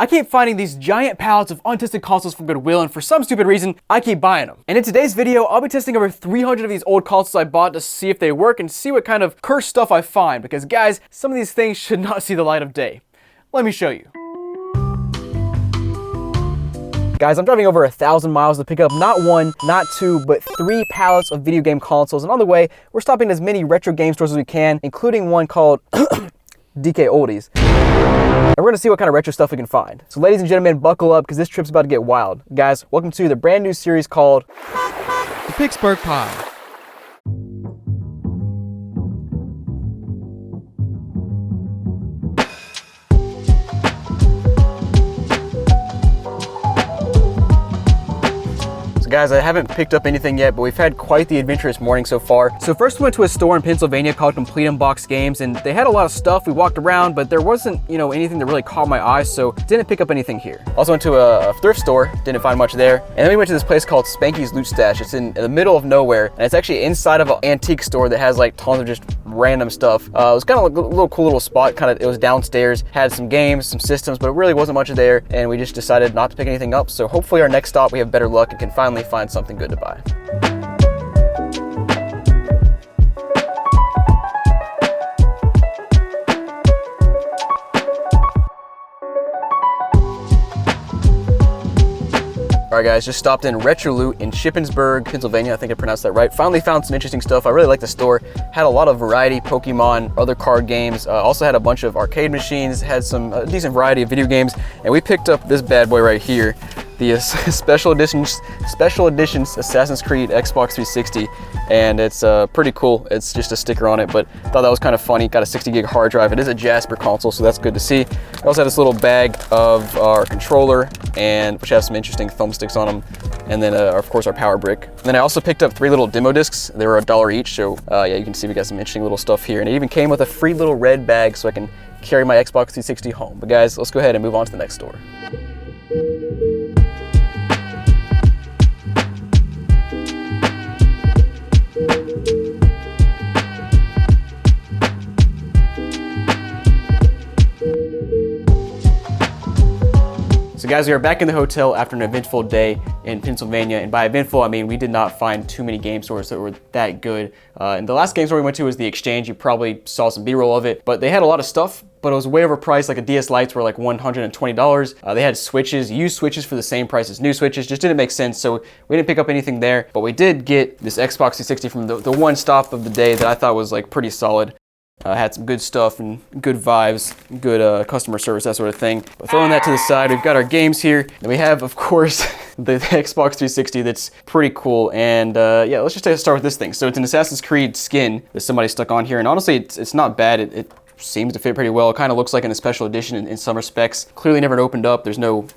I keep finding these giant pallets of untested consoles from Goodwill, and for some stupid reason, I keep buying them. And in today's video, I'll be testing over 300 of these old consoles I bought to see if they work and see what kind of cursed stuff I find, because guys, some of these things should not see the light of day. Let me show you. Guys, I'm driving over 1,000 miles to pick up not one, not two, but 3 pallets of video game consoles. And on the way, we're stopping at as many retro game stores as we can, including one called DK Oldies. And we're gonna see what kind of retro stuff we can find. So ladies and gentlemen, buckle up because this trip's about to get wild. Guys, welcome to the brand new series called The Pittsburgh Pie. Guys, I haven't picked up anything yet, but we've had quite the adventurous morning so far. So first we went to a store in Pennsylvania called Complete Unboxed Games, and they had a lot of stuff. We walked around, but there wasn't, anything that really caught my eye, so didn't pick up anything here. Also went to a thrift store, didn't find much there. And then we went to this place called Spanky's Loot Stash. It's in the middle of nowhere, and it's actually inside of an antique store that has like tons of just random stuff. It was kind of a little cool little spot. It was downstairs, had some games, some systems, but it really wasn't much there, and we just decided not to pick anything up. So hopefully our next stop we have better luck and can finally find something good to buy. Alright guys, just stopped in Retro Loot in Shippensburg, Pennsylvania. I think I pronounced that right. Finally found some interesting stuff. I really like the store. Had a lot of variety, Pokemon, other card games. Also had a bunch of arcade machines, had some decent variety of video games. And we picked up this bad boy right here, the special edition Assassin's Creed Xbox 360, and it's pretty cool. It's just a sticker on it, but I thought that was kind of funny. Got a 60 gig hard drive. It is a Jasper console, so that's good to see. I also had this little bag of our controller, and which has some interesting thumbsticks on them, and then of course our power brick. And then I also picked up 3 little demo discs. They were $1 each, so yeah, you can see we got some interesting little stuff here, and it even came with a free little red bag so I can carry my Xbox 360 home. But guys, let's go ahead and move on to the next store. So guys, we are back in the hotel after an eventful day in Pennsylvania, and by eventful I mean we did not find too many game stores that were that good. And the last game store we went to was the Exchange. You probably saw some B-roll of it, but they had a lot of stuff, but it was way overpriced. Like a DS Lites were like $120. They had switches, used switches for the same price as new switches. Just didn't make sense, so we didn't pick up anything there. But we did get this Xbox 360 from the one stop of the day that I thought was like pretty solid. Had some good stuff and good vibes, good customer service, that sort of thing. But throwing that to the side, we've got our games here. And we have, of course, the Xbox 360 that's pretty cool. And yeah, let's just start with this thing. So it's an Assassin's Creed skin that somebody stuck on here. And honestly, it's not bad. It seems to fit pretty well. It kind of looks like in a special edition in some respects. Clearly never opened up. There's no,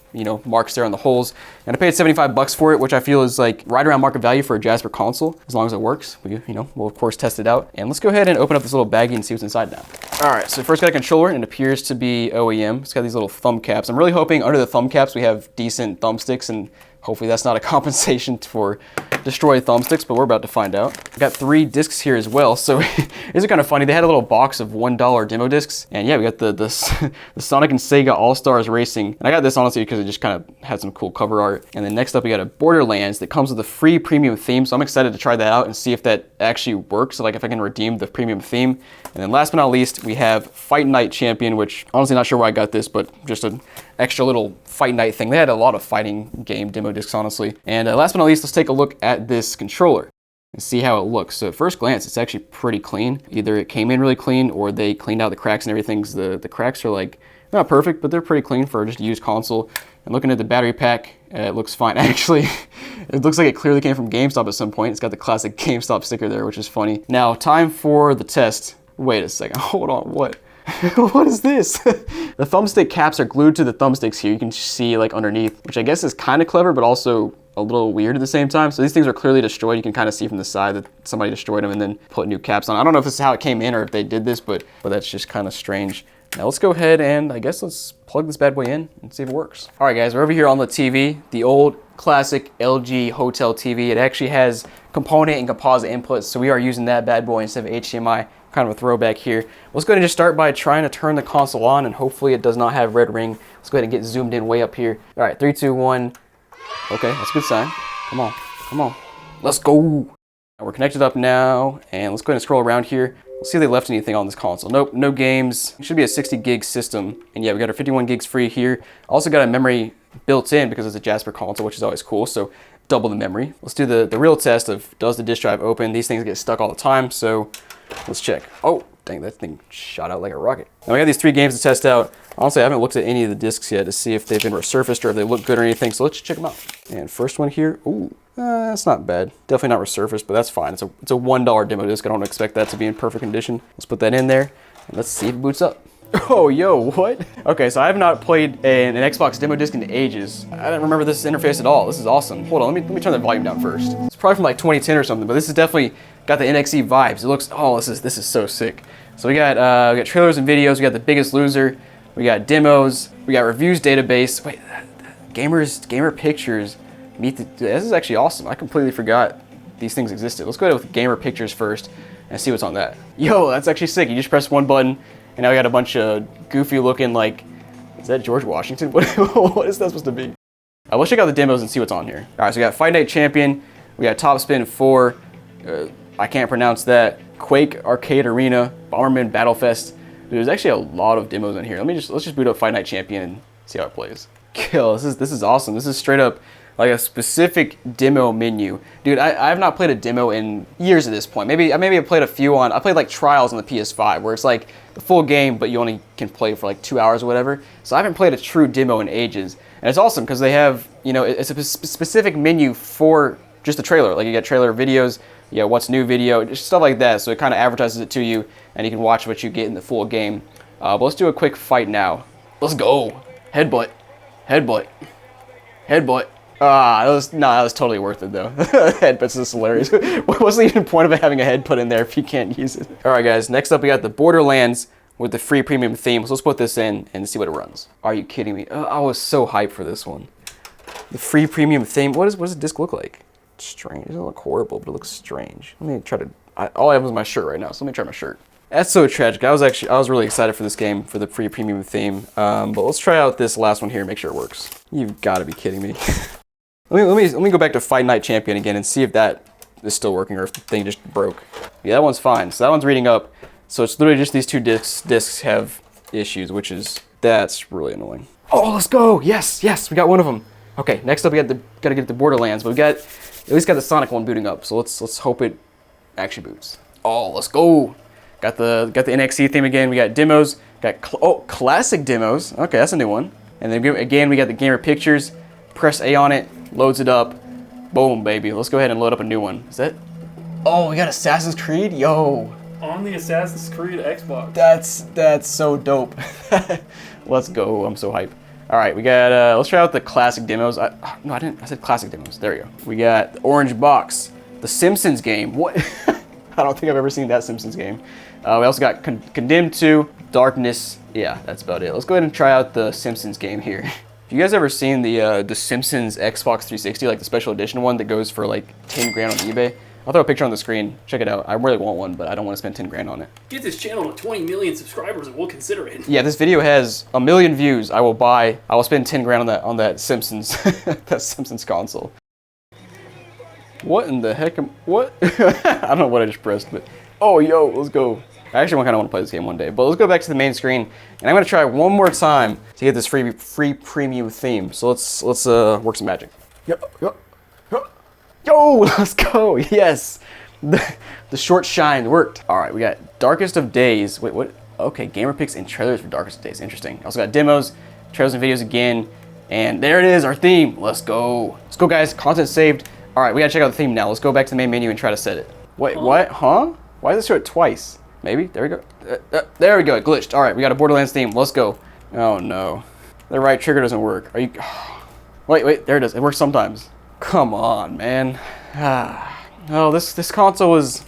marks there on the holes. And I paid $75 for it, which I feel is like right around market value for a Jasper console, as long as it works. We'll of course test it out. And let's go ahead and open up this little baggie and see what's inside now. All right, so first got a controller, and it appears to be OEM. It's got these little thumb caps. I'm really hoping under the thumb caps we have decent thumbsticks, and hopefully that's not a compensation for destroyed thumbsticks, but we're about to find out. I got 3 discs here as well, so these are kind of funny. They had a little box of $1 demo discs, and yeah, we got the Sonic and Sega All-Stars Racing, and I got this honestly because it just kind of had some cool cover art. And then next up we got a Borderlands that comes with a free premium theme, so I'm excited to try that out and see if that actually works, like if I can redeem the premium theme. And then last but not least, we have Fight Night Champion, which honestly not sure why I got this, but just an extra little Fight Night thing. They had a lot of fighting game demo discs, honestly. And last but not least, let's take a look at this controller and see how it looks. So at first glance, it's actually pretty clean. Either it came in really clean or they cleaned out the cracks and everything. The cracks are like, not perfect, but they're pretty clean for just a used console. And looking at the battery pack, it looks fine. Actually, it looks like it clearly came from GameStop at some point. It's got the classic GameStop sticker there, which is funny. Now, time for the test. Wait a second, hold on, what? What is this? The thumbstick caps are glued to the thumbsticks here. You can see like underneath, which I guess is kind of clever, but also a little weird at the same time. So these things are clearly destroyed. You can kind of see from the side that somebody destroyed them and then put new caps on. I don't know if this is how it came in or if they did this, but that's just kind of strange. Now let's go ahead and I guess let's plug this bad boy in and see if it works. All right guys, we're over here on the TV, the old classic LG hotel TV. It actually has component and composite inputs, so we are using that bad boy instead of HDMI kind of a throwback here. Let's go ahead and just start by trying to turn the console on, and hopefully it does not have red ring. Let's go ahead and get zoomed in way up here. All right, 3, 2, 1. Okay, that's a good sign. Come on, come on. Let's go. We're connected up now, and let's go ahead and scroll around here. Let's see if they left anything on this console. Nope, no games. It should be a 60 gig system. And yeah, we got our 51 gigs free here. Also got a memory built in because it's a Jasper console, which is always cool. So double the memory. Let's do the real test of, does the disk drive open? These things get stuck all the time, so let's check. Oh, dang, that thing shot out like a rocket. Now we got these 3 games to test out. Honestly, I haven't looked at any of the discs yet to see if they've been resurfaced or if they look good or anything, so let's check them out. And first one here, ooh, that's not bad. Definitely not resurfaced, but that's fine. It's a $1 demo disc. I don't expect that to be in perfect condition. Let's put that in there, and let's see if it boots up. Oh, yo, what? Okay, so I have not played an Xbox demo disc in ages. I don't remember this interface at all. This is awesome. Hold on, let me turn the volume down first. It's probably from like 2010 or something, but this is definitely got the NXE vibes. It looks, oh, this is so sick. So we got trailers and videos. We got The Biggest Loser. We got demos. We got reviews database. Wait, gamer pictures. This is actually awesome. I completely forgot these things existed. Let's go ahead with gamer pictures first and see what's on that. Yo, that's actually sick. You just press one button, and now we got a bunch of goofy looking, like, is that George Washington? What is that supposed to be? Let's check out the demos and see what's on here. All right, so we got Fight Night Champion. We got Top Spin 4. I can't pronounce that. Quake Arcade Arena. Bomberman Battlefest. There's actually a lot of demos in here. Let's just boot up Fight Night Champion and see how it plays. Kill, this is awesome. This is straight up like a specific demo menu. Dude, I have not played a demo in years at this point. Maybe I played a few I played like trials on the PS5 where it's like the full game, but you only can play for like 2 hours or whatever. So I haven't played a true demo in ages. And it's awesome because they have, you know, it's a specific menu for just the trailer. Like you got trailer videos, you know, what's new video, just stuff like that. So it kind of advertises it to you and you can watch what you get in the full game. But let's do a quick fight now. Let's go. Headbutt. Headbutt. Headbutt. That was totally worth it though. Headbutt's just hilarious. What's the even point of having a headbutt in there if you can't use it? All right, guys. Next up, we got the Borderlands with the free premium theme. So let's put this in and see what it runs. Are you kidding me? I was so hyped for this one. The free premium theme. What does the disc look like? It's strange. It doesn't look horrible, but it looks strange. Let me try to. All I have is my shirt right now, so let me try my shirt. That's so tragic. I was really excited for this game for the free premium theme. But let's try out this last one here and make sure it works. You've got to be kidding me. Let me go back to Fight Night Champion again and see if that is still working or if the thing just broke. Yeah, that one's fine. So that one's reading up. So it's literally just these two discs have issues, that's really annoying. Oh, let's go! Yes, we got one of them. Okay, next up we gotta get the Borderlands, but we got at least got the Sonic one booting up. So let's hope it actually boots. Oh, let's go! Got the NXE theme again. We got demos. Got classic demos. Okay, that's a new one. And then again we got the gamer pictures. Press A on it, loads it up. Boom, baby. Let's go ahead and load up a new one. Is that? Oh, we got Assassin's Creed. Yo. On the Assassin's Creed Xbox. That's so dope. Let's go. I'm so hyped. All right, we got, let's try out the classic demos. No, I didn't. I said classic demos. There we go. We got the Orange Box, the Simpsons game. What? I don't think I've ever seen that Simpsons game. We also got Condemned 2, Darkness. Yeah, that's about it. Let's go ahead and try out the Simpsons game here. Have you guys ever seen the Simpsons Xbox 360, like the special edition one that goes for like 10 grand on eBay? I'll throw a picture on the screen. Check it out. I really want one, but I don't want to spend 10 grand on it. Get this channel to 20 million subscribers and we'll consider it. Yeah, this video has 1 million views. I will spend 10 grand on that Simpsons, that Simpsons console. What in the heck what? I don't know what I just pressed, but oh, yo, let's go. I actually kind of want to play this game one day, but let's go back to the main screen, and I'm going to try one more time to get this free premium theme. So let's work some magic. Yo, let's go. Yes, the short shine worked. All right, we got Darkest of Days. Wait, what? Okay, gamer picks and trailers for Darkest of Days. Interesting. Also got demos, trailers and videos again, and there it is, our theme. Let's go. Let's go, guys. Content saved. All right, we got to check out the theme now. Let's go back to the main menu and try to set it. Wait, what? Huh? Why does it show it twice? Maybe. There we go. There we go. It glitched. All right, we got a Borderlands theme. Let's go. Oh no, the right trigger doesn't work. Are you? Wait. There it is. It works sometimes. Come on, man. Oh, this console's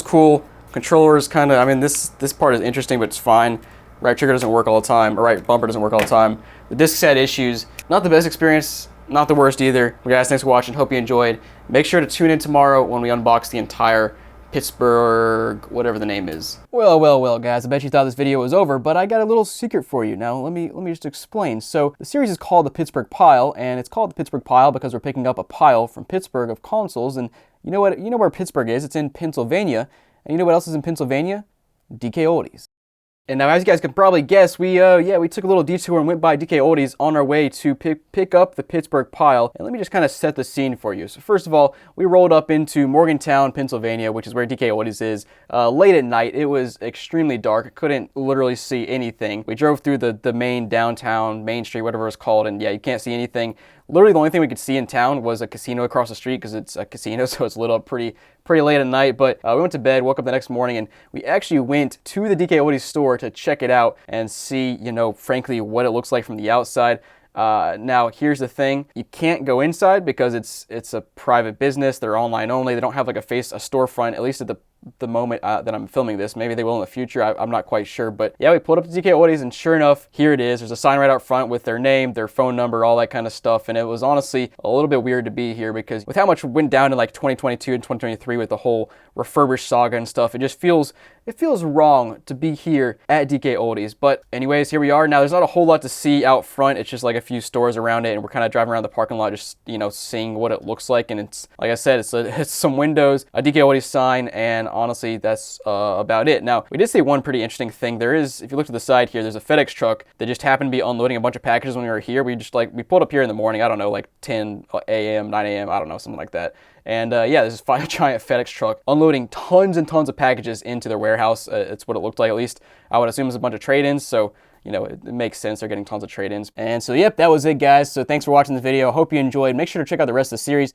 cool. Controller's kind of. I mean, this part is interesting, but it's fine. Right trigger doesn't work all the time. Or right bumper doesn't work all the time. The discs had issues. Not the best experience. Not the worst either. Guys, thanks for watching. Hope you enjoyed. Make sure to tune in tomorrow when we unbox the entire Pittsburgh, whatever the name is. Well, guys, I bet you thought this video was over, but I got a little secret for you. Now, let me just explain. So, the series is called the Pittsburgh Pile, and it's called the Pittsburgh Pile because we're picking up a pile from Pittsburgh of consoles, and you know what? You know where Pittsburgh is? It's in Pennsylvania, and you know what else is in Pennsylvania? DK Oldies. And now, as you guys can probably guess, we took a little detour and went by DK Oldies on our way to pick up the Pittsburgh Pile. And let me just kind of set the scene for you. So first of all, we rolled up into Morgantown, Pennsylvania, which is where DK Oldies is, late at night. It was extremely dark. I couldn't literally see anything. We drove through the main downtown, Main Street, whatever it's called, and yeah, you can't see anything. Literally, the only thing we could see in town was a casino across the street because it's a casino, so it's lit up pretty late at night. But we went to bed, woke up the next morning, and we actually went to the DK Oldies store to check it out and see, frankly, what it looks like from the outside. Now, here's the thing. You can't go inside because it's a private business. They're online only. They don't have like a storefront, at least at the moment that I'm filming this. Maybe they will in the future. I'm not quite sure. But yeah, we pulled up to DK Oldies, and sure enough, here it is. There's a sign right out front with their name, their phone number, all that kind of stuff. And it was honestly a little bit weird to be here because with how much went down in like 2022 and 2023 with the whole refurbished saga and stuff, it feels wrong to be here at DK Oldies. But anyways, here we are. Now, there's not a whole lot to see out front. It's just like a few stores around it, and we're kind of driving around the parking lot just, seeing what it looks like. And it's, like I said, it's some windows, a DK Oldies sign, and honestly, that's about it. Now, we did see one pretty interesting thing. There is, if you look to the side here, there's a FedEx truck that just happened to be unloading a bunch of packages when we were here. We pulled up here in the morning, I don't know, like 10 a.m., 9 a.m., I don't know, something like that. And yeah, there's this giant FedEx truck unloading tons and tons of packages into their warehouse. It's what it looked like, at least. I would assume it's a bunch of trade-ins, so it makes sense. They're getting tons of trade-ins. And so, yep, that was it, guys. So thanks for watching the video. Hope you enjoyed. Make sure to check out the rest of the series.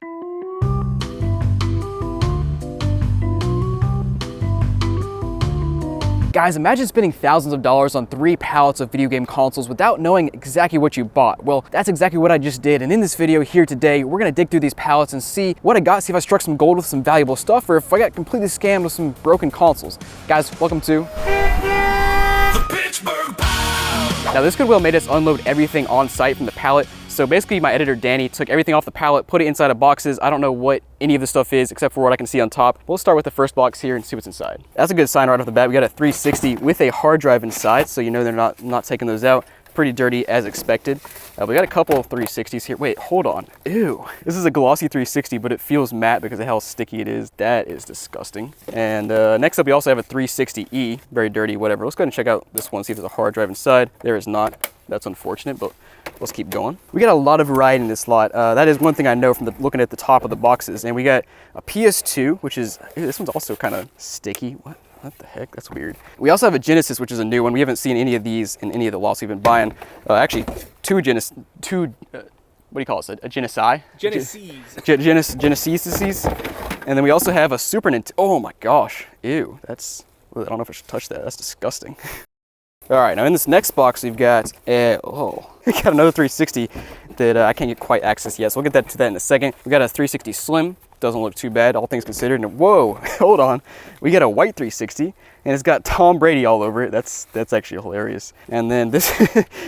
Guys, imagine spending thousands of dollars on 3 pallets of video game consoles without knowing exactly what you bought. Well, that's exactly what I just did, and in this video here today, we're gonna dig through these pallets and see what I got, see if I struck some gold with some valuable stuff, or if I got completely scammed with some broken consoles. Guys, welcome to the Pittsburgh Pile! Now, this Goodwill made us unload everything on site from the pallet. So basically, my editor, Danny, took everything off the pallet, put it inside of boxes. I don't know what any of the stuff is, except for what I can see on top. We'll start with the first box here and see what's inside. That's a good sign right off the bat. We got a 360 with a hard drive inside, so they're not taking those out. Pretty dirty, as expected. We got a couple of 360s here. Wait, hold on. Ew. This is a glossy 360, but it feels matte because of how sticky it is. That is disgusting. And next up, we also have a 360E. Very dirty, whatever. Let's go ahead and check out this one, see if there's a hard drive inside. There is not. That's unfortunate, but let's keep going. We got a lot of variety in this lot. That is one thing I know from looking at the top of the boxes. And we got a PS2, which is, this one's also kind of sticky. What the heck? That's weird. We also have a Genesis, which is a new one. We haven't seen any of these in any of the lots we've been buying. Actually, what do you call it? A Genesis? Genesis. And then we also have a Super Nintendo. Oh my gosh. Ew. I don't know if I should touch that. That's disgusting. All right, now in this next box, we've got, we got another 360 that I can't quite access yet, so we'll get to that in a second. We got a 360 Slim, doesn't look too bad, all things considered, and whoa, hold on. We got a white 360, and it's got Tom Brady all over it. That's actually hilarious. And then this,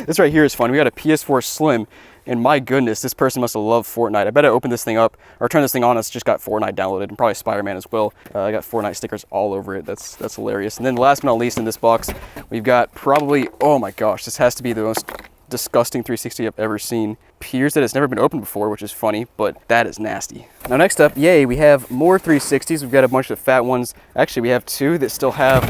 this right here is fun. We got a PS4 Slim, and my goodness, this person must have loved Fortnite. I bet I opened this thing up, or turn this thing on, it's just got Fortnite downloaded, and probably Spider-Man as well. I got Fortnite stickers all over it. That's hilarious. And then last but not least in this box, we've got probably, oh my gosh, this has to be the most disgusting 360 I've ever seen. Appears that it's never been opened before, which is funny, but that is nasty. Now next up, yay, we have more 360s. We've got a bunch of fat ones. Actually, we have 2 that still have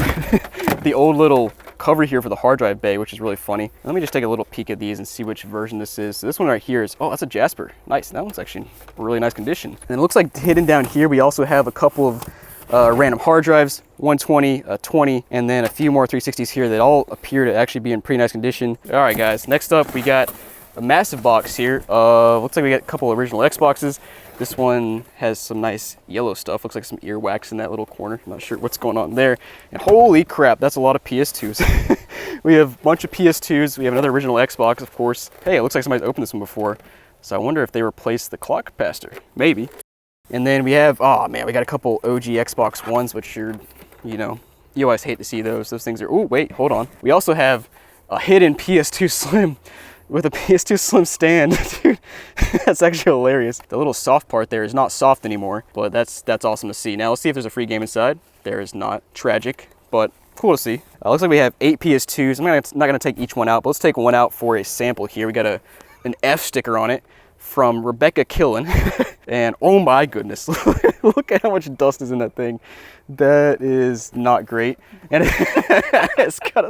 the old little cover here for the hard drive bay, which is really funny. Let me just take a little peek at these and see which version this is. So this one right here is, oh, that's a Jasper. Nice, that one's actually in really nice condition. And it looks like hidden down here, we also have a couple of random hard drives, 120, 20, and then a few more 360s here that all appear to actually be in pretty nice condition. All right, guys, next up, we got a massive box here. Looks like we got a couple of original Xboxes. This one has some nice yellow stuff. Looks like some earwax in that little corner. I'm not sure what's going on there. And holy crap, that's a lot of PS2s. We have a bunch of PS2s. We have another original Xbox, of course. Hey, it looks like somebody's opened this one before. So I wonder if they replaced the clock capacitor. Maybe. And then we have, oh man, we got a couple OG Xbox Ones, which you always hate to see those. Those things are, oh wait, hold on. We also have a hidden PS2 Slim with a PS2 Slim stand, dude. That's actually hilarious. The little soft part there is not soft anymore, but that's awesome to see. Now let's see if there's a free game inside. There is not. Tragic, but cool to see. Looks like we have 8 PS2s. I'm not gonna take each one out, but let's take one out for a sample here. We got an F sticker on it from Rebecca Killen. And oh my goodness, look at how much dust is in that thing. That is not great. And it's got a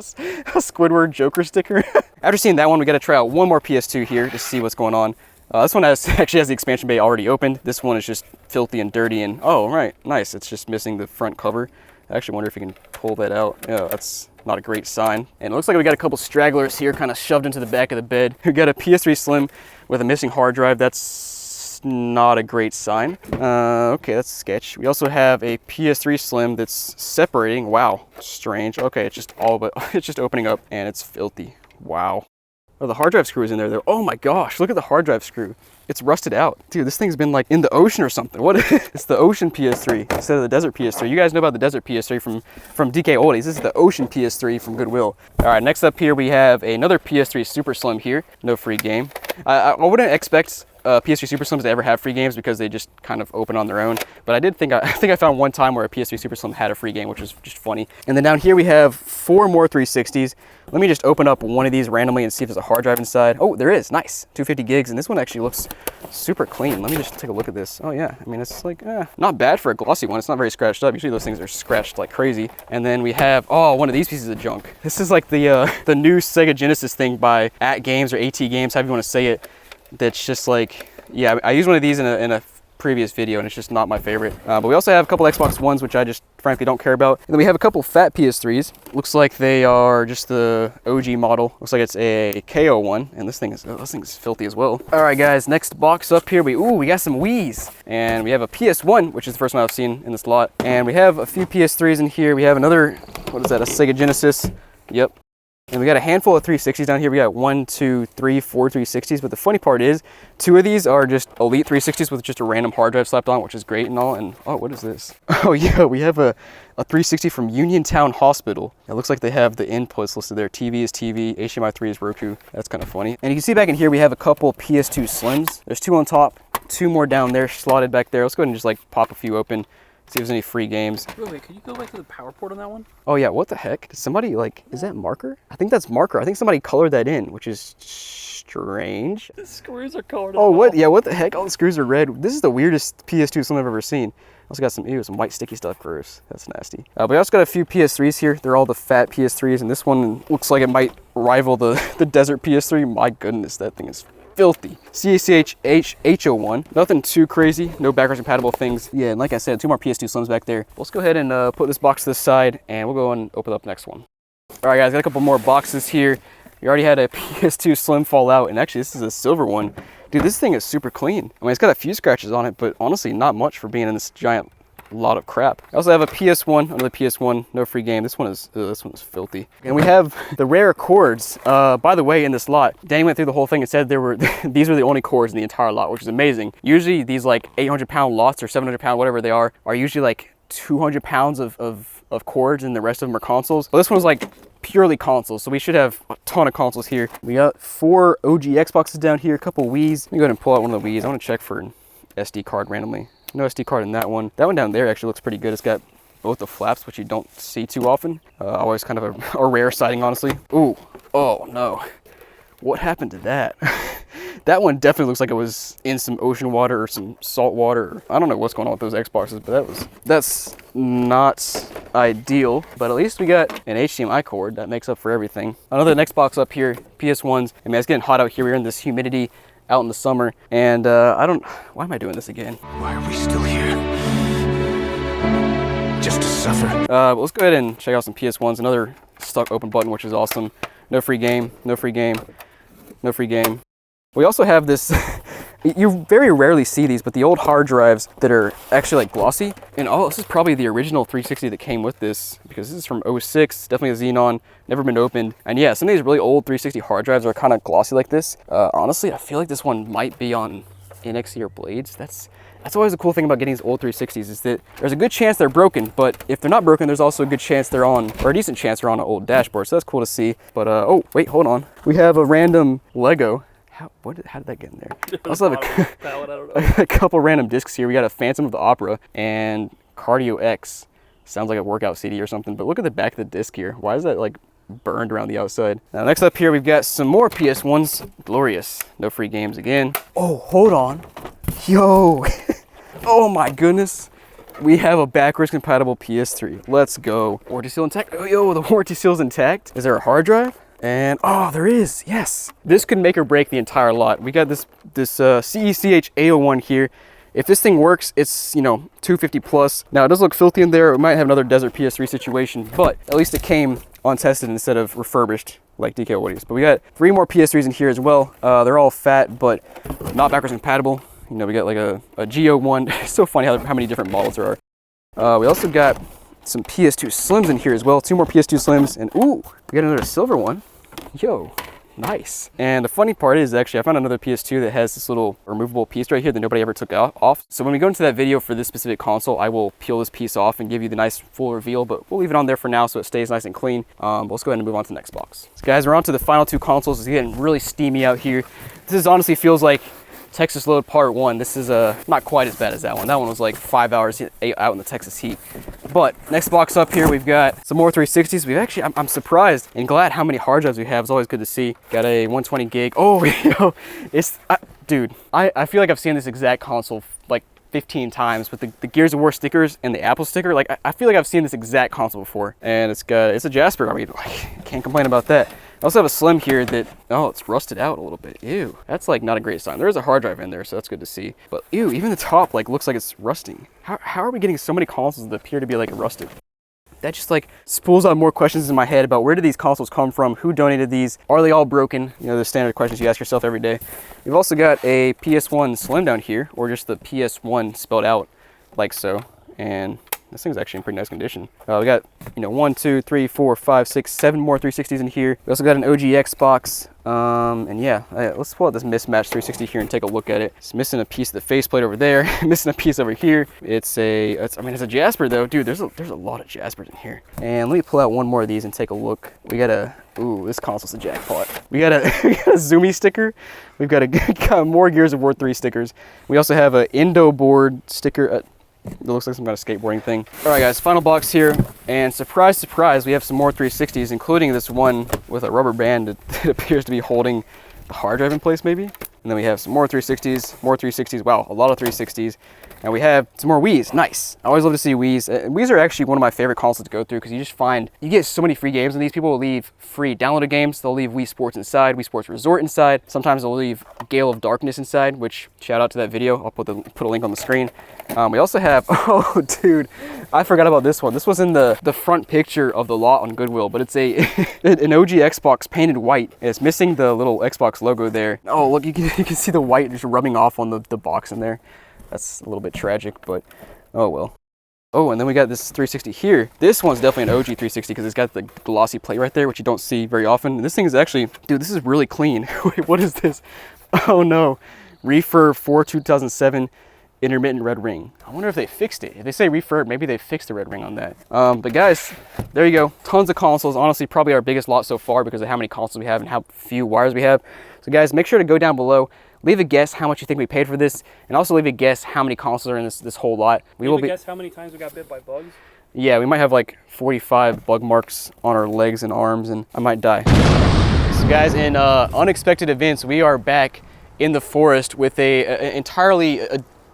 Squidward Joker sticker. After seeing that one, we got to try out one more PS2 here to see what's going on. This one actually has the expansion bay already opened. This one is just filthy and dirty and, oh, right, nice. It's just missing the front cover. I actually wonder if you can pull that out. Yeah, that's not a great sign. And it looks like we got a couple stragglers here kind of shoved into the back of the bed. We got a PS3 Slim with a missing hard drive. That's not a great sign. Okay, that's sketch. We also have a PS3 Slim that's separating. Wow, strange. Okay, it's just it's just opening up and it's filthy. Wow. Oh, the hard drive screw is in there. Oh my gosh, look at the hard drive screw. It's rusted out. Dude, this thing's been like in the ocean or something. What is it? It's the ocean PS3 instead of the desert PS3. You guys know about the desert PS3 from DK Oldies. This is the ocean PS3 from Goodwill. All right, next up here we have another PS3 Super Slim here. No free game. I wouldn't expect PS3 Super Slims to ever have free games because they just kind of open on their own. But I think I found one time where a PS3 Super Slim had a free game, which was just funny. And then down here we have 4 more 360s. Let me just open up one of these randomly and see if there's a hard drive inside. Oh, there is. Nice. 250 gigs. And this one actually looks super clean. Let me just take a look at this. Oh yeah. I mean, it's like, not bad for a glossy one. It's not very scratched up. Usually those things are scratched like crazy. And then we have, one of these pieces of junk. This is like the new Sega Genesis thing by At Games or AT Games, however you want to say it. That's just like, yeah, I used one of these in a previous video and it's just not my favorite. But we also have a couple Xbox Ones, which I just frankly don't care about. And then we have a couple fat PS3s. Looks like they are just the OG model. Looks like it's a KO one, and this thing is filthy as well. All right, guys, next box up here, we got some Wiis. And we have a PS1, which is the first one I've seen in this lot. And we have a few PS3s in here. We have another, what is that, a Sega Genesis? Yep. And we got a handful of 360s down here. We got 1, 2, 3, 4 360s. But the funny part is, 2 of these are just Elite 360s with just a random hard drive slapped on, which is great and all. And oh, what is this? Oh yeah, we have a 360 from Uniontown Hospital. It looks like they have the inputs listed there. TV is TV, HDMI 3 is Roku. That's kind of funny. And you can see back in here, we have a couple PS2 Slims. There's 2 on top, 2 more down there, slotted back there. Let's go ahead and just like pop a few open. See if there's any free games. Wait, could you go back to the power port on that one? Oh yeah, what the heck? Did somebody is that marker? I think that's marker. I think somebody colored that in, which is strange. The screws are colored. Oh, what? Yeah, what the heck? All the screws are red. This is the weirdest PS2 Slim I've ever seen. Also got some white sticky stuff. Gross. That's nasty. But we also got a few PS3s here. They're all the fat PS3s, and this one looks like it might rival the desert PS3. My goodness, that thing is filthy. CACH-H01. Nothing too crazy. No backwards compatible things. Yeah, and like I said, 2 more PS2 Slims back there. Let's go ahead and put this box to the side, and we'll go and open up the next one. All right, guys, got a couple more boxes here. We already had a PS2 Slim fall out, and actually this is a silver one. Dude, this thing is super clean. I mean, it's got a few scratches on it, but honestly, not much for being in this giant lot of crap. I also have a PS1, another PS1, no free game. This one is filthy. And we have the rare cords. By the way, in this lot, Danny went through the whole thing and said these were the only cords in the entire lot, which is amazing. Usually these like 800-pound lots or 700-pound, whatever they are usually like 200 pounds of cords, and the rest of them are consoles. Well, this one's like purely consoles, so we should have a ton of consoles here. We got 4 OG Xboxes down here, a couple Wiis. Let me go ahead and pull out one of the Wiis. I want to check for an SD card randomly. No SD card in that one. That one down there actually looks pretty good. It's got both the flaps, which you don't see too often. Always kind of a rare sighting, honestly. Ooh, oh no. What happened to that? That one definitely looks like it was in some ocean water or some salt water. I don't know what's going on with those Xboxes, but that's not ideal. But at least we got an HDMI cord that makes up for everything. Another next box up here, PS1s. I mean, it's getting hot out here. We're in this humidity out in the summer, and why am I doing this again? Why are we still here? Just to suffer. Let's go ahead and check out some PS1s. Another stuck open button, which is awesome. No free game, no free game, no free game. We also have this, you very rarely see these, but the old hard drives that are actually like glossy. And this is probably the original 360 that came with this, because this is from 06, definitely a Xenon, never been opened. And yeah, some of these really old 360 hard drives are kind of glossy like this. Honestly, I feel like this one might be on NXER blades. That's always the cool thing about getting these old 360s is that there's a good chance they're broken, but if they're not broken, there's also a good chance they're on, or a decent chance they're on an old dashboard. So that's cool to see. But oh wait, hold on. We have a random Lego. How did that get in there? I also have a couple random discs here. We got a Phantom of the Opera and Cardio X. Sounds like a workout CD or something, but look at the back of the disc here. Why is that like burned around the outside? Now next up here, we've got some more PS1s. Glorious. No free games again. Oh, hold on. Yo. Oh my goodness. We have a backwards compatible PS3. Let's go. Warranty seal intact. Oh, yo, the warranty seal's intact. Is there a hard drive? And oh, there is, yes. This could make or break the entire lot. We got this CECH A01 here. If this thing works, it's, you know, 250 plus. Now it does look filthy in there. It might have another desert PS3 situation, but at least it came untested instead of refurbished like DK Oldies. But we got 3 more PS3s in here as well. They're all fat, but not backwards compatible. You know, we got like a G01. It's so funny how many different models there are. We also got some PS2 Slims in here as well. 2 more PS2 Slims, and ooh, we got another silver one. Yo, nice. And the funny part is actually I found another PS2 that has this little removable piece right here that nobody ever took off. So when we go into that video for this specific console, I will peel this piece off and give you the nice full reveal, but we'll leave it on there for now so it stays nice and clean. Let's go ahead and move on to the next box. So guys, we're on to the final 2 consoles. It's getting really steamy out here. This honestly feels like Texas Load Part 1. This is not quite as bad as that one. That one was like 5 hours out in the Texas heat. But next box up here, we've got some more 360s. We've actually, I'm surprised and glad how many hard drives we have. It's always good to see. Got a 120 gig. Oh, yo, dude, I feel like I've seen this exact console like 15 times with the Gears of War stickers and the Apple sticker. Like I feel like I've seen this exact console before, and it's a Jasper. I mean, can't complain about that. I also have a Slim here that, oh, it's rusted out a little bit. Ew, that's like not a great sign. There is a hard drive in there, so that's good to see. But ew, even the top like looks like it's rusting. How are we getting so many consoles that appear to be like rusted? That just like spools out more questions in my head about where did these consoles come from? Who donated these? Are they all broken? You know, the standard questions you ask yourself every day. We've also got a PS1 Slim down here, or just the PS1 spelled out like so. And this thing's actually in pretty nice condition. We got, you know, 1, 2, 3, 4, 5, 6, 7 more 360s in here. We also got an OG Xbox. And yeah, let's pull out this mismatched 360 here and take a look at it. It's missing a piece of the faceplate over there, missing a piece over here. It's a Jasper though. Dude, there's a lot of Jaspers in here. And let me pull out one more of these and take a look. We got ooh, this console's a jackpot. We got a Zoomy sticker. We've got more Gears of War 3 stickers. We also have an Indo board sticker. It looks like some kind of skateboarding thing. All right, guys, final box here. And surprise, surprise, we have some more 360s, including this one with a rubber band that appears to be holding the hard drive in place, maybe. And then we have some more 360s, more 360s. Wow, a lot of 360s. And we have some more Wiis. Nice. I always love to see Wiis. Wiis are actually one of my favorite consoles to go through because you just find, you get so many free games, and these people will leave free downloaded games. They'll leave Wii Sports inside, Wii Sports Resort inside. Sometimes they'll leave Gale of Darkness inside, which shout out to that video. I'll put a link on the screen. We also have, oh dude, I forgot about this one. This was in the front picture of the lot on Goodwill, but it's an OG Xbox painted white. It's missing the little Xbox logo there. Oh, look, you can see the white just rubbing off on the box in there. That's a little bit tragic, but oh well. Oh, and then we got this 360 here. This one's definitely an OG 360 because it's got the glossy plate right there, which you don't see very often. And this thing is actually, dude, this is really clean. Wait, what is this? Oh no, Refurb 4 2007 intermittent red ring. I wonder if they fixed it. If they say refurb, maybe they fixed the red ring on that. But guys, there you go. Tons of consoles. Honestly, probably our biggest lot so far because of how many consoles we have and how few wires we have. So guys, make sure to go down below. Leave a guess how much you think we paid for this, and also leave a guess how many consoles are in this whole lot. Leave a guess how many times we got bit by bugs? Yeah, we might have like 45 bug marks on our legs and arms, and I might die. So guys, in unexpected events, we are back in the forest with a entirely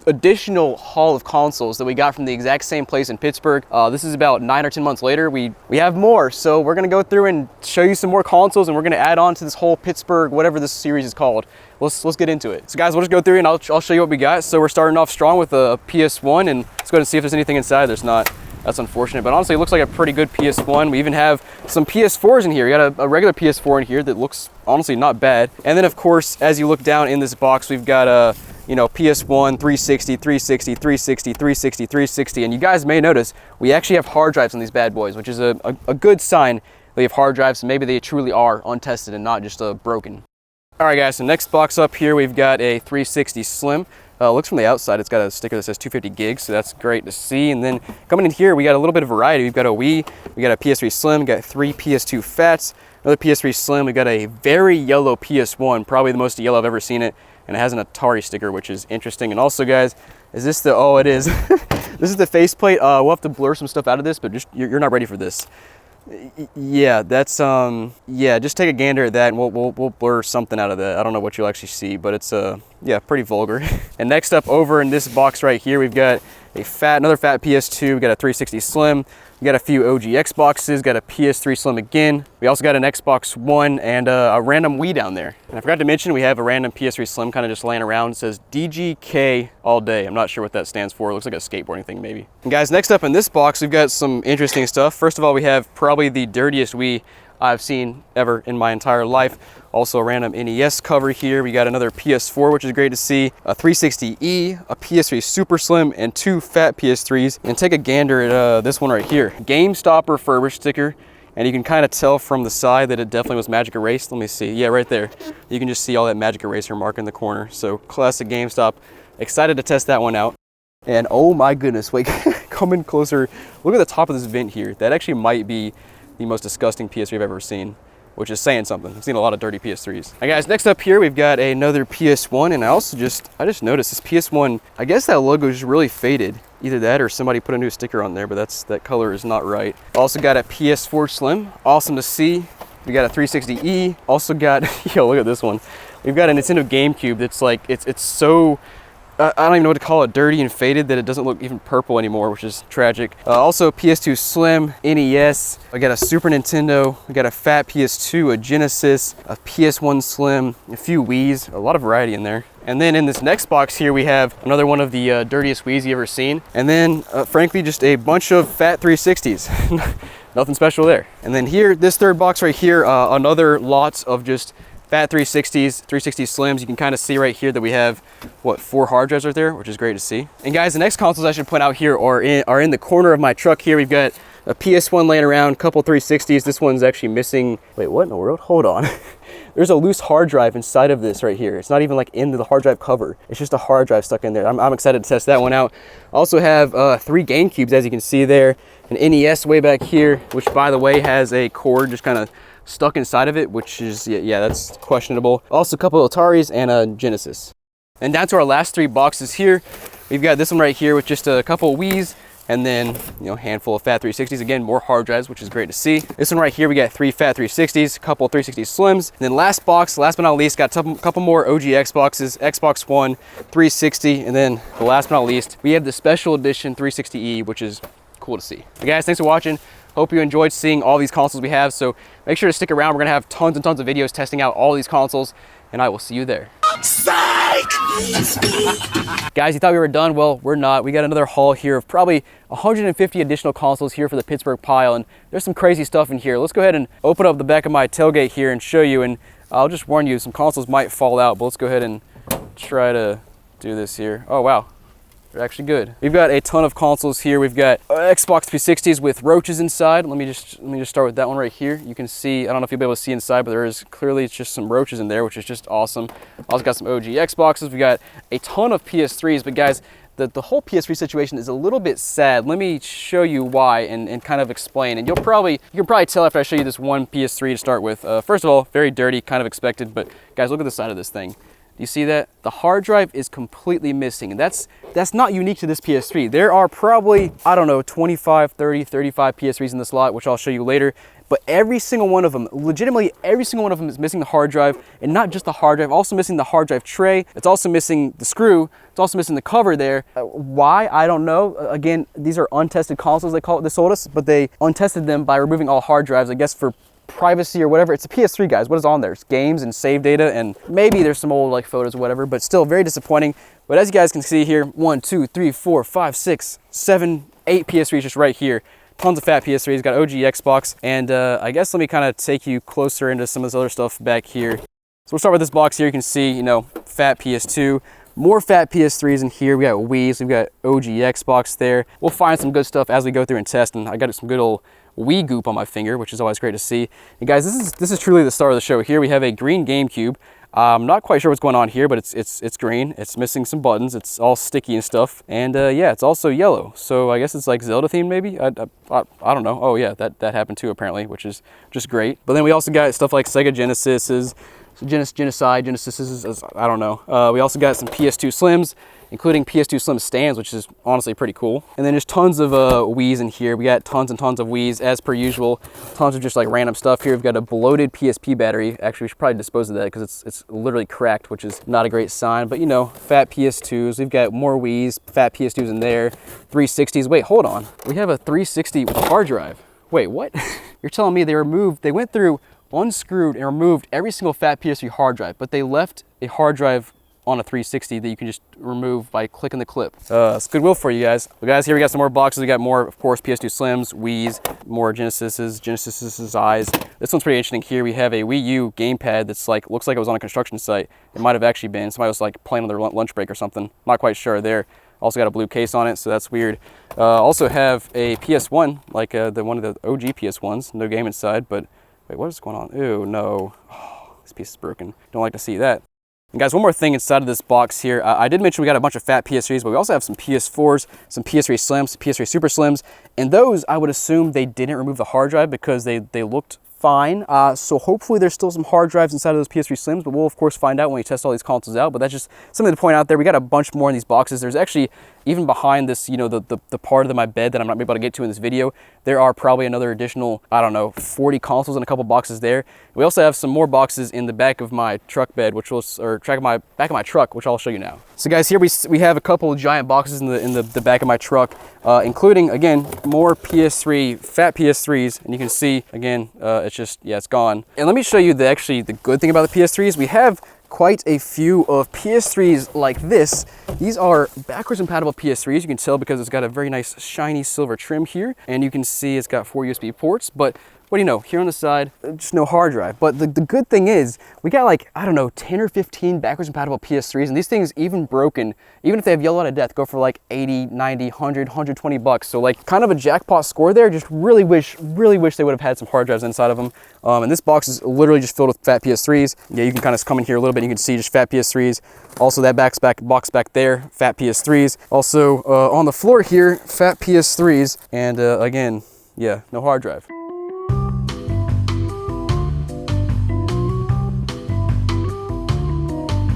additional haul of consoles that we got from the exact same place in Pittsburgh. This is about 9 or 10 months later. We have more, so we're gonna go through and show you some more consoles, and we're gonna add on to this whole Pittsburgh, whatever this series is called. Let's get into it. So guys, we'll just go through and I'll show you what we got. So we're starting off strong with a PS1, and let's go ahead and see if there's anything inside. There's not. That's unfortunate, but honestly, it looks like a pretty good PS1. We even have some PS4s in here. We got a regular PS4 in here that looks honestly not bad. And then of course, as you look down in this box, we've got a PS1, 360, 360, 360, 360, 360. And you guys may notice, we actually have hard drives on these bad boys, which is a good sign that we have hard drives. Maybe they truly are untested and not just broken. All right, guys, so next box up here, we've got a 360 Slim. Looks from the outside, it's got a sticker that says 250 gigs, so that's great to see. And then coming in here, we got a little bit of variety. We've got a Wii, we got a PS3 Slim, we got 3 PS2 Fats, another PS3 Slim, we got a very yellow PS1, probably the most yellow I've ever seen it, and it has an Atari sticker, which is interesting. And also, guys, is this the, oh, it is. This is the faceplate. We'll have to blur some stuff out of this, but just, you're not ready for this. Yeah, that's yeah, just take a gander at that and we'll blur something out of that. I don't know what you'll actually see, but it's yeah, pretty vulgar. And next up, over in this box right here, we've got another fat PS2, we got a 360 Slim, we got a few OG Xboxes, got a PS3 Slim again. We also got an Xbox One and a random Wii down there. And I forgot to mention, we have a random PS3 Slim kind of just laying around. It says DK all day. I'm not sure what that stands for. It looks like a skateboarding thing maybe. And guys, next up in this box, we've got some interesting stuff. First of all, we have probably the dirtiest Wii I've seen ever in my entire life. Also a random NES cover here. We got another PS4, which is great to see, a 360E, a PS3 Super Slim, and 2 fat PS3s. And take a gander at this one right here. GameStop refurbished sticker. And you can kind of tell from the side that it definitely was magic erased. Let me see. Yeah, right there. You can just see all that magic eraser mark in the corner. So classic GameStop. Excited to test that one out. And oh my goodness, wait, come in closer. Look at the top of this vent here. That actually might be the most disgusting PS3 I've ever seen, which is saying something. I've seen a lot of dirty PS3s. All right, guys, next up here, we've got another PS1, and I just noticed this PS1, I guess that logo is really faded. Either that or somebody put a new sticker on there, but that color is not right. Also got a PS4 Slim, awesome to see. We got a 360E, also got, yo, look at this one. We've got a Nintendo GameCube that's like, it's so, I don't even know what to call it, dirty and faded, that it doesn't look even purple anymore, which is tragic. Also PS2 Slim, NES, I got a Super Nintendo, we got a fat PS2, a Genesis, a PS1 Slim, a few Wiis, a lot of variety in there. And then in this next box here, we have another one of the dirtiest Wiis you've ever seen. And then, frankly, just a bunch of fat 360s. Nothing special there. And then here, this third box right here, another lots of just fat 360s, 360 Slims. You can kind of see right here that we have, what, 4 hard drives right there, which is great to see. And guys, the next consoles I should point out here are in the corner of my truck here. We've got a PS1 laying around, a couple 360s. This one's actually missing, wait, what in the world? Hold on. There's a loose hard drive inside of this right here. It's not even like into the hard drive cover. It's just a hard drive stuck in there. I'm excited to test that one out. Also have 3 GameCubes, as you can see there. An NES way back here, which by the way has a cord just kind of stuck inside of it, which is, yeah, that's questionable. Also a couple of Ataris and a Genesis. And down to our last 3 boxes here. We've got this one right here with just a couple of Wiis, and then, you know, handful of fat 360s. Again, more hard drives, which is great to see. This one right here, we got 3 fat 360s, a couple 360 Slims. And then last box, last but not least, got a couple more OG Xboxes, Xbox One, 360. And then the last but not least, we have the special edition 360E, which is cool to see. But guys, thanks for watching. Hope you enjoyed seeing all these consoles we have. So make sure to stick around. We're gonna have tons and tons of videos testing out all these consoles, and I will see you there. Guys, you thought we were done? Well, we're not. We got another haul here of probably 150 additional consoles here for the Pittsburgh pile, and there's some crazy stuff in here. Let's go ahead and open up the back of my tailgate here and show you, and I'll just warn you, some consoles might fall out, but let's go ahead and try to do this here. Oh, wow. They're actually good. We've got a ton of consoles here. We've got Xbox 360s with roaches inside. Let me just start with that one right here. You can see, I don't know if you'll be able to see inside, but there is clearly just some roaches in there, which is just awesome. Also got some OG Xboxes. We got a ton of PS3s, but guys, the whole PS3 situation is a little bit sad. Let me show you why and kind of explain. And you can probably tell after I show you this one PS3 to start with. First of all, very dirty, kind of expected, but guys, look at the side of this thing. You see that? The hard drive is completely missing, and that's not unique to this PS3. There are probably, I don't know, 25, 30, 35 PS3s in this lot, which I'll show you later, but every single one of them, legitimately every single one of them is missing the hard drive, and not just the hard drive, also missing the hard drive tray. It's also missing the screw. It's also missing the cover there. Why? I don't know. Again, these are untested consoles, they call it, they sold us, but they untested them by removing all hard drives, I guess for privacy or whatever. It's a PS3, guys. What is on there? It's games and save data, and maybe there's some old like photos or whatever, but still very disappointing. But as you guys can see here, 1, 2, 3, 4, 5, 6, 7, 8 PS3s just right here. Tons of fat PS3s, got OG Xbox, and I guess let me kind of take you closer into some of this other stuff back here. So we'll start with this box here. You can see, you know, fat PS2, more fat PS3s in here. We got Wii's, we've got OG Xbox there. We'll find some good stuff as we go through and test, and I got some good old Wii goop on my finger, which is always great to see. And guys, this is truly the star of the show. Here we have a green GameCube. I'm not quite sure what's going on here, but it's green. It's missing some buttons. It's all sticky and stuff. And yeah, it's also yellow. So I guess it's like Zelda themed maybe. I don't know. Oh yeah, that happened too apparently, which is just great. But then we also got stuff like Sega Genesis, Genesis, I don't know. We also got some PS2 Slims, including PS2 Slim stands, which is honestly pretty cool. And then there's tons of Wiis in here. We got tons and tons of Wiis, as per usual. Tons of just like random stuff here. We've got a bloated PSP battery. Actually, we should probably dispose of that because it's literally cracked, which is not a great sign. But you know, fat PS2s. We've got more Wiis, fat PS2s in there. 360s. Wait, hold on. We have a 360 with a hard drive. Wait, what? You're telling me they went through, unscrewed and removed every single fat PS3 hard drive, but they left a hard drive on a 360 that you can just remove by clicking the clip. It's Goodwill for you guys. But guys, here we got some more boxes. We got more, of course, PS2 Slims, Wiis, more Genesis's eyes. This one's pretty interesting here. We have a Wii U gamepad that's like, looks like it was on a construction site. It might have actually been. Somebody was like playing on their lunch break or something. Not quite sure there. Also got a blue case on it, so that's weird. Also have a PS1, like one of the OG PS1s. No game inside, but wait, what is going on? Ew, no. Oh, this piece is broken. Don't like to see that. And guys, one more thing inside of this box here. I did mention we got a bunch of fat PS3s, but we also have some PS4s, some PS3 Slims, PS3 Super Slims. And those, I would assume they didn't remove the hard drive because they looked fine. So hopefully there's still some hard drives inside of those PS3 Slims, but we'll of course find out when we test all these consoles out. But that's just something to point out there. We got a bunch more in these boxes. There's actually, even behind this, you know, the part of my bed that I'm not able to get to in this video, there are probably another additional, I don't know, 40 consoles and a couple boxes there. We also have some more boxes in the back of my truck bed, back of my truck, which I'll show you now. So guys, here we have a couple of giant boxes in the back of my truck, including, again, more PS3, fat PS3s, and you can see, again, it's just, yeah, it's gone. And let me show you the good thing about the PS3s. We have quite a few of PS3s like this. These are backwards compatible PS3s. You can tell because it's got a very nice shiny silver trim here, and you can see it's got 4 USB ports, but what do you know, here on the side, just no hard drive. But the good thing is, we got like, I don't know, 10 or 15 backwards compatible PS3s, and these things, even broken, even if they have yellow out of death, go for like 80, 90, 100, 120 bucks. So like kind of a jackpot score there. Just really wish they would have had some hard drives inside of them. And this box is literally just filled with fat PS3s. Yeah, you can kind of come in here a little bit, you can see just fat PS3s. Also that box back there, fat PS3s. Also on the floor here, fat PS3s. And again, yeah, no hard drive.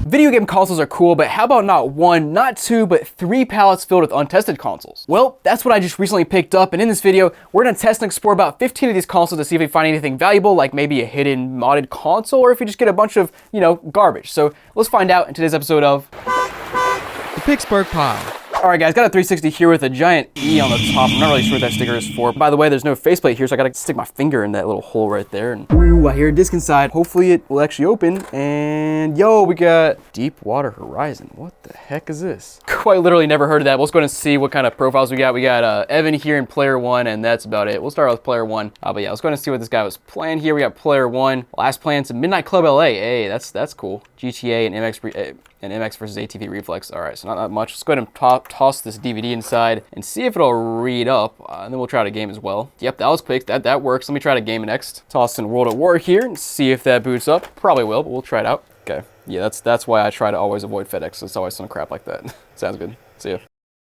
Video game consoles are cool, but how about not 1, not 2, but 3 pallets filled with untested consoles? Well, that's what I just recently picked up, and in this video, we're gonna test and explore about 15 of these consoles to see if we find anything valuable, like maybe a hidden modded console, or if we just get a bunch of, you know, garbage. So let's find out in today's episode of The Pittsburgh Pie. All right, guys, got a 360 here with a giant E on the top. I'm not really sure what that sticker is for. By the way, there's no faceplate here, so I gotta stick my finger in that little hole right there. And ooh, I hear a disc inside. Hopefully it will actually open. And yo, we got Deepwater Horizon. What the heck is this? Quite literally never heard of that. Let's go ahead and see what kind of profiles we got. We got Evan here in player 1, and that's about it. We'll start out with player 1. But yeah, let's go ahead and see what this guy was playing here. We got player 1. Last playing some Midnight Club LA. Hey, that's cool. GTA and MX versus ATV Reflex. All right, so not that much. Let's go ahead and toss this DVD inside and see if it'll read up, and then we'll try out a game as well. Yep, that was quick. That works. Let me try to game next. Toss in World at War here and see if that boots up. Probably will, but we'll try it out. Okay. Yeah, that's why I try to always avoid FedEx. It's always some crap like that. Sounds good. See ya.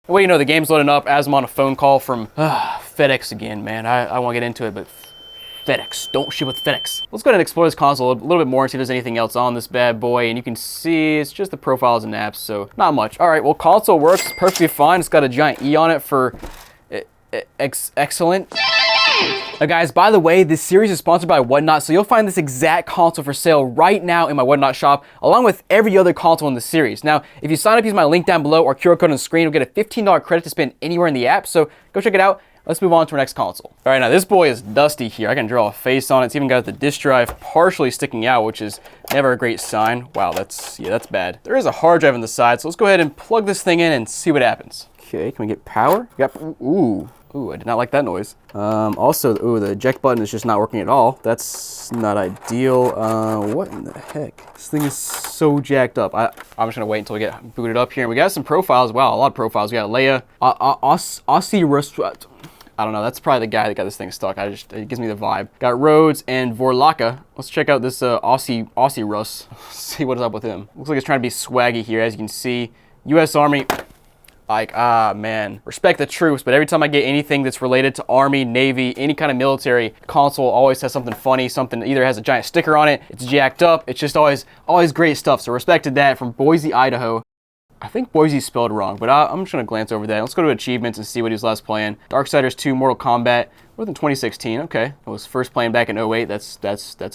Well, you know, the game's loading up as I'm on a phone call from FedEx again, man. I won't get into it, but FedEx. Don't ship with FedEx. Let's go ahead and explore this console a little bit more and see if there's anything else on this bad boy. And you can see it's just the profiles and apps, so not much. All right, well, console works perfectly fine. It's got a giant E on it for excellent. Now guys, by the way, this series is sponsored by Whatnot, so you'll find this exact console for sale right now in my Whatnot shop, along with every other console in the series. Now, if you sign up using my link down below or QR code on the screen, you'll get a $15 credit to spend anywhere in the app, so go check it out. Let's move on to our next console. All right, now this boy is dusty here. I can draw a face on it. It's even got the disk drive partially sticking out, which is never a great sign. Wow, that's bad. There is a hard drive on the side, so let's go ahead and plug this thing in and see what happens. Okay, can we get power? Yep. Ooh, I did not like that noise. Also, the eject button is just not working at all. That's not ideal. What in the heck? This thing is so jacked up. I'm just gonna wait until we get booted up here. And we got some profiles. Wow, a lot of profiles. We got Leia, I don't know. That's probably the guy that got this thing stuck. It gives me the vibe. Got Rhodes and Vorlaka. Let's check out this Aussie Russ. See what is up with him. Looks like he's trying to be swaggy here, as you can see. U.S. Army. Like, man, respect the troops, but every time I get anything that's related to Army, Navy, any kind of military, console always has something funny, something either has a giant sticker on it, it's jacked up, it's just always great stuff. So respected that from Boise, Idaho. I think Boise's spelled wrong, but I'm just gonna glance over that. Let's go to achievements and see what he's last playing. Darksiders 2, Mortal Kombat, more than 2016. Okay, I was first playing back in 08. That's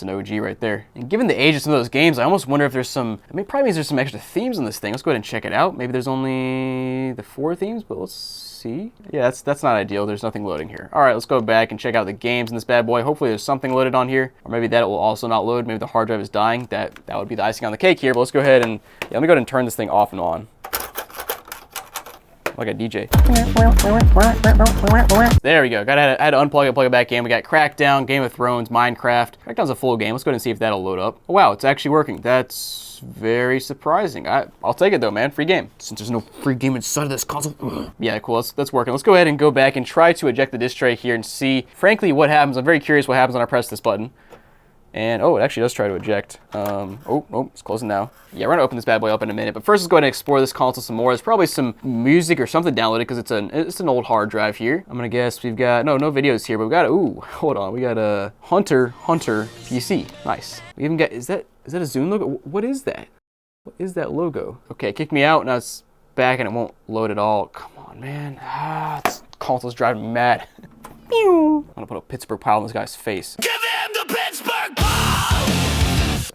an OG right there. And given the age of some of those games, I almost wonder if there's some. I mean, probably means there's some extra themes in this thing. Let's go ahead and check it out. Maybe there's only the 4 themes, but let's see. Yeah, that's not ideal. There's nothing loading here. All right, let's go back and check out the games in this bad boy. Hopefully there's something loaded on here, or maybe that will also not load. Maybe the hard drive is dying. That would be the icing on the cake here. But let's go ahead and let me go ahead and turn this thing off and on. Like a DJ. There we go. I had to unplug it, plug it back in. We got Crackdown, Game of Thrones, Minecraft. Crackdown's a full game. Let's go ahead and see if that'll load up. Oh, wow, it's actually working. That's very surprising. I'll take it though, man. Free game. Since there's no free game inside of this console. Yeah, cool. That's working. Let's go ahead and go back and try to eject the disk tray here and see, frankly, what happens. I'm very curious what happens when I press this button. And, oh, it actually does try to eject. Oh, it's closing now. Yeah, we're gonna open this bad boy up in a minute, but first let's go ahead and explore this console some more. There's probably some music or something downloaded because it's an old hard drive here. I'm gonna guess we've got, no videos here, but we got, ooh, hold on. We got a Hunter PC. Nice. We even got, is that a Zune logo? What is that? What is that logo? Okay, kick me out, now it's back and it won't load at all. Come on, man. This console's driving me mad. I'm gonna put a Pittsburgh pile on this guy's face. Give him the Pittsburgh Pile!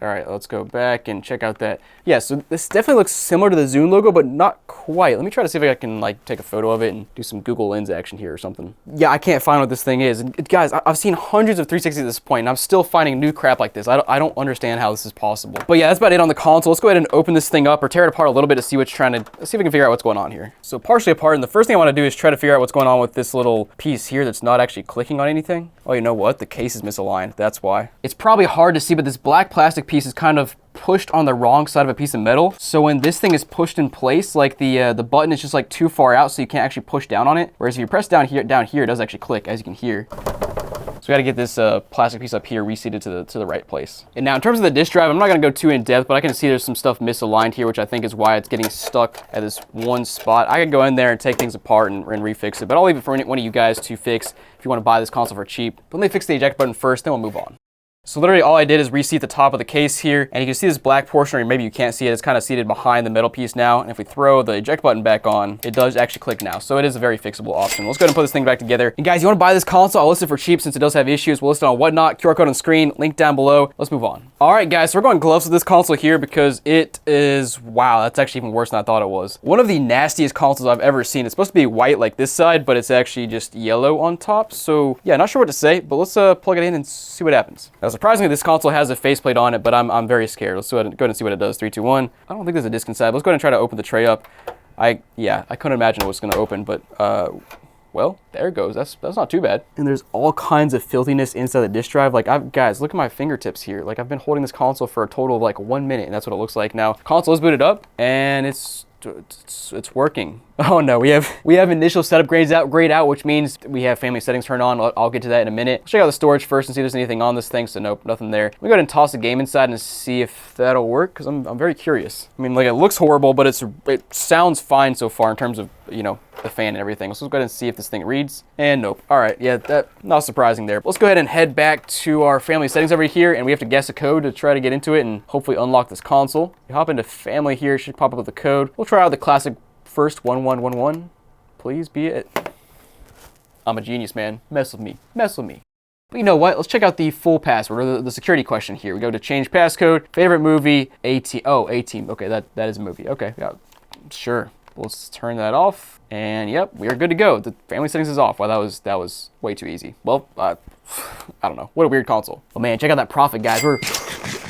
All right, let's go back and check out that. Yeah, so this definitely looks similar to the Zune logo, but not quite. Let me try to see if I can like take a photo of it and do some Google Lens action here or something. Yeah, I can't find what this thing is. And guys, I've seen hundreds of 360s at this point, and I'm still finding new crap like this. I don't understand how this is possible. But yeah, that's about it on the console. Let's go ahead and open this thing up or tear it apart a little bit to see what's see if we can figure out what's going on here. So partially apart, and the first thing I want to do is try to figure out what's going on with this little piece here that's not actually clicking on anything. Oh, you know what? The case is misaligned. That's why. It's probably hard to see, but this black plastic piece is kind of pushed on the wrong side of a piece of metal. So when this thing is pushed in place, like the button is just like too far out, so you can't actually push down on it. Whereas if you press down here, it does actually click, as you can hear. So we got to get this plastic piece up here reseated to the right place. And now in terms of the disk drive, I'm not going to go too in depth, but I can see there's some stuff misaligned here, which I think is why it's getting stuck at this one spot. I could go in there and take things apart and refix it, but I'll leave it for one of you guys to fix if you want to buy this console for cheap. But let me fix the eject button first, then we'll move on. So literally all I did is reseat the top of the case here, and you can see this black portion, or maybe you can't see it, it's kind of seated behind the metal piece now, and if we throw the eject button back on, it does actually click now, so it is a very fixable option. Let's go ahead and put this thing back together. And guys, you want to buy this console, I'll list it for cheap since it does have issues. We'll list it on Whatnot, QR code on screen, link down below. Let's move on. All right, guys, so we're going gloves with this console here because it is, wow, that's actually even worse than I thought it was. One of the nastiest consoles I've ever seen. It's supposed to be white like this side, but it's actually just yellow on top, so yeah, not sure what to say, but let's plug it in and see what happens. Now, surprisingly, this console has a faceplate on it, but I'm very scared. Let's go ahead and see what it does. 3, 2, 1. I don't think there's a disc inside. Let's go ahead and try to open the tray up. I couldn't imagine it was going to open, but well, there it goes. That's not too bad. And there's all kinds of filthiness inside the disk drive. Like, guys, look at my fingertips here. Like, I've been holding this console for a total of like 1 minute, and that's what it looks like now. Console is booted up, and it's working. Oh no, we have initial setup grade out, which means we have family settings turned on. I'll get to that in a minute. Let's check out the storage first and see if there's anything on this thing. So nope, nothing there. Let me go ahead and toss a game inside and see if that'll work, because I'm very curious. I mean, like, it looks horrible, but it sounds fine so far in terms of, you know, the fan and everything. So let's go ahead and see if this thing reads. And nope. All right, yeah, that not surprising there. Let's go ahead and head back to our family settings over here, and we have to guess a code to try to get into it and hopefully unlock this console. You hop into family here, it should pop up with the code. We'll try out the classic first 1111. Please be it. I'm a genius, man. Mess with me. Mess with me. But you know what? Let's check out the full password, or the security question here. We go to change passcode, favorite movie, A-Team. Oh, A-Team. Okay, that is a movie. Okay, yeah, sure. Let's turn that off, and yep, we are good to go. The family settings is off. Wow, that was way too easy. Well, I don't know. What a weird console. Oh man, check out that profit, guys.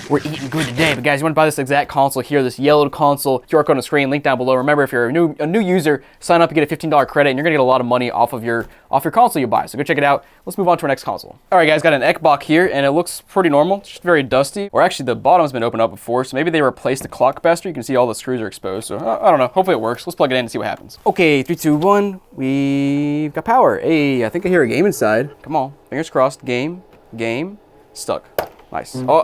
we're eating good today. But guys, you want to buy this exact console here, this yellowed console, QR code on the screen, link down below. Remember, if you're a new user, sign up, you get a $15 credit, and you're gonna get a lot of money off your console you buy. So go check it out. Let's move on to our next console. All right, guys, got an Xbox here, and it looks pretty normal. It's just very dusty. Or actually, the bottom's been opened up before, so maybe they replaced the clock capacitor. You can see all the screws are exposed. So I don't know. Hopefully it works. Let's plug it in and see what happens. Okay, 3, 2, 1. We've got power. Hey, I think I hear a game inside. Come on, fingers crossed. Game, stuck. Nice. Oh.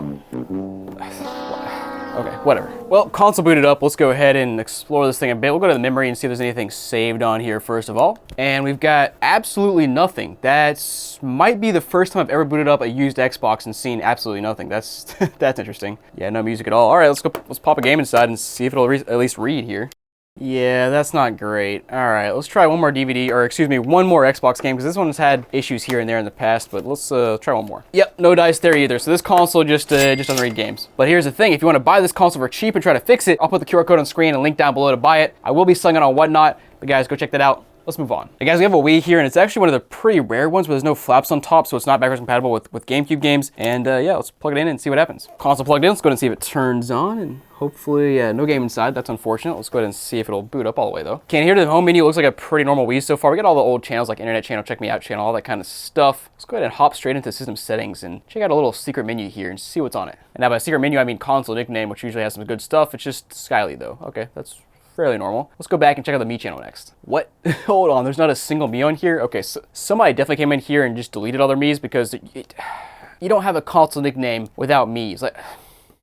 Okay, whatever. Well, console booted up. Let's go ahead and explore this thing a bit. We'll go to the memory and see if there's anything saved on here first of all. And we've got absolutely nothing. That's might be the first time I've ever booted up a used Xbox and seen absolutely nothing. That's that's interesting. Yeah, no music at all. All right, let's pop a game inside and see if it'll at least read here. Yeah, that's not great. All right, let's try one more DVD, or excuse me, one more Xbox game, because this one's had issues here and there in the past, but let's try one more. Yep, no dice there either, so this console just doesn't read games. But here's the thing, if you want to buy this console for cheap and try to fix it, I'll put the QR code on screen and link down below to buy it. I will be selling it on Whatnot, but guys, go check that out. Let's move on. Hey guys, we have a Wii here, and it's actually one of the pretty rare ones where there's no flaps on top, so it's not backwards compatible with GameCube games. And yeah, let's plug it in and see what happens. Console plugged in, let's go ahead and see if it turns on, and hopefully, no game inside. That's unfortunate. Let's go ahead and see if it'll boot up all the way though. Okay, and here to the home menu, it looks like a pretty normal Wii so far. We got all the old channels like Internet Channel, Check Me Out Channel, all that kind of stuff. Let's go ahead and hop straight into system settings and check out a little secret menu here and see what's on it. And now by secret menu, I mean console nickname, which usually has some good stuff. It's just Skyly though. Okay, that's fairly normal. Let's go back and check out the Me channel next. What? Hold on, there's not a single Me on here? Okay, so somebody definitely came in here and just deleted all their Me's because you don't have a console nickname without Me's. Like,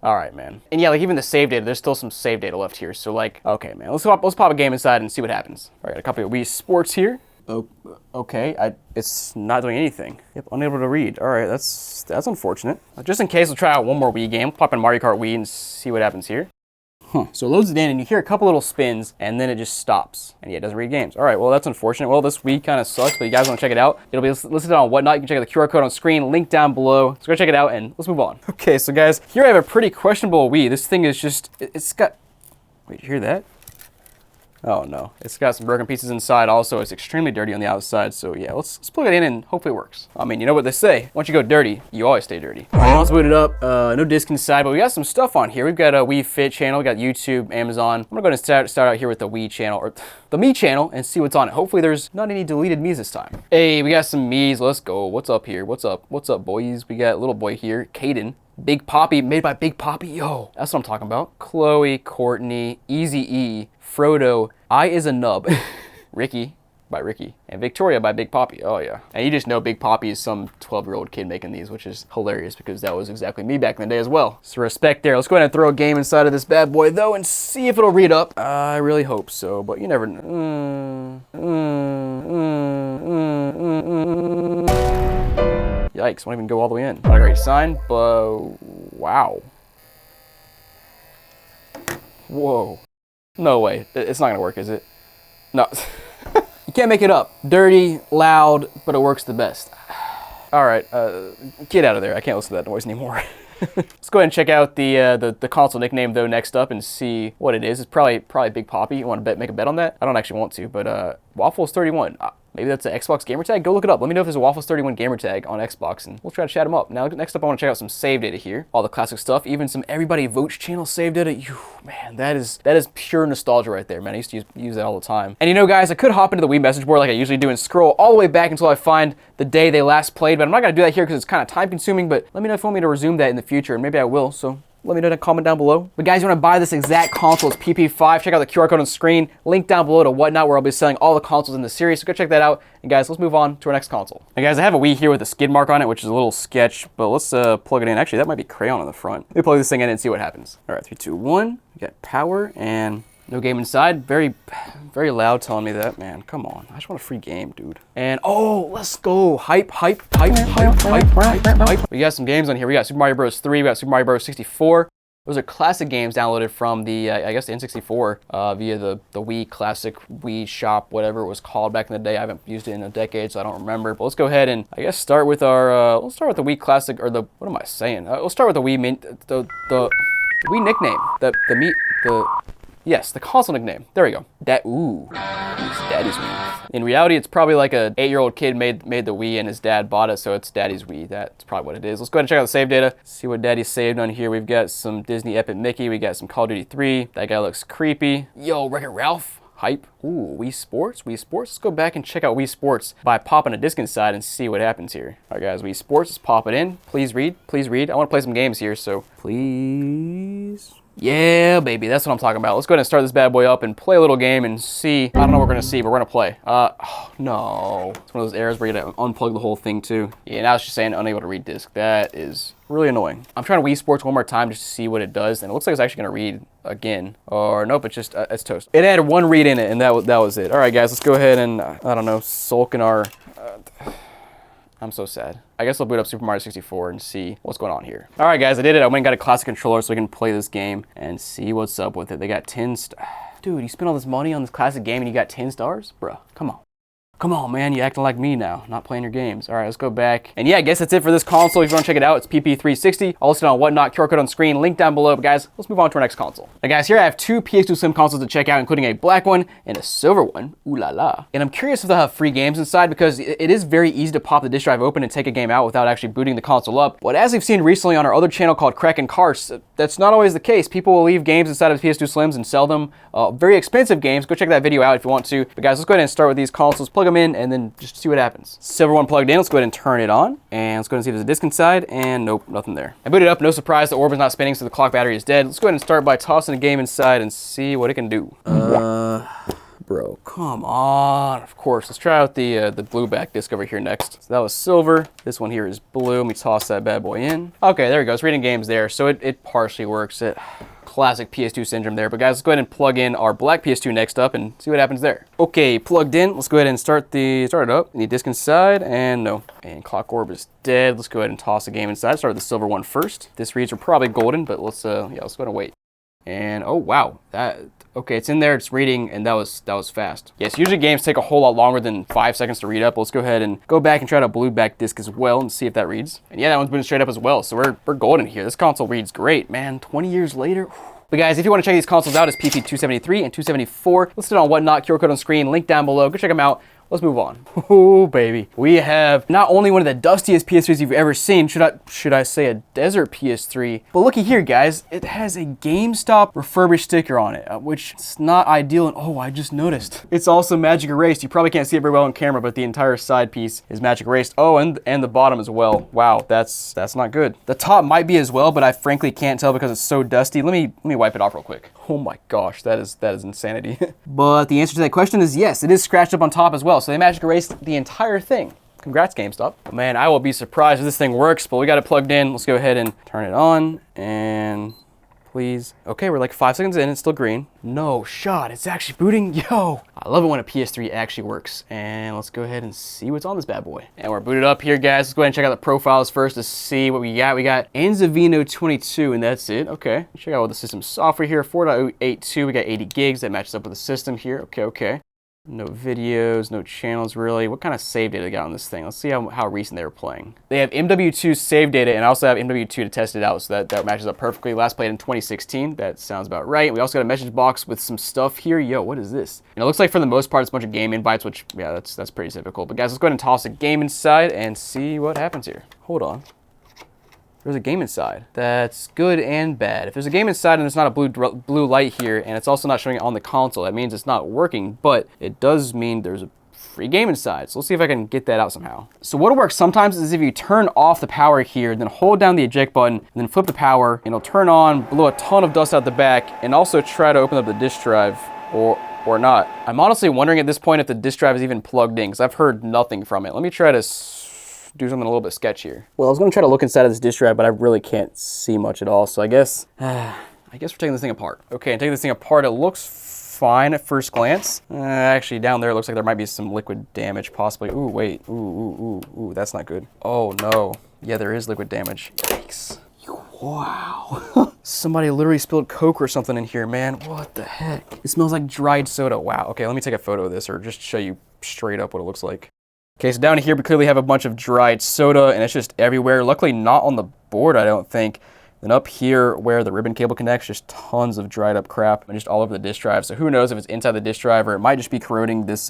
all right, man. And yeah, like even the save data, there's still some save data left here. So like, okay, man, let's pop a game inside and see what happens. All right, got a copy of Wii Sports here. Oh, okay, it's not doing anything. Yep, unable to read. All right, that's unfortunate. Just in case, we'll try out one more Wii game. Pop in Mario Kart Wii and see what happens here. So it loads it in, and you hear a couple little spins, and then it just stops. And yeah, it doesn't read games. All right, well, that's unfortunate. Well, this Wii kind of sucks, but you guys want to check it out. It'll be listed on Whatnot. You can check out the QR code on screen, link down below. So go check it out, and let's move on. Okay, so guys, here I have a pretty questionable Wii. This thing is just, it's got, wait, you hear that? Oh no, it's got some broken pieces inside. Also, it's extremely dirty on the outside. So yeah, let's plug it in and hopefully it works. I mean, you know what they say, once you go dirty, you always stay dirty. All right, let's boot it up. No disc inside, but we got some stuff on here. We've got a Wii Fit channel, we got YouTube, Amazon. I'm gonna go ahead and start out here with the Wii channel, or the Me channel, and see what's on it. Hopefully there's not any deleted Me's this time. Hey, we got some Me's, let's go. What's up here? What's up, boys? We got little boy here, Caden. Big Poppy, made by Big Poppy. Yo, that's what I'm talking about. Chloe, Courtney, Easy E, Frodo, I is a nub. Ricky by Ricky, and Victoria by Big Poppy. Oh yeah. And you just know Big Poppy is some 12-year-old kid making these, which is hilarious because that was exactly me back in the day as well. So respect there. Let's go ahead and throw a game inside of this bad boy though and see if it'll read up. I really hope so, but you never know. Yikes, won't even go all the way in. Not a great sign, but wow. Whoa. No way. It's not gonna work, is it? No. You can't make it up. Dirty, loud, but it works the best. All right, get out of there. I can't listen to that noise anymore. Let's go ahead and check out the console nickname though next up and see what it is. It's probably Big Poppy. You want to make a bet on that? I don't actually want to, but Waffles31. Maybe that's an Xbox gamer tag. Go look it up. Let me know if there's a Waffles31 gamer tag on Xbox, and we'll try to chat them up. Now, next up, I want to check out some save data here. All the classic stuff, even some Everybody Votes channel save data. Man, that is pure nostalgia right there, man. I used to use that all the time. And you know, guys, I could hop into the Wii message board like I usually do and scroll all the way back until I find the day they last played, but I'm not gonna do that here because it's kind of time consuming. But let me know if you want me to resume that in the future, and maybe I will. So let me know in a comment down below. But guys, you want to buy this exact console, it's PP5. Check out the QR code on screen. Link down below to Whatnot, where I'll be selling all the consoles in the series. So go check that out. And guys, let's move on to our next console. And guys, I have a Wii here with a skid mark on it, which is a little sketch, but let's plug it in. Actually, that might be crayon on the front. Let me plug this thing in and see what happens. All right, 3, 2, 1. We got power and no game inside. Very, very loud telling me that, man. Come on. I just want a free game, dude. And oh, let's go. Hype. We got some games on here. We got Super Mario Bros. 3. We got Super Mario Bros. 64. Those are classic games downloaded from the, I guess, the N64 via the Wii Classic Wii Shop, whatever it was called back in the day. I haven't used it in a decade, so I don't remember. But let's go ahead and, I guess, start with our, let's start with the Wii Classic, or the, what am I saying? Let's start with the Wii, the Wii nickname. Yes, the console nickname. There we go. Ooh, it's Daddy's Wii. In reality, it's probably like a 8-year-old kid made the Wii and his dad bought it, so it's Daddy's Wii. That's probably what it is. Let's go ahead and check out the save data. See what Daddy saved on here. We've got some Disney Epic Mickey. We got some Call of Duty 3. That guy looks creepy. Yo, Wreck-It Ralph. Hype. Ooh, Wii Sports. Let's go back and check out Wii Sports by popping a disc inside and see what happens here. All right, guys, Wii Sports. Let's pop it in. Please read. I want to play some games here, so please. Yeah, baby, that's what I'm talking about. Let's go ahead and start this bad boy up and play a little game and see. I don't know what we're gonna see, but we're gonna play. Oh, no. It's one of those errors where you gotta unplug the whole thing too. Yeah, now it's just saying unable to read disc. That is really annoying. I'm trying to Wii Sports one more time just to see what it does, and it looks like it's actually gonna read again. Or nope, it's just, it's toast. It had one read in it, and that was it. All right, guys, let's go ahead and, I don't know, sulk in our, I'm so sad. I guess I'll boot up Super Mario 64 and see what's going on here. All right, guys, I did it. I went and got a classic controller so we can play this game and see what's up with it. They got 10 stars. Dude, you spent all this money on this classic game and you got 10 stars? Bruh, come on. Come on, man, you acting like me now, not playing your games. All right, let's go back. And yeah, I guess that's it for this console. If you want to check it out, it's PP360. I'll list it on Whatnot, QR code on screen, link down below. But guys, let's move on to our next console. Now guys, here I have two PS2 Slim consoles to check out, including a black one and a silver one. Ooh la la. And I'm curious if they'll have free games inside because it is very easy to pop the disk drive open and take a game out without actually booting the console up. But as we've seen recently on our other channel called Crackin' Carts, that's not always the case. People will leave games inside of PS2 Slims and sell them. Very expensive games. Go check that video out if you want to. But guys, let's go ahead and start with these consoles, plug them in, and then just see what happens. Silver one plugged in. Let's go ahead and turn it on. And let's go ahead and see if there's a disc inside. And nope, nothing there. I booted up. No surprise, the orb is not spinning, so the clock battery is dead. Let's go ahead and start by tossing a game inside and see what it can do. Bro, come on. Of course, let's try out the blue back disc over here next. So that was silver. This one here is blue. Let me toss that bad boy in. Okay, there we go. It's reading games there. So it partially works. Classic PS2 syndrome there. But guys, let's go ahead and plug in our black PS2 next up and see what happens there. Okay, plugged in. Let's go ahead and start it up. Need disc inside, and no. And clock orb is dead. Let's go ahead and toss a game inside. Start with the silver one first. This reads are probably golden, but let's go ahead and wait. And oh wow, okay, it's in there, it's reading, and that was fast. Yes, usually games take a whole lot longer than 5 seconds to read up. Let's go ahead and go back and try to blue back disc as well and see if that reads. And yeah, that one's been straight up as well, so we're golden here. This console reads great, man. 20 years later. But guys, if you want to check these consoles out, it's PP273 and 274. Listed on Whatnot, QR code on screen, link down below. Go check them out. Let's move on. Oh, baby. We have not only one of the dustiest PS3s you've ever seen, should I say a desert PS3, but looky here, guys. It has a GameStop refurbished sticker on it, which is not ideal. And oh, I just noticed. It's also magic erased. You probably can't see it very well on camera, but the entire side piece is magic erased. Oh, and the bottom as well. Wow, that's not good. The top might be as well, but I frankly can't tell because it's so dusty. Let me wipe it off real quick. Oh my gosh, that is insanity. But the answer to that question is yes, it is scratched up on top as well. So they magic erased the entire thing. Congrats, GameStop. Man, I will be surprised if this thing works, but we got it plugged in. Let's go ahead and turn it on and please. Okay, we're like 5 seconds in, it's still green. No shot, it's actually booting. Yo, I love it when a PS3 actually works. And let's go ahead and see what's on this bad boy. And we're booted up here, guys. Let's go ahead and check out the profiles first to see what we got. We got Enzavino 22, and that's it. Okay, check out all the system software here. 4.82, we got 80 gigs. That matches up with the system here. Okay. No videos, no channels really. What kind of save data they got on this thing? Let's see how recent they were playing. They have MW2 save data, and I also have MW2 to test it out, so that matches up perfectly. Last played in 2016. That sounds about right. We also got a message box with some stuff here. Yo, what is this? And it looks like for the most part it's a bunch of game invites, which yeah, that's pretty typical. But guys, let's go ahead and toss a game inside and see what happens here. Hold on. There's a game inside. That's good and bad. If there's a game inside and there's not a blue light here, and it's also not showing it on the console, that means it's not working, but it does mean there's a free game inside. So let's see if I can get that out somehow. So what works sometimes is if you turn off the power here, then hold down the eject button, and then flip the power, and it'll turn on, blow a ton of dust out the back, and also try to open up the disk drive, or not. I'm honestly wondering at this point if the disk drive is even plugged in, because I've heard nothing from it. Let me try to do something a little bit sketchier. Well, I was gonna try to look inside of this disk drive, but I really can't see much at all. So I guess we're taking this thing apart. Okay, and taking this thing apart, it looks fine at first glance. Actually, down there, it looks like there might be some liquid damage, possibly. Ooh, wait, ooh, that's not good. Oh no, yeah, there is liquid damage. Yikes. Wow. Somebody literally spilled Coke or something in here, man. What the heck? It smells like dried soda. Wow, okay, let me take a photo of this or just show you straight up what it looks like. Okay, so down here we clearly have a bunch of dried soda and it's just everywhere. Luckily not on the board, I don't think. Then up here where the ribbon cable connects, just tons of dried up crap and just all over the disk drive. So who knows if it's inside the disk drive or it might just be corroding this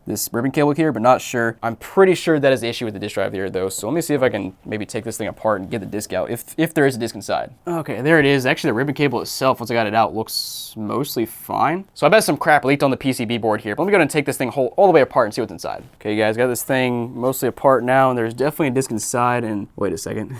this ribbon cable here, but not sure. I'm pretty sure that is the issue with the disk drive here though. So let me see if I can maybe take this thing apart and get the disk out, if there is a disk inside. Okay, there it is. Actually, the ribbon cable itself, once I got it out, looks mostly fine. So I bet some crap leaked on the PCB board here, but let me go ahead and take this thing all the way apart and see what's inside. Okay, guys, got this thing mostly apart now, and there's definitely a disk inside, and wait a second.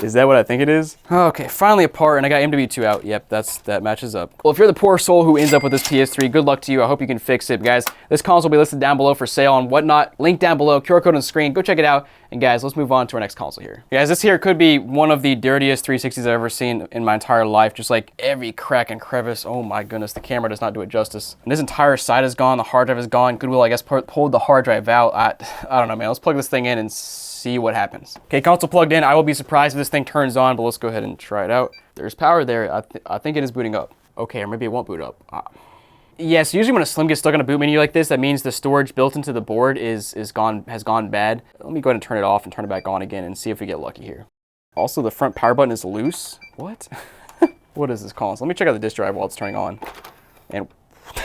Is that what I think it is? Okay, finally apart, and I got MW2 out. Yep, that matches up. Well, if you're the poor soul who ends up with this PS3, good luck to you. I hope you can fix it. But guys, this console will be listed down below for sale on Whatnot. Link down below, QR code on the screen. Go check it out. And guys, let's move on to our next console here. Guys, this here could be one of the dirtiest 360s I've ever seen in my entire life. Just like every crack and crevice. Oh my goodness, the camera does not do it justice. And this entire side is gone. The hard drive is gone. Goodwill, I guess, pulled the hard drive out. I don't know, man. Let's plug this thing in and see what happens. Okay, console plugged in. I will be surprised if this thing turns on, but let's go ahead and try it out. There's power there. I think it is booting up. Okay, or maybe it won't boot up. Yes, usually when a Slim gets stuck on a boot menu like this, that means the storage built into the board has gone bad. Let me go ahead and turn it off and turn it back on again and see if we get lucky here. Also, the front power button is loose. What? What is this console? Let me check out the disk drive while it's turning on. And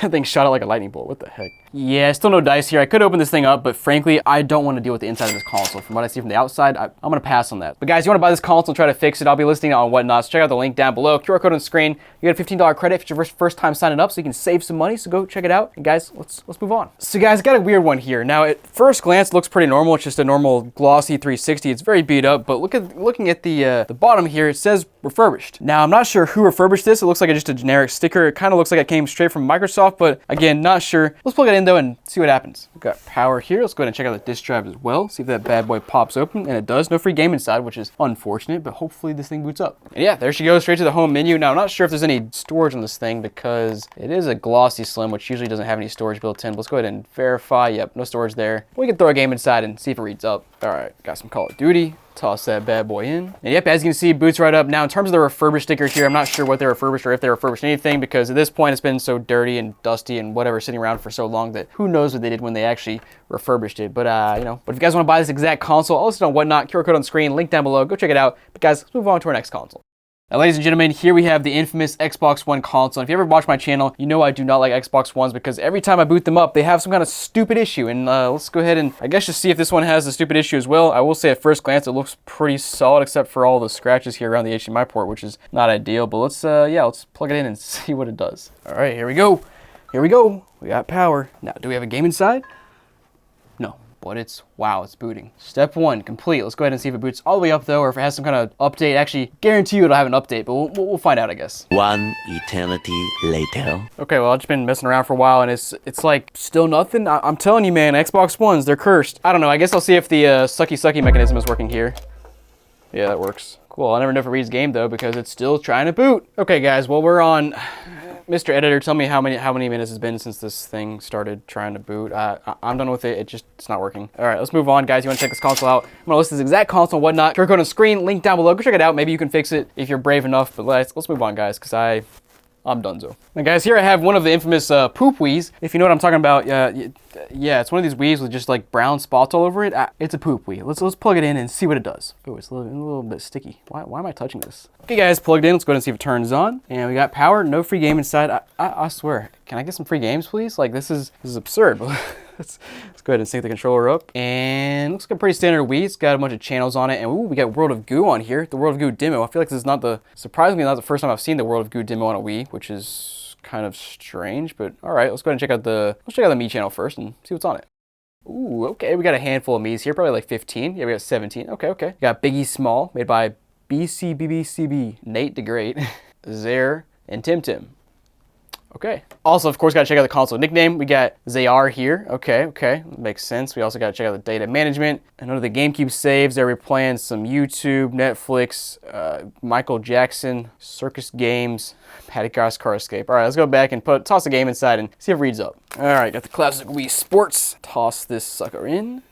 that thing shot out like a lightning bolt. What the heck? Yeah, still no dice here. I could open this thing up, but frankly, I don't want to deal with the inside of this console. From what I see from the outside, I'm going to pass on that. But guys, you want to buy this console and try to fix it, I'll be listing it on Whatnot. So check out the link down below. QR code on the screen. You get a $15 credit if it's your first time signing up, so you can save some money. So go check it out. And guys, let's move on. So guys, I got a weird one here. Now, at first glance, it looks pretty normal. It's just a normal glossy 360. It's very beat up, but looking at the bottom here, it says refurbished. Now, I'm not sure who refurbished this. It looks like just a generic sticker. It kind of looks like it came straight from Microsoft, but again, not sure. Let's plug it in though and see what happens. We've got power here. Let's go ahead and check out the disk drive as well. See if that bad boy pops open, and it does. No free game inside, which is unfortunate, but hopefully this thing boots up. And yeah, there she goes, straight to the home menu. Now, I'm not sure if there's any storage on this thing because it is a glossy Slim, which usually doesn't have any storage built in. Let's go ahead and verify. Yep, no storage there. We can throw a game inside and see if it reads up. All right, got some Call of Duty. Toss that bad boy in. And yep, as you can see, boots right up. Now, in terms of the refurbished sticker here, I'm not sure what they refurbished or if they refurbished anything, because at this point, it's been so dirty and dusty and whatever sitting around for so long that who knows what they did when they actually refurbished it. But, you know, but if you guys want to buy this exact console, I'll list it on Whatnot. QR code on the screen, link down below. Go check it out. But guys, let's move on to our next console. Now, ladies and gentlemen, here we have the infamous Xbox One console. If you ever watch my channel, you know I do not like Xbox Ones because every time I boot them up, they have some kind of stupid issue. And let's go ahead and, I guess, just see if this one has a stupid issue as well. I will say at first glance, it looks pretty solid except for all the scratches here around the HDMI port, which is not ideal. But let's, yeah, let's plug it in and see what it does. All right, here we go. Here we go. We got power. Now, do we have a game inside? No. But it's, wow, it's booting. Step one, complete. Let's go ahead and see if it boots all the way up though, or if it has some kind of update. Actually, guarantee you it'll have an update, but we'll find out, I guess. One eternity later. Okay, well, I've just been messing around for a while, and it's like still nothing. I'm telling you, man, Xbox Ones, they're cursed. I don't know. I guess I'll see if the sucky mechanism is working here. Yeah, that works. Cool. I'll never know if it reads game though, because it's still trying to boot. Okay, guys. Well, we're on. Mr. Editor, tell me how many minutes it's been since this thing started trying to boot. I'm done with it. It's not working. All right, let's move on, guys. You want to check this console out? I'm gonna list this exact console and Whatnot. QR code on the screen, link down below. Go check it out. Maybe you can fix it if you're brave enough. But let's move on, guys, because I'm donezo. Now, guys, here I have one of the infamous poop Wiis. If you know what I'm talking about, yeah, it's one of these Wiis with just like brown spots all over it. It's a poop Wii. Let's plug it in and see what it does. Oh, it's a little bit sticky. Why am I touching this? Okay, guys, plugged in. Let's go ahead and see if it turns on. And we got power. No free game inside. I swear. Can I get some free games, please? Like this is absurd. Let's go ahead and sync the controller up. And looks like a pretty standard Wii. It's got a bunch of channels on it. And ooh, we got World of Goo on here. The World of Goo demo. I feel like this is surprisingly not the first time I've seen the World of Goo demo on a Wii, which is kind of strange. But all right, let's go ahead and check out the Me channel first and see what's on it. Ooh, okay, we got a handful of Miis here, probably like 15. Yeah, we got 17. Okay. We got Biggie Small, made by BCBBCB, Nate the Great, Zaire, and Tim. Okay. Also, of course, got to check out the console nickname. We got Zayar here. Okay. Makes sense. We also got to check out the data management. And under the GameCube saves, they're replaying some YouTube, Netflix, Michael Jackson, Circus Games, Paddy Cars Car Escape. All right, let's go back and toss a game inside and see if it reads up. All right, got the classic Wii Sports. Toss this sucker in.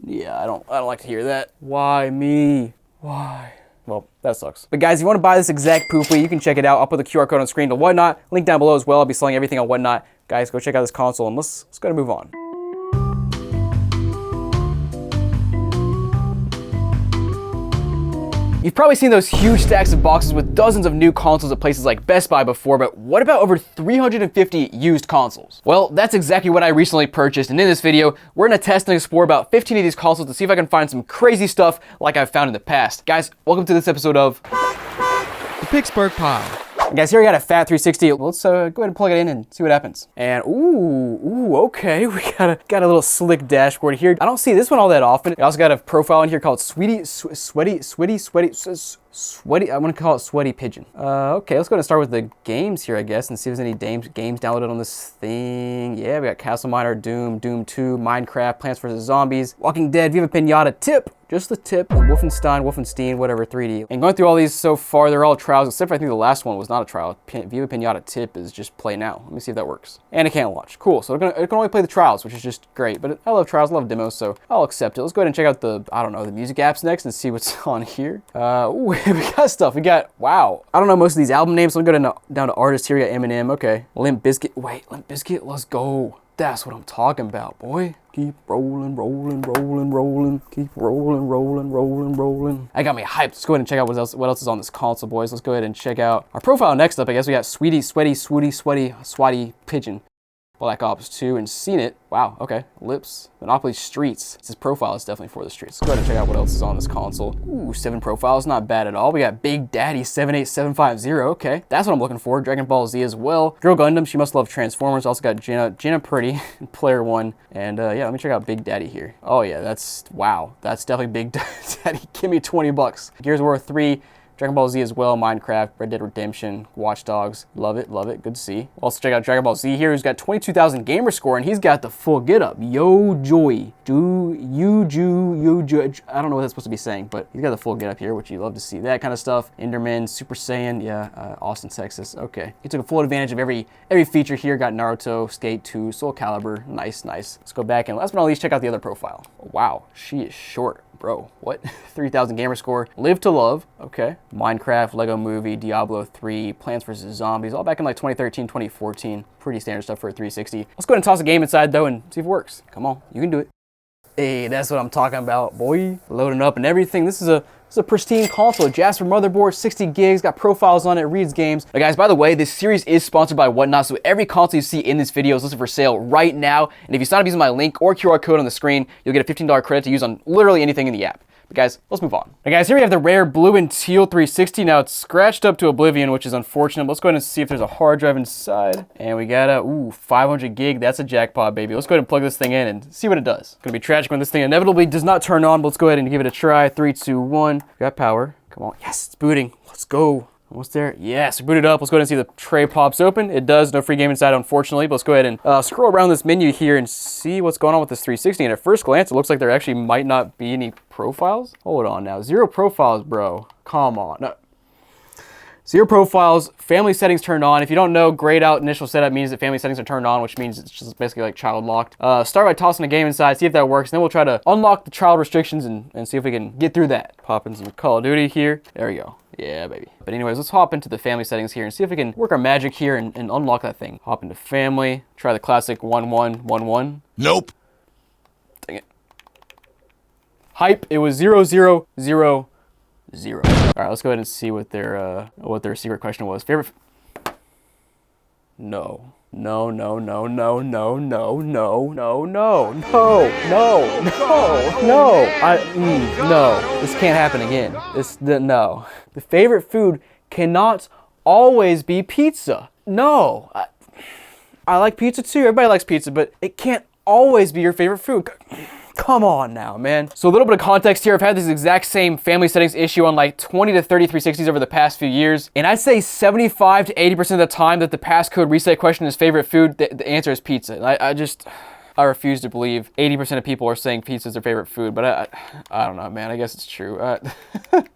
Yeah, I don't like to hear that. Why me? Why? Well, that sucks. But guys, if you want to buy this exact poop Wii, you can check it out. I'll put the QR code on the screen to Whatnot. Link down below as well. I'll be selling everything on Whatnot. Guys, go check out this console and let's go ahead and move on. You've probably seen those huge stacks of boxes with dozens of new consoles at places like Best Buy before, but what about over 350 used consoles? Well, that's exactly what I recently purchased, and in this video, we're gonna test and explore about 15 of these consoles to see if I can find some crazy stuff like I've found in the past. Guys, welcome to this episode of The Pittsburgh Pile. Guys, here I got a fat 360. Let's go ahead and plug it in and see what happens. And okay, we got a little slick dashboard here. I don't see this one all that often. I also got a profile in here called Sweaty. I'm gonna call it Sweaty Pigeon. Okay, let's go ahead and start with the games here, I guess, and see if there's any games downloaded on this thing. Yeah, we got Castle Miner, Doom, Doom 2, Minecraft, Plants vs. Zombies, Walking Dead, Viva Pinata, Tip, just the Tip, and Wolfenstein, whatever, 3D. And going through all these so far, they're all trials, except for I think the last one was not a trial. Viva Pinata Tip is just play now. Let me see if that works. And it can't launch. Cool, so it can only play the trials, which is just great. But I love trials, I love demos, so I'll accept it. Let's go ahead and check out the, I don't know, the music apps next and see what's on here. We got stuff. We got, wow. I don't know most of these album names, so I'm going to go down to artists here. We got Eminem, okay. Limp Bizkit, wait, Limp Bizkit, let's go. That's what I'm talking about, boy. Keep rolling, rolling, rolling, rolling. Keep rolling, rolling, rolling, rolling. That got me hyped. Let's go ahead and check out what else is on this console, boys. Let's go ahead and check out our profile next up. I guess we got Swatty Pigeon. Black Ops 2 and Seen It. Wow, okay. Lips. Monopoly Streets. This profile is definitely for the streets. Let's go ahead and check out what else is on this console. Ooh, 7 profiles. Not bad at all. We got Big Daddy 78750. Okay, that's what I'm looking for. Dragon Ball Z as well. Girl Gundam. She must love Transformers. Also got Jenna Pretty, Player One. And yeah, let me check out Big Daddy here. Oh yeah, wow. That's definitely Big Daddy. Give me 20 bucks. Gears of War 3. Dragon Ball Z as well, Minecraft, Red Dead Redemption, Watch Dogs. Love it, good to see. Also check out Dragon Ball Z here, who's got 22,000 gamer score, and he's got the full get up. Yo Joy, I don't know what that's supposed to be saying, but he's got the full get up here, which you love to see that kind of stuff. Enderman, Super Saiyan, yeah, Austin, Texas. Okay, he took a full advantage of every feature here. Got Naruto, Skate 2, Soul Calibur, nice. Let's go back and last but not least, check out the other profile. Wow, she is short. Bro, what? 3,000 gamer score. Live to Love, okay. Minecraft, Lego Movie, Diablo 3, Plants vs. Zombies, all back in like 2013, 2014. Pretty standard stuff for a 360. Let's go ahead and toss a game inside though and see if it works. Come on, you can do it. Hey, that's what I'm talking about, boy. Loading up and everything. This is a pristine console, a Jasper motherboard, 60 gigs, got profiles on it, reads games. Now guys, by the way, this series is sponsored by Whatnot, so every console you see in this video is listed for sale right now. And if you sign up using my link or QR code on the screen, you'll get a $15 credit to use on literally anything in the app. But guys, let's move on. Now guys, here we have the rare blue and teal 360. Now it's scratched up to oblivion, which is unfortunate. Let's go ahead and see if there's a hard drive inside. And we got a, 500 gig. That's a jackpot, baby. Let's go ahead and plug this thing in and see what it does. It's gonna be tragic when this thing inevitably does not turn on, but let's go ahead and give it a try. 3, 2, 1. Got power. Come on. Yes, it's booting. Let's go. Almost there. Yes, boot it up. Let's go ahead and see the tray pops open. It does. No free game inside, unfortunately. But let's go ahead and scroll around this menu here and see what's going on with this 360. And at first glance, it looks like there actually might not be any profiles. Hold on now. 0 profiles, bro. Come on. No. 0 profiles, family settings turned on. If you don't know, grayed out initial setup means that family settings are turned on, which means it's just basically like child locked. Start by tossing a game inside, see if that works. Then we'll try to unlock the child restrictions and see if we can get through that. Pop in some Call of Duty here. There we go. Yeah, baby. But anyways, let's hop into the family settings here and see if we can work our magic here and unlock that thing. Hop into family. Try the classic 1111. Nope. Dang it. Hype. It was 0000. All right, let's go ahead and see what their secret question was. Favorite? No. No. This can't happen again. No. The favorite food cannot always be pizza. No. I like pizza too. Everybody likes pizza, but it can't always be your favorite food. Come on now, man. So a little bit of context here. I've had this exact same family settings issue on like 20 to 30 360s over the past few years. And I'd say 75 to 80% of the time that the passcode reset question is favorite food, the answer is pizza. I refuse to believe 80% of people are saying pizza is their favorite food, but I don't know, man. I guess it's true. But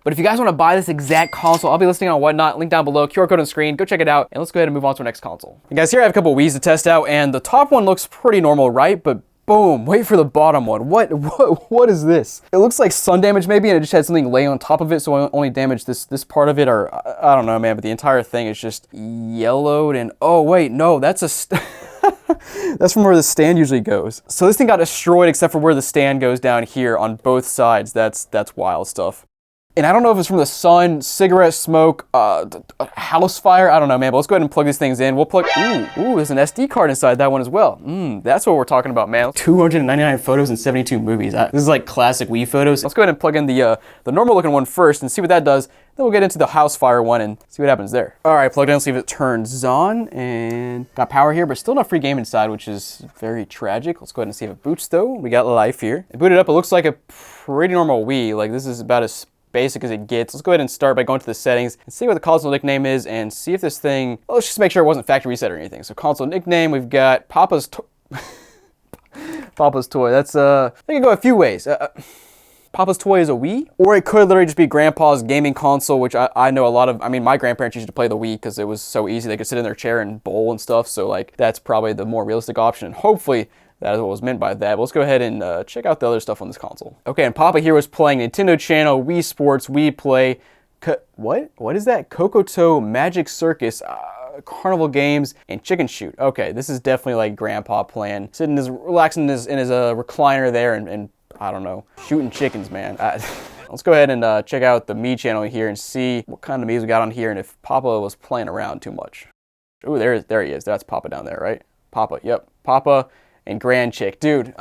if you guys want to buy this exact console, I'll be listing on Whatnot, link down below, QR code on the screen. Go check it out, and let's go ahead and move on to our next console. And guys, here I have a couple Wii's to test out, and the top one looks pretty normal, right? But boom, wait for the bottom one. What is this? It looks like sun damage maybe, and it just had something laying on top of it, so I only damaged this part of it, or I don't know, man, but the entire thing is just yellowed, and oh wait, no, that's that's from where the stand usually goes. So this thing got destroyed except for where the stand goes down here on both sides. That's wild stuff. And I don't know if it's from the sun, cigarette smoke, house fire. I don't know, man. But let's go ahead and plug these things in. We'll plug. Ooh, there's an SD card inside that one as well. That's what we're talking about, man. 299 photos and 72 movies. This is like classic Wii photos. Let's go ahead and plug in the normal looking one first and see what that does. Then we'll get into the house fire one and see what happens there. All right, plugged in, see if it turns on, and got power here, but still not free game inside, which is very tragic. Let's go ahead and see if it boots though. We got life here. It booted up. It looks like a pretty normal Wii. Like this is about as basic as it gets. Let's go ahead and start by going to the settings and see what the console nickname is and see if this thing, well, let's just make sure it wasn't factory reset or anything. So console nickname, we've got Papa's Papa's Toy. That's, I think it can go a few ways. Papa's Toy is a Wii, or it could literally just be Grandpa's gaming console, which I know a lot of, I mean, my grandparents used to play the Wii because it was so easy. They could sit in their chair and bowl and stuff. So like, that's probably the more realistic option. And hopefully that is what was meant by that. But let's go ahead and check out the other stuff on this console. Okay, and Papa here was playing Nintendo Channel, Wii Sports, Wii Play, what is that? Kokoto, Magic Circus, Carnival Games, and Chicken Shoot. Okay, this is definitely like Grandpa playing, sitting relaxing in his recliner there and I don't know, shooting chickens, man. Let's go ahead and check out the Me channel here and see what kind of me's we got on here and if Papa was playing around too much. Ooh, there he is. That's Papa down there, right? Papa, yep. Papa and Grand Chick. Dude,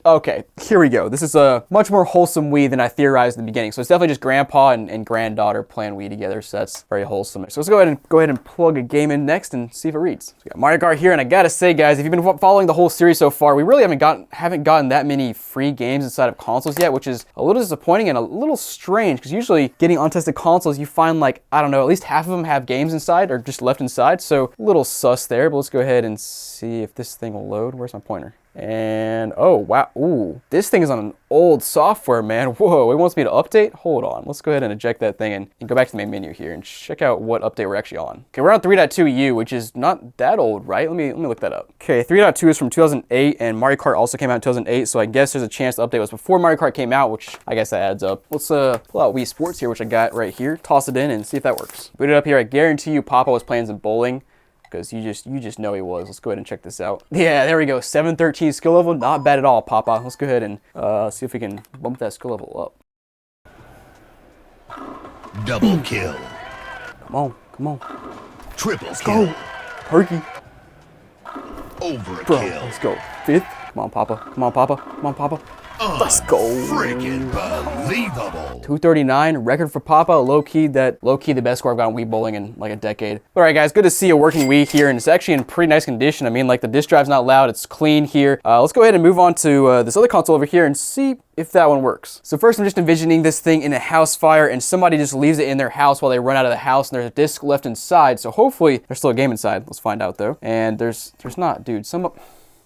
okay, here we go. This is a much more wholesome Wii than I theorized in the beginning. So it's definitely just grandpa and granddaughter playing Wii together, so that's very wholesome. So let's go ahead and plug a game in next and see if it reads. So we got Mario Kart here, and I gotta say, guys, if you've been following the whole series so far, we really haven't gotten that many free games inside of consoles yet, which is a little disappointing and a little strange, because usually getting untested consoles, you find like, I don't know, at least half of them have games inside or just left inside, so a little sus there, but let's go ahead and see if this thing will load. Where's my pointer? And oh wow, ooh, this thing is on an old software, man. Whoa, it wants me to update? Hold on, let's go ahead and eject that thing and go back to the main menu here and check out what update we're actually on. Okay, we're on 3.2U, which is not that old, right? Let me look that up. Okay, 3.2 is from 2008, and Mario Kart also came out in 2008, so I guess there's a chance the update was before Mario Kart came out, which I guess that adds up. Let's pull out Wii Sports here, which I got right here, toss it in and see if that works. Boot it up here. I guarantee you Papa was playing some bowling, because you just know he was. Let's go ahead and check this out. Yeah, there we go. 713 skill level. Not bad at all, Papa. Let's go ahead and see if we can bump that skill level up. Double kill. Come on. Triple kill. Go. Perky. Overkill. Bro, let's go. Fifth. Come on, Papa. Let's go. Freaking believable. 239, record for Papa. Low-key the best score I've gotten Wii bowling in like a decade. All right, guys, good to see a working Wii here, and it's actually in pretty nice condition. I mean, like the disk drive's not loud, it's clean here. Let's go ahead and move on to this other console over here and see if that one works. So first, I'm just envisioning this thing in a house fire, and somebody just leaves it in their house while they run out of the house, and there's a disc left inside. So hopefully, there's still a game inside. Let's find out though. And there's not, dude.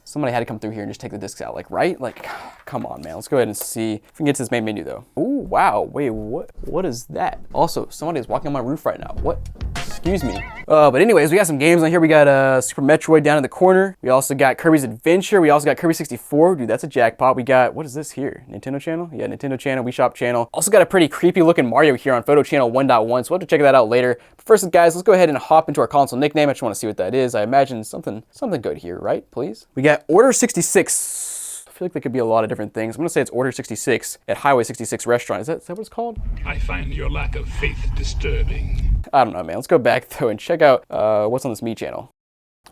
Somebody had to come through here and just take the discs out, like, right? Like, come on, man. Let's go ahead and see if we can get to this main menu, though. Oh, wow. Wait, what is that? Also, somebody is walking on my roof right now. What? Excuse me. But anyways, we got some games on here. We got Super Metroid down in the corner. We also got Kirby's Adventure. We also got Kirby 64. Dude, that's a jackpot. We got, what is this here? Nintendo channel? Yeah, Nintendo channel, Wii Shop channel. Also got a pretty creepy looking Mario here on Photo Channel 1.1, so we'll have to check that out later. But first, guys, let's go ahead and hop into our console nickname. I just want to see what that is. I imagine something good here, right? Please. We got Order 66. I feel like there could be a lot of different things. I'm gonna say it's Order 66 at Highway 66 Restaurant. Is that what it's called? I find your lack of faith disturbing. I don't know, man. Let's go back though and check out what's on this Me channel.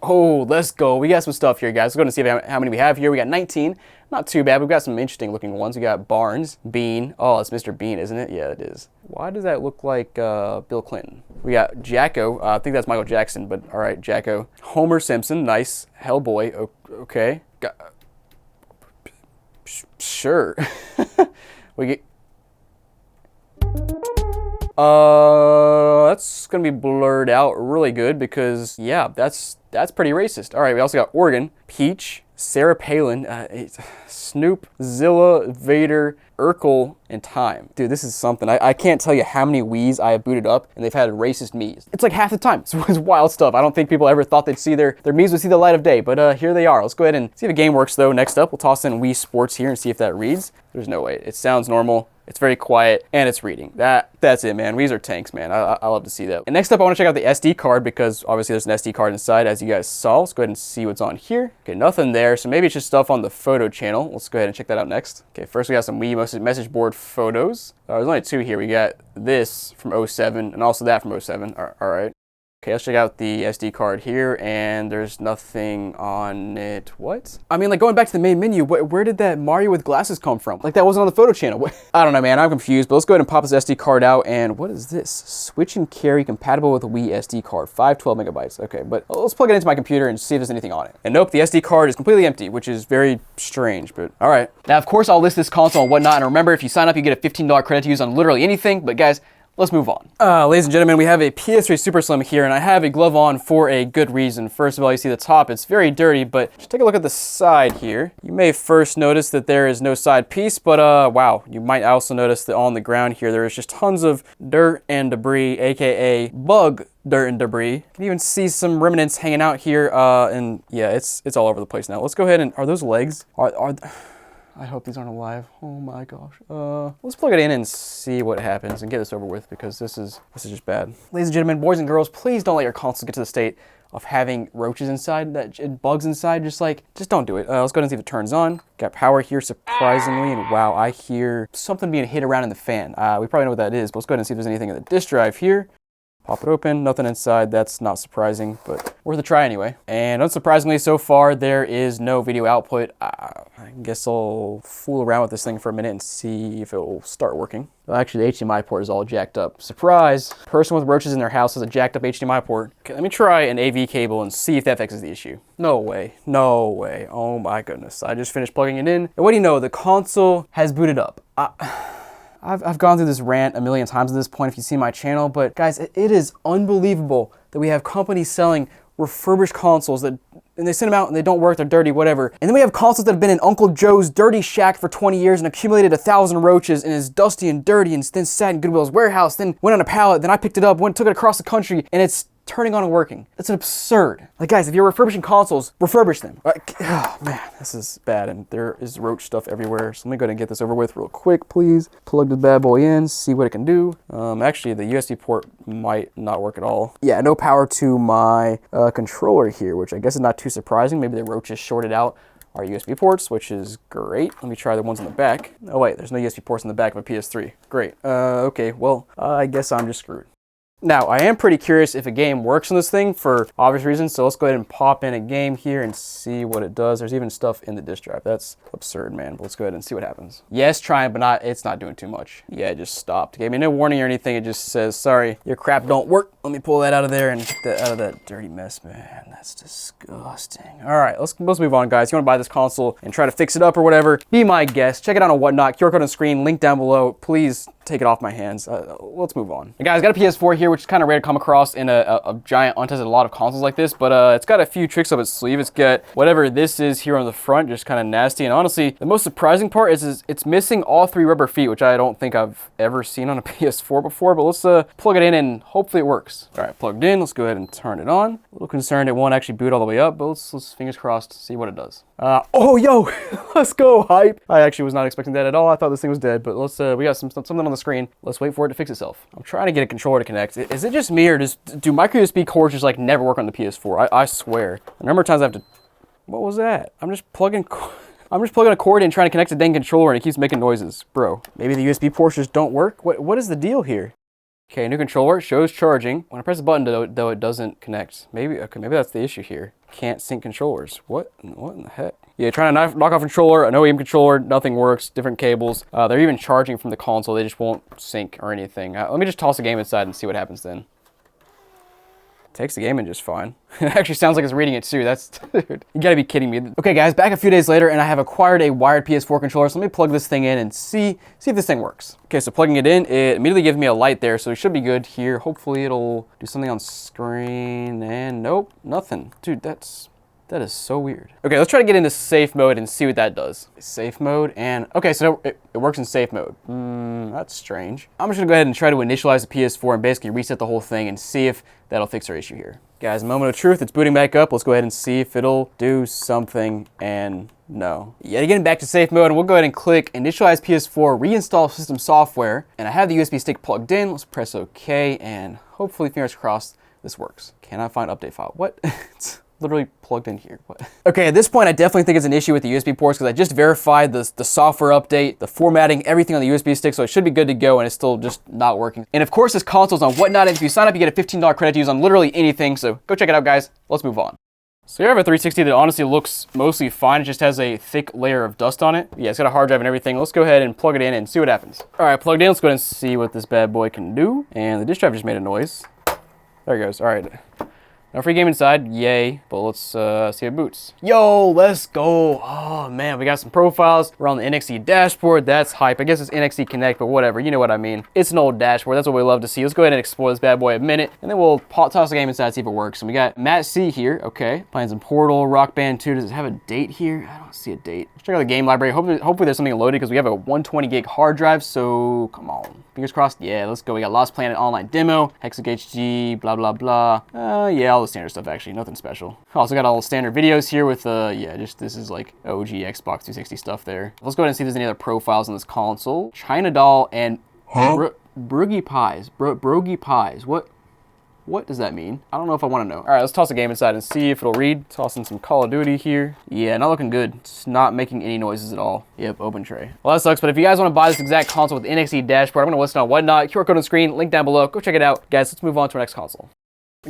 Oh, let's go. We got some stuff here, guys. Let's go and see how many we have here. We got 19. Not too bad. We've got some interesting looking ones. We got Barnes, Bean. Oh, it's Mr. Bean, isn't it? Yeah, it is. Why does that look like Bill Clinton? We got Jacko. I think that's Michael Jackson, but all right, Jacko. Homer Simpson. Nice. Hellboy. Okay. Sure. We get. That's gonna be blurred out really good because yeah, that's pretty racist. All right, we also got Oregon, Peach, Sarah Palin, Snoop, Zilla, Vader, Urkel, and Time. Dude, this is something. I can't tell you how many Wiis I have booted up and they've had racist Miis. It's like half the time. It's wild stuff. I don't think people ever thought they'd see their Miis would see the light of day, but here they are. Let's go ahead and see if the game works though. Next up, we'll toss in Wii Sports here and see if that reads. There's no way. It sounds normal. It's very quiet, and it's reading. That's it, man. These are tanks, man. I love to see that. And next up, I want to check out the SD card because obviously there's an SD card inside, as you guys saw. Let's go ahead and see what's on here. Okay, nothing there, so maybe it's just stuff on the photo channel. Let's go ahead and check that out next. Okay, first we got some Wii message board photos. There's only 2 here. We got this from 07 and also that from 07. All right. Okay, let's check out the SD card here, and there's nothing on it. What? I mean, like, going back to the main menu, where did that Mario with glasses come from? Like, that wasn't on the photo channel. I don't know, man. I'm confused, but let's go ahead and pop this SD card out, and what is this? Switch and carry compatible with a Wii SD card, 512 megabytes. Okay, but let's plug it into my computer and see if there's anything on it. And nope, the SD card is completely empty, which is very strange, but all right. Now, of course, I'll list this console and whatnot, and remember, if you sign up, you get a $15 credit to use on literally anything, but guys, let's move on. Ladies and gentlemen, we have a PS3 Super Slim here, and I have a glove on for a good reason. First of all, you see the top, it's very dirty, but just take a look at the side here. You may first notice that there is no side piece, but wow, you might also notice that on the ground here, there is just tons of dirt and debris, AKA bug dirt and debris. You can even see some remnants hanging out here, and yeah, it's all over the place now. Let's go ahead and, are those legs? I hope these aren't alive. Oh my gosh. Let's plug it in and see what happens and get this over with because this is just bad. Ladies and gentlemen, boys and girls, please don't let your consoles get to the state of having roaches inside, bugs inside. Just don't do it. Let's go ahead and see if it turns on. Got power here surprisingly, and wow, I hear something being hit around in the fan. We probably know what that is, but let's go ahead and see if there's anything in the disk drive here. Pop it open, nothing inside. That's not surprising, but worth a try anyway. And unsurprisingly, so far, there is no video output. I guess I'll fool around with this thing for a minute and see if it will start working. Well, actually, the HDMI port is all jacked up. Surprise! Person with roaches in their house has a jacked up HDMI port. Okay, let me try an AV cable and see if that fixes the issue. No way. No way. Oh my goodness. I just finished plugging it in. And what do you know? The console has booted up. I've gone through this rant a million times at this point if you see my channel, but guys, it is unbelievable that we have companies selling refurbished consoles and they send them out and they don't work, they're dirty, whatever. And then we have consoles that have been in Uncle Joe's dirty shack for 20 years and accumulated 1,000 roaches and is dusty and dirty and then sat in Goodwill's warehouse, then went on a pallet, then I picked it up, took it across the country, and it's turning on and working. That's absurd. Like, guys, if you're refurbishing consoles, refurbish them. Oh man, this is bad, and there is roach stuff everywhere. So let me go ahead and get this over with real quick, please. Plug the bad boy in, see what it can do. Actually, the USB port might not work at all. Yeah, no power to my controller here, which I guess is not too surprising. Maybe the roaches shorted out our USB ports, which is great. Let me try the ones on the back. Oh wait, there's no USB ports in the back of a PS3. Great. Okay, well, I guess I'm just screwed. Now, I am pretty curious if a game works on this thing for obvious reasons, so let's go ahead and pop in a game here and see what it does. There's even stuff in the disk drive. That's absurd, man, but let's go ahead and see what happens. Yes, trying, but it's not doing too much. Yeah, it just stopped. Gave me no warning or anything. It just says, sorry, your crap don't work. Let me pull that out of there and get that out of that dirty mess, man. That's disgusting. All right, let's move on, guys. You want to buy this console and try to fix it up or whatever, be my guest. Check it out on Whatnot. QR code on the screen, link down below. Please take it off my hands. Let's move on. And guys, got a PS4 here, which is kind of rare to come across in a giant untested lot of consoles like this, but it's got a few tricks up its sleeve. It's got whatever this is here on the front, just kind of nasty. And honestly, the most surprising part is it's missing all 3 rubber feet, which I don't think I've ever seen on a PS4 before, but let's plug it in and hopefully it works. All right, plugged in. Let's go ahead and turn it on. A little concerned it won't actually boot all the way up, but let's fingers crossed, see what it does. Oh, yo, let's go, hype. I actually was not expecting that at all. I thought this thing was dead, but we got something on the screen. Let's wait for it to fix itself. I'm trying to get a controller to connect. Is it just me, or do micro USB cords just like never work on the PS4? I swear. A number of times I have to, what was that? I'm just plugging a cord in trying to connect a dang controller and it keeps making noises. Bro, maybe the USB ports just don't work? What is the deal here? Okay, new controller, shows charging. When I press the button though, it doesn't connect. Maybe that's the issue here. Can't sync controllers. What in the heck? Yeah, trying to knock off controller, an OEM controller, nothing works, different cables. They're even charging from the console, they just won't sync or anything. Let me just toss the game inside and see what happens then. Takes the game in just fine. It actually sounds like it's reading it too. That's, dude, you gotta be kidding me. Okay guys, back a few days later and I have acquired a wired PS4 controller, so let me plug this thing in and see if this thing works. Okay, so plugging it in, it immediately gives me a light there, so it should be good here. Hopefully it'll do something on screen, and nope, nothing. Dude, that is so weird. Okay, let's try to get into safe mode and see what that does. Safe mode, and okay, so it works in safe mode. That's strange. I'm just gonna go ahead and try to initialize the PS4 and basically reset the whole thing and see if that'll fix our issue here. Guys, moment of truth, it's booting back up. Let's go ahead and see if it'll do something, and No. Yet again, back to safe mode, and we'll go ahead and click Initialize PS4, Reinstall System Software, and I have the USB stick plugged in. Let's press OK, and hopefully, fingers crossed, this works. Cannot find update file. What? It's literally plugged in here. What? Okay, at this point, I definitely think it's an issue with the USB ports because I just verified the software update, the formatting, everything on the USB stick, so it should be good to go, and it's still just not working. And of course, this console's on Whatnot, and if you sign up, you get a $15 credit to use on literally anything, so go check it out, guys. Let's move on. So here I have a 360 that honestly looks mostly fine. It just has a thick layer of dust on it. Yeah, it's got a hard drive and everything. Let's go ahead and plug it in and see what happens. All right, plugged in. Let's go ahead and see what this bad boy can do. And the disk drive just made a noise. There it goes. All right. No free game inside, yay. But let's see how it boots. Yo, let's go. Oh man, we got some profiles. We're on the NXT dashboard. That's hype. I guess it's NXT Connect, but whatever. You know what I mean. It's an old dashboard. That's what we love to see. Let's go ahead and explore this bad boy a minute, and then we'll toss the game inside, see if it works. And we got Matt C here. Okay, playing some Portal, Rock Band 2. Does it have a date here? I don't see a date. Let's check out the game library. Hopefully there's something loaded because we have a 120 gig hard drive. So come on, fingers crossed. Yeah, let's go. We got Lost Planet Online Demo, Hexag HD, blah blah blah. Yeah, all the standard stuff actually. Nothing special. Also got all the standard videos here with yeah, just this is like OG Xbox 360 stuff there. Let's go ahead and see if there's any other profiles on this console. China Doll and Broogie Pies. Brogie Pies. What does that mean? I don't know if I want to know. All right, let's toss a game inside and see if it'll read. Tossing some Call of Duty here. Yeah, not looking good. It's not making any noises at all. Yep, open tray. Well, that sucks, but if you guys want to buy this exact console with the NXT dashboard, I'm going to list it on Whatnot. QR code on the screen, link down below. Go check it out. Guys, let's move on to our next console.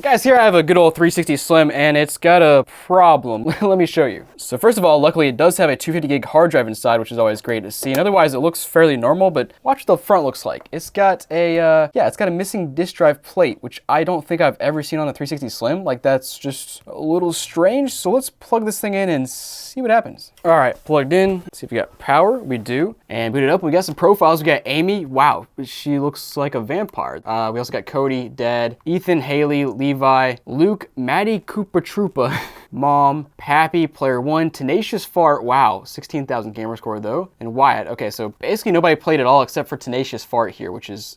Guys, here I have a good old 360 Slim, and it's got a problem. Let me show you. So first of all, luckily it does have a 250 gig hard drive inside, which is always great to see. And otherwise, it looks fairly normal, but watch what the front looks like. It's got a, yeah, it's got a missing disk drive plate, which I don't think I've ever seen on a 360 Slim. Like, that's just a little strange. So let's plug this thing in and see what happens. All right, plugged in. Let's see if we got power. We do. And boot it up. We got some profiles. We got Amy. Wow, she looks like a vampire. We also got Cody, Dad, Ethan, Haley, Levi, Luke, Maddie, Koopa Troopa, Mom, Pappy, Player 1, Tenacious Fart, wow, 16,000 gamer score though, and Wyatt. Okay, so basically nobody played at all except for Tenacious Fart here, which is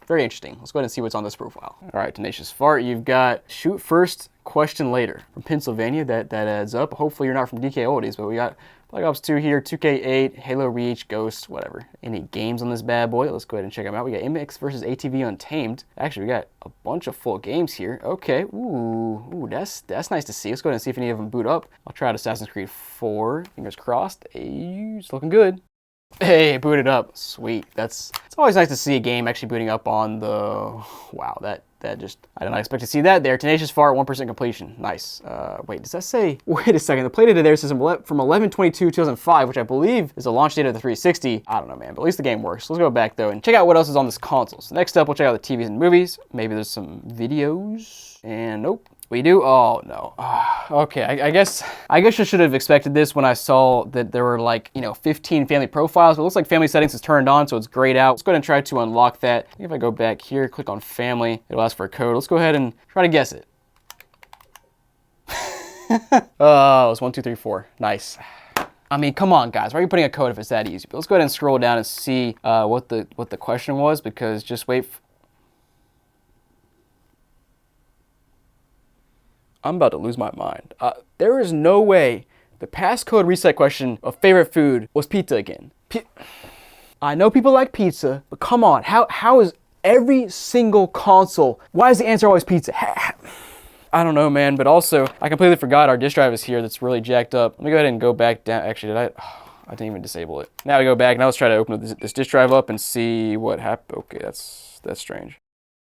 very interesting. Let's go ahead and see what's on this profile. All right, Tenacious Fart, you've got Shoot First, Question Later from Pennsylvania. That adds up. Hopefully you're not from DK Oldies, but we got Black Ops 2 here, 2K8, Halo Reach, Ghost, whatever. Any games on this bad boy? Let's go ahead and check them out. We got MX versus ATV Untamed. Actually, we got a bunch of full games here. Okay, ooh, that's nice to see. Let's go ahead and see if any of them boot up. I'll try out Assassin's Creed 4. Fingers crossed. Hey, it's looking good. Hey, booted up. Sweet. It's always nice to see a game actually booting up on the, wow, that just, I did not expect to see that there. Tenacious Fart, 1% completion. Nice. Wait, does that say, wait a second, the play data there says from 11/22/2005, which I believe is the launch date of the 360. I don't know, man, but at least the game works. Let's go back though and check out what else is on this console. So next up, we'll check out the TVs and movies. Maybe there's some videos, and nope. We do? Oh, no. Okay, I guess I should have expected this when I saw that there were like, 15 family profiles, but it looks like family settings is turned on, so it's grayed out. Let's go ahead and try to unlock that. If I go back here, click on family, it'll ask for a code. Let's go ahead and try to guess it. Oh, it's 1, 2, 3, 4. Nice. I mean, come on, guys. Why are you putting a code if it's that easy? But let's go ahead and scroll down and see what the question was, because just wait. I'm about to lose my mind. There is no way the passcode reset question of favorite food was pizza again. I know people like pizza, but come on. How is every single console, why is the answer always pizza? I don't know, man, but also I completely forgot our disk drive is here that's really jacked up. Let me go ahead and go back down. Actually, I didn't even disable it. Now we go back. Now let's try to open this disk drive up and see what happened. Okay, that's strange.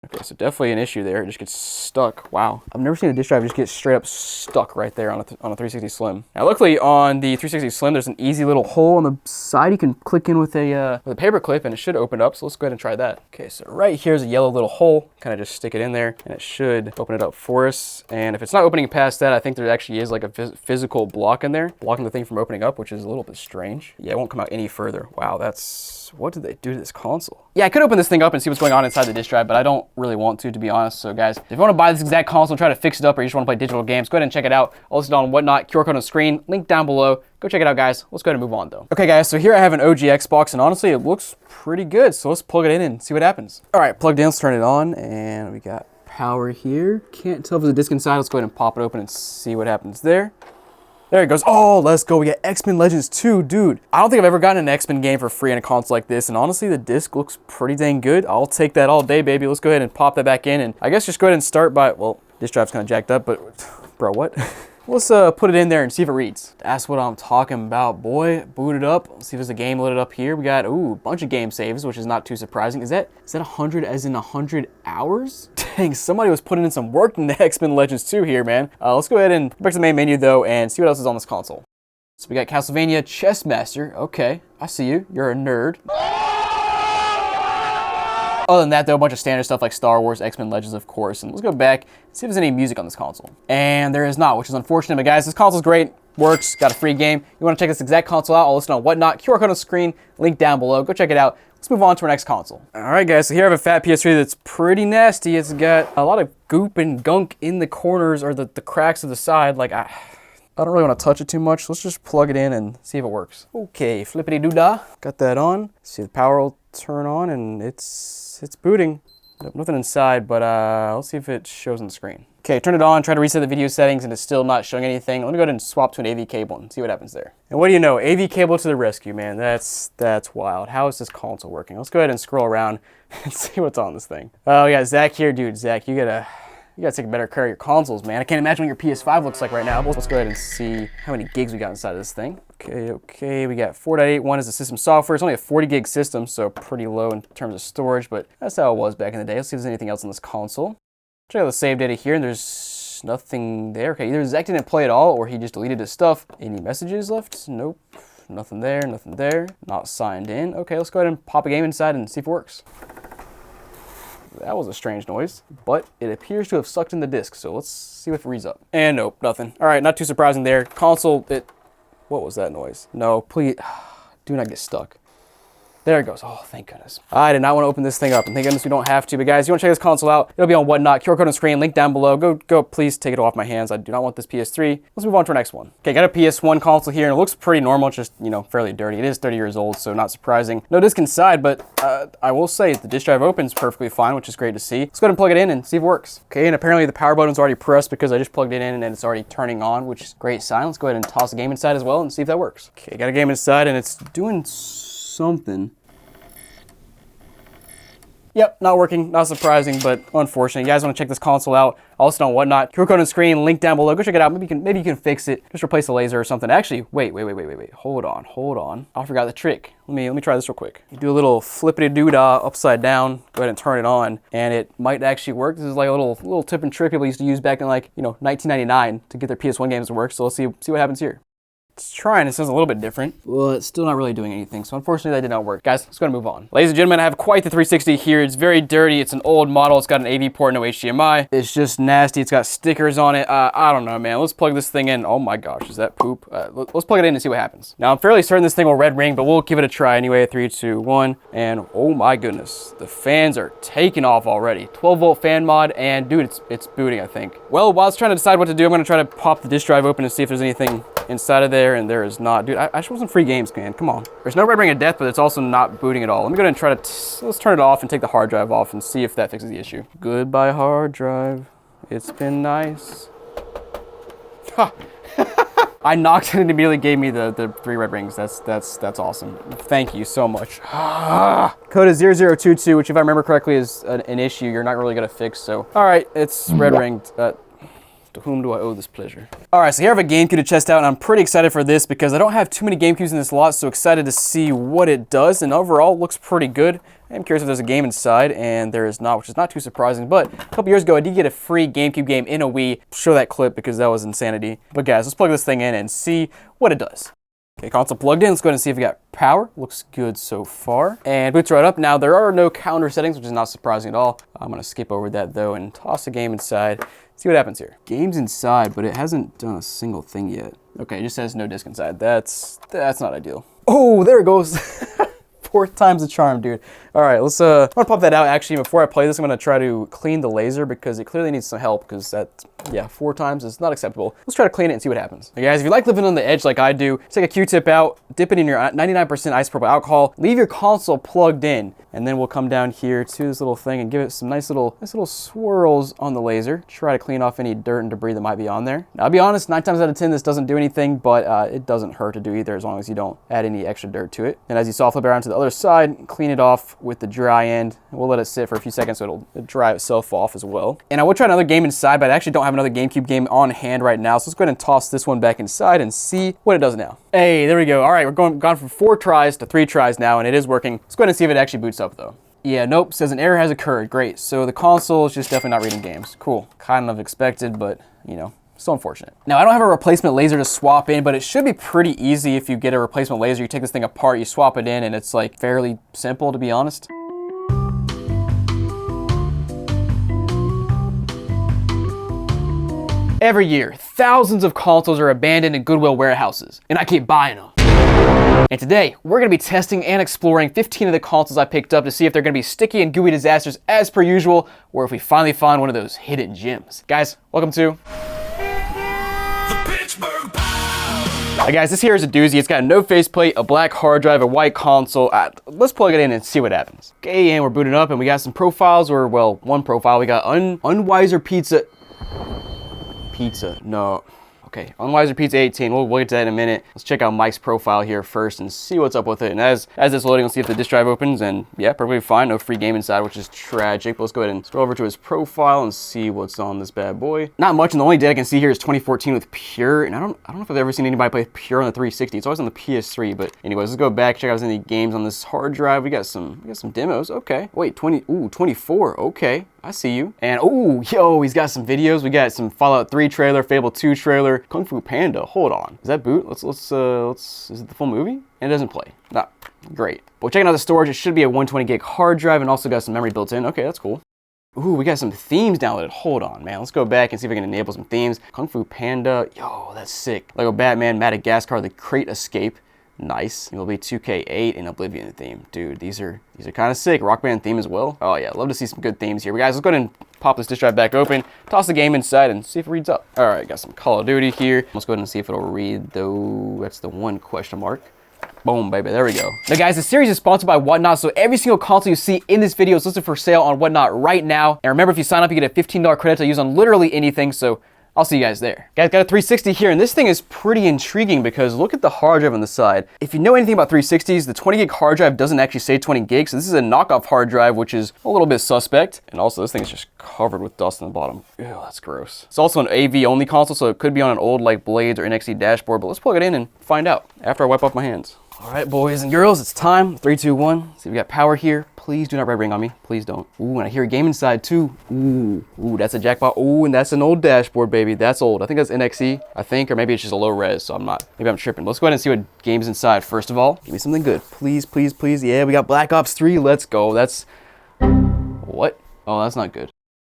Okay, so definitely an issue there. It just gets stuck. Wow. I've never seen a disk drive just get straight up stuck right there on a 360 Slim. Now, luckily on the 360 Slim, there's an easy little hole on the side you can click in with a paper clip, and it should open up. So let's go ahead and try that. Okay, so right here's a yellow little hole. Kind of just stick it in there, and it should open it up for us. And if it's not opening past that, I think there actually is like a physical block in there, blocking the thing from opening up, which is a little bit strange. Yeah, it won't come out any further. Wow, what did they do to this console? Yeah, I could open this thing up and see what's going on inside the disk drive, but I don't really want to be honest. So guys, if you want to buy this exact console and try to fix it up, or you just want to play digital games, go ahead and check it out. I'll list it on Whatnot, QR code on the screen, link down below. Go check it out, guys. Let's go ahead and move on though. Okay guys, so here I have an OG Xbox, and honestly, it looks pretty good. So let's plug it in and see what happens. All right, plugged in, let's turn it on, and we got power here. Can't tell if there's a disc inside. Let's go ahead and pop it open and see what happens there. There it goes. Oh, let's go. We got X-Men Legends 2, dude. I don't think I've ever gotten an X-Men game for free on a console like this, and honestly, the disc looks pretty dang good. I'll take that all day, baby. Let's go ahead and pop that back in, and I guess just go ahead and start by, well, this drive's kind of jacked up, but bro, what? Let's put it in there and see if it reads. That's what I'm talking about, boy. Boot it up. Let's see if there's a game loaded up here. We got, ooh, a bunch of game saves, which is not too surprising. Is that 100 as in 100 hours? Dang, somebody was putting in some work in the X-Men Legends 2 here, man. Let's go ahead and go back to the main menu, though, and see what else is on this console. So we got Castlevania Chessmaster. Okay, I see you. You're a nerd. Other than that, though, a bunch of standard stuff like Star Wars, X-Men Legends, of course. And let's go back and see if there's any music on this console. And there is not, which is unfortunate. But guys, this console's great, works, got a free game. You want to check this exact console out, I'll listen on Whatnot. QR code on the screen, link down below. Go check it out. Let's move on to our next console. All right, guys, so here I have a fat PS3 that's pretty nasty. It's got a lot of goop and gunk in the corners or the cracks of the side. Like, I don't really want to touch it too much. Let's just plug it in and see if it works. Okay, flippity-doo-dah. Got that on. See, the power will turn on, and it's booting. Nope, nothing inside, but let's see if it shows on the screen. Okay, turn it on, try to reset the video settings, and it's still not showing anything. Let me go ahead and swap to an AV cable and see what happens there. And what do you know? AV cable to the rescue, man. That's wild. How is this console working? Let's go ahead and scroll around and see what's on this thing. Oh, we got Zach here. Dude, Zach, you gotta take better care of your consoles, man. I can't imagine what your PS5 looks like right now. Let's go ahead and see how many gigs we got inside of this thing. Okay, we got 4.81 as the system software. It's only a 40 gig system, so pretty low in terms of storage, but that's how it was back in the day. Let's see if there's anything else on this console. Check out the save data here, and there's nothing there. Okay, either Zach didn't play at all, or he just deleted his stuff. Any messages left? Nope. Nothing there, nothing there. Not signed in. Okay, let's go ahead and pop a game inside and see if it works. That was a strange noise, but it appears to have sucked in the disc, so let's see if it reads up. And nope, nothing. All right, not too surprising there. Console, what was that noise? No, please, do not get stuck. There it goes. Oh, thank goodness. I did not want to open this thing up, and thank goodness we don't have to. But guys, you want to check this console out, it'll be on Whatnot. QR code on the screen, link down below. Go, please take it off my hands. I do not want this PS3. Let's move on to our next one. Okay, got a PS1 console here, and it looks pretty normal, just, you know, fairly dirty. It is 30 years old, so not surprising. No disc inside, but I will say the disk drive opens perfectly fine, which is great to see. Let's go ahead and plug it in and see if it works. Okay, and apparently the power button's already pressed because I just plugged it in and it's already turning on, which is a great sign. Let's go ahead and toss a game inside as well and see if that works. Okay, got a game inside, and it's doing something. Yep, not working, not surprising, but unfortunate. You guys want to check this console out, also on Whatnot. QR code on the screen, link down below. Go check it out. Maybe you can fix it. Just replace the laser or something. Actually, wait. Hold on. I forgot the trick. Let me try this real quick. You do a little flippity-doo-dah upside down. Go ahead and turn it on, and it might actually work. This is like a little tip and trick people used to use back in, like, you know, 1999 to get their PS1 games to work. So let's see what happens here. It's trying. It sounds a little bit different. Well, it's still not really doing anything, so unfortunately that did not work. Guys, let's go and move on. Ladies and gentlemen, I have quite the 360 here. It's very dirty. It's an old model. It's got an AV port, no HDMI. It's just nasty. It's got stickers on it. I don't know, man. Let's plug this thing in. Oh my gosh, is that poop? Let's plug it in and see what happens. Now, I'm fairly certain this thing will red ring, but we'll give it a try anyway. 3, 2, 1, and oh my goodness, the fans are taking off already. 12-volt fan mod, and dude, it's booting, I think. Well, while I was trying to decide what to do, I'm gonna try to pop the disk drive open and see if there's anything inside of there, and there is not. Dude, I just want some free games, man. Come on. There's no red ring of death, but it's also not booting at all. Let me go ahead and try to, let's turn it off and take the hard drive off and see if that fixes the issue. Goodbye, hard drive. It's been nice. Ha! I knocked it and immediately gave me the 3 red rings. That's awesome. Thank you so much. Code is 0022, which if I remember correctly is an issue you're not really gonna fix, so. All right, it's red ringed. To whom do I owe this pleasure? All right, so here I have a GameCube to test out, and I'm pretty excited for this because I don't have too many GameCubes in this lot, so excited to see what it does, and overall it looks pretty good. I'm curious if there's a game inside, and there is not, which is not too surprising, but a couple years ago I did get a free GameCube game in a Wii. Show that clip because that was insanity. But guys, let's plug this thing in and see what it does. Okay, console plugged in. Let's go ahead and see if we got power. Looks good so far. And boots right up. Now, there are no counter settings, which is not surprising at all. I'm going to skip over that, though, and toss a game inside. See what happens here. Game's inside, but it hasn't done a single thing yet. Okay, it just says no disc inside. That's not ideal. Oh, there it goes. Fourth time's the charm, dude. All right, let's I'm gonna pop that out. Actually, before I play this, I'm gonna try to clean the laser because it clearly needs some help because that, yeah, 4 times is not acceptable. Let's try to clean it and see what happens. Hey guys, if you like living on the edge like I do, take a Q-tip out, dip it in your 99% isopropyl alcohol, leave your console plugged in, and then we'll come down here to this little thing and give it some nice little swirls on the laser. Try to clean off any dirt and debris that might be on there. Now, I'll be honest, 9 times out of 10, this doesn't do anything, but it doesn't hurt to do either as long as you don't add any extra dirt to it. And as you saw, flip it around to the other side, clean it off with the dry end. We'll let it sit for a few seconds so it'll dry itself off as well. And I will try another game inside, but I actually don't have another GameCube game on hand right now. So let's go ahead and toss this one back inside and see what it does now. Hey, there we go. All right, we're gone from 4 tries to 3 tries now, and it is working. Let's go ahead and see if it actually boots up though. Yeah, nope, says an error has occurred. Great, so the console is just definitely not reading games. Cool, kind of expected, but you know, so unfortunate. Now, I don't have a replacement laser to swap in, but it should be pretty easy if you get a replacement laser. You take this thing apart, you swap it in, and it's like fairly simple, to be honest. Every year, thousands of consoles are abandoned in Goodwill warehouses, and I keep buying them. And today, we're going to be testing and exploring 15 of the consoles I picked up to see if they're going to be sticky and gooey disasters as per usual, or if we finally find one of those hidden gems. Guys, welcome to Hey guys, this here is a doozy. It's got no faceplate, a black hard drive, a white console. Let's plug it in and see what happens. Okay, and we're booting up, and we got some profiles, or well, one profile. We got Unwiser Pizza. No. Okay, Unwiser Pizza 18. We'll get to that in a minute. Let's check out Mike's profile here first and see what's up with it. And as it's loading, we'll see if the disk drive opens. And yeah, perfectly fine. No free game inside, which is tragic. But let's go ahead and scroll over to his profile and see what's on this bad boy. Not much, and the only data I can see here is 2014 with Pure. And I don't know if I've ever seen anybody play Pure on the 360. It's always on the PS3. But anyways, let's go back, check out if there's any games on this hard drive. We got some demos. Okay. Wait, 24. Okay. I see you. And oh, yo, he's got some videos. We got some Fallout 3 trailer, Fable 2 trailer, Kung Fu Panda. Hold on. Is that boot? Let's is it the full movie? And it doesn't play. Nah, great. But checking out the storage, it should be a 120 gig hard drive and also got some memory built in. Okay, that's cool. Ooh, we got some themes downloaded. Hold on, man. Let's go back and see if we can enable some themes. Kung Fu Panda. Yo, that's sick. Lego Batman, Madagascar, The Crate Escape. Nice. It'll be 2K8 and Oblivion theme. Dude, these are kind of sick. Rock Band theme as well. Oh yeah, love to see some good themes here. But guys, let's go ahead and pop this disk drive back open, toss the game inside, and see if it reads up. All right, got some Call of Duty here. Let's go ahead and see if it'll read, though. That's the one question mark. Boom, baby, there we go. Now guys, the series is sponsored by Whatnot, so every single console you see in this video is listed for sale on Whatnot right now. And remember, if you sign up, you get a $15 credit to use on literally anything, so I'll see you guys there. Guys, got a 360 here, and this thing is pretty intriguing because look at the hard drive on the side. If you know anything about 360s, the 20 gig hard drive doesn't actually say 20 gigs, so this is a knockoff hard drive, which is a little bit suspect. And also, this thing is just covered with dust on the bottom. Ew, that's gross. It's also an AV-only console, so it could be on an old, like, Blades or NXT dashboard, but let's plug it in and find out after I wipe off my hands. All right, boys and girls, it's time. 3, 2, 1. See, we got power here. Please do not red ring on me. Please don't. Ooh, and I hear a game inside too. Ooh, that's a jackpot. Ooh, and that's an old dashboard, baby. That's old. I think that's NXE, I think, or maybe it's just a low res, so maybe I'm tripping. Let's go ahead and see what game's inside first of all. Give me something good. Please, please, please. Yeah, we got Black Ops 3. Let's go. That's, what? Oh, that's not good.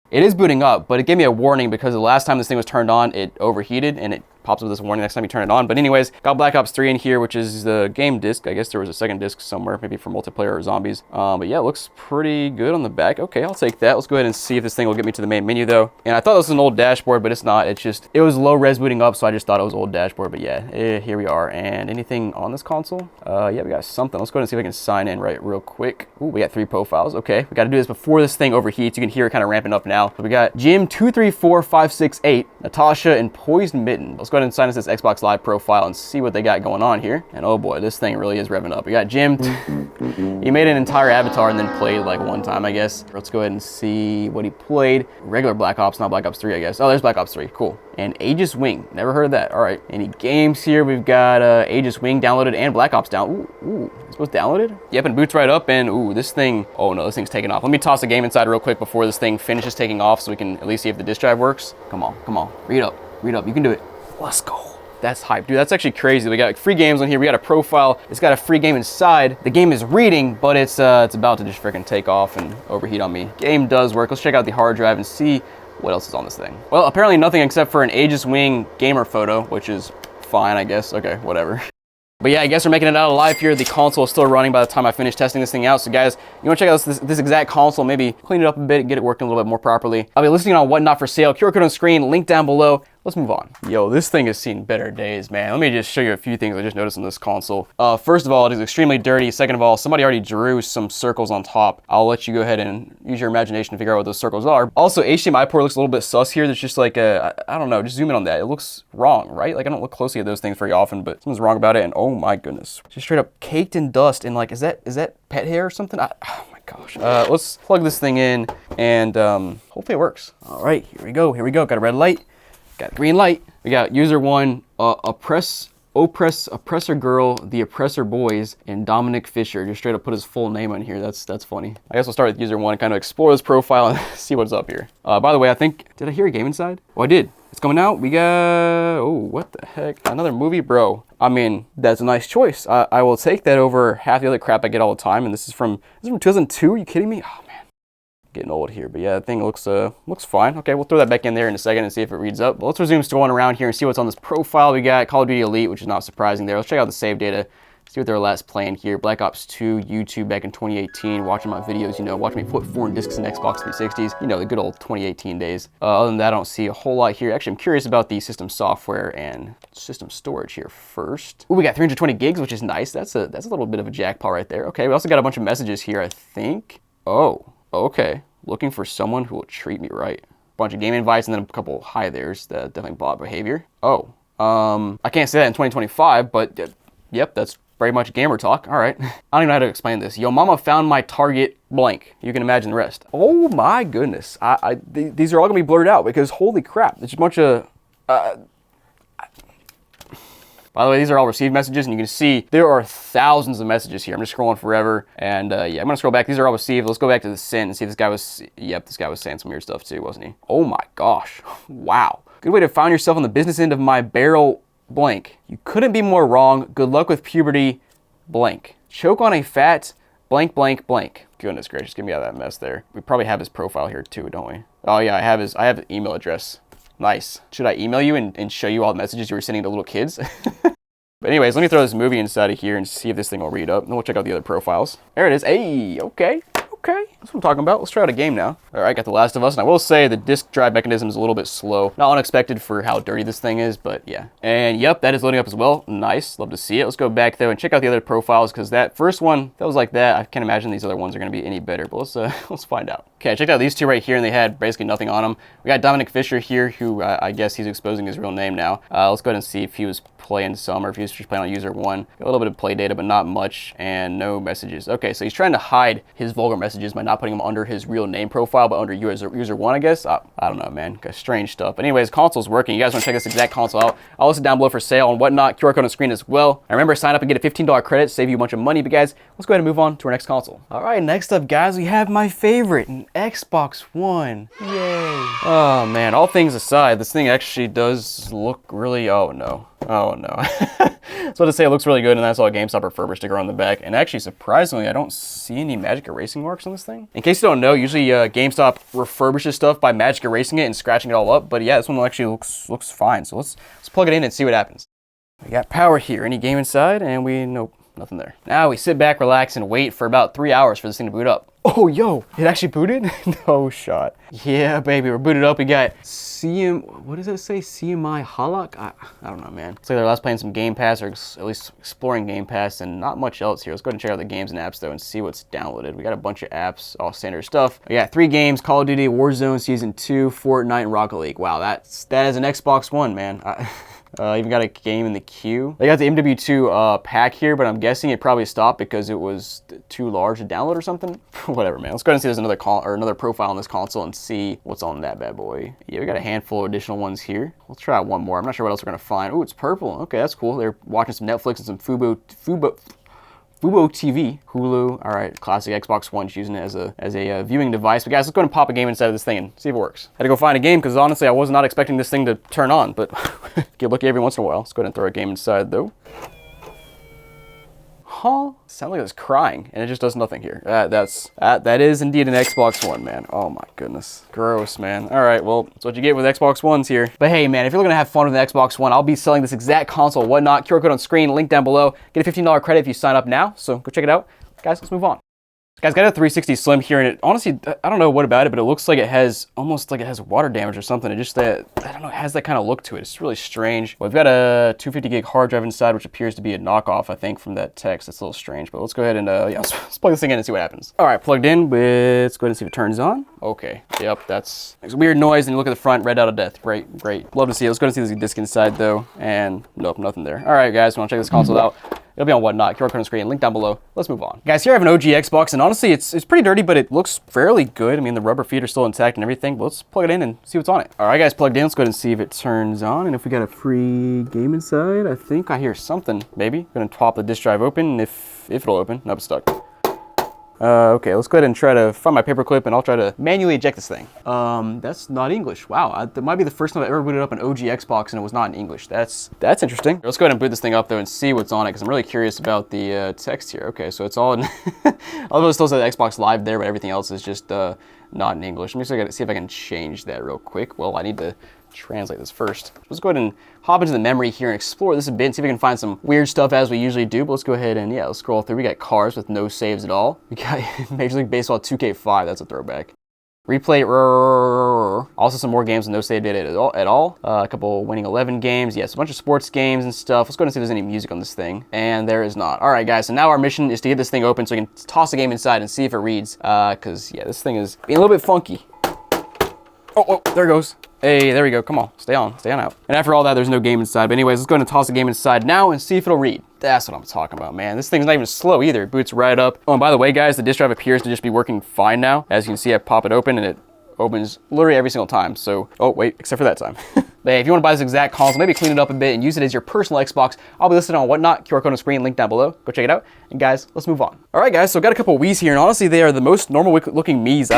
It is booting up, but it gave me a warning because the last time this thing was turned on, it overheated, and it pops up with this warning next time you turn it on. But anyways, got Black Ops 3 in here, which is the game disc. I guess there was a second disc somewhere, maybe for multiplayer or zombies. But yeah, it looks pretty good on the back. Okay, I'll take that. Let's go ahead and see if this thing will get me to the main menu though. And I thought this was an old dashboard, but it's not. It was low res booting up, so I just thought it was old dashboard. But yeah, here we are. And anything on this console? Yeah, we got something. Let's go ahead and see if I can sign in real quick. Ooh, we got 3 profiles. Okay, we got to do this before this thing overheats. You can hear it kind of ramping up now. So we got Jim 234568, Natasha, and Poised Mitten. Let's go ahead and sign us this Xbox Live profile and see what they got going on here. And oh boy, this thing really is revving up. We got Jim. He made an entire avatar and then played like one time, I guess. Let's go ahead and see what he played. Regular Black Ops, not Black Ops 3, I guess. Oh, there's Black Ops 3. Cool. And Aegis Wing. Never heard of that. All right. Any games here? We've got Aegis Wing downloaded and Black Ops down. Ooh. It's both downloaded? Yep, and boots right up. And ooh, this thing. Oh no, this thing's taking off. Let me toss the game inside real quick before this thing finishes taking off so we can at least see if the disk drive works. Come on. Read up. You can do it. Let's go. That's hype, dude. That's actually crazy. We got free games on here. We got a profile. It's got a free game inside. The game is reading, but it's about to just freaking take off and overheat on me. Game does work. Let's check out the hard drive and see what else is on this thing. Well, apparently nothing except for an Aegis Wing gamer photo, which is fine, I guess. Okay, whatever. But yeah, I guess we're making it out alive here. The console is still running by the time I finish testing this thing out. So guys, you want to check out this exact console, maybe clean it up a bit, get it working a little bit more properly. I'll be listing it on Whatnot for sale. QR code on screen, link down below. Let's move on. Yo, this thing has seen better days, man. Let me just show you a few things I just noticed on this console. First of all, it is extremely dirty. Second of all, somebody already drew some circles on top. I'll let you go ahead and use your imagination to figure out what those circles are. Also, HDMI port looks a little bit sus here. There's just like a, I don't know, just zoom in on that. It looks wrong, right? Like I don't look closely at those things very often, but something's wrong about it. And oh my goodness, just straight up caked in dust. And like, is that pet hair or something? Oh my gosh. Let's plug this thing in and hopefully it works. All right, here we go. Got a red light, got a green light. We got user one, oppressor girl, the oppressor boys, and Dominic Fisher. Just straight up put his full name on here. That's funny. I guess we'll start with user one, kind of explore this profile and see what's up here. By the way, did I hear a game inside? Oh, I did. It's coming out. We got, oh, what the heck? Another movie, bro. I mean, that's a nice choice. I will take that over half the other crap I get all the time. And this is from 2002. Are you kidding me? Oh, man. Getting old here, but yeah, the thing looks fine. Okay, we'll throw that back in there in a second and see if it reads up. But let's resume going around here and see what's on this profile. We got Call of Duty Elite, which is not surprising there. Let's check out the save data, see what they're last playing here. Black Ops 2, YouTube back in 2018, watching my videos, you know, watching me put foreign discs in Xbox 360s, you know, the good old 2018 days. Other than that, I don't see a whole lot here. Actually, I'm curious about the system software and system storage here first. Ooh, we got 320 gigs, which is nice. That's a little bit of a jackpot right there. Okay, we also got a bunch of messages here, I think. Oh, okay. Looking for someone who will treat me right. Bunch of game invites and then a couple hi there's. That definitely bot behavior. Oh, I can't say that in 2025, but yep, that's very much gamer talk. All right. I don't even know how to explain this. Yo, mama found my target blank. You can imagine the rest. Oh my goodness. These are all gonna be blurred out because holy crap, there's a bunch of, by the way, these are all received messages, and you can see there are thousands of messages here. I'm just scrolling forever, and yeah, I'm gonna scroll back. These are all received. Let's go back to the sent and see if this guy was, yep, this guy was saying some weird stuff too, wasn't he? Oh my gosh, wow. Good way to find yourself on the business end of my barrel blank. You couldn't be more wrong. Good luck with puberty blank. Choke on a fat blank blank blank. Goodness gracious, get me out of that mess there. We probably have his profile here too, don't we? Oh yeah, I have his email address. Nice. Should I email you and show you all the messages you were sending to little kids? But anyways, let me throw this movie inside of here and see if this thing will read up. And then we'll check out the other profiles. There it is. Hey, okay. Okay, that's what I'm talking about. Let's try out a game now. All right, got The Last of Us, and I will say the disk drive mechanism is a little bit slow. Not unexpected for how dirty this thing is, but yeah. And yep, that is loading up as well. Nice, love to see it. Let's go back though and check out the other profiles because that first one, that was like that. I can't imagine these other ones are gonna be any better, but let's find out. Okay, I checked out these two right here and they had basically nothing on them. We got Dominic Fisher here, who I guess he's exposing his real name now. Let's go ahead and see if he was playing some or if he was just playing on user one. Got a little bit of play data, but not much, and no messages. Okay, so he's trying to hide his vulgar messages by not putting them under his real name profile, but under user one, I guess. I don't know, man. Got strange stuff. But anyways, console's working. You guys want to check this exact console out? I'll list it down below for sale and whatnot. QR code on the screen as well. And remember, sign up and get a $15 credit, save you a bunch of money. But guys, let's go ahead and move on to our next console. All right, next up, guys, we have my favorite, an Xbox One. Yay. Oh man, all things aside, this thing actually does look really, oh no. Oh no. So to say it looks really good, and that's all GameStop refurbished sticker on the back. And actually, surprisingly, I don't see any magic erasing marks on this thing. In case you don't know, usually GameStop refurbishes stuff by magic erasing it and scratching it all up. But yeah, this one actually looks fine. So let's plug it in and see what happens. We got power here. Any game inside? And nope, nothing there. Now we sit back, relax, and wait for about 3 hours for this thing to boot up. Oh, yo, it actually booted? No shot. Yeah, baby, we're booted up. We got what does it say? CMI Halak? I don't know, man. Looks like they're last playing some Game Pass, or at least exploring Game Pass, and not much else here. Let's go ahead and check out the games and apps, though, and see what's downloaded. We got a bunch of apps, all standard stuff. We got 3 games, Call of Duty, Warzone Season 2, Fortnite, and Rocket League. Wow, that is an Xbox One, man. Even got a game in the queue. They got the MW2 pack here, but I'm guessing it probably stopped because it was too large to download or something. Whatever, man. Let's go ahead and see there's another profile on this console and see what's on that bad boy. Yeah, we got a handful of additional ones here. Let's try out one more. I'm not sure what else we're gonna find. Oh, it's purple. Okay, that's cool. They're watching some Netflix and some Fubo TV, Hulu. All right, classic Xbox One, just using it as a viewing device. But guys, let's go ahead and pop a game inside of this thing and see if it works. Had to go find a game because honestly, I was not expecting this thing to turn on, but get lucky every once in a while. Let's go ahead and throw a game inside though. Huh? Sounds like it's crying, and it just does nothing here. That is indeed an Xbox One, man. Oh my goodness. Gross, man. All right, well, that's what you get with Xbox Ones here. But hey, man, if you're looking to have fun with the Xbox One, I'll be selling this exact console, whatnot. QR code on screen, link down below. Get a $15 credit if you sign up now, so go check it out. Guys, let's move on. Guys, got a 360 Slim here, and it honestly, I don't know what about it, but it looks like it has, almost like it has water damage or something. It just, I don't know, it has that kind of look to it. It's really strange. Well, we've got a 250 gig hard drive inside, which appears to be a knockoff, I think, from that text. That's a little strange, but let's go ahead and, yeah, let's plug this thing in and see what happens. All right, plugged in, let's go ahead and see if it turns on. Okay, yep, makes a weird noise, and you look at the front, red out of death. Great, great. Love to see it. Let's go ahead and see this disc inside, though, and nope, nothing there. All right, guys, want to check this console out? It'll be on whatnot, QR code on screen, link down below. Let's move on. Guys, here I have an OG Xbox, and honestly, it's pretty dirty, but it looks fairly good. I mean, the rubber feet are still intact and everything, but let's plug it in and see what's on it. All right, guys, plugged in. Let's go ahead and see if it turns on, and if we got a free game inside. I think I hear something, maybe. Gonna pop the disk drive open, and if it'll open. Nope, it's stuck. Okay, let's go ahead and try to find my paperclip, and I'll try to manually eject this thing. That's not English. Wow, that might be the first time I ever booted up an OG Xbox and it was not in English. That's interesting. Let's go ahead and boot this thing up though and see what's on it, because I'm really curious about the text here. Okay, so it's all in, although it still says Xbox Live there, but everything else is just not in English. Let me see if I can change that real quick. Well, I need to translate this first. Let's go ahead and hop into the memory here and explore this a bit and see if we can find some weird stuff as we usually do. But let's go ahead and, yeah, let's scroll through. We got cars with no saves at all. We got Major League Baseball 2K5. That's a throwback. Replay. Also some more games with no save data at all. A couple winning 11 games. Yes, a bunch of sports games and stuff. Let's go ahead and see if there's any music on this thing. And there is not. All right, guys. So now our mission is to get this thing open so we can toss the game inside and see if it reads. Because, yeah, this thing is being a little bit funky. Oh, there it goes. Hey, there we go. Come on, stay on out. And after all that, there's no game inside. But anyways, let's go ahead and toss the game inside now and see if it'll read. That's what I'm talking about, man. This thing's not even slow either. It boots right up. Oh, and by the way, guys, the disk drive appears to just be working fine now. As you can see, I pop it open and it opens literally every single time. So, oh wait, except for that time. But hey, if you want to buy this exact console, maybe clean it up a bit and use it as your personal Xbox, I'll be listed on whatnot, QR code on the screen, link down below. Go check it out. And guys, let's move on. All right, guys, so I've got a couple Wii's here, and honestly, they are the most normal looking Wii's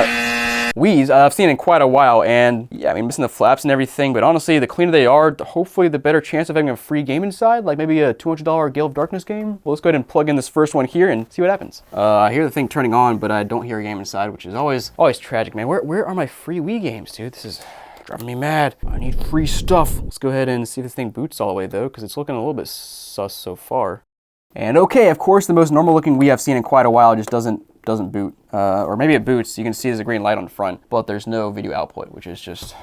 I've seen in quite a while, and yeah, I mean, missing the flaps and everything, but honestly, the cleaner they are, hopefully the better chance of having a free game inside, like maybe a $200 Gale of Darkness game. Well, let's go ahead and plug in this first one here and see what happens. I hear the thing turning on, but I don't hear a game inside, which is always tragic, man. Where are my free Wii games, dude? This is driving me mad. I need free stuff. Let's go ahead and see if this thing boots all the way, though, because it's looking a little bit sus so far. And okay, of course, the most normal looking Wii I've seen in quite a while just doesn't boot, or maybe it boots. You can see there's a green light on the front, but there's no video output, which is just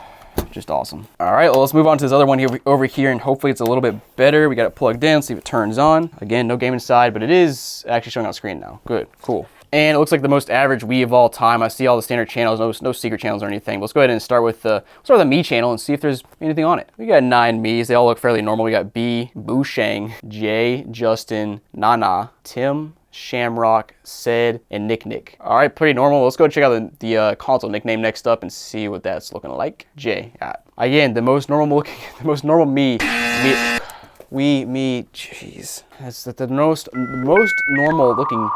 awesome. All right, well, let's move on to this other one here over here, and hopefully it's a little bit better. We got it plugged in, see if it turns on. Again, no game inside, but it is actually showing on screen now. Good, cool. And it looks like the most average Wii of all time. I see all the standard channels, no secret channels or anything. But let's go ahead and start with the Me channel and see if there's anything on it. We got 9 Miis. They all look fairly normal. We got B, Booshang, Jay, Justin, Nana, Tim, Shamrock, Sid, and Nick. All right, pretty normal. Let's go check out the console nickname next up and see what that's looking like. Jay. Again, the most normal Me. Jeez, that's the most normal looking.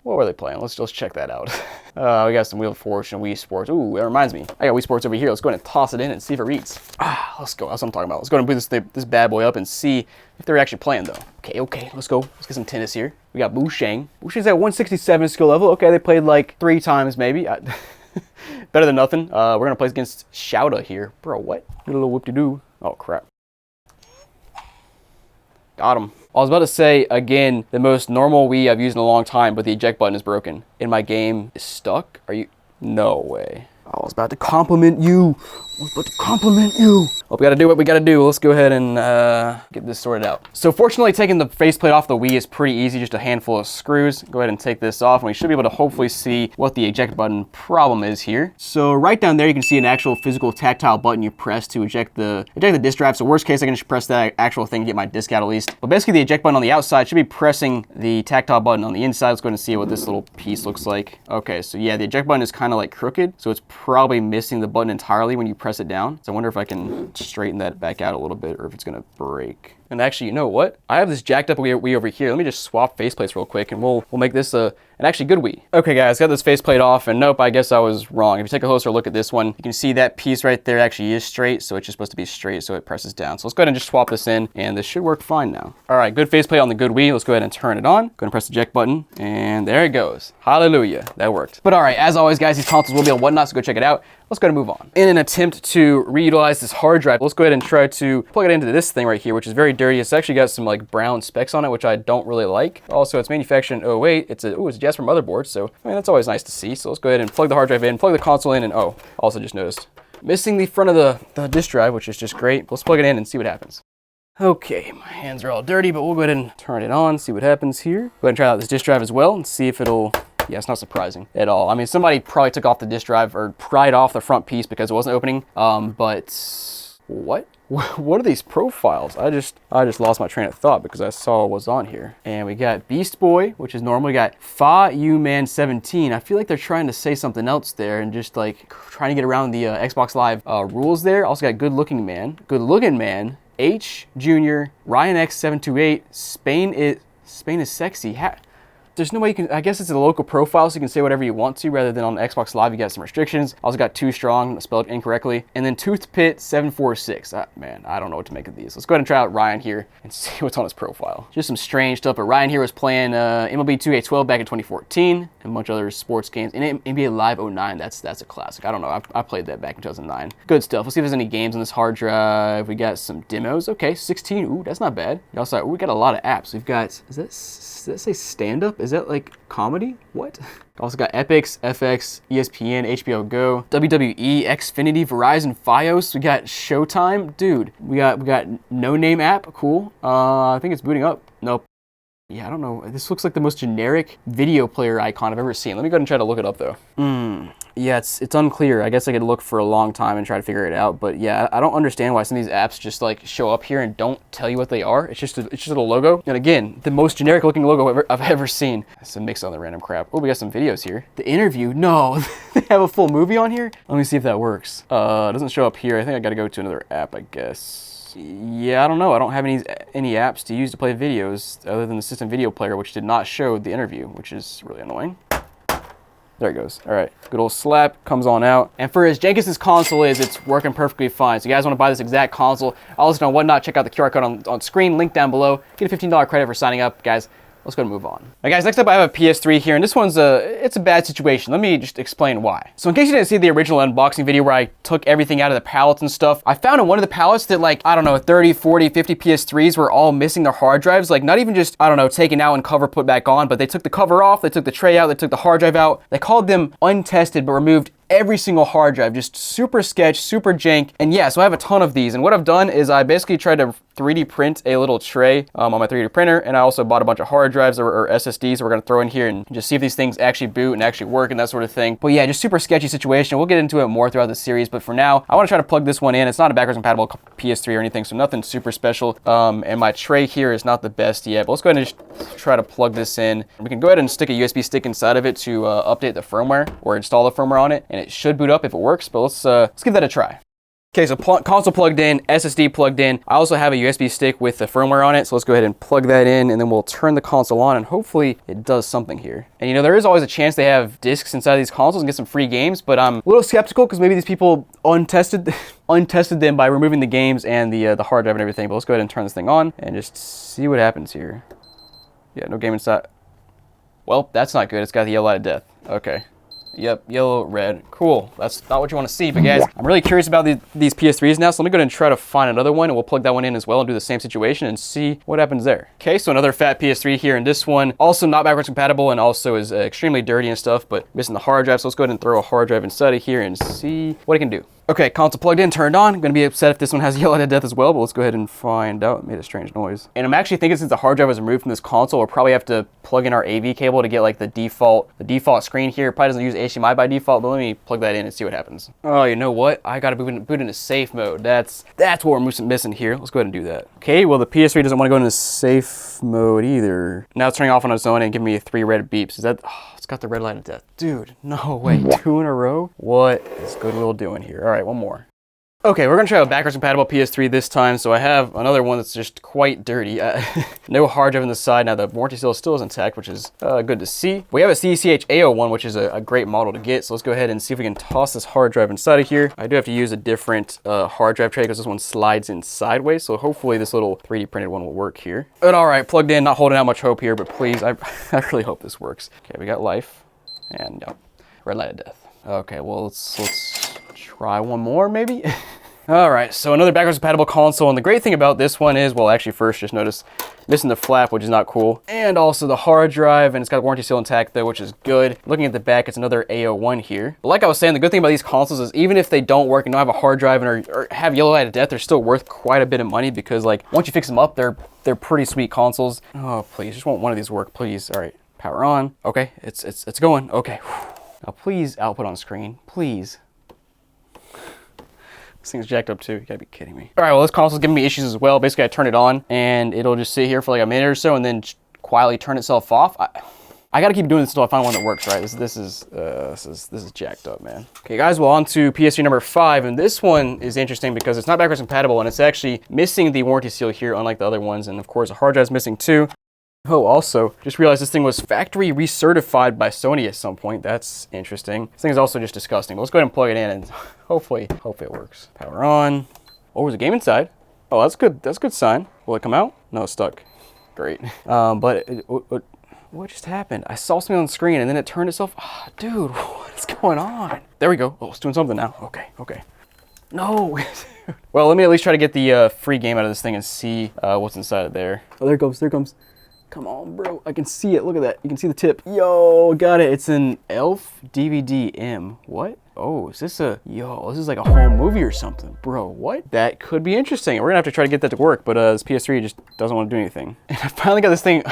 What were they playing? Let's check that out. We got some Wheel of Fortune, Wii Sports. Ooh, that reminds me. I got Wii Sports over here. Let's go ahead and toss it in and see if it reads. Let's go. That's what I'm talking about. Let's go ahead and boot this bad boy up and see if they're actually playing, though. Okay. Let's go. Let's get some tennis here. We got Booshang. Booshang's at 167 skill level. Okay, they played like 3 times, maybe. Better than nothing. We're going to play against Shouta here. Bro, what? Get a little whoop-de-doo. Oh, crap. Got him. I was about to say, again, the most normal Wii I've used in a long time, but the eject button is broken. And my game is stuck? Are you? No way. I was about to compliment you. Well, we gotta do what we gotta do. Let's go ahead and get this sorted out. So fortunately, taking the faceplate off the Wii is pretty easy, just a handful of screws. Go ahead and take this off, and we should be able to hopefully see what the eject button problem is here. So right down there, you can see an actual physical tactile button you press to eject the disk drive. So worst case, I can just press that actual thing to get my disk out at least. But basically, the eject button on the outside should be pressing the tactile button on the inside. Let's go ahead and see what this little piece looks like. Okay, so yeah, the eject button is kind of like crooked, so it's probably missing the button entirely when you press it down. So I wonder if I can straighten that back out a little bit or if it's gonna break. And actually, you know what? I have this jacked up Wii over here. Let me just swap faceplates real quick, and we'll make this an actually good Wii. Okay, guys, got this faceplate off, and nope, I guess I was wrong. If you take a closer look at this one, you can see that piece right there actually is straight, so it's just supposed to be straight, so it presses down. So let's go ahead and just swap this in, and this should work fine now. All right, good faceplate on the good Wii. Let's go ahead and turn it on. Go ahead and press the eject button, and there it goes. Hallelujah, that worked. But all right, as always, guys, these consoles will be on Whatnot, so go check it out. Let's go ahead and move on. In an attempt to reutilize this hard drive, let's go ahead and try to plug it into this thing right here, which is very dirty. It's actually got some like brown specks on it, which I don't really like. Also, it's manufactured in 08. It's a Jasper motherboard, so I mean, that's always nice to see. So let's go ahead and plug the hard drive in, plug the console in, and oh, also just noticed missing the front of the disk drive, which is just great. Let's plug it in and see what happens. Okay, my hands are all dirty, but we'll go ahead and turn it on, see what happens here. Go ahead and try out this disk drive as well and see if it'll... Yeah, it's not surprising at all. I mean, somebody probably took off the disk drive or pried off the front piece because it wasn't opening. But what? What are these profiles? I just lost my train of thought because I saw what was on here. And we got Beast Boy, which is normal. We got Fa You Man 17. I feel like they're trying to say something else there and just like trying to get around the Xbox Live rules there. Also got Good Looking Man, H Junior, Ryan X 728. Spain is sexy. There's no way you can, I guess it's a local profile, so you can say whatever you want to, rather than on Xbox Live, you got some restrictions. Also got Too Strong, spelled incorrectly. And then Toothpit 746. Man, I don't know what to make of these. Let's go ahead and try out Ryan here and see what's on his profile. Just some strange stuff, but Ryan here was playing MLB 2K12 back in 2014, and a bunch of other sports games. And NBA Live 09, that's a classic. I don't know, I played that back in 2009. Good stuff. Let's see if there's any games on this hard drive. We got some demos. Okay, 16, ooh, that's not bad. We also, we got a lot of apps. We've got, does that say stand up? Is that like comedy? What? Also got Epix, FX, ESPN, HBO Go, WWE, Xfinity, Verizon, Fios. We got Showtime. Dude, we got No Name app. Cool. I think it's booting up. Nope. Yeah, I don't know. This looks like the most generic video player icon I've ever seen. Let me go ahead and try to look it up though. Yeah, it's unclear. I guess I could look for a long time and try to figure it out. But yeah, I don't understand why some of these apps just like show up here and don't tell you what they are. It's just a logo. And again, the most generic looking logo I've ever seen. It's a mix of the random crap. Oh, we got some videos here. The interview. No, they have a full movie on here. Let me see if that works. It doesn't show up here. I think I got to go to another app, I guess. Yeah, I don't know. I don't have any apps to use to play videos other than the system video player, which did not show the interview, which is really annoying. There it goes. All right, good old slap comes on out. And for as jank as this console is, it's working perfectly fine. So you guys want to buy this exact console, I'll listen on Whatnot. Check out the QR code on screen, link down below. Get a $15 credit for signing up, guys. Let's go and move on. Now guys, next up I have a PS3 here, and this one's it's a bad situation. Let me just explain why. So in case you didn't see the original unboxing video where I took everything out of the pallets and stuff, I found in one of the pallets that like, I don't know, 30, 40, 50 PS3s were all missing their hard drives. Like not even just, I don't know, taken out and cover put back on, but they took the cover off, they took the tray out, they took the hard drive out. They called them untested, but removed every single hard drive, just super sketch, super jank. And yeah, so I have a ton of these. And what I've done is I basically tried to 3D print a little tray on my 3D printer. And I also bought a bunch of hard drives or SSDs that we're gonna throw in here and just see if these things actually boot and actually work and that sort of thing. But yeah, just super sketchy situation. We'll get into it more throughout the series. But for now, I wanna try to plug this one in. It's not a backwards compatible PS3 or anything, so nothing super special. And my tray here is not the best yet. But let's go ahead and just try to plug this in. We can go ahead and stick a USB stick inside of it to update the firmware or install the firmware on it. And it should boot up if it works, but let's give that a try. Okay, so console plugged in, SSD plugged in. I also have a USB stick with the firmware on it, so let's go ahead and plug that in, and then we'll turn the console on, and hopefully it does something here. And you know, there is always a chance they have discs inside of these consoles and get some free games, but I'm a little skeptical because maybe these people untested them by removing the games and the hard drive and everything. But let's go ahead and turn this thing on and just see what happens here. Yeah, no game inside. Well, that's not good. It's got the yellow light of death. Okay. Yep, yellow, red. Cool. That's not what you want to see, but guys, I'm really curious about these PS3s now, so let me go ahead and try to find another one, and we'll plug that one in as well and do the same situation and see what happens there. Okay, so another fat PS3 here, and this one also not backwards compatible and also is extremely dirty and stuff, but missing the hard drive, so let's go ahead and throw a hard drive inside of here and see what it can do. Okay, console plugged in, turned on. I'm gonna be upset if this one has yellow light of death as well, but let's go ahead and find out. It made a strange noise. And I'm actually thinking since the hard drive was removed from this console, we'll probably have to plug in our AV cable to get like the default screen here. It probably doesn't use HDMI by default, but let me plug that in and see what happens. Oh, you know what? I gotta boot into safe mode. That's what we're missing here. Let's go ahead and do that. Okay, well the PS3 doesn't want to go into safe mode either. Now it's turning off on its own and giving me 3 red beeps. Is that, oh, it's got the red light of death. Dude, no way, 2 in a row? What is Goodwill doing here? All right, one more. Okay, we're gonna try a backwards compatible PS3 this time. So I have another one that's just quite dirty. No hard drive on the side. Now the warranty still is intact, which is good to see. We have a CECH A01, which is a great model to get. So let's go ahead and see if we can toss this hard drive inside of here. I do have to use a different hard drive tray because this one slides in sideways. So hopefully this little 3D printed one will work here. But all right, plugged in, not holding out much hope here, but please, I really hope this works. Okay, we got life and no, red light of death. Okay, well, let's try one more maybe. All right, so another backwards compatible console, and the great thing about this one is, well, actually first just notice missing the flap, which is not cool, and also the hard drive, and it's got the warranty still intact though, which is good. Looking at the back, it's another A01 here. But like I was saying, the good thing about these consoles is even if they don't work and don't have a hard drive and or have yellow light of death, they're still worth quite a bit of money because like once you fix them up, they're pretty sweet consoles. Oh, please, just want one of these work, please. All right, power on. Okay, it's going. Okay, now please output on screen, please. This thing's jacked up too, you gotta be kidding me. All right, well, this console's giving me issues as well. Basically, I turn it on and it'll just sit here for like a minute or so and then quietly turn itself off. I gotta keep doing this until I find one that works, right? This is jacked up, man. Okay, guys, well, on to PS3 number 5, and this one is interesting because it's not backwards compatible and it's actually missing the warranty seal here, unlike the other ones, and of course, the hard drive's missing too. Oh, also, just realized this thing was factory recertified by Sony at some point. That's interesting. This thing is also just disgusting. But let's go ahead and plug it in and hopefully it works. Power on. Oh, there's a game inside. Oh, that's good. That's a good sign. Will it come out? No, it's stuck. Great. What just happened? I saw something on the screen and then it turned itself. Oh, dude, what's going on? There we go. Oh, it's doing something now. Okay. No. Well, let me at least try to get the free game out of this thing and see what's inside of there. Oh, there it comes. Come on, bro. I can see it. Look at that. You can see the tip. Yo, got it. It's an Elf DVD M. What? Oh, is this this is like a home movie or something. Bro, what? That could be interesting. We're gonna have to try to get that to work, but this PS3 just doesn't want to do anything. And I finally got this thing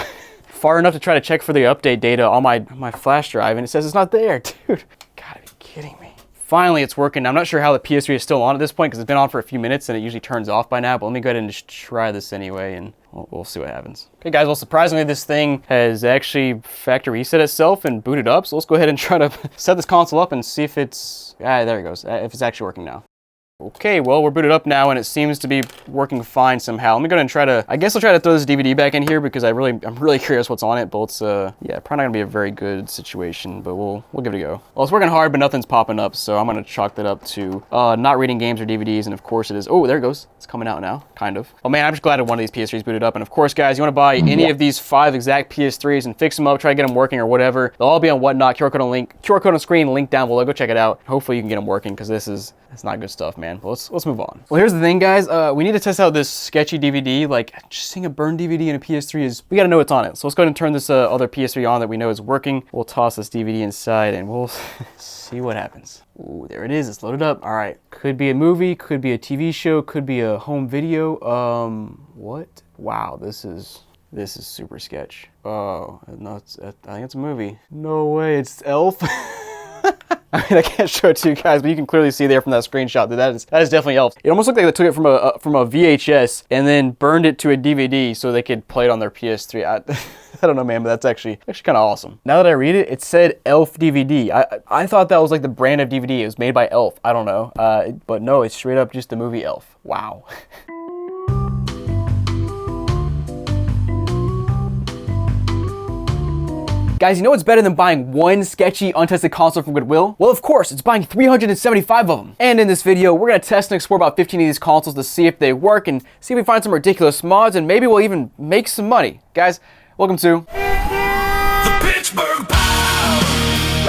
far enough to try to check for the update data on my flash drive, and it says it's not there. Dude, gotta be kidding me. Finally, it's working. I'm not sure how the PS3 is still on at this point because it's been on for a few minutes and it usually turns off by now, but let me go ahead and just try this anyway and we'll see what happens. Okay, guys, well, surprisingly, this thing has actually factory reset itself and booted up, so let's go ahead and try to set this console up and see if it's, there it goes, if it's actually working now. Okay, well, we're booted up now and it seems to be working fine somehow. Let me go ahead and try to, I guess I'll try to throw this DVD back in here because I'm really curious what's on it, but it's, yeah, probably not gonna be a very good situation, but we'll give it a go. Well, it's working hard, but nothing's popping up, so I'm gonna chalk that up to not reading games or DVDs, and of course it is, oh, there it goes. It's coming out now, kind of. Oh man, I'm just glad that one of these PS3s booted up, and of course, guys, you wanna buy any of these 5 exact PS3s and fix them up, try to get them working or whatever. They'll all be on Whatnot, QR code on screen, link down below, go check it out. Hopefully you can get them working, because it's not good stuff, man. Well, let's move on. Well, here's the thing, guys. We need to test out this sketchy DVD. Like, just seeing a burned DVD in a PS3 is, we gotta know what's on it. So let's go ahead and turn this other PS3 on that we know is working. We'll toss this DVD inside and we'll see what happens. Ooh, there it is. It's loaded up. All right. Could be a movie, could be a TV show, could be a home video. What? Wow, this is super sketch. Oh, no, I think it's a movie. No way, it's Elf. I mean, I can't show it to you guys, but you can clearly see there from that screenshot that is definitely Elf. It almost looked like they took it from a VHS and then burned it to a DVD so they could play it on their PS3. I don't know, man, but that's actually kind of awesome. Now that I read it, it said Elf DVD. I thought that was like the brand of DVD. It was made by Elf. I don't know, but no, it's straight up just the movie Elf. Wow. Guys, you know what's better than buying one sketchy, untested console from Goodwill? Well, of course, it's buying 375 of them. And in this video, we're gonna test and explore about 15 of these consoles to see if they work and see if we find some ridiculous mods and maybe we'll even make some money. Guys, welcome to The Pittsburgh Pow!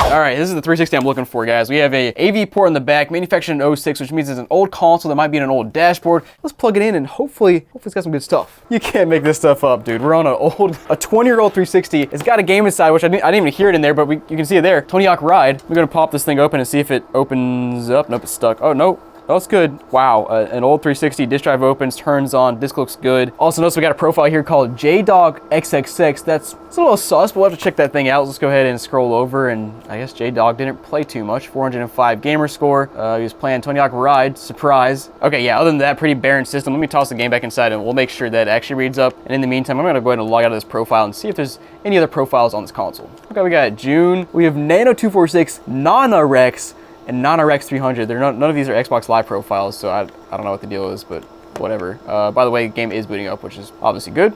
All right, this is the 360 I'm looking for, guys. We have a AV port in the back, manufactured in 06, which means it's an old console that might be in an old dashboard. Let's plug it in and hopefully it's got some good stuff. You can't make this stuff up, dude. We're on a 20-year-old 360. It's got a game inside, which I didn't even hear it in there, but you can see it there. Tony Hawk Ride. We're gonna pop this thing open and see if it opens up. Nope, it's stuck. Oh, no. Oh, it's good. Wow, an old 360 disk drive opens, turns on, disc looks good. Also notice we got a profile here called JDogXXX. It's a little sus, but we'll have to check that thing out. Let's go ahead and scroll over, and I guess JDog didn't play too much. 405 gamer score. He was playing Tony Hawk Ride, surprise. Okay, yeah, other than that, pretty barren system. Let me toss the game back inside and we'll make sure that it actually reads up. And in the meantime, I'm gonna go ahead and log out of this profile and see if there's any other profiles on this console. Okay, we got June. We have Nano246, Nana Rex, and non-RX 300. None of these are Xbox Live profiles, so I don't know what the deal is, but whatever. By the way, the game is booting up, which is obviously good.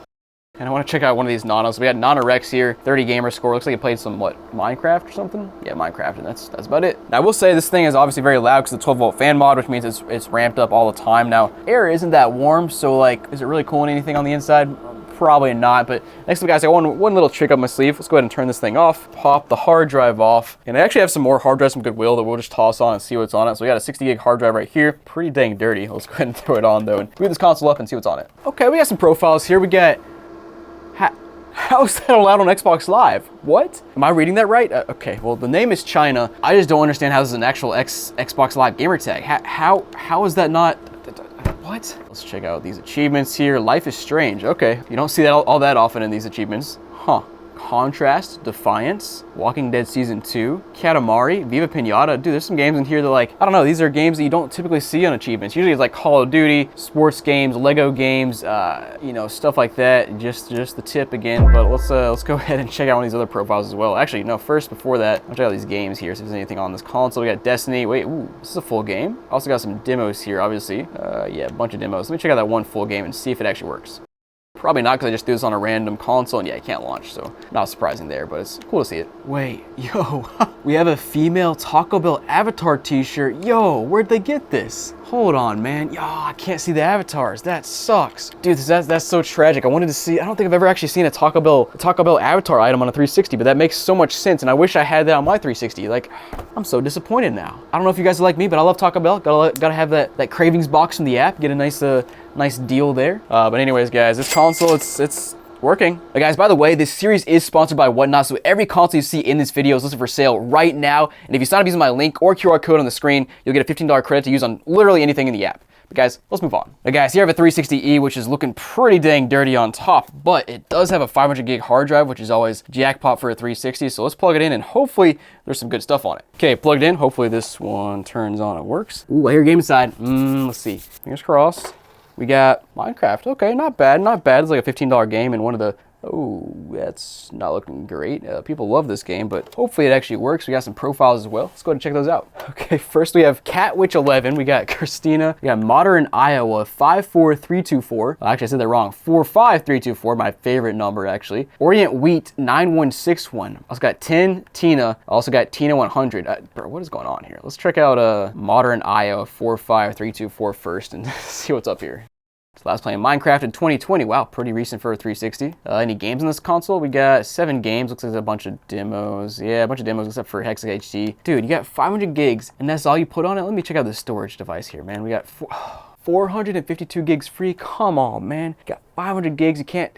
And I want to check out one of these nanos. We got non-RX here, 30 gamer score. Looks like it played some, what, Minecraft or something? Yeah, Minecraft, and that's about it. Now, I will say this thing is obviously very loud because it's a 12-volt fan mod, which means it's ramped up all the time. Now, air isn't that warm, so like, is it really cooling anything on the inside? Probably not, but next up, guys, I got one little trick up my sleeve. Let's go ahead and turn this thing off, pop the hard drive off, and I actually have some more hard drives from Goodwill that we'll just toss on and see what's on it. So we got a 60 gig hard drive right here, pretty dang dirty. Let's go ahead and throw it on though and boot this console up and see what's on it. Okay, we got some profiles here. We got, how is that allowed on Xbox Live? What? Am I reading that right? Okay, well, the name is China. I just don't understand how this is an actual Xbox Live gamer tag. How is that not? What? Let's check out these achievements here. Life is Strange. Okay, you don't see that all that often in these achievements. Huh. Contrast, Defiance, Walking Dead Season 2, Katamari, Viva Pinata. Dude, there's some games in here that, like, I don't know, these are games that you don't typically see on achievements. Usually it's like Call of Duty, sports games, Lego games, you know, stuff like that. Just the tip again, but let's go ahead and check out one of these other profiles as well. Actually, no, first, before that, I'll check out these games here, see if there's anything on this console. We got Destiny. Wait, ooh, this is a full game. Also got some demos here, obviously. Yeah, a bunch of demos. Let me check out that one full game and see if it actually works. Probably not, because I just threw this on a random console, and yeah, it can't launch, so not surprising there, but it's cool to see it. Wait, yo, we have a female Taco Bell avatar t-shirt. Yo, where'd they get this? Hold on, man. Yo, I can't see the avatars. That sucks. Dude, that's so tragic. I wanted to see, I don't think I've ever actually seen a Taco Bell avatar item on a 360, but that makes so much sense, and I wish I had that on my 360. Like, I'm so disappointed now. I don't know if you guys are like me, but I love Taco Bell. Gotta have that cravings box from the app, get a nice deal there. But anyways, guys, this console, it's working. But guys, by the way, this series is sponsored by Whatnot, so every console you see in this video is listed for sale right now. And if you sign up using my link or QR code on the screen, you'll get a $15 credit to use on literally anything in the app. But guys, let's move on. Now guys, here I have a 360E, which is looking pretty dang dirty on top, but it does have a 500 gig hard drive, which is always jackpot for a 360. So let's plug it in and hopefully there's some good stuff on it. Okay, plugged in. Hopefully this one turns on and works. Ooh, I hear game inside. Let's see. Fingers crossed. We got Minecraft. Okay, not bad, not bad. It's like a $15 game and one of the, oh, that's not looking great. People love this game, but hopefully it actually works. We got some profiles as well. Let's go ahead and check those out. Okay, first we have Catwitch11. We got Christina. We got Modern Iowa 54324. Actually, I said that wrong. 45324, my favorite number actually. Orient Wheat 9161. Also got 10 Tina. Also got Tina 100. Bro, what is going on here? Let's check out Modern Iowa 45324 first and see what's up here. So last playing Minecraft in 2020. Wow, pretty recent for a 360. Any games on this console? We got 7 games. Looks like there's a bunch of demos. Yeah, a bunch of demos except for Hex HD. Dude, you got 500 gigs and that's all you put on it? Let me check out the storage device here, man. We got 452 gigs free. Come on, man. You got 500 gigs. You can't...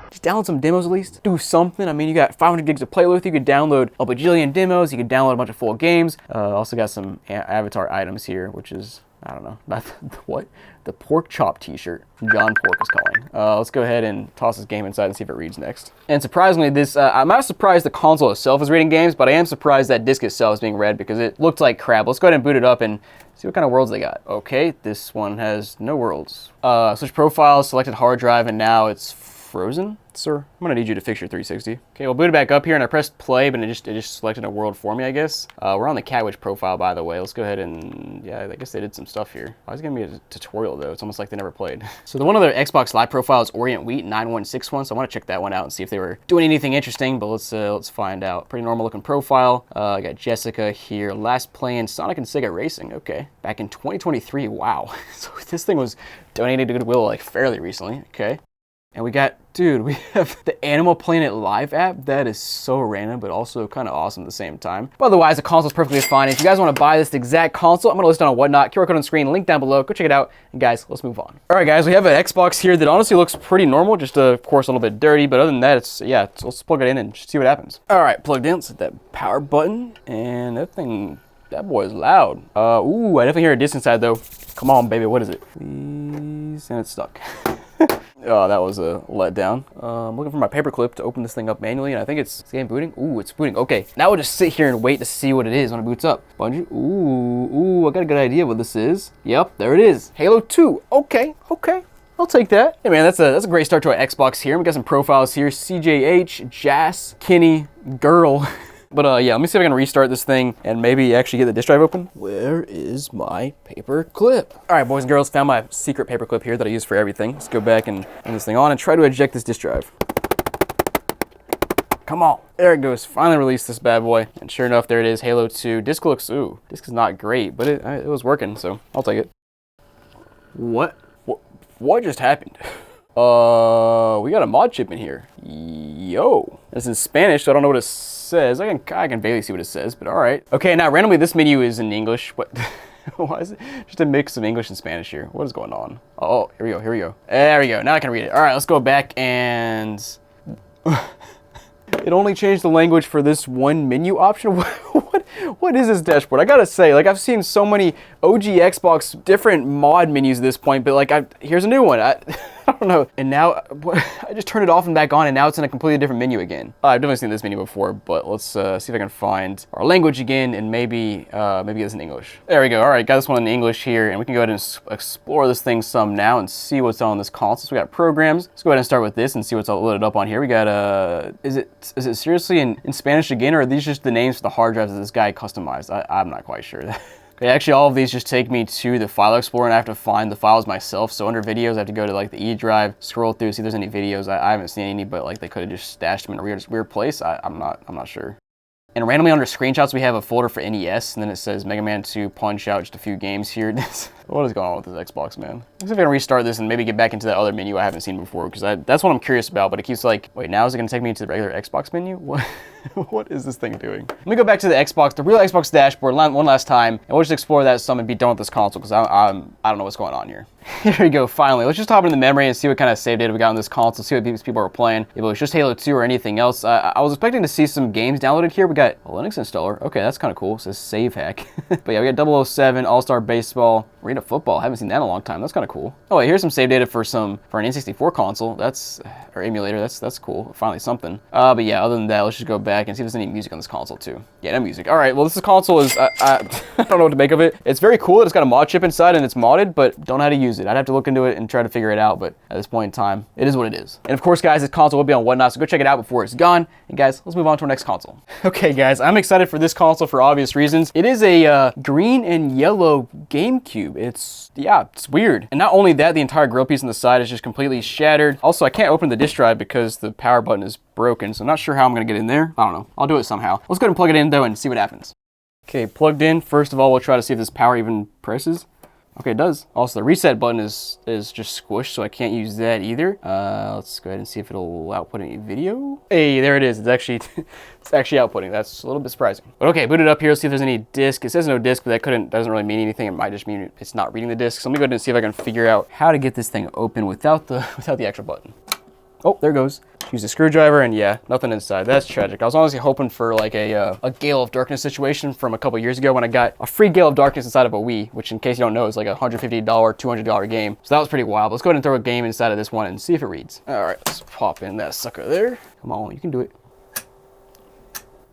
Just download some demos at least. Do something. I mean, you got 500 gigs to play with. You could download a bajillion demos. You could download a bunch of full games. Also got some avatar items here, which is... I don't know, not what? The pork chop t-shirt John Pork is calling. Let's go ahead and toss this game inside and see if it reads next. And surprisingly, this, I'm not surprised the console itself is reading games, but I am surprised that disc itself is being read because it looked like crap. Let's go ahead and boot it up and see what kind of worlds they got. Okay, this one has no worlds. Switch profiles, selected hard drive, and now it's frozen. Sir, I'm gonna need you to fix your 360. Okay, we'll boot it back up here and I pressed play, but it just selected a world for me, I guess. We're on the Catwitch profile, by the way. Let's go ahead and, yeah, I guess they did some stuff here. Why is it giving me a tutorial though? It's almost like they never played. So the one other Xbox Live profile is Orient Wheat 9161, so I wanna check that one out and see if they were doing anything interesting, but let's find out. Pretty normal looking profile. I got Jessica here, last playing Sonic and Sega Racing, okay. Back in 2023, wow. So this thing was donated to Goodwill like fairly recently, okay. And we got, dude, we have the Animal Planet Live app. That is so random, but also kind of awesome at the same time. But otherwise, the console's perfectly fine. If you guys want to buy this exact console, I'm going to list it on Whatnot. QR code on screen, link down below. Go check it out. And guys, let's move on. All right, guys, we have an Xbox here that honestly looks pretty normal. Just, of course, a little bit dirty. But other than that, it's, yeah, let's plug it in and see what happens. All right, plugged in. Let's hit that power button. And that thing, that boy is loud. Ooh, I definitely hear a disc inside, though. Come on, baby. What is it? Please. And it's stuck. Oh, that was a letdown. I'm looking for my paperclip to open this thing up manually, and I think it's game booting. Ooh, it's booting. Okay, now we'll just sit here and wait to see what it is when it boots up. Bungie. Ooh, I got a good idea what this is. Yep, there it is. Halo 2. Okay. I'll take that. Hey man, that's a great start to our Xbox here. We got some profiles here. CJH, Jas, Kenny, Girl. But yeah, let me see if I can restart this thing and maybe actually get the disk drive open. Where is my paper clip? All right, boys and girls, found my secret paper clip here that I use for everything. Let's go back and turn this thing on and try to eject this disk drive. Come on. There it goes. Finally released this bad boy. And sure enough, there it is. Halo 2. Disc looks, ooh, disc is not great, but it was working, so I'll take it. What just happened? We got a mod chip in here. Yo. It's in Spanish, so I don't know what it says. I can barely see what it says, but all right. Okay, now randomly this menu is in English. What? Why is it just a mix of English and Spanish here? What is going on? Oh, here we go. There we go. Now I can read it. All right, let's go back and... It only changed the language for this one menu option. What is this dashboard? I gotta say, like, I've seen so many OG Xbox different mod menus at this point, but like, here's a new one. I don't know. And now I just turned it off and back on, and now it's in a completely different menu again. I've definitely seen this menu before, but let's see if I can find our language again, and maybe it's in English. There we go. All right, got this one in English here, and we can go ahead and explore this thing some now and see what's on this console. So we got programs. Let's go ahead and start with this and see what's all loaded up on here. We got is it seriously in Spanish again, or are these just the names for the hard drives that this guy customized? I'm not quite sure. Okay, actually all of these just take me to the file explorer, and I have to find the files myself. So under videos, I have to go to like the E drive, scroll through, see if there's any videos. I haven't seen any, but like they could have just stashed them in a weird place. I'm not sure. And randomly under screenshots, we have a folder for NES, and then it says Mega Man 2, Punch Out, just a few games here. What is going on with this Xbox, man? Let's see if I can restart this and maybe get back into that other menu I haven't seen before, because that's what I'm curious about, but it keeps like, wait, now is it gonna take me to the regular Xbox menu? What is this thing doing? Let me go back to the Xbox, the real Xbox dashboard one last time, and we'll just explore that some and be done with this console, because I don't know what's going on here. Here we go, finally. Let's just hop into the memory and see what kind of save data we got on this console, see what these people are playing. If it was just Halo 2 or anything else. I was expecting to see some games downloaded here. We got a Linux installer. Okay, that's kind of cool. It says save hack. But yeah, we got 007, All-Star Baseball, Arena Football. I haven't seen that in a long time. That's kind of cool. Oh, wait, here's some save data for an N64 console. Or emulator. That's cool. Finally something. But yeah, other than that, let's just go back and see if there's any music on this console too. Yeah, no music. All right, well, this console is, I don't know what to make of it. It's very cool that it's got a mod chip inside and it's modded, but don't know how to use it. I'd have to look into it and try to figure it out, but at this point in time, it is what it is. And of course, guys, this console will be on Whatnot, so go check it out before it's gone. And guys, let's move on to our next console. Okay, guys, I'm excited for this console for obvious reasons. It is a green and yellow GameCube. It's weird. And not only that, the entire grill piece on the side is just completely shattered. Also, I can't open the disk drive because the power button is broken, so I'm not sure how I'm gonna get in there. I don't know. I'll do it somehow. Let's go ahead and plug it in though and see what happens. Okay, plugged in. First of all, we'll try to see if this power even presses. Okay, it does. Also, the reset button is just squished, so I can't use that either. Let's go ahead and see if it'll output any video. Hey, there it is. It's actually outputting. That's a little bit surprising. But okay, boot it up here. Let's see if there's any disk. It says no disk, but that doesn't really mean anything. It might just mean it's not reading the disk. So let me go ahead and see if I can figure out how to get this thing open without the actual button. Oh, there it goes. Use a screwdriver, and yeah, nothing inside. That's tragic. I was honestly hoping for like a Gale of Darkness situation from a couple years ago when I got a free Gale of Darkness inside of a Wii, which in case you don't know is like a $150, $200 game. So that was pretty wild. Let's go ahead and throw a game inside of this one and see if it reads. All right, let's pop in that sucker there. Come on, you can do it.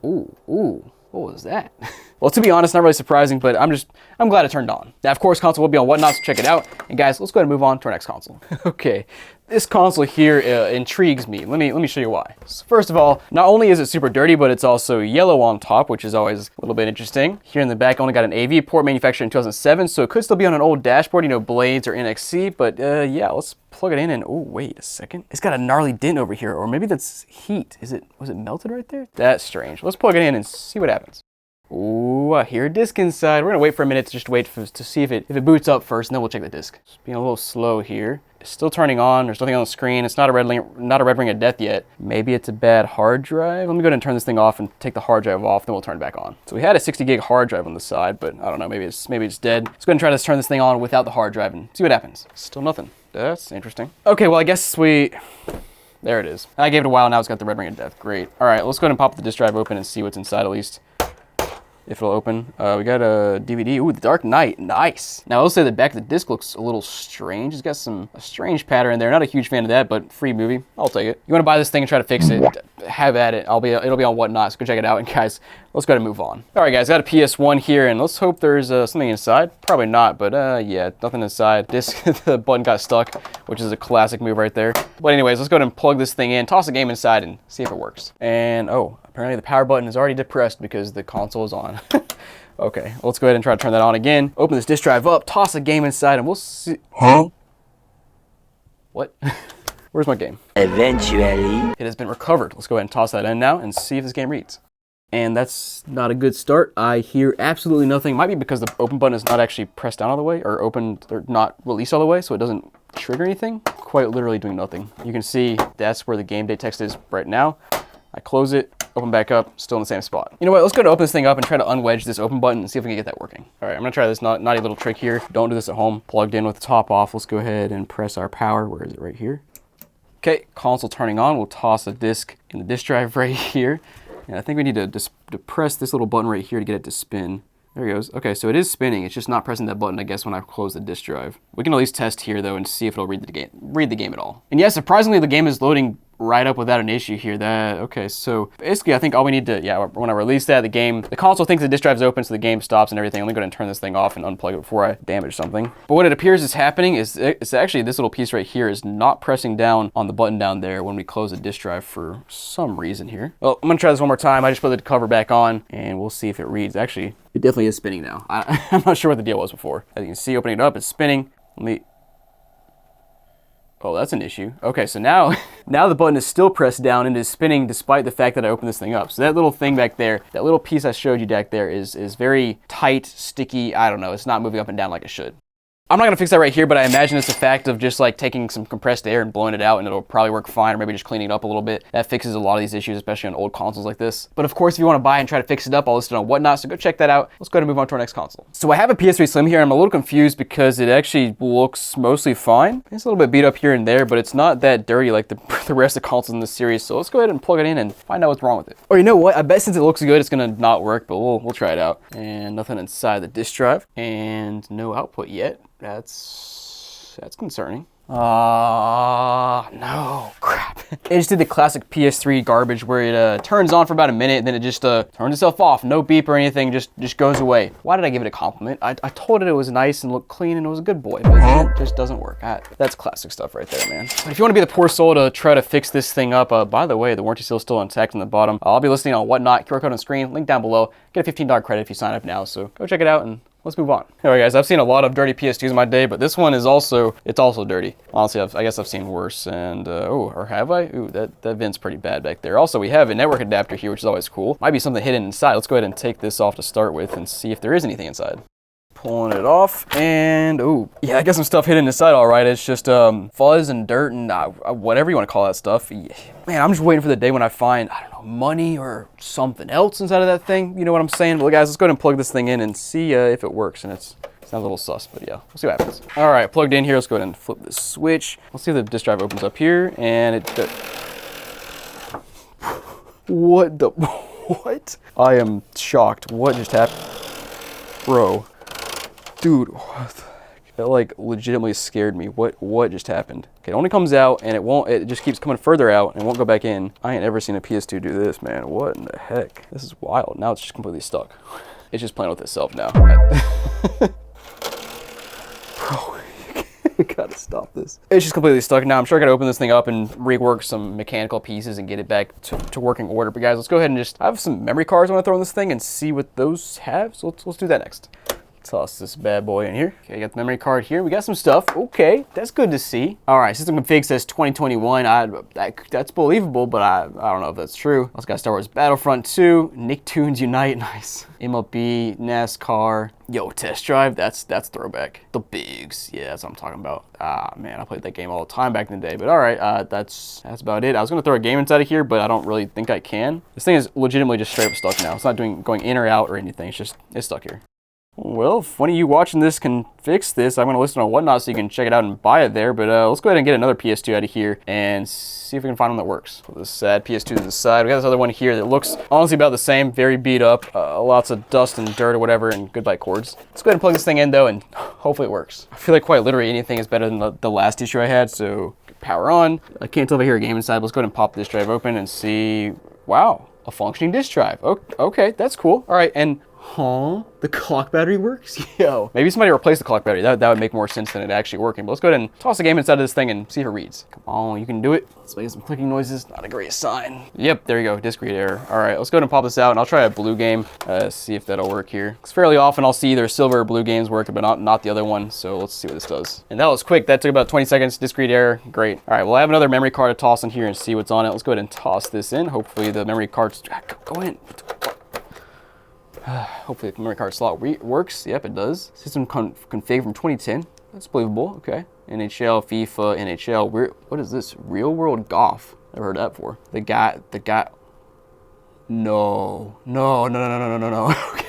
Ooh, what was that? Well, to be honest, not really surprising, but I'm glad it turned on. Now, of course, console will be on Whatnot, so check it out. And guys, let's go ahead and move on to our next console. Okay, this console here intrigues me. Let me show you why. So first of all, not only is it super dirty, but it's also yellow on top, which is always a little bit interesting. Here in the back, only got an AV port manufactured in 2007, so it could still be on an old dashboard, you know, Blades or NXC, but yeah, let's plug it in and, oh, wait a second. It's got a gnarly dent over here, or maybe that's heat. Was it melted right there? That's strange. Let's plug it in and see what happens. Ooh, I hear a disc inside. We're gonna wait for a minute to just wait to see if it boots up first, and then we'll check the disc. It's being a little slow here. It's still turning on. There's nothing on the screen. It's not a red ring of death yet. Maybe it's a bad hard drive. Let me go ahead and turn this thing off and take the hard drive off, then we'll turn it back on. So we had a 60 gig hard drive on the side, but I don't know. Maybe it's dead. Let's go ahead and try to turn this thing on without the hard drive and see what happens. Still nothing. That's interesting. Okay, well I guess there it is. I gave it a while. Now it's got the red ring of death. Great. All right, let's go ahead and pop the disk drive open and see what's inside at least. If it'll open. We got a DVD. Ooh, The Dark Knight. Nice. Now, I'll say the back of the disc looks a little strange. It's got a strange pattern in there. Not a huge fan of that, but free movie. I'll take it. You want to buy this thing and try to fix it? Have at it. It'll be on Whatnot, so go check it out. And guys, let's go ahead and move on. All right, guys, got a PS1 here, and let's hope there's something inside. Probably not, but yeah, nothing inside. Disc, the button got stuck, which is a classic move right there. But anyways, let's go ahead and plug this thing in, toss the game inside, and see if it works. And oh, Apparently the power button is already depressed because the console is on. Okay, let's go ahead and try to turn that on again. Open this disk drive up, toss a game inside, and we'll see. Huh? What? Where's my game? Eventually. It has been recovered. Let's go ahead and toss that in now and see if this game reads. And that's not a good start. I hear absolutely nothing. Might be because the open button is not actually pressed down all the way or opened or not released all the way, so it doesn't trigger anything. Quite literally doing nothing. You can see that's where the game day text is right now. I close it, open back up, still in the same spot. You know what, let's go to open this thing up and try to unwedge this open button and see if we can get that working. All right, I'm gonna try this naughty little trick here. Don't do this at home. Plugged in with the top off. Let's go ahead and press our power. Where is it? Right here. Okay, console turning on. We'll toss a disk in the disk drive right here. And I think we need to press this little button right here to get it to spin. There it goes. Okay, so it is spinning. It's just not pressing that button, I guess, when I close the disk drive. We can at least test here, though, and see if it'll read the game at all. And yeah, surprisingly, the game is loading right up without an issue here. Okay, so basically, I think all we need to, when I release that, the console thinks the disk drive's open, so the game stops and everything. Let me go ahead and turn this thing off and unplug it before I damage something. But what it appears is happening is it's actually this little piece right here is not pressing down on the button down there when we close the disk drive for some reason here. Well, I'm gonna try this one more time. I just put the cover back on and we'll see if it reads. Actually, it definitely is spinning now. I'm not sure what the deal was before. As you can see, opening it up, it's spinning. Oh, that's an issue. Okay, so now the button is still pressed down and is spinning despite the fact that I opened this thing up. So that little thing back there, that little piece I showed you back there is very tight, sticky. I don't know, it's not moving up and down like it should. I'm not gonna fix that right here, but I imagine it's a fact of just like taking some compressed air and blowing it out and it'll probably work fine, or maybe just cleaning it up a little bit. That fixes a lot of these issues, especially on old consoles like this. But of course, if you wanna buy and try to fix it up, I'll list it on Whatnot, so go check that out. Let's go ahead and move on to our next console. So I have a PS3 Slim here, and I'm a little confused because it actually looks mostly fine. It's a little bit beat up here and there, but it's not that dirty like the rest of the consoles in this series. So let's go ahead and plug it in and find out what's wrong with it. Or you know what, I bet since it looks good, it's gonna not work, but we'll try it out. And nothing inside the disk drive, and no output yet. That's concerning. No, crap. It just did the classic PS3 garbage where it turns on for about a minute and then it just turns itself off. No beep or anything, just goes away. Why did I give it a compliment? I told it was nice and looked clean and it was a good boy, but it just doesn't work. That's classic stuff right there, man. But if you want to be the poor soul to try to fix this thing up, by the way, the warranty seal is still intact on the bottom. I'll be listing on Whatnot, QR code on screen, link down below. Get a $15 credit if you sign up now, so go check it out and let's move on. Anyway, guys, I've seen a lot of dirty PS2s in my day, but this one is also dirty. Honestly, I guess I've seen worse. And, or have I? Ooh, that vent's pretty bad back there. Also, we have a network adapter here, which is always cool. Might be something hidden inside. Let's go ahead and take this off to start with and see if there is anything inside. Pulling it off, and ooh, yeah, I got some stuff hidden inside, all right. It's just fuzz and dirt and whatever you want to call that stuff. Yeah. Man, I'm just waiting for the day when I find, I don't know, money or something else inside of that thing. You know what I'm saying? Well, guys, let's go ahead and plug this thing in and see if it works. And it sounds a little sus, but yeah, we'll see what happens. All right, plugged in here. Let's go ahead and flip this switch. Let's see if the disk drive opens up here, and it. What the? What? I am shocked. What just happened, bro? Dude, what the heck? That like legitimately scared me. What just happened? Okay, it only comes out and it just keeps coming further out and won't go back in. I ain't ever seen a PS2 do this, man. What in the heck? This is wild. Now it's just completely stuck. It's just playing with itself now. Bro, you gotta stop this. It's just completely stuck now. I'm sure I gotta open this thing up and rework some mechanical pieces and get it back to working order. But guys, let's go ahead and I have some memory cards I wanna throw in this thing and see what those have. So let's do that next. Toss this bad boy in here. Okay, got the memory card here. We got some stuff. Okay, that's good to see. All right, system config says 2021. That's believable, but I don't know if that's true. Also got Star Wars Battlefront 2, Nicktoons Unite, nice. MLB, NASCAR. Yo, Test Drive, that's throwback. The Bigs, yeah, that's what I'm talking about. Ah, man, I played that game all the time back in the day. But all right, that's about it. I was gonna throw a game inside of here, but I don't really think I can. This thing is legitimately just straight up stuck now. It's not going in or out or anything. It's stuck here. Well, if one of you watching this can fix this, I'm going to list it on Whatnot so you can check it out and buy it there. But let's go ahead and get another PS2 out of here and see if we can find one that works. Put this sad PS2 to the side. We got this other one here that looks honestly about the same, very beat up, lots of dust and dirt or whatever, and goodbye cords. Let's go ahead and plug this thing in though, and hopefully it works. I feel like quite literally anything is better than the last issue I had, so power on. I can't tell if I hear a game inside. Let's go ahead and pop this drive open and see. Wow. A functioning disk drive. Okay, that's cool. All right, and Huh? The clock battery works? Yo. Maybe somebody replaced the clock battery. That would make more sense than it actually working. But let's go ahead and toss the game inside of this thing and see if it reads. Come on, you can do it. Let's make some clicking noises. Not a great sign. Yep, there you go. Disk read error. All right, let's go ahead and pop this out, and I'll try a blue game. See if that'll work here. Because fairly often I'll see either silver or blue games work, but not the other one. So let's see what this does. And that was quick. That took about 20 seconds. Disk read error. Great. All right, well, I have another memory card to toss in here and see what's on it. Let's go ahead and toss this in. Hopefully the memory card's... Go in. Hopefully the memory card slot works. Yep, it does. System config from 2010. That's believable. Okay. NHL, FIFA, NHL. What is this? Real World Golf. Never heard that before. The guy. No. Okay.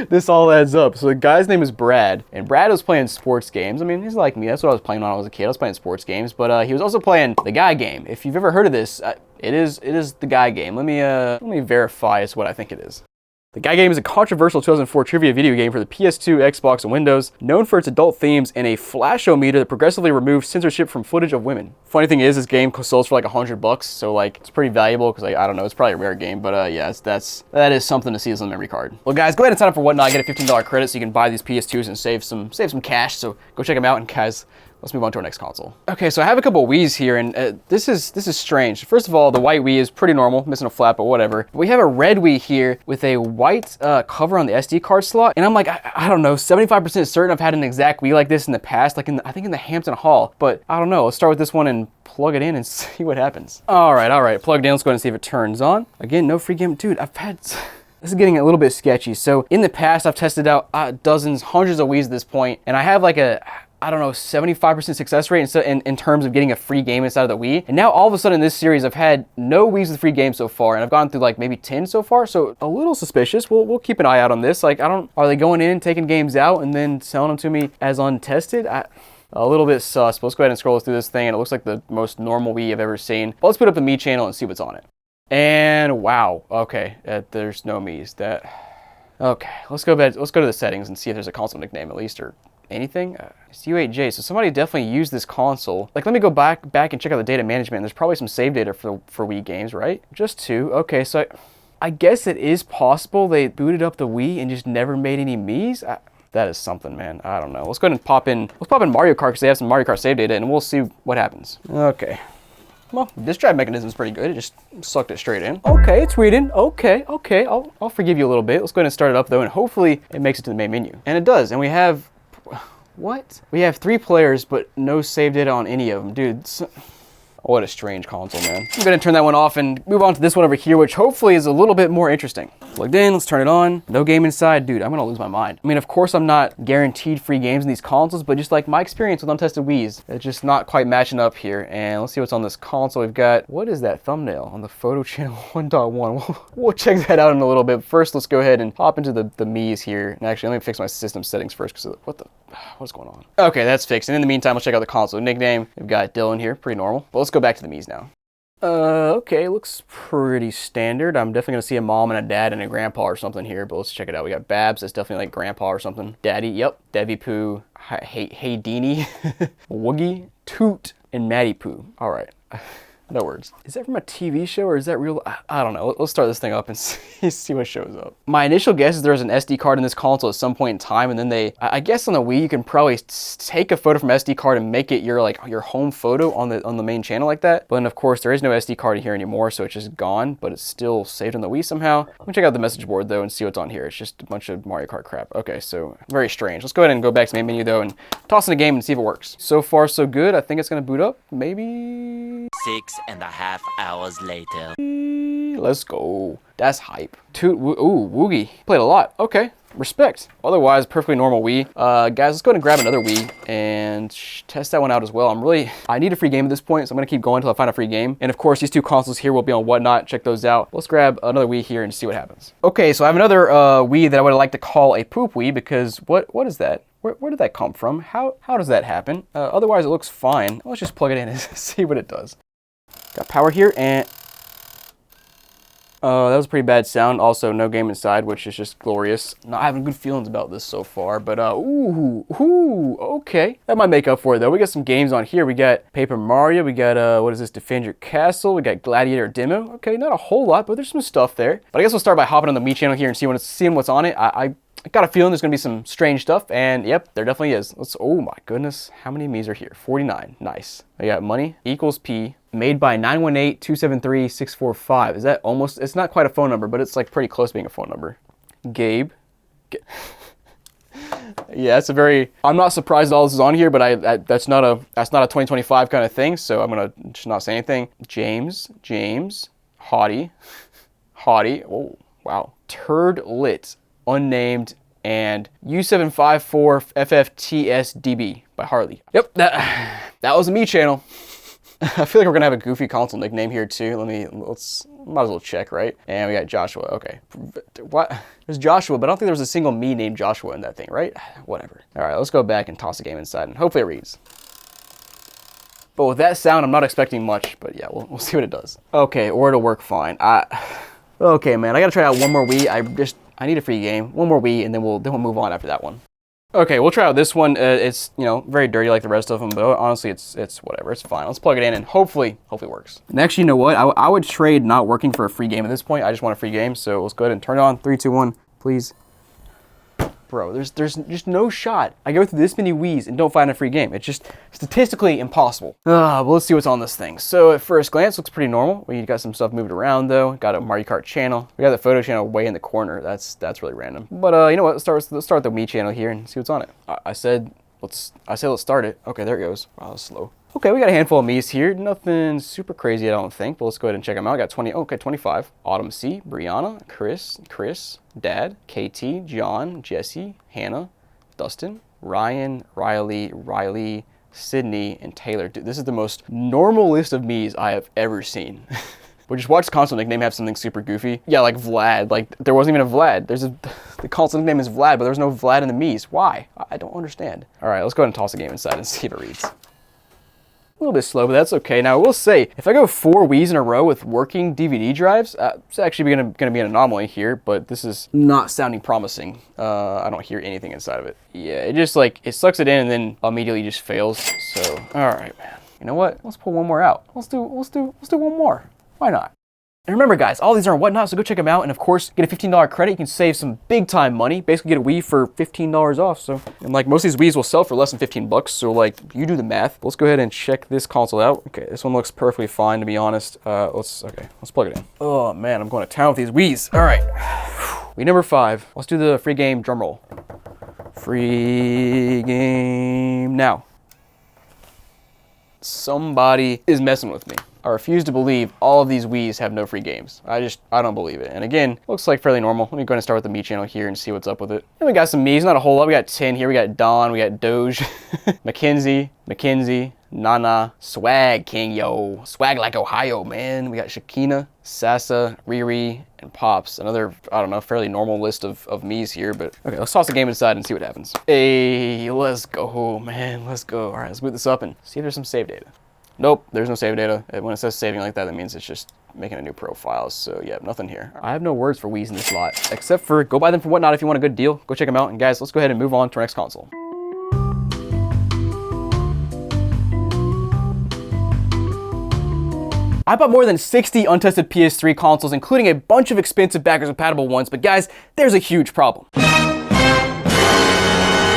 This all adds up. So the guy's name is Brad, and Brad was playing sports games. I mean, he's like me. That's what I was playing when I was a kid. I was playing sports games, but he was also playing the guy game. If you've ever heard of this, it is the guy game. Let me verify it's what I think it is. The Guy Game is a controversial 2004 trivia video game for the PS2, Xbox, and Windows, known for its adult themes and a flash-o-meter that progressively removes censorship from footage of women. Funny thing is, this game sells for like $100, so like it's pretty valuable because like, I don't know, it's probably a rare game, but yeah, that is something to see as a memory card. Well, guys, go ahead and sign up for Whatnot, get a $15 credit so you can buy these PS2s and save some cash. So go check them out, and guys, let's move on to our next console. Okay, so I have a couple of Wiis here, and this is strange. First of all, the white Wii is pretty normal, missing a flap, but whatever. We have a red Wii here with a white cover on the SD card slot, and I'm like, I don't know, 75% certain I've had an exact Wii like this in the past, like I think in the Hampton Hall, but I don't know. Let's start with this one and plug it in and see what happens. All right, plugged in. Let's go ahead and see if it turns on. Again, no free game. Dude, this is getting a little bit sketchy. So in the past, I've tested out dozens, hundreds of Wiis at this point, and I have like I don't know, 75% success rate in terms of getting a free game inside of the Wii. And now all of a sudden in this series, I've had no Wiis with free games so far, and I've gone through like maybe 10 so far, so a little suspicious. We'll keep an eye out on this. Like, are they going in, taking games out, and then selling them to me as untested? A little bit sus, but let's go ahead and scroll through this thing, and it looks like the most normal Wii I've ever seen. But let's put up the Me channel and see what's on it. And wow, okay, there's no Miis. Okay, let's go to the settings and see if there's a console nickname at least, or anything. It's U8J, so somebody definitely used this console. Like, let me go back and check out the data management. There's probably some save data for Wii games, right? Just 2. Okay, so I guess it is possible they booted up the Wii and just never made any Miis. That is something, man. I don't know. Let's go ahead and pop in Mario Kart because they have some Mario Kart save data, and we'll see what happens. Okay. Well, this drive mechanism is pretty good. It just sucked it straight in. Okay, it's reading. Okay. I'll forgive you a little bit. Let's go ahead and start it up though, and hopefully it makes it to the main menu. And it does. And we have what? We have 3 players, but no save data on any of them. Dude, what a strange console, man. I'm gonna turn that one off and move on to this one over here, which hopefully is a little bit more interesting. Plugged in, let's turn it on. No game inside. Dude, I'm gonna lose my mind. I mean, of course I'm not guaranteed free games in these consoles, but just like my experience with untested Wiis, it's just not quite matching up here. And let's see what's on this console. We've got, what is that thumbnail on the photo channel 1.1? We'll check that out in a little bit. First, let's go ahead and hop into the Miis here. And actually, let me fix my system settings first, because what's going on? Okay, that's fixed. And in the meantime, let's check out the console nickname. We've got Dylan here, pretty normal. But let's go back to the Miis now. Okay, looks pretty standard. I'm definitely gonna see a mom and a dad and a grandpa or something here, but let's check it out. We got Babs, that's definitely like grandpa or something. Daddy, yep. Devi Poo, Hey Deanie, Woogie, Toot, and Maddie Poo. All right. No words. Is that from a TV show or is that real? I don't know. Let's start this thing up and see what shows up. My initial guess is there's an SD card in this console at some point in time, and then I guess on the Wii you can probably take a photo from SD card and make it your home photo on the main channel like that. But then of course there is no SD card in here anymore, so it's just gone, but it's still saved on the Wii somehow. Let me check out the message board though and see what's on here. It's just a bunch of Mario Kart crap. Okay, so very strange. Let's go ahead and go back to the main menu though and toss in a game and see if it works. So far so good. I think it's gonna boot up. Maybe 6.5 hours later. Let's go. That's hype. Ooh, Woogie. Played a lot. Okay, respect. Otherwise, perfectly normal Wii. Guys, let's go ahead and grab another Wii and test that one out as well. I need a free game at this point, so I'm gonna keep going until I find a free game. And of course, these 2 consoles here will be on Whatnot. Check those out. Let's grab another Wii here and see what happens. Okay, so I have another Wii that I would like to call a poop Wii, because what is that? Where did that come from? How does that happen? Otherwise, it looks fine. Let's just plug it in and see what it does. Got power here, and That was a pretty bad sound. Also, no game inside, which is just glorious. Not having good feelings about this so far, but okay. That might make up for it though. We got some games on here. We got Paper Mario. We got what is this? Defend Your Castle. We got Gladiator Demo. Okay, not a whole lot, but there's some stuff there. But I guess we'll start by hopping on the Wii channel here and seeing what's on it. I got a feeling there's gonna be some strange stuff, and yep, there definitely is. Oh my goodness, how many Mii's are here? 49. Nice. I got money equals P. Made by 918-273-645. Is that almost? It's not quite a phone number, but it's like pretty close to being a phone number. Gabe. Yeah, it's a very. I'm not surprised all this is on here, but that's not a 2025 kind of thing. So I'm gonna just not say anything. James, Hottie. Oh wow. Turd lit. Unnamed, and U754FFTSDB by Harley. Yep, that was a me channel. I feel like we're gonna have a goofy console nickname here too. Might as well check, right? And we got Joshua. Okay, what? There's Joshua, but I don't think there was a single me named Joshua in that thing, right? Whatever. All right, let's go back and toss the game inside, and hopefully it reads. But with that sound, I'm not expecting much. But yeah, we'll see what it does. Okay, or it'll work fine. Okay, man, I gotta try out one more Wii. I need a free game. One more Wii, and then we'll move on after that one. Okay, we'll try out this one. It's, you know, very dirty like the rest of them, but honestly, it's whatever. It's fine. Let's plug it in, and hopefully it works. And actually, you know what? I would trade not working for a free game at this point. I just want a free game, so let's go ahead and turn it on. 3, 2, 1, please. Bro, there's just no shot. I go through this many Wiis and don't find a free game. It's just statistically impossible. But let's see what's on this thing. So at first glance, looks pretty normal. We got some stuff moved around though. Got a Mario Kart channel. We got the photo channel way in the corner. That's really random. But you know what? Let's start with the Wii channel here and see what's on it. I said let's start it. Okay, there it goes. Wow, that's slow. Okay, we got a handful of Mii's here. Nothing super crazy, I don't think, but let's go ahead and check them out. Got 25. Autumn C, Brianna, Chris, Dad, KT, John, Jesse, Hannah, Dustin, Ryan, Riley, Sydney, and Taylor. Dude, this is the most normal list of Mii's I have ever seen. But just watch the console nickname have something super goofy. Yeah, like Vlad. Like, there wasn't even a Vlad. The console nickname is Vlad, but there was no Vlad in the Mii's. Why? I don't understand. All right, let's go ahead and toss the game inside and see if it reads. A little bit slow, but that's okay. Now, I will say, if I go 4 Wii's in a row with working DVD drives, it's actually going to be an anomaly here, but this is not sounding promising. I don't hear anything inside of it. Yeah, it just like, it sucks it in and then immediately just fails. So, all right, man. You know what? Let's pull one more out. Let's do one more. Why not? And remember guys, all these are on Whatnot, so go check them out. And of course, get a $15 credit. You can save some big time money. Basically get a Wii for $15 off. So, and like most of these Wiis will sell for less than 15 bucks. So like, you do the math. Let's go ahead and check this console out. Okay, this one looks perfectly fine to be honest. Let's plug it in. Oh man, I'm going to town with these Wiis. All right, Wii number 5. Let's do the free game drum roll. Free game now. Somebody is messing with me. I refuse to believe all of these Wiis have no free games. I don't believe it. And again, looks like fairly normal. Let me go ahead and start with the Mii channel here and see what's up with it. And we got some Mii's, not a whole lot. We got 10 here. We got Don, we got Doge, Mackenzie, Nana, Swag King, yo. Swag like Ohio, man. We got Shakina, Sasa, Riri, and Pops. Another, I don't know, fairly normal list of Mii's here, but okay, let's toss the game inside and see what happens. Hey, let's go, man. Let's go. All right, let's boot this up and see if there's some save data. Nope, there's no save data. When it says saving like that, that means it's just making a new profile. So yeah, nothing here. I have no words for Wii's in this lot, except for go buy them for Whatnot if you want a good deal. Go check them out. And guys, let's go ahead and move on to our next console. I bought more than 60 untested PS3 consoles, including a bunch of expensive backwards compatible ones, but guys, there's a huge problem.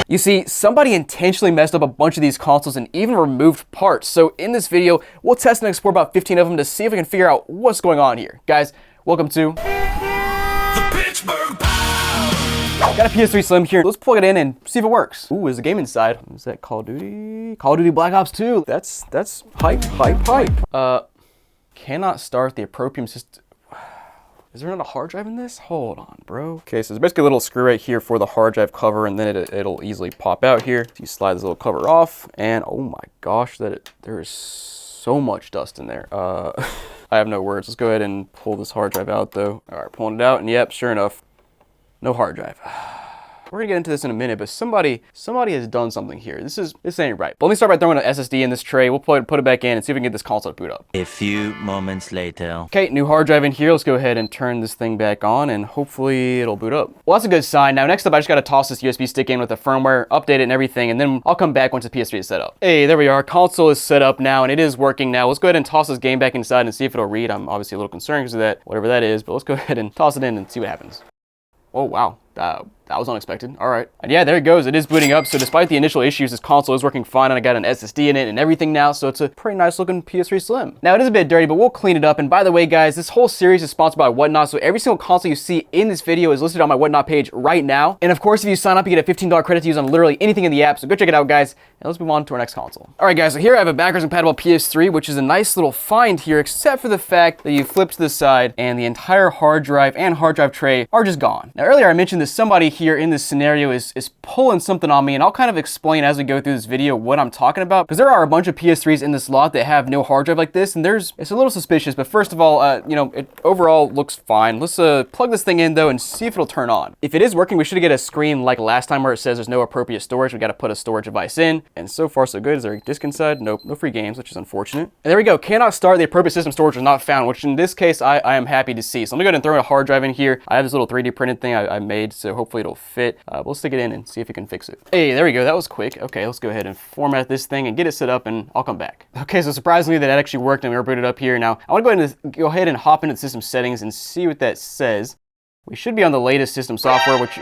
You see, somebody intentionally messed up a bunch of these consoles and even removed parts. So in this video, we'll test and explore about 15 of them to see if we can figure out what's going on here. Guys, welcome to The Pittsburgh Pow! Got a PS3 Slim here. Let's plug it in and see if it works. Ooh, there's a game inside. Is that Call of Duty? Call of Duty Black Ops 2. That's hype. Cannot start the appropriate system. Is there not a hard drive in this? Hold on, bro. Okay, so there's basically a little screw right here for the hard drive cover, and then it'll easily pop out here. So you slide this little cover off, and oh my gosh, there is so much dust in there. I have no words. Let's go ahead and pull this hard drive out though. All right, pulling it out, and yep, sure enough, no hard drive. We're gonna get into this in a minute, but somebody has done something here. This ain't right. But let me start by throwing an SSD in this tray. We'll put it back in and see if we can get this console to boot up. A few moments later. Okay, new hard drive in here. Let's go ahead and turn this thing back on and hopefully it'll boot up. Well, that's a good sign. Now, next up, I just gotta toss this USB stick in with the firmware, update it and everything, and then I'll come back once the PS3 is set up. Hey, there we are. Console is set up now and it is working now. Let's go ahead and toss this game back inside and see if it'll read. I'm obviously a little concerned because of that, whatever that is, but let's go ahead and toss it in and see what happens. Oh, wow. That was unexpected. All right. And yeah, there it goes. It is booting up. So despite the initial issues, this console is working fine, and I got an SSD in it and everything now. So it's a pretty nice looking PS3 Slim. Now it is a bit dirty, but we'll clean it up. And by the way, guys, this whole series is sponsored by Whatnot. So every single console you see in this video is listed on my Whatnot page right now. And of course, if you sign up, you get a $15 credit to use on literally anything in the app. So go check it out, guys. And let's move on to our next console. All right, guys. So here I have a backwards compatible PS3, which is a nice little find here, except for the fact that you flip to the side and the entire hard drive and hard drive tray are just gone. Now earlier I mentioned that somebody here in this scenario is pulling something on me, and I'll kind of explain as we go through this video what I'm talking about, because there are a bunch of PS3s in this lot that have no hard drive like this, and it's a little suspicious. But first of all, it overall looks fine. Let's plug this thing in though and see if it'll turn on. If it is working, we should get a screen like last time where it says there's no appropriate storage. We got to put a storage device in, and so far so good. Is there a disk inside? Nope, no free games, which is unfortunate. And there we go. Cannot start. The appropriate system storage was not found, which in this case I am happy to see. So I'm gonna go ahead and throw a hard drive in here. I have this little 3D printed thing I made, so hopefully it'll fit. We'll stick it in and see if we can fix it. Hey, there we go. That was quick. Okay, let's go ahead and format this thing and get it set up, and I'll come back. Okay, so surprisingly that actually worked, and we were booted up here. Now I want to go ahead and hop into the system settings and see what that says. We should be on the latest system software, which...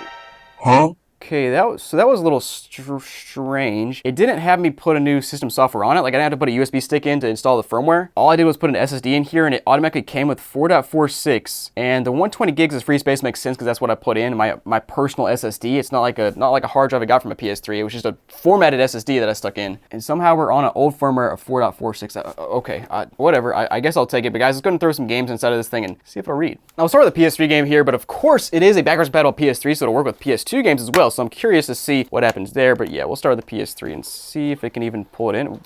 Huh? Okay, that was a little strange. It didn't have me put a new system software on it. Like, I didn't have to put a USB stick in to install the firmware. All I did was put an SSD in here, and it automatically came with 4.46. And the 120 gigs of free space makes sense because that's what I put in my personal SSD. It's not like a hard drive I got from a PS3. It was just a formatted SSD that I stuck in. And somehow we're on an old firmware of 4.46. Okay, whatever. I guess I'll take it. But guys, let's go and throw some games inside of this thing and see if it'll read. Now, we'll start with the PS3 game here, but of course it is a backwards compatible PS3, so it'll work with PS2 games as well. So I'm curious to see what happens there, but yeah, we'll start with the PS3 and see if it can even pull it in.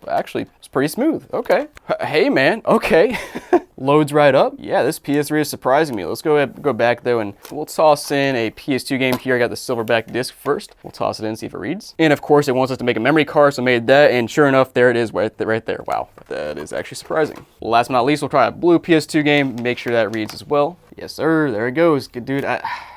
Actually, it's pretty smooth. Okay. Hey, man. Okay. Loads right up. Yeah, this PS3 is surprising me. Let's go back though, and we'll toss in a PS2 game here. I got the silverback disc first. We'll toss it in, see if it reads. And of course, it wants us to make a memory card, so I made that, and sure enough, there it is right there. Wow, that is actually surprising. Last but not least, we'll try a blue PS2 game, make sure that reads as well. Yes, sir. There it goes. Good dude.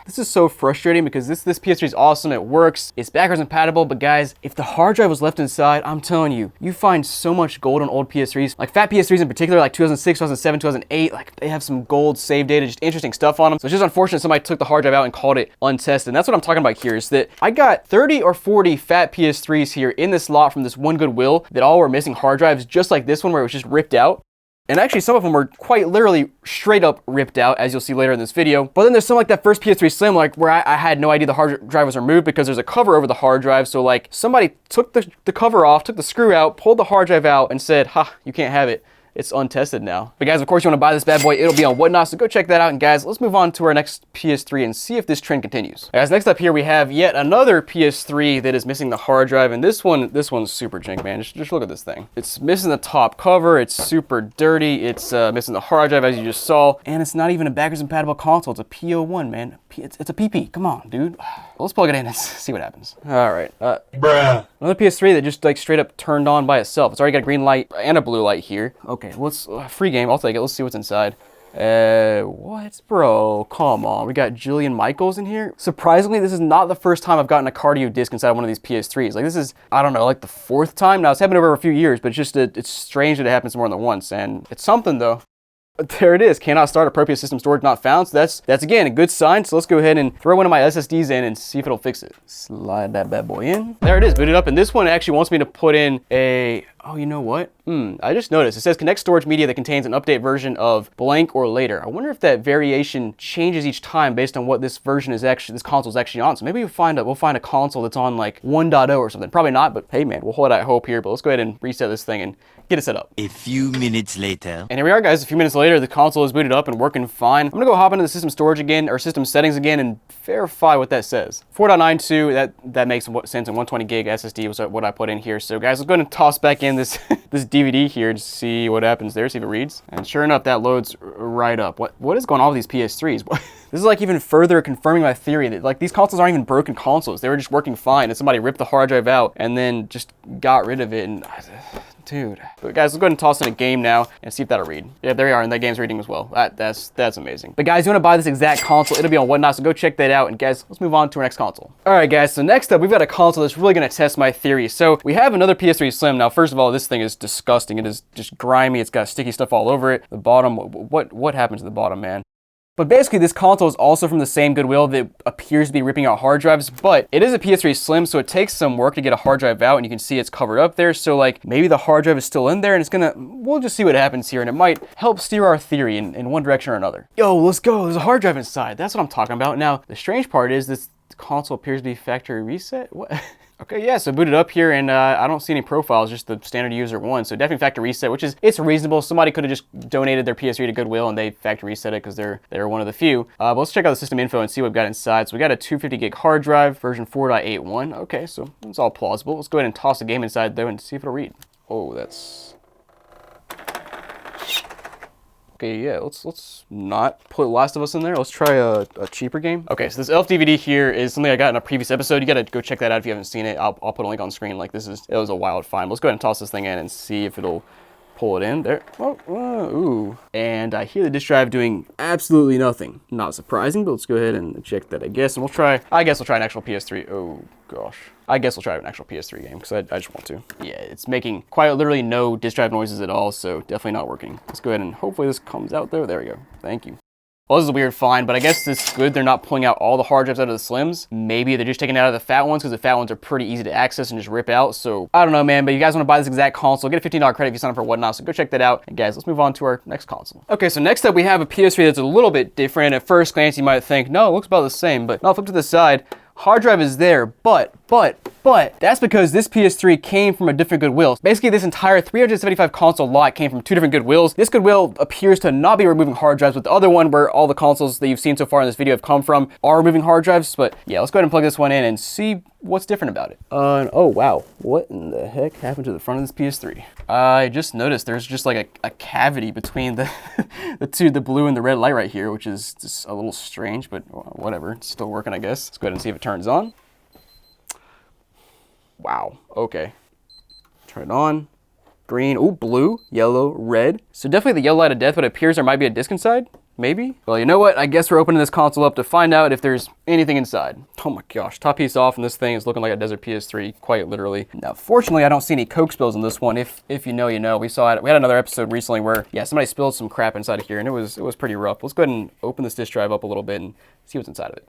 This is so frustrating because this PS3 is awesome. It works. It's backwards compatible. But guys, if the hard drive was left inside, I'm telling you, you find so much gold on old PS3s. Like fat PS3s in particular, like 2006, 2007, 2008. Like they have some gold save data, just interesting stuff on them. So it's just unfortunate somebody took the hard drive out and called it untested. And that's what I'm talking about here, is that I got 30 or 40 fat PS3s here in this lot from this one Goodwill that all were missing hard drives, just like this one where it was just ripped out. And actually, some of them were quite literally straight up ripped out, as you'll see later in this video. But then there's some like that first PS3 Slim, like where I had no idea the hard drive was removed because there's a cover over the hard drive. So like somebody took the cover off, took the screw out, pulled the hard drive out and said, ha, you can't have it. It's untested now. But guys, of course, you want to buy this bad boy, it'll be on Whatnot, so go check that out. And guys, let's move on to our next PS3 and see if this trend continues. Guys, next up here, we have yet another PS3 that is missing the hard drive, and this one's super jank, man. Just look at this thing. It's missing the top cover, it's super dirty, it's missing the hard drive, as you just saw, and it's not even a backwards compatible console. It's a PO1, man. It's a PP. Come on, dude. Let's plug it in and see what happens. All right. Bruh. Another PS3 that just like straight up turned on by itself. It's already got a green light and a blue light here. Okay, let's free game. I'll take it. Let's see what's inside. What? Bro, come on. We got Jillian Michaels in here. Surprisingly, this is not the first time I've gotten a cardio disc inside one of these PS3s. Like this is, I don't know, like the fourth time. Now it's happened over a few years, but it's just, it's strange that it happens more than once. And it's something though. There it is. Cannot start. Appropriate system storage not found. So that's again a good sign. So let's go ahead and throw one of my SSDs in and see if it'll fix it. Slide that bad boy in. There it is, booted up. And this one actually wants me to put in a, oh, you know what? I just noticed. It says connect storage media that contains an update version of blank or later. I wonder if that variation changes each time based on what this version is actually, this console is actually on. So maybe we'll find a console that's on like 1.0 or something. Probably not, but hey man, we'll hold out hope here. But let's go ahead and reset this thing and get it set up. A few minutes later. And here we are, guys. A few minutes later, the console is booted up and working fine. I'm gonna go hop into the system storage again, or system settings again, and verify what that says. 4.92, that makes sense, and 120 gig SSD was what I put in here. So guys, let's go ahead and toss back in this this DVD here to see what happens there, see if it reads. And sure enough, that loads right up. What is going on with these PS3s? This is like even further confirming my theory that like these consoles aren't even broken consoles. They were just working fine, and somebody ripped the hard drive out and then just got rid of it. And dude. But guys, let's go ahead and toss in a game now and see if that'll read. Yeah, there we are, and that game's reading as well. That's amazing. But guys, you want to buy this exact console, it'll be on Whatnot, so go check that out. And guys, let's move on to our next console. All right, guys, so next up, we've got a console that's really going to test my theory. So we have another PS3 Slim. Now, first of all, this thing is disgusting. It is just grimy. It's got sticky stuff all over it. The bottom, what happened to the bottom, man? But basically, this console is also from the same Goodwill that appears to be ripping out hard drives, but it is a PS3 Slim, so it takes some work to get a hard drive out, and you can see it's covered up there. So like, maybe the hard drive is still in there, and we'll just see what happens here, and it might help steer our theory in one direction or another. Yo, let's go. There's a hard drive inside. That's what I'm talking about. Now, the strange part is this console appears to be factory reset. What? Okay, yeah, so booted up here, and I don't see any profiles, just the standard user one. So definitely factory reset, which is, it's reasonable. Somebody could have just donated their PS3 to Goodwill and they factory reset it because they're one of the few. But let's check out the system info and see what we've got inside. So we got a 250 gig hard drive, version 4.81. Okay, so it's all plausible. Let's go ahead and toss a game inside though and see if it'll read. Oh, that's... Okay, yeah, let's not put Last of Us in there. Let's try a cheaper game. Okay, so this Elf DVD here is something I got in a previous episode. You gotta go check that out if you haven't seen it. I'll put a link on screen. Like, it was a wild find. Let's go ahead and toss this thing in and see if it'll pull it in. There. Oh, ooh. And I hear the disk drive doing absolutely nothing. Not surprising, but let's go ahead and check that, I guess. And I guess we'll try an actual PS3. Oh, gosh. I guess we'll try an actual PS3 game because I just want to. Yeah, it's making quite literally no disk drive noises at all, so definitely not working. Let's go ahead and hopefully this comes out there. There we go. Thank you. Well, this is a weird find, but I guess this is good. They're not pulling out all the hard drives out of the Slims. Maybe they're just taking it out of the fat ones because the fat ones are pretty easy to access and just rip out. So I don't know, man, but you guys want to buy this exact console, get a $15 credit if you sign up for Whatnot, so go check that out. And guys, let's move on to our next console. Okay, so next up we have a PS3 that's a little bit different. At first glance, you might think, no, it looks about the same, but no, flip to the side. Hard drive is there, but that's because this PS3 came from a different Goodwill. Basically, this entire 375 console lot came from two different Goodwills. This Goodwill appears to not be removing hard drives, but the other one, where all the consoles that you've seen so far in this video have come from, are removing hard drives. But yeah, let's go ahead and plug this one in and see what's different about it. Oh wow, what in the heck happened to the front of this PS3? I just noticed there's just like a cavity between the blue and the red light right here, which is just a little strange, but whatever, it's still working, I guess. Let's go ahead and see if it turns on. Wow, okay. Turn it on. Green, ooh, blue, yellow, red. So definitely the yellow light of death, but it appears there might be a disc inside. Maybe? Well, you know what? I guess we're opening this console up to find out if there's anything inside. Oh my gosh, top piece off, and this thing is looking like a desert PS3, quite literally. Now, fortunately, I don't see any Coke spills in this one. If you know, you know. We had another episode recently where, yeah, somebody spilled some crap inside of here, and it was pretty rough. Let's go ahead and open this disk drive up a little bit and see what's inside of it.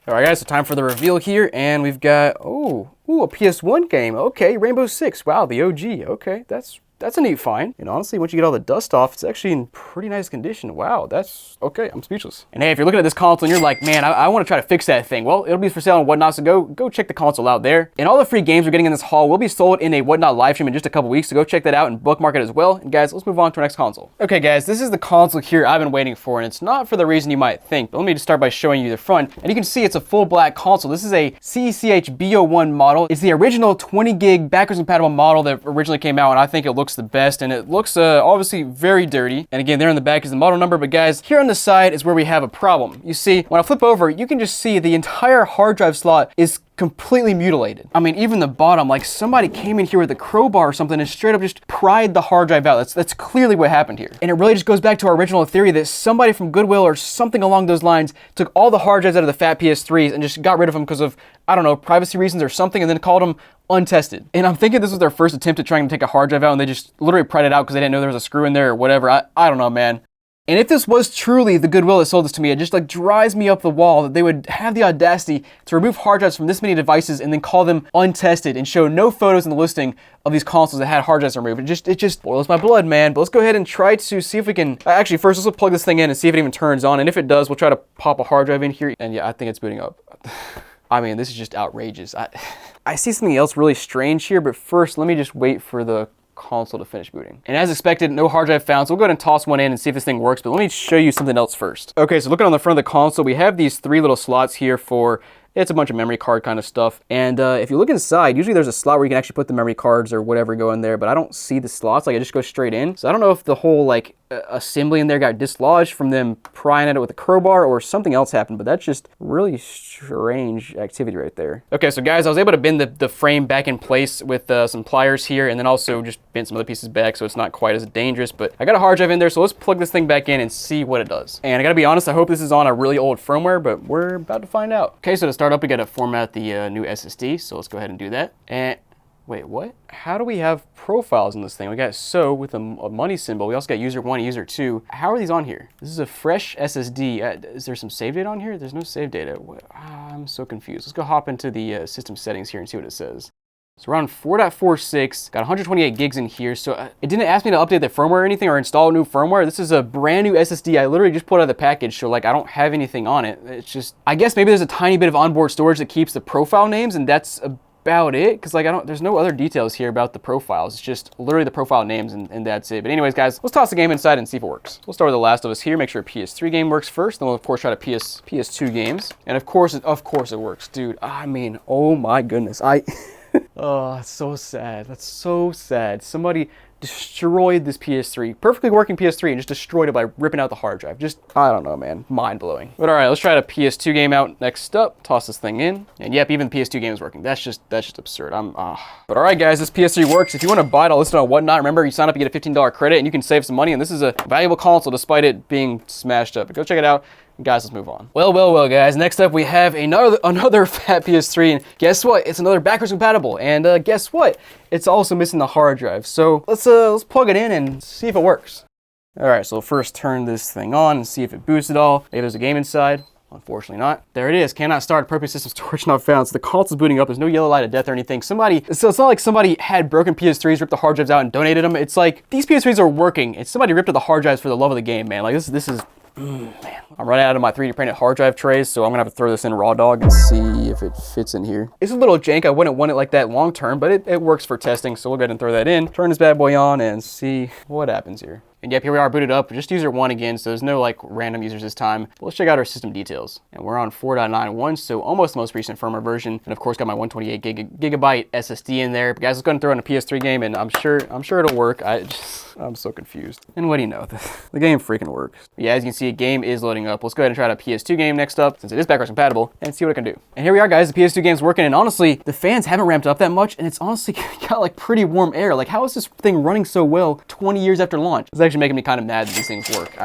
All right, guys, so time for the reveal here, and we've got, ooh, a PS1 game. Okay, Rainbow Six. Wow, the OG. Okay, that's a neat find. And honestly, once you get all the dust off, it's actually in pretty nice condition. Wow, that's okay. I'm speechless. And hey, if you're looking at this console and you're like, man, I want to try to fix that thing. Well, it'll be for sale on Whatnot, so go check the console out there. And all the free games we're getting in this haul will be sold in a Whatnot live stream in just a couple weeks, so go check that out and bookmark it as well. And guys, let's move on to our next console. Okay, guys, this is the console here I've been waiting for, and it's not for the reason you might think. But let me just start by showing you the front. And you can see it's a full black console. This is a CECH B01 model. It's the original 20 gig backwards compatible model that originally came out, and I think it looks the best, and it looks obviously very dirty. And again, there in the back is the model number, but guys, here on the side is where we have a problem. You see, when I flip over, you can just see the entire hard drive slot is completely mutilated. I mean, even the bottom, like somebody came in here with a crowbar or something and straight up just pried the hard drive out. That's clearly what happened here. And it really just goes back to our original theory that somebody from Goodwill or something along those lines took all the hard drives out of the fat PS3s and just got rid of them because of, I don't know, privacy reasons or something, and then called them untested. And I'm thinking this was their first attempt at trying to take a hard drive out, and they just literally pried it out because they didn't know there was a screw in there or whatever. I don't know, man. And if this was truly the Goodwill that sold this to me, it just like drives me up the wall that they would have the audacity to remove hard drives from this many devices and then call them untested and show no photos in the listing of these consoles that had hard drives removed. It just boils my blood, man. But let's go ahead and try to see if we can, actually first let's plug this thing in and see if it even turns on. And if it does, we'll try to pop a hard drive in here. And yeah, I think it's booting up. I mean, this is just outrageous. I see something else really strange here, but first let me just wait for the console to finish booting. And as expected, no hard drive found, so we'll go ahead and toss one in and see if this thing works, but let me show you something else first. Okay, so looking on the front of the console, we have these 3 little slots here for, it's a bunch of memory card kind of stuff. And if you look inside, usually there's a slot where you can actually put the memory cards or whatever go in there, but I don't see the slots, like it just goes straight in. So I don't know if the whole like assembly in there got dislodged from them prying at it with a crowbar or something else happened, but that's just really strange activity right there. Okay, so guys, I was able to bend the frame back in place with some pliers here, and then also just bend some other pieces back so it's not quite as dangerous, but I got a hard drive in there, so let's plug this thing back in and see what it does. And I gotta be honest, I hope this is on a really old firmware, but we're about to find out. Okay, so to start up, we gotta format the new SSD, so let's go ahead and do that. And wait, what? How do we have profiles in this thing? We got so with a money symbol. We also got user 1, user 2. How are these on here? This is a fresh SSD. Is there some save data on here? There's no save data. I'm so confused. Let's go hop into the system settings here and see what it says. So we're on 4.46, got 128 gigs in here. So it didn't ask me to update the firmware or anything or install new firmware. This is a brand new SSD. I literally just pulled out of the package, so like I don't have anything on it. It's just, I guess maybe there's a tiny bit of onboard storage that keeps the profile names, and that's about it, because like there's no other details here about the profiles. It's just literally the profile names and that's it. But anyways, guys, let's toss the game inside and see if it works. We'll start with The Last of Us here, make sure a PS3 game works first, then we'll of course try to PS2 games. And of course it works, dude. I mean, oh my goodness. Oh, that's so sad. That's so sad. Somebody destroyed this PS3, perfectly working PS3, and just destroyed it by ripping out the hard drive. Just, I don't know, man, mind-blowing. But all right, let's try the PS2 game out next up. Toss this thing in, and yep, even the PS2 game is working. That's just absurd. But all right, guys, this PS3 works. If you want to buy it, I'll list it on Whatnot. Remember, you sign up, you get a $15 credit, and you can save some money. And this is a valuable console despite it being smashed up. But go check it out. Guys, let's move on. Well, guys. Next up, we have another fat PS3, and guess what? It's another backwards compatible, and guess what? It's also missing the hard drive. So let's plug it in and see if it works. All right, so first turn this thing on and see if it boots at all. Maybe there's a game inside. Unfortunately not. There it is. Cannot start. Appropriate system storage not found. So the console's booting up. There's no yellow light of death or anything. So it's not like somebody had broken PS3s, ripped the hard drives out, and donated them. It's like these PS3s are working. It's somebody ripped out the hard drives for the love of the game, man. Like this is. Man, I'm running out of my 3D printed hard drive trays, so I'm gonna have to throw this in raw dog and see if it fits in here. It's a little jank. I wouldn't want it like that long term, but it works for testing, so we'll go ahead and throw that in. Turn this bad boy on and see what happens here. And yep, here we are booted up. Just user 1 again, so there's no like random users this time. But let's check out our system details. And we're on 4.91, so almost the most recent firmware version. And of course, got my 128 gigabyte SSD in there. But guys, let's go ahead and throw in a PS3 game, and I'm sure it'll work. I'm so confused. And what do you know? The game freaking works. But yeah, as you can see, a game is loading up. Let's go ahead and try out a PS2 game next up, since it is backwards compatible, and see what it can do. And here we are, guys. The PS2 game's working, and honestly, the fans haven't ramped up that much, and it's honestly got like pretty warm air. Like, how is this thing running so well 20 years after launch? It's actually making me kind of mad that these things work.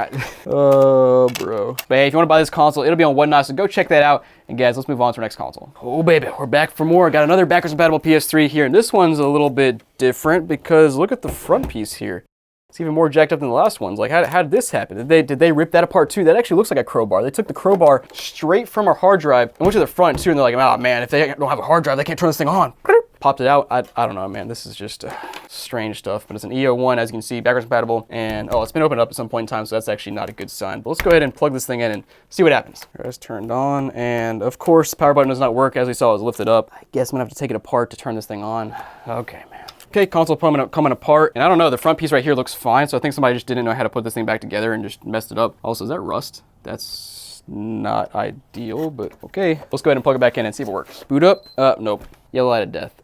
Oh, bro. But hey, if you want to buy this console, it'll be on Whatnot, so go check that out. And guys, let's move on to our next console. Oh baby, we're back for more. Got another backwards compatible PS3 here, and this one's a little bit different because look at the front piece here. It's even more jacked up than the last ones. Like, how did this happen? Did they rip that apart too? That actually looks like a crowbar. They took the crowbar straight from our hard drive and went to the front too, and they're like, oh man, if they don't have a hard drive, they can't turn this thing on. Popped it out. I don't know, man. This is just strange stuff, but it's an EO1, as you can see, backwards compatible, and it's been opened up at some point in time, so that's actually not a good sign. But let's go ahead and plug this thing in and see what happens. It's turned on, and of course, the power button does not work. As we saw, it was lifted up. I guess I'm gonna have to take it apart to turn this thing on. Okay, man. Okay, console coming apart, and I don't know, the front piece right here looks fine, so I think somebody just didn't know how to put this thing back together and just messed it up. Also, is that rust? That's not ideal, but okay. Let's go ahead and plug it back in and see if it works. Boot up. Nope. Yellow light of death.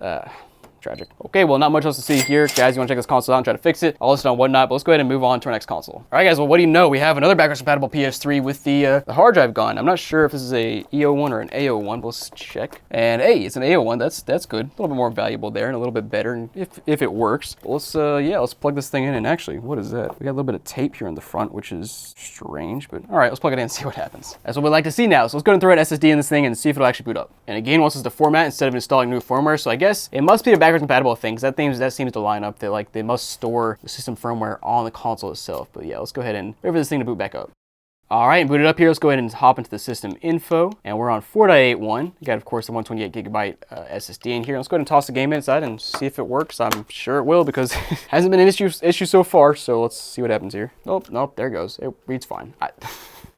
Tragic. Okay, well, not much else to see here. Guys, you want to check this console out and try to fix it. I'll list it on Whatnot, but let's go ahead and move on to our next console. All right, guys, well, what do you know? We have another backwards compatible PS3 with the hard drive gone. I'm not sure if this is a EO1 or an AO1, but let's check. And hey, it's an AO1. That's good. A little bit more valuable there and a little bit better if it works. But let's plug this thing in. And actually, what is that? We got a little bit of tape here in the front, which is strange, but all right, let's plug it in and see what happens. That's what we like to see now. So let's go ahead and throw an SSD in this thing and see if it'll actually boot up. And again, wants us to format instead of installing new firmware. So I guess it must be a backwards compatible thing. That seems to line up. That like they must store the system firmware on the console itself. But yeah, let's go ahead and wait for this thing to boot back up. All right, boot it up here. Let's go ahead and hop into the system info, and we're on 4.81. You got, of course, the 128 gigabyte SSD in here. Let's go ahead and toss the game inside and see if it works. I'm sure it will because it hasn't been an issue so far. So let's see what happens here. Nope, there it goes. It reads fine.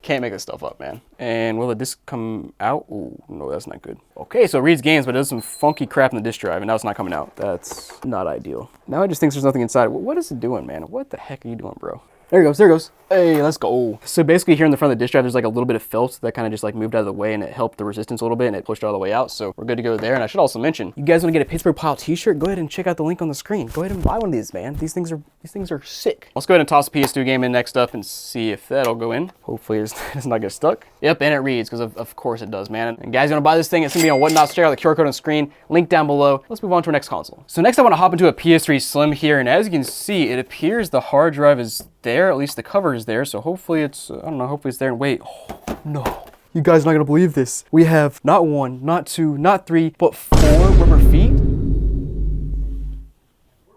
Can't make this stuff up, man. And will the disc come out? Ooh, no, that's not good. Okay, so it reads games, but it does some funky crap in the disc drive, and now it's not coming out. That's not ideal. Now it just thinks there's nothing inside. What is it doing, man? What the heck are you doing, bro? There it goes, there it goes. Hey, let's go. So basically here in the front of the disc drive, there's like a little bit of felt that kind of just like moved out of the way, and it helped the resistance a little bit, and it pushed it all the way out. So we're good to go there. And I should also mention, you guys want to get a Pittsburgh Pile t-shirt? Go ahead and check out the link on the screen. Go ahead and buy one of these, man. These things are sick. Let's go ahead and toss the PS2 game in next up and see if that'll go in. Hopefully it's not get stuck. Yep, and it reads, because of course it does, man. And guys, you want to buy this thing, it's gonna be on Whatnot. So check out the QR code on the screen, link down below. Let's move on to our next console. So next I want to hop into a PS3 Slim here, and as you can see, it appears the hard drive is there, at least the cover is there. So hopefully it's, I don't know, hopefully it's there. And wait, oh, no. You guys are not gonna believe this. We have not 1, not 2, not 3, but 4 rubber feet.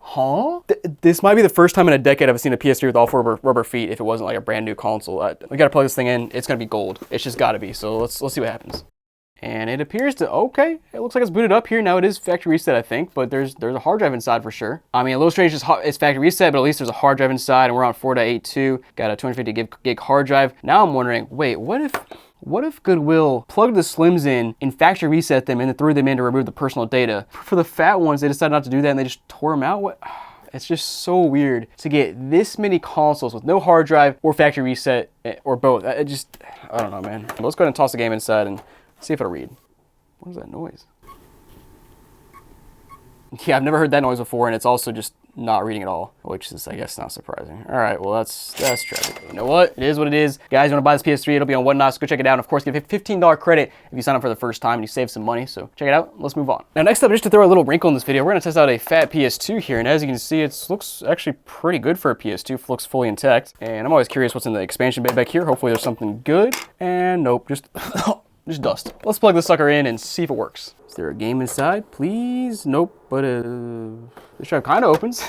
Huh? This might be the first time in a decade I've seen a PS3 with all 4 rubber feet if it wasn't like a brand new console. We gotta plug this thing in. It's gonna be gold. It's just gotta be. So let's see what happens. And it appears to, okay, it looks like it's booted up here. Now it is factory reset, I think, but there's a hard drive inside for sure. I mean, a little strange it's factory reset, but at least there's a hard drive inside, and we're on 4.82. Got a 250 gig hard drive. Now I'm wondering, wait, what if Goodwill plugged the Slims in factory reset them, and then threw them in to remove the personal data? For the fat ones, they decided not to do that, and they just tore them out? What? It's just so weird to get this many consoles with no hard drive or factory reset, or both. I don't know, man. Let's go ahead and toss the game inside and see if it'll read. What is that noise? Yeah, I've never heard that noise before, and it's also just not reading at all, which is, I guess, not surprising. All right, well, that's tragic. You know what? It is what it is. Guys, you want to buy this PS3, it'll be on Whatnot, so go check it out. And of course, give a $15 credit if you sign up for the first time and you save some money, so check it out. Let's move on. Now, next up, just to throw a little wrinkle in this video, we're going to test out a fat PS2 here, and as you can see, it looks actually pretty good for a PS2. It looks fully intact, and I'm always curious what's in the expansion bay back here. Hopefully, there's something good, and nope, just dust. Let's plug this sucker in and see if it works. Is there a game inside? Please? Nope, but this drive kind of opens.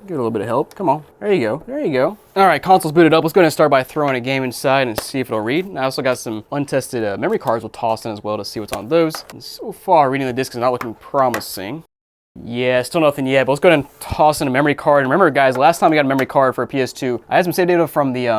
Give it a little bit of help. Come on. There you go. There you go. All right, console's booted up. Let's go ahead and start by throwing a game inside and see if it'll read. I also got some untested memory cards we'll toss in as well to see what's on those. And so far, reading the disc is not looking promising. Yeah, still nothing yet, but let's go ahead and toss in a memory card. And remember, guys, last time we got a memory card for a PS2, I had some save data from the,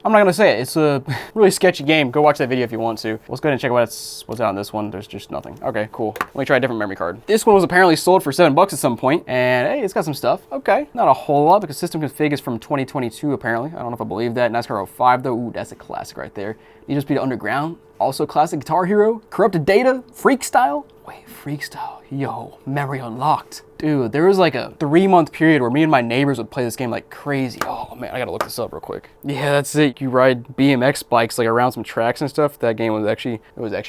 I'm not gonna say it. It's a really sketchy game. Go watch that video if you want to. Let's go ahead and check what's out on this one. There's just nothing. Okay, cool. Let me try a different memory card. This one was apparently sold for $7 at some point, and hey, it's got some stuff. Okay, not a whole lot because system config is from 2022 apparently. I don't know if I believe that. NASCAR 05 though. Ooh, that's a classic right there. Need to Speed Underground. Also classic Guitar Hero. Corrupted Data. Freak Style. Wait, Freak Style. Yo, memory unlocked. Dude, there was like a 3-month period where me and my neighbors would play this game like crazy. Oh man, I gotta look this up real quick. Yeah, that's it. You ride BMX bikes like around some tracks and stuff. That game was actually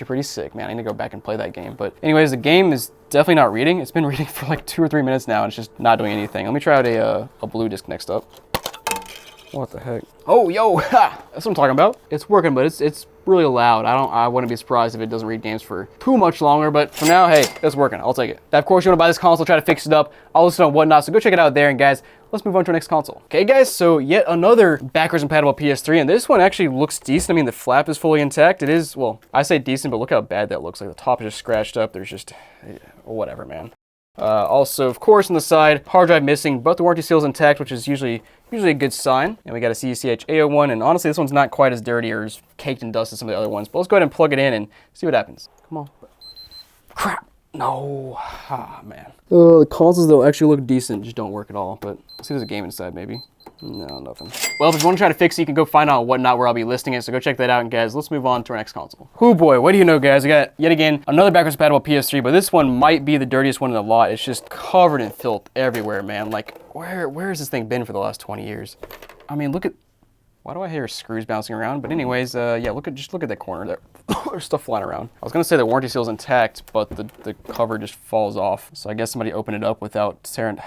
pretty sick, man. I need to go back and play that game. But anyways, the game is definitely not reading. It's been reading for like 2 or 3 minutes now, and it's just not doing anything. Let me try out a blue disc next up. What the heck? Oh, yo, ha! That's what I'm talking about. It's working, but it's really loud. I wouldn't be surprised if it doesn't read games for too much longer, but for now, hey, it's working. I'll take it. Now, of course, you want to buy this console, try to fix it up. I'll list it on Whatnot, so go check it out there. And guys, let's move on to our next console. Okay, guys, so yet another backwards compatible PS3, and this one actually looks decent. I mean, the flap is fully intact. It is, well, I say decent, but look how bad that looks. Like the top is just scratched up. There's just, whatever, man. Also, of course, on the side, hard drive missing, but the warranty seal is intact, which is usually a good sign. And we got a CECH A01, and honestly, this one's not quite as dirty or as caked in dust as some of the other ones. But let's go ahead and plug it in and see what happens. Come on. Crap. No. Ah, man. The consoles, though, actually look decent, just don't work at all. But let's see if there's a game inside, maybe. No, nothing. Well, if you want to try to fix it, you can go find out Whatnot where I'll be listing it, so go check that out. And guys, let's move on to our next console. Oh boy, what do you know, guys? We got, yet again, another backwards compatible PS3, but this one might be the dirtiest one in the lot. It's just covered in filth everywhere, man. Like, where has this thing been for the last 20 years? I mean, look at, why do I hear screws bouncing around? But anyways, yeah, just look at that corner there. There's stuff flying around. I was gonna say the warranty seal is intact, but the cover just falls off. So I guess somebody opened it up without tearing,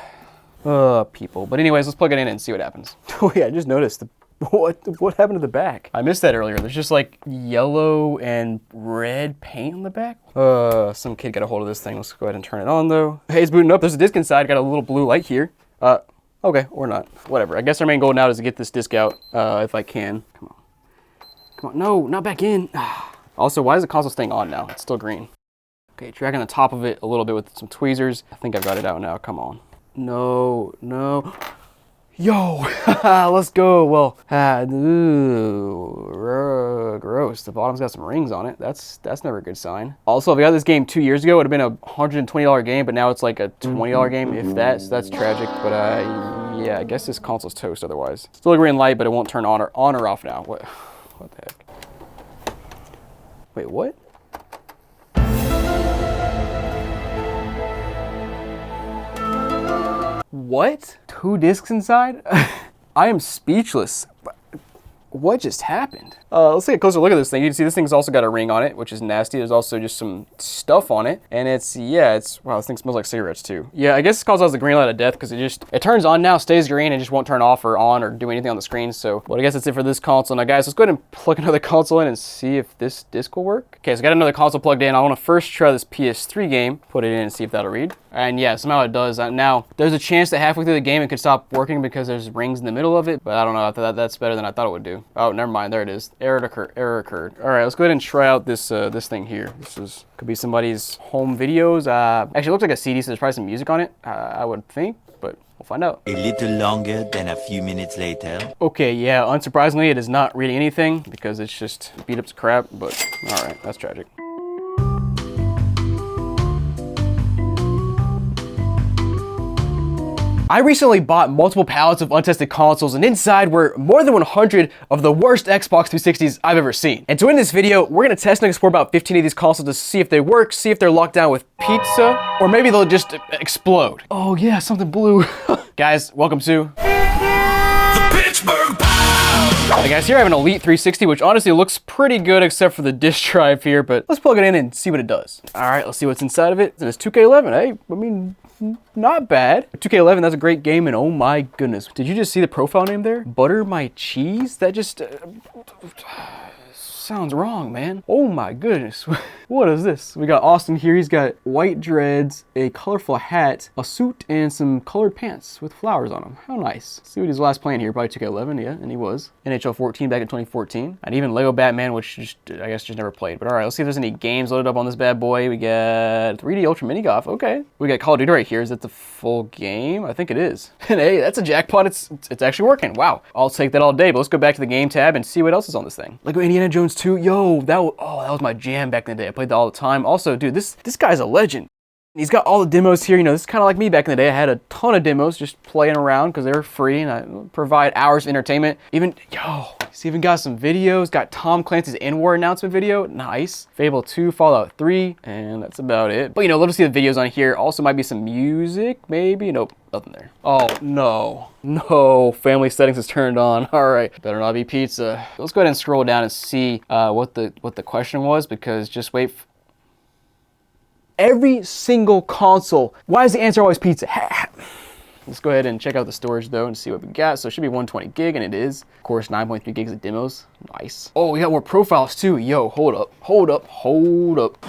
people. But anyways, let's plug it in and see what happens. Oh yeah, I just noticed what happened to the back? I missed that earlier. There's just like yellow and red paint on the back. Some kid got a hold of this thing. Let's go ahead and turn it on though. Hey, it's booting up. There's a disc inside. Got a little blue light here. Okay, or not. Whatever. I guess our main goal now is to get this disc out, if I can. Come on. No, not back in. Also, why is the console staying on now? It's still green. Okay, tracking the top of it a little bit with some tweezers. I think I've got it out now. Come on. No. Yo, let's go. Well, gross. The bottom's got some rings on it. That's never a good sign. Also, if I got this game 2 years ago, it would have been a $120 game, but now it's like a $20 game, if that. So that's tragic. But yeah, I guess this console's toast otherwise. Still a green light, but it won't turn on or off now. What the heck? Wait, what? What? 2 discs inside? I am speechless. What just happened? Let's take a closer look at this thing. You can see this thing's also got a ring on it, which is nasty. There's also just some stuff on it. And wow, this thing smells like cigarettes too. Yeah, I guess this calls out the green light of death because it turns on now, stays green, and just won't turn off or on or do anything on the screen. So, well, I guess that's it for this console. Now, guys, let's go ahead and plug another console in and see if this disc will work. Okay, so I got another console plugged in. I want to first try this PS3 game, put it in and see if that'll read. And yeah, somehow it does. Now, there's a chance that halfway through the game it could stop working because there's rings in the middle of it, but I don't know. After that, that's better than I thought it would do. Oh, never mind. There it is. Error occurred. All right, let's go ahead and try out this thing here. Could be somebody's home videos. Actually, it looks like a CD, so there's probably some music on it. I would think, but we'll find out. A little longer than a few minutes later. Okay, yeah. Unsurprisingly, it is not reading anything because it's just beat up to crap. But all right, that's tragic. I recently bought multiple pallets of untested consoles, and inside were more than 100 of the worst Xbox 360s I've ever seen. And to end this video, we're gonna test and explore about 15 of these consoles to see if they work, see if they're locked down with pizza, or maybe they'll just explode. Oh yeah, something blue. Guys, welcome to The Pittsburgh Pow! Hey guys, here I have an Elite 360, which honestly looks pretty good except for the disk drive here, but let's plug it in and see what it does. All right, let's see what's inside of it. And it's 2K11, hey, I mean, not bad. 2K11, that's a great game, and oh my goodness. Did you just see the profile name there? Butter my cheese? That just sounds wrong, man. Oh my goodness. What is this? We got Austin here. He's got white dreads, a colorful hat, a suit, and some colored pants with flowers on them. How nice. Let's see what he's last playing here. Probably 2K11, yeah, and he was. NHL 14 back in 2014. And even Lego Batman, which I guess just never played. But all right, let's see if there's any games loaded up on this bad boy. We got 3D Ultra Mini Golf. Okay. We got Call of Duty right here. Is that the full game? I think it is. And hey, that's a jackpot. It's actually working. Wow. I'll take that all day. But let's go back to the game tab and see what else is on this thing. Lego Indiana Jones 2. Yo, that was my jam back in the day. I played that all the time. Also, dude, this guy's a legend. He's got all the demos here. You know, this is kind of like me back in the day. I had a ton of demos just playing around because they were free and I provide hours of entertainment. He's even got some videos. Got Tom Clancy's N-War announcement video. Nice. Fable 2, Fallout 3, and that's about it. But, you know, love to see the videos on here. Also might be some music, maybe. Nope, nothing there. Oh, no. No, family settings is turned on. All right, better not be pizza. Let's go ahead and scroll down and see what the question was, because just wait. Every single console. Why is the answer always pizza? Let's go ahead and check out the storage though and see what we got. So it should be 120 gig, and it is. Of course, 9.3 gigs of demos. Nice. Oh, we got more profiles too. Yo, hold up.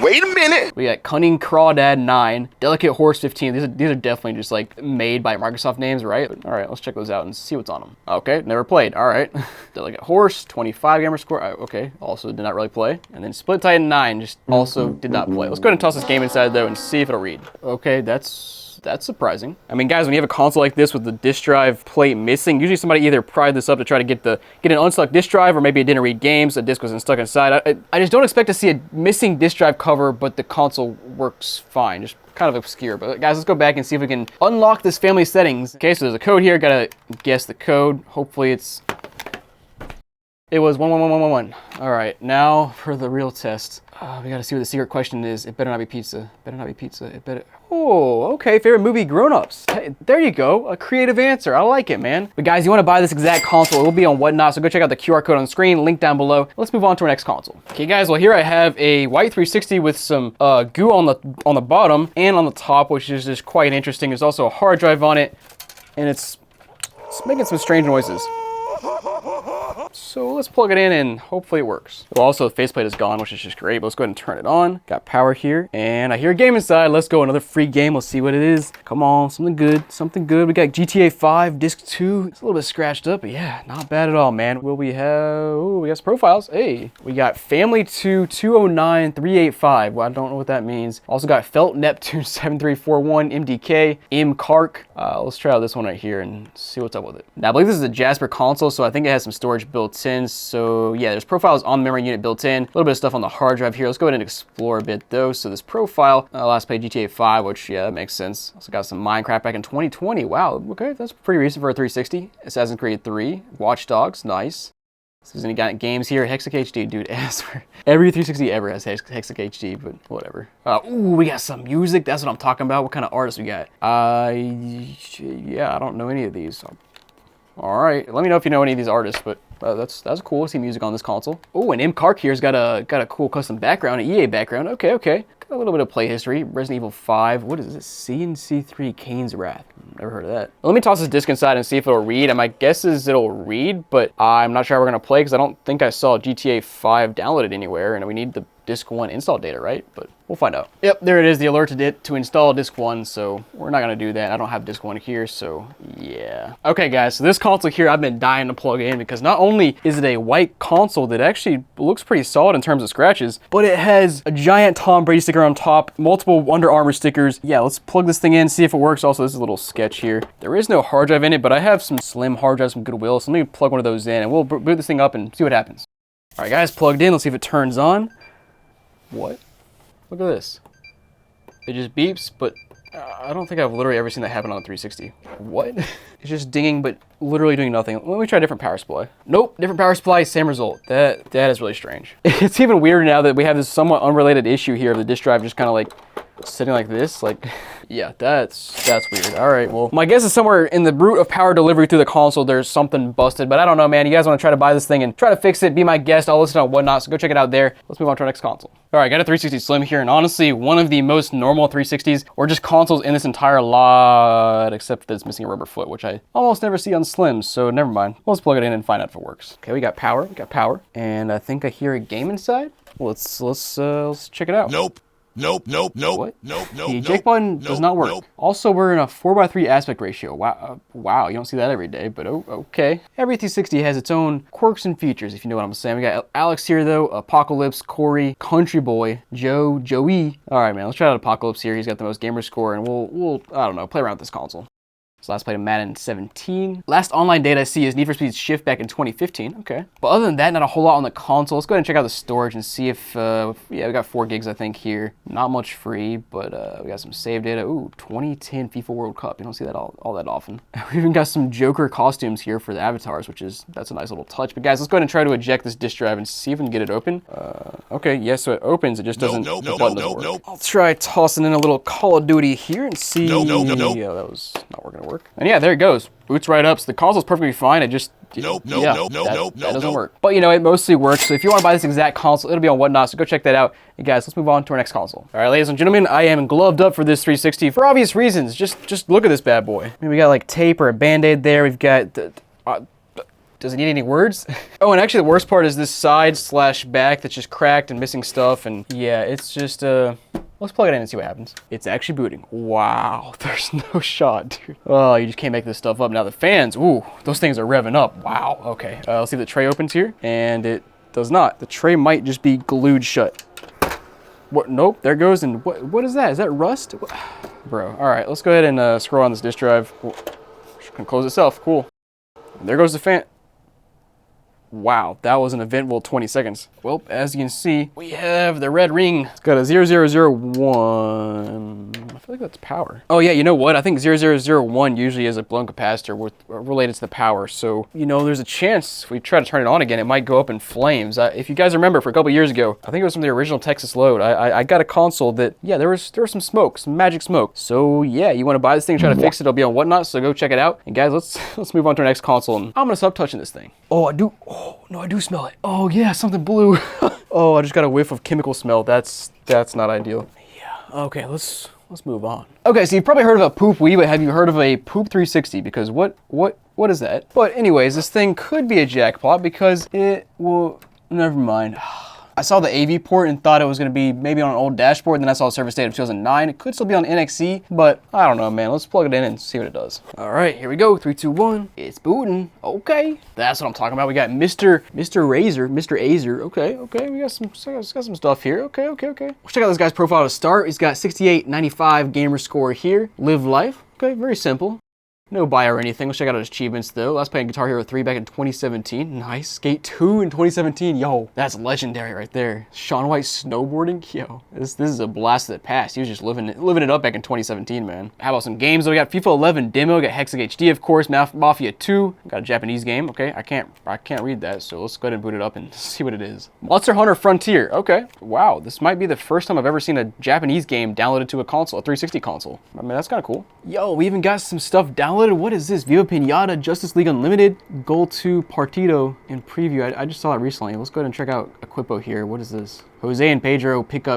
Wait a minute! We got Cunning Crawdad 9, Delicate Horse 15. These are definitely just like made by Microsoft names, right? All right, let's check those out and see what's on them. Okay, never played. All right. Delicate Horse, 25 gamer score. Okay, also did not really play. And then Split Titan 9, just also did not play. Let's go ahead and toss this game inside though and see if it'll read. Okay, that's surprising. I mean, guys, when you have a console like this with the disk drive plate missing, usually somebody either pried this up to try to get an unstuck disk drive, or maybe it didn't read games, the disk wasn't stuck inside. I just don't expect to see a missing disk drive cover, but the console works fine. Just kind of obscure. But guys, let's go back and see if we can unlock this family settings. Okay, so there's a code here. Gotta guess the code. Hopefully it was 11111. All right, now for the real test. We gotta see what the secret question is. It better not be pizza. Better not be pizza. It better. Oh, okay. Favorite movie, Grown Ups. Hey, there you go. A creative answer. I like it, man. But guys, you want to buy this exact console? It will be on Whatnot. So go check out the QR code on the screen. Link down below. Let's move on to our next console. Okay, guys. Well, here I have a white 360 with some goo on the bottom and on the top, which is just quite interesting. There's also a hard drive on it, and it's making some strange noises. So let's plug it in and hopefully it works. Well, also the faceplate is gone, which is just great, but let's go ahead and turn it on. Got power here, and I hear a game inside. Let's go, another free game. Let's see what it is. Come on, something good, something good. We got GTA 5, disc 2. It's a little bit scratched up, but yeah, not bad at all, man. Will we have, ooh, we got some profiles. Hey, we got Family 2 209385. Well, I don't know what that means. Also got Felt Neptune 7341, MDK, M Kark. Let's try out this one right here and see what's up with it. Now, I believe this is a Jasper console, so I think it has some storage built in. So yeah, there's profiles on the memory unit built in. A little bit of stuff on the hard drive here. Let's go ahead and explore a bit though. So this profile, last played GTA 5, which yeah, that makes sense. Also got some Minecraft back in 2020. Wow, okay, that's pretty recent for a 360. Assassin's Creed 3, Watch Dogs, nice. So there's any games here. Hexic HD, dude. Every 360 ever has Hexic HD, but whatever. Ooh, we got some music. That's what I'm talking about. What kind of artists we got? Yeah, I don't know any of these. All right, let me know if you know any of these artists, but that's cool to see music on this console. Oh, and M Kark here's got a cool custom background, an EA background. Okay. Got a little bit of play history. Resident Evil 5. What is this? CNC3 Kane's Wrath. Never heard of that. Let me toss this disc inside and see if it'll read. And my guess is it'll read, but I'm not sure how we're gonna play because I don't think I saw GTA 5 downloaded anywhere, and we need the disc 1 install data, right? But we'll find out. Yep, there it is, the alert to install disc 1, so we're not gonna do that. I don't have disc 1 here, so yeah. Okay guys, so this console here I've been dying to plug in because not only is it a white console that actually looks pretty solid in terms of scratches, but it has a giant Tom Brady sticker on top, multiple Under Armour stickers. Yeah, let's plug this thing in, see if it works. Also, this is a little sketch here. There is no hard drive in it, but I have some slim hard drives from Goodwill, so let me plug one of those in and we'll boot this thing up and see what happens. All right guys, plugged in, let's see if it turns on. What? Look at this. It just beeps, but I don't think I've literally ever seen that happen on a 360. What? It's just dinging, but literally doing nothing. Let me try a different power supply. Nope, different power supply, same result. That is really strange. It's even weirder now that we have this somewhat unrelated issue here of the disk drive just kind of like sitting like this. Like, yeah, that's weird. All right, well, my guess is somewhere in the route of power delivery through the console, there's something busted, but I don't know, man. You guys want to try to buy this thing and try to fix it, be my guest. I'll listen on Whatnot, so go check it out there. Let's move on to our next console. All right, got a 360 Slim here, and honestly, one of the most normal 360s or just consoles in this entire lot, except that it's missing a rubber foot, which I almost never see on Slims, so never mind. Let's plug it in and find out if it works. Okay, we got power, and I think I hear a game inside. Let's check it out. Nope. What? The eject button does not work. Also, we're in a 4:3 aspect ratio. Wow, you don't see that every day, but okay. Every 360 has its own quirks and features, if you know what I'm saying. We got Alex here, though, Apocalypse, Corey, Country Boy, Joey. All right, man, let's try out Apocalypse here. He's got the most gamer score, and we'll I don't know, play around with this console. So last played in Madden 17. Last online data I see is Need for Speed Shift back in 2015. Okay. But other than that, not a whole lot on the console. Let's go ahead and check out the storage and see if, yeah, we got 4 gigs, I think, here. Not much free, but we got some save data. Ooh, 2010 FIFA World Cup. You don't see that all that often. We even got some Joker costumes here for the avatars, that's a nice little touch. But guys, let's go ahead and try to eject this disk drive and see if we can get it open. Okay, yes, so it opens. It just doesn't, the button doesn't work. I'll try tossing in a little Call of Duty here and see. Yeah, that was not working. And yeah, there it goes. Boots right up. So the console's perfectly fine. It just that doesn't work. But you know, it mostly works. So if you want to buy this exact console, it'll be on Whatnot. So go check that out. And guys, let's move on to our next console. All right, ladies and gentlemen, I am gloved up for this 360 for obvious reasons. Just look at this bad boy. I mean, we got like tape or a band-aid there. We've got does it need any words? Oh, and actually the worst part is this side/back that's just cracked and missing stuff. And yeah, it's just let's plug it in and see what happens. It's actually booting. Wow, there's no shot, dude. Oh, you just can't make this stuff up. Now the fans, ooh, those things are revving up. Wow, okay. Let's see if the tray opens here, and it does not. The tray might just be glued shut. What? Nope, there it goes. And what is that? Is that rust? What? Bro, all right, let's go ahead and scroll on this disk drive. Cool. It can close itself, cool. And there goes the fan. Wow, that was an eventful 20 seconds. Well, as you can see, we have the red ring. It's got a 0001. I feel like that's power. Oh yeah, you know what? I think 0001 usually is a blown capacitor related to the power. So, you know, there's a chance if we try to turn it on again, it might go up in flames. If you guys remember, for a couple years ago, I think it was from the original Texas Load, I got a console that, yeah, there was some smoke, some magic smoke. So yeah, you want to buy this thing, try to fix it, it'll be on Whatnot, so go check it out. And guys, let's move on to our next console, and I'm gonna stop touching this thing. Oh, I do. Oh, no, I do smell it. Oh yeah, something blue. Oh, I just got a whiff of chemical smell. That's not ideal. Yeah, okay, let's let's move on. Okay, so you've probably heard of a Poop Wii, but have you heard of a Poop 360? Because what is that? But anyways, this thing could be a jackpot because it will, never mind. I saw the AV port and thought it was going to be maybe on an old dashboard, and then I saw a service date of 2009. It could still be on NXE, but I don't know, man. Let's plug it in and see what it does. All right, here we go. 3, 2, 1. It's booting. Okay, that's what I'm talking about. We got Mr. Azer. Okay. We got some stuff here. Okay. Let's check out this guy's profile to start. He's got 6895 gamer score here. Live life. Okay, very simple. No bio or anything. Let's check out his achievements though. Last playing Guitar Hero 3 back in 2017. Nice. Skate 2 in 2017. Yo, that's legendary right there. Shaun White snowboarding. Yo, this is a blast of the past. He was just living it up back in 2017, man. How about some games? We got FIFA 11 demo. We got Hexag HD, of course. Mafia 2. Got a Japanese game. Okay, I can't read that, so let's go ahead and boot it up and see what it is. Monster Hunter Frontier. Okay. Wow, this might be the first time I've ever seen a Japanese game downloaded to a console, a 360 console. I mean, that's kind of cool. Yo, we even got some stuff downloaded. What is this? Viva Pinata, Justice League Unlimited, Goal 2 Partido in preview. I just saw it recently. Let's go ahead and check out Equipo here. What is this? Jose and Pedro pick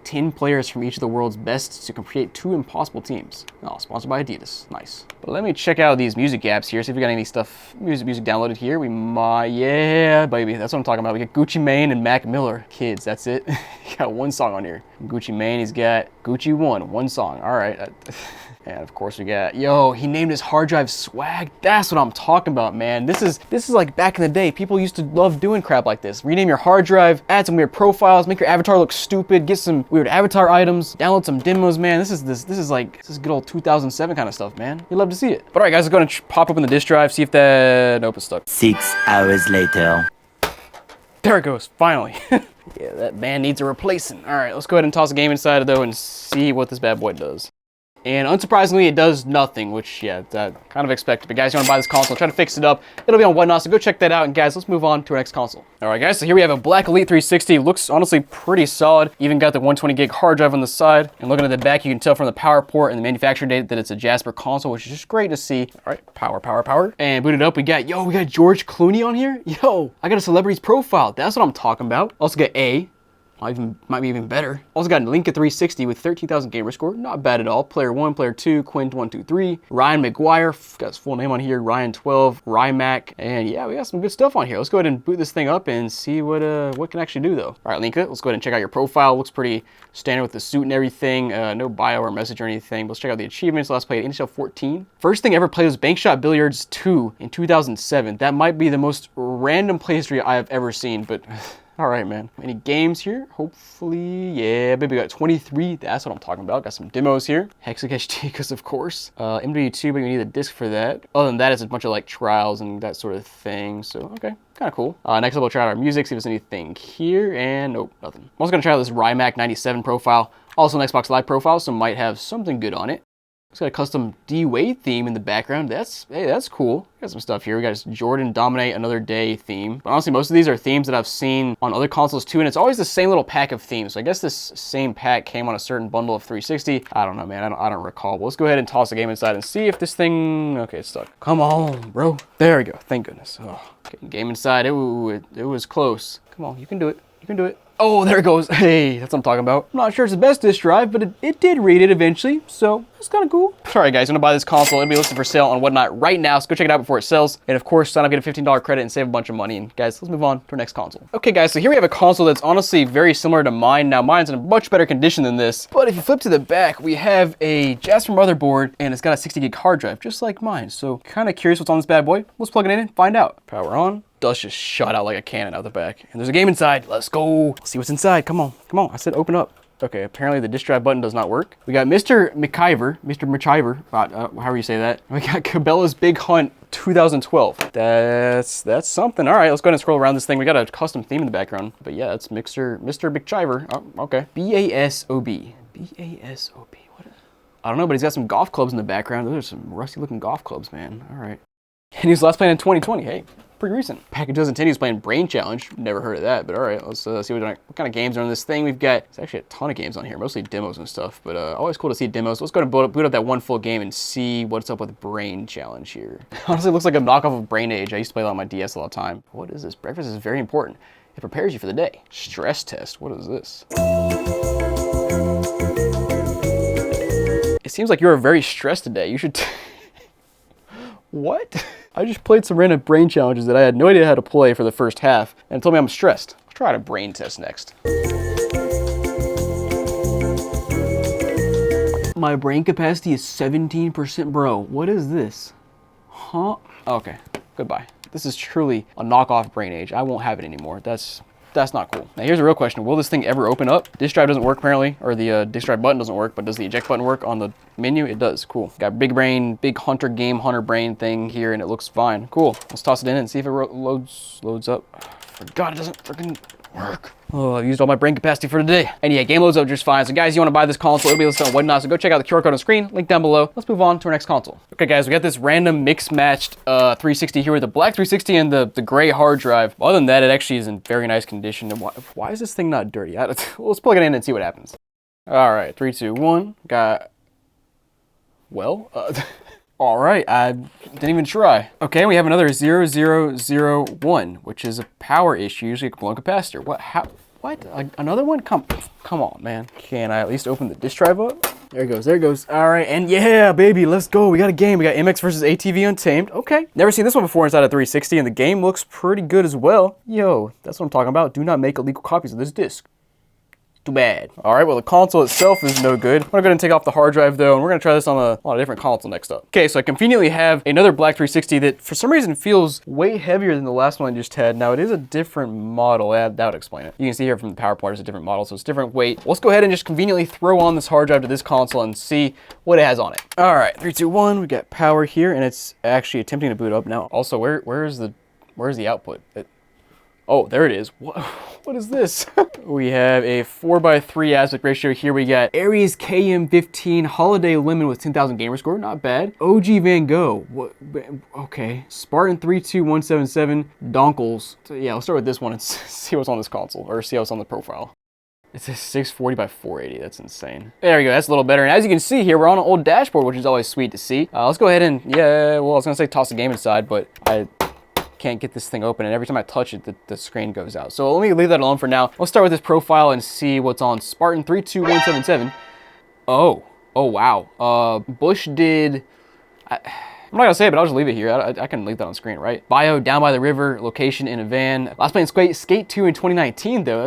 10 players from each of the world's best to create 2 impossible teams. Oh, sponsored by Adidas. Nice. But let me check out these music apps here, see if we got any stuff, music downloaded here. We might, yeah, baby, that's what I'm talking about. We got Gucci Mane and Mac Miller. Kids, that's it. He got one song on here. Gucci Mane, he's got Gucci one song. All right. And of course we got, yo, he named his hard drive Swag. That's what I'm talking about, man. This is like back in the day. People used to love doing crap like this. Rename your hard drive, add some weird profiles, make your avatar look stupid, get some weird avatar items, download some demos, man. This is good old 2007 kind of stuff, man. You'd love to see it. But all right, guys, let's go ahead and pop open the disk drive, see if that, nope, it's stuck. 6 hours later. There it goes, finally. Yeah, that band needs a replacing. All right, let's go ahead and toss a game inside though and see what this bad boy does. And unsurprisingly, it does nothing, which, yeah, that kind of expected. But guys, you want to buy this console, try to fix it up. It'll be on Whatnot, so go check that out. And guys, let's move on to our next console. All right, guys, so here we have a Black Elite 360. Looks honestly pretty solid. Even got the 120 gig hard drive on the side. And looking at the back, you can tell from the power port and the manufacturer date that it's a Jasper console, which is just great to see. All right, power. And boot it up, we got George Clooney on here. Yo, I got a celebrity's profile. That's what I'm talking about. Also got A. Might be even better. Also got Linka 360 with 13,000 gamer score. Not bad at all. Player 1, Player 2, Quint123, Ryan McGuire, got his full name on here, Ryan 12, Rymac, and yeah, we got some good stuff on here. Let's go ahead and boot this thing up and see what can actually do though. All right, Linka, let's go ahead and check out your profile. Looks pretty standard with the suit and everything. No bio or message or anything. But let's check out the achievements. Last played NHL 14. First thing I ever played was Bankshot Billiards 2 in 2007. That might be the most random play history I have ever seen, but all right, man. Any games here? Hopefully, yeah, baby, got 23. That's what I'm talking about. Got some demos here. Hexag HD, because of course. MW2, but you need a disc for that. Other than that, it's a bunch of like trials and that sort of thing. So, okay, kind of cool. Next up, we'll try out our music, see if there's anything here, and nope, nothing. I'm also gonna try out this Rymac 97 profile. Also an Xbox Live profile, so might have something good on it. It's got a custom D-Wade theme in the background. Hey, that's cool. Got some stuff here. We got Jordan Dominate Another Day theme. But honestly, most of these are themes that I've seen on other consoles too, and it's always the same little pack of themes. So I guess this same pack came on a certain bundle of 360. I don't know, man. I don't recall. But let's go ahead and toss the game inside and see if this thing... Okay, it's stuck. Come on, bro. There we go. Thank goodness. Oh, getting game inside. It was close. Come on, you can do it. You can do it. Oh, there it goes. Hey, that's what I'm talking about. I'm not sure it's the best disk drive, but it did read it eventually, so it's kind of cool. All right, guys, I'm gonna buy this console. It'll be listed for sale on Whatnot right now, so go check it out before it sells. And of course, sign up, get a $15 credit, and save a bunch of money. And guys, let's move on to our next console. Okay, guys, so here we have a console that's honestly very similar to mine. Now, mine's in a much better condition than this, but if you flip to the back, we have a Jasper motherboard, and it's got a 60 gig hard drive, just like mine. So kind of curious what's on this bad boy. Let's plug it in and find out. Power on. Dust just shot out like a cannon out the back. And there's a game inside. Let's go. Let's see what's inside. Come on. Come on. I said open up. Okay, apparently the disk drive button does not work. We got Mr. McIver, however you say that. We got Cabela's Big Hunt 2012. That's something. All right, let's go ahead and scroll around this thing. We got a custom theme in the background. But yeah, it's Mr. McIver. Oh, okay. B-A-S-O-B. B-A-S-O-B. What is... I don't know, but he's got some golf clubs in the background. Those are some rusty looking golf clubs, man. All right. And he was last playing in 2020. Hey, pretty recent. Back in 2010, he was playing Brain Challenge. Never heard of that, but all right, let's see what kind of games are on this thing. We've got, it's actually a ton of games on here, mostly demos and stuff, but always cool to see demos. Let's go and boot up that one full game and see what's up with Brain Challenge here. Honestly, it looks like a knockoff of Brain Age. I used to play that on my DS all the time. What is this? Breakfast is very important. It prepares you for the day. Stress test. What is this? It seems like you're very stressed today. You should... What? I just played some random brain challenges that I had no idea how to play for the first half, and it told me I'm stressed. Let's try a brain test next. My brain capacity is 17%, bro. What is this? Huh? Okay, goodbye. This is truly a knockoff brain age. I won't have it anymore. That's not cool. Now here's a real question. Will this thing ever open up? Disk drive doesn't work apparently, or the disk drive button doesn't work, but does the eject button work on the menu? It does, cool. Got big brain, big game hunter brain thing here, and it looks fine. Cool, let's toss it in and see if it loads up. God, it doesn't freaking work. Oh, I've used all my brain capacity for today. And yeah, game loads up just fine. So guys, you want to buy this console, it'll be listed on whatnot, so go check out the QR code on the screen, link down below. Let's move on to our next console. Okay guys, we got this random mix-matched 360 here with the black 360 and the gray hard drive. Other than that, it actually is in very nice condition. And why is this thing not dirty? Let's plug it in and see what happens. All right, 3, 2, 1, all right, I didn't even try. Okay, we have another 0001, which is a power issue, usually a blown capacitor. What? Another one? Come on, man. Can I at least open the disk drive up? There it goes. All right, and yeah, baby, let's go. We got a game. We got MX versus ATV Untamed. Okay. Never seen this one before inside a 360, and the game looks pretty good as well. Yo, that's what I'm talking about. Do not make illegal copies of this disc. Too bad. All right, well, the console itself is no good. I'm gonna go ahead and take off the hard drive though, and we're gonna try this on a different console next up. Okay, so I conveniently have another black 360 that for some reason feels way heavier than the last one I just had. Now it is a different model. That would explain it. You can see here from the PowerPoint, it's a different model, so it's different weight. Let's go ahead and just conveniently throw on this hard drive to this console and see what it has on it. All right, 3, 2, 1, we got power here, and it's actually attempting to boot up now. Also, where's the output? Oh, there it is. What is this? We have a 4:3 aspect ratio. Here we got Aries KM15 Holiday Lemon with 10,000 gamer score. Not bad. OG Van Gogh. What? Okay. Spartan 32177 Donkles. So yeah, let's start with this one and see what's on this console, or see what's on the profile. It's a 640 by 480. That's insane. There we go. That's a little better. And as you can see here, we're on an old dashboard, which is always sweet to see. Let's go ahead and, yeah, well, I was going to say toss the game inside, but I can't get this thing open, and every time I touch it, the screen goes out. So let me leave that alone for now. Let's start with this profile and see what's on Spartan 32177. Oh wow. Bush did... I'm not gonna say it, but I'll just leave it here. I can leave that on screen, right? Bio, down by the river, location in a van. Last playing Skate 2 in 2019, though.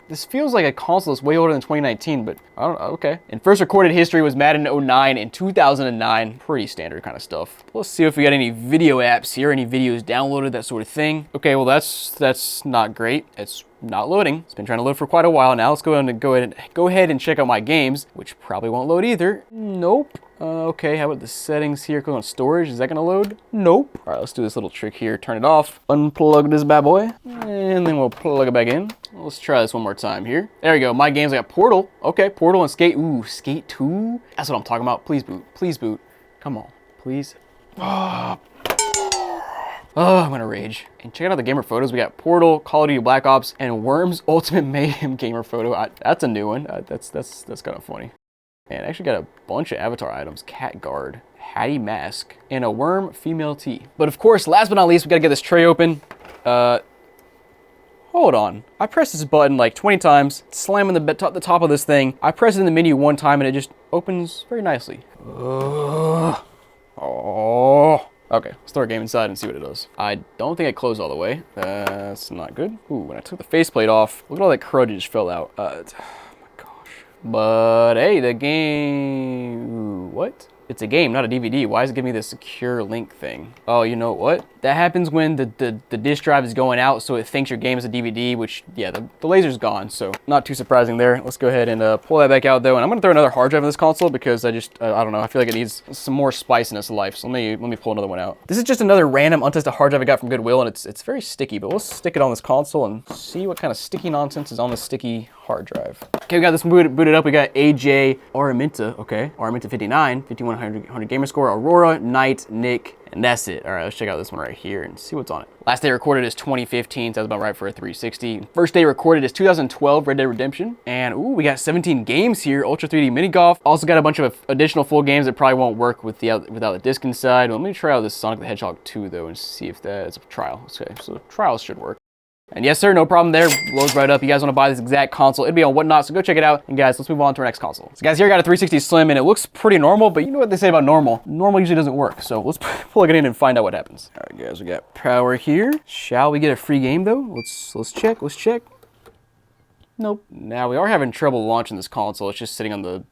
This feels like a console that's way older than 2019, but I don't know, okay. And first recorded history was Madden 09 in 2009. Pretty standard kind of stuff. Let's see if we got any video apps here, any videos downloaded, that sort of thing. Okay, well that's not great. It's not loading. It's been trying to load for quite a while now. Let's go ahead and check out my games, which probably won't load either. Nope. Okay, how about the settings here? Click on storage. Is that gonna load? Nope. All right, let's do this little trick here. Turn it off. Unplug this bad boy, and then we'll plug it back in. Let's try this one more time here. There we go. My games, I got Portal. Okay, Portal and Skate. Ooh, Skate 2. That's what I'm talking about. Please boot. Please boot. Come on, please. Oh, I'm gonna rage. And check out the gamer photos. We got Portal, Call of Duty Black Ops, and Worms Ultimate Mayhem gamer photo. That's a new one. That's kind of funny. And I actually got a bunch of avatar items. Cat Guard, Hattie Mask, and a Worm Female Tee. But of course, last but not least, we gotta get this tray open. Hold on. I pressed this button like 20 times, slamming the top of this thing. I press it in the menu one time and it just opens very nicely. Oh. Okay, let's throw our game inside and see what it does. I don't think it closed all the way. That's not good. Ooh, when I took the faceplate off, look at all that crud that just fell out. Oh my gosh. But hey, the game... Ooh, what? It's a game, not a DVD. Why is it giving me this secure link thing? Oh, you know what? That happens when the disk drive is going out, so it thinks your game is a DVD, which, yeah, the laser's gone, so not too surprising there. Let's go ahead and pull that back out, though, and I'm gonna throw another hard drive in this console because I don't know, I feel like it needs some more spice in its life, so let me pull another one out. This is just another random untested hard drive I got from Goodwill, and it's very sticky, but we'll stick it on this console and see what kind of sticky nonsense is on this sticky hard drive. Okay, we got this booted up. We got AJ Araminta, okay, Araminta 59, 5100 gamer score, Aurora, Knight, Nick, and that's it. All right, let's check out this one right here and see what's on it. Last day recorded is 2015, so that's about right for a 360. First day recorded is 2012, Red Dead Redemption. And ooh, we got 17 games here, Ultra 3D Mini Golf. Also got a bunch of additional full games that probably won't work with without the disc inside. Let me try out this Sonic the Hedgehog 2 though and see if that's a trial. Okay, so trials should work. And yes, sir, no problem there. Loads right up. You guys want to buy this exact console, it'd be on Whatnot, so go check it out. And guys, let's move on to our next console. So guys, here I got a 360 Slim, and it looks pretty normal, but you know what they say about normal. Normal usually doesn't work, so let's plug it in and find out what happens. All right, guys, we got power here. Shall we get a free game, though? Let's check. Nope. Now, we are having trouble launching this console. It's just sitting on the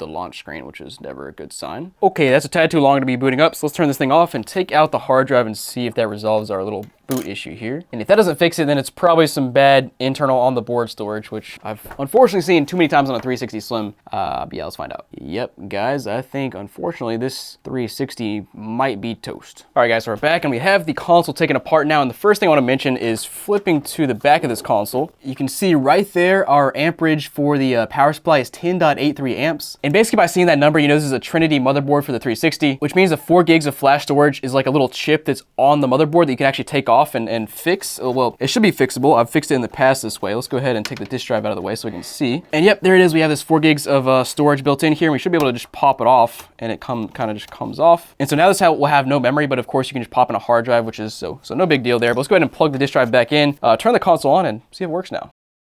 launch screen, which is never a good sign. Okay, that's a tad too long to be booting up, so let's turn this thing off and take out the hard drive and see if that resolves our little boot issue here. And if that doesn't fix it, then it's probably some bad internal on the board storage, which I've unfortunately seen too many times on a 360 Slim. But yeah, let's find out. Yep, guys, I think unfortunately this 360 might be toast. All right, guys, so we're back and we have the console taken apart now. And the first thing I want to mention is flipping to the back of this console. You can see right there our amperage for the power supply is 10.83 amps. And basically by seeing that number, you know this is a Trinity motherboard for the 360, which means the 4 gigs of flash storage is like a little chip that's on the motherboard that you can actually take off and fix. Well, it should be fixable. I've fixed it in the past this way. Let's go ahead and take the disk drive out of the way so we can see. And yep, there it is. We have this 4 gigs of storage built in here, and we should be able to just pop it off, and it kind of just comes off. And so now this will have no memory, but of course you can just pop in a hard drive, which is so no big deal there. But let's go ahead and plug the disk drive back in, turn the console on, and see if it works now.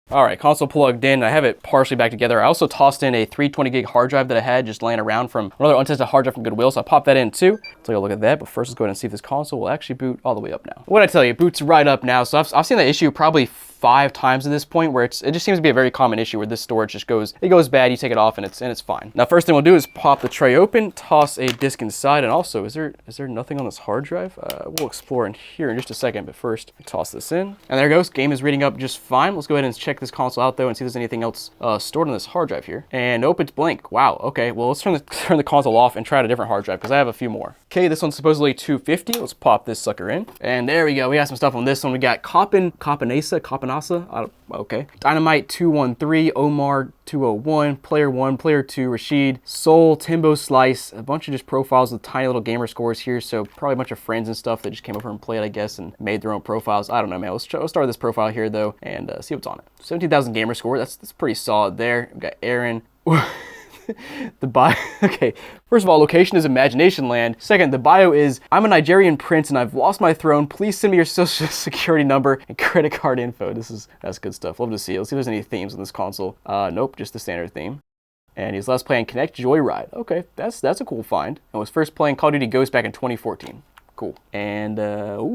All right, console plugged in. I have it partially back together. I also tossed in a 320 gig hard drive that I had just laying around from another untested hard drive from Goodwill, so I popped that in too. Let's take a look at that, but first let's go ahead and see if this console will actually boot all the way up now. What did I tell you? It boots right up now. So I've seen that issue probably 5 times at this point, where it just seems to be a very common issue where this storage just goes bad, you take it off and it's fine. Now first thing we'll do is pop the tray open, toss a disk inside, and also is there nothing on this hard drive? We'll explore in here in just a second, but first toss this in. And there it goes, game is reading up just fine. Let's go ahead and check this console out though and see if there's anything else stored on this hard drive here. And nope, it's blank. Wow, okay, well let's turn the console off and try out a different hard drive because I have a few more. Okay, this one's supposedly 250. Let's pop this sucker in. And there we go, we got some stuff on this one. We got Copanasa, okay. Dynamite 213, Omar 201, Player 1, Player 2, Rashid, Soul, Timbo Slice, a bunch of just profiles with tiny little gamer scores here, so probably a bunch of friends and stuff that just came over and played, I guess, and made their own profiles. I don't know, man. Let's start with this profile here, though, and see what's on it. 17,000 gamer score, that's pretty solid there. We've got Aaron. The bio, okay, first of all, location is Imagination Land. Second, the bio is, I'm a Nigerian prince and I've lost my throne. Please send me your social security number and credit card info. That's good stuff. Love to see. Let's see if there's any themes on this console. Nope, just the standard theme. And he's last playing Connect Joyride. Okay, that's a cool find. And was first playing Call of Duty Ghost back in 2014. Cool. And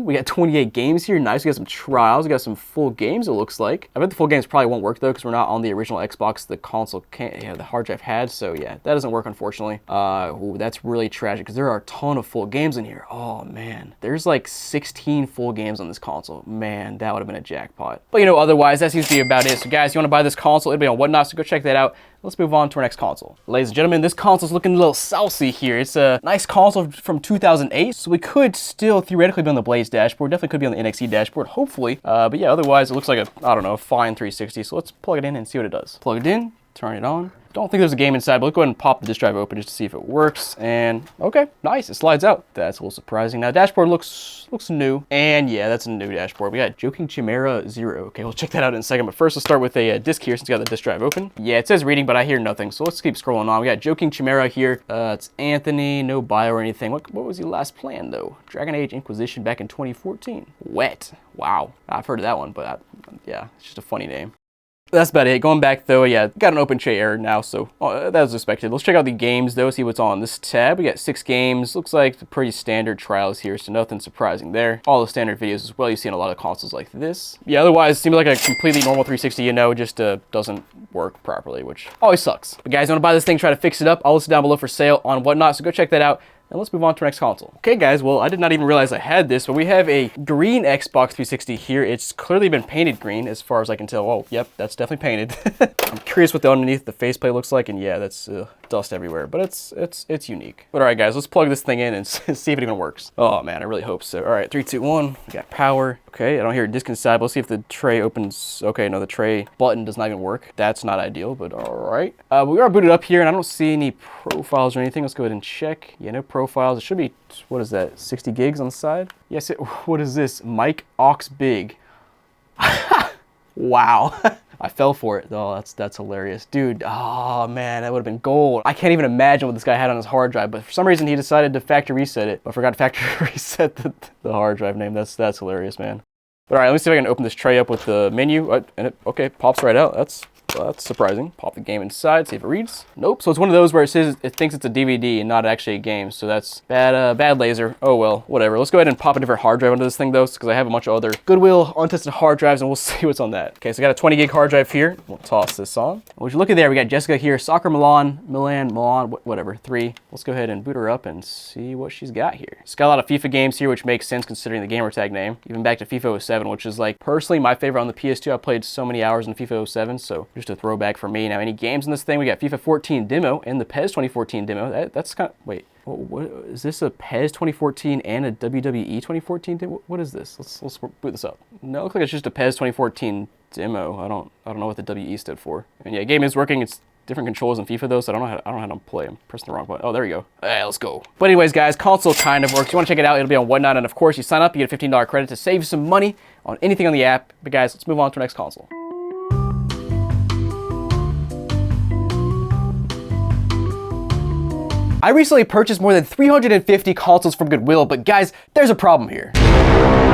we got 28 games here. Nice. We got some trials. We got some full games, it looks like. I bet the full games probably won't work though, because we're not on the original Xbox the console can't, the hard drive had. So yeah, that doesn't work, unfortunately. That's really tragic because there are a ton of full games in here. Oh man, there's like 16 full games on this console. Man, that would have been a jackpot. But you know, otherwise, that seems to be about it. So guys, you want to buy this console, it'll be on Whatnot, so go check that out. Let's move on to our next console. Ladies and gentlemen, this console's looking a little saucy here. It's a nice console from 2008, so we could still theoretically be on the Blaze dashboard. Definitely could be on the NXE dashboard, hopefully. But yeah, otherwise it looks like a fine 360. So let's plug it in and see what it does. Plug it in, turn it on. Don't think there's a game inside, but let's go ahead and pop the disk drive open just to see if it works. And okay, nice, it slides out. That's a little surprising. Now, dashboard looks new. And yeah, that's a new dashboard. We got Joking Chimera 0. Okay, we'll check that out in a second. But first, let's start with a disk here since we got the disk drive open. Yeah, it says reading, but I hear nothing. So let's keep scrolling on. We got Joking Chimera here. It's Anthony, no bio or anything. What was he last playing though? Dragon Age Inquisition back in 2014. Wet. Wow, I've heard of that one, but yeah, it's just a funny name. That's about it. Going back though, yeah, got an open tray error now, so that was expected. Let's check out the games though, see what's on this tab. We got 6 games. Looks like pretty standard trials here, so nothing surprising there. All the standard videos as well. You see in a lot of consoles like this. Yeah, otherwise, it seems like a completely normal 360, you know, just doesn't work properly, which always sucks. But guys, you want to buy this thing, try to fix it up. I'll list it down below for sale on Whatnot, so go check that out. And let's move on to our next console. Okay guys, well, I did not even realize I had this, but we have a green Xbox 360 here. It's clearly been painted green as far as I can tell. Oh, yep, that's definitely painted. I'm curious what the underneath the faceplate looks like, and yeah, that's dust everywhere, but it's unique. But all right guys, let's plug this thing in and see if it even works. Oh man, I really hope so. All right, 3, 2, 1, we got power. Okay, I don't hear a disc inside, but let's see if the tray opens. Okay, no, the tray button does not even work. That's not ideal, but all right. We are booted up here, and I don't see any profiles or anything. Let's go ahead and check. Yeah, no profiles. It should be, what is that, 60 gigs on the side? Yes, what is this? Mike Aux Big. Wow. I fell for it. Oh, that's hilarious. Dude, oh man, that would have been gold. I can't even imagine what this guy had on his hard drive, but for some reason he decided to factory reset it, but forgot to factory reset the hard drive name. That's hilarious, man. But all right, let me see if I can open this tray up with the menu. And it, okay, pops right out. That's surprising. Pop the game inside, see if it reads. Nope. So it's one of those where it says it thinks it's a DVD and not actually a game. So that's bad laser. Oh well, whatever. Let's go ahead and pop a different hard drive onto this thing though, because I have a bunch of other Goodwill untested hard drives, and we'll see what's on that. Okay, so I got a 20 gig hard drive here. We'll toss this on. Would you look at there? We got Jessica here, Soccer Milan, whatever, 3. Let's go ahead and boot her up and see what she's got here. It's got a lot of FIFA games here, which makes sense considering the gamer tag name. Even back to FIFA 07, which is like personally my favorite on the PS2. I played so many hours in FIFA 07, so just a throwback for me. Now, any games in this thing? We got FIFA 14 demo and the PES 2014 demo. That's kind of, wait, what is this? A PES 2014 and a WWE 2014 demo? What is this? Let's boot this up. No, it looks like it's just a PES 2014 demo. I don't know what the WE stood for. And yeah, game is working. It's different controls in FIFA though, so I don't know how to play. I'm pressing the wrong button. Oh, there you go. All right, let's go. But anyways, guys, console kind of works. You want to check it out? It'll be on Whatnot, and of course, you sign up, you get a $15 credit to save some money on anything on the app. But guys, let's move on to our next console. I recently purchased more than 350 consoles from Goodwill, but guys, there's a problem here.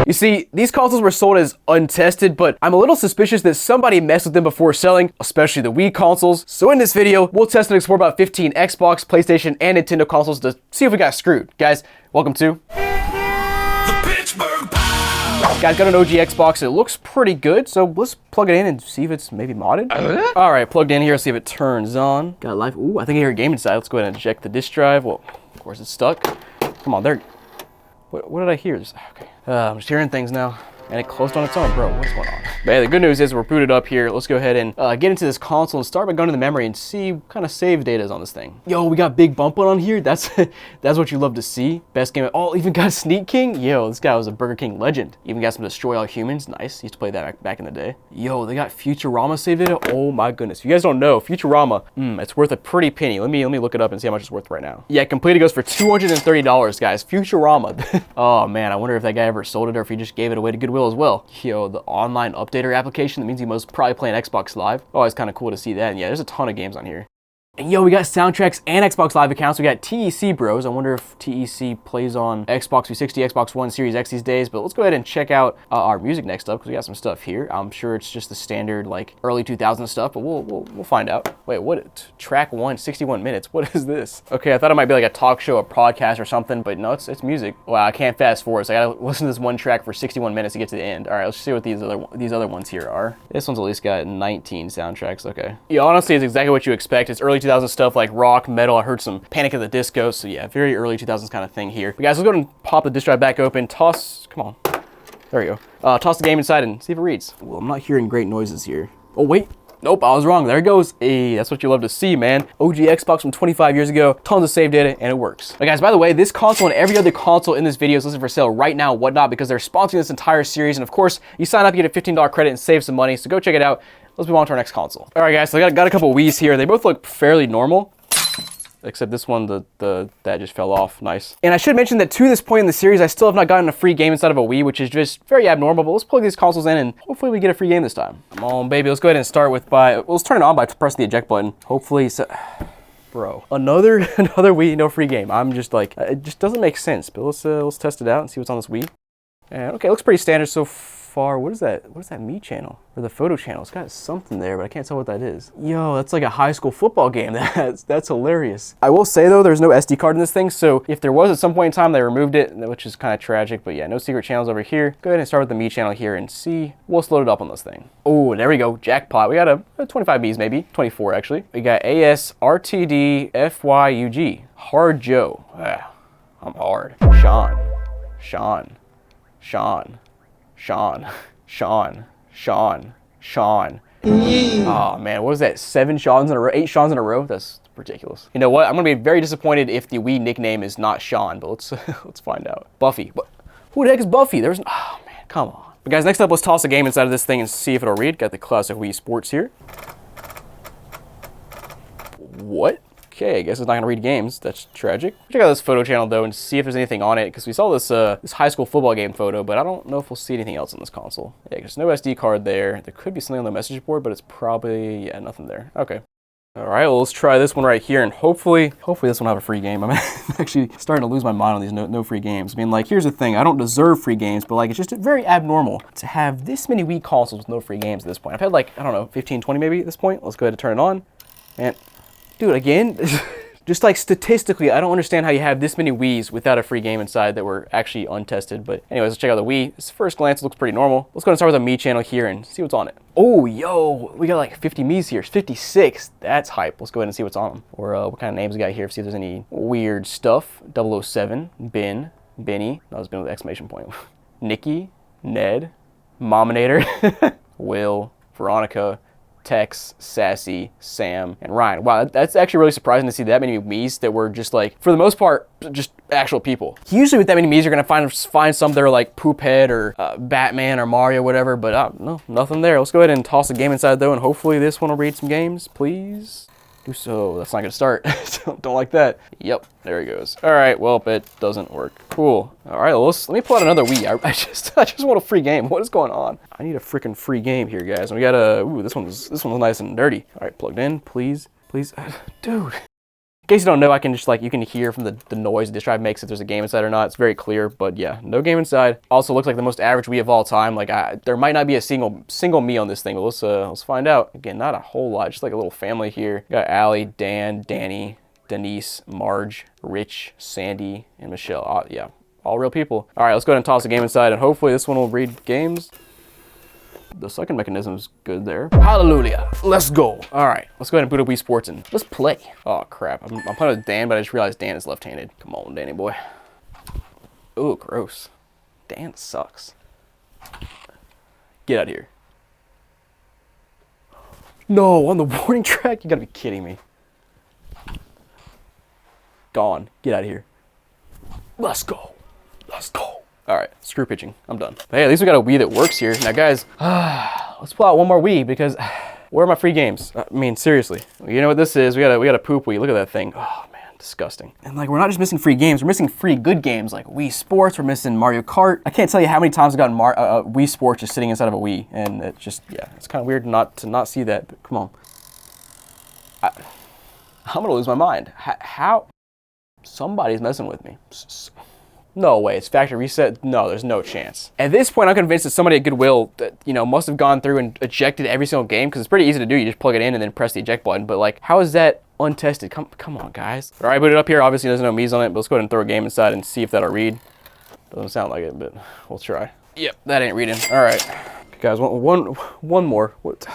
You see, these consoles were sold as untested, but I'm a little suspicious that somebody messed with them before selling, especially the Wii consoles. So in this video, we'll test and explore about 15 Xbox, PlayStation, and Nintendo consoles to see if we got screwed. Guys, welcome to The Pittsburgh Pow! Guys, got an OG Xbox. It looks pretty good, so let's plug it in and see if it's maybe modded. All right, plugged in here. See if it turns on. Got live. Ooh, I think I hear a game inside. Let's go ahead and eject the disk drive. Well, of course it's stuck. Come on, there. What did I hear? Okay. I'm just hearing things now. And it closed on its own, bro. What's going on? But yeah, the good news is we're booted up here. Let's go ahead and get into this console and start by going to the memory and see what kind of save data is on this thing. Yo, we got Big Bump on here. That's that's what you love to see. Best game. Oh, even got Sneak King. Yo, this guy was a Burger King legend. Even got some Destroy All Humans. Nice. Used to play that back in the day. Yo, they got Futurama save data. Oh my goodness. If you guys don't know, Futurama, it's worth a pretty penny. Let me look it up and see how much it's worth right now. Yeah, completed goes for $230, guys. Futurama. Oh man, I wonder if that guy ever sold it or if he just gave it away to Goodwill as well. Yo, the online updater application, that means you must probably play an Xbox Live. Oh, it's kind of cool to see that. And yeah, there's a ton of games on here. And yo, we got soundtracks and Xbox Live accounts. We got TEC Bros. I wonder if TEC plays on Xbox 360, Xbox One, Series X these days. But let's go ahead and check out our music next up because we got some stuff here. I'm sure it's just the standard like early 2000s stuff, but we'll find out. Wait, what? Track 1, 61 minutes. What is this? Okay, I thought it might be like a talk show, a podcast or something, but no, it's music. Wow, I can't fast forward, so I gotta listen to this one track for 61 minutes to get to the end. All right, let's see what these other ones here are. This one's at least got 19 soundtracks. Okay. Yeah, honestly, it's exactly what you expect. It's early 2000s stuff like rock, metal. I heard some Panic at the Disco. So yeah, very early 2000s kind of thing here. But guys, let's go ahead and pop the disk drive back open. Toss, come on. There you go. Toss the game inside and see if it reads. Well, I'm not hearing great noises here. Oh, wait. Nope, I was wrong. There it goes. Hey, that's what you love to see, man. OG Xbox from 25 years ago. Tons of save data, and it works. But guys, by the way, this console and every other console in this video is listed for sale right now, Whatnot, because they're sponsoring this entire series. And of course, you sign up, you get a $15 credit and save some money. So go check it out. Let's move on to our next console. All right, guys, so I got a couple Wii's here. They both look fairly normal. Except this one, that just fell off. Nice. And I should mention that to this point in the series, I still have not gotten a free game inside of a Wii, which is just very abnormal, but let's plug these consoles in and hopefully we get a free game this time. Come on, baby. Let's go ahead and start with let's turn it on by pressing the eject button. Hopefully, bro. Another Wii, no free game. I'm just like, it just doesn't make sense, but let's test it out and see what's on this Wii. And okay, looks pretty standard so far. What is that? What is that Me channel? Or the photo channel? It's got something there, but I can't tell what that is. Yo, that's like a high school football game. That's hilarious. I will say though, there's no SD card in this thing, so if there was at some point in time, they removed it, which is kind of tragic, but yeah, no secret channels over here. Go ahead and start with the Me channel here and see what's loaded up on this thing. Oh, there we go, jackpot. We got a 25 Bs maybe, 24 actually. We got ASRTD FYUG, Hard Joe. I'm hard. Sean. Oh man, what was that? 7 Seans in a row? 8 Seans in a row? That's ridiculous. You know what? I'm gonna be very disappointed if the Wii nickname is not Sean, but let's find out. Buffy. Who the heck is Buffy? Oh man, come on. But guys, next up, let's toss a game inside of this thing and see if it'll read. Got the classic Wii Sports here. What? Okay, I guess it's not gonna read games. That's tragic. Check out this photo channel though and see if there's anything on it, because we saw this high school football game photo, but I don't know if we'll see anything else on this console. Yeah, there's no SD card there. There could be something on the message board, but it's probably, yeah, nothing there. Okay. All right, well, let's try this one right here, and hopefully this one will have a free game. I'm actually starting to lose my mind on these no free games. I mean, like, here's the thing. I don't deserve free games, but, like, it's just very abnormal to have this many Wii consoles with no free games at this point. I've had, like, I don't know, 15, 20 maybe at this point. Let's go ahead and turn it on. And, dude, again, just, like, statistically, I don't understand how you have this many Wiis without a free game inside that were actually untested. But anyways, let's check out the Wii. This first glance looks pretty normal. Let's go ahead and start with the Me channel here and see what's on it. Oh, yo, we got like 50 Miis here. 56. That's hype. Let's go ahead and see what's on them. Or what kind of names we got here. See if there's any weird stuff. 007, Ben, Benny. That was Ben with an exclamation point. Nikki, Ned, Mominator, Will, Veronica, Tex, Sassy, Sam, and Ryan. Wow, that's actually really surprising to see that many Miis that were just like, for the most part, just actual people. Usually with that many Miis, you're gonna find some that are like Poophead or Batman or Mario, whatever, but no, nothing there. Let's go ahead and toss a game inside though, and hopefully this one will read some games, please. Do so. That's not gonna start. Don't like that. Yep, there he goes. All right, well, it doesn't work. Cool. All right, well, let me pull out another Wii. I just want a free game. What is going on? I need a freaking free game here, guys. And we got a, ooh, this one's nice and dirty. All right, plugged in, please, dude. In case you don't know, I can just like, you can hear from the noise the disk drive makes if there's a game inside or not. It's very clear, but yeah, no game inside. Also looks like the most average Wii of all time. Like there might not be a single me on this thing, but let's find out. Again, not a whole lot, just like a little family here. We got Allie, Dan, Danny, Denise, Marge, Rich, Sandy, and Michelle. Yeah, all real people. All right, let's go ahead and toss a game inside, and hopefully this one will read games. The second mechanism's good there. Hallelujah. Let's go. All right, let's go ahead and boot up Wii Sports and let's play. Oh, crap. I'm playing with Dan, but I just realized Dan is left-handed. Come on, Danny boy. Ooh, gross. Dan sucks. Get out of here. No, on the warning track? You gotta be kidding me. Gone. Get out of here. Let's go. Let's go. All right, screw pitching. I'm done. But hey, at least we got a Wii that works here. Now, guys, let's pull out one more Wii because where are my free games? I mean, seriously. You know what this is? We got a poop Wii. Look at that thing. Oh, man, disgusting. And, like, we're not just missing free games. We're missing free good games like Wii Sports. We're missing Mario Kart. I can't tell you how many times I've gotten Wii Sports just sitting inside of a Wii. And it's just, yeah, it's kind of weird to not see that. But come on. I'm going to lose my mind. How? Somebody's messing with me. No way, it's factory reset. No, there's no chance. At this point, I'm convinced that somebody at Goodwill, must have gone through and ejected every single game because it's pretty easy to do. You just plug it in and then press the eject button. But like, how is that untested? Come on, guys. All right, boot it up here. Obviously, there's no Miis on it, but let's go ahead and throw a game inside and see if that'll read. Doesn't sound like it, but we'll try. Yep, that ain't reading. All right, guys, one more. What?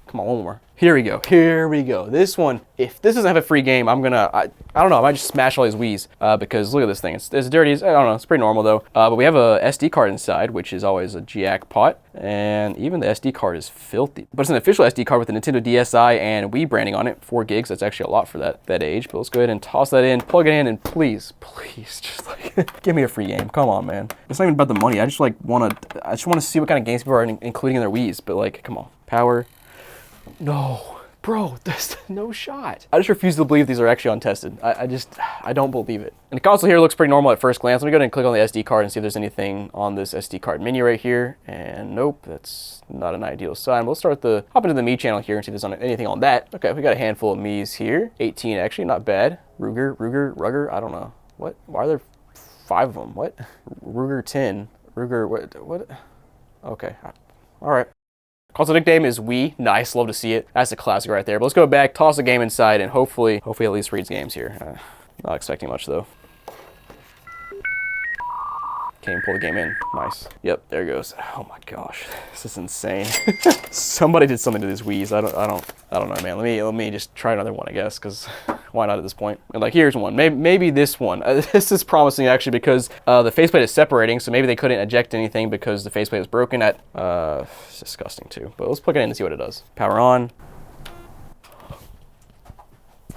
Come on, one more. Here we go. Here we go. This one, if this doesn't have a free game, I'm gonna, I don't know, I might just smash all these Wiis because look at this thing. It's dirty as, I don't know, it's pretty normal though. But we have a SD card inside, which is always a jackpot. And even the SD card is filthy. But it's an official SD card with the Nintendo DSi and Wii branding on it, 4 gigs. That's actually a lot for that age. But let's go ahead and toss that in, plug it in, and please, just like, give me a free game. Come on, man. It's not even about the money. I just want to see what kind of games people are including in their Wiis. But like, come on. Power. No, bro, there's no shot. I just refuse to believe these are actually untested. I don't believe it. And the console here looks pretty normal at first glance. Let me go ahead and click on the SD card and see if there's anything on this SD card menu right here. And nope, that's not an ideal sign. But let's hop into the Me channel here and see if there's anything on that. Okay, we got a handful of Miis here. 18 actually, not bad. Ruger, I don't know. What? Why are there 5 of them? What? Ruger 10. Ruger, what? Okay, all right. Console nickname is Wii. Nice, love to see it. That's a classic right there. But let's go back, toss a game inside, and hopefully at least reads games here. Not expecting much though. Can't even pull the game in. Nice. Yep, there it goes. Oh my gosh, this is insane. Somebody did something to these Wiis. I don't know, man. Let me just try another one, I guess, because why not at this point? And like, here's one. Maybe this one. This is promising actually because the faceplate is separating, so maybe they couldn't eject anything because the faceplate was broken. It's disgusting too. But let's plug it in and see what it does. Power on.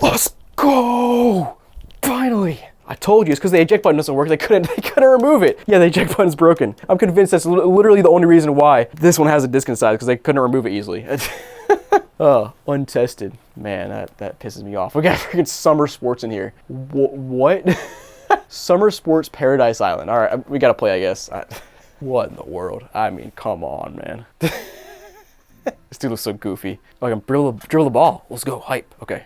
Let's go! Finally! I told you, it's because the eject button doesn't work. They couldn't remove it. Yeah, the eject button's broken. I'm convinced that's literally the only reason why this one has a disc inside, because they couldn't remove it easily. Oh, untested. Man, that pisses me off. We got freaking Summer Sports in here. What? Summer Sports Paradise Island. All right, we gotta play, I guess. What in the world? I mean, come on, man. This dude looks so goofy. Oh, I can drill the ball. Let's go, hype. Okay.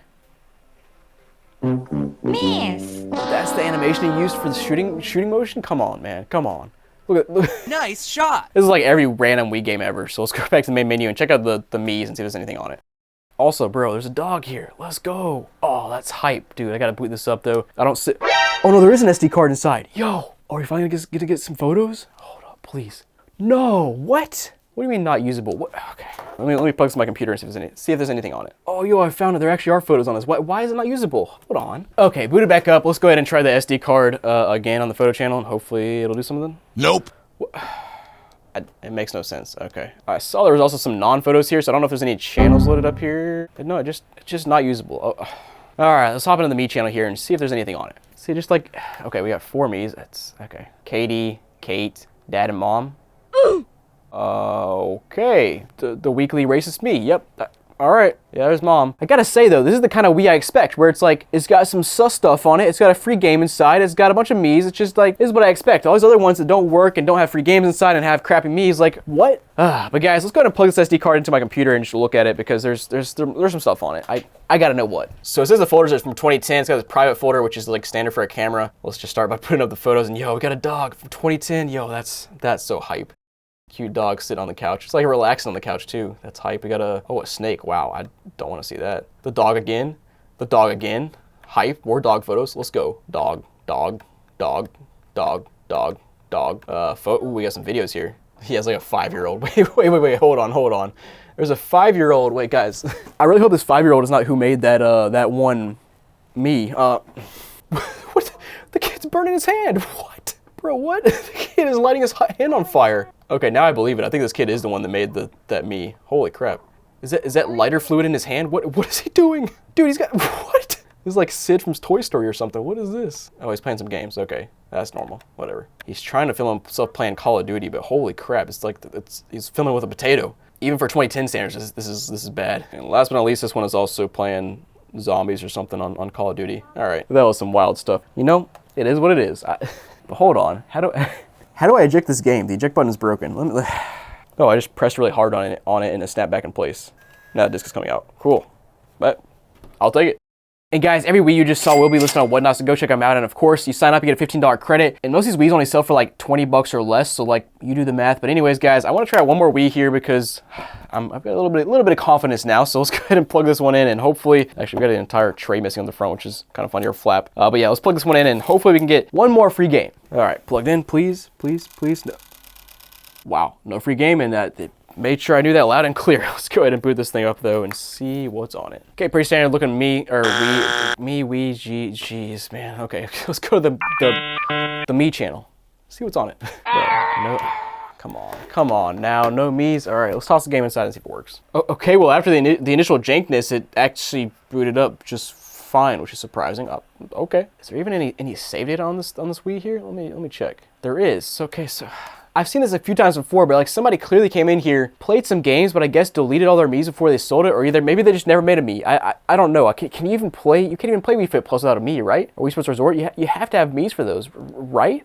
Miss. That's the animation he used for the shooting motion? Come on, man. Come on. Look. Nice shot. This is like every random Wii game ever. So let's go back to the main menu and check out the Mii's and see if there's anything on it. Also, bro, there's a dog here. Let's go. Oh, that's hype, dude. I gotta boot this up though. I don't sit. Oh no, there is an SD card inside. Yo, are we finally gonna get some photos? Hold up, please. No, what? What do you mean not usable? What? Okay, let me plug this in my computer and see if there's anything on it. Oh, yo, I found it. There actually are photos on this. Why is it not usable? Hold on. Okay, boot it back up. Let's go ahead and try the SD card again on the photo channel, and hopefully it'll do something. Nope. It makes no sense. Okay. I saw there was also some non-photos here, so I don't know if there's any channels loaded up here. But no, it's just not usable. Oh. All right, let's hop into the Mii channel here and see if there's anything on it. See, just like, okay, we got 4 Mii's. That's okay. Katie, Kate, Dad, and Mom. Okay. The weekly racist me. Yep. All right. Yeah, there's Mom. I gotta say though, this is the kind of Wii I expect, where it's like, it's got some sus stuff on it. It's got a free game inside. It's got a bunch of Mii's. It's just like, this is what I expect. All these other ones that don't work and don't have free games inside and have crappy Mii's, like, what? But guys, let's go ahead and plug this SD card into my computer and just look at it because there's some stuff on it. I gotta know what. So it says the folders are from 2010. It's got this private folder, which is like standard for a camera. Let's just start by putting up the photos and yo, we got a dog from 2010. Yo, that's so hype. Cute dog sitting on the couch. It's like relaxing on the couch too. That's hype. We got a snake. Wow, I don't want to see that. The dog again. The dog again. Hype. More dog photos. Let's go. Dog. Ooh, we got some videos here. He has like a 5-year-old. Wait. Hold on. There's a 5-year-old. Wait, guys. I really hope this 5-year-old is not who made that one Mii. What? The kid's burning his hand. What? Bro, what? The kid is lighting his hand on fire. Okay, now I believe it. I think this kid is the one that made that Mii. Holy crap. Is that lighter fluid in his hand? What is he doing? Dude, he's got, what? This is like Sid from Toy Story or something. What is this? Oh, he's playing some games. Okay, that's normal. Whatever. He's trying to film himself playing Call of Duty, but holy crap, it's like, he's filming with a potato. Even for 2010 standards, this is bad. And last but not least, this one is also playing zombies or something on Call of Duty. All right, that was some wild stuff. You know, it is what it is. But hold on, how do I eject this game? The eject button is broken. Oh, I just pressed really hard on it and it snapped back in place. Now the disc is coming out. Cool, but I'll take it. And guys, every Wii you just saw will be listed on Whatnot, so go check them out. And of course, you sign up, you get a $15 credit. And most of these Wii's only sell for like 20 bucks or less, so like, you do the math. But anyways, guys, I want to try one more Wii here because I've got a little bit of confidence now. So let's go ahead and plug this one in and hopefully, actually we got an entire tray missing on the front, which is kind of funny, or flap. But yeah, let's plug this one in and hopefully we can get one more free game. All right, plugged in, please. No. Wow, no free game, and that made sure I knew that loud and clear. Let's go ahead and boot this thing up though and see what's on it. Okay, pretty standard looking Wii, jeez, man. Okay, let's go to the Mii channel. See what's on it. No, come on now, no Mii's. All right, let's toss the game inside and see if it works. Okay, well after the initial jankness, it actually booted up just fine, which is surprising. Okay, is there even any save data on this Wii here? Let me check. There is. Okay, so I've seen this a few times before, but like somebody clearly came in here, played some games, but I guess deleted all their Mii's before they sold it, or either maybe they just never made a Mii. I don't know. Can you even play? You can't even play Wii Fit Plus without a Mii, right? Or Wii Sports Resort. You have to have Mii's for those, right?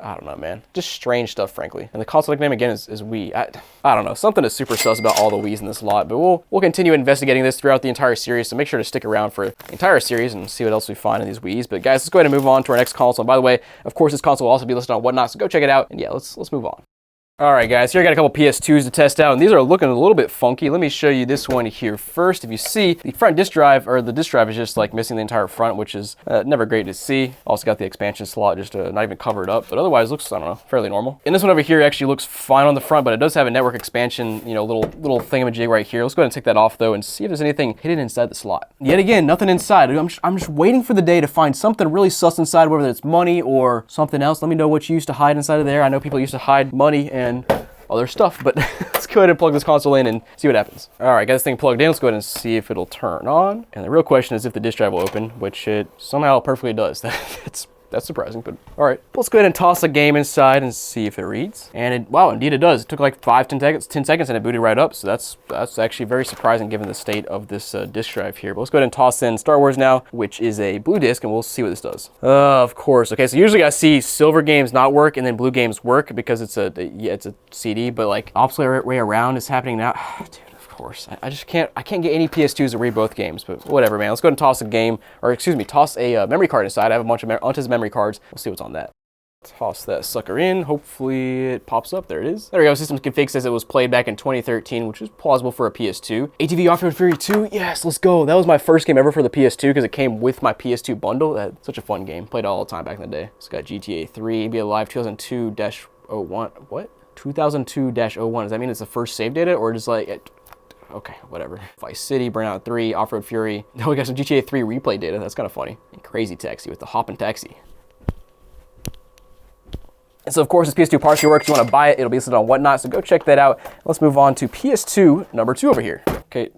I don't know, man. Just strange stuff, frankly. And the console nickname again is Wii. I don't know. Something is super sus about all the Wii's in this lot, but we'll continue investigating this throughout the entire series, so make sure to stick around for the entire series and see what else we find in these Wii's. But guys, let's go ahead and move on to our next console. And by the way, of course, this console will also be listed on Whatnot, so go check it out. And yeah, let's move on. All right, guys, here I got a couple PS2s to test out, and these are looking a little bit funky. Let me show you this one here first. If you see, the front disk drive, or the disk drive is just like missing the entire front, which is never great to see. Also got the expansion slot just not even covered up, but otherwise looks, I don't know, fairly normal. And this one over here actually looks fine on the front, but it does have a network expansion, you know, little thingamajig right here. Let's go ahead and take that off though and see if there's anything hidden inside the slot. Yet again, nothing inside. I'm just waiting for the day to find something really sus inside, whether it's money or something else. Let me know what you used to hide inside of there. I know people used to hide money and other stuff, but let's go ahead and plug this console in and see what happens. All right, got this thing plugged in. Let's go ahead and see if it'll turn on. And the real question is if the disk drive will open, which it somehow perfectly does. That's surprising, but all right. Let's go ahead and toss a game inside and see if it reads. And wow, indeed it does. It took like 10 seconds and it booted right up. So that's actually very surprising given the state of this disk drive here. But let's go ahead and toss in Star Wars now, which is a blue disc, and we'll see what this does. Of course. Okay, so usually I see silver games not work and then blue games work because it's a CD, but like opposite way around is happening now. Dude, of course. I just can't get any PS2s to read both games, but whatever, man. Let's go ahead and toss a game, or excuse me, toss a memory card inside. I have a bunch of untested memory cards. We'll see what's on that. Toss that sucker in. Hopefully it pops up. There it is. There we go. System config says it was played back in 2013, which is plausible for a PS2. ATV Off-Road Fury 2. Yes, let's go. That was my first game ever for the PS2 because it came with my PS2 bundle. That's such a fun game. Played it all the time back in the day. It's got GTA 3, NBA Live 2002-01. What? 2002-01. Does that mean it's the first save data or just like... Okay, whatever. Vice City, Burnout 3, Off-Road Fury. Now we got some GTA 3 replay data. That's kind of funny. And Crazy Taxi with the Hoppin' Taxi. And so, of course, this PS2 partially works. You want to buy it, it'll be listed on Whatnot, so go check that out. Let's move on to PS2 number 2 over here. Okay,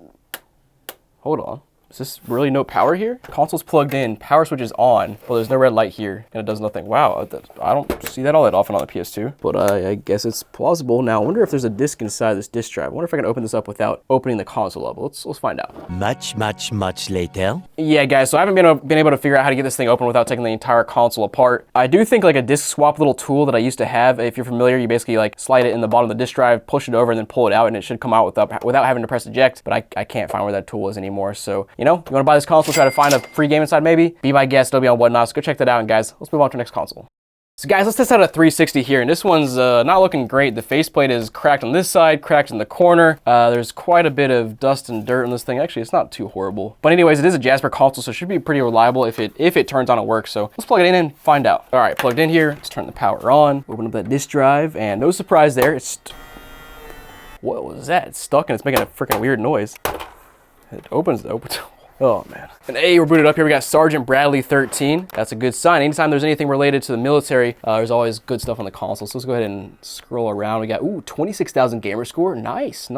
hold on. Is this really no power here? Console's plugged in, power switch is on. Well, there's no red light here, and it does nothing. Wow, I don't see that all that often on the PS2, but I guess it's plausible. Now, I wonder if there's a disc inside this disc drive. I wonder if I can open this up without opening the console level. Let's find out. Much later. Yeah, guys, so I haven't been able to figure out how to get this thing open without taking the entire console apart. I do think like a disc swap little tool that I used to have, if you're familiar, you basically like slide it in the bottom of the disc drive, push it over, and then pull it out, and it should come out without having to press eject, but I can't find where that tool is anymore, so, you know, you want to buy this console, try to find a free game inside maybe? Be my guest, it'll be on Whatnot, so go check that out, and guys, let's move on to the next console. So guys, let's test out a 360 here, and this one's not looking great. The faceplate is cracked on this side, cracked in the corner. There's quite a bit of dust and dirt on this thing. Actually, it's not too horrible. But anyways, it is a Jasper console, so it should be pretty reliable if it turns on and works. So let's plug it in and find out. All right, plugged in here. Let's turn the power on. Open up that disk drive, and no surprise there. What was that? It's stuck and it's making a freaking weird noise. It opens. Oh, man. And hey, we're booted up here. We got Sergeant Bradley 13. That's a good sign. Anytime there's anything related to the military, there's always good stuff on the console. So let's go ahead and scroll around. We got, 26,000 gamer score. Nice.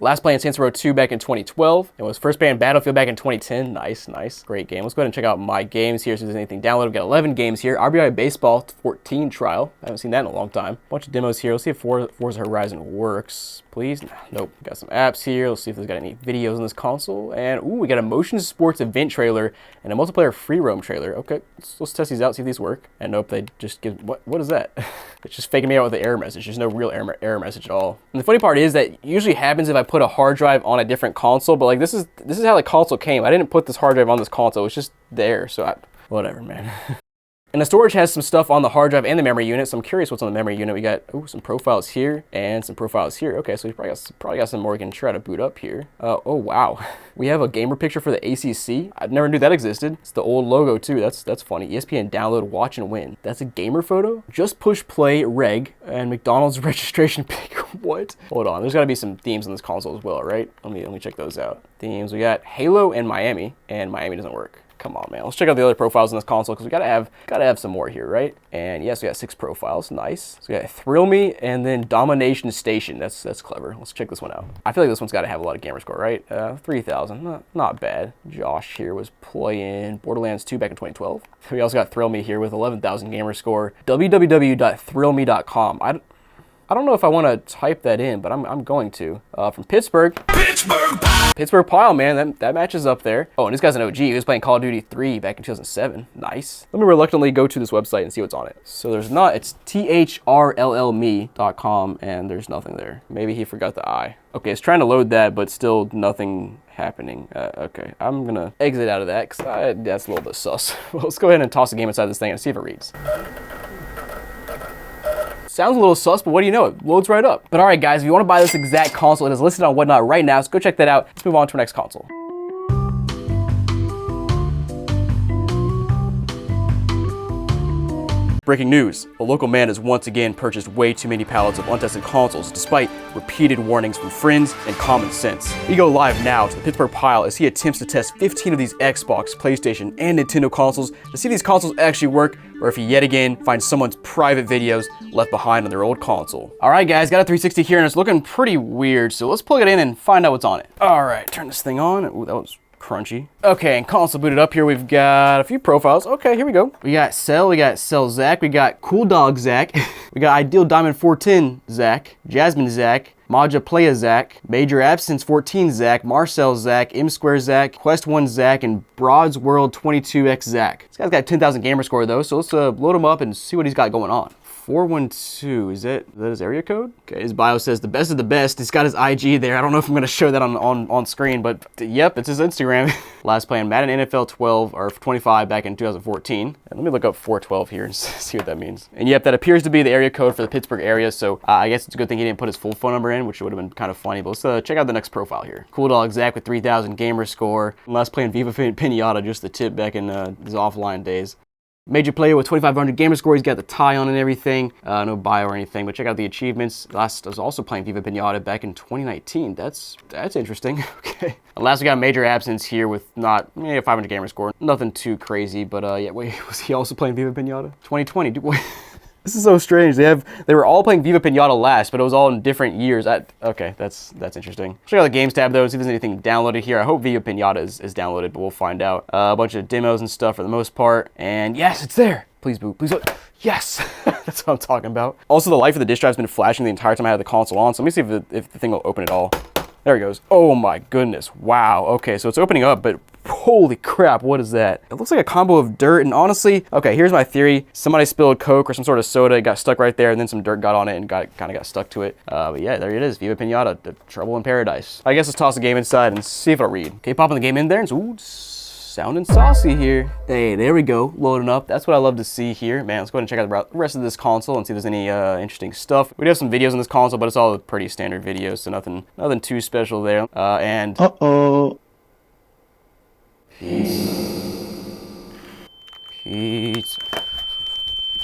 Last play in Saints Row 2 back in 2012. It was first play in Battlefield back in 2010. Nice. Great game. Let's go ahead and check out my games here. So if there's anything downloaded, we've got 11 games here. RBI Baseball 14 trial. I haven't seen that in a long time. Bunch of demos here. Let's see if Forza Horizon works. Please? Nope. Got some apps here. Let's see if there's got any videos on this console. And we got a motion sports event trailer and a multiplayer free roam trailer. Okay, let's test these out, see if these work. And nope, they just give, what is that? It's just faking me out with the error message. There's no real error message at all. And the funny part is that usually happens if I put a hard drive on a different console, but like this is how the console came. I didn't put this hard drive on this console. It's just there, so whatever, man. And the storage has some stuff on the hard drive and the memory unit, so I'm curious what's on the memory unit. We got some profiles here and some profiles here. Okay, so we probably got some more we can try to boot up here. Oh wow, we have a gamer picture for the ACC. I never knew that existed. It's the old logo too. That's funny. ESPN download, watch and win. That's a gamer photo. Just push play reg and McDonald's registration pic. What? Hold on. There's got to be some themes on this console as well, right? Let me check those out. Themes. We got Halo and Miami doesn't work. Come on, man. Let's check out the other profiles on this console because we gotta have some more here, right? And yes, we got 6 profiles. Nice. So we got Thrill Me and then Domination Station. That's clever. Let's check this one out. I feel like this one's got to have a lot of gamer score, right? 3,000. Not bad. Josh here was playing Borderlands 2 back in 2012. We also got Thrill Me here with 11,000 gamer score. www.thrillme.com. I don't know if I want to type that in, but I'm going to. From Pittsburgh Pile, man, that matches up there. Oh, and this guy's an OG. He was playing Call of Duty 3 back in 2007. Nice. Let me reluctantly go to this website and see what's on it. So it's thrllme.com, and there's nothing there. Maybe he forgot the I. Okay, it's trying to load that, but still nothing happening. Okay, I'm gonna exit out of that because that's a little bit sus. Well, let's go ahead and toss a game inside this thing and see if it reads. Sounds a little sus, but what do you know? It loads right up. But all right, guys, if you want to buy this exact console, it is listed on Whatnot right now, so go check that out. Let's move on to our next console. Breaking news, a local man has once again purchased way too many pallets of untested consoles despite repeated warnings from friends and common sense. We go live now to the Pittsburgh Pile as he attempts to test 15 of these Xbox, PlayStation, and Nintendo consoles to see if these consoles actually work or if he yet again finds someone's private videos left behind on their old console. All right, guys, got a 360 here and it's looking pretty weird, so let's plug it in and find out what's on it. All right, turn this thing on. Ooh, that was crunchy. Okay, and console booted up here. We've got a few profiles. Okay, here we go. We got Cell Zach, we got Cool Dog Zach, we got Ideal Diamond 410 Zach, Jasmine Zach, Maja Playa Zach, Major Absence 14 Zach, Marcel Zach, M Square Zach, Quest 1 Zach, and Broads World 22X Zach. This guy's got 10,000 gamer score though, so let's load him up and see what he's got going on. 412, is that his area code? Okay, his bio says the best of the best. He's got his IG there. I don't know if I'm gonna show that on screen, but yep, it's his Instagram. Last play on Madden NFL 12 or 25 back in 2014. And let me look up 412 here and see what that means. And yep, that appears to be the area code for the Pittsburgh area. So I guess it's a good thing he didn't put his full phone number in, which would have been kind of funny. But let's check out the next profile here. Cool dog Zach with 3,000 gamer score. Last play on Viva Pinata, just the tip back in his offline days. Major player with 2,500 gamer score. He's got the tie on and everything. No bio or anything, but check out the achievements. Last I was also playing Viva Pinata back in 2019. That's interesting. Okay. Last we got major absence here with not 500 gamer score. Nothing too crazy, but yeah. Wait, was he also playing Viva Pinata? 2020. Dude, wait. This is so strange. They were all playing Viva Pinata last, but it was all in different years. Okay, that's interesting. Check out the games tab though, see if there's anything downloaded here. I hope Viva Pinata is downloaded, but we'll find out. A bunch of demos and stuff for the most part. And yes, it's there. Please boo, please look. Yes, that's what I'm talking about. Also, the light for the disk drive has been flashing the entire time I had the console on. So let me see if the thing will open at all. There it goes. Oh my goodness. Wow. Okay, so it's opening up, but holy crap, what is that? It looks like a combo of dirt and honestly, okay, here's my theory. Somebody spilled Coke or some sort of soda, it got stuck right there, and then some dirt got on it and kind of got stuck to it. But yeah, there it is. Viva Pinata, the Trouble in Paradise. I guess let's toss the game inside and see if it'll read. Okay, popping the game in there and ooh, sounding saucy here. Hey, there we go, loading up. That's what I love to see here. Man, let's go ahead and check out the rest of this console and see if there's any interesting stuff. We do have some videos on this console, but it's all pretty standard videos, so nothing too special there. And uh-oh. Pizza.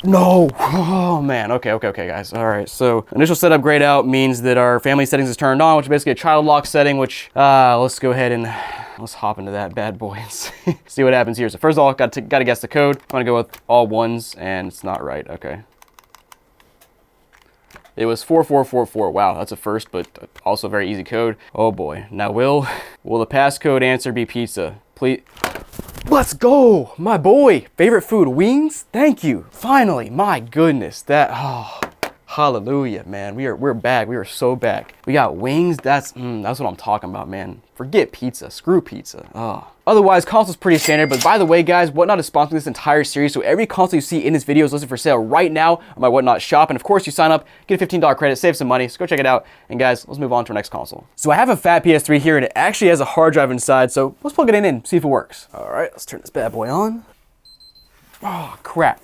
No! Oh man, okay guys. All right, so initial setup grayed out means that our family settings is turned on, which is basically a child lock setting, which let's go ahead and let's hop into that bad boy and see what happens here. So first of all, gotta guess the code. I'm gonna go with all ones and it's not right, okay. It was 4444. Wow, that's a first, but also a very easy code. Oh boy. Now will the passcode answer be pizza? Please. Let's go, my boy. Favorite food, wings? Thank you. Finally, my goodness. Hallelujah, man. We're back. We are so back. We got wings. That's what I'm talking about, man. Forget pizza. Screw pizza. Otherwise, console's pretty standard, but by the way, guys, Whatnot is sponsoring this entire series, so every console you see in this video is listed for sale right now on my Whatnot shop, and of course, you sign up, get a $15 credit, save some money, so go check it out. And guys, let's move on to our next console. So I have a fat PS3 here, and it actually has a hard drive inside, so let's plug it in and see if it works. All right, let's turn this bad boy on. Oh, crap.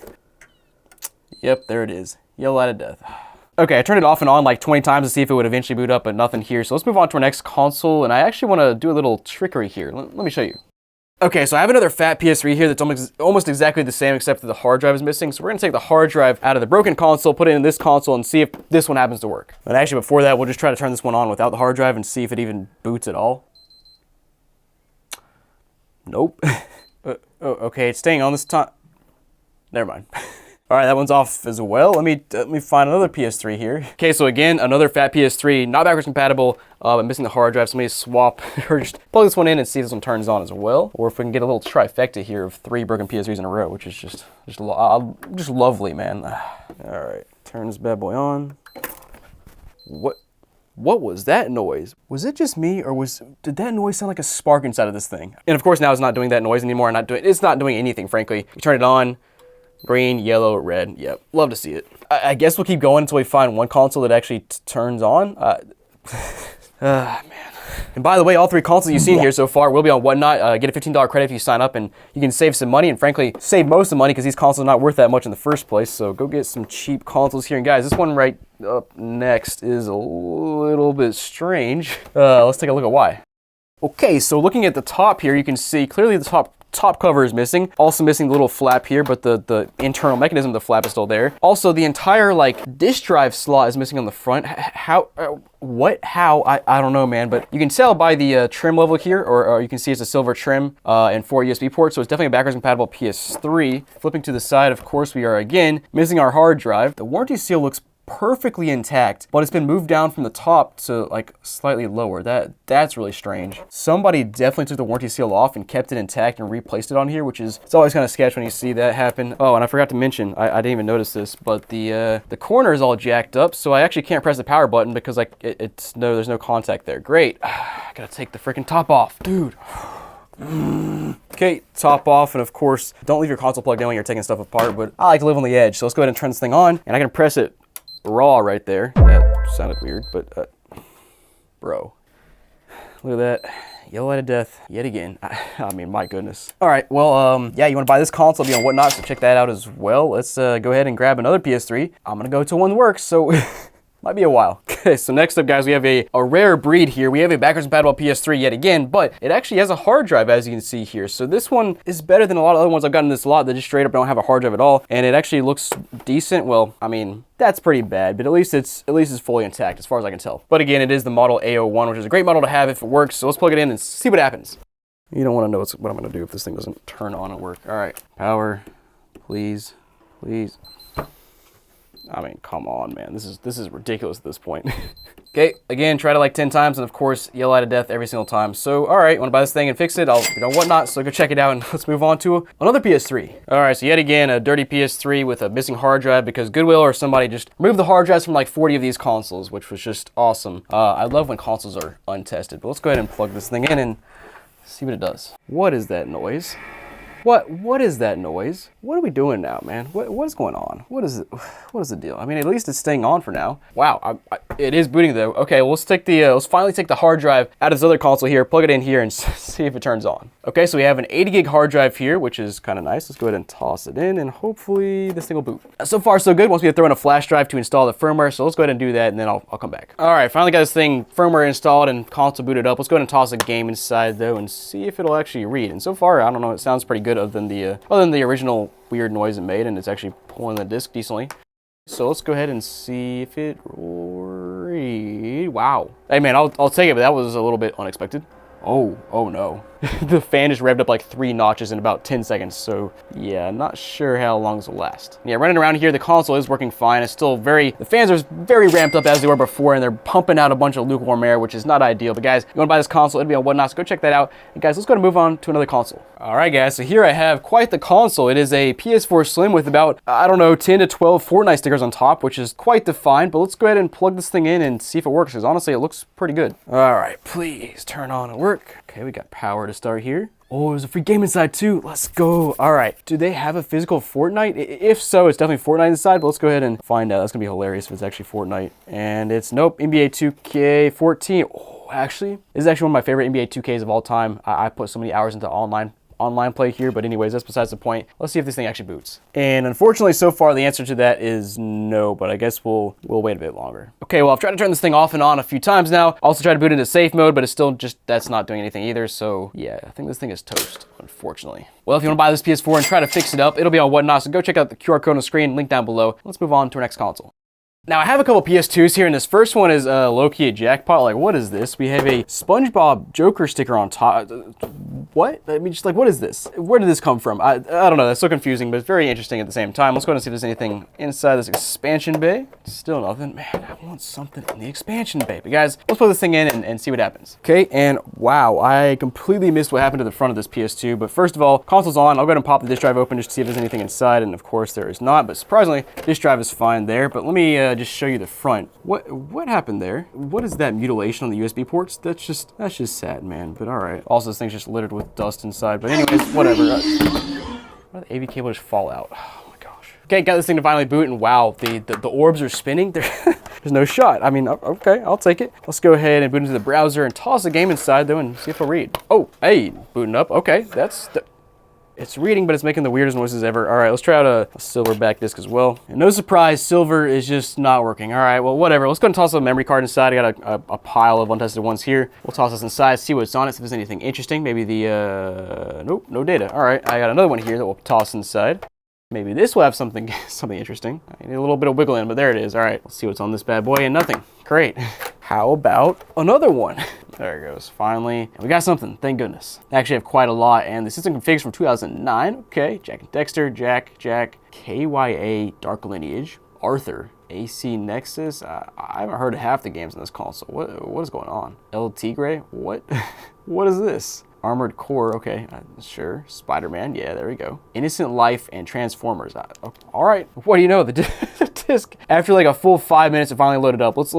Yep, there it is. Yellow light of death. Okay, I turned it off and on like 20 times to see if it would eventually boot up, but nothing here. So let's move on to our next console, and I actually want to do a little trickery here. Let me show you. Okay, so I have another fat PS3 here that's almost exactly the same, except that the hard drive is missing. So we're gonna take the hard drive out of the broken console, put it in this console, and see if this one happens to work. But actually, before that, we'll just try to turn this one on without the hard drive and see if it even boots at all. Nope. Okay, it's staying on this time. Never mind. All right, that one's off as well. Let me find another PS3 here. Okay, so again, another fat PS3, not backwards compatible, but missing the hard drive. So let me swap or just plug this one in and see if this one turns on as well. Or if we can get a little trifecta here of 3 broken PS3s in a row, which is just lovely, man. All right, turn this bad boy on. What was that noise? Was it just me, or did that noise sound like a spark inside of this thing? And of course, now it's not doing that noise anymore. It's not doing anything, frankly. You turn it on. Green, yellow, red. Yep, love to see it. I guess we'll keep going until we find one console that actually turns on. Man. And by the way, all 3 consoles you've seen here so far will be on Whatnot. Get a $15 credit if you sign up, and you can save some money, and frankly, save most of the money because these consoles are not worth that much in the first place. So go get some cheap consoles here. And guys, this one right up next is a little bit strange. Let's take a look at why. Okay, so looking at the top here, you can see clearly the top cover is missing. Also missing the little flap here, but the internal mechanism of the flap is still there. Also, the entire like disk drive slot is missing on the front. How? I don't know, man, but you can tell by the trim level here, or you can see it's a silver trim and 4 USB ports, so it's definitely a backwards compatible PS3. Flipping to the side, of course, we are again missing our hard drive. The warranty seal looks perfectly intact, but it's been moved down from the top to like slightly lower. That's really strange. Somebody definitely took the warranty seal off and kept it intact and replaced it on here, which is, it's always kind of sketch when you see that happen. Oh, and I forgot to mention, I didn't even notice this, but the corner is all jacked up, so I actually can't press the power button because like there's no contact there. Great. I gotta take the freaking top off, dude. Okay, top off, and of course, don't leave your console plugged in when you're taking stuff apart, but I like to live on the edge, so let's go ahead and turn this thing on, and I can press it raw right there. That sounded weird, but, bro. Look at that. Yellow light of death, yet again. I mean, my goodness. All right, well, yeah, you want to buy this console, it'll be on Whatnot, so check that out as well. Let's go ahead and grab another PS3. I'm going to go to one that works, so might be a while. Okay, so next up, guys, we have a rare breed here. We have a backwards compatible PS3 yet again, but it actually has a hard drive, as you can see here. So this one is better than a lot of other ones I've gotten in this lot that just straight up don't have a hard drive at all, and it actually looks decent. Well, I mean, that's pretty bad, but at least it's fully intact as far as I can tell. But again, it is the model A01, which is a great model to have if it works. So let's plug it in and see what happens. You don't want to know what I'm going to do if this thing doesn't turn on and work. All right, power, please, please. I mean, come on, man. This is ridiculous at this point. Okay, again, try it like 10 times, and of course, yell out of death every single time. So, all right, want to buy this thing and fix it? I'll, Whatnot, so go check it out, and let's move on to another PS3. All right, so yet again, a dirty PS3 with a missing hard drive because Goodwill or somebody just removed the hard drives from like 40 of these consoles, which was just awesome. I love when consoles are untested, but let's go ahead and plug this thing in and see what it does. What is that noise? What is that noise? What are we doing now, man? What is going on? What is the deal? I mean, at least it's staying on for now. Wow, it is booting though. Okay, well, let's finally take the hard drive out of this other console here, plug it in here, and see if it turns on. Okay, so we have an 80 gig hard drive here, which is kind of nice. Let's go ahead and toss it in, and hopefully this thing will boot. So far, so good. Once we have to throw in a flash drive to install the firmware, so let's go ahead and do that, and then I'll come back. All right, finally got this thing firmware installed and console booted up. Let's go ahead and toss a game inside though, and see if it'll actually read. And so far, I don't know, it sounds pretty good other than the original weird noise it made, and it's actually pulling the disc decently. So let's go ahead and see if it will read. Wow. Hey man, I'll take it, but that was a little bit unexpected. Oh no. The fan just revved up like 3 notches in about 10 seconds, so yeah, not sure how long this will last. Yeah, running around here, the console is working fine. It's still the fans are very ramped up as they were before, and they're pumping out a bunch of lukewarm air, which is not ideal. But guys, you want to buy this console, it'll be on Whatnot, so go check that out. And guys, let's go and move on to another console. All right, guys, so here I have quite the console. It is a PS4 Slim with about, I don't know, 10 to 12 Fortnite stickers on top, which is quite defined, but let's go ahead and plug this thing in and see if it works, because honestly, it looks pretty good. All right, please turn on and work. Okay, we got power to start here. Oh, there's a free game inside too. Let's go. All right. Do they have a physical Fortnite? If so, it's definitely Fortnite inside, but let's go ahead and find out. That's gonna be hilarious if it's actually Fortnite. And it's, nope, NBA 2K14. Oh, actually, this is actually one of my favorite NBA 2Ks of all time. I put so many hours into online play here, but anyways, that's besides the point. Let's see if this thing actually boots. And unfortunately, so far, the answer to that is no, but I guess we'll wait a bit longer. Okay, well, I've tried to turn this thing off and on a few times now. Also tried to boot into safe mode, but it's still that's not doing anything either, so yeah, I think this thing is toast, unfortunately. Well, if you want to buy this PS4 and try to fix it up, it'll be on Whatnot, so go check out the QR code on the screen, link down below. Let's move on to our next console. Now, I have a couple PS2s here, and this first one is low-key a jackpot. Like, what is this? We have a SpongeBob Joker sticker on top. What? I mean, just like, what is this? Where did this come from? I don't know. That's so confusing, but it's very interesting at the same time. Let's go ahead and see if there's anything inside this expansion bay. Still nothing. Man, I want something in the expansion bay. But guys, let's put this thing in and see what happens. Okay, and wow, I completely missed what happened to the front of this PS2. But first of all, console's on. I'll go ahead and pop the disk drive open just to see if there's anything inside. And of course, there is not. But surprisingly, disk drive is fine there. But let me just show you the front. What happened there? What is that mutilation on the USB ports? That's just sad, man. But all right. Also, this thing's just littered with dust inside. But anyways, whatever. Why did the AV cable just fall out? Oh my gosh. Okay, got this thing to finally boot, and wow, the orbs are spinning. There's no shot. I mean, okay, I'll take it. Let's go ahead and boot into the browser and toss the game inside though and see if it'll read. Oh, hey, booting up. Okay, it's reading, but it's making the weirdest noises ever. All right, let's try out a silverback disc as well. And no surprise, silver is just not working. All right, well, whatever. Let's go ahead and toss a memory card inside. I got a pile of untested ones here. We'll toss this inside, see what's on it, see if there's anything interesting. Maybe nope, no data. All right, I got another one here that we'll toss inside. Maybe this will have something interesting. I need a little bit of wiggle in, but there it is. All right, let's see what's on this bad boy, and nothing. Great. How about another one? There it goes, finally. We got something, thank goodness. I actually have quite a lot, and the system configs from 2009. Okay, Jack and Dexter, Jack, KYA, Dark Lineage, Arthur, AC Nexus. I haven't heard of half the games in this console. What is going on? El Tigre, what? What is this? Armored Core, okay, sure. Spider-Man, yeah, there we go. Innocent Life and Transformers. All right, what do you know? The disc after like a full 5 minutes. It finally loaded up. Let's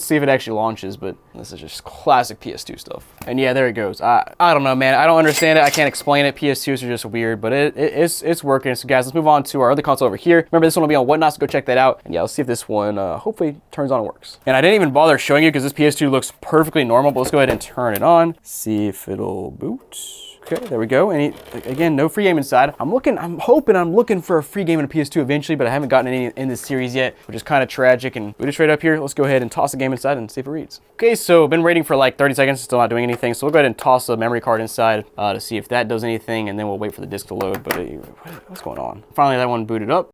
see if it actually launches. But this is just classic PS2 stuff. And yeah, there it goes. I don't know, man. I don't understand it. I can't explain it. PS2s are just weird, but it's working. So guys, let's move on to our other console over here. Remember, this one will be on Whatnot, so go check that out. And yeah, let's see if this one hopefully turns on and works. And I didn't even bother showing you because this PS2 looks perfectly normal, but let's go ahead and turn it on. See if it'll boot. Okay, there we go. And again, no free game inside. I'm hoping I'm looking for a free game in a PS2 eventually, but I haven't gotten any in this series yet, which is kind of tragic. And boot it straight up here. Let's go ahead and toss the game inside and see if it reads. Okay, so I've been waiting for like 30 seconds, still not doing anything. So we'll go ahead and toss the memory card inside to see if that does anything, and then we'll wait for the disc to load. But what's going on? Finally, that one booted up.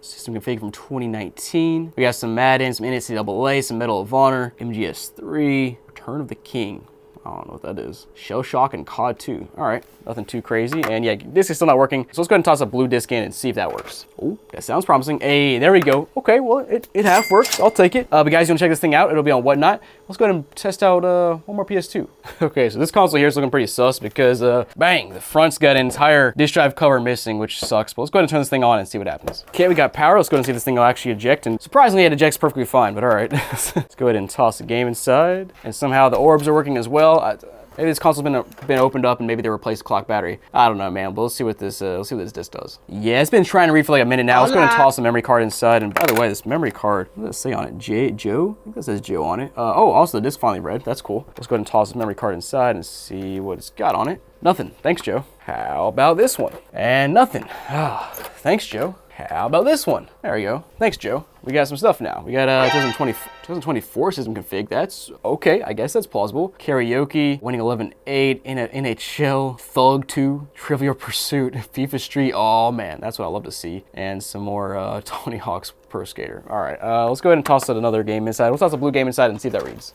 System config from 2019. We got some Madden, some NCAA, some Medal of Honor, MGS3, Return of the King. I don't know what that is. Shell Shock and COD 2. All right, nothing too crazy. And yeah, disc is still not working. So let's go ahead and toss a blue disc in and see if that works. Oh, that sounds promising. Hey, there we go. Okay, well, it half works. I'll take it. But guys, you want to check this thing out? It'll be on Whatnot. Let's go ahead and test out one more PS2. Okay, so this console here is looking pretty sus because, bang, the front's got an entire disk drive cover missing, which sucks. But let's go ahead and turn this thing on and see what happens. Okay, we got power. Let's go ahead and see if this thing will actually eject. And surprisingly, it ejects perfectly fine, but all right. Let's go ahead and toss the game inside. And somehow the orbs are working as well. Maybe this console's been opened up and maybe they replaced the clock battery. I don't know, man, but let's see what this disc does. Yeah, it's been trying to read for like a minute now. Let's go ahead and toss the memory card inside. And by the way, this memory card, what does it say on it? Joe? I think that says Joe on it. Oh, also the disc finally read. That's cool. Let's go ahead and toss the memory card inside and see what it's got on it. Nothing. Thanks, Joe. How about this one? And nothing. Thanks, Joe. How about this one? There we go. Thanks, Joe. We got some stuff now. We got 2024 system config. That's okay. I guess that's plausible. Karaoke, winning 11-8, NHL, Thug 2, Trivial Pursuit, FIFA Street. Oh man, that's what I love to see. And some more Tony Hawk's Pro Skater. All right, let's go ahead and toss another game inside. Let's toss a blue game inside and see if that reads.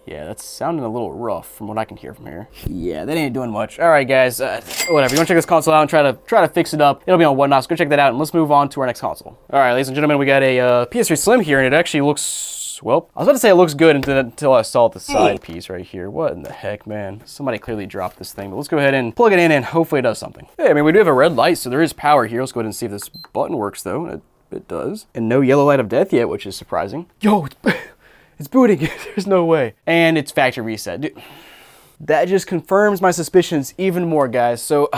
Yeah, that's sounding a little rough from what I can hear from here. Yeah, that ain't doing much. All right, guys, whatever. You want to check this console out and try to fix it up? It'll be on Whatnot, so go check that out, and let's move on to our next console. All right, ladies and gentlemen, we got a PS3 Slim here, and it actually looks, well, I was about to say it looks good until I saw the side piece right here. What in the heck, man? Somebody clearly dropped this thing, but let's go ahead and plug it in, and hopefully it does something. Hey, I mean, we do have a red light, so there is power here. Let's go ahead and see if this button works, though. It does. And no yellow light of death yet, which is surprising. Yo, it's booting. There's no way. And it's factory reset. Dude, that just confirms my suspicions even more, guys. So,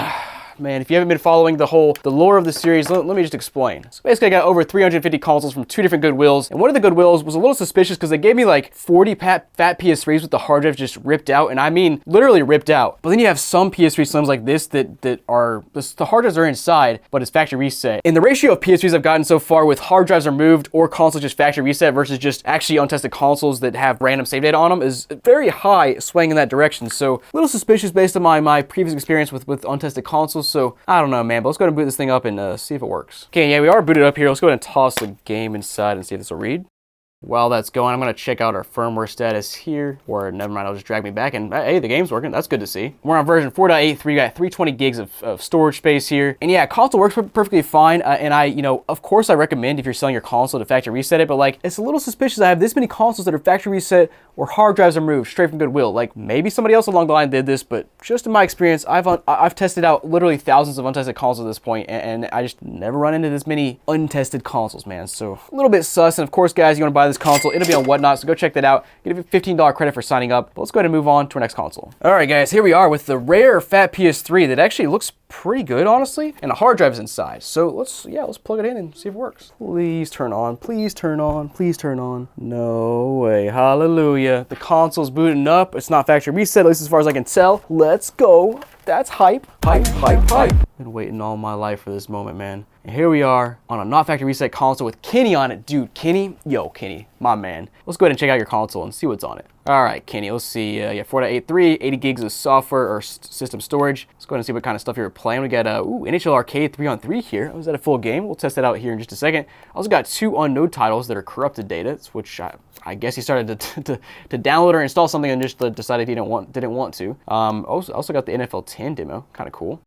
man, if you haven't been following the lore of the series, let me just explain. So basically, I got over 350 consoles from 2 different Goodwills, and one of the Goodwills was a little suspicious because they gave me like 40 fat PS3s with the hard drives just ripped out, and I mean literally ripped out. But then you have some PS3 Slims like this that are, the hard drives are inside, but it's factory reset. And the ratio of PS3s I've gotten so far with hard drives removed or consoles just factory reset versus just actually untested consoles that have random save data on them is very high, swaying in that direction. So a little suspicious based on my previous experience with untested consoles. So I don't know, man, but let's go ahead and boot this thing up and see if it works. Okay, yeah, we are booted up here. Let's go ahead and toss the game inside and see if this will read. While that's going, I'm going to check out our firmware status here, or never mind, I'll just drag me back, and hey, the game's working. That's good to see. We're on version 4.83, we got 320 gigs of storage space here, and yeah, console works perfectly fine, and of course I recommend if you're selling your console to factory reset it, but like, it's a little suspicious I have this many consoles that are factory reset or hard drives are removed straight from Goodwill. Like, maybe somebody else along the line did this, but just in my experience, I've tested out literally thousands of untested consoles at this point, and I just never run into this many untested consoles, man, so a little bit sus. And of course, guys, you want to buy this console, it'll be on Whatnot, so go check that out. Get a $15 credit for signing up. But let's go ahead and move on to our next console. All right, guys, here we are with the rare fat PS3 that actually looks pretty good, honestly, and a hard drive is inside. So let's plug it in and see if it works. Please turn on, please turn on, please turn on. No way, hallelujah. The console's booting up. It's not factory reset, at least as far as I can tell. Let's go. That's hype, hype, hype, hype. Been waiting all my life for this moment, man. And here we are on a not factory reset console with Kenny on it. Dude, Kenny, yo, Kenny, my man. Let's go ahead and check out your console and see what's on it. All right, Kenny, let's see. Yeah, 4.83, 80 gigs of software or system storage. Let's go ahead and see what kind of stuff you're playing. We got NHL Arcade 3-on-3 here. Was that a full game? We'll test that out here in just a second. Also got 2 unknown titles that are corrupted data, which I guess he started to download or install something and just decided he didn't want to. Also got the NFL 10 demo, kind of cool.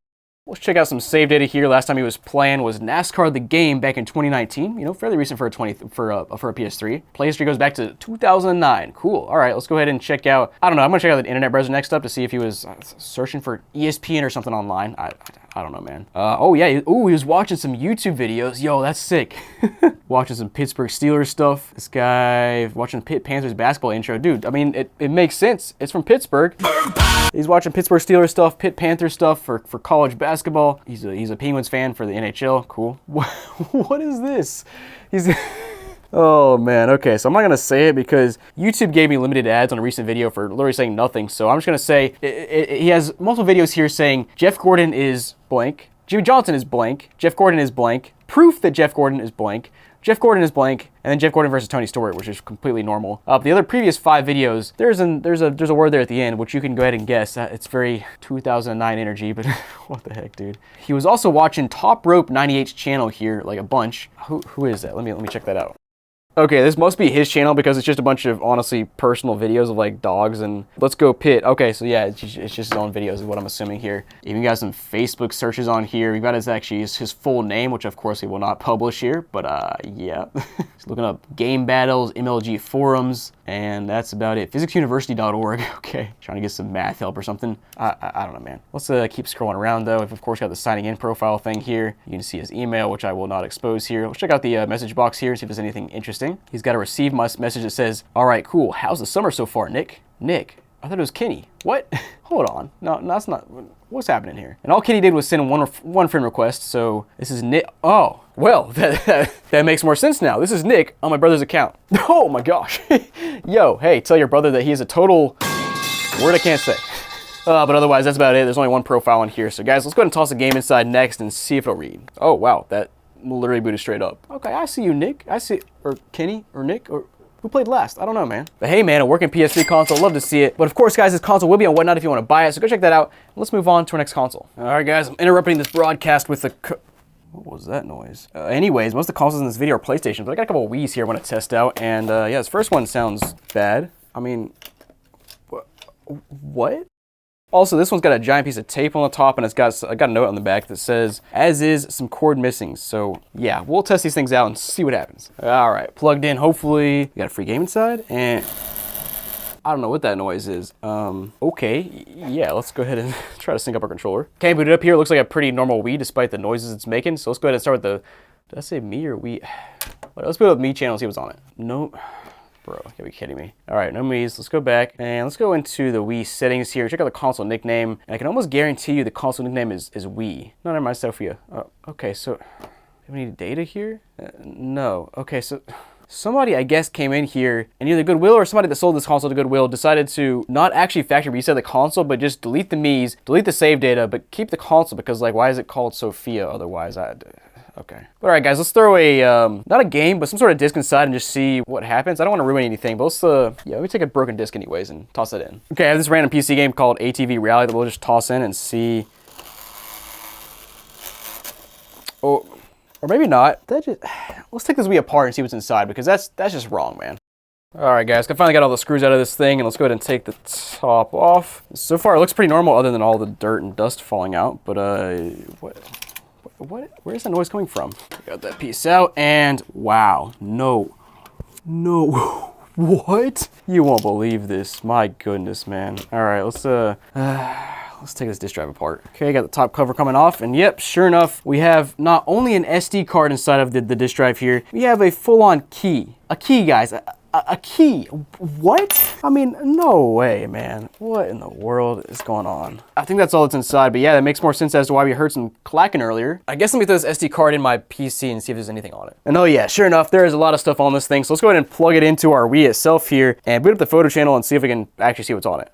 Let's check out some save data here. Last time he was playing was NASCAR the game back in 2019. You know, fairly recent for a PS3. Play history goes back to 2009. Cool. All right, let's go ahead and check out. I don't know. I'm gonna check out the internet browser next up to see if he was searching for ESPN or something online. I don't know, man. Oh yeah, he was watching some YouTube videos. Yo, that's sick. Watching some Pittsburgh Steelers stuff. This guy watching Pitt Panthers basketball intro. Dude, I mean, it makes sense. It's from Pittsburgh. He's watching Pittsburgh Steelers stuff, Pitt Panthers stuff for college basketball. He's a Penguins fan for the NHL. Cool. What is this? Oh man, okay, so I'm not gonna say it because YouTube gave me limited ads on a recent video for literally saying nothing, so I'm just gonna say, he has multiple videos here saying Jeff Gordon is blank, Jimmy Johnson is blank, Jeff Gordon is blank, proof that Jeff Gordon is blank, Jeff Gordon is blank, and then Jeff Gordon versus Tony Stewart, which is completely normal. The other previous 5 videos, there's a word there at the end, which you can go ahead and guess. It's very 2009 energy, but what the heck, dude. He was also watching Top Rope 98's channel here, like a bunch. Who is that? Let me check that out. Okay, this must be his channel because it's just a bunch of honestly personal videos of like dogs and let's go Pitt. Okay, so yeah, it's just his own videos is what I'm assuming here. Even got some Facebook searches on here. We got his full name, which of course he will not publish here, but yeah. He's looking up game battles, MLG forums, and that's about it. physicsuniversity.org. Okay, trying to get some math help or something. I don't know, man. Let's keep scrolling around though. We've of course got the signing in profile thing here. You can see his email, which I will not expose here. Let's check out the message box here and see if there's anything interesting. He's got a receive message that says, all right, cool. How's the summer so far, Nick? Nick, I thought it was Kenny. What? Hold on. No, that's not. What's happening here? And all Kenny did was send one friend request. So this is Nick. Oh, well, that makes more sense now. This is Nick on my brother's account. Oh my gosh. Yo, hey, tell your brother that he is a total word I can't say. But otherwise, that's about it. There's only one profile in here. So guys, let's go ahead and toss a game inside next and see if it'll read. Oh, wow. That literally booted straight up. Okay, I see you, Nick. I see, or Kenny, or Nick, or who played last? I don't know, man. But hey, man, a working PS3 console, love to see it. But of course, guys, this console will be on Whatnot if you want to buy it, so go check that out. Let's move on to our next console. All right, guys, I'm interrupting this broadcast with the... What was that noise? Anyways, most of the consoles in this video are PlayStation, but I got a couple of Wii's here I want to test out, and yeah, this first one sounds bad. I mean, what? Also, this one's got a giant piece of tape on the top, and I got a note on the back that says, as is, some cord missing. So, yeah, we'll test these things out and see what happens. All right, plugged in, hopefully. We got a free game inside, and I don't know what that noise is. Okay, yeah, let's go ahead and try to sync up our controller. Okay, boot it up here. It looks like a pretty normal Wii, despite the noises it's making. So let's go ahead and start with the, did I say me or Wii? Let's put it with me channel and see what's on it. Nope. Bro, you gotta be kidding me. All right, no Wii's. Let's go back and let's go into the Wii settings here. Check out the console nickname. And I can almost guarantee you the console nickname is Wii. No, never mind, Sophia. Okay, so do we need data here? No. Okay, so somebody, I guess, came in here and either Goodwill or somebody that sold this console to Goodwill decided to not actually factory reset the console, but just delete the Mii's, delete the save data, but keep the console because, like, why is it called Sophia otherwise? Okay. All right, guys, let's throw a, not a game, but some sort of disc inside and just see what happens. I don't want to ruin anything, but let's, yeah, let me take a broken disc anyways and toss it in. Okay, I have this random PC game called ATV Reality that we'll just toss in and see. Oh, or maybe not. Let's take this Wii apart and see what's inside because that's just wrong, man. All right, guys, I finally got all the screws out of this thing, and let's go ahead and take the top off. So far, it looks pretty normal other than all the dirt and dust falling out, but, where's that noise coming from? Got that piece out, and wow, no, what? You won't believe this, my goodness, man. All right, let's take this disk drive apart. Okay, got the top cover coming off, and yep, sure enough, we have not only an SD card inside of the disk drive here, we have a full-on key. A key, guys. A key. What? I mean, no way, man. What in the world is going on? I think that's all that's inside, but yeah, that makes more sense as to why we heard some clacking earlier. I guess let me throw this SD card in my PC and see if there's anything on it. And oh yeah, sure enough, there is a lot of stuff on this thing, so let's go ahead and plug it into our Wii itself here and boot up the photo channel and see if we can actually see what's on it.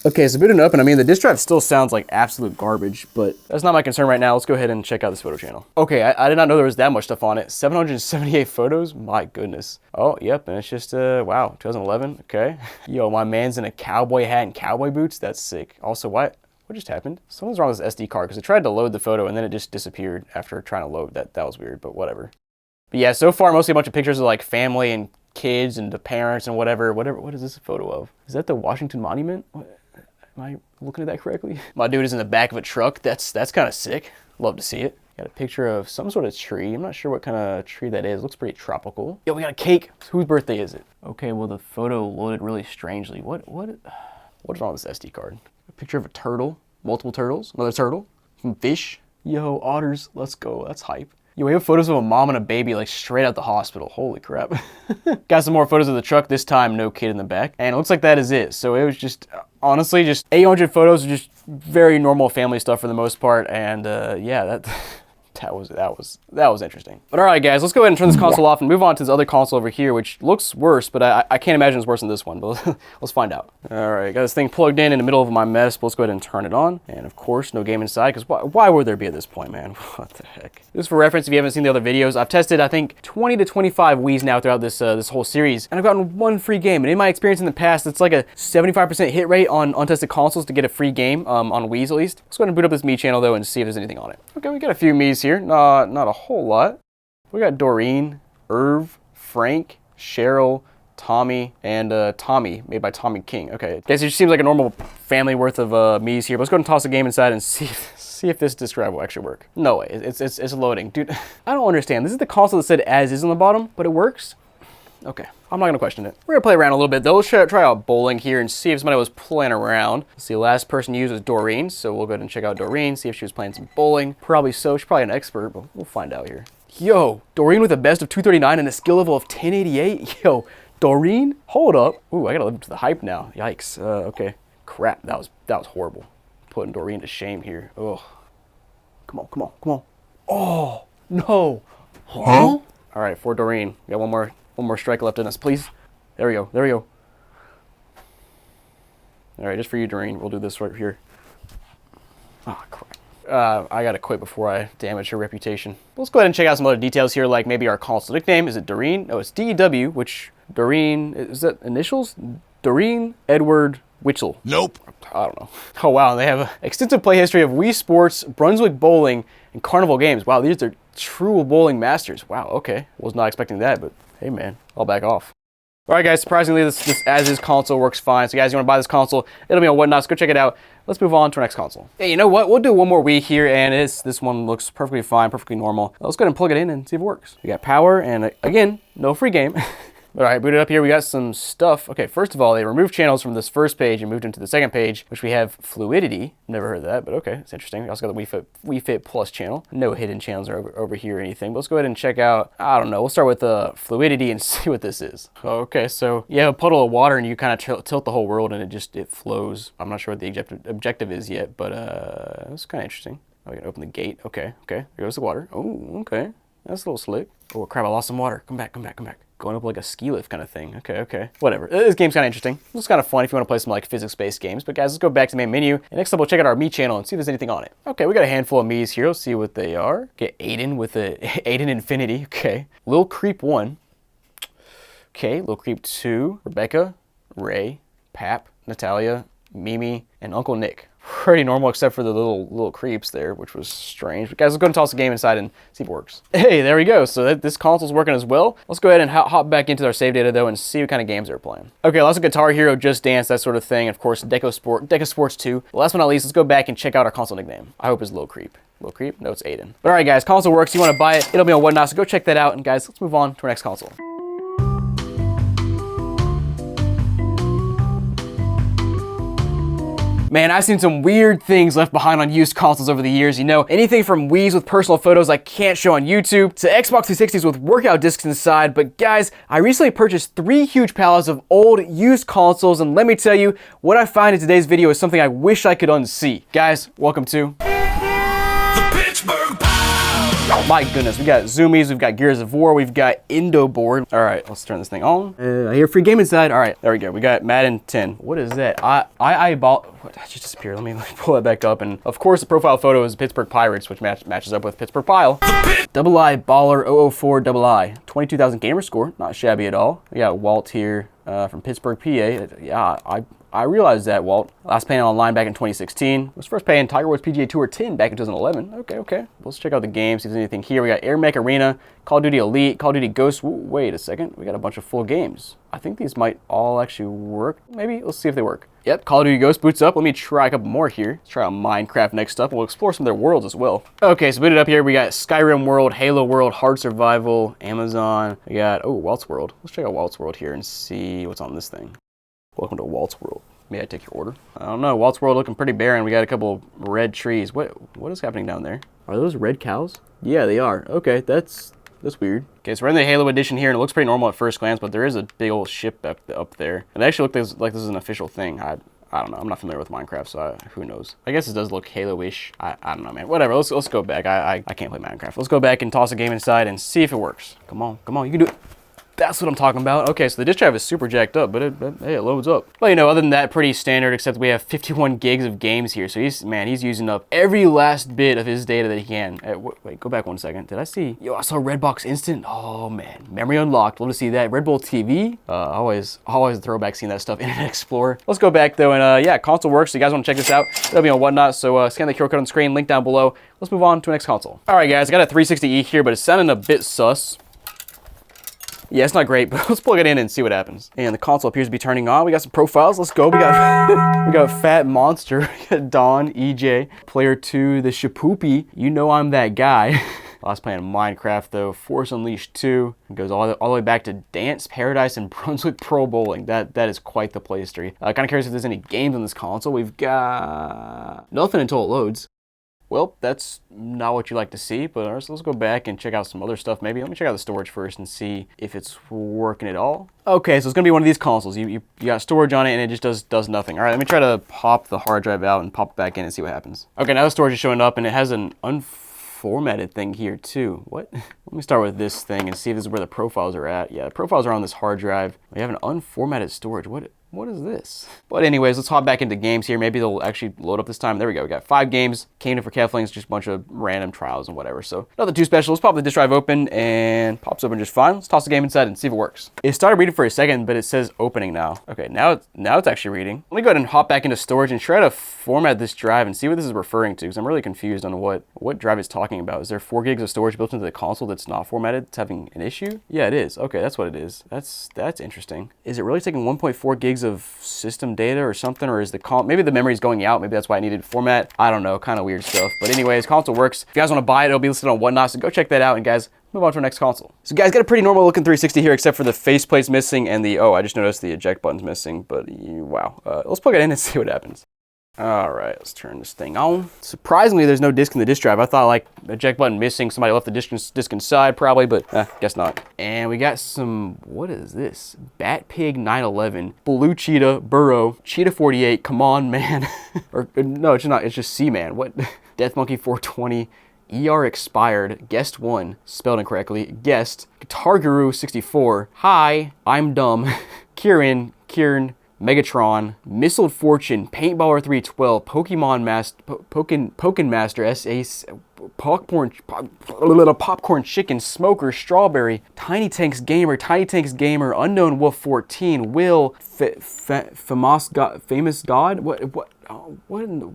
Okay, so booting up, and I mean, the disk drive still sounds like absolute garbage, but that's not my concern right now. Let's go ahead and check out this photo channel. Okay, I did not know there was that much stuff on it. 778 photos? My goodness. Oh, yep, and it's just, wow, 2011, okay. Yo, my man's in a cowboy hat and cowboy boots? That's sick. Also, what just happened? Something's wrong with this SD card, because it tried to load the photo, and then it just disappeared after trying to load. That was weird, but whatever. But yeah, so far, mostly a bunch of pictures of, like, family and kids and the parents and whatever. What is this a photo of? Is that the Washington Monument? What? Am I looking at that correctly? My dude is in the back of a truck. That's kind of sick. Love to see it. Got a picture of some sort of tree. I'm not sure what kind of tree that is. Looks pretty tropical. Yo, we got a cake. Whose birthday is it? Okay, well, the photo loaded really strangely. What is wrong with this SD card? A picture of a turtle. multiple turtles, another turtle, some fish. Yo, otters, let's go, that's hype. Yo, we have photos of a mom and a baby like straight out the hospital. Holy crap. Got some more photos of the truck, this time no kid in the back. And it looks like that is it. So it was just, honestly, just 800 photos of just very normal family stuff for the most part. And yeah, that was interesting. But all right, guys, let's go ahead and turn this console off and move on to this other console over here, which looks worse, but I can't imagine it's worse than this one, but let's find out. All right, got this thing plugged in the middle of my mess, but let's go ahead and turn it on. And of course, no game inside, because why would there be at this point, man? What the heck? Just for reference, if you haven't seen the other videos, I've tested, I think, 20 to 25 Wiis now throughout this this whole series, and I've gotten one free game. And in my experience in the past, it's like a 75% hit rate on untested consoles to get a free game, on Wiis at least. Let's go ahead and boot up this Mii channel, though, and see if there's anything on it. Okay, we got a few Miis here. Not a whole lot. We got Doreen, Irv, Frank, Cheryl, Tommy, and Tommy, made by Tommy King. Okay, guys, it just seems like a normal family worth of Miis here. But let's go ahead and toss a game inside and see if this describe will actually work. No way, it's loading. Dude, I don't understand. This is the console that said as is on the bottom, but it works? Okay, I'm not gonna question it. We're gonna play around a little bit though. Let's try out bowling here and see if somebody was playing around. Let's see, the last person used was Doreen, so we'll go ahead and check out Doreen, see if she was playing some bowling. Probably so, she's probably an expert, but we'll find out here. Yo, Doreen with a best of 239 and a skill level of 1088. Yo, Doreen, hold up. Ooh, I gotta live up to the hype now. Yikes. Okay, crap, that was horrible. Putting Doreen to shame here. Ugh. Come on, come on, come on. Oh no. Huh? All right, for Doreen, we got one more strike left in us, please. There we go, there we go. All right, just for you, Doreen, we'll do this right here. Oh, crap. I gotta quit before I damage her reputation. Let's go ahead and check out some other details here, like maybe our console nickname. Is it Doreen? No, it's DEW, which Doreen, is that initials? Doreen Edward Witchell. Nope. I don't know. Oh wow, they have an extensive play history of Wii Sports, Brunswick Bowling, and Carnival Games. Wow, these are true bowling masters. Wow, okay. Was not expecting that, but hey man, I'll back off. All right, guys, surprisingly, this as-is console works fine. So guys, you wanna buy this console, it'll be on Whatnot, so go check it out. Let's move on to our next console. Hey, you know what? We'll do one more Wii here, and this one looks perfectly fine, perfectly normal. Let's go ahead and plug it in and see if it works. We got power, and again, no free game. All right, boot it up here. We got some stuff. Okay, first of all, they removed channels from this first page and moved them to the second page, which we have fluidity. Never heard of that, but okay, it's interesting. We also got the Wii Fit Plus channel. No hidden channels are over here or anything, but let's go ahead and check out, I don't know, we'll start with fluidity and see what this is. Okay, so you have a puddle of water and you kind of tilt the whole world and it flows. I'm not sure what the objective is yet, but it's kind of interesting. Oh, we can open the gate. Okay, here goes the water. Oh, okay, that's a little slick. Oh crap, I lost some water. Come back. Going up like a ski lift kind of thing. Okay. Whatever. This game's kind of interesting. It's kind of fun if you want to play some like physics-based games. But guys, let's go back to the main menu. And next up, we'll check out our Mii channel and see if there's anything on it. Okay, we got a handful of Miis here. Let's see what they are. Get Aiden with a Aiden Infinity. Okay. Lil Creep 1. Okay, Lil Creep 2. Rebecca, Ray, Pap, Natalia, Mimi, and Uncle Nick. Pretty normal except for the little creeps there, which was strange. But guys, let's go and toss the game inside and see if it works. Hey, there we go. So this console's working as well. Let's go ahead and hop back into our save data though and see what kind of games they're playing. Okay, lots of Guitar Hero, Just Dance, that sort of thing. Of course, Deca Sports 2. Last but not least, let's go back and check out our console nickname. I hope it's Lil Creep. Lil Creep? No, it's Aiden. But all right, guys, console works. You want to buy it? It'll be on Whatnot. So go check that out. And guys, let's move on to our next console. Man, I've seen some weird things left behind on used consoles over the years. You know, anything from Wiis with personal photos I can't show on YouTube to Xbox 360s with workout discs inside. But guys, I recently purchased 3 huge pallets of old used consoles, and let me tell you, what I find in today's video is something I wish I could unsee. Guys, welcome to The Pittsburgh Pile. my goodness, we got Zoomies, we've got Gears of War, we've got Indo board. All right, let's turn this thing on. I hear free game inside. All right, there we go. We got Madden 10. What is that? What just disappeared? Let me pull that back up. And of course, the profile photo is Pittsburgh Pirates, which matches up with Pittsburgh Pile. Double I Baller 004 Double I. 22,000 gamer score, not shabby at all. We got Walt here from Pittsburgh, PA. Yeah, I realized that, Walt. Last paying online back in 2016. Was first paying Tiger Woods PGA Tour 10 back in 2011. Okay. Let's check out the game, see if there's anything here. We got Air Mech Arena, Call of Duty Elite, Call of Duty Ghost. Wait a second, we got a bunch of full games. I think these might all actually work. Maybe, let's see if they work. Yep, Call of Duty Ghost boots up. Let me try a couple more here. Let's try out Minecraft next up. We'll explore some of their worlds as well. Okay, so booted up here, we got Skyrim World, Halo World, Hard Survival, Amazon. We got, Walt's World. Let's check out Walt's World here and see what's on this thing. Welcome to Walt's World. May I take your order? I don't know. Walt's World looking pretty barren. We got a couple red trees. What is happening down there? Are those red cows? Yeah, they are. Okay, that's weird. Okay, so we're in the Halo edition here, and it looks pretty normal at first glance, but there is a big old ship up there. It actually looks like this is an official thing. I don't know. I'm not familiar with Minecraft, so who knows? I guess it does look Halo-ish. I don't know, man. Whatever. Let's go back. I can't play Minecraft. Let's go back and toss a game inside and see if it works. Come on. You can do it. That's what I'm talking about. Okay, so the disk drive is super jacked up, but hey, it loads up. Well, you know, other than that, pretty standard, except we have 51 gigs of games here. So he's using up every last bit of his data that he can. Wait, go back 1 second. Did I see? Yo, I saw Redbox Instant. Oh man, memory unlocked. Love to see that. Red Bull TV. Always a throwback seeing that stuff. Internet Explorer. Let's go back though, and yeah, console works. So you guys want to check this out? It'll be on Whatnot. So scan the QR code on the screen. Link down below. Let's move on to the next console. All right, guys, I got a 360E here, but it's sounding a bit sus. Yeah, it's not great, but let's plug it in and see what happens. And the console appears to be turning on. We got some profiles. Let's go. We got Fat Monster, we got Don, EJ, Player 2, the Shapoopy. You know I'm that guy. I was playing Minecraft though. Force Unleashed 2. It goes all the way back to Dance Paradise and Brunswick Pro Bowling. That is quite the play history. Kind of curious if there's any games on this console. We've got nothing until it loads. Well, that's not what you like to see, but let's go back and check out some other stuff maybe. Let me check out the storage first and see if it's working at all. Okay, so it's gonna be one of these consoles. You got storage on it and it just does nothing. All right, let me try to pop the hard drive out and pop it back in and see what happens. Okay, now the storage is showing up and it has an unformatted thing here too. What? Let me start with this thing and see if this is where the profiles are at. Yeah, the profiles are on this hard drive. We have an unformatted storage. What is this? But anyways, let's hop back into games here. Maybe they'll actually load up this time. There we go. We got 5 games. Came in for Keflings, just a bunch of random trials and whatever. So nothing too special. Let's pop the disk drive open and pops open just fine. Let's toss the game inside and see if it works. It started reading for a second, but it says opening now. Okay, now it's actually reading. Let me go ahead and hop back into storage and try to format this drive and see what this is referring to, because I'm really confused on what drive it's talking about. Is there 4 gigs of storage built into the console that's not formatted? It's having an issue? Yeah, it is. Okay, that's what it is. That's interesting. Is it really taking 1.4 gigs of system data or something, or is maybe the memory's going out? Maybe that's why I needed to format. I don't know, kind of weird stuff. But anyways, console works. If you guys want to buy it, it'll be listed on Whatnot, so go check that out. And guys, move on to our next console. So guys, got a pretty normal looking 360 here, except for the faceplate's missing and I just noticed the eject button's missing, but wow. Let's plug it in and see what happens. All right, let's turn this thing on. Surprisingly, there's no disc in the disk drive. I thought like eject button missing, somebody left the disc inside probably, but guess not. And we got some, what is this? Bat Pig 911, Blue Cheetah, Burrow, Cheetah 48, come on man. Or no, it's not, it's just C-Man. What? Death Monkey 420, ER expired, guest 1, spelled incorrectly, guest, Guitar Guru 64, hi, I'm dumb, Kieran, Megatron, Missile Fortune, Paintballer 312, Pokemon Master, S.A. Popcorn Chicken, Smoker, Strawberry, Tiny Tanks Gamer, Unknown Wolf 14, Will, Famous God, what in the,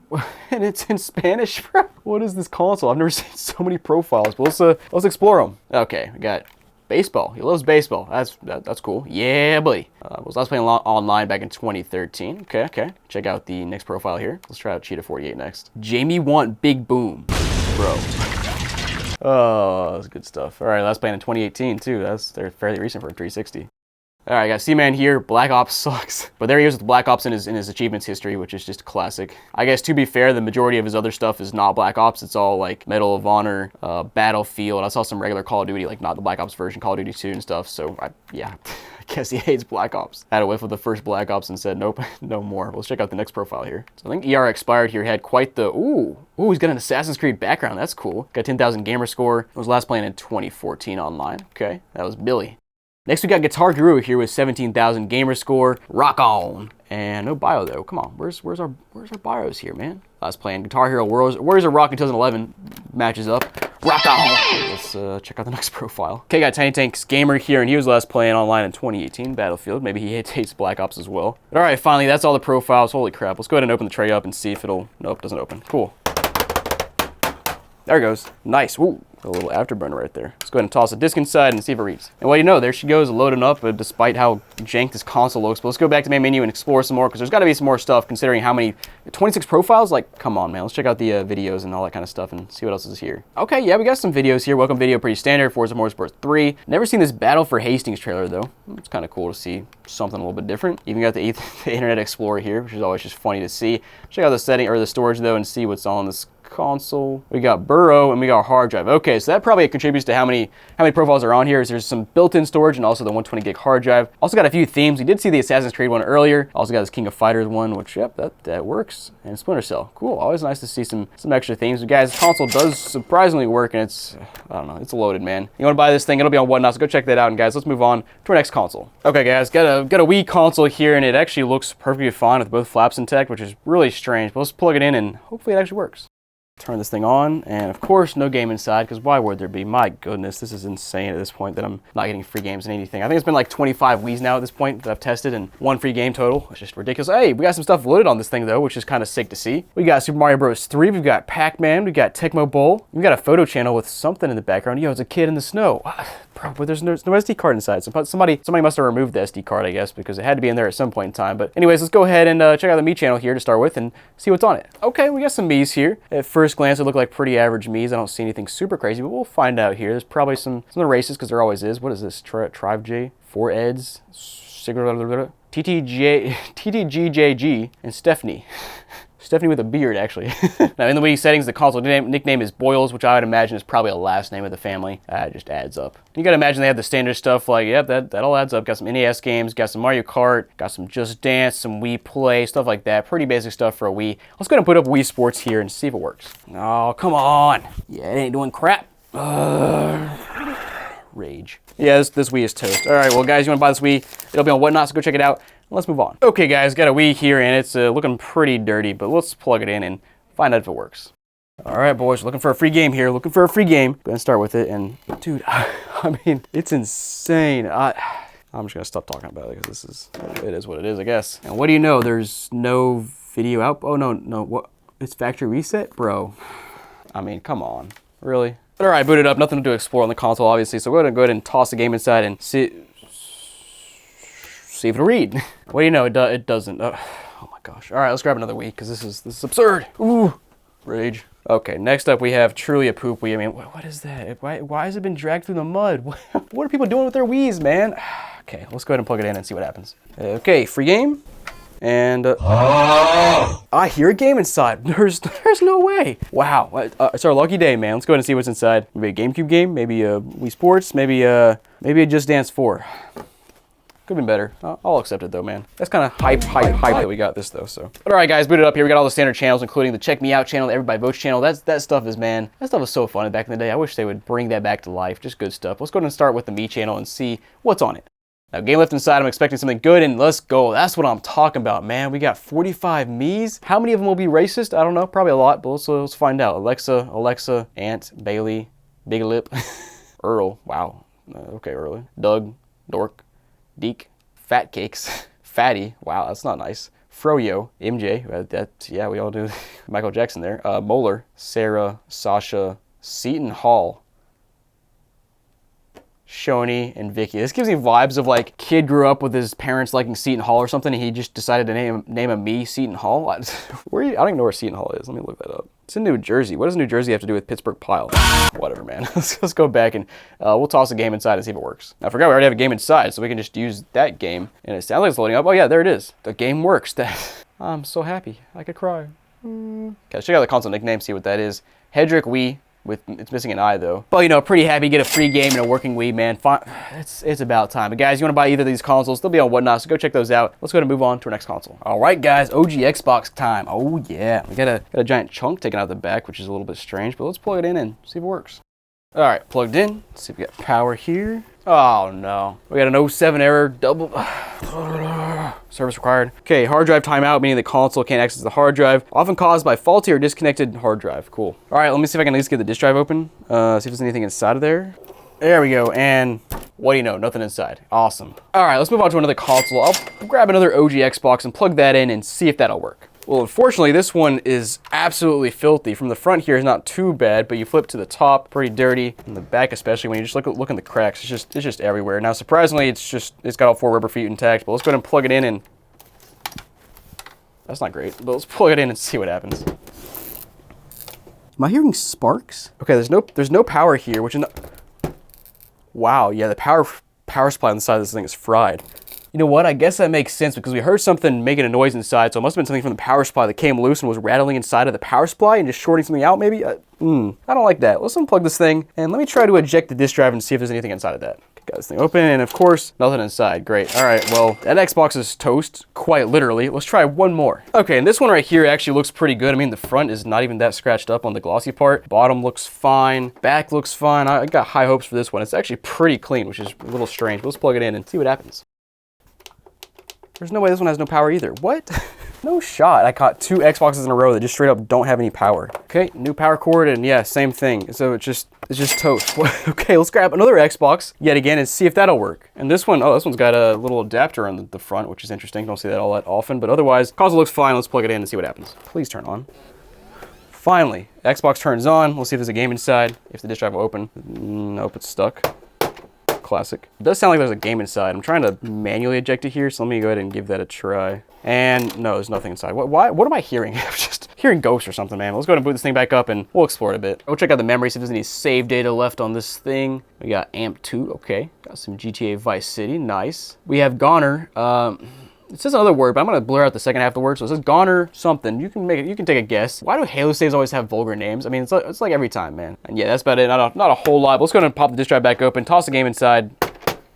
and it's in Spanish, bro. What is this console? I've never seen so many profiles, but let's explore them. Okay, we got baseball. He loves baseball. That's cool. Yeah, buddy. I was playing online back in 2013. Okay. Check out the next profile here. Let's try out Cheetah 48 next. Jamie Want Big Boom, bro. Oh, that's good stuff. All right, last playing in 2018 too. They're fairly recent for a 360. All right, I got C-Man here. Black Ops sucks. But there he is with Black Ops in his achievements history, which is just classic. I guess to be fair, the majority of his other stuff is not Black Ops. It's all like Medal of Honor, Battlefield. I saw some regular Call of Duty, like not the Black Ops version, Call of Duty 2 and stuff. So yeah, I guess he hates Black Ops. Had a whiff of the first Black Ops and said, nope, no more. Let's check out the next profile here. So I think ER expired here had quite the, ooh, he's got an Assassin's Creed background. That's cool. Got 10,000 gamer score. I was last playing in 2014 online. Okay, that was Billy. Next we got Guitar Guru here with 17,000 gamer score. Rock on. And no bio though. Come on, where's our bios here, man? Last playing Guitar Hero Warriors of Rock in 2011 matches up. Rock on. Let's check out the next profile. Okay, got Tiny Tanks Gamer here, and he was last playing online in 2018 Battlefield. Maybe he hates Black Ops as well. But all right, finally, that's all the profiles. Holy crap! Let's go ahead and open the tray up and see if it'll. Nope, doesn't open. Cool. There it goes. Nice. Woo. A little afterburner right there. Let's go ahead and toss the disc inside and see if it reads. And well, you know, there she goes loading up, despite how jank this console looks. But let's go back to main menu and explore some more, because there's got to be some more stuff considering how many 26 profiles. Like, come on, man. Let's check out the videos and all that kind of stuff and see what else is here. Okay, yeah, we got some videos here. Welcome video, pretty standard. Forza Motorsport 3. Never seen this Battle for Hastings trailer though. It's kind of cool to see something a little bit different. Even got the Internet Explorer here, which is always just funny to see. Check out the setting or the storage though and see what's on this console. We got Burrow and we got hard drive. Okay, so that probably contributes to how many profiles are on here. Is there's some built-in storage and also the 120 gig hard drive. Also got a few themes. We did see the Assassin's Creed one earlier. Also got this King of Fighters one, which yep, that works. And Splinter Cell. Cool. Always nice to see some extra themes. But guys, this console does surprisingly work, and it's, I don't know, it's loaded, man. You want to buy this thing? It'll be on Whatnot, so go check that out. And guys, let's move on to our next console. Okay, guys, got a Wii console here, and it actually looks perfectly fine with both flaps intact, which is really strange. But let's plug it in, and hopefully it actually works. Turn this thing on, and of course no game inside, because why would there be? My goodness, this is insane at this point that I'm not getting free games in anything. I think it's been like 25 Wiis now at this point that I've tested, and one free game total. It's just ridiculous. Hey, we got some stuff loaded on this thing though, which is kind of sick to see. We got Super Mario Bros. 3, we've got Pac-Man, we got Tecmo Bowl, we got a photo channel with something in the background. Yo, it's a kid in the snow. Bro, but there's no SD card inside. So somebody must have removed the SD card, I guess, because it had to be in there at some point in time. But anyways, let's go ahead and check out the Mii channel here to start with and see what's on it. Okay, we got some Miis here. At first glance, it look like pretty average Miis. I don't see anything super crazy, but we'll find out here. There's probably some races, because there always is. What is this? Trive J, 4 Eds, TTGJG, and Stephanie. Stephanie with a beard, actually. Now, in the Wii settings, the console nickname is Boyles, which I would imagine is probably a last name of the family. It just adds up. You gotta imagine they have the standard stuff like, yep, that all adds up. Got some NES games, got some Mario Kart, got some Just Dance, some Wii Play, stuff like that. Pretty basic stuff for a Wii. Let's go ahead and put up Wii Sports here and see if it works. Oh, come on. Yeah, it ain't doing crap. Rage. Yeah, this Wii is toast. All right, well, guys, you want to buy this Wii? It'll be on Whatnot, so go check it out. Let's move on. Okay, guys, got a Wii here, and it's looking pretty dirty, but let's plug it in and find out if it works. All right, boys, looking for a free game here. Looking for a free game. Go ahead and start with it, and dude, I mean, it's insane. I'm just gonna stop talking about it because it is what it is, I guess. And what do you know? There's no video out. Oh no, what? It's factory reset, bro. I mean, come on, really? But all right, booted up. Nothing to explore on the console, obviously. So we're gonna go ahead and toss the game inside and see if it'll read. What do you know? It doesn't. Oh my gosh. All right, let's grab another Wii because this is absurd. Ooh, rage. Okay, next up we have truly a poop Wii. I mean, what is that? Why has it been dragged through the mud? What are people doing with their Wiis, man? Okay, let's go ahead and plug it in and see what happens. Okay, free game. And I hear a game inside. There's no way. Wow, it's our lucky day, man. Let's go ahead and see what's inside. Maybe a GameCube game, maybe a Wii Sports, maybe a Just Dance 4. Could have been better. I'll accept it though, man. That's kind of hype that we got this though. So, but all right, guys, boot it up here. We got all the standard channels, including the Check Me Out channel, the Everybody Votes channel. That stuff is, man. That stuff was so fun back in the day. I wish they would bring that back to life. Just good stuff. Let's go ahead and start with the Mii channel and see what's on it. Now, game left inside, I'm expecting something good, and let's go. That's what I'm talking about, man. We got 45 Miis. How many of them will be racist? I don't know. Probably a lot, but let's find out. Alexa, Aunt, Bailey, Big Lip, Earl. Wow. Okay, Earl. Doug, Dork, Deke, Fat Cakes, Fatty. Wow, that's not nice. Froyo, MJ. Yeah, we all do. Michael Jackson there. Moeller, Sarah, Sasha, Seton Hall, Shoni, and Vicky. This gives me vibes of like kid grew up with his parents liking Seton Hall or something, and he just decided to name a Mii Seton Hall. I don't even know where Seton Hall is. Let me look that up. It's in New Jersey. What does New Jersey have to do with Pittsburgh Pile? Whatever, man. Let's go back and we'll toss a game inside and see if it works. I forgot we already have a game inside, so we can just use that game. And it sounds like it's loading up. Oh yeah, there it is. The game works. I'm so happy. I could cry. Okay, let's check out the console nickname, see what that is. Hedrick Wii. It's missing an I though. But you know, pretty happy to get a free game and a working Wii, man. Fine. It's about time. But guys, you want to buy either of these consoles, they'll be on Whatnot, so go check those out. Let's go ahead and move on to our next console. All right, guys, OG Xbox time. Oh yeah, we got a giant chunk taken out the back, which is a little bit strange, but let's plug it in and see if it works. All right, plugged in. Let's see if we got power here. Oh no, we got an 07 error, double service required. Okay, hard drive timeout, meaning the console can't access the hard drive, often caused by faulty or disconnected hard drive. Cool. All right, let me see if I can at least get the disk drive open. See if there's anything inside of there. There we go, and what do you know, nothing inside. Awesome. All right, let's move on to another console. I'll grab another OG Xbox and plug that in and see if that'll work. Well, unfortunately, this one is absolutely filthy. From the front here is not too bad, but you flip to the top, pretty dirty. In the back, especially when you just look in the cracks, it's just everywhere. Now, surprisingly, it's got all 4 rubber feet intact. But let's go ahead and plug it in, and that's not great. But let's plug it in and see what happens. Am I hearing sparks? Okay, there's no power here, which is not. Wow, yeah, the power supply on the side of this thing is fried. You know what? I guess that makes sense because we heard something making a noise inside, so it must have been something from the power supply that came loose and was rattling inside of the power supply and just shorting something out, maybe? I don't like that. Let's unplug this thing, and let me try to eject the disk drive and see if there's anything inside of that. Okay, got this thing open, and of course, nothing inside. Great. All right, well, that Xbox is toast, quite literally. Let's try one more. Okay, and this one right here actually looks pretty good. I mean, the front is not even that scratched up on the glossy part. Bottom looks fine. Back looks fine. I got high hopes for this one. It's actually pretty clean, which is a little strange. But let's plug it in and see what happens. There's no way this one has no power either. What? No shot. I caught 2 Xboxes in a row that just straight up don't have any power. Okay, new power cord, and yeah, same thing. So it's just toast. Okay, let's grab another Xbox yet again and see if that'll work. And this one, this one's got a little adapter on the front, which is interesting. Don't see that all that often, but otherwise, console looks fine. Let's plug it in and see what happens. Please turn on. Finally, Xbox turns on. We'll see if there's a game inside. If the disk drive will open. Nope, it's stuck. Classic. It does sound like there's a game inside. I'm trying to manually eject it here, so let me go ahead and give that a try. And no, there's nothing inside. What am I hearing? I'm just hearing ghosts or something, man. Let's go ahead and boot this thing back up and we'll explore it a bit. We'll check out the memory, see if there's any save data left on this thing. We got AMP2, okay. Got some GTA Vice City, nice. We have Goner. It says another word, but I'm gonna blur out the second half of the word. So it says Goner something. You can take a guess. Why do Halo saves always have vulgar names? I mean, it's like every time, man. And yeah, that's about it. Not a whole lot. But let's go ahead and pop the disk drive back open, toss the game inside,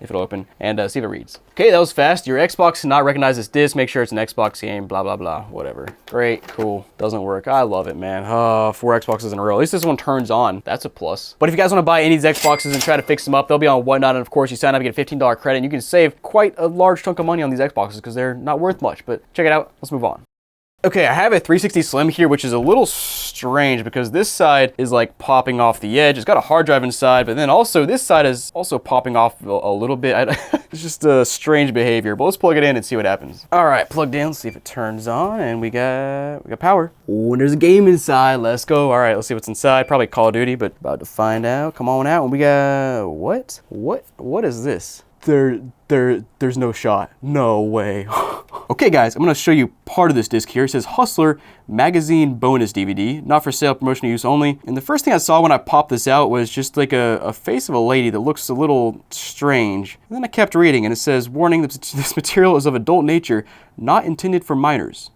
if it'll open, and see if it reads. Okay, that was fast. Your Xbox cannot recognize this disc. Make sure it's an Xbox game, blah, blah, blah, whatever. Great, cool. Doesn't work. I love it, man. 4 Xboxes in a row. At least this one turns on. That's a plus. But if you guys want to buy any of these Xboxes and try to fix them up, they'll be on Whatnot, and of course, you sign up, you get a $15 credit, and you can save quite a large chunk of money on these Xboxes because they're not worth much, but check it out. Let's move on. Okay, I have a 360 Slim here, which is a little strange because this side is like popping off the edge. It's got a hard drive inside, but then also this side is also popping off a little bit. It's just a strange behavior, but let's plug it in and see what happens. All right, plugged in, let's see if it turns on, and we got power. Oh, and there's a game inside, let's go. All right, let's see what's inside. Probably Call of Duty, but about to find out. Come on out, and we got, what is this? There's no shot. No way. Okay guys, I'm gonna show you part of this disc here. It says Hustler Magazine Bonus DVD, not for sale, promotional use only. And the first thing I saw when I popped this out was just like a face of a lady that looks a little strange. And then I kept reading and it says, warning, this material is of adult nature, not intended for minors.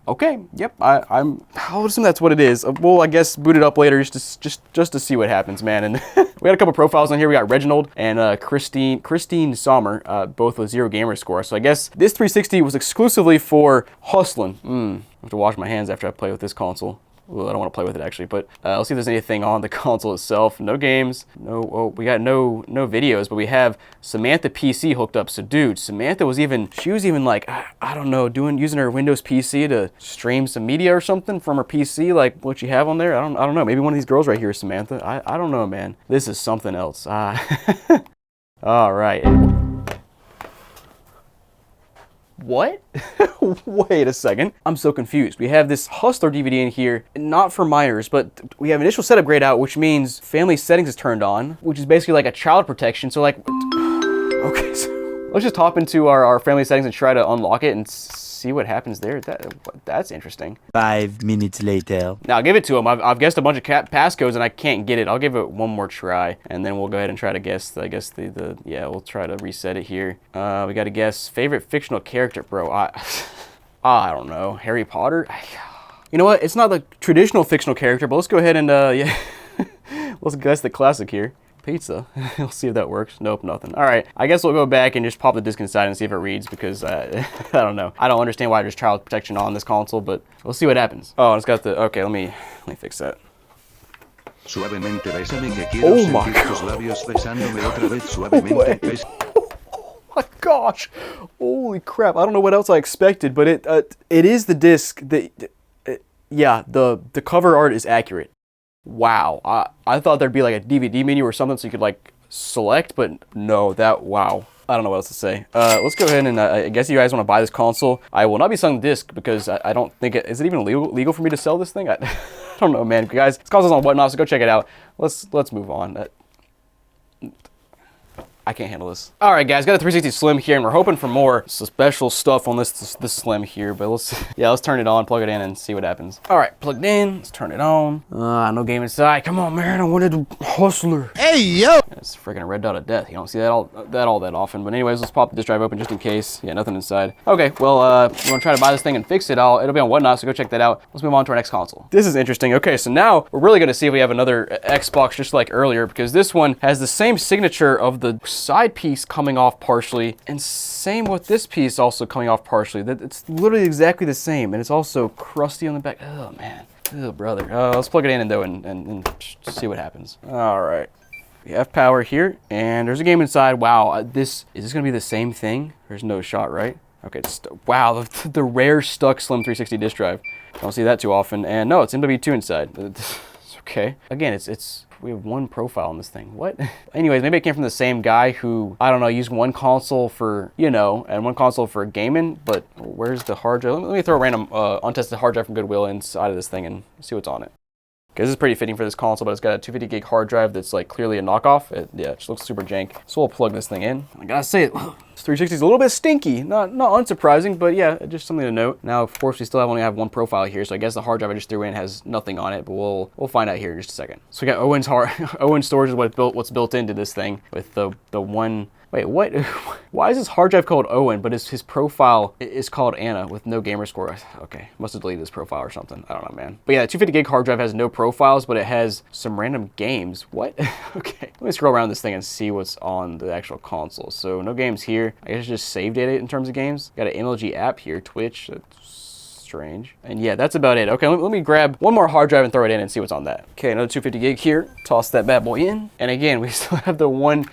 Okay, yep, I'll assume that's what it is. We'll, I guess, boot it up later just to see what happens, man. And we got a couple profiles on here. We got Reginald and Christine Sommer, both with 0 gamer score. So I guess this 360 was exclusively for hustling. I have to wash my hands after I play with this console. Well, I don't want to play with it actually, but let's see if there's anything on the console itself. No games, we got no videos, but we have Samantha PC hooked up. So dude, Samantha she was even like, I don't know, using her Windows PC to stream some media or something from her PC, like what you have on there. I don't know, maybe one of these girls right here is Samantha. I don't know, man. This is something else. All right. What? Wait a second. I'm so confused. We have this Hustler DVD in here, not for minors, but we have initial setup grayed out, which means family settings is turned on, which is basically like a child protection. So like, okay, so let's just hop into our family settings and try to unlock it and see what happens there. That's interesting. 5 minutes later. Now I'll give it to him. I've guessed a bunch of passcodes and I can't get it. I'll give it one more try and then we'll go ahead and try to guess. I guess we'll try to reset it here. We got to guess favorite fictional character, bro. I don't know. Harry Potter. You know what? It's not the traditional fictional character, but let's go ahead and yeah, let's guess the classic here. Pizza. We'll see if that works. Nope, nothing. All right, I guess we'll go back and just pop the disc inside and see if it reads because I don't know. I don't understand why there's child protection on this console, but we'll see what happens. Oh, it's got the, okay, let me fix that. Suavemente bésame que quiero sentir tus labios besándome otra vez suavemente. Oh my gosh. Holy crap. I don't know what else I expected, but it is the disc that, yeah, the cover art is accurate. Wow, I thought there'd be like a DVD menu or something so you could like select, but no, wow. I don't know what else to say. Let's go ahead and I guess you guys want to buy this console. I will not be selling the disc because I don't think is it even legal for me to sell this thing? I don't know, man. Guys, this console's on Whatnot, so go check it out. Let's move on. I can't handle this. All right, guys, got a 360 Slim here, and we're hoping for more special stuff on this Slim here, but let's turn it on, plug it in, and see what happens. All right, plugged in, let's turn it on. No game inside. Come on, man, I wanted a hustler. Hey, yo! It's freaking a red dot of death. You don't see that all that often, but anyways, let's pop this drive open just in case. Yeah, nothing inside. Okay, well, you want to try to buy this thing and fix it? It'll be on Whatnot, so go check that out. Let's move on to our next console. This is interesting. Okay, so now we're really gonna see if we have another Xbox just like earlier, because this one has the same signature of the side piece coming off partially, and same with this piece also coming off partially. It's literally exactly the same, and it's also crusty on the back. Oh man, oh brother. Let's plug it in though and see what happens. All right, we have power here, and there's a game inside. Wow, is this gonna be the same thing? There's no shot, right? Okay, wow, the rare stuck Slim 360 disc drive. Don't see that too often, and no, it's MW2 inside. Okay, again, we have one profile on this thing. What? Anyways, maybe it came from the same guy who, I don't know, used one console for, you know, and one console for gaming, but where's the hard drive? Let me throw a random untested hard drive from Goodwill inside of this thing and see what's on it. Okay, this is pretty fitting for this console, but it's got a 250 gig hard drive that's like clearly a knockoff. Yeah, it just looks super jank. So we'll plug this thing in. I gotta say, this 360 is a little bit stinky. Not unsurprising, but yeah, just something to note. Now, of course, we still only have one profile here, so I guess the hard drive I just threw in has nothing on it, but we'll find out here in just a second. So we got Owen's storage is what's built into this thing with the one. Wait, what? Why is this hard drive called Owen, but his profile is called Anna with no gamer score? Okay, must have deleted his profile or something. I don't know, man. But yeah, the 250 gig hard drive has no profiles, but it has some random games. What? Okay, let me scroll around this thing and see what's on the actual console. So no games here. I guess just save data in terms of games. Got an MLG app here, Twitch. That's strange. And yeah, that's about it. Okay, let me grab one more hard drive and throw it in and see what's on that. Okay, another 250 gig here. Toss that bad boy in. And again, we still have the one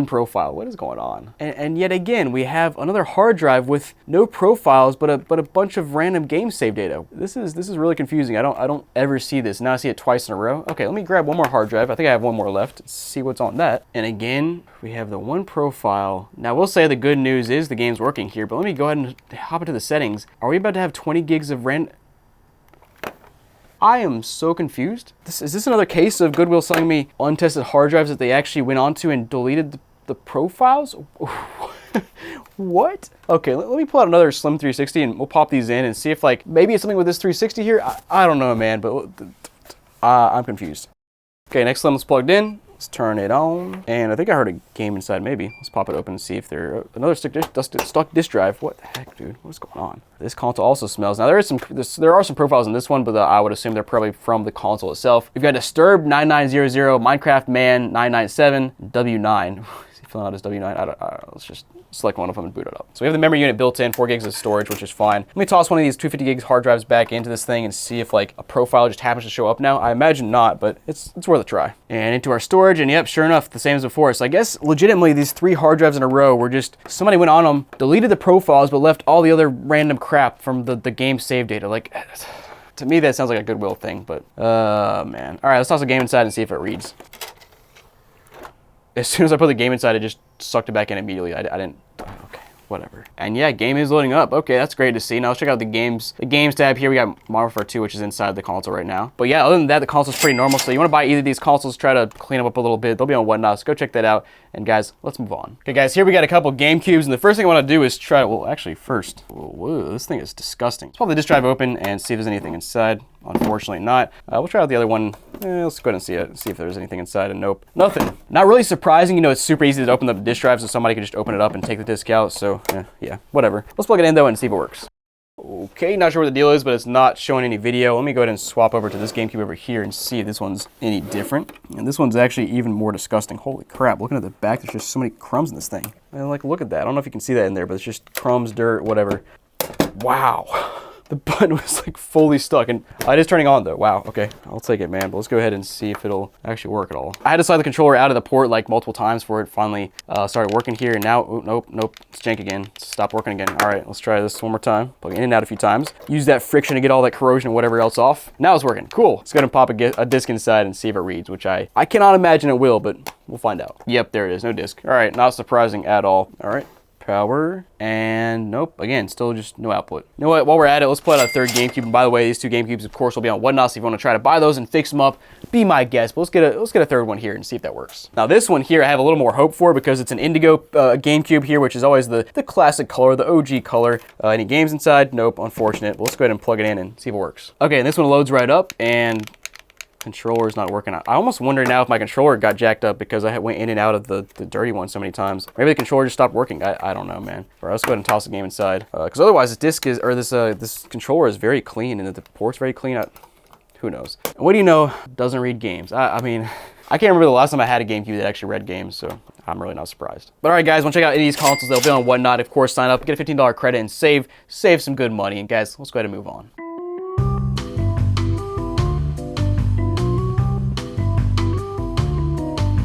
profile. What is going on? And yet again, we have another hard drive with no profiles, but a bunch of random game save data. This is really confusing. I don't ever see this. Now I see it twice in a row. Okay, let me grab one more hard drive. I think I have one more left. Let's see what's on that. And again, we have the one profile. Now we'll say the good news is the game's working here, but let me go ahead and hop into the settings. Are we about to have 20 gigs of random? I am so confused. Is this another case of Goodwill selling me untested hard drives that they actually went onto and deleted the profiles? What? Okay, let me pull out another Slim 360 and we'll pop these in and see if like maybe it's something with this 360 here. I don't know, man, but I'm confused. Okay, next Slim's plugged in. Let's turn it on. And I think I heard a game inside, maybe. Let's pop it open and see if another stuck disk drive. What the heck, dude? What's going on? This console also smells. Now, there are some profiles in this one, but I would assume they're probably from the console itself. We've got Disturbed 9900, Minecraft Man 997, W9. Is he filling out his W9? I don't know. Let's just select one of them and boot it up. So we have the memory unit built in, 4 gigs of storage, which is fine. Let me toss one of these 250 gigs hard drives back into this thing and see if like a profile just happens to show up now. I imagine not, but it's worth a try. And into our storage, and yep, sure enough, the same as before. So I guess legitimately these 3 hard drives in a row were just, somebody went on them, deleted the profiles, but left all the other random crap from the game save data. Like, to me that sounds like a Goodwill thing, but man. All right, let's toss a game inside and see if it reads. As soon as I put the game inside, it just sucked it back in immediately. I didn't, okay, whatever. And yeah, game is loading up. Okay, that's great to see. Now let's check out the games tab here. We got Modern Warfare 2, which is inside the console right now. But yeah, other than that, the console's pretty normal. So you want to buy either of these consoles, try to clean them up a little bit. They'll be on Whatnot, so go check that out. And guys, let's move on. Okay guys, here we got a couple GameCubes, and the first thing I want to do is try, well actually first, whoa, this thing is disgusting. Let's pop the disk drive open and see if there's anything inside. Unfortunately not. We'll try out the other one. Let's go ahead and see if there's anything inside, and nope, nothing. Not really surprising. You know, it's super easy to open the disk drive, so somebody could just open it up and take the disk out, so yeah, whatever. Let's plug it in though and see if it works. Okay, not sure what the deal is, but it's not showing any video. Let me go ahead and swap over to this GameCube over here and see if this one's any different. And this one's actually even more disgusting. Holy crap, looking at the back, there's just so many crumbs in this thing. And like, look at that. I don't know if you can see that in there, but it's just crumbs, dirt, whatever. Wow. The button was like fully stuck, and it is turning on though. Wow, okay, I'll take it, man. But let's go ahead and see if it'll actually work at all. I had to slide the controller out of the port like multiple times before it finally started working here, and now, oh, nope, it's jank again. It's stopped working again. All right, let's try this one more time. Plug it in and out a few times. Use that friction to get all that corrosion and whatever else off. Now it's working, cool. Let's go ahead and pop a disc inside and see if it reads, which I cannot imagine it will, but we'll find out. Yep, there it is, no disc. All right, not surprising at all. All right. Power, and nope, again, still just no output. You know what, while we're at it, let's play out a third GameCube. And by the way, these two GameCubes, of course, will be on Whatnot, so if you want to try to buy those and fix them up, be my guest. But let's get a third one here and see if that works. Now this one here, I have a little more hope for because it's an indigo GameCube here, which is always the classic color, the OG color. Any games inside? Nope, unfortunate. But let's go ahead and plug it in and see if it works. Okay, and this one loads right up, and controller's not working out. I almost wonder now if my controller got jacked up because I went in and out of the dirty one so many times. Maybe the controller just stopped working. I don't know, man. All right, let's go ahead and toss the game inside. Because otherwise this disc is, or this controller is very clean, and the port's very clean. Who knows? And what do you know doesn't read games? I mean, I can't remember the last time I had a GameCube that actually read games, so I'm really not surprised. But all right, guys, want to check out any of these consoles? They'll be on Whatnot. Of course, sign up, get a $15 credit, and save some good money. And guys, let's go ahead and move on.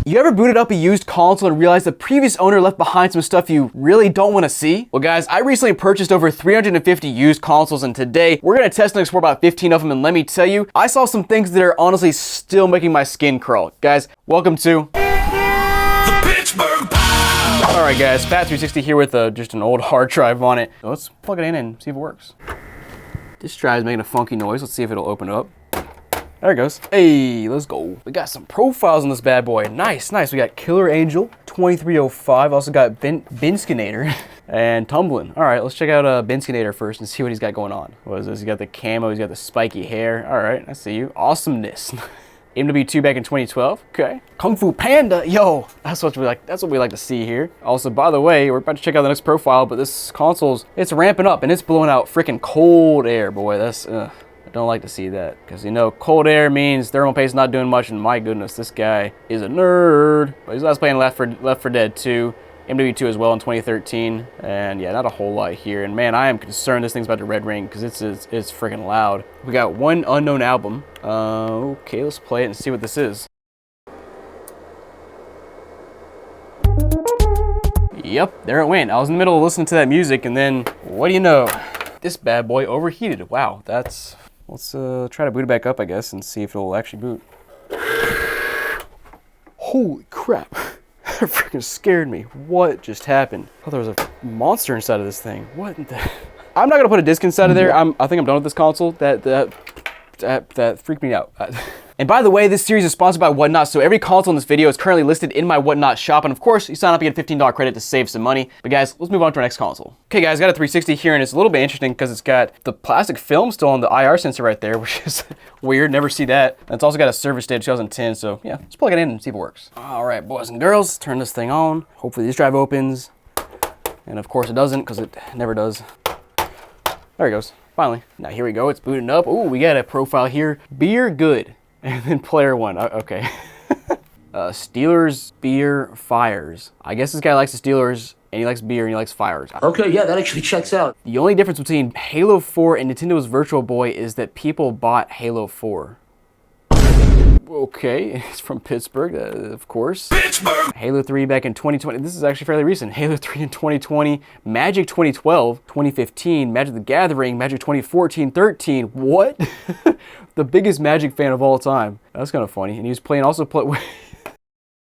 You ever booted up a used console and realized the previous owner left behind some stuff you really don't want to see? Well guys, I recently purchased over 350 used consoles, and today we're going to test and explore about 15 of them, and let me tell you, I saw some things that are honestly still making my skin crawl. Guys, welcome to The Pittsburgh Pow! Alright guys, Fat 360 here with just an old hard drive on it. So let's plug it in and see if it works. This drive is making a funky noise. Let's see if it'll open up. There it goes. Hey, let's go. We got some profiles on this bad boy. Nice, nice. We got Killer Angel 2305. Also got Binskinator and Tumbling. All right, let's check out Binskinator first and see what he's got going on. What is this? He's got the camo. He's got the spiky hair. All right, I see you. Awesomeness. MW2 back in 2012. Okay. Kung Fu Panda. Yo, that's what we like. That's what we like to see here. Also, by the way, we're about to check out the next profile, but this console's it's ramping up and it's blowing out freaking cold air, boy. That's I don't like to see that, because you know cold air means thermal paste not doing much, and my goodness, this guy is a nerd. But he's last playing Left 4 Dead 2, MW2 as well in 2013, and yeah, not a whole lot here. And man, I am concerned this thing's about to red ring because it's freaking loud. We got one unknown album. Okay, let's play it and see what this is. Yep, there it went. I was in the middle of listening to that music, and then what do you know? This bad boy overheated. Wow, that's... Let's try to boot it back up, I guess, and see if it'll actually boot. Holy crap. That freaking scared me. What just happened? I thought there was a monster inside of this thing. What in the... I'm not going to put a disc inside of there. I think I'm done with this console. That freaked me out. And by the way, this series is sponsored by Whatnot, so every console in this video is currently listed in my Whatnot shop, and of course, you sign up, you get a $15 credit to save some money. But guys, let's move on to our next console. Okay guys, got a 360 here, and it's a little bit interesting because it's got the plastic film still on the IR sensor right there, which is weird, never see that. And it's also got a service date of 2010, so yeah, let's plug it in and see if it works. All right, boys and girls, turn this thing on. Hopefully this drive opens. And of course it doesn't, because it never does. There it goes, finally. Now here we go, it's booting up. Ooh, we got a profile here, beer good. And then player one, okay. Steelers, beer, fires. I guess this guy likes the Steelers, and he likes beer, and he likes fires. Okay, yeah, that actually checks out. The only difference between Halo 4 and Nintendo's Virtual Boy is that people bought Halo 4. Okay, it's from Pittsburgh, of course. Pittsburgh! Halo 3 back in 2020. This is actually fairly recent. Halo 3 in 2020. Magic 2012, 2015. Magic the Gathering, Magic 2014, 13. What? The biggest Magic fan of all time. That's kind of funny. And he was playing also play.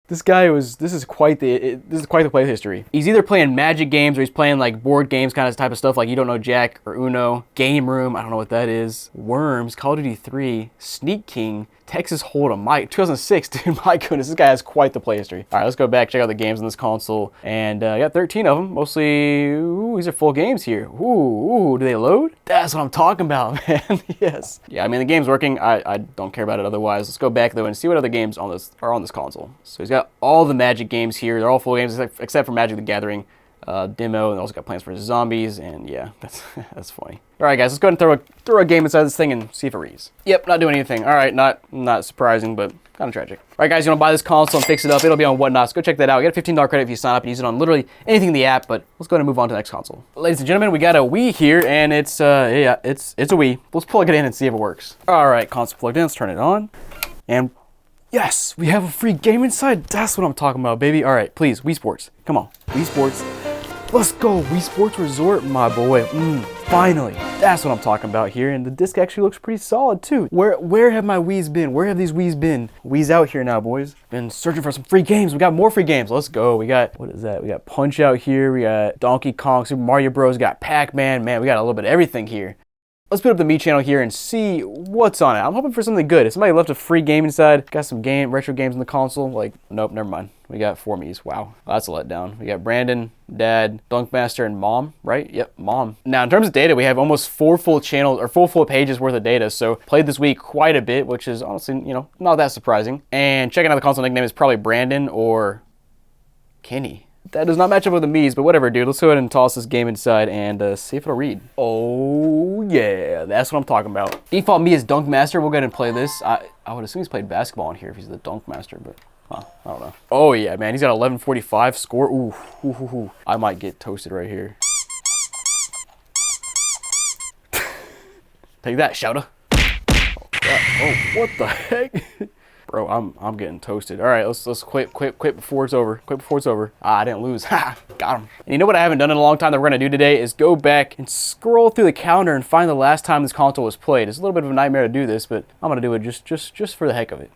This is quite the play history. He's either playing Magic games or he's playing like board games kind of type of stuff like You Don't Know Jack or Uno, Game Room, I don't know what that is, Worms, Call of Duty 3, Sneak King, Texas Hold'em, Mike, 2006, dude, my goodness, this guy has quite the play history. All right, let's go back, check out the games on this console, and I got 13 of them, mostly, ooh, these are full games here. Ooh, do they load? That's what I'm talking about, man, yes. Yeah, I mean, the game's working, I don't care about it otherwise. Let's go back though and see what other games are on this console. So he's got all the Magic games here, they're all full games except for Magic the Gathering. Demo, and also got Plants vs. Zombies, and yeah, that's funny. All right, guys, let's go ahead and throw a game inside this thing and see if it reads. Yep, not doing anything. All right, not surprising, but Kind of tragic. All right, guys, you want to buy this console and fix it up? It'll be on Whatnot. So go check that out. You get a $15 credit if you sign up and use it on literally anything in the app. But let's go ahead and move on to the next console. Ladies and gentlemen, we got a Wii here, and it's a Wii. Let's plug it in and see if it works. All right, console plugged in. Let's turn it on. And yes, we have a free game inside. That's what I'm talking about, baby. All right, please, Wii Sports. Come on, Wii Sports. Let's go, Wii Sports Resort, my boy. Finally, that's what I'm talking about here. And the disc actually looks pretty solid too. Where have my Wii's been? Where have these Wii's been? Wii's out here now, boys. Been searching for some free games. We got more free games. Let's go. We got, what is that? We got Punch Out here. We got Donkey Kong, Super Mario Bros. We got Pac-Man. Man, we got a little bit of everything here. Let's put up the Me channel here and see what's on it. I'm hoping for something good. If somebody left a free game inside, got some retro games in the console, like, nope, never mind. We got 4 Me's. Wow, that's a letdown. We got Brandon, Dad, Dunkmaster, and Mom, right? Yep, Mom. Now, in terms of data, we have almost 4 full channels, or 4 full pages worth of data, so played this week quite a bit, which is honestly, you know, not that surprising. And checking out the console nickname is probably Brandon or Kenny. That does not match up with the Mii's, but whatever, dude. Let's go ahead and toss this game inside and see if it'll read. Oh, yeah. That's what I'm talking about. Default Mii is Dunkmaster. We'll go ahead and play this. I would assume he's played basketball in here if he's the Dunkmaster, but I don't know. Oh, yeah, man. He's got 1145 score. Ooh. I might get toasted right here. Take that, Shouta. Oh, what the heck? Bro, I'm getting toasted. All right, let's quit before it's over. Quit before it's over. Ah, I didn't lose. Ha, got him. And you know what I haven't done in a long time that we're gonna do today is go back and scroll through the calendar and find the last time this console was played. It's a little bit of a nightmare to do this, but I'm gonna do it just for the heck of it.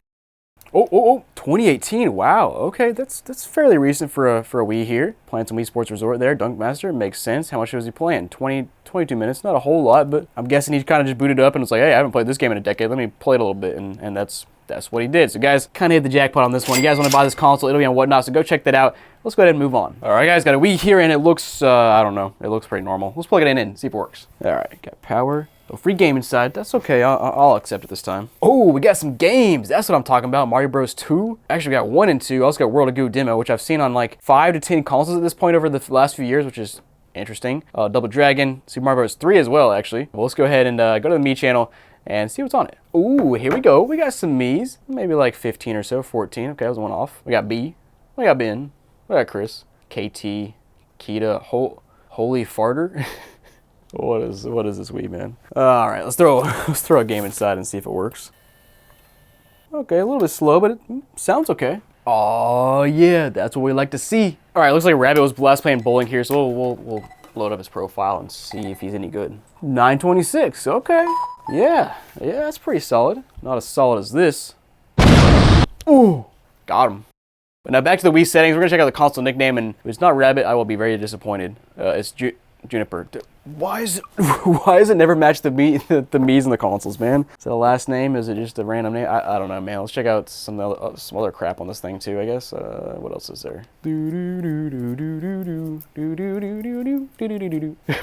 Oh, 2018. Wow. Okay, that's fairly recent for a Wii here. Playing some Wii Sports Resort there. Dunkmaster makes sense. How much was he playing? 22 minutes. Not a whole lot, but I'm guessing he kind of just booted up and was like, hey, I haven't played this game in a decade. Let me play it a little bit, and that's what he did. So guys, kind of hit the jackpot on this one. You guys want to buy this console, it'll be on Whatnot, so go check that out. Let's go ahead and move on. All right, guys, got a Wii here, and it looks, I don't know, it looks pretty normal. Let's plug it in, see if it works. All right, got power. A free game inside. That's okay, I'll accept it this time. Oh, we got some games. That's what I'm talking about. Mario Bros. 2. Actually, we got 1 and 2. I also got World of Goo demo, which I've seen on like 5 to 10 consoles at this point over the last few years, which is interesting. Double Dragon, Super Mario Bros. 3 as well, actually. Well, let's go ahead and go to the Me channel and see what's on it. Ooh, here we go. We got some Mii's. Maybe like 15 or so, 14. Okay, that was one off. We got B. We got Ben. We got Chris. KT. Kita. Holy Farter. What is this Wii, man? All right, let's throw a game inside and see if it works. Okay, a little bit slow, but it sounds okay. Oh yeah, that's what we like to see. All right, looks like Rabbit was last playing bowling here, so we'll load up his profile and see if he's any good. 926. Okay. Yeah, that's pretty solid. Not as solid as this. Ooh, got him. But now back to the Wii settings. We're gonna check out the console nickname, and if it's not Rabbit, I will be very disappointed. It's Juniper. Why is it never matched the Mii's and the consoles, man? Is that a last name? Is it just a random name? I don't know, man. Let's check out some other crap on this thing too, I guess. What else is there? I'm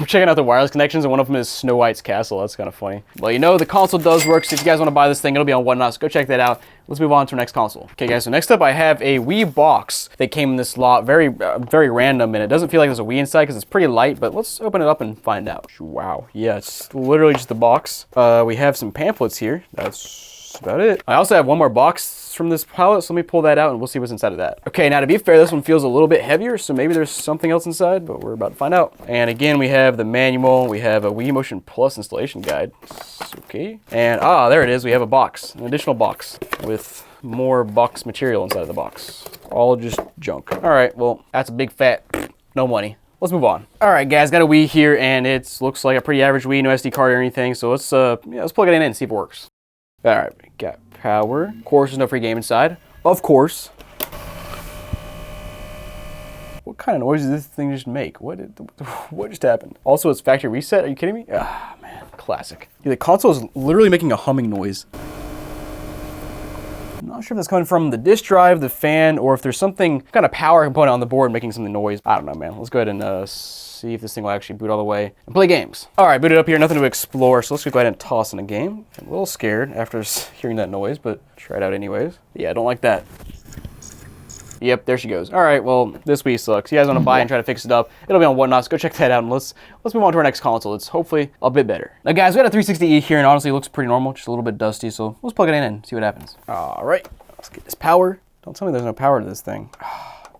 checking out the wireless connections, and one of them is Snow White's castle. That's kind of funny. Well, you know, the console does work, so if you guys want to buy this thing, it'll be on Whatnot, so go check that out. Let's move on to our next console. Okay, guys, so next up I have a Wii box that came in this lot. Very random, and it doesn't feel like there's a Wii inside because it's pretty light, but let's open it up and find out. Wow, yeah, it's literally just the box. We have some pamphlets here. That's about it. I also have one more box from this pallet, so let me pull that out and we'll see what's inside of that. Okay, now to be fair, this one feels a little bit heavier, so maybe there's something else inside, but we're about to find out. And again, we have the manual, we have a Wii Motion Plus installation guide. Okay, and there it is. We have a box, an additional box with more box material inside of the box. All just junk. All right, well, that's a big fat no money. Let's move on. All right, guys, got a Wii here, and it looks like a pretty average Wii, no SD card or anything. So let's plug it in and see if it works. All right, we got power. Of course, there's no free game inside. Of course. What kind of noise did this thing just make? What just happened? Also, it's factory reset. Are you kidding me? Ah, man, classic. Dude, the console is literally making a humming noise. I'm not sure if that's coming from the disk drive, the fan, or if there's something kind of power component on the board making some noise. I don't know, man. Let's go ahead and see if this thing will actually boot all the way and play games. All right, booted up here, nothing to explore, so let's go ahead and toss in a game. I'm a little scared after hearing that noise, but try it out anyways. Yeah, I don't like that. Yep, there she goes. All right, well, this Wii sucks. You guys want to buy and try to fix it up, it'll be on Whatnot, so go check that out, and let's move on to our next console. It's hopefully a bit better. Now, guys, we got a 360E here, and honestly, it looks pretty normal, just a little bit dusty, so let's plug it in and see what happens. All right, Let's get this power. Don't tell me there's no power to this thing.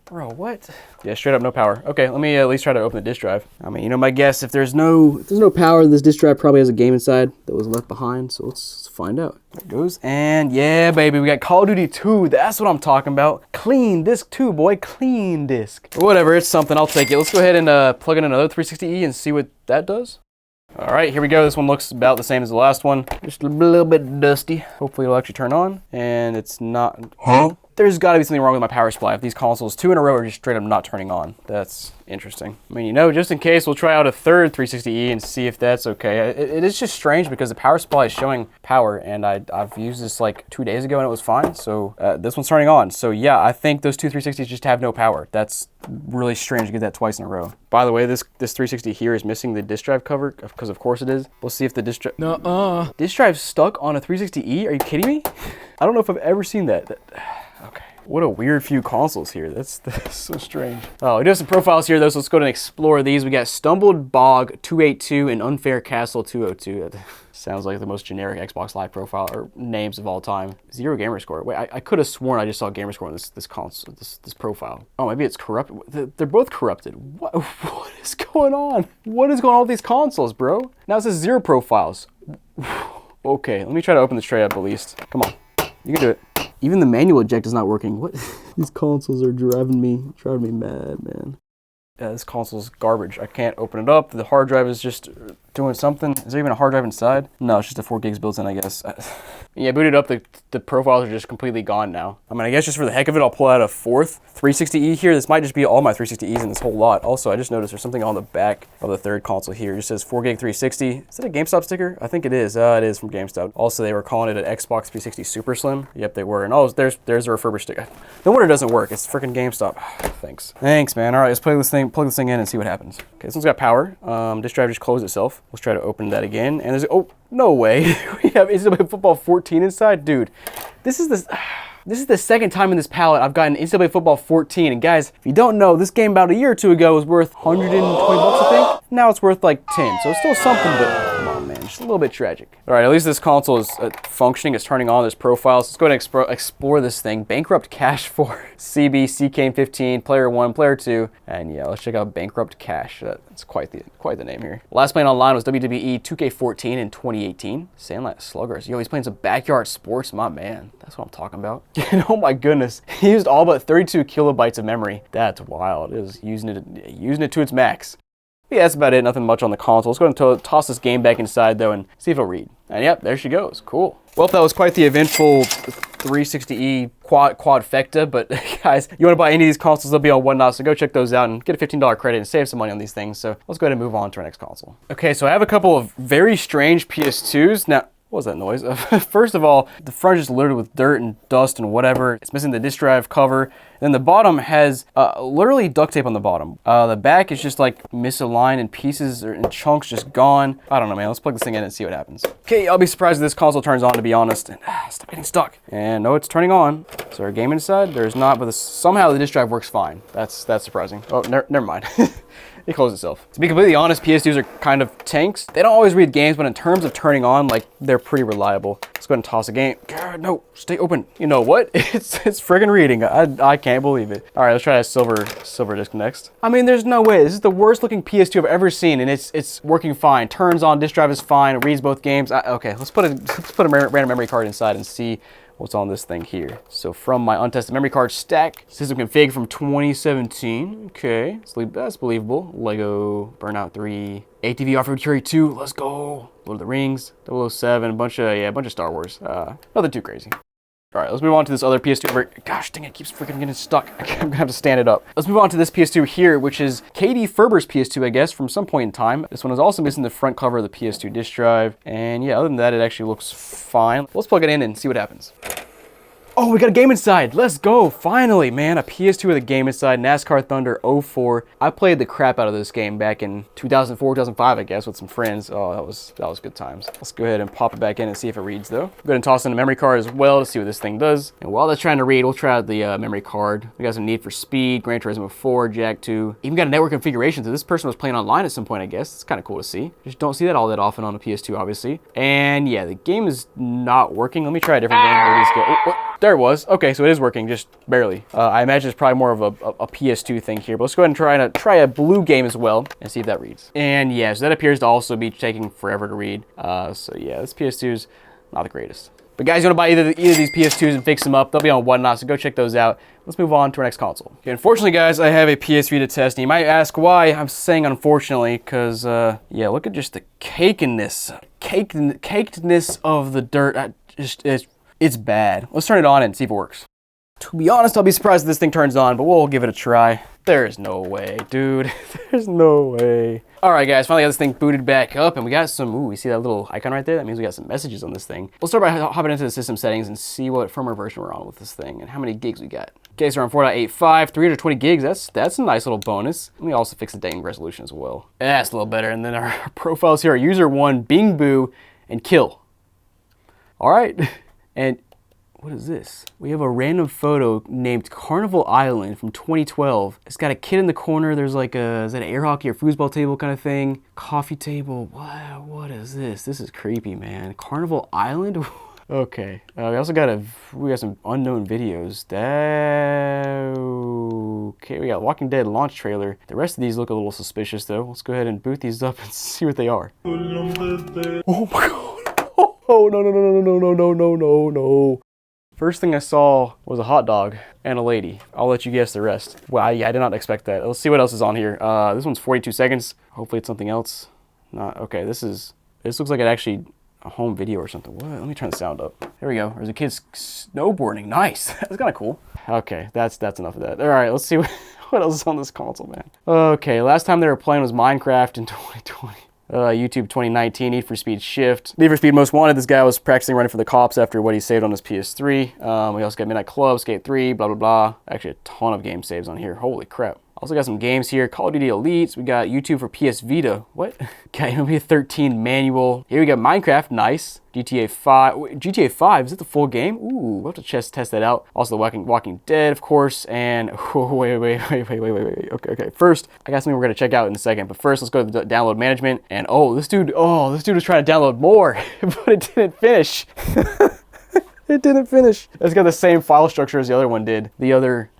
Bro, what? Yeah, straight up no power. Okay, let me at least try to open the disk drive. I mean, you know my guess, if there's no power, this disk drive probably has a game inside that was left behind, so let's find out. There it goes, and yeah, baby, we got Call of Duty 2. That's what I'm talking about. Clean disk 2, boy, clean disk. Whatever, it's something, I'll take it. Let's go ahead and plug in another 360E and see what that does. All right, here we go. This one looks about the same as the last one. Just a little bit dusty. Hopefully it'll actually turn on, and it's not. Huh? There's got to be something wrong with my power supply if these consoles 2 in a row are just straight up not turning on. That's interesting. I mean, you know, just in case, we'll try out a third 360E and see if that's okay. It is just strange because the power supply is showing power, and I've used this like 2 days ago and it was fine. So this one's turning on. So yeah, I think those two 360s just have no power. That's really strange to get that twice in a row. By the way, this 360 here is missing the disk drive cover because of course it is. We'll see if the disk drive. Disk drive stuck on a 360E? Are you kidding me? I don't know if I've ever seen that. Okay. What a weird few consoles here. That's so strange. Oh, we do have some profiles here though, so let's go ahead and explore these. We got Stumbled Bog 282 and Unfair Castle 202. That sounds like the most generic Xbox Live profile or names of all time. 0 gamer score. Wait, I could have sworn I just saw gamer score on this console, this profile. Oh, maybe it's corrupted. They're both corrupted. What is going on? What is going on with these consoles, bro? Now it says 0 profiles. Okay, let me try to open this tray up at least. Come on, you can do it. Even the manual eject is not working. What? These consoles are driving me mad, man. Yeah, this console's garbage. I can't open it up. The hard drive is just doing something. Is there even a hard drive inside? No, it's just a 4 gigs built in, I guess. Yeah, booted up, the profiles are just completely gone now. I mean, I guess just for the heck of it, I'll pull out a fourth 360E here. This might just be all my 360Es in this whole lot. Also, I just noticed there's something on the back of the third console here. It just says 4 gig 360. Is that a GameStop sticker? I think it is. It is from GameStop. Also, they were calling it an Xbox 360 Super Slim. Yep, they were. And oh, there's a refurbished sticker. No wonder it doesn't work. It's freaking GameStop. Thanks, man. All right, let's plug this thing in and see what happens. Okay, this one's got power. Disk drive just closed itself. Let's try to open that again. And there's, oh, no way. We have NCAA Football 14 inside? Dude, this is the second time in this pallet I've gotten NCAA Football 14. And guys, if you don't know, this game about a year or two ago was worth 120 bucks, I think. Now it's worth like 10. So it's still something, but come on, man, just a little bit tragic. All right, at least this console is functioning. It's turning on. There's profiles. Let's go ahead and explore this thing. Bankrupt Cash 4, CB, CKane15, Player 1, Player 2. And yeah, let's check out Bankrupt Cash. That's quite the name here. Last playing online was WWE 2K14 in 2018. Sandlot Sluggers. Yo, he's playing some backyard sports, my man. That's what I'm talking about. And oh my goodness, he used all but 32 kilobytes of memory. That's wild. It was using it to its max. But yeah, that's about it. Nothing much on the console. Let's go ahead and toss this game back inside though and see if it'll read. And yep, there she goes. Cool. Well, that was quite the eventful 360E quadfecta, but guys, you want to buy any of these consoles, they'll be on Whatnot, so go check those out and get a $15 credit and save some money on these things. So let's go ahead and move on to our next console. Okay, so I have a couple of very strange PS2s. Now, what was that noise? First of all, the front is just littered with dirt and dust and whatever. It's missing the disk drive cover. And then the bottom has literally duct tape on the bottom. The back is just like misaligned in pieces or in chunks, just gone. I don't know, man. Let's plug this thing in and see what happens. Okay, I'll be surprised if this console turns on, to be honest. And, stop getting stuck. And no, it's turning on. Is there a game inside? There's not, but somehow the disk drive works fine. That's surprising. Oh, never mind. It closed itself. To be completely honest, PS2s are kind of tanks. They don't always read games, but in terms of turning on, like, they're pretty reliable. Let's go ahead and toss a game. God, no, stay open. You know what? It's friggin' reading. I can't believe it. All right, let's try a silver disc next. I mean, there's no way. This is the worst looking PS2 I've ever seen, and it's working fine. Turns on, disk drive is fine. It reads both games. Okay, let's put a random memory card inside and see what's on this thing here. So from my untested memory card stack, system config from 2017. Okay, that's believable. Lego Burnout 3, ATV Off-Road Fury 2. Let's go. Lord of the Rings, 007, a bunch of Star Wars. Nothing too crazy. All right, let's move on to this other PS2. Gosh dang, it keeps freaking getting stuck. I'm gonna have to stand it up. Let's move on to this PS2 here, which is Katie Ferber's PS2, I guess, from some point in time. This one is also missing the front cover of the PS2 disc drive. And yeah, other than that, it actually looks fine. Let's plug it in and see what happens. Oh, we got a game inside. Let's go. Finally, man. A PS2 with a game inside. NASCAR Thunder 04. I played the crap out of this game back in 2004, 2005, I guess, with some friends. Oh, that was good times. Let's go ahead and pop it back in and see if it reads, though. Go ahead and toss in a memory card as well to see what this thing does. And while that's trying to read, we'll try out the memory card. We got some Need for Speed, Gran Turismo 4, Jack 2. Even got a network configuration, so this person was playing online at some point, I guess. It's kind of cool to see. Just don't see that all that often on a PS2, obviously. And yeah, the game is not working. Let me try a different game. Maybe it's good. Oh, what? There it was. Okay, so it is working, just barely. I imagine it's probably more of a PS2 thing here, but let's go ahead and try a blue game as well and see if that reads. And yeah, so that appears to also be taking forever to read. So yeah, this PS2 is not the greatest. But guys, you want to buy either of these PS2s and fix them up, they'll be on Whatnot, so go check those out. Let's move on to our next console. Okay, unfortunately, guys, I have a PS3 to test, and you might ask why I'm saying unfortunately, because, yeah, look at just the cakedness of the dirt. It's bad. Let's turn it on and see if it works. To be honest, I'll be surprised if this thing turns on, but we'll give it a try. There's no way, dude. There's no way. All right, guys, finally got this thing booted back up, and we got some, ooh, you see that little icon right there? That means we got some messages on this thing. We'll start by hopping into the system settings and see what firmware version we're on with this thing and how many gigs we got. Okay, so we're on 4.85, 320 gigs. That's a nice little bonus. Let me also fix the dating resolution as well. That's a little better. And then our profiles here are user 1, Bing Boo, and Kill. All right, and what is this? We have a random photo named Carnival Island from 2012. It's got a kid in the corner. There's like a, is that an air hockey or foosball table kind of thing? Coffee table. Wow, what is this? This is creepy, man. Carnival Island? Okay. We also got we got some unknown videos. Okay, we got Walking Dead launch trailer. The rest of these look a little suspicious though. Let's go ahead and boot these up and see what they are. Oh my god. Oh no. First thing I saw was a hot dog and a lady. I'll let you guess the rest. Well, yeah, I did not expect that. Let's see what else is on here. This one's 42 seconds. Hopefully it's something else. Not okay. This looks like it actually a home video or something. What? Let me turn the sound up. There we go. There's a kid snowboarding. Nice. That's kind of cool. Okay, that's enough of that. All right, let's see what else is on this console, man. Okay, last time they were playing was Minecraft in 2020. YouTube 2019, Need for Speed Shift. Need for Speed Most Wanted, this guy was practicing running for the cops after what he saved on his PS3. We also got Midnight Club, Skate 3, blah, blah, blah. Actually, a ton of game saves on here. Holy crap. Also got some games here. Call of Duty Elites. We got YouTube for PS Vita. What? Got MLB 13 manual. Here we got Minecraft. Nice. GTA 5. Wait, GTA 5, is it the full game? Ooh, we'll have to test that out. Also, the Walking Dead, of course. And, oh, wait. Okay. First, I got something we're going to check out in a second. But first, let's go to the download management. And, this dude was trying to download more, but it didn't finish. It didn't finish. It's got the same file structure as the other one did. The other,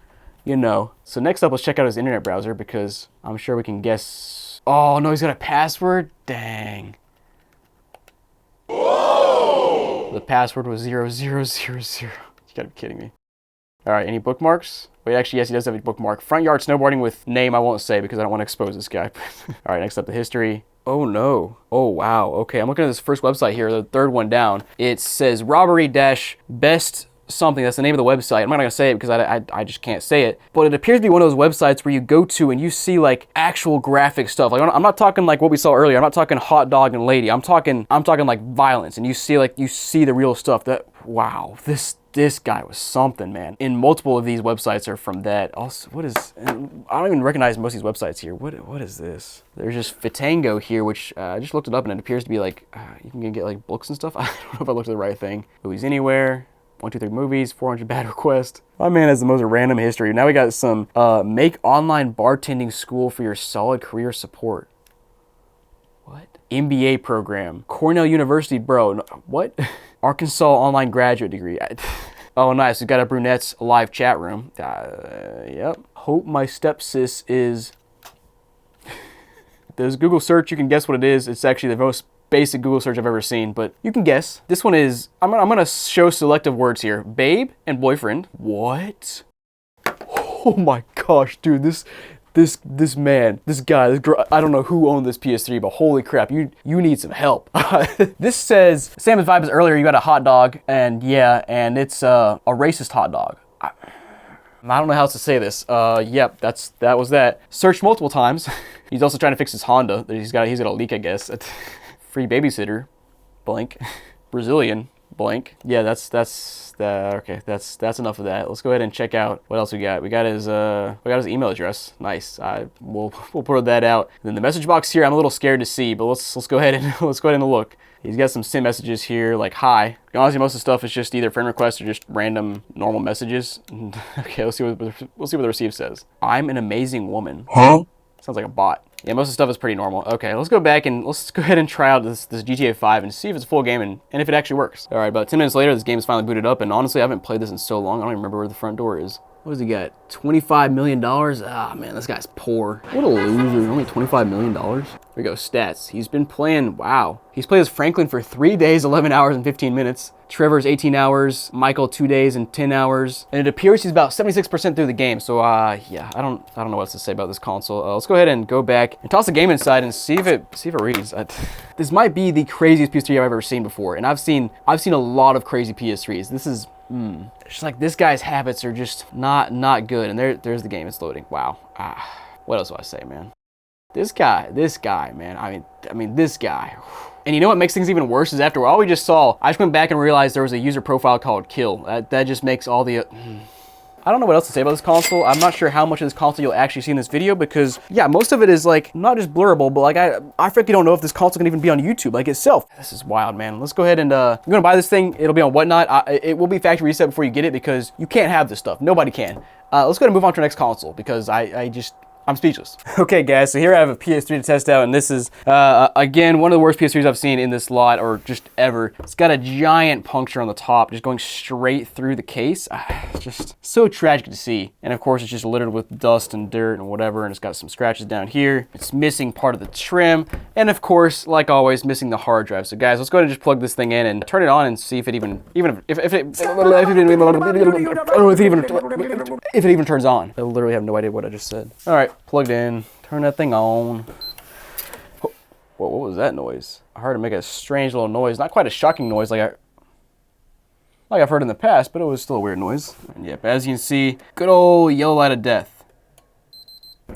you know. So next up, let's check out his internet browser because I'm sure we can guess. Oh, no, he's got a password? Dang. The password was 0000. You gotta be kidding me. All right, any bookmarks? Wait, actually, yes, he does have a bookmark. Front yard snowboarding with name I won't say because I don't want to expose this guy. All right, next up, the history. Oh no. Oh wow. Okay, I'm looking at this first website here, the third one down. It says robbery-best something. That's the name of the website. I'm not gonna say it because I just can't say it. But it appears to be one of those websites where you go to and you see like actual graphic stuff. Like I'm not talking like what we saw earlier. I'm not talking hot dog and lady. I'm talking like violence, and you see the real stuff. That wow, this guy was something, man. And multiple of these websites are from that. Also, what is? I don't even recognize most of these websites here. What is this? There's just Fitango here, which I just looked it up, and it appears to be like you can get like books and stuff. I don't know if I looked at the right thing. Movies Anywhere. 123 Movies, 400 Bad Request. My man has the most random history. Now we got some make online bartending school for your solid career support. What? MBA program. Cornell University, bro. What? Arkansas online graduate degree. Oh, nice. We got a Brunette's live chat room. Yep. Hope my stepsis is... There's Google search. You can guess what it is. It's actually the most basic Google search I've ever seen, but you can guess. This one is, I'm gonna show selective words here. Babe and boyfriend. What? Oh my gosh, dude, this man, this guy, this girl, I don't know who owned this PS3, but holy crap, you need some help. This says, same as vibe as earlier, you got a hot dog, and yeah, and it's a racist hot dog. I don't know how else to say this. Yep, that was that. Searched multiple times. He's also trying to fix his Honda. He's got a leak, I guess. Free babysitter, blank. Brazilian, blank. Yeah, that's okay. That's enough of that. Let's go ahead and check out what else we got. We got his email address. Nice. We'll put that out. And then the message box here, I'm a little scared to see, but let's go ahead and look. He's got some sent messages here, like hi. Honestly, most of the stuff is just either friend requests or just random normal messages. Okay, we'll see what the receive says. I'm an amazing woman. Huh? Sounds like a bot. Yeah, most of the stuff is pretty normal. Okay, let's go back and let's go ahead and try out this GTA 5 and see if it's a full game and if it actually works. All right, about 10 minutes later, this game is finally booted up, and honestly, I haven't played this in so long, I don't even remember where the front door is. What does he got? $25 million? Ah, man, this guy's poor. What a loser, only $25 million. Here we go, stats. He's been playing, wow. He's played as Franklin for 3 days, 11 hours and 15 minutes. Trevor's 18 hours, Michael 2 days and 10 hours. And it appears he's about 76% through the game. So yeah, I don't know what else to say about this console. Let's go ahead and go back and toss the game inside and see if it reads. This might be the craziest PS3 I've ever seen before. And I've seen a lot of crazy PS3s. This is it's like this guy's habits are just not good. And there's the game. It's loading. Wow. What else do I say, man? This guy, man. I mean, this guy. And you know what makes things even worse is after all we just saw, I just went back and realized there was a user profile called Kill. That just makes all the... I don't know what else to say about this console. I'm not sure how much of this console you'll actually see in this video because, yeah, most of it is like, not just blurrable, but like I frankly don't know if this console can even be on YouTube like itself. This is wild, man. Let's go ahead and, you're gonna buy this thing, it'll be on Whatnot. It will be factory reset before you get it because you can't have this stuff. Nobody can. Let's go ahead and move on to our next console because I'm speechless. Okay, guys, so here I have a PS3 to test out, and this is, again, one of the worst PS3s I've seen in this lot, or just ever. It's got a giant puncture on the top, just going straight through the case. Just so tragic to see. And of course, it's just littered with dust and dirt and whatever, and it's got some scratches down here. It's missing part of the trim, and of course, like always, missing the hard drive. So guys, let's go ahead and just plug this thing in and turn it on and see if it even turns on. I literally have no idea what I just said. All right. Plugged in, turn that thing on. Oh, what was that noise? I heard it make a strange little noise. Not quite a shocking noise like I've heard in the past, but it was still a weird noise. And yep, as you can see, good old yellow light of death.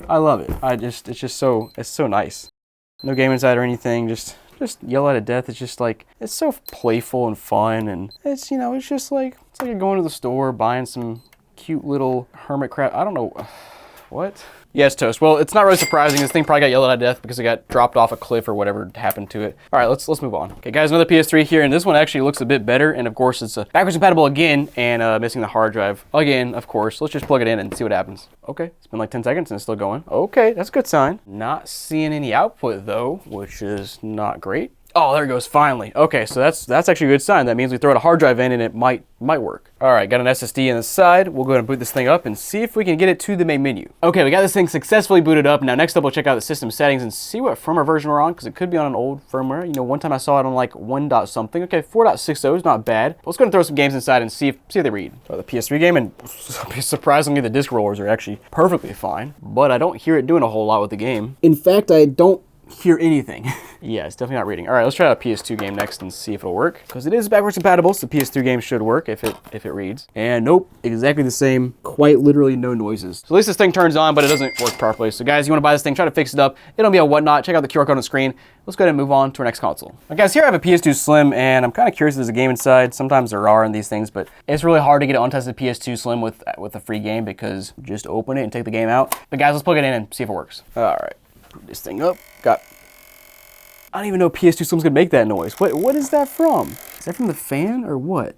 I love it. It's so nice. No game inside or anything, just yellow light of death. It's just like, it's so playful and fun, and it's, you know, it's just like, it's like you're going to the store, buying some cute little hermit crab. I don't know, what? Yes, Toast. Well, it's not really surprising. This thing probably got yellowed to death because it got dropped off a cliff or whatever happened to it. All right, let's move on. Okay, guys, another PS3 here, and this one actually looks a bit better. And of course, it's backwards compatible again, and missing the hard drive again. Of course, let's just plug it in and see what happens. Okay, it's been like 10 seconds and it's still going. Okay, that's a good sign. Not seeing any output though, which is not great. Oh, there it goes, finally. Okay, so that's actually a good sign. That means we throw a hard drive in and it might work. All right, got an SSD in the side. We'll go ahead and boot this thing up and see if we can get it to the main menu. Okay, we got this thing successfully booted up. Now next up, we'll check out the system settings and see what firmware version we're on, because it could be on an old firmware. You know, one time I saw it on like 1. something. Okay, 4.60 is not bad. Let's go ahead and throw some games inside and see if they read. So the PS3 game, and surprisingly, the disc rollers are actually perfectly fine, but I don't hear it doing a whole lot with the game. In fact, I don't hear anything. Yeah, it's definitely not reading. All right, let's try out a PS2 game next and see if it'll work, because it is backwards compatible, so the PS3 game should work if it reads. And nope, exactly the same. Quite literally no noises. So at least this thing turns on, but it doesn't work properly. So guys, you want to buy this thing, try to fix it up. It'll be on Whatnot. Check out the QR code on the screen. Let's go ahead and move on to our next console. Now, guys, here I have a PS2 Slim, and I'm kind of curious if there's a game inside. Sometimes there are in these things, but it's really hard to get an untested PS2 Slim with a free game, because just open it and take the game out. But guys, let's plug it in and see if it works. All right, put this thing up. I don't even know PS2 Slim's gonna make that noise. What is that from? Is that from the fan or what?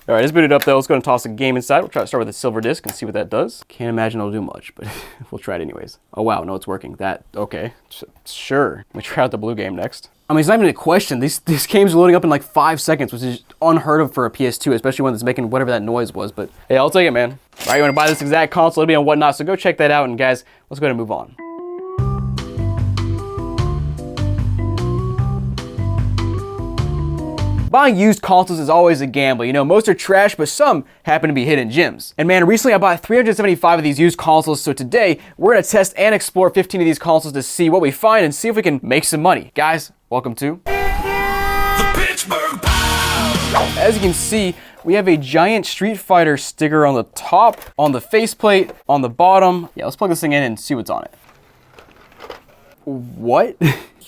All right, it's booted up though. Let's go and toss a game inside. We'll try to start with a silver disc and see what that does. Can't imagine it'll do much, but we'll try it anyways. Oh wow, no, it's working. Okay, sure. We try out the blue game next. I mean, it's not even a question. These games are loading up in like 5 seconds, which is unheard of for a PS2, especially one that's making whatever that noise was. But hey, I'll take it, man. All right, you wanna buy this exact console? It'll be on Whatnot, so go check that out. And guys, let's go ahead and move on. Buying used consoles is always a gamble. You know, most are trash, but some happen to be hidden gems. And man, recently I bought 375 of these used consoles, so today we're gonna test and explore 15 of these consoles to see what we find and see if we can make some money. Guys, welcome to The Pittsburgh Pow! As you can see, we have a giant Street Fighter sticker on the top, on the faceplate, on the bottom. Yeah, let's plug this thing in and see what's on it. What?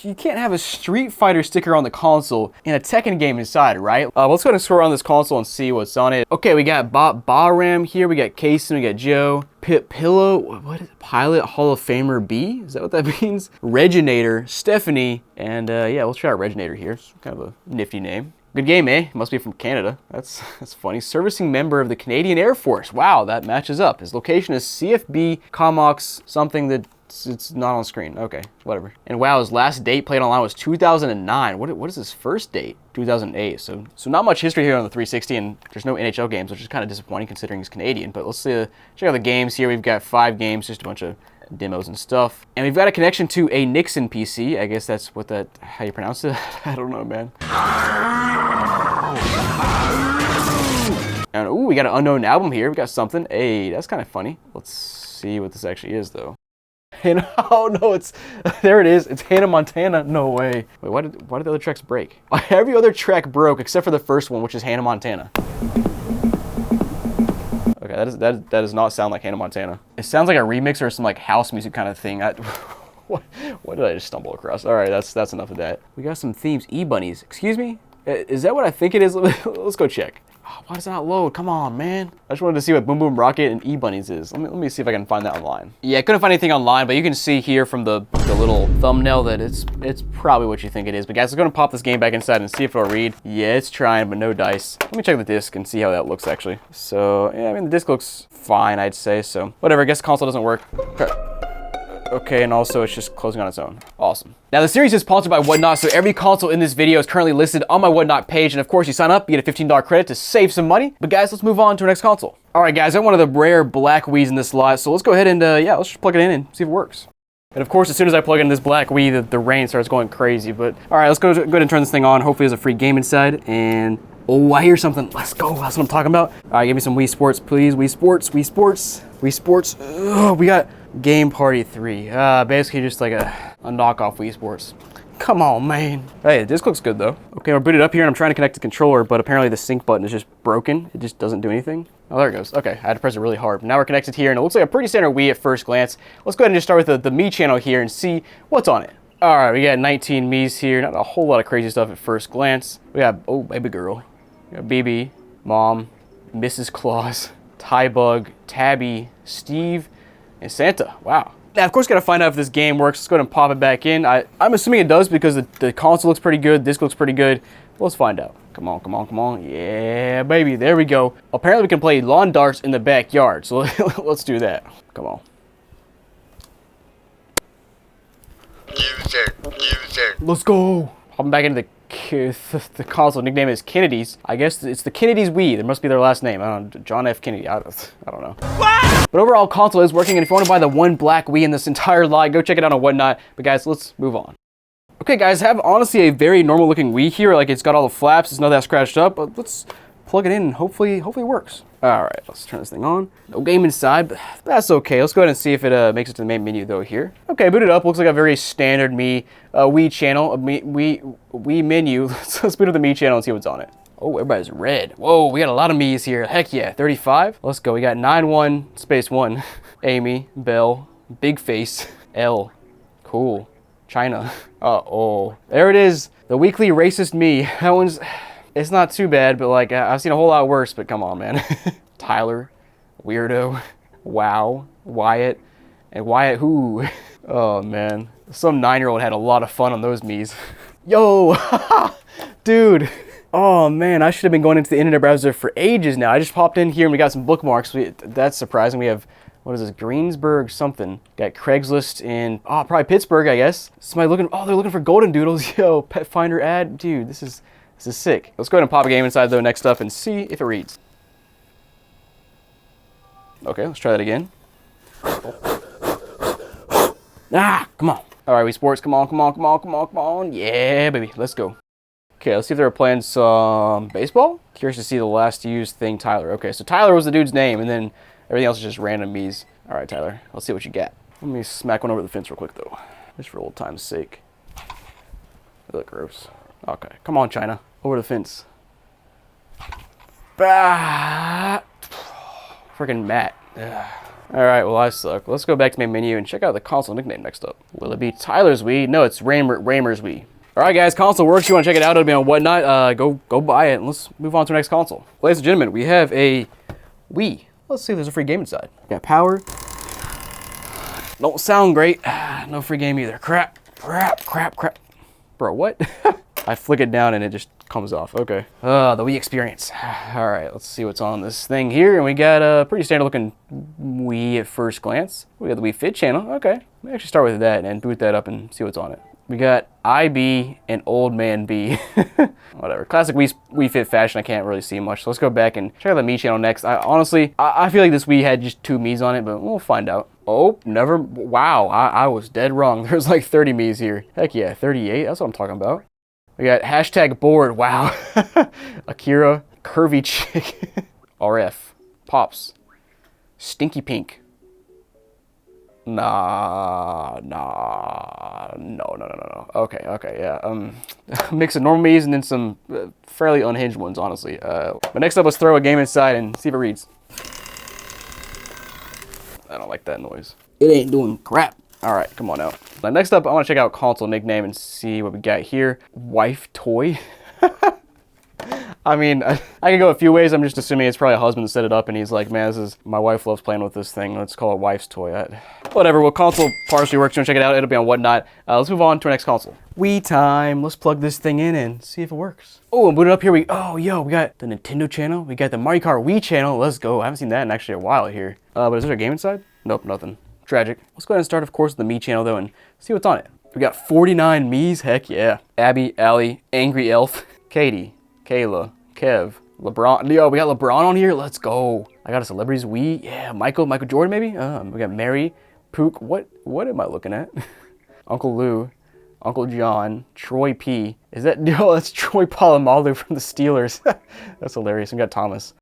You can't have a Street Fighter sticker on the console and a Tekken game inside, right? Let's go ahead and scroll around this console and see what's on it. Okay, we got Bahram here, we got Kaysen, we got Joe, Pillow, what is it? Pilot Hall of Famer B? Is that what that means? Reginator, Stephanie, and yeah, let's try out Reginator here. It's kind of a nifty name. Good game, eh? Must be from Canada. That's funny. Servicing member of the Canadian Air Force. Wow, that matches up. His location is CFB Comox something that It's not on screen. Okay, whatever. And wow, his last date played online was 2009. What is his first date? 2008. So not much history here on the 360, and there's no NHL games, which is kind of disappointing considering he's Canadian. But let's check out the games here. We've got 5 games, just a bunch of demos and stuff. And we've got a connection to a Nixon PC. I guess that's how you pronounce it. I don't know, man. And ooh, we got an unknown album here. We got something. Hey, that's kind of funny. Let's see what this actually is, though. And oh no, there it is. It's Hannah Montana. No way. Wait, why did the other tracks break? Every other track broke except for the first one, which is Hannah Montana. Okay, that does not sound like Hannah Montana. It sounds like a remix or some like house music kind of thing. What did I just stumble across? All right, that's enough of that. We got some themes. E-bunnies. Excuse me? Is that what I think it is? Let's go check. Oh, why does it not load? Come on, man. I just wanted to see what Boom Boom Rocket and E-bunnies is. Let me see if I can find that online. Yeah, I couldn't find anything online, but you can see here from the little thumbnail that it's probably what you think it is. But guys, let's go and pop this game back inside and see if it'll read. Yeah, it's trying, but no dice. Let me check the disc and see how that looks actually. So, yeah, I mean, the disc looks fine, I'd say. So, whatever, I guess the console doesn't work. Okay, and also it's just closing on its own. Awesome. Now the series is sponsored by Whatnot, so every console in this video is currently listed on my Whatnot page, and of course you sign up, you get a $15 credit to save some money. But guys, let's move on to our next console. All right guys, I got one of the rare black Wii's in this lot, so let's go ahead and yeah, let's just plug it in and see if it works. And of course, as soon as I plug in this black Wii, the rain starts going crazy. But all right, let's go ahead and turn this thing on. Hopefully there's a free game inside, and oh, I hear something. Let's go, that's what I'm talking about. All right, give me some Wii Sports, please. Wii Sports, Wii Sports, Wii Sports. Oh, we got Game Party 3. Basically just like a knockoff Wii Sports. Come on, man. Hey, this looks good though. Okay, we're booted up here and I'm trying to connect the controller, but apparently the sync button is just broken. It just doesn't do anything. Oh, there it goes. Okay, I had to press it really hard. Now we're connected here and it looks like a pretty standard Wii at first glance. Let's go ahead and just start with the Me channel here and see what's on it. All right, we got 19 Miis here. Not a whole lot of crazy stuff at first glance. We got, oh, baby girl. We got BB, Mom, Mrs. Claus, Tybug, Tabby, Steve, and Santa. Wow. Now, of course, got to find out if this game works. Let's go ahead and pop it back in. I'm assuming it does because the console looks pretty good. This looks pretty good. Let's find out. Come on, come on, come on. Yeah, baby. There we go. Apparently, we can play lawn darts in the backyard. So let's do that. Come on. Let's go. Hopping back into the console. Nickname is Kennedy's. I guess it's the Kennedy's Wii. There must be their last name. I don't know. John F. Kennedy. I don't know. What? But overall, console is working. And if you want to buy the one black Wii in this entire lot, go check it out on Whatnot. But guys, let's move on. Okay, guys, I have honestly a very normal looking Wii here. Like it's got all the flaps. It's not that scratched up. But let's plug it in and hopefully it works. All right, let's turn this thing on. No game inside, but that's okay. Let's go ahead and see if it makes it to the main menu though here. Okay, booted up. Looks like a very standard Wii channel, Wii menu. Let's boot up the Mii channel and see what's on it. Oh, everybody's red. Whoa, we got a lot of Miis here. Heck yeah, 35. Let's go. We got 91 space 1. Amy, Belle, Big Face, L. Cool. China. Uh-oh. There it is. The weekly racist Mii. That one's... It's not too bad, but like I've seen a whole lot worse, but come on, man. Tyler, Weirdo, Wow, Wyatt, and Wyatt who? Oh man. Some 9-year-old had a lot of fun on those Miis. Yo, dude. Oh man, I should have been going into the internet browser for ages now. I just popped in here and we got some bookmarks. That's surprising. We have, what is this, Greensburg something. Got Craigslist in, probably Pittsburgh, I guess. Somebody looking, they're looking for golden doodles. Yo, pet finder ad. Dude, this is sick. Let's go ahead and pop a game inside though next up and see if it reads. Okay, let's try that again. Come on. All right, Wii Sports, come on, come on, come on, come on, come on. Yeah, baby, let's go. Okay, let's see if they were playing some baseball. Curious to see the last used thing, Tyler. Okay, so Tyler was the dude's name, and then everything else is just random Miis. All right, Tyler, let's see what you got. Let me smack one over the fence real quick though, just for old time's sake. They look gross. Okay, come on, China. Over the fence. Freaking Matt. Alright, well I suck. Let's go back to main menu and check out the console nickname next up. Will it be Tyler's Wii? No, it's Raymer's Wii. Alright guys, console works. You want to check it out, it'll be on Whatnot. Go buy it and let's move on to the next console. Ladies and gentlemen, we have a Wii. Let's see if there's a free game inside. Got power. Don't sound great. No free game either. Crap. Bro, what? I flick it down and it just comes off. Okay. The Wii experience. All right, let's see what's on this thing here. And we got a pretty standard looking Wii at first glance. We got the Wii Fit channel. Okay. Let me actually start with that and boot that up and see what's on it. We got IB and Old Man B. Whatever. Classic Wii Fit fashion. I can't really see much. So let's go back and check out the Mii channel next. Honestly, I feel like this Wii had just 2 Miis on it, but we'll find out. Oh, never. Wow, I was dead wrong. There's like 30 Miis here. Heck yeah, 38. That's what I'm talking about. We got hashtag bored. Wow. Akira, curvy chick. RF, Pops, Stinky Pink. No. Okay, yeah. Mix of normal Miis and then some fairly unhinged ones, honestly. But next up, let's throw a game inside and see if it reads. I don't like that noise. It ain't doing crap. All right, come on out. Now, next up, I want to check out console nickname and see what we got here. Wife toy. I mean, I can go a few ways. I'm just assuming it's probably a husband that set it up and he's like, man, this is, my wife loves playing with this thing. Let's call it wife's toy. Whatever, well, console partially works. You want to check it out? It'll be on Whatnot. Let's move on to our next console. Wii time. Let's plug this thing in and see if it works. Oh, and boot it up here. We got the Nintendo channel. We got the Mario Kart Wii channel. Let's go. I haven't seen that in actually a while here. But is there a game inside? Nope, nothing. Tragic. Let's go ahead and start, of course, with the Mii channel, though, and see what's on it. We got 49 Miis. Heck yeah. Abby, Allie, Angry Elf, Katie, Kayla, Kev, LeBron. Yo, we got LeBron on here. Let's go. I got a celebrities Wii. Yeah, Michael Jordan, maybe? We got Mary, Pook. What am I looking at? Uncle Lou, Uncle John, Troy P. Is that, yo, that's Troy Polamalu from the Steelers. That's hilarious. We got Thomas.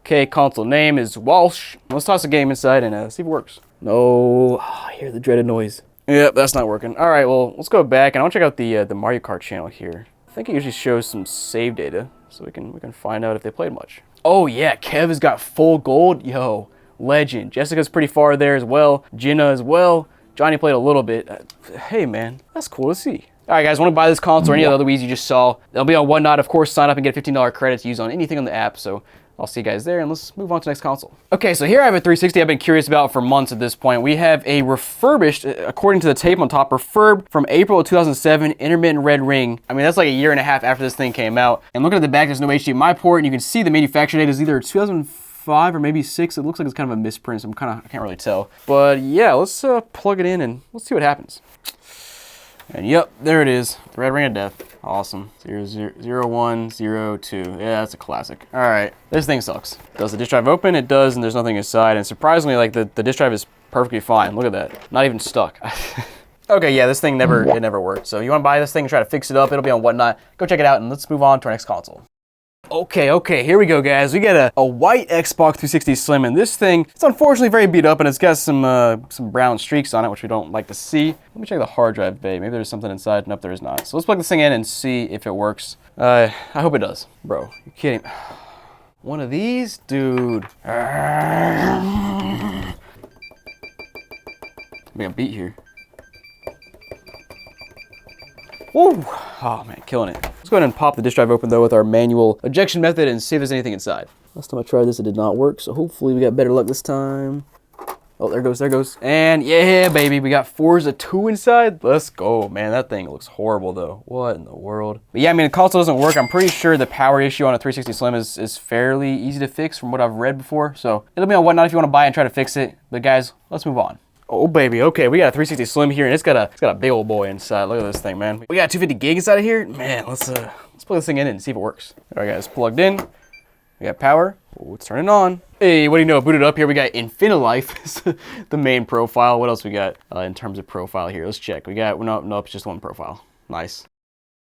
Okay, console name is Walsh. Let's toss a game inside and see if it works. No, I hear the dreaded noise. Yep, that's not working. All right, well, let's go back and I want to check out the Mario Kart channel here. I think it usually shows some save data, so we can find out if they played much. Oh yeah, Kev has got full gold. Yo, legend. Jessica's pretty far there as well. Jenna as well. Johnny played a little bit. Hey man, that's cool to see. All right, guys, want to buy this console or any other Wii's you just saw? They'll be on Whatnot. Of course, sign up and get $15 credits used on anything on the app. So I'll see you guys there, and let's move on to the next console. Okay, so here I have a 360 I've been curious about for months at this point. We have a refurbished, according to the tape on top, refurb from April of 2007, intermittent red ring. I mean, that's like a year and a half after this thing came out. And looking at the back, there's no HDMI port, and you can see the manufacture date is either 2005 or maybe 6. It looks like it's kind of a misprint, so I can't really tell. But yeah, let's plug it in and let's see what happens. And yep, there it is. The red ring of death. Awesome. 0102. Yeah, that's a classic. All right, this thing sucks. Does the disk drive open? It does, and there's nothing inside. And surprisingly, like the disk drive is perfectly fine. Look at that. Not even stuck. Okay, yeah, this thing never worked. So you want to buy this thing and try to fix it up? It'll be on Whatnot. Go check it out, and let's move on to our next console. Okay, here we go, guys. We got a white Xbox 360 Slim, and this thing, it's unfortunately very beat up, and it's got some brown streaks on it, which we don't like to see. Let me check the hard drive bay. Maybe there's something inside. Nope, there is not. So let's plug this thing in and see if it works. I hope it does. Bro, you're kidding. One of these? Dude. I'm being beat here. Woo! Oh man, killing it. Let's go ahead and pop the disk drive open though with our manual ejection method and see if there's anything inside. Last time I tried this, it did not work, so hopefully we got better luck this time. Oh, there goes. And yeah, baby, we got Forza 2 inside. Let's go, man. That thing looks horrible though. What in the world? But yeah, I mean, the console doesn't work. I'm pretty sure the power issue on a 360 Slim is fairly easy to fix from what I've read before. So it'll be on Whatnot if you want to buy it and try to fix it. But guys, let's move on. Oh baby, okay, we got a 360 Slim here, and it's got a big old boy inside. Look at this thing, man. We got 250 gig inside of here. Man, let's plug this thing in and see if it works. All right, guys, plugged in. We got power. Oh, let's turn it on. Hey, what do you know? Booted up here. We got Infinilife, the main profile. What else we got in terms of profile here? Let's check. We got nope, it's just one profile. Nice.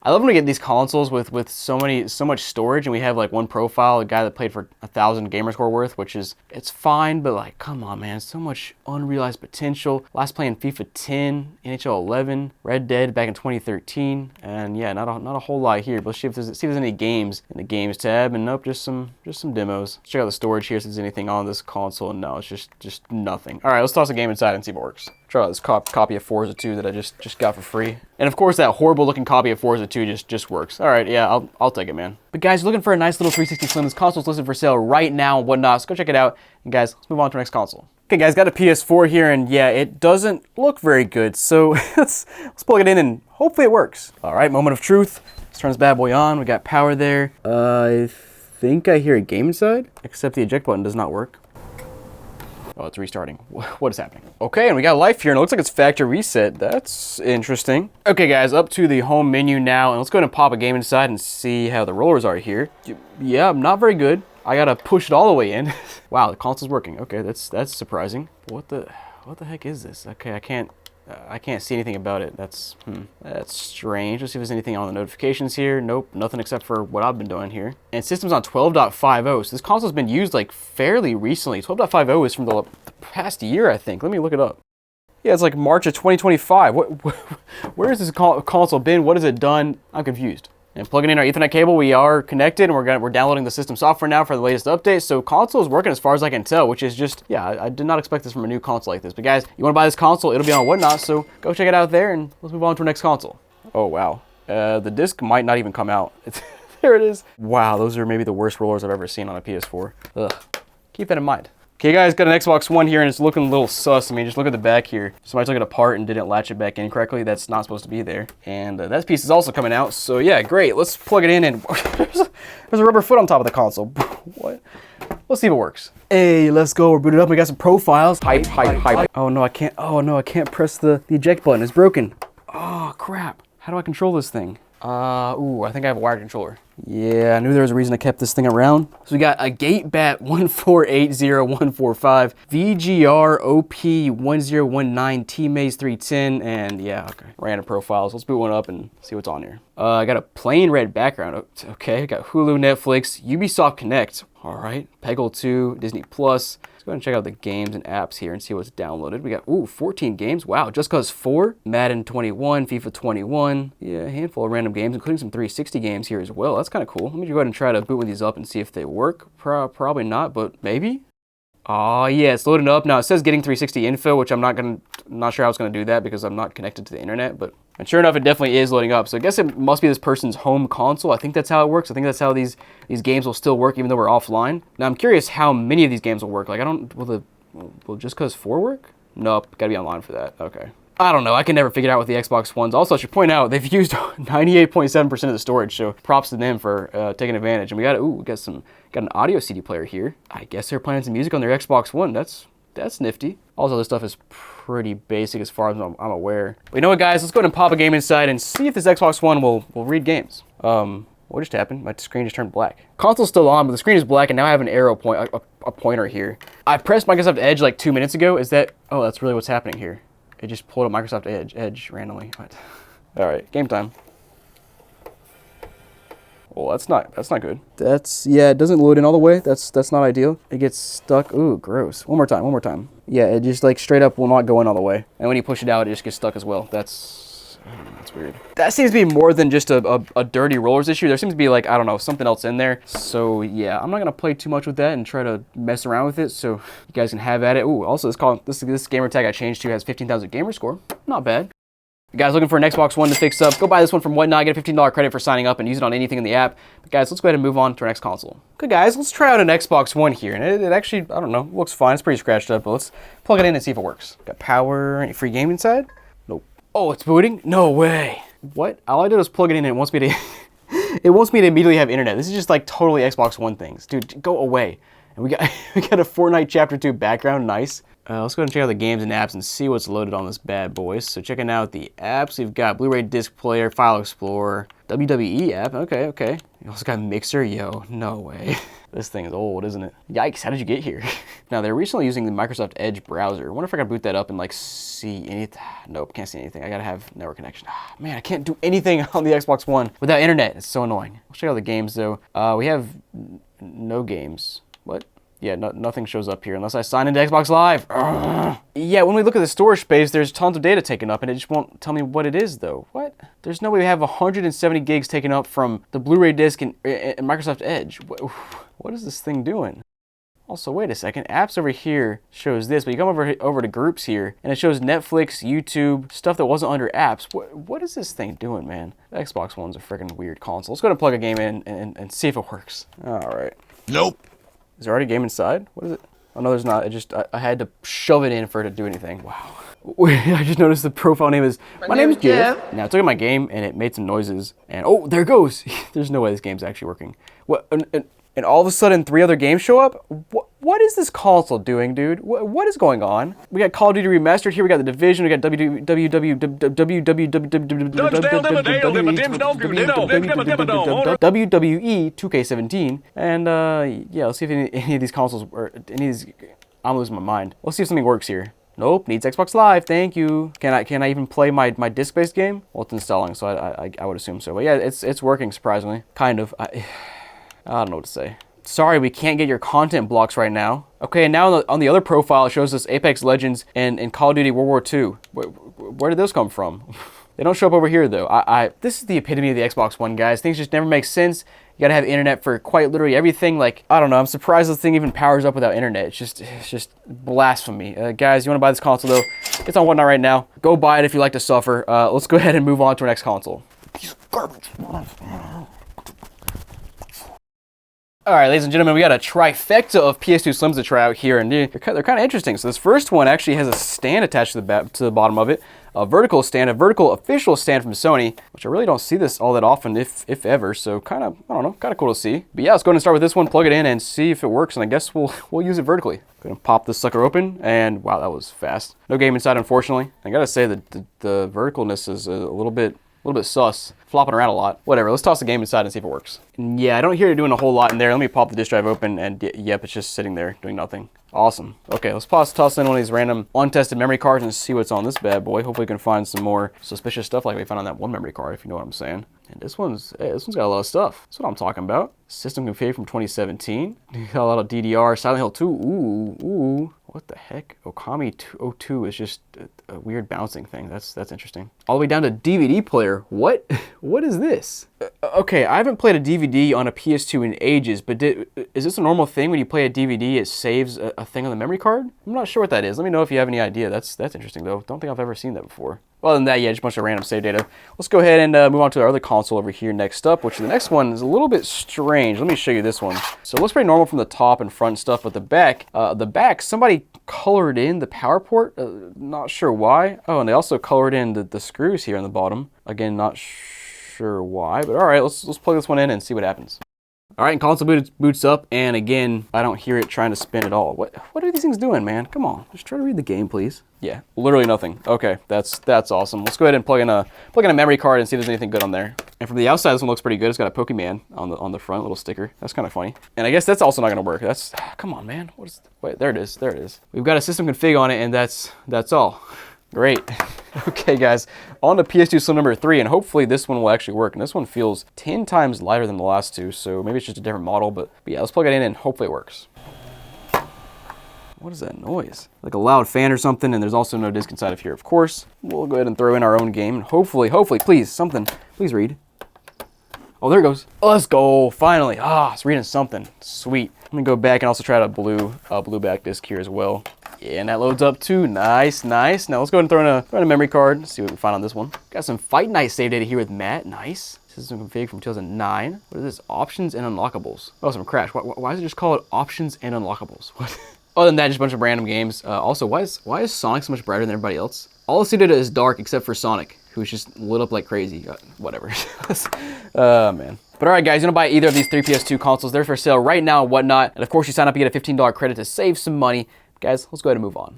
I love when we get these consoles with so much storage, and we have like one profile, a guy that played for 1,000 gamer score worth, which is, it's fine, but like, come on, man, so much unrealized potential. Last playing FIFA 10, NHL 11, Red Dead back in 2013, and yeah, not a whole lot here. But let's see if there's any games in the games tab, and nope, just some demos. Let's check out the storage here, see if there's anything on this console. No, it's just nothing. All right, let's toss a game inside and see if it works. Try out this copy of Forza 2 that I just got for free. And of course, that horrible looking copy of Forza 2 just works. All right, yeah, I'll take it, man. But guys, looking for a nice little 360 Slim, this console's listed for sale right now and whatnot, so go check it out. And guys, let's move on to our next console. Okay guys, got a PS4 here, and yeah, it doesn't look very good, so let's plug it in and hopefully it works. All right, moment of truth. Let's turn this bad boy on. We got power there. I think I hear a game inside, except the eject button does not work. Oh, it's restarting. What is happening? Okay, and we got life here, and it looks like it's factory reset. That's interesting. Okay, guys, up to the home menu now, and let's go ahead and pop a game inside and see how the rollers are here. Yeah, not very good. I gotta push it all the way in. Wow, the console's working. Okay, that's surprising. What the heck is this? Okay, I can't see anything about it. That's strange. Let's see if there's anything on the notifications here. Nope, nothing except for what I've been doing here. And system's on 12.50, so this console's been used like fairly recently. 12.50 is from the past year, I think. Let me look it up. Yeah, it's like March of 2025. Where has this console been? What has it done? I'm confused. And plugging in our Ethernet cable, we are connected, and we're downloading the system software now for the latest updates. So console is working as far as I can tell, which is just, yeah, I did not expect this from a new console like this. But guys, you want to buy this console, it'll be on Whatnot, so go check it out there, and let's move on to our next console. Oh, wow. The disc might not even come out. There it is. Wow, those are maybe the worst rollers I've ever seen on a PS4. Ugh. Keep that in mind. Okay, guys, got an Xbox One here, and it's looking a little sus. I mean, just look at the back here. Somebody took it apart and didn't latch it back in correctly. That's not supposed to be there. And that piece is also coming out. So yeah, great. Let's plug it in, and there's a rubber foot on top of the console. What? Let's see if it works. Hey, let's go. We're booted up. We got some profiles. Hype. Oh no, I can't. Oh no, I can't press the eject button. It's broken. Oh crap. How do I control this thing? Ooh, I think I have a wired controller. Yeah, I knew there was a reason I kept this thing around. So we got a GateBat 1480145, VGR OP1019, T-Maze 310, and yeah, okay. Random profiles. Let's boot one up and see what's on here. I got a plain red background. Okay, I got Hulu, Netflix, Ubisoft Connect. All right, Peggle 2, Disney Plus. Let's go ahead and check out the games and apps here and see what's downloaded. We got, 14 games. Wow, Just Cause 4, Madden 21, FIFA 21. Yeah, a handful of random games, including some 360 games here as well. That's kind of cool. Let me go ahead and try to boot one of these up and see if they work. Probably not, but maybe. Oh yeah, it's loading up. Now it says getting 360 info, which I'm not sure how it's gonna do that because I'm not connected to the internet, but and sure enough, it definitely is loading up. So I guess it must be this person's home console. I think that's how it works. I think that's how these games will still work even though we're offline. Now I'm curious how many of these games will work. Like will Just Cause 4 work? Nope, gotta be online for that. Okay. I don't know. I can never figure it out with the Xbox Ones. Also, I should point out they've used 98.7% of the storage, so props to them for taking advantage. And we got an audio CD player here. I guess they're playing some music on their Xbox One. That's nifty. Also, this stuff is pretty basic as far as I'm aware. But you know what, guys? Let's go ahead and pop a game inside and see if this Xbox One will read games. What just happened? My screen just turned black. Console's still on, but the screen is black, and now I have an arrow point, a pointer here. I pressed Microsoft Edge like 2 minutes ago. Oh, that's really what's happening here. It just pulled up Microsoft Edge randomly. What? All right, game time. Well, that's not good. Yeah, it doesn't load in all the way. That's not ideal. It gets stuck. Ooh, gross. One more time. Yeah, it just like straight up will not go in all the way. And when you push it out, it just gets stuck as well. That's weird. That seems to be more than just a dirty rollers issue. There seems to be like, I don't know, something else in there. So yeah, I'm not gonna play too much with that and try to mess around with it. So you guys can have at it. Ooh, also this gamer tag I changed to has 15,000 gamer score. Not bad. You guys looking for an Xbox One to fix up, go buy this one from Whatnot, get a $15 credit for signing up and use it on anything in the app. But guys, let's go ahead and move on to our next console. Okay guys, let's try out an Xbox One here. And it actually, I don't know, looks fine. It's pretty scratched up, but let's plug it in and see if it works. Got power, any free game inside? Nope. Oh, it's booting? No way. What? All I did was plug it in and it wants me to, it wants me to immediately have internet. This is just like totally Xbox One things. Dude, go away. And we got a Fortnite Chapter 2 background, nice. Let's go ahead and check out the games and apps and see what's loaded on this bad boy. So checking out the apps, we've got Blu-ray Disc Player, File Explorer, WWE app, okay. You also got Mixer, yo, no way. This thing is old, isn't it? Yikes, how did you get here? Now, they're recently using the Microsoft Edge browser. I wonder if I can boot that up and like see anything. Nope, can't see anything. I gotta have network connection. Man, I can't do anything on the Xbox One without internet. It's so annoying. Let's check out the games though. We have no games. What? Yeah, nothing shows up here unless I sign into Xbox Live. Ugh. Yeah, when we look at the storage space, there's tons of data taken up, and it just won't tell me what it is, though. What? There's no way we have 170 gigs taken up from the Blu-ray disc and Microsoft Edge. What is this thing doing? Also, wait a second. Apps over here shows this, but you come over to groups here, and it shows Netflix, YouTube, stuff that wasn't under apps. What is this thing doing, man? The Xbox One's a freaking weird console. Let's go ahead and plug a game in and see if it works. All right. Nope. Is there already a game inside? What is it? Oh no, there's not. I had to shove it in for it to do anything. Wow. I just noticed the profile name is, my name is Jeff. Now I took at my game and it made some noises and oh, there it goes. There's no way this game's actually working. What? And all of a sudden 3 other games show up? What is this console doing, dude? What is going on? We got Call of Duty Remastered here, we got The Division, we got WWE 2K17, and yeah, let's see if any of these consoles, or any of these, I'm losing my mind. Let's see if something works here. Nope, needs Xbox Live, thank you. Can I even play my disc-based game? Well, it's installing, so I would assume so. But yeah, it's working, surprisingly. Kind of. I don't know what to say. Sorry, we can't get your content blocks right now. Okay, and now on the other profile, it shows us Apex Legends and Call of Duty World War II. Where did those come from? They don't show up over here, though. This is the epitome of the Xbox One, guys. Things just never make sense. You gotta have internet for quite literally everything. Like, I don't know, I'm surprised this thing even powers up without internet. It's just blasphemy. Guys, you wanna buy this console, though? It's on Whatnot right now. Go buy it if you like to suffer. Let's go ahead and move on to our next console. Piece of garbage. All right, ladies and gentlemen, we got a trifecta of PS2 Slims to try out here, and they're kind of interesting. So this first one actually has a stand attached to the bottom of it, a vertical stand, a vertical official stand from Sony, which I really don't see this all that often, if ever. So kind of, I don't know, kind of cool to see. But yeah, let's go ahead and start with this one, plug it in, and see if it works. And I guess we'll use it vertically. Go ahead and pop this sucker open, and wow, that was fast. No game inside, unfortunately. I gotta say that the verticalness is a little bit sus, flopping around a lot. Whatever, let's toss the game inside and see if it works. And yeah, I don't hear it doing a whole lot in there. Let me pop the disk drive open, and yep, it's just sitting there doing nothing. Awesome. Okay, let's toss in one of these random untested memory cards and see what's on this bad boy. Hopefully we can find some more suspicious stuff like we found on that one memory card, if you know what I'm saying. And this one's got a lot of stuff. That's what I'm talking about. System config from 2017. Got a lot of DDR, Silent Hill 2, ooh. What the heck? Okami 202 is just a weird bouncing thing. That's interesting. All the way down to DVD player. What? What is this? Okay, I haven't played a DVD on a PS2 in ages, but is this a normal thing when you play a DVD, it saves a thing on the memory card? I'm not sure what that is. Let me know if you have any idea. That's interesting though. Don't think I've ever seen that before. Other than that, yeah, just a bunch of random save data. Let's go ahead and move on to our other console over here next up, which the next one is a little bit strange. Let me show you this one. So it looks pretty normal from the top and front stuff, but the back, somebody colored in the power port. Not sure why. Oh, and they also colored in the screws here on the bottom. Again, not sure why, but all right, let's plug this one in and see what happens. All right, and console boots up, and again, I don't hear it trying to spin at all. What are these things doing, man? Come on, just try to read the game, please. Yeah, literally nothing. Okay, that's awesome. Let's go ahead and plug in a memory card and see if there's anything good on there. And from the outside, this one looks pretty good. It's got a Pokemon on the front, little sticker. That's kind of funny. And I guess that's also not gonna work. Come on, man. Wait, there it is. There it is. We've got a system config on it, and that's all. Great. Okay, guys, on to PS2 Slim number 3, and hopefully this one will actually work. And this one feels 10 times lighter than the last two, so maybe it's just a different model, but yeah, let's plug it in and hopefully it works. What is that noise? Like a loud fan or something, and there's also no disc inside of here, of course. We'll go ahead and throw in our own game, and hopefully, please read. Oh, there it goes. Let's go, finally. It's reading something. Sweet. I'm gonna go back and also try out a blue back disc here as well. Yeah, and that loads up too. Nice. Now let's go ahead and throw in a memory card. See what we find on this one. Got some Fight Night save data here with Matt. Nice. System config from 2009. What is this? Options and unlockables. Oh, some crash. Why is it just called options and unlockables? What? Other than that, just a bunch of random games. Also, why is Sonic so much brighter than everybody else? All the save data is dark except for Sonic, who's just lit up like crazy. Whatever. Man. But all right, guys, you want to buy either of these 3 PS2 consoles? They're for sale right now and whatnot. And of course, you sign up, you get a $15 credit to save some money. Guys, let's go ahead and move on.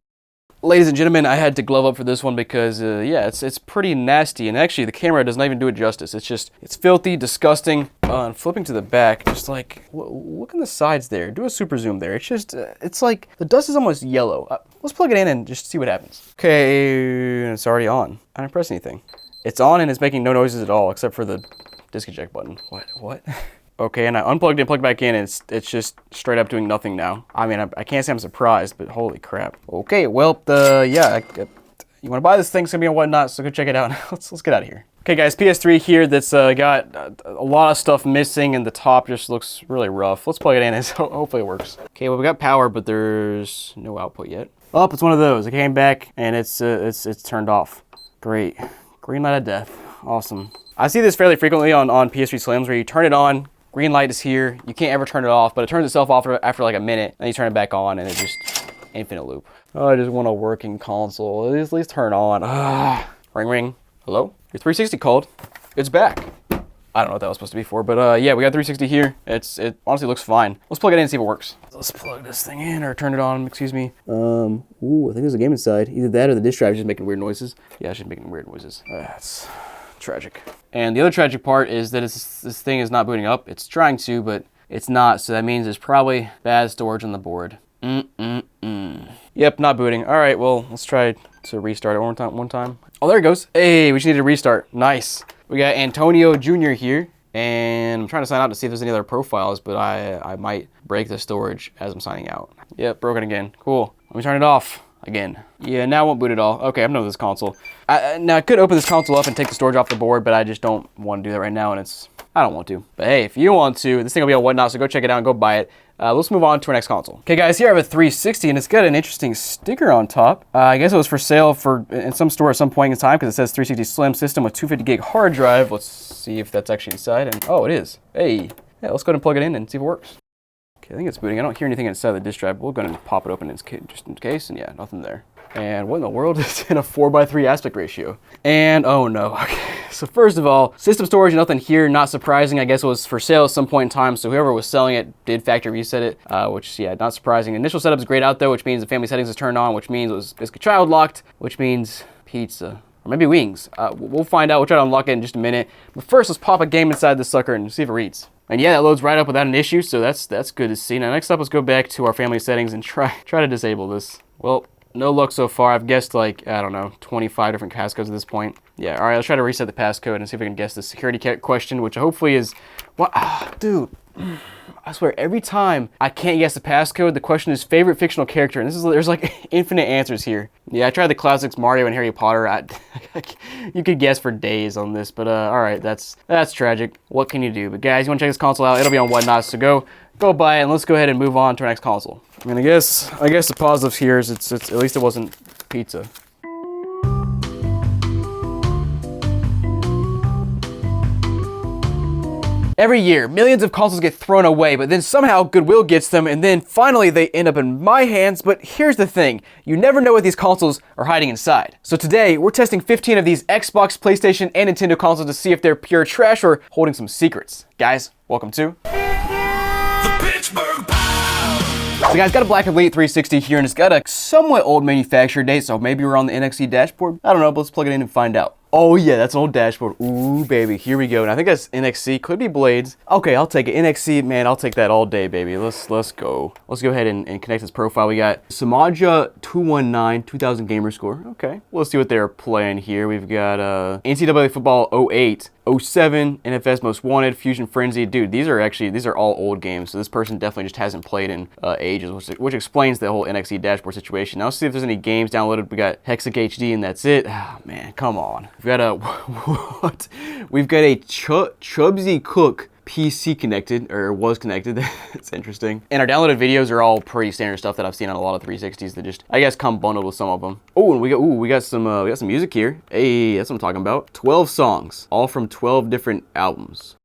Ladies and gentlemen, I had to glove up for this one because, yeah, it's pretty nasty. And actually, the camera does not even do it justice. It's filthy, disgusting. And flipping to the back, just like, look on the sides there. Do a super zoom there. It's just, it's like, the dust is almost yellow. Let's plug it in and just see what happens. Okay, it's already on. I didn't press anything. It's on and it's making no noises at all, except for the disc eject button. What? Okay, and I unplugged it and plugged it back in, and it's just straight up doing nothing now. I mean, I can't say I'm surprised, but holy crap. Okay, well, yeah, you want to buy this thing, it's going to be on Whatnot, so go check it out. Let's get out of here. Okay, guys, PS3 here that's got a lot of stuff missing, and the top just looks really rough. Let's plug it in, and hopefully it works. Okay, well, we got power, but there's no output yet. Oh, it's one of those. I came back, and it's turned off. Great. Green light of death. Awesome. I see this fairly frequently on PS3 Slims, where you turn it on, green light is here, you can't ever turn it off, but it turns itself off after like a minute, and you turn it back on, and it just Infinite loop. Oh, I just want a working console. At least turn on. Ring, ring. Hello? Your 360 called. It's back. I don't know what that was supposed to be for, but yeah, we got 360 here. It honestly looks fine. Let's plug it in and see if it works. Let's plug this thing in or turn it on, excuse me. Ooh, I think there's a game inside. Either that or the disk drive is just making weird noises. Yeah, it's just making weird noises. That's tragic. And the other tragic part is that this thing is not booting up. It's trying to, but it's not, so that means there's probably bad storage on the board. Yep, not booting. All right, well, let's try to restart it one time. Oh, there it goes. Hey, we just need to restart. Nice. We got Antonio Jr. here, and I'm trying to sign out to see if there's any other profiles, but I might break the storage as I'm signing out. Yep, broken again. Cool. Let me turn it off again. Yeah, now it won't boot at all. Okay, I'm done with this console. Now I could open this console up and take the storage off the board, but I just don't want to do that right now, and I don't want to. But hey, if you want to, this thing will be on Whatnot, so go check it out and go buy it. Let's move on to our next console. Okay guys, here I have a 360 and it's got an interesting sticker on top. I guess it was for sale in some store at some point in time because it says 360 Slim system with 250 gig hard drive. Let's see if that's actually inside. And oh, it is. Hey, yeah, let's go ahead and plug it in and see if it works. Okay, I think it's booting. I don't hear anything inside the disk drive. We'll go ahead and pop it open just in case, and yeah, nothing there. And what in the world is in a 4:3 aspect ratio? And oh no, okay. So first of all, system storage, nothing here, not surprising. I guess it was for sale at some point in time, so whoever was selling it did factory reset it, which, yeah, not surprising. Initial setup is grayed out though, which means the family settings is turned on, which means it was basically child locked, which means pizza. Or maybe wings. We'll find out. We'll try to unlock it in just a minute. But first, let's pop a game inside this sucker and see if it reads. And yeah, that loads right up without an issue, so that's good to see. Now next up, let's go back to our family settings and try to disable this. Well, no luck so far. I've guessed like, I don't know, 25 different passcodes at this point. Yeah, all right, let's try to reset the passcode and see if we can guess the security question, which hopefully is, what, dude. I swear, every time I can't guess the passcode, the question is favorite fictional character, and there's like infinite answers here. Yeah, I tried the classics, Mario and Harry Potter. You could guess for days on this, but all right, that's tragic. What can you do? But guys, you want to check this console out? It'll be on Whatnot, so go buy it, and let's go ahead and move on to our next console. I mean, I guess the positives here is it's at least it wasn't pizza. Every year, millions of consoles get thrown away, but then somehow Goodwill gets them, and then finally they end up in my hands. But here's the thing, you never know what these consoles are hiding inside. So today, we're testing 15 of these Xbox, PlayStation, and Nintendo consoles to see if they're pure trash or holding some secrets. Guys, welcome to The Pittsburgh Pow! So guys, got a Black and White 360 here, and it's got a somewhat old manufacturer date, so maybe we're on the NXT dashboard. I don't know, but let's plug it in and find out. Oh yeah, that's an old dashboard. Ooh, baby, here we go. And I think that's NXC, could be Blades. Okay, I'll take it. NXC, man, I'll take that all day, baby. Let's go. Let's go ahead and connect this profile. We got Samaja 219, 2000 gamer score. Okay, let's see what they're playing here. We've got NCAA football 08, 07, NFS Most Wanted, Fusion Frenzy. Dude, these are all old games. So this person definitely just hasn't played in ages, which explains the whole NXT dashboard situation. Now let's see if there's any games downloaded. We got Hexac HD and that's it. Oh man, come on. We've got a what? We've got a Chubsy Cook PC connected, or was connected. That's interesting. And our downloaded videos are all pretty standard stuff that I've seen on a lot of 360s that just, I guess, come bundled with some of them. Oh, and we got some music here. Hey, that's what I'm talking about. 12 songs, all from 12 different albums.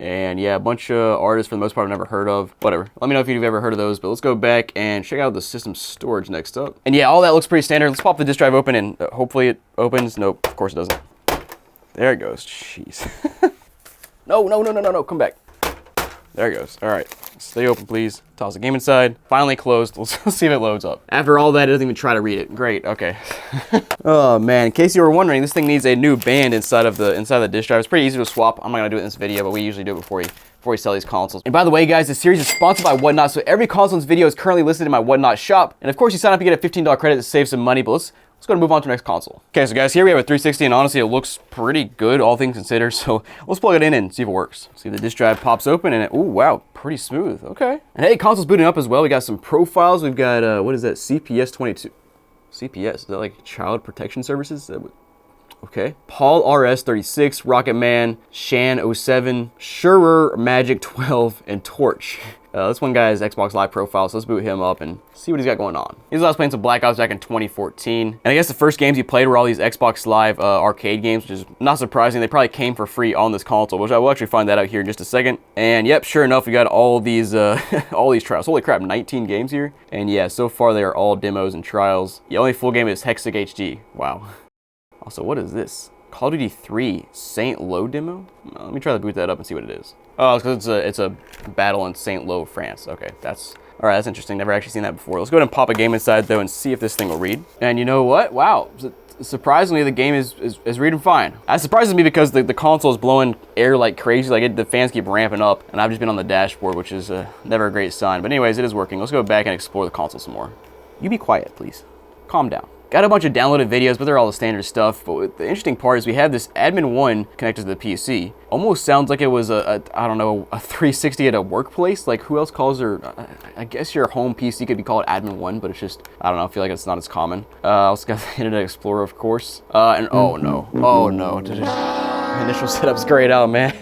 And yeah, a bunch of artists for the most part I've never heard of. Whatever. Let me know if you've ever heard of those, but let's go back and check out the system storage next up. And yeah, all that looks pretty standard. Let's pop the disk drive open and hopefully it opens. Nope, of course it doesn't. There it goes. Jeez. No, come back. There it goes. All right, stay open, please. Toss the game inside. Finally closed. Let's see if it loads up. After all that, it doesn't even try to read it. Great, okay. Oh man, in case you were wondering, this thing needs a new band inside the disk drive. It's pretty easy to swap. I'm not gonna do it in this video, but we usually do it before we sell these consoles. And by the way, guys, this series is sponsored by Whatnot, so every console in this video is currently listed in my Whatnot shop. And of course, you sign up, you get a $15 credit to save some money, but let's go and move on to the next console. Okay, so guys, here we have a 360, and honestly, it looks pretty good, all things considered. So let's plug it in and see if it works. See if the disk drive pops open, and oh wow, pretty smooth. Okay. And hey, console's booting up as well. We got some profiles. We've got what is that? CPS 22. CPS, is that like Child Protection Services? Okay. Paul RS 36, Rocket Man, Shan 07, Shurer Magic 12, and Torch. This one guy has Xbox Live profile, so let's boot him up and see what he's got going on. He was last playing some Black Ops back in 2014. And I guess the first games he played were all these Xbox Live arcade games, which is not surprising. They probably came for free on this console, which I will actually find that out here in just a second. And yep, sure enough, we got all these all these trials. Holy crap, 19 games here. And yeah, so far they are all demos and trials. The only full game is Hextech HD. Wow. Also, what is this? Call of Duty 3 Saint Lo demo? Let me try to boot that up and see what it is. Oh, it's because it's a battle in Saint Lo, France. Okay, that's all right. That's interesting. Never actually seen that before. Let's go ahead and pop a game inside though and see if this thing will read. And you know what? Wow. Surprisingly, the game is reading fine. That surprises me because the console is blowing air like crazy. Like the fans keep ramping up, and I've just been on the dashboard, which is never a great sign. But anyways, it is working. Let's go back and explore the console some more. You be quiet, please. Calm down. Got a bunch of downloaded videos, but they're all the standard stuff. But the interesting part is we have this admin 1 connected to the PC. Almost sounds like it was I don't know, a 360 at a workplace. Like who else calls their, I guess your home PC could be called admin 1, but it's just, I don't know, I feel like it's not as common. Also got the Internet Explorer, of course. And oh no, initial setup's grayed out, man.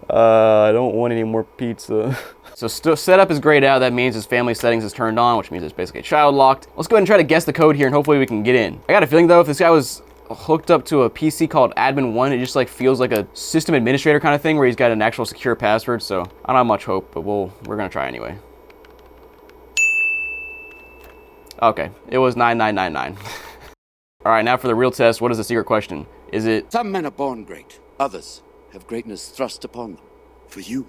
I don't want any more pizza. So setup is grayed out. That means his family settings is turned on, which means it's basically child locked. Let's go ahead and try to guess the code here, and hopefully we can get in. I got a feeling though, if this guy was hooked up to a PC called admin 1, it just like feels like a system administrator kind of thing where he's got an actual secure password. So I don't have much hope, but we're gonna try anyway. Okay, it was 9999. All right, now for the real test. What is the secret question? Is it? Some men are born great. Others have greatness thrust upon them. For you,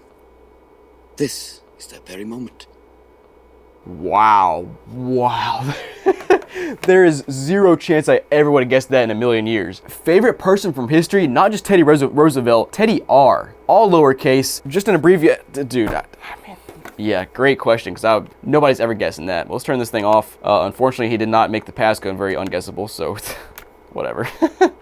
this is that very moment. Wow. There is zero chance I ever would have guessed that in a million years. Favorite person from history? Not just Teddy Roosevelt, Teddy R. All lowercase, just an abbreviation. Dude, I mean, yeah, great question, because nobody's ever guessing that. Well, let's turn this thing off. Unfortunately, he did not make the passcode very unguessable, so whatever.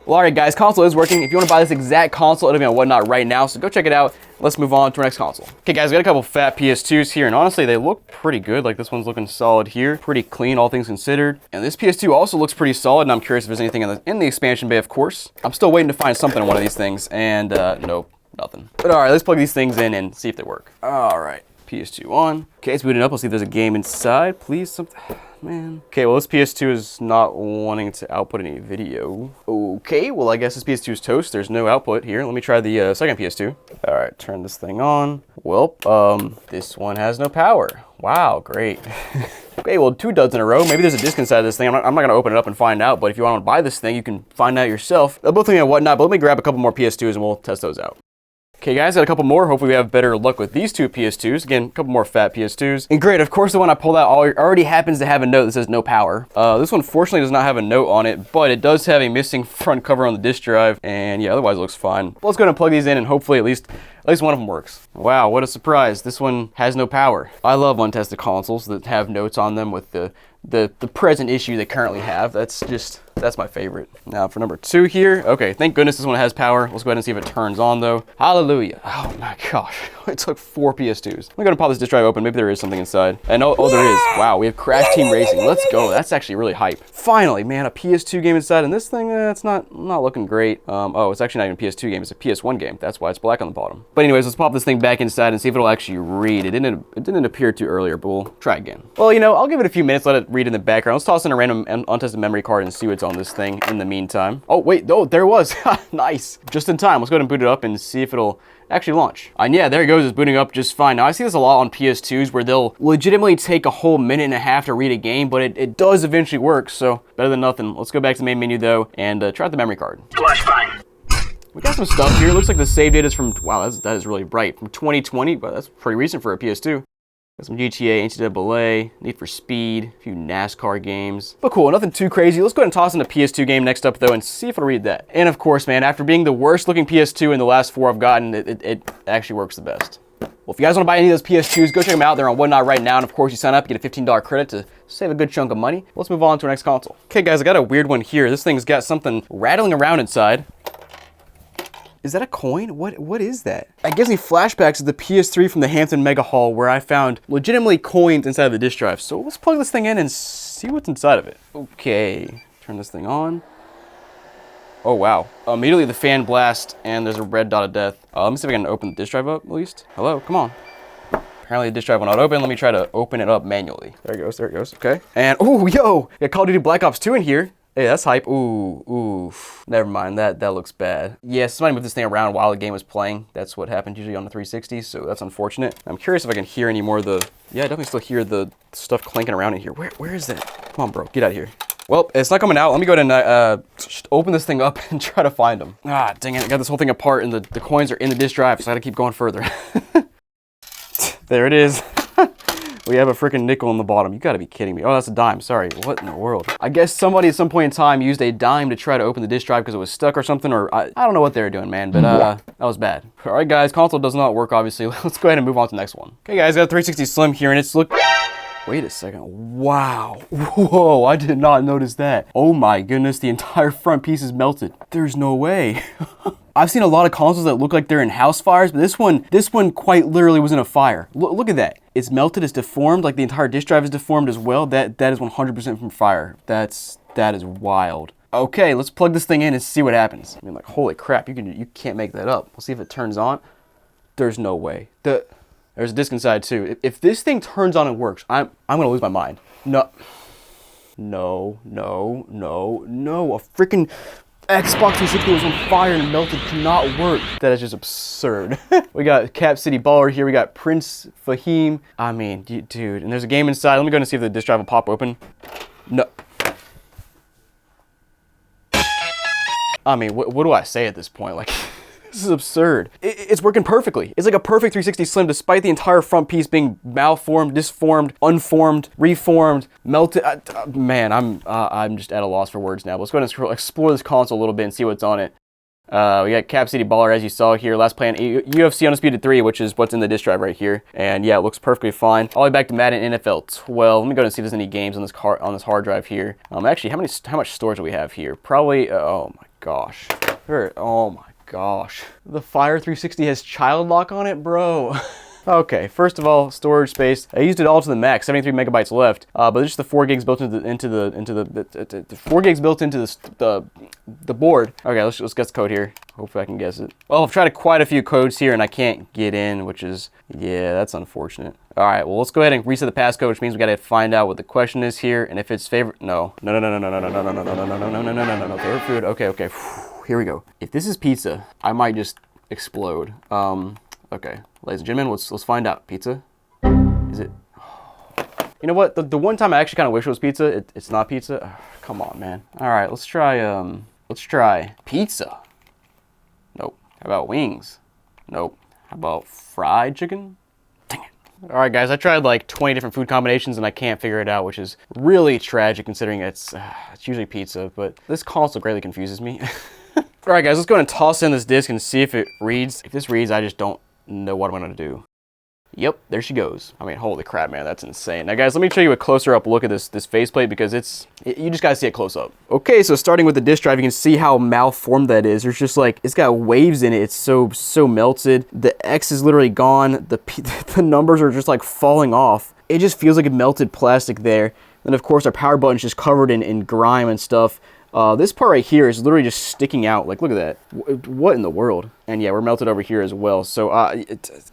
Well, all right, guys, console is working. If you want to buy this exact console, it'll be on Whatnot right now, so go check it out. Let's move on to our next console. Okay, guys, we got a couple fat PS2s here, and honestly, they look pretty good. Like, this one's looking solid here. Pretty clean, all things considered. And this PS2 also looks pretty solid, and I'm curious if there's anything in the expansion bay, of course. I'm still waiting to find something on one of these things, and nope, nothing. But all right, let's plug these things in and see if they work. All right, PS2 on. Okay, it's booting up. Let's see if there's a game inside. Please, something. Man. Okay, well, this PS2 is not wanting to output any video. Okay, well, I guess this PS2 is toast. There's no output here. Let me try the second PS2. All right, turn this thing on. Well, this one has no power. Wow, great. Okay, well, 2 duds in a row. Maybe there's a disc inside this thing. I'm not going to open it up and find out, but if you want to buy this thing, you can find out yourself. They'll both be on Whatnot, but let me grab a couple more PS2s and we'll test those out. Okay, guys, got a couple more. Hopefully we have better luck with these 2 PS2s. Again, a couple more fat PS2s. And great, of course, the one I pulled out already happens to have a note that says no power. This one fortunately does not have a note on it, but it does have a missing front cover on the disk drive. And yeah, otherwise it looks fine. Let's go ahead and plug these in, and hopefully at least one of them works. Wow, what a surprise. This one has no power. I love untested consoles that have notes on them with the present issue they currently have. That's my favorite. Now for number 2 here. Okay, thank goodness this one has power. Let's go ahead and see if it turns on though. Hallelujah. Oh my gosh. It took 4 PS2s. I'm gonna pop this disk drive open. Maybe there is something inside. And oh, there is. Wow, we have Crash Team Racing. Let's go. That's actually really hype. Finally, man, a PS2 game inside, and this thing, it's not looking great. Oh, it's actually not even a PS2 game. It's a PS1 game. That's why it's black on the bottom. But anyways, let's pop this thing back inside and see if it'll actually read. It didn't appear to earlier, but we'll try again. Well, you know, I'll give it a few minutes, let it read in the background. Let's toss in a random untested memory card and see what's on this thing in the meantime. Oh, wait, oh, there it was. Nice. Just in time. Let's go ahead and boot it up and see if it'll actually launch. And yeah, there it goes. It's booting up just fine. Now, I see this a lot on PS2s where they'll legitimately take a whole minute and a half to read a game, but it does eventually work, so better than nothing. Let's go back to the main menu, though, and try out the memory card. Flashbang. We got some stuff here. It looks like the save data is from, wow, that is really bright. From 2020, but that's pretty recent for a PS2. Got some GTA, NCAA, Need for Speed, a few NASCAR games. But cool, nothing too crazy. Let's go ahead and toss in a PS2 game next up, though, and see if it'll read that. And of course, man, after being the worst looking PS2 in the last 4 I've gotten, it actually works the best. Well, if you guys want to buy any of those PS2s, go check them out. They're on Whatnot right now. And of course, you sign up, you get a $15 credit to save a good chunk of money. Let's move on to our next console. Okay, guys, I got a weird one here. This thing's got something rattling around inside. Is that a coin? What is that? It gives me flashbacks of the PS3 from the Hampton Mega Hall where I found legitimately coins inside of the disk drive. So let's plug this thing in and see what's inside of it. Okay, turn this thing on. Oh, wow. Immediately the fan blast and there's a red dot of death. Let me see if I can open the disk drive up at least. Hello, come on. Apparently the disk drive will not open. Let me try to open it up manually. There it goes, there it goes, okay. And, oh, yo, got Call of Duty Black Ops 2 in here. Hey, that's hype. Ooh, never mind, that looks bad. Yeah, somebody moved this thing around while the game was playing. That's what happens usually on the 360, so that's unfortunate. I'm curious if I can hear any more of the, yeah, I definitely still hear the stuff clanking around in here. Where is that? Come on, bro, get out of here. Well, it's not coming out. Let me go ahead and just open this thing up and try to find them. Ah, dang it, I got this whole thing apart and the coins are in the disk drive, so I gotta keep going further. There it is. We have a freaking nickel in the bottom. You gotta be kidding me. Oh, that's a dime, sorry. What in the world? I guess somebody at some point in time used a dime to try to open the disk drive because it was stuck or something, or I don't know what they were doing, man, but that was bad. All right, guys, console does not work, obviously. Let's go ahead and move on to the next one. Okay, guys, got a 360 Slim here, and it's wait a second, wow. Whoa, I did not notice that. Oh my goodness, the entire front piece is melted. There's no way. I've seen a lot of consoles that look like they're in house fires, but this one quite literally was in a fire. Look at that. It's melted, it's deformed, like the entire disk drive is deformed as well. That is 100% from fire. That is wild. Okay, let's plug this thing in and see what happens. I mean, like, holy crap, you can't make that up. We'll see if it turns on. There's no way. There's a disc inside too. If this thing turns on and works, I'm gonna lose my mind. No, a freaking Xbox 360 was on fire and melted, cannot work. That is just absurd. We got Cap City Baller here. We got Prince Fahim. I mean, dude, and there's a game inside. Let me go and see if the disk drive will pop open. No. I mean, what do I say at this point? Like, this is absurd. It's working perfectly. It's like a perfect 360 Slim despite the entire front piece being malformed, disformed, unformed, reformed, melted. Man, I'm just at a loss for words now. But let's go ahead and explore this console a little bit and see what's on it. We got Cap City Baller, as you saw here. Last play on UFC Undisputed 3, which is what's in the disk drive right here. And yeah, it looks perfectly fine. All the way back to Madden NFL 12. Let me go and see if there's any games on this hard drive here. Actually, how much storage do we have here? Probably, oh my gosh. Oh my gosh. The Fire 360 has child lock on it, bro. Okay, first of all, storage space. I used it all to the max, 73 megabytes left. But there's just the 4 gigs built into the 4 gigs built into the board. Okay, let's guess the code here. Hopefully I can guess it. Well, I've tried quite a few codes here and I can't get in, which is, yeah, that's unfortunate. All right, well, let's go ahead and reset the passcode, which means we gotta find out what the question is here, and if it's favorite, no, favorite food. Okay. Here we go. If this is pizza, I might just explode. Okay, ladies and gentlemen, let's find out. Pizza? Is it? You know what? The one time I actually kind of wish it was pizza, it's not pizza. Oh, come on, man. All right, let's try pizza. Nope. How about wings? Nope. How about fried chicken? Dang it. All right, guys, I tried like 20 different food combinations and I can't figure it out, which is really tragic considering it's usually pizza, but this console greatly confuses me. All right, guys, let's go ahead and toss in this disc and see if it reads. If this reads, I just don't know what I'm gonna do. Yep, there she goes. I mean, holy crap, man, that's insane. Now, guys, let me show you a closer up look at this faceplate because you just gotta see it close up. Okay, so starting with the disk drive, you can see how malformed that is. There's just like, it's got waves in it. It's so melted. The X is literally gone. The numbers are just like falling off. It just feels like a melted plastic there. And of course, our power button's just covered in grime and stuff. This part right here is literally just sticking out. Like, look at that. What in the world? And yeah, we're melted over here as well. So you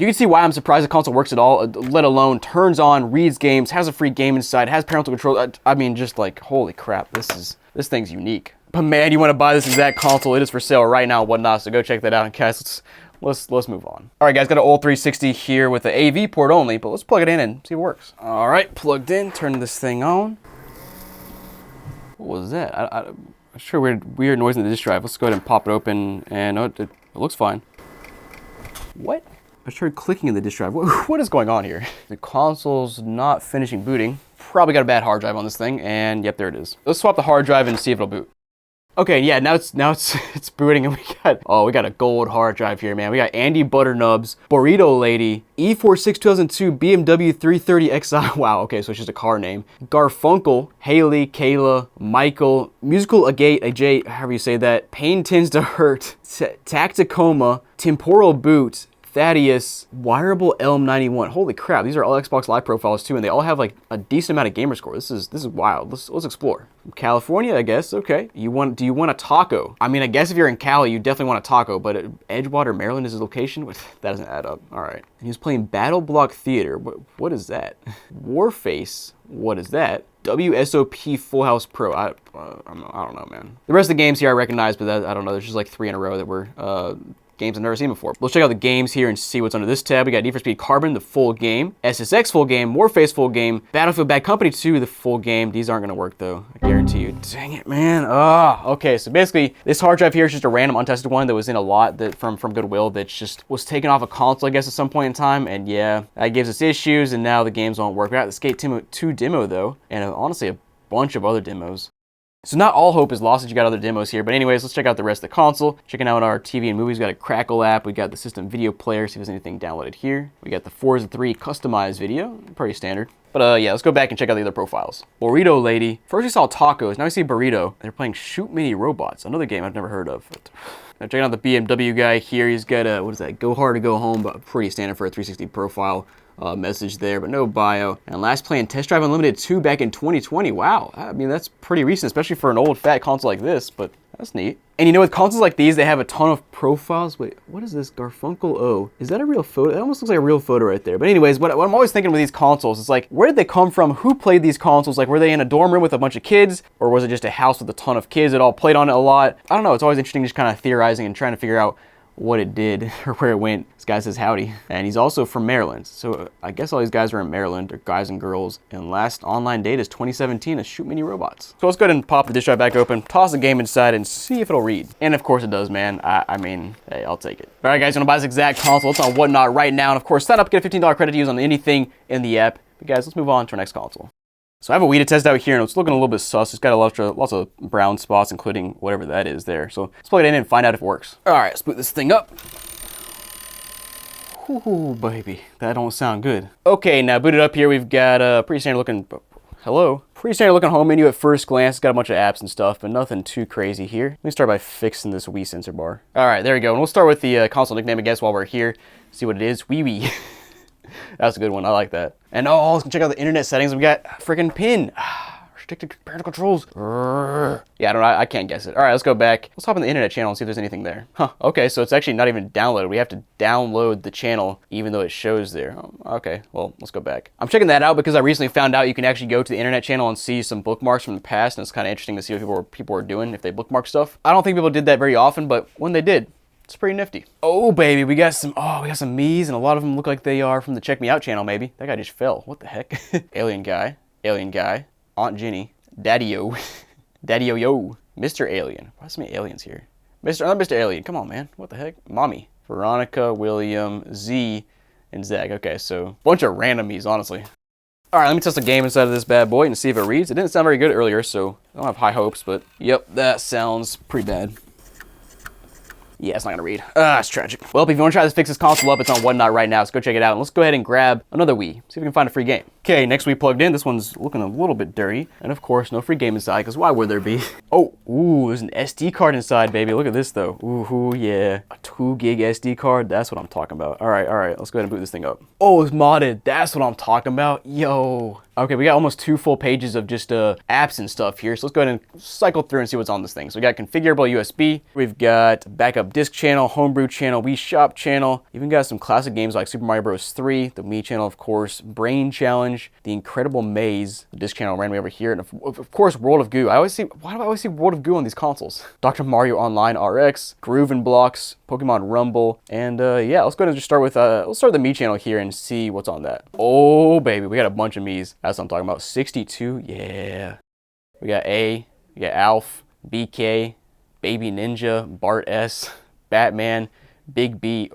can see why I'm surprised the console works at all, let alone turns on, reads games, has a free game inside, has parental control. I mean, just like, holy crap, this thing's unique. But man, you want to buy this exact console, it is for sale right now and whatnot, so go check that out. And guys, let's move on. All right, guys, got an old 360 here with the AV port only, but let's plug it in and see if it works. All right, plugged in, turn this thing on. What was that? I'm sure weird noise in the disk drive. Let's go ahead and pop it open, and it looks fine. What? I started clicking in the disk drive. What is going on here? The console's not finishing booting. Probably got a bad hard drive on this thing, and yep, there it is. Let's swap the hard drive and see if it'll boot. Okay, yeah, now it's booting, and we got a gold hard drive here, man. We got Andy Butternubs, Burrito Lady, E46 2002 BMW 330xi. Wow, okay, so it's just a car name. Garfunkel, Haley, Kayla, Michael, Musical Ajay, however you say that. Pain Tends to Hurt, Tacticoma, Temporal Boot, Thaddeus, Wireable LM91. Holy crap, these are all Xbox Live profiles too, and they all have like a decent amount of gamer score. This is wild. Let's explore. From California, I guess. Okay. Do you want a taco? I mean, I guess if you're in Cali, you definitely want a taco, but Edgewater, Maryland is his location? That doesn't add up. All right. He was playing Battle Block Theater. What is that? Warface. What is that? WSOP Full House Pro. I don't know, man. The rest of the games here I recognize, but I don't know. There's just like 3 in a row that were games I've never seen before. Let's check out the games here and see what's under this tab. We got Need for Speed Carbon, the full game. SSX full game. Warface full game. Battlefield Bad Company 2, the full game. These aren't going to work though. I guarantee you. Dang it, man. Okay, so basically this hard drive here is just a random untested one that was in a lot that from Goodwill that just was taken off a console, I guess, at some point in time. And yeah, that gives us issues and now the games won't work. We got the Skate 2 demo though, and honestly a bunch of other demos. So not all hope is lost that you got other demos here, but anyways, let's check out the rest of the console. Checking out our TV and movies, we got a Crackle app, we got the system video player, see if there's anything downloaded here. We got the Forza 3 customized video, pretty standard. But yeah, let's go back and check out the other profiles. Burrito Lady. First we saw tacos, now we see burrito. They're playing Shoot Mini Robots, another game I've never heard of. Now checking out the BMW guy here, he's got a, what is that, go hard or go home, but pretty standard for a 360 profile. Message there, but no bio. And last playing Test Drive Unlimited 2 back in 2020. Wow, I mean, that's pretty recent, especially for an old fat console like this, but that's neat. And you know, with consoles like these, they have a ton of profiles. Wait, what is this? Garfunkel O. Is that a real photo? That almost looks like a real photo right there. But anyways, what I'm always thinking with these consoles is like, where did they come from? Who played these consoles? Like, were they in a dorm room with a bunch of kids? Or was it just a house with a ton of kids that all played on it a lot? I don't know, it's always interesting just kind of theorizing and trying to figure out what it did or where it went. This guy says howdy. And he's also from Maryland. So I guess all these guys are in Maryland, or guys and girls. And last online date is 2017 is Shoot Mini Robots. So let's go ahead and pop the disk drive back open, toss the game inside and see if it'll read. And of course it does, man. I mean, hey, I'll take it. All right guys, you wanna buy this exact console? It's on Whatnot right now. And of course, sign up, get a $15 credit to use on anything in the app. But guys, let's move on to our next console. So I have a Wii to test out here, and it's looking a little bit sus. It's got lots of brown spots, including whatever that is there. So let's plug it in and find out if it works. All right, let's boot this thing up. Ooh, baby, that don't sound good. Okay, now booted up here, we've got a pretty standard looking, pretty standard looking home menu at first glance. It's got a bunch of apps and stuff, but nothing too crazy here. Let me start by fixing this Wii sensor bar. All right, there we go. And we'll start with the console nickname, I guess, while we're here. See what it is, Wii. That's a good one, I like that. And oh, let's check out the internet settings. We got freaking pin. Restricted parental controls. Yeah, I can't guess it. All right, let's go back. Let's hop on the internet channel and see if there's anything there. Huh, okay, so it's actually not even downloaded. We have to download the channel even though it shows there. Oh, okay, well, let's go back. I'm checking that out because I recently found out you can actually go to the internet channel and see some bookmarks from the past, and it's kind of interesting to see what people are doing if they bookmark stuff. I don't think people did that very often, but when they did, it's pretty nifty. Oh, baby, we got some Mii's, and a lot of them look like they are from the Check Me Out channel, maybe. That guy just fell. What the heck? Alien guy, Aunt Ginny, Daddy-O, Daddy-O-Yo, Mr. Alien. Why so many aliens here? Not Mr. Alien, come on, man. What the heck? Mommy, Veronica, William, Z, and Zach. Okay, so bunch of random Mii's, honestly. All right, let me test the game inside of this bad boy and see if it reads. It didn't sound very good earlier, so I don't have high hopes, but yep, that sounds pretty bad. Yeah, it's not gonna read. It's tragic. Well, if you want to try to fix this console up, it's on Whatnot right now, so go check it out. And let's go ahead and grab another Wii, see if we can find a free game. Okay, next Wii plugged in. This one's looking a little bit dirty. And of course, no free game inside, because why would there be? Oh, ooh, there's an SD card inside, baby. Look at this, though. Ooh, yeah. A 2 gig SD card, that's what I'm talking about. All right, let's go ahead and boot this thing up. Oh, it's modded. That's what I'm talking about. Yo. Okay, we got almost 2 full pages of just apps and stuff here. So let's go ahead and cycle through and see what's on this thing. So we got configurable USB. We've got backup disk channel, homebrew channel, Wii Shop channel. Even got some classic games like Super Mario Bros. 3, the Wii channel, of course, Brain Challenge, The Incredible Maze, the disk channel randomly over here, and of course, World of Goo. Why do I always see World of Goo on these consoles? Dr. Mario Online RX, Groove and Blocks, Pokemon Rumble, and yeah, let's go ahead and just start with, let's start with the Mii channel here and see what's on that. Oh, baby, we got a bunch of Mii's. That's what I'm talking about. 62, yeah. We got A, we got Alf, BK, Baby Ninja, Bart S, Batman, Big B.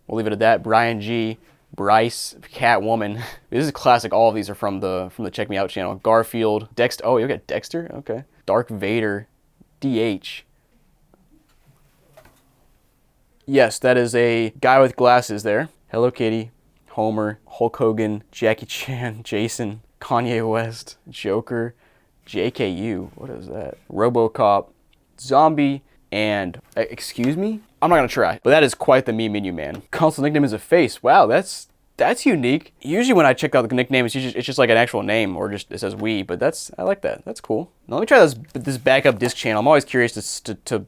We'll leave it at that. Brian G, Bryce, Catwoman. This is classic. All of these are from the Check Me Out channel. Garfield, Dexter. Oh, you got Dexter? Okay. Dark Vader, DH. Yes, that is a guy with glasses there. Hello Kitty, Homer, Hulk Hogan, Jackie Chan, Jason, Kanye West, Joker, JKU. What is that? RoboCop, Zombie, and excuse me? I'm not gonna try, but that is quite the meme menu, man. Console nickname is a face. Wow, that's unique. Usually when I check out the nickname, it's just like an actual name or just it says Wii, but I like that. That's cool. Now let me try this backup disc channel. I'm always curious to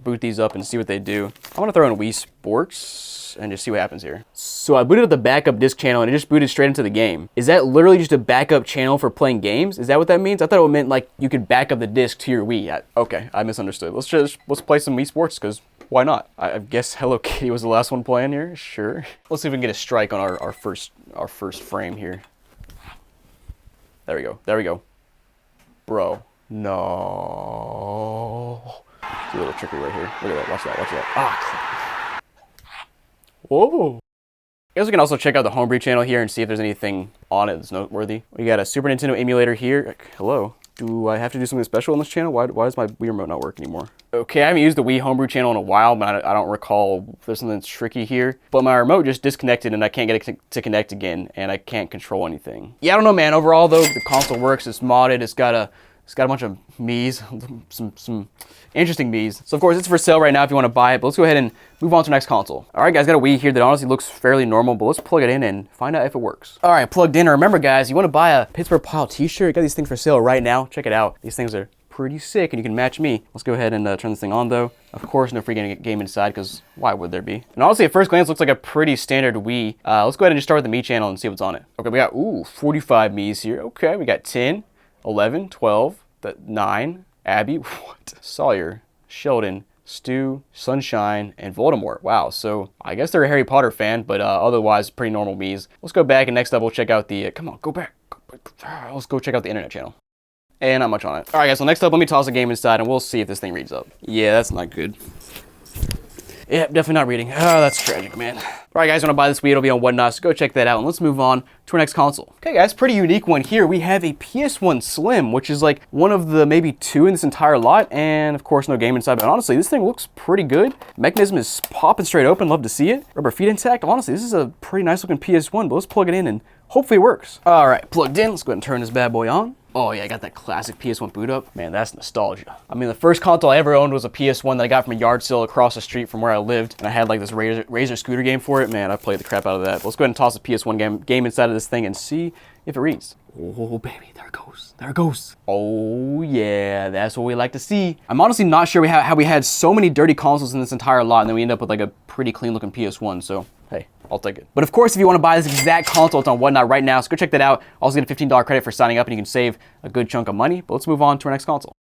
boot these up and see what they do. I'm gonna throw in Wii Sports and just see what happens here. So I booted up the backup disc channel and it just booted straight into the game. Is that literally just a backup channel for playing games? Is that what that means? I thought it meant like you could back up the disc to your Wii. Okay, I misunderstood. Let's play some Wii Sports because why not? I guess Hello Kitty was the last one playing here. Sure. Let's see if we can get a strike on our first frame here. There we go. There we go. Bro, no. It's a little trickery right here. Look at that. Watch that. Watch that. Ah. Whoa. I guess we can also check out the homebrew channel here and see if there's anything on it that's noteworthy. We got a Super Nintendo emulator here. Hello. Do I have to do something special on this channel? Why does my Wii remote not work anymore? Okay, I haven't used the Wii homebrew channel in a while, but I don't recall if there's something tricky here. But my remote just disconnected and I can't get it to connect again, and I can't control anything. Yeah, I don't know, man. Overall, though, the console works. It's modded. It's got a bunch of Mii's, some interesting Mii's. So of course it's for sale right now if you want to buy it, but let's go ahead and move on to the next console. All right guys, got a Wii here that honestly looks fairly normal, but let's plug it in and find out if it works. All right, plugged in. Remember guys, you want to buy a Pittsburgh Pile t-shirt, got these things for sale right now. Check it out. These things are pretty sick and you can match me. Let's go ahead and turn this thing on though. Of course, no free game inside because why would there be? And honestly, at first glance, looks like a pretty standard Wii. Let's go ahead and just start with the Mii channel and see what's on it. Okay, we got, 45 Mii's here. Okay, we got 10, 11, 12, 9, Abby, what? Sawyer, Sheldon, Stu, Sunshine, and Voldemort. Wow, so I guess they're a Harry Potter fan, but otherwise pretty normal Mii's. Let's go back and next up we'll check out the, come on, go back. Let's go check out the internet channel. And not much on it. All right guys, so next up let me toss a game inside and we'll see if this thing reads up. Yeah, that's not good. Yeah, definitely not reading. Oh, that's tragic, man. All right, guys, want to buy this Wii? It'll be on Whatnot, so go check that out. And let's move on to our next console. Okay, guys, pretty unique one here. We have a PS1 Slim, which is like one of the maybe 2 in this entire lot. And of course, no game inside, but honestly, this thing looks pretty good. Mechanism is popping straight open. Love to see it. Rubber feet intact. Honestly, this is a pretty nice looking PS1, but let's plug it in and hopefully it works. All right, plugged in. Let's go ahead and turn this bad boy on. Oh yeah, I got that classic PS1 boot up. Man, that's nostalgia. I mean, the first console I ever owned was a PS1 that I got from a yard sale across the street from where I lived. And I had like this Razor scooter game for it. Man, I played the crap out of that. But let's go ahead and toss the PS1 game inside of this thing and see if it reads. Oh baby, there it goes. There it goes. Oh yeah, that's what we like to see. I'm honestly not sure how we had so many dirty consoles in this entire lot and then we end up with like a pretty clean looking PS1, so hey, I'll take it. But of course, if you want to buy this exact console, it's on Whatnot right now, so go check that out. Also get a $15 credit for signing up and you can save a good chunk of money. But let's move on to our next console.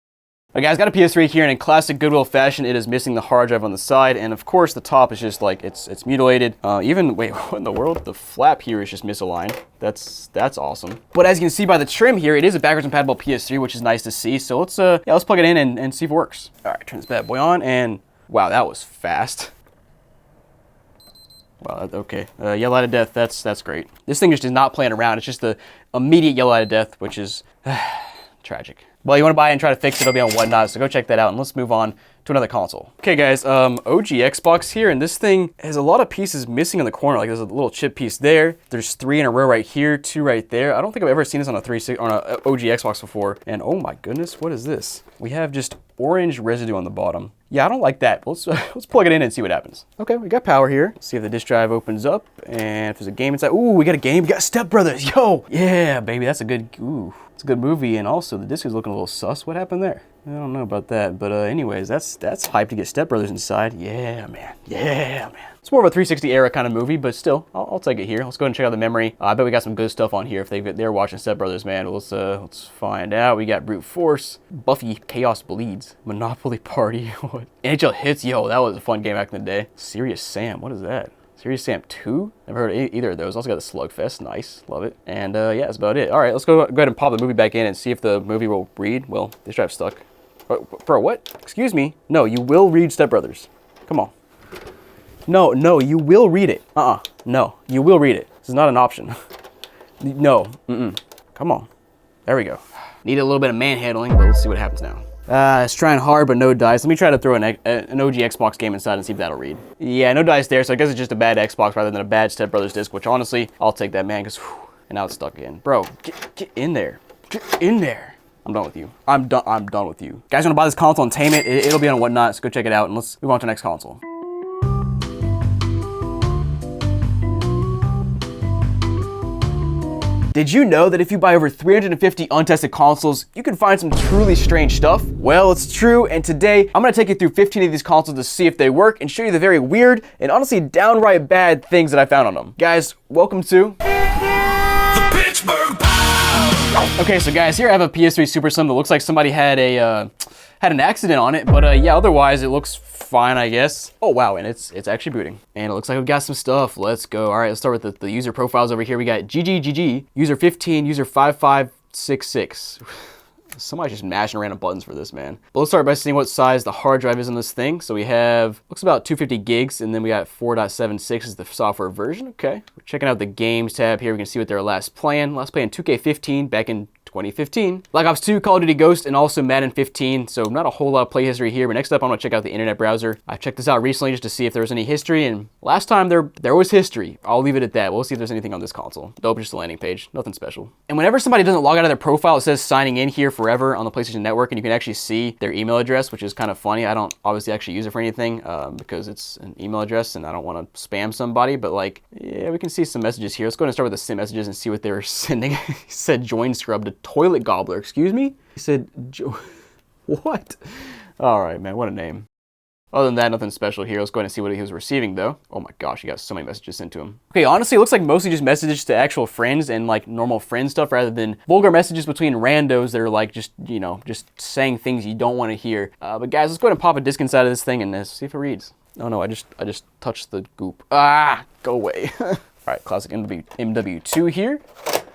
All right, guys, got a PS3 here, and in classic Goodwill fashion, it is missing the hard drive on the side, and of course, the top is just like, it's mutilated. Wait, what in the world? The flap here is just misaligned. That's awesome. But as you can see by the trim here, it is a backwards compatible PS3, which is nice to see. So let's plug it in and see if it works. All right, turn this bad boy on, and wow, that was fast. Wow, okay. Yellow out of death, that's great. This thing just is not playing around. It's just the immediate yellow out of death, which is tragic. Well, you want to buy it and try to fix it, it'll be on Whatnot, so go check that out, and let's move on to another console. Okay guys, OG Xbox here, and this thing has a lot of pieces missing in the corner. Like there's a little chip piece there, there's 3 in a row right here, 2 right there. I don't think I've ever seen this on a OG Xbox before. And oh my goodness, what is this? We have just orange residue on the bottom. Yeah, I don't like that. Let's plug it in and see what happens. Okay, we got power here. Let's see if the disk drive opens up and if there's a game inside. Ooh, we got a game. We got Step Brothers. Yo, yeah, baby, that's a good. Ooh, it's a good movie. And also the disc is looking a little sus. What happened there? I don't know about that, but anyways, that's hype to get Step Brothers inside. Yeah, man. Yeah, man. It's more of a 360 era kind of movie, but still, I'll take it here. Let's go ahead and check out the memory. I bet we got some good stuff on here if they're watching Step Brothers, man. Let's find out. We got Brute Force, Buffy, Chaos Bleeds, Monopoly Party, what? NHL Hits, yo, that was a fun game back in the day. Serious Sam, what is that? Serious Sam 2? Never heard of either of those. Also got the Slugfest, nice, love it. And yeah, that's about it. All right, let's go ahead and pop the movie back in and see if the movie will read. Well, this drive's stuck. Bro, what? Excuse me? No, you will read Step Brothers. Come on. No, you will read it. No, you will read it. This is not an option. No, Come on. There we go. Need a little bit of manhandling, but let's see what happens now. It's trying hard, but no dice. Let me try to throw an OG Xbox game inside and see if that'll read. Yeah, no dice there, so I guess it's just a bad Xbox rather than a bad Step Brothers disc, which honestly, I'll take that, man, because, and now it's stuck in. Bro, get in there. Get in there. I'm done with you. I'm done with you. Guys, wanna buy this console and tame it? It'll be on Whatnot, so go check it out, and let's move on to the next console. Did you know that if you buy over 350 untested consoles, you can find some truly strange stuff? Well, it's true, and today I'm gonna take you through 15 of these consoles to see if they work and show you the very weird and honestly downright bad things that I found on them. Guys, welcome to The Pittsburgh Pow! Okay, so guys, here I have a PS3 Super Slim that looks like somebody had an accident on it, but yeah, otherwise it looks fine, I guess. Oh wow, and it's actually booting. And it looks like we've got some stuff. Let's go. All right, let's start with the user profiles over here. We got GGGG, user 15, user 5566. Somebody's just mashing random buttons for this, man. But let's start by seeing what size the hard drive is on this thing. So we have, looks about 250 gigs, and then we got 4.76 is the software version. Okay, we're checking out the games tab here. We can see what they were last playing 2K15 back in 2015. Black Ops 2, Call of Duty Ghost, and also Madden 15. So not a whole lot of play history here, but next up I'm gonna check out the internet browser. I checked this out recently just to see if there was any history, and last time there was history. I'll leave it at that. We'll see if there's anything on this console. Nope, just a landing page, nothing special. And whenever somebody doesn't log out of their profile, it says signing in here forever on the PlayStation Network, and you can actually see their email address, which is kind of funny. I don't obviously actually use it for anything because it's an email address and I don't want to spam somebody, but like, yeah, we can see some messages here. Let's go ahead and start with the sent messages and see what they were sending. He said, join scrub to toilet gobbler. Excuse me? He said, what? All right, man, what a name. Other than that, nothing special here. Let's go ahead and see what he was receiving, though. Oh my gosh, he got so many messages sent to him. Okay, honestly, it looks like mostly just messages to actual friends and like normal friend stuff rather than vulgar messages between randos that are like just, you know, just saying things you don't want to hear. But guys, let's go ahead and pop a disc inside of this thing and see if it reads. Oh no, I just touched the goop. Ah, go away. All right, classic MW2 here.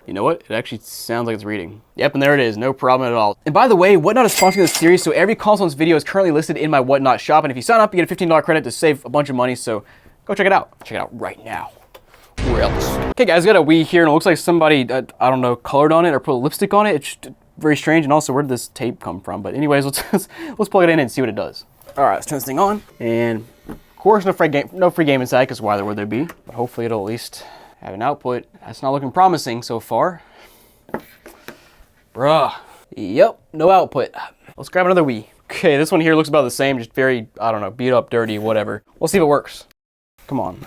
You know what? It actually sounds like it's reading. Yep, and there it is. No problem at all. And by the way, Whatnot is sponsoring this series, so every console in this video is currently listed in my Whatnot shop. And if you sign up, you get a $15 credit to save a bunch of money. So go check it out. Check it out right now. Where else? Okay, guys, got a Wii here, and it looks like somebody, I don't know, colored on it or put lipstick on it. It's very strange. And also, where did this tape come from? But anyways, let's plug it in and see what it does. All right, let's turn this thing on. And of course, no free game inside, because why would there be? But hopefully, it'll at least have an output. That's not looking promising so far. Bruh. Yep, no output. Let's grab another Wii. Okay, this one here looks about the same, just very, I don't know, beat up, dirty, whatever. We'll see if it works. Come on.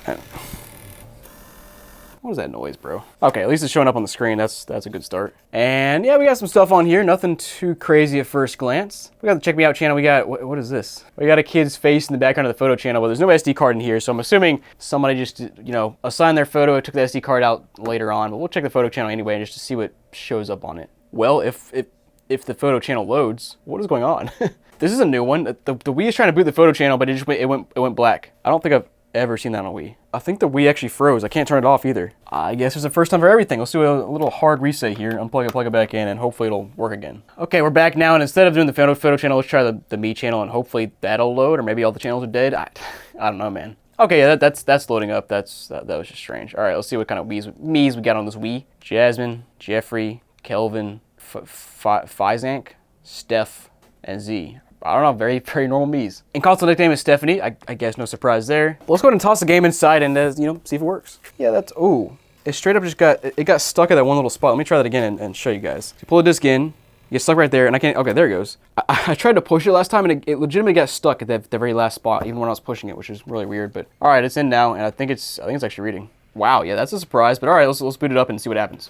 What is that noise, bro? Okay, at least it's showing up on the screen. That's a good start. And yeah, we got some stuff on here. Nothing too crazy at first glance. We got the Check Me Out channel. We got, what is this? We got a kid's face in the background of the photo channel, but there's no SD card in here. So I'm assuming somebody just, you know, assigned their photo, took the SD card out later on. But we'll check the photo channel anyway, just to see what shows up on it. Well, if the photo channel loads, what is going on? This is a new one. The Wii is trying to boot the photo channel, but it went black. I don't think I've ever seen that on a Wii. I think the Wii actually froze. I can't turn it off either. I guess there's a first time for everything. Let's do a little hard reset here. Unplug it, plug it back in, and hopefully it'll work again. Okay, we're back now, and instead of doing the photo channel, let's try the Me channel, and hopefully that'll load, or maybe all the channels are dead. I don't know, man. Okay, yeah, that's loading up. That was just strange. All right, let's see what kind of Mii's we got on this Wii. Jasmine, Jeffrey, Kelvin, Fizank, Steph, and Z. I don't know, very, very normal Mii's. And console nickname is Stephanie. I guess no surprise there. Well, let's go ahead and toss the game inside and, you know, see if it works. Yeah, that's, ooh. It straight up just got stuck at that one little spot. Let me try that again and show you guys. So you pull the disc in, you get stuck right there, and I can't, okay, there it goes. I tried to push it last time, and it legitimately got stuck at the very last spot, even when I was pushing it, which is really weird. But all right, it's in now, and I think it's actually reading. Wow, yeah, that's a surprise. But all right, let's boot it up and see what happens.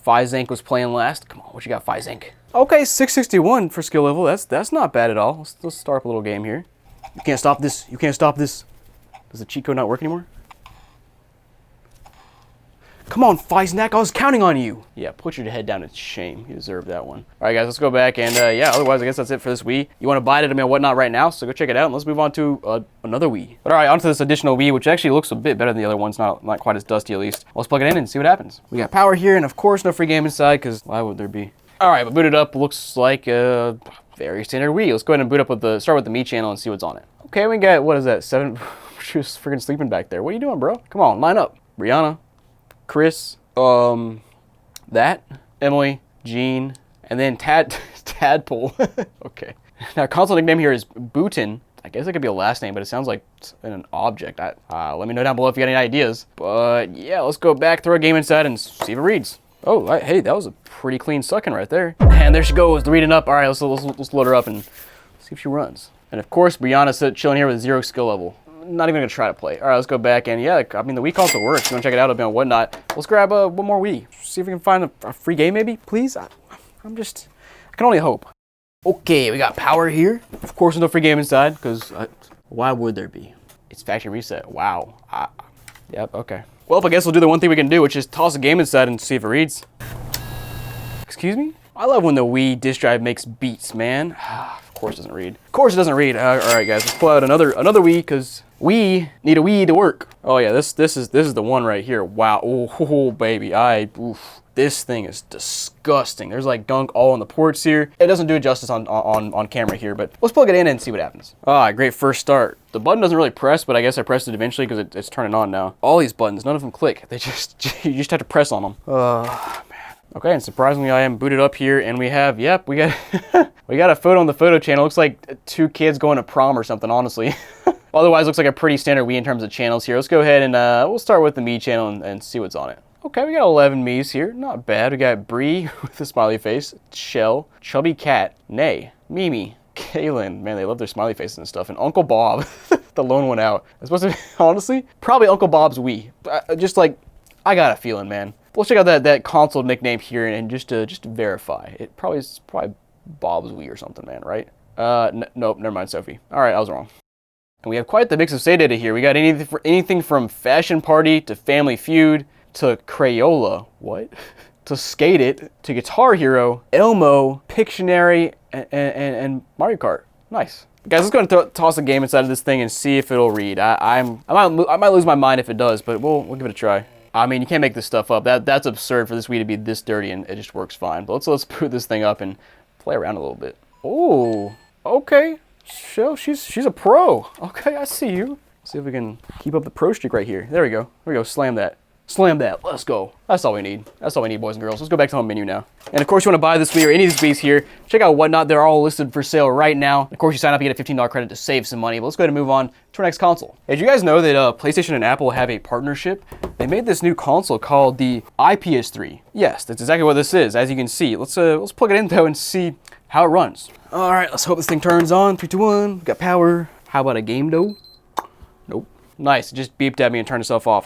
Fizank was playing last. Come on, what you got, Fizank? Okay, 661 for skill level. That's not bad at all. Let's start up a little game here. You can't stop this. You can't stop this. Does the cheat code not work anymore? Come on, Fizank, I was counting on you. Yeah, put your head down. It's shame. You deserve that one. All right, guys, let's go back. And yeah, otherwise, I guess that's it for this Wii. You want to buy it at Whatnot right now, so go check it out. And let's move on to another Wii. But all right, onto this additional Wii, which actually looks a bit better than the other ones. Not quite as dusty, at least. Let's plug it in and see what happens. We got power here, and of course, no free game inside, because why would there be? All right, but boot it up. Looks like a very standard Wii. Let's go ahead and boot up with start with the Me channel and see what's on it. Okay, we got, what is that, 7? She was freaking sleeping back there. What are you doing, bro? Come on, line up. Brianna, Chris, that, Emily, Jean, and then Tadpole. Okay. Now, console nickname here is Bootin. I guess it could be a last name, but it sounds like an object. Let me know down below if you got any ideas. But yeah, let's go back, throw a game inside, and see if it reads. Oh, hey, that was a pretty clean sucking right there. And there she goes, reading up. All right, let's load her up and see if she runs. And of course, Brianna's chilling here with 0 skill level. Not even gonna try to play. All right, let's go back and yeah, I mean the Wii console works. You wanna check it out? It'll be on Whatnot. Let's grab one more Wii. See if we can find a free game maybe, please. I can only hope. Okay, we got power here. Of course, there's no free game inside because why would there be? It's factory reset. Wow. Yep. Okay. Well, I guess we'll do the one thing we can do, which is toss a game inside and see if it reads. Excuse me? I love when the Wii disk drive makes beats, man. Of course it doesn't read. Of course it doesn't read. All right, guys, let's pull out another Wii because we need a Wii to work. Oh yeah, this is the one right here. Wow. Oh baby. Oof. This thing is disgusting. There's like gunk all on the ports here. It doesn't do it justice on camera here, but let's plug it in and see what happens. Great first start. The button doesn't really press, but I guess I pressed it eventually because it's turning on now. All these buttons, none of them click. They you just have to press on them. Man. Okay, and surprisingly I am booted up here and we have, yep, we got we got a photo on the photo channel. Looks like 2 kids going to prom or something, honestly. Otherwise, looks like a pretty standard Wii in terms of channels here. Let's go ahead and we'll start with the Me channel and see what's on it. Okay, we got 11 Miis here. Not bad. We got Bree with a smiley face, Shell, Chubby Cat, Nay, Mimi, Kaylin. Man, they love their smiley faces and stuff. And Uncle Bob, the lone one out. It's supposed to be, honestly, probably Uncle Bob's Wii. Just like, I got a feeling, man. We'll check out that console nickname here and just to verify. It's probably Bob's Wii or something, man, right? Nope, never mind, Sophie. All right, I was wrong. And we have quite the mix of save data here. We got anything from Fashion Party to Family Feud to Crayola, what? To Skate It, to Guitar Hero, Elmo, Pictionary, and Mario Kart. Nice. Guys, let's go and toss a game inside of this thing and see if it'll read. I might lose my mind if it does, but we'll give it a try. I mean, you can't make this stuff up. That's absurd for this Wii to be this dirty, and it just works fine. But let's boot this thing up and play around a little bit. Oh, okay. She's a pro. Okay, I see you. See if we can keep up the pro streak right here. There we go. There we go. Slam that. Slam that. Let's go. That's all we need. That's all we need, boys and girls. Let's go back to home menu now. And of course, you want to buy this Wii or any of these Wiis here, check out Whatnot. They're all listed for sale right now. Of course, you sign up, you get a $15 credit to save some money. But let's go ahead and move on to our next console. Hey, did you guys know that PlayStation and Apple have a partnership? They made this new console called the iPS3. Yes, that's exactly what this is. As you can see, let's plug it in though and see how it runs. All right, let's hope this thing turns on. 3, 2, 1. We got power. How about a game though? Nope. Nice. It just beeped at me and turned itself off.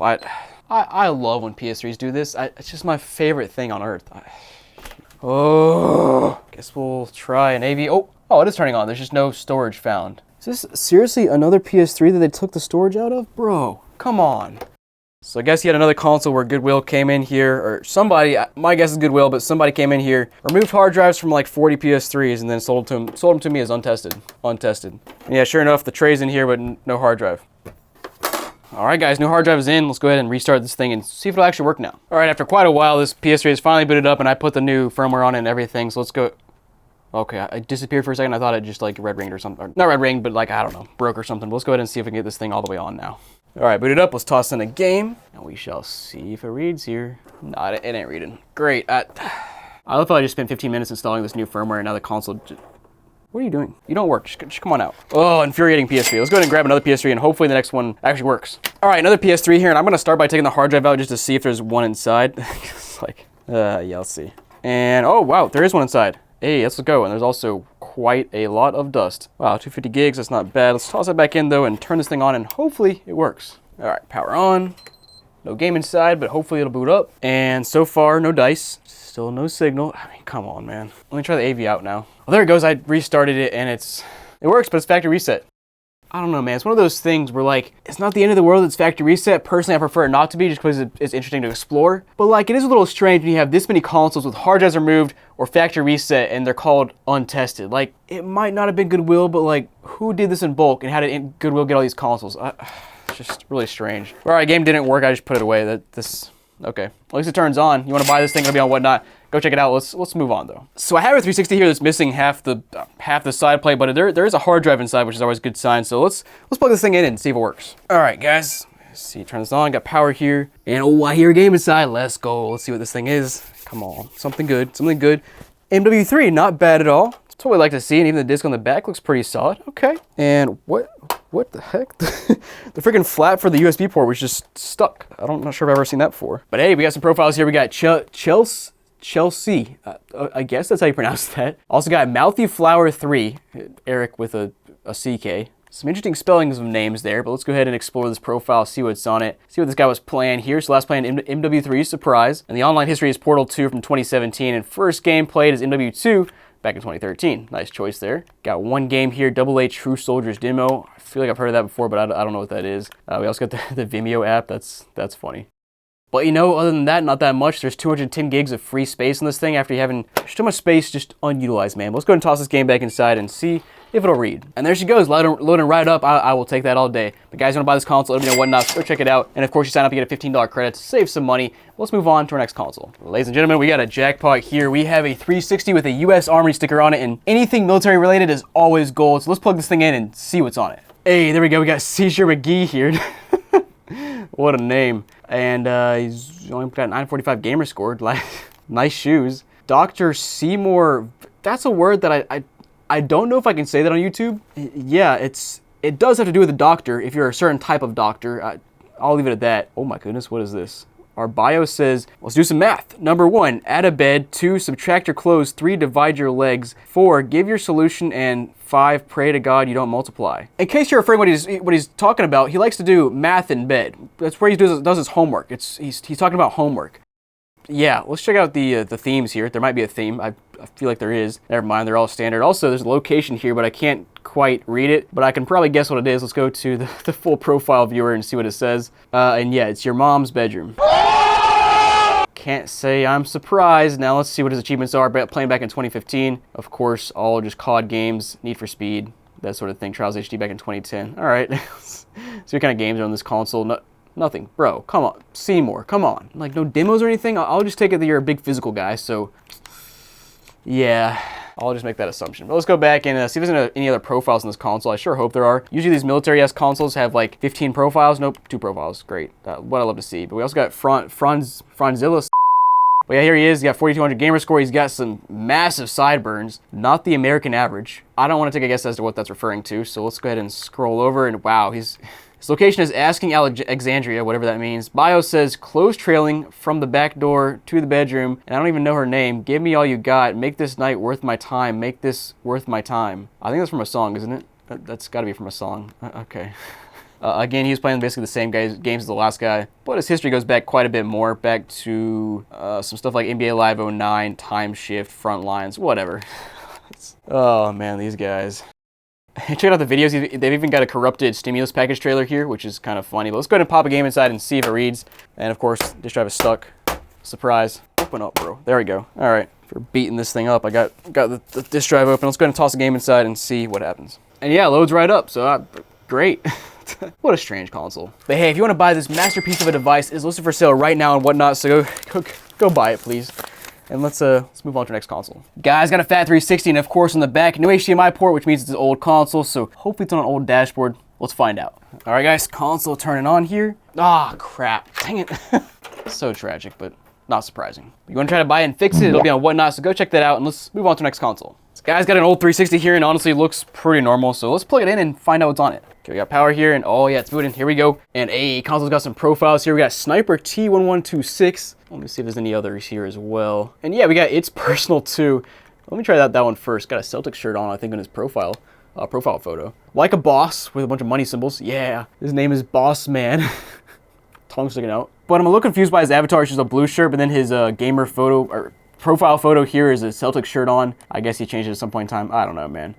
I love when PS3s do this. It's just my favorite thing on earth. Guess we'll try an AV. Oh, it is turning on. There's just no storage found. Is this seriously another PS3 that they took the storage out of? Bro, come on. So I guess you had another console where Goodwill came in here, or somebody, my guess is Goodwill, but somebody came in here, removed hard drives from like 40 PS3s and then sold them to me as untested. And yeah, sure enough, the tray's in here, but no hard drive. All right, guys, new hard drive is in. Let's go ahead and restart this thing and see if it'll actually work now. All right, after quite a while, this PS3 is finally booted up and I put the new firmware on it and everything. So let's go. Okay, I disappeared for a second. I thought it just like red ringed or something. Or not red ringed, but like, I don't know, broke or something. But let's go ahead and see if we can get this thing all the way on now. All right, booted up. Let's toss in a game and we shall see if it reads here. No, it ain't reading. Great. I love how I just spent 15 minutes installing this new firmware and now the console what are you doing? You don't work. Just come on out. Oh, infuriating PS3. Let's go ahead and grab another PS3 and hopefully the next one actually works. All right, another PS3 here, and I'm going to start by taking the hard drive out just to see if there's one inside. It's like, yeah, let's see. And, oh, wow, there is one inside. Hey, let's go. And there's also quite a lot of dust. Wow, 250 gigs. That's not bad. Let's toss it back in, though, and turn this thing on, and hopefully it works. All right, power on. No game inside, but hopefully it'll boot up. And so far, no dice. Still no signal. I mean, come on, man. Let me try the AV out now. Well, there it goes. I restarted it and it works, but it's factory reset. I don't know, man. It's one of those things where like, it's not the end of the world. It's factory reset. Personally, I prefer it not to be just because it's interesting to explore. But like, it is a little strange when you have this many consoles with hard drives removed or factory reset and they're called untested. Like, it might not have been Goodwill, but like, who did this in bulk and how did Goodwill get all these consoles? It's just really strange. All right, game didn't work. I just put it away. Okay, at least it turns on. You want to buy this thing, it'll be on Whatnot. Go check it out. Let's move on though. So I have a 360 here that's missing half the side plate, but there is a hard drive inside, which is always a good sign. So let's plug this thing in and see if it works. All right, guys. Let's see, turn this on. Got power here, and oh, I hear a game inside. Let's go. Let's see what this thing is. Come on, something good. Something good. MW3, not bad at all. That's what we like to see, and even the disc on the back looks pretty solid. Okay. And what the heck? The freaking flap for the USB port was just stuck. I'm not sure if I've ever seen that before. But hey, we got some profiles here. We got Chelsea. I guess that's how you pronounce that. Also got Mouthy Flower 3, Eric with a CK. Some interesting spellings of names there, but let's go ahead and explore this profile, see what's on it, see what this guy was playing here. So last playing MW3, surprise. And the online history is Portal 2 from 2017, and first game played is MW2 back in 2013. Nice choice there. Got one game here, AA True Soldiers Demo. I feel like I've heard of that before, but I don't know what that is. We also got the Vimeo app. That's funny. But you know, other than that, not that much. There's 210 gigs of free space in this thing after you having too much space just unutilized, man. Let's go ahead and toss this game back inside and see if it'll read. And there she goes, loading right up. I will take that all day. But guys, you want to buy this console, let me know what not, go check it out. And of course, you sign up, you get a $15 credit to save some money. Let's move on to our next console. Ladies and gentlemen, we got a jackpot here. We have a 360 with a U.S. Army sticker on it, and anything military related is always gold. So let's plug this thing in and see what's on it. Hey, there we go. We got Seizure McGee here. What a name. And he's only got 945 gamer scored. Like, nice shoes. Dr. Seymour, that's a word that I don't know if I can say that on YouTube. Yeah, it does have to do with a doctor if you're a certain type of doctor. I'll leave it at that. Oh my goodness, what is this? Our bio says, let's do some math. Number 1, add a bed. 2, subtract your clothes. 3, divide your legs. 4, give your solution. And 5, pray to God you don't multiply. In case you're afraid what he's talking about, he likes to do math in bed. That's where he does his homework. He's talking about homework. Yeah, let's check out the themes here. There might be a theme. I feel like there is. Never mind, they're all standard. Also, there's a location here, but I can't quite read it, but I can probably guess what it is. Let's go to the full profile viewer and see what it says. And yeah, it's your mom's bedroom. Can't say I'm surprised. Now let's see what his achievements are. Playing back in 2015. Of course, all just COD games, Need for Speed, that sort of thing. Trials HD back in 2010. All right. So what kind of games are on this console? No, nothing. Bro, come on. Seymour, come on. Like, no demos or anything? I'll just take it that you're a big physical guy, so yeah, I'll just make that assumption. But let's go back and see if there's any other profiles on this console. I sure hope there are. Usually these military-esque consoles have like 15 profiles. Nope, 2 profiles. Great. What I love to see. But we also got Franzilla. But yeah, here he is. He got 4,200 gamer score. He's got some massive sideburns. Not the American average. I don't want to take a guess as to what that's referring to. So let's go ahead and scroll over. And wow, his location is Asking Alexandria, whatever that means. Bio says, clothes trailing from the back door to the bedroom. And I don't even know her name. Give me all you got. Make this night worth my time. Make this worth my time. I think that's from a song, isn't it? That's got to be from a song. Okay. Again, he was playing basically the same games as the last guy, but his history goes back quite a bit more, back to some stuff like NBA Live 09, Time Shift, Frontlines, whatever. Oh man, these guys. Check out the videos. They've even got a corrupted stimulus package trailer here, which is kind of funny. But let's go ahead and pop a game inside and see if it reads. And of course, disk drive is stuck. Surprise. Open up, bro. There we go. All right. For beating this thing up, I got the disk drive open. Let's go ahead and toss the game inside and see what happens. And yeah, it loads right up. So great. What a strange console. But hey, if you want to buy this masterpiece of a device, it's listed for sale right now and whatnot, so go buy it, please. And let's move on to the next console. Guys, got a Fat 360, and of course on the back, no HDMI port, which means it's an old console, so hopefully it's on an old dashboard. Let's find out. All right, guys, console turning on here. Ah, crap. Dang it. So tragic, but not surprising. You want to try to buy it and fix it, it'll be on whatnot, so go check that out, and let's move on to the next console. This guy's got an old 360 here, and honestly, it looks pretty normal, so let's plug it in and find out what's on it. Okay, we got power here, and oh yeah, it's booting. Here we go. And a console's got some profiles here. We got Sniper T1126. Let me see if there's any others here as well. And yeah, we got It's Personal too. Let me try that one first. Got a Celtic shirt on, I think, on his profile photo. Like a boss with a bunch of money symbols. Yeah, his name is Boss Man. Tongue sticking out. But I'm a little confused by his avatar. It's just a blue shirt, but then his gamer photo or profile photo here is a Celtic shirt on. I guess he changed it at some point in time. I don't know, man.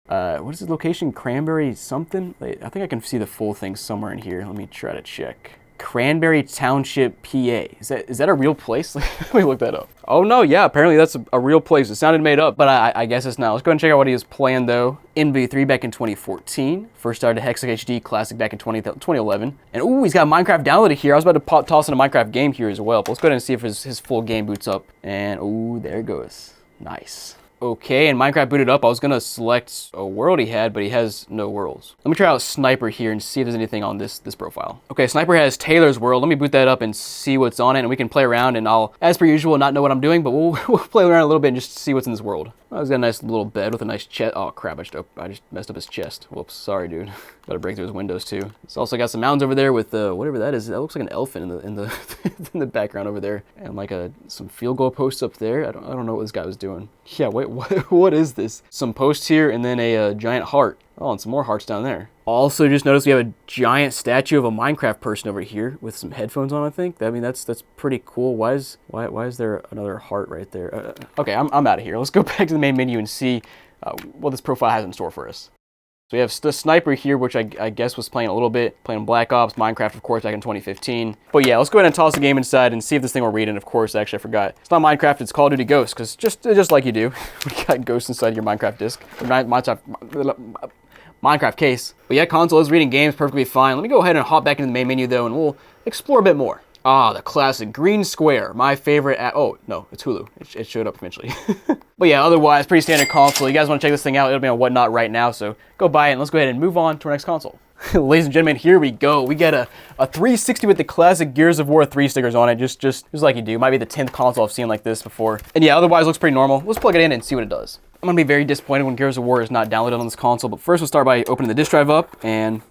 What is his location? Cranberry something? Wait, I think I can see the full thing somewhere in here. Let me try to check. Cranberry Township, PA. Is that a real place? Let me look that up. Oh no, yeah, apparently that's a real place. It sounded made up, but I guess it's not. Let's go and check out what he was playing though. MV3 back in 2014. First started Hex HD Classic back in 2011. And ooh, he's got Minecraft downloaded here. I was about to toss in a Minecraft game here as well. But let's go ahead and see if his full game boots up. And ooh, there it goes. Nice. Okay, and Minecraft booted up. I was gonna select a world he had, but he has no worlds. Let me try out Sniper here and see if there's anything on this profile. Okay, Sniper has Taylor's World. Let me boot that up and see what's on it, and we can play around, and I'll, as per usual, not know what I'm doing, but we'll play around a little bit and just see what's in this world. Oh, he's got a nice little bed with a nice chest. Oh crap, I just messed up his chest. Whoops, sorry dude. Gotta break through his windows too. It's also got some mountains over there with whatever that is. That looks like an elephant in the in the background over there. And like some field goal posts up there. I don't know what this guy was doing. Yeah, wait, what is this? Some posts here and then a giant heart. Oh, and some more hearts down there. Also, just noticed we have a giant statue of a Minecraft person over here with some headphones on, I think. I mean, that's pretty cool. Why is there another heart right there? Okay, I'm out of here. Let's go back to the main menu and see what this profile has in store for us. So we have the sniper here, which I guess was playing a little bit, playing Black Ops, Minecraft, of course, back in 2015. But yeah, let's go ahead and toss the game inside and see if this thing will read. And of course, actually, I forgot. It's not Minecraft, it's Call of Duty Ghosts, because just like you do, we got ghosts inside your Minecraft disk. Minecraft case. But yeah, console is reading games perfectly fine. Let me go ahead and hop back into the main menu though, and we'll explore a bit more. Ah, the classic green square, my favorite app. Oh, no, it's Hulu. It showed up eventually. But yeah, otherwise, pretty standard console. You guys want to check this thing out, it'll be on Whatnot right now, so go buy it and let's go ahead and move on to our next console. Ladies and gentlemen, here we go. We get a 360 with the classic Gears of War 3 stickers on it, just like you do. Might be the 10th console I've seen like this before. And yeah, otherwise looks pretty normal. Let's plug it in and see what it does. I'm gonna be very disappointed when Gears of War is not downloaded on this console, but first we'll start by opening the disk drive up, and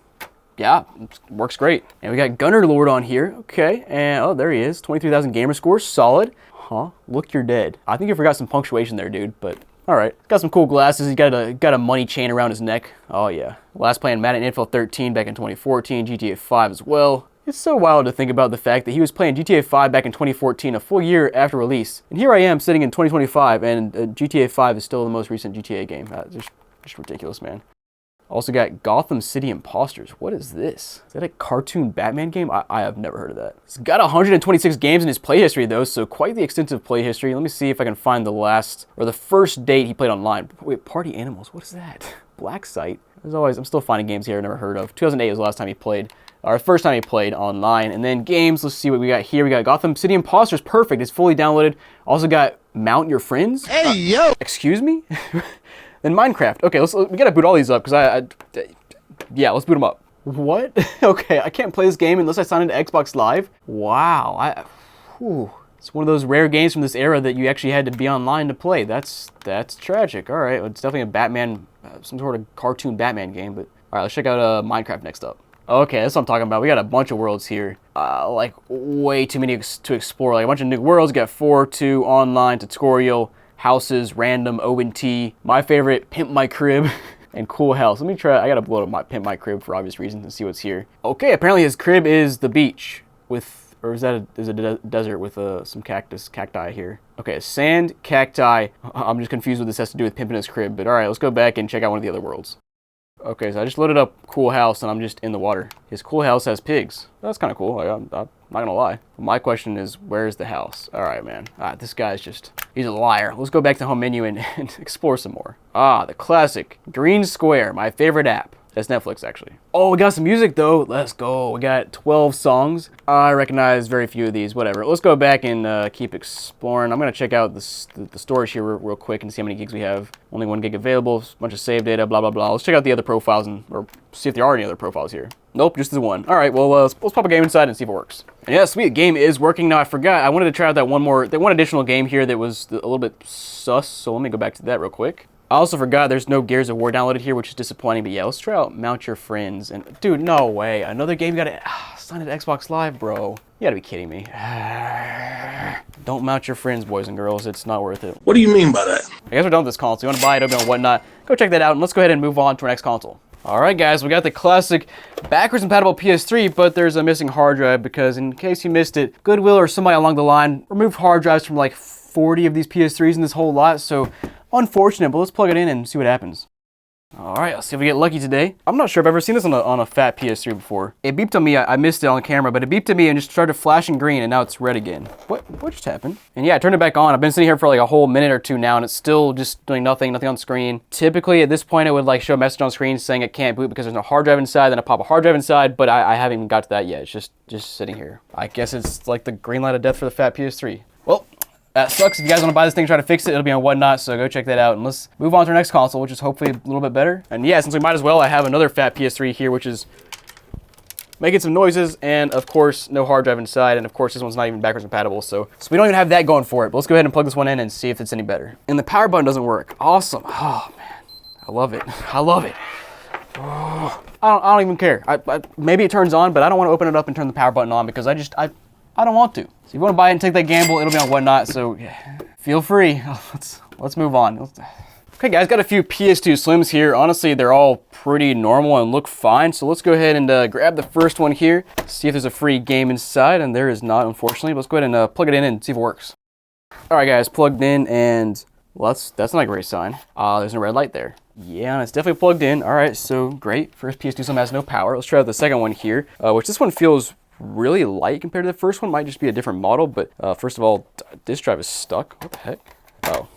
yeah, it works great. And we got Gunner Lord on here, okay, and oh, there he is, 23,000 gamer score, solid. Huh, look, you're dead. I think you forgot some punctuation there, dude, but all right. Got some cool glasses, he's got a money chain around his neck. Oh yeah, last playing Madden NFL 13 back in 2014, GTA 5 as well. It's so wild to think about the fact that he was playing GTA 5 back in 2014, a full year after release. And here I am sitting in 2025, and GTA 5 is still the most recent GTA game. Just ridiculous, man. Also got Gotham City Imposters. What is this? Is that a cartoon Batman game? I have never heard of that. It's got 126 games in his play history though, so quite the extensive play history. Let me see if I can find the first date he played online. Wait, Party Animals, what is that? Black Site? As always, I'm still finding games here I've never heard of. 2008 was the last time he played. Our first time he played online. And then games, let's see what we got here. We got Gotham City Imposters, perfect. It's fully downloaded. Also got Mount Your Friends. Hey, yo! Excuse me? Then Minecraft. Okay, we gotta boot all these up, because yeah, let's boot them up. What? Okay, I can't play this game unless I sign into Xbox Live? Wow, it's one of those rare games from this era that you actually had to be online to play. That's tragic. All right, it's definitely a Batman, some sort of cartoon Batman game, but all right, let's check out Minecraft next up. Okay, that's what I'm talking about. We got a bunch of worlds here. Like way too many to explore. Like a bunch of new worlds. You got 4-2 online tutorial, houses, random, ONT. My favorite, Pimp My Crib, and Cool House. Let me try. I gotta load up my Pimp My Crib for obvious reasons and see what's here. Okay, apparently his crib is the beach with, or is that a desert with some cacti here. Okay, sand, cacti. I'm just confused what this has to do with pimping his crib. But all right, let's go back and check out one of the other worlds. Okay, so I just loaded up Cool House and I'm just in the water. His Cool House has pigs. That's kind of cool. Like, I'm not gonna lie. My question is, where's the house? All right, man. This guy's he's a liar. Let's go back to home menu and explore some more. The classic Green Square, my favorite app. That's Netflix, actually. Oh, we got some music, though. Let's go. We got 12 songs. I recognize very few of these. Whatever. Let's go back and keep exploring. I'm going to check out the storage here real quick and see how many gigs we have. Only 1 gig available. A bunch of save data, blah, blah, blah. Let's check out the other profiles or see if there are any other profiles here. Nope, just the one. All right, well, let's pop a game inside and see if it works. And yeah, sweet. The game is working. Now, I forgot. I wanted to try out that one additional game here that was a little bit sus. So let me go back to that real quick. I also forgot there's no Gears of War downloaded here, which is disappointing. But yeah, let's try out Mount Your Friends. And dude, no way. Another game you gotta sign into Xbox Live, bro. You gotta be kidding me. Don't mount your friends, boys and girls. It's not worth it. What do you mean by that? I guess we're done with this console. You wanna buy it, it'll be on Whatnot. Go check that out, and let's go ahead and move on to our next console. All right, guys, we got the classic backwards compatible PS3, but there's a missing hard drive because in case you missed it, Goodwill or somebody along the line removed hard drives from like 40 of these PS3s in this whole lot, so unfortunate, but let's plug it in and see what happens. All right, let's see if we get lucky today. I'm not sure if I've ever seen this on a fat PS3 before. It beeped on me, I missed it on camera, but it beeped at me and just started flashing green and now it's red again. What just happened? And yeah, I turned it back on. I've been sitting here for like a whole minute or two now and it's still just doing nothing on screen. Typically at this point it would like show a message on screen saying it can't boot because there's no hard drive inside, then I pop a hard drive inside, but I haven't even got to that yet. It's just sitting here. I guess it's like the green light of death for the fat PS3. Well, that sucks. If you guys want to buy this thing, try to fix it, it'll be on Whatnot, so go check that out. And let's move on to our next console, which is hopefully a little bit better. And yeah, since we might as well, I have another fat PS3 here, which is making some noises, and of course, no hard drive inside, and of course, this one's not even backwards compatible, so we don't even have that going for it. But let's go ahead and plug this one in and see if it's any better. And the power button doesn't work. Awesome. Oh, man. I love it. I love it. Oh, I don't even care. Maybe it turns on, but I don't want to open it up and turn the power button on because I don't want to. So if you want to buy it and take that gamble, it'll be on Whatnot, so yeah, feel free. Let's move on. Okay guys, got a few PS2 Slims here. Honestly, they're all pretty normal and look fine. So let's go ahead and grab the first one here, see if there's a free game inside, and there is not, unfortunately. But let's go ahead and plug it in and see if it works. All right guys, plugged in, and well, that's not a great sign. There's a red light there. Yeah, and it's definitely plugged in. All right, so great. First PS2 Slim has no power. Let's try out the second one here, which this one feels really light compared to the first one. Might just be a different model, but first of all, disk drive is stuck. What the heck? Oh.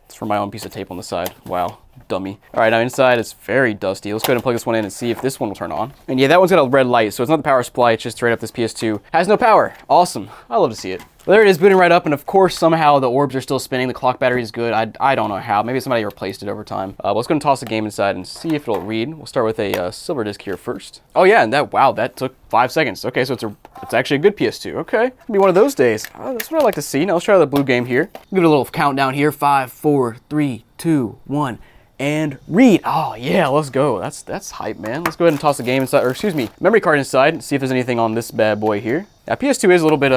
It's from my own piece of tape on the side. Wow, dummy. All right, now inside it's very dusty. Let's go ahead and plug this one in and see if this one will turn on. And yeah, that one's got a red light, so it's not the power supply, it's just straight up this PS2. Has no power. Awesome. I love to see it. Well, there it is, booting right up, and of course, somehow the orbs are still spinning. The clock battery is good. I don't know how. Maybe somebody replaced it over time. But let's go and toss the game inside and see if it'll read. We'll start with a silver disc here first. Oh yeah, and that took 5 seconds. Okay, so it's actually a good PS2. Okay, it'll be one of those days. Oh, that's what I like to see. Now let's try the blue game here. Give it a little countdown here. 5, 4, 3, 2, 1. And read. Oh yeah, let's go. That's hype, man. Let's go ahead and toss the game inside, or excuse me, memory card inside, and see if there's anything on this bad boy here. Now PS2 is a little bit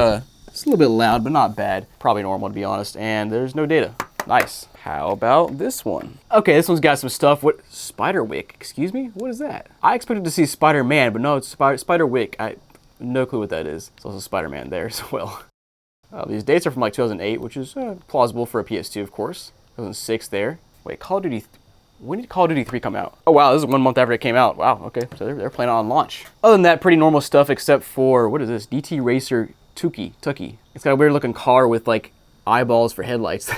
it's a little bit loud, but not bad. Probably normal to be honest. And there's no data. Nice. How about this one? Okay, this one's got some stuff. What? Spiderwick? Excuse me? What is that? I expected to see Spider-Man, but no, it's Spiderwick. I no clue what that is. It's also Spider-Man there as well. These dates are from like 2008, which is plausible for a PS2, of course. 2006 there. Wait, Call of Duty. When did Call of Duty 3 come out? Oh wow, this is 1 month after it came out. Wow, okay, so they're playing on launch. Other than that, pretty normal stuff except for, what is this? DT Racer Tuki. It's got a weird looking car with like eyeballs for headlights.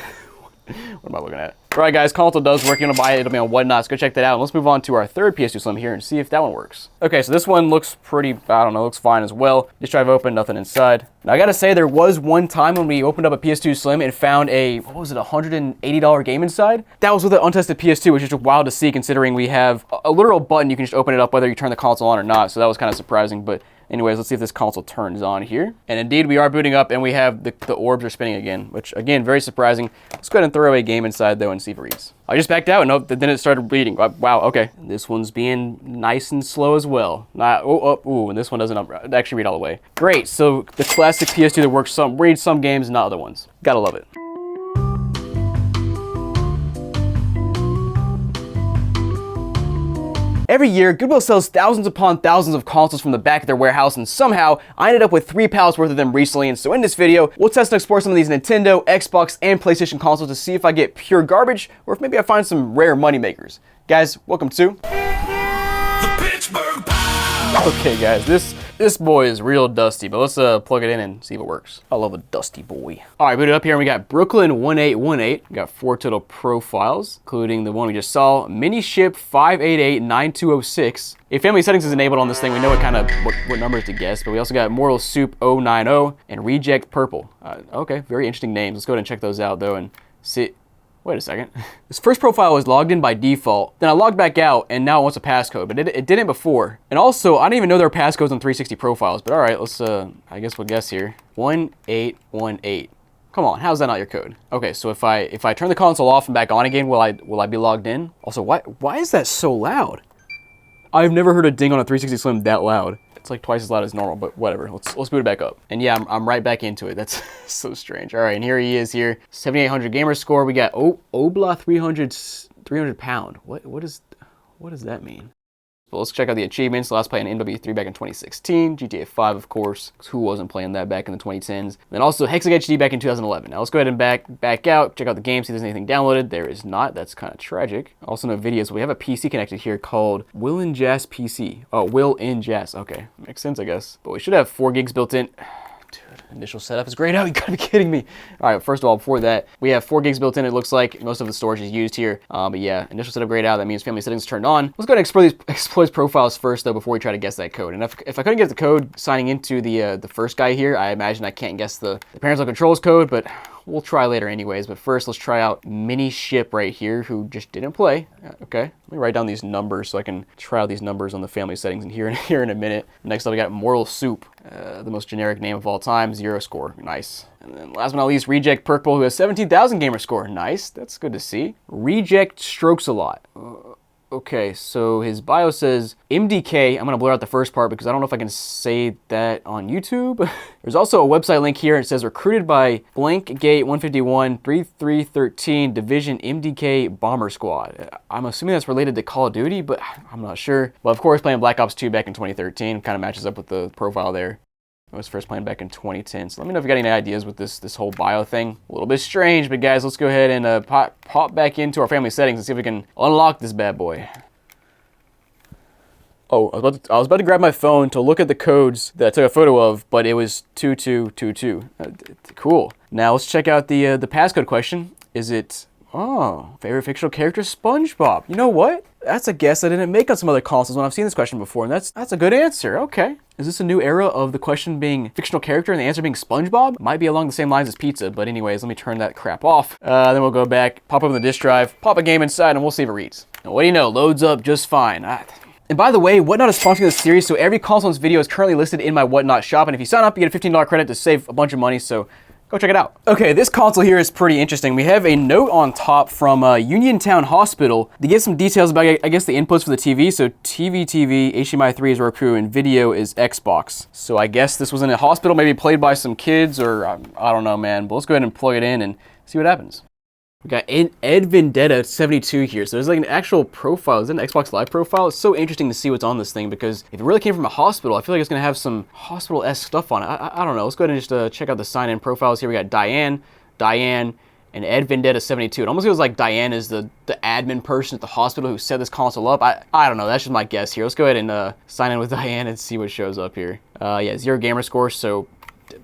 What am I looking at? All right guys, console does work. You're gonna buy it, it'll be on Whatnot, so go check that out. And let's move on to our third PS2 Slim here and see if that one works. Okay, so this one looks pretty, I don't know, looks fine as well. Just drive open, nothing inside. Now I gotta say, there was one time when we opened up a PS2 Slim and found a, what was it, $180 game inside? That was with an untested PS2, which is just wild to see considering we have a literal button you can just open it up whether you turn the console on or not, so that was kind of surprising. But anyways, let's see if this console turns on here. And indeed, we are booting up and we have the orbs are spinning again, which again, very surprising. Let's go ahead and throw a game inside though and see if it reads. I just backed out and nope, then it started reading. Wow, okay. This one's being nice and slow as well. And this one doesn't actually read all the way. Great, so the classic PS2 that works reads some games, not other ones. Gotta love it. Every year, Goodwill sells thousands upon thousands of consoles from the back of their warehouse, and somehow I ended up with 3 pallets worth of them recently. And so in this video, we'll test and explore some of these Nintendo, Xbox, and PlayStation consoles to see if I get pure garbage or if maybe I find some rare moneymakers. Guys, welcome to The Pittsburgh Pow! Okay guys, this boy is real dusty, but let's plug it in and see if it works. I love a dusty boy. All right, boot it up here and we got Brooklyn 1818. We got 4 total profiles, including the one we just saw, Mini Ship 5889206. If family settings is enabled on this thing, we know what numbers to guess, but we also got Mortal Soup 090 and Reject Purple. Okay, very interesting names. Let's go ahead and check those out though and see. Wait a second. This first profile was logged in by default. Then I logged back out and now it wants a passcode, but it didn't before. And also, I didn't even know there were passcodes on 360 profiles, but all right, let's, I guess we'll guess here. 1818. Come on, how's that not your code? Okay, so if I turn the console off and back on again, will I be logged in? Also, why is that so loud? I've never heard a ding on a 360 Slim that loud. It's like twice as loud as normal, but whatever. Let's boot it back up. And yeah, I'm right back into it. That's so strange. All right, and here he is here. 7800 gamer score. We got Obla 300 pound. What does that mean? But let's check out the achievements. Last playing NW3 back in 2016. GTA 5, of course. Who wasn't playing that back in the 2010s? And then also Hexag HD back in 2011. Now let's go ahead and back out. Check out the game, see if there's anything downloaded. There is not. That's kind of tragic. Also no videos. We have a PC connected here called Will in Jazz PC. Oh, Will in Jazz. Okay, makes sense, I guess. But we should have 4 gigs built in. Dude, initial setup is grayed out. You gotta be kidding me. All right, first of all, before that, we have 4 gigs built in. It looks like most of the storage is used here. But yeah, initial setup grayed out. That means family settings turned on. Let's go ahead and explore these profiles first, though, before we try to guess that code. And if I couldn't get the code signing into the first guy here, I imagine I can't guess the parental controls code, but we'll try later anyways. But first, let's try out Mini Ship right here, who just didn't play. Okay, let me write down these numbers so I can try out these numbers on the family settings in here in a minute. Next up, we got Mortal Soup, the most generic name of all time, 0 score. Nice. And then last but not least, Reject Perkable, who has 17,000 gamer score. Nice, that's good to see. Reject Strokes a Lot. Okay, so his bio says MDK. I'm going to blur out the first part because I don't know if I can say that on YouTube. There's also a website link here. It says recruited by Blank Gate 151 3313 Division MDK Bomber Squad. I'm assuming that's related to Call of Duty, but I'm not sure. But of course, playing Black Ops 2 back in 2013 kind of matches up with the profile there. I was first playing back in 2010. So let me know if you got any ideas with this whole bio thing. A little bit strange, but guys, let's go ahead and pop back into our family settings and see if we can unlock this bad boy. Oh, I was about to grab my phone to look at the codes that I took a photo of, but it was 2222. Cool. Now let's check out the passcode question. Is it, favorite fictional character, SpongeBob? You know what? That's a guess I didn't make on some other consoles when I've seen this question before, and that's a good answer. Okay. Is this a new era of the question being fictional character and the answer being SpongeBob? Might be along the same lines as pizza, but anyways, let me turn that crap off. Then we'll go back, pop open the disk drive, pop a game inside, and we'll see if it reads. And what do you know? Loads up just fine. And by the way, Whatnot is sponsoring this series, so every console in this video is currently listed in my Whatnot shop, and if you sign up, you get a $15 credit to save a bunch of money, so go check it out. Okay, this console here is pretty interesting. We have a note on top from Uniontown Hospital to get some details about, I guess, the inputs for the TV. So TV, HDMI 3 is Roku, and video is Xbox. So I guess this was in a hospital, maybe played by some kids, or I don't know, man. But let's go ahead and plug it in and see what happens. We got Ed Vendetta 72 here. So there's like an actual profile. Is that an Xbox Live profile? It's so interesting to see what's on this thing because if it really came from a hospital, I feel like it's going to have some hospital-esque stuff on it. I don't know. Let's go ahead and just check out the sign-in profiles here. We got Diane, and Ed Vendetta 72. It almost feels like Diane is the admin person at the hospital who set this console up. I don't know. That's just my guess here. Let's go ahead and sign in with Diane and see what shows up here. Yeah, 0 gamer score, so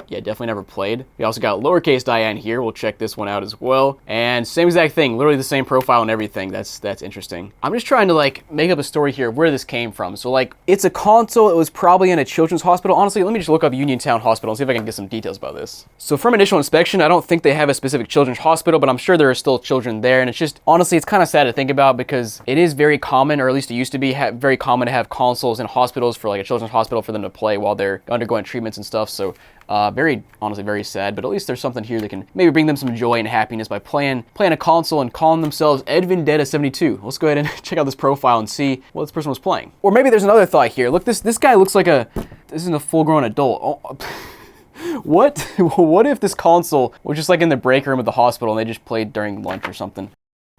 yeah, definitely never played. We also got lowercase Diane here. We'll check this one out as well. And same exact thing, literally the same profile and everything. That's interesting. I'm just trying to like make up a story here of where this came from. So like, it's a console. It was probably in a children's hospital. Honestly, let me just look up Uniontown Hospital and see if I can get some details about this. So from initial inspection, I don't think they have a specific children's hospital, but I'm sure there are still children there. And it's just, honestly, it's kind of sad to think about because it is very common, or at least it used to be very common to have consoles in hospitals for like a children's hospital for them to play while they're undergoing treatments and stuff. So honestly, very sad, but at least there's something here that can maybe bring them some joy and happiness by playing a console and calling themselves Ed Vendetta 72. Let's go ahead and check out this profile and see what this person was playing. Or maybe there's another thought here. Look, this guy looks like this isn't a full-grown adult. Oh, what if this console was just like in the break room of the hospital and they just played during lunch or something?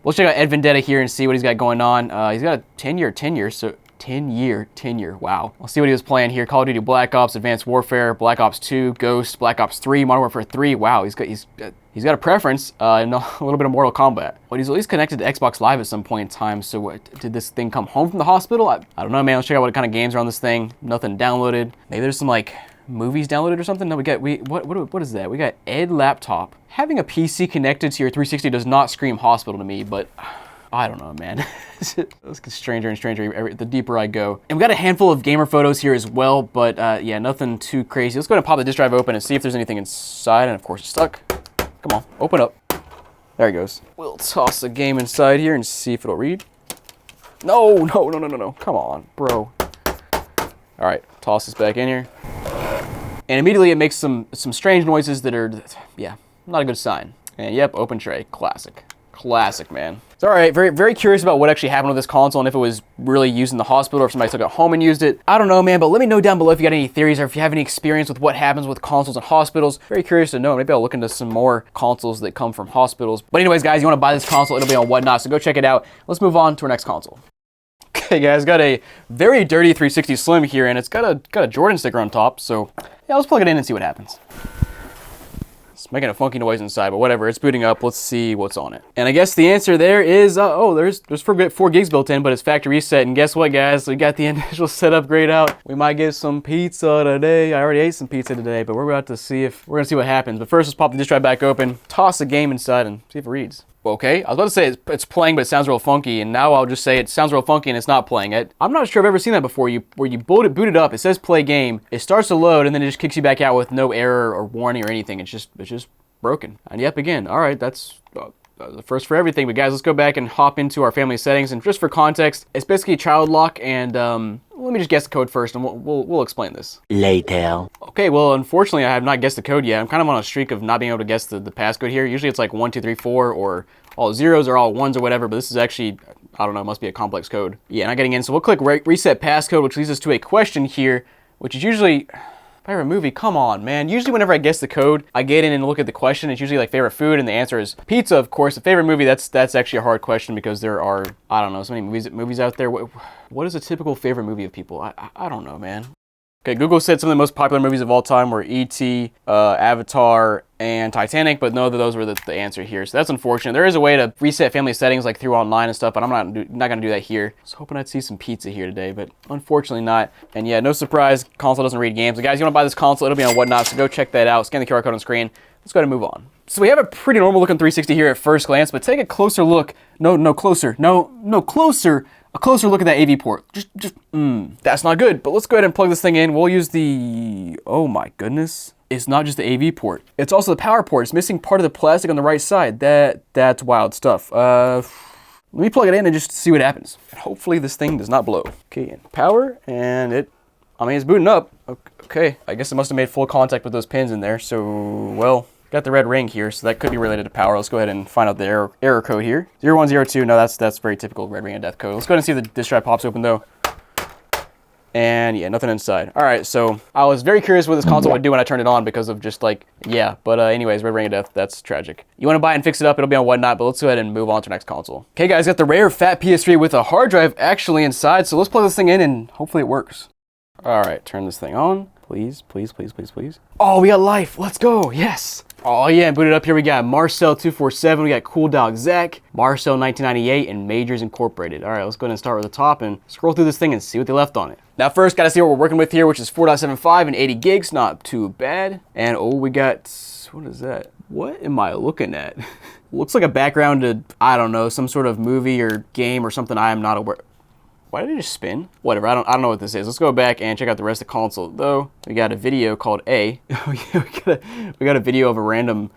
Let's check out Ed Vendetta here and see what he's got going on. He's got a 10-year tenure, so 10-year tenure. Wow. I'll see what he was playing here. Call of Duty Black Ops, Advanced Warfare, Black Ops 2, Ghost, Black Ops 3, Modern Warfare 3. Wow, he's got a preference and a little bit of Mortal Kombat. But he's at least connected to Xbox Live at some point in time. So what, did this thing come home from the hospital? I don't know, man. Let's check out what kind of games are on this thing. Nothing downloaded. Maybe there's some like movies downloaded or something. No, what is that? We got Ed Laptop. Having a PC connected to your 360 does not scream hospital to me, but I don't know, man. This gets stranger and stranger the deeper I go. And we got a handful of gamer photos here as well, but yeah, nothing too crazy. Let's go ahead and pop the disk drive open and see if there's anything inside. And of course, it's stuck. Come on, open up. There it goes. We'll toss the game inside here and see if it'll read. No. Come on, bro. All right, toss this back in here. And immediately it makes some strange noises that are, yeah, not a good sign. And yep, open tray, classic, man. So, all right, very, very curious about what actually happened with this console and if it was really used in the hospital or if somebody took it home and used it. I don't know, man, but let me know down below if you got any theories or if you have any experience with what happens with consoles in hospitals. Very curious to know. Maybe I'll look into some more consoles that come from hospitals. But anyways, guys, you want to buy this console, it'll be on Whatnot, so go check it out. Let's move on to our next console. Okay, guys, got a very dirty 360 Slim here, and it's got a Jordan sticker on top, so yeah, let's plug it in and see what happens. It's making a funky noise inside, but whatever, it's booting up. Let's see what's on it. And I guess the answer there is, there's 4 gigs built in, but it's factory reset. And guess what, guys? We got the initial setup grayed out. We might get some pizza today. I already ate some pizza today, but we're about to see we're gonna see what happens. But first, let's pop the disk drive back open, toss the game inside, and see if it reads. Okay, I was about to say it's playing, but it sounds real funky, and now I'll just say it sounds real funky and it's not playing it. I'm not sure I've ever seen that before. Where you boot it up, it says play game, it starts to load, and then it just kicks you back out with no error or warning or anything. It's just broken. And yep, again, all right, that's the first for everything. But guys, let's go back and hop into our family settings. And just for context, it's basically child lock. And let me just guess the code first, and we'll explain this Later. Okay, well, unfortunately, I have not guessed the code yet. I'm kind of on a streak of not being able to guess the passcode here. Usually it's like 1, 2, 3, 4, or all zeros or all ones or whatever, but this is actually, I don't know, it must be a complex code. Yeah, not getting in. So we'll click reset passcode, which leads us to a question here, which is usually favorite movie. Come on, man. Usually whenever I guess the code, I get in and look at the question. It's usually like favorite food, and the answer is pizza, of course. The favorite movie, that's actually a hard question because there are, I don't know, so many movies out there. What is a typical favorite movie of people? I don't know, man. Okay, Google said some of the most popular movies of all time were E.T., Avatar, and Titanic, but none of those were the answer here. So that's unfortunate. There is a way to reset family settings like through online and stuff, but I'm not going to do that here. I was hoping I'd see some pizza here today, but unfortunately not. And yeah, no surprise, console doesn't read games. So guys, you want to buy this console, it'll be on Whatnot, so go check that out. Scan the QR code on screen. Let's go ahead and move on. So we have a pretty normal looking 360 here at first glance, but take a closer look. No, closer. No, closer. A closer look at that AV port. That's not good, but let's go ahead and plug this thing in. We'll use the, oh my goodness. It's not just the AV port. It's also the power port. It's missing part of the plastic on the right side. That's wild stuff. Let me plug it in and just see what happens. Hopefully this thing does not blow. Okay, and power, and it's booting up. Okay, I guess it must have made full contact with those pins in there. So, well, got the red ring here, so that could be related to power. Let's go ahead and find out the error code here. 0102, no, that's very typical red ring of death code. Let's go ahead and see if the disk drive pops open though. And yeah, nothing inside. All right, so I was very curious what this console would do when I turned it on because of just like, yeah. But anyways, red ring of death, that's tragic. You want to buy it and fix it up, it'll be on Whatnot, but let's go ahead and move on to the next console. Okay guys, got the rare fat PS3 with a hard drive actually inside, so let's plug this thing in and hopefully it works. All right, turn this thing on. Please. Oh, we got life. Let's go. Yes. Oh, yeah. Booted up here. We got Marcel247. We got Cool Dog Zach, Marcel 1998, and Majors Incorporated. All right, let's go ahead and start with the top and scroll through this thing and see what they left on it. Now, first, got to see what we're working with here, which is 4.75 and 80 gigs. Not too bad. And, oh, we got, what is that? What am I looking at? Looks like a background to, I don't know, some sort of movie or game or something I am not aware. Why did it just spin? Whatever, I don't know what this is. Let's go back and check out the rest of the console. Though, we got a video called A. we got a video of a random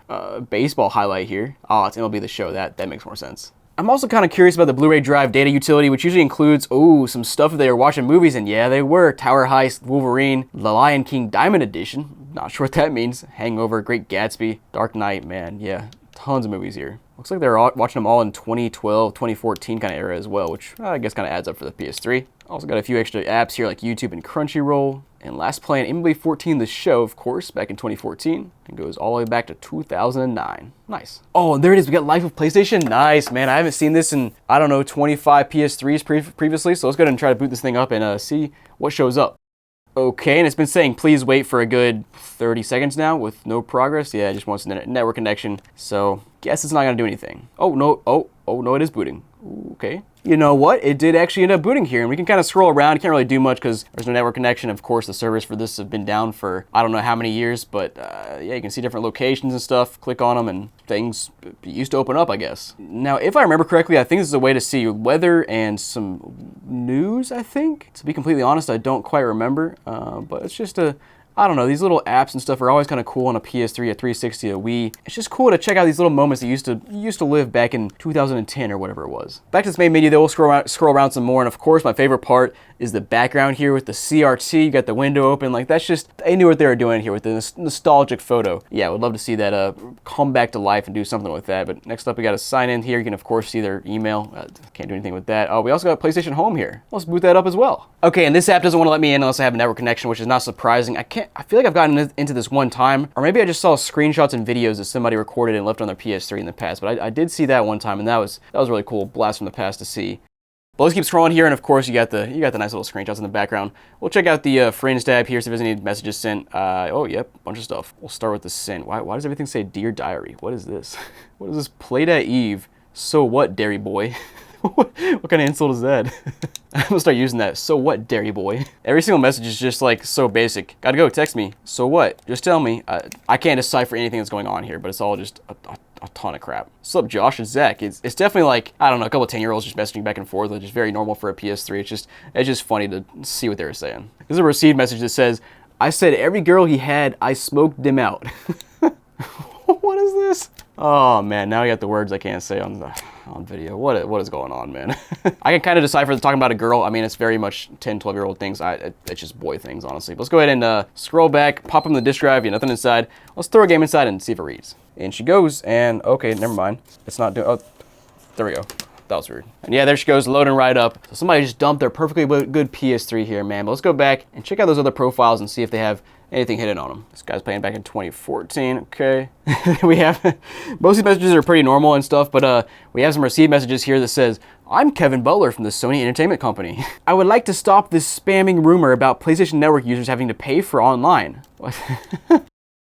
baseball highlight here. Oh, it's MLB The Show. That makes more sense. I'm also kind of curious about the Blu-ray drive data utility, which usually includes, some stuff if they were watching movies, and yeah, they were. Tower Heist, Wolverine, The Lion King Diamond Edition. Not sure what that means. Hangover, Great Gatsby, Dark Knight, man, yeah. Tons of movies here. Looks like they're watching them all in 2012, 2014 kind of era as well, which I guess kind of adds up for the PS3. Also got a few extra apps here like YouTube and Crunchyroll. And last play in MLB 14 The Show, of course, back in 2014. It goes all the way back to 2009. Nice. Oh, and there it is. We got Life of PlayStation. Nice, man. I haven't seen this in, I don't know, 25 PS3s previously. So let's go ahead and try to boot this thing up and see what shows up. Okay, and it's been saying please wait for a good 30 seconds now with no progress. Yeah, it just wants a network connection. So, guess it's not gonna do anything. Oh, no, no, it is booting. Ooh, okay. You know what? It did actually end up booting here, and we can kind of scroll around. You can't really do much because there's no network connection. Of course, the servers for this have been down for I don't know how many years, but yeah, you can see different locations and stuff. Click on them, and things used to open up, I guess. Now, if I remember correctly, I think this is a way to see weather and some news, I think. To be completely honest, I don't quite remember, but it's just I don't know, these little apps and stuff are always kind of cool on a PS3, a 360, a Wii. It's just cool to check out these little moments that used to live back in 2010 or whatever it was. Back to this main menu, though, we'll scroll around some more, and of course, my favorite part is the background here with the CRT. You got the window open, like that's just, they knew what they were doing here with the nostalgic photo. Yeah, I would love to see that come back to life and do something with that. But next up, we got to sign in here. You can, of course, see their email. Can't do anything with that. Oh, we also got PlayStation Home here. Let's boot that up as well. Okay, and this app doesn't want to let me in unless I have a network connection, which is not surprising. I feel like I've gotten into this one time, or maybe I just saw screenshots and videos that somebody recorded and left on their PS3 in the past, but I did see that one time, and that was really cool. Blast from the past to see. But let's keep scrolling here, and of course you got the nice little screenshots in the background. We'll check out the Friends tab here, see if there's any messages sent. Oh, yep, bunch of stuff. We'll start with the sent. Why does everything say Dear Diary? What is this? What is this? Played at Eve. So what, Dairy Boy? What kind of insult is that? I'm gonna start using that. So what, Dairy Boy? Every single message is just like so basic. Gotta go, text me. So what? Just tell me. I can't decipher anything that's going on here, but it's all just a ton of crap. What's up, Josh and Zach? It's definitely like, I don't know, a couple of 10-year-olds just messaging back and forth, which is very normal for a PS3. It's just funny to see what they were saying. There's a received message that says, I said every girl he had, I smoked them out. What is this? Oh man, now I got the words I can't say on video. What is going on, man? I can kind of decipher it's talking about a girl. I mean, it's very much 10, 12-year-old things. It's just boy things, honestly. But let's go ahead and scroll back, pop them in the disk drive. Yeah, nothing inside. Let's throw a game inside and see if it reads. And she goes, and okay, never mind. It's not doing. Oh, there we go. That was weird. And yeah, there she goes, loading right up. So somebody just dumped their perfectly good PS3 here, man. But let's go back and check out those other profiles and see if they have anything hidden on them. This guy's playing back in 2014, okay. We have, most of these messages are pretty normal and stuff, but we have some received messages here that says, I'm Kevin Butler from the Sony Entertainment Company. I would like to stop this spamming rumor about PlayStation Network users having to pay for online. What?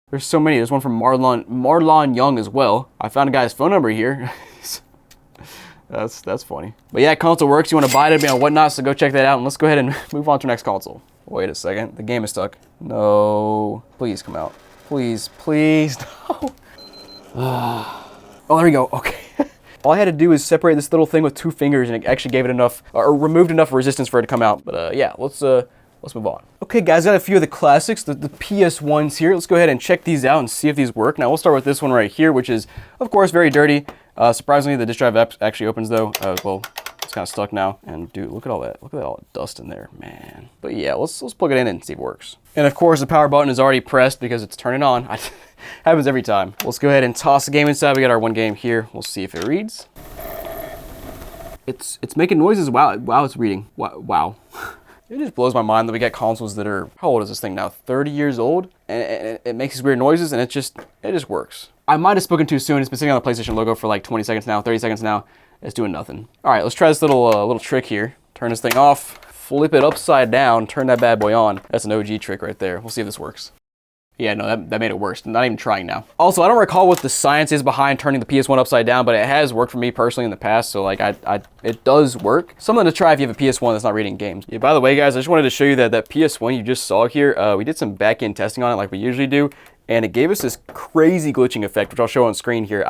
There's so many. There's one from Marlon Young as well. I found a guy's phone number here. That's funny. But yeah, console works. You want to buy it and whatnot, so go check that out. And let's go ahead and move on to the next console. Wait a second. The game is stuck. No. Please come out. Please. No. Oh, there we go. Okay. All I had to do is separate this little thing with 2 fingers, and it actually gave it enough, or removed enough resistance for it to come out. But yeah, let's move on. Okay, guys, got a few of the classics, the PS1s here. Let's go ahead and check these out and see if these work. Now, we'll start with this one right here, which is, of course, very dirty. Surprisingly, the disk drive actually opens, though. Well, it's kind of stuck now. And dude, look at all that. Look at all that dust in there, man. But yeah, let's plug it in and see if it works. And of course, the power button is already pressed because it's turning on. Happens every time. Let's go ahead and toss the game inside. We got our one game here. We'll see if it reads. It's making noises. Wow, it's reading. Wow. It just blows my mind that we got consoles that are, how old is this thing now? 30 years old? And it makes these weird noises, and it just works. I might have spoken too soon. It's been sitting on the PlayStation logo for like 20 seconds now, 30 seconds now. It's doing nothing. All right, let's try this little trick here. Turn this thing off, flip it upside down, turn that bad boy on. That's an OG trick right there. We'll see if this works. Yeah, no, that made it worse. Not even trying now. Also, I don't recall what the science is behind turning the PS1 upside down, but it has worked for me personally in the past, so like it does work. Something to try if you have a PS1 that's not reading games. Yeah, by the way, guys, I just wanted to show you that PS1 you just saw here, we did some back-end testing on it like we usually do, and it gave us this crazy glitching effect, which I'll show on screen here.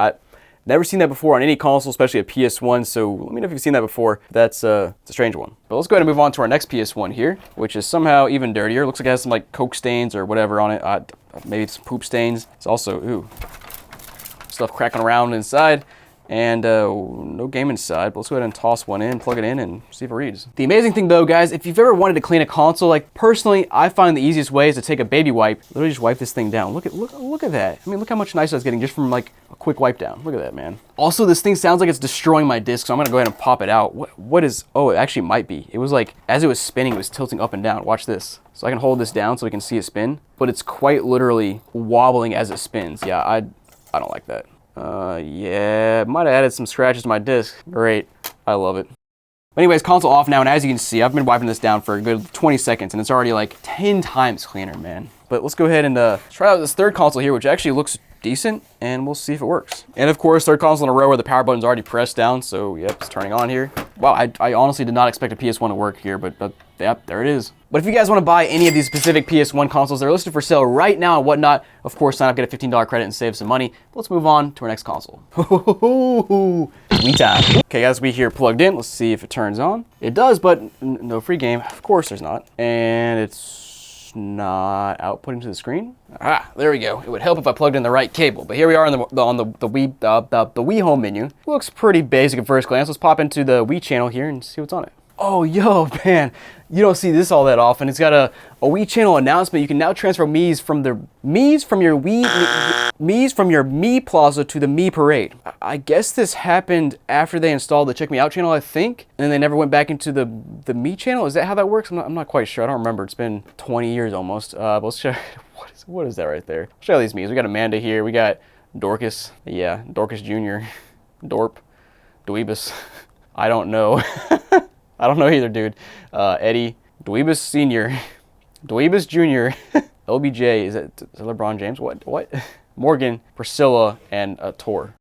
Never seen that before on any console, especially a PS1, so let me know if you've seen that before. It's a strange one. But let's go ahead and move on to our next PS1 here, which is somehow even dirtier. Looks like it has some like Coke stains or whatever on it. Maybe it's poop stains. It's also, ooh, stuff cracking around inside. And no game inside, but let's go ahead and toss one in, plug it in, and see if it reads. The amazing thing though, guys, if you've ever wanted to clean a console, like personally, I find the easiest way is to take a baby wipe, literally just wipe this thing down. Look at that. I mean, look how much nicer it's getting just from like a quick wipe down. Look at that, man. Also, this thing sounds like it's destroying my disc, so I'm gonna go ahead and pop it out. What is, oh, it actually might be. It was like, as it was spinning, it was tilting up and down. Watch this. So I can hold this down so we can see it spin, but it's quite literally wobbling as it spins. Yeah, I don't like that. Yeah, might have added some scratches to my disc. Great, I love it. But anyways, console off now, and as you can see, I've been wiping this down for a good 20 seconds, and it's already like 10 times cleaner, man. But let's go ahead and try out this third console here, which actually looks decent, and we'll see if it works. And of course, third console in a row where the power button's already pressed down, so yep, it's turning on here. Wow, I honestly did not expect a PS1 to work here, but yep, there it is. But if you guys want to buy any of these specific PS1 consoles, they're listed for sale right now and whatnot. Of course, sign up, get a $15 credit, and save some money. But let's move on to our next console. Wii time. Okay, guys, we here plugged in. Let's see if it turns on. It does, but no free game. Of course, there's not. And it's not outputting to the screen. Ah, there we go. It would help if I plugged in the right cable. But here we are on the Wii home menu. Looks pretty basic at first glance. Let's pop into the Wii channel here and see what's on it. Oh, yo, man, you don't see this all that often. It's got a Wii channel announcement. You can now transfer Mii's from your Mii Plaza to the Mii Parade. I guess this happened after they installed the Check Me Out channel, I think, and then they never went back into the Mii channel. Is that how that works? I'm not quite sure. I don't remember. It's been 20 years almost. But let's check. What is that right there? Let's check out these Mii's. We got Amanda here. We got Dorcas. Yeah, Dorcas Jr. Dorp. Dweebus. I don't know. I don't know either, dude. Eddie, Dweebus Sr., Dweebus Jr., LBJ, is that LeBron James? What? Morgan, Priscilla, and Tor.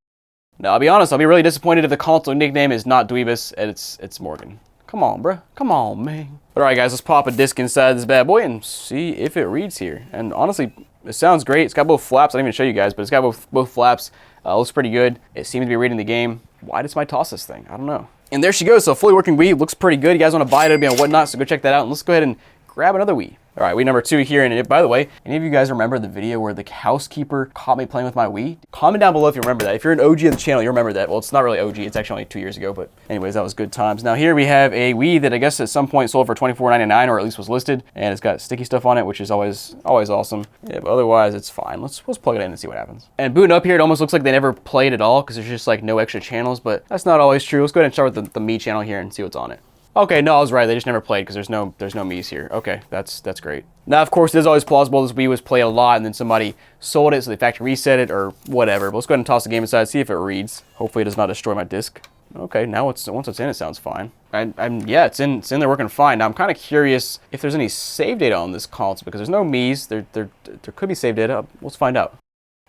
Now, I'll be honest, I'll be really disappointed if the console nickname is not Dweebus and it's Morgan. Come on, bruh. Come on, man. But all right, guys, let's pop a disc inside this bad boy and see if it reads here. And honestly, it sounds great. It's got both flaps. I didn't even show you guys, but it's got both flaps. Looks pretty good. It seems to be reading the game. Why does somebody toss this thing? I don't know. And there she goes. So fully working Wii looks pretty good. You guys want to buy it, it'll be on whatnot, so go check that out. And let's go ahead and grab another Wii. All right, Wii number 2 here, and by the way, any of you guys remember the video where the housekeeper caught me playing with my Wii? Comment down below if you remember that. If you're an OG of the channel, you remember that. Well, it's not really OG, it's actually only 2 years ago, but anyways, that was good times. Now here we have a Wii that I guess at some point sold for $24.99, or at least was listed, and it's got sticky stuff on it, which is always awesome. Yeah, but otherwise, it's fine. Let's plug it in and see what happens. And booting up here, it almost looks like they never played at all, because there's just like no extra channels, but that's not always true. Let's go ahead and start with the Me channel here and see what's on it. Okay, no, I was right. They just never played because there's no Mii's here. Okay, that's great. Now, of course, it is always plausible this Wii was played a lot and then somebody sold it, so they factory reset it or whatever. But let's go ahead and toss the game inside, see if it reads. Hopefully, it does not destroy my disc. Okay, now once it's in, it sounds fine. And yeah, it's in there working fine. Now, I'm kind of curious if there's any save data on this console because there's no Mii's. There could be save data. Let's find out.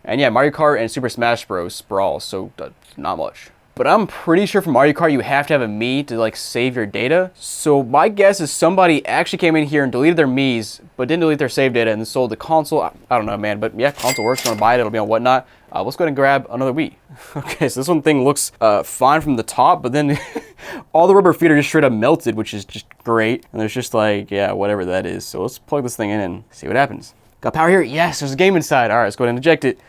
And yeah, Mario Kart and Super Smash Bros. Sprawl, so not much. But I'm pretty sure for Mario Kart, you have to have a Mii to like save your data. So my guess is somebody actually came in here and deleted their Mii's, but didn't delete their save data and then sold the console. I don't know, man, but yeah, console works. If you want to buy it, it'll be on whatnot. Let's go ahead and grab another Wii. Okay, so this one thing looks fine from the top, but then all the rubber feet are just straight up melted, which is just great. And there's just like, yeah, whatever that is. So let's plug this thing in and see what happens. Got power here? Yes, there's a game inside. All right, let's go ahead and eject it.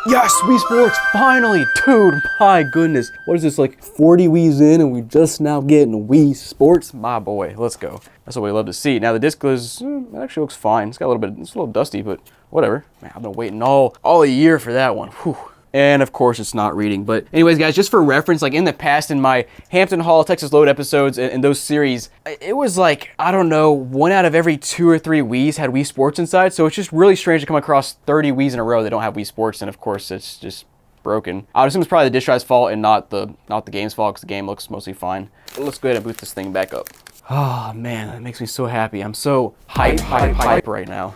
Yes, Wii Sports, finally! Dude, my goodness. What is this, like 40 Wii's in and we just now getting Wii Sports? My boy, let's go. That's what we love to see. Now the disc is, it actually looks fine. It's got a little bit, it's a little dusty, but whatever. Man, I've been waiting all a year for that one. Whew. And of course it's not reading. But anyways, guys, just for reference, like in the past in my Hampton Hall, Texas Load episodes and those series, it was like, I don't know, 1 out of every 2 or 3 Wii's had Wii Sports inside. So it's just really strange to come across 30 Wii's in a row that don't have Wii Sports. And of course it's just broken. I would assume it's probably the disk drive's fault and not the game's fault because the game looks mostly fine. Let's go ahead and boot this thing back up. Oh man, that makes me so happy. I'm so hype right now.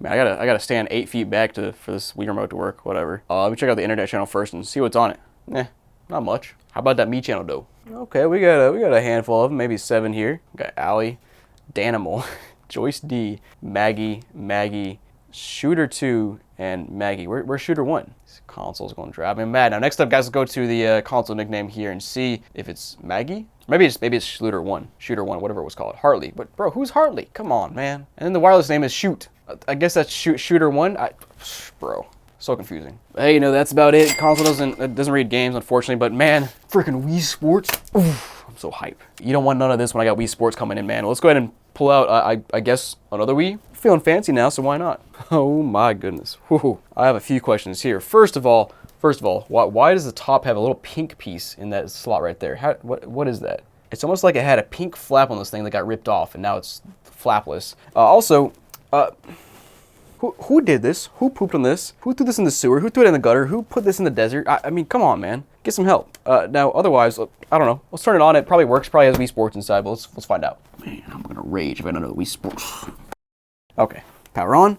Man, I gotta stand 8 feet back for this Wii remote to work, whatever. Let me check out the internet channel first and see what's on it. Not much. How about that Me channel though? Okay, we got a handful of them, maybe 7 here. We got Allie, Danimal, Joyce D, Maggie, Shooter 2, and Maggie. Where's Shooter 1? This console's gonna drive me mad. Now next up, guys, let's go to the console nickname here and see if it's Maggie. Maybe it's Shooter 1, whatever it was called. Hartley. But bro, who's Hartley? Come on, man. And then the wireless name is Shoot. I guess that's Shooter 1. Bro, so confusing. Hey, you know, that's about it. Console doesn't read games, unfortunately, but man, freaking Wii Sports. Oof, I'm so hype. You don't want none of this when I got Wii Sports coming in, man. Let's go ahead and pull out, I guess, another Wii. I'm feeling fancy now, so why not? Oh my goodness. Whew. I have a few questions here. First of all, why does the top have a little pink piece in that slot right there? What is that? It's almost like it had a pink flap on this thing that got ripped off, and now it's flapless. Also, who did this? Who pooped on this? Who threw this in the sewer? Who threw it in the gutter? Who put this in the desert? I mean, come on, man. Get some help. Now, otherwise, I don't know. Let's turn it on. It probably works. Probably has Wii Sports inside, but let's find out. Man, I'm gonna rage if I don't know the Wii Sports. Okay, power on.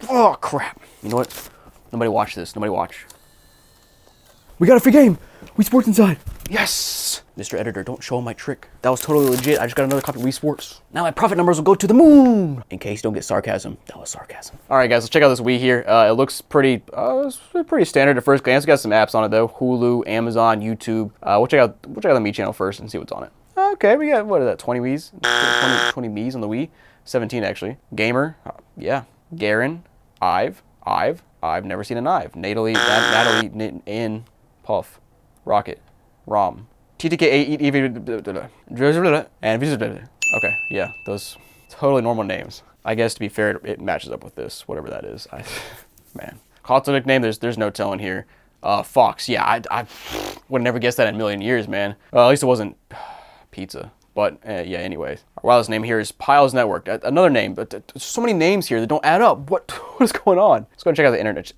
Oh, crap. You know what? Nobody watch this. Nobody watch. We got a free game. Wii Sports inside. Yes! Mr. Editor, don't show him my trick. That was totally legit. I just got another copy of Wii Sports. Now my profit numbers will go to the moon! In case you don't get sarcasm, that was sarcasm. Alright guys, let's check out this Wii here. It looks pretty standard at first glance. It's got some apps on it though. Hulu, Amazon, YouTube. We'll check out the Me channel first and see what's on it. Okay, we got, what is that, 20 Wii's? 20 Mii's on the Wii? 17 actually. Gamer, yeah. Garen, I've never seen an Ive. Natalie, in, Puff, Rocket, Rom, TTK, and okay, yeah, those totally normal names. I guess to be fair, it matches up with this, whatever that is. Man, console nickname, there's no telling here. Fox, yeah, I would never guessed that in a million years, man. At least it wasn't pizza. But yeah, anyways. Our wireless name here is Piles Network. Another name, but there's so many names here that don't add up. What is going on? Let's go and check out the internet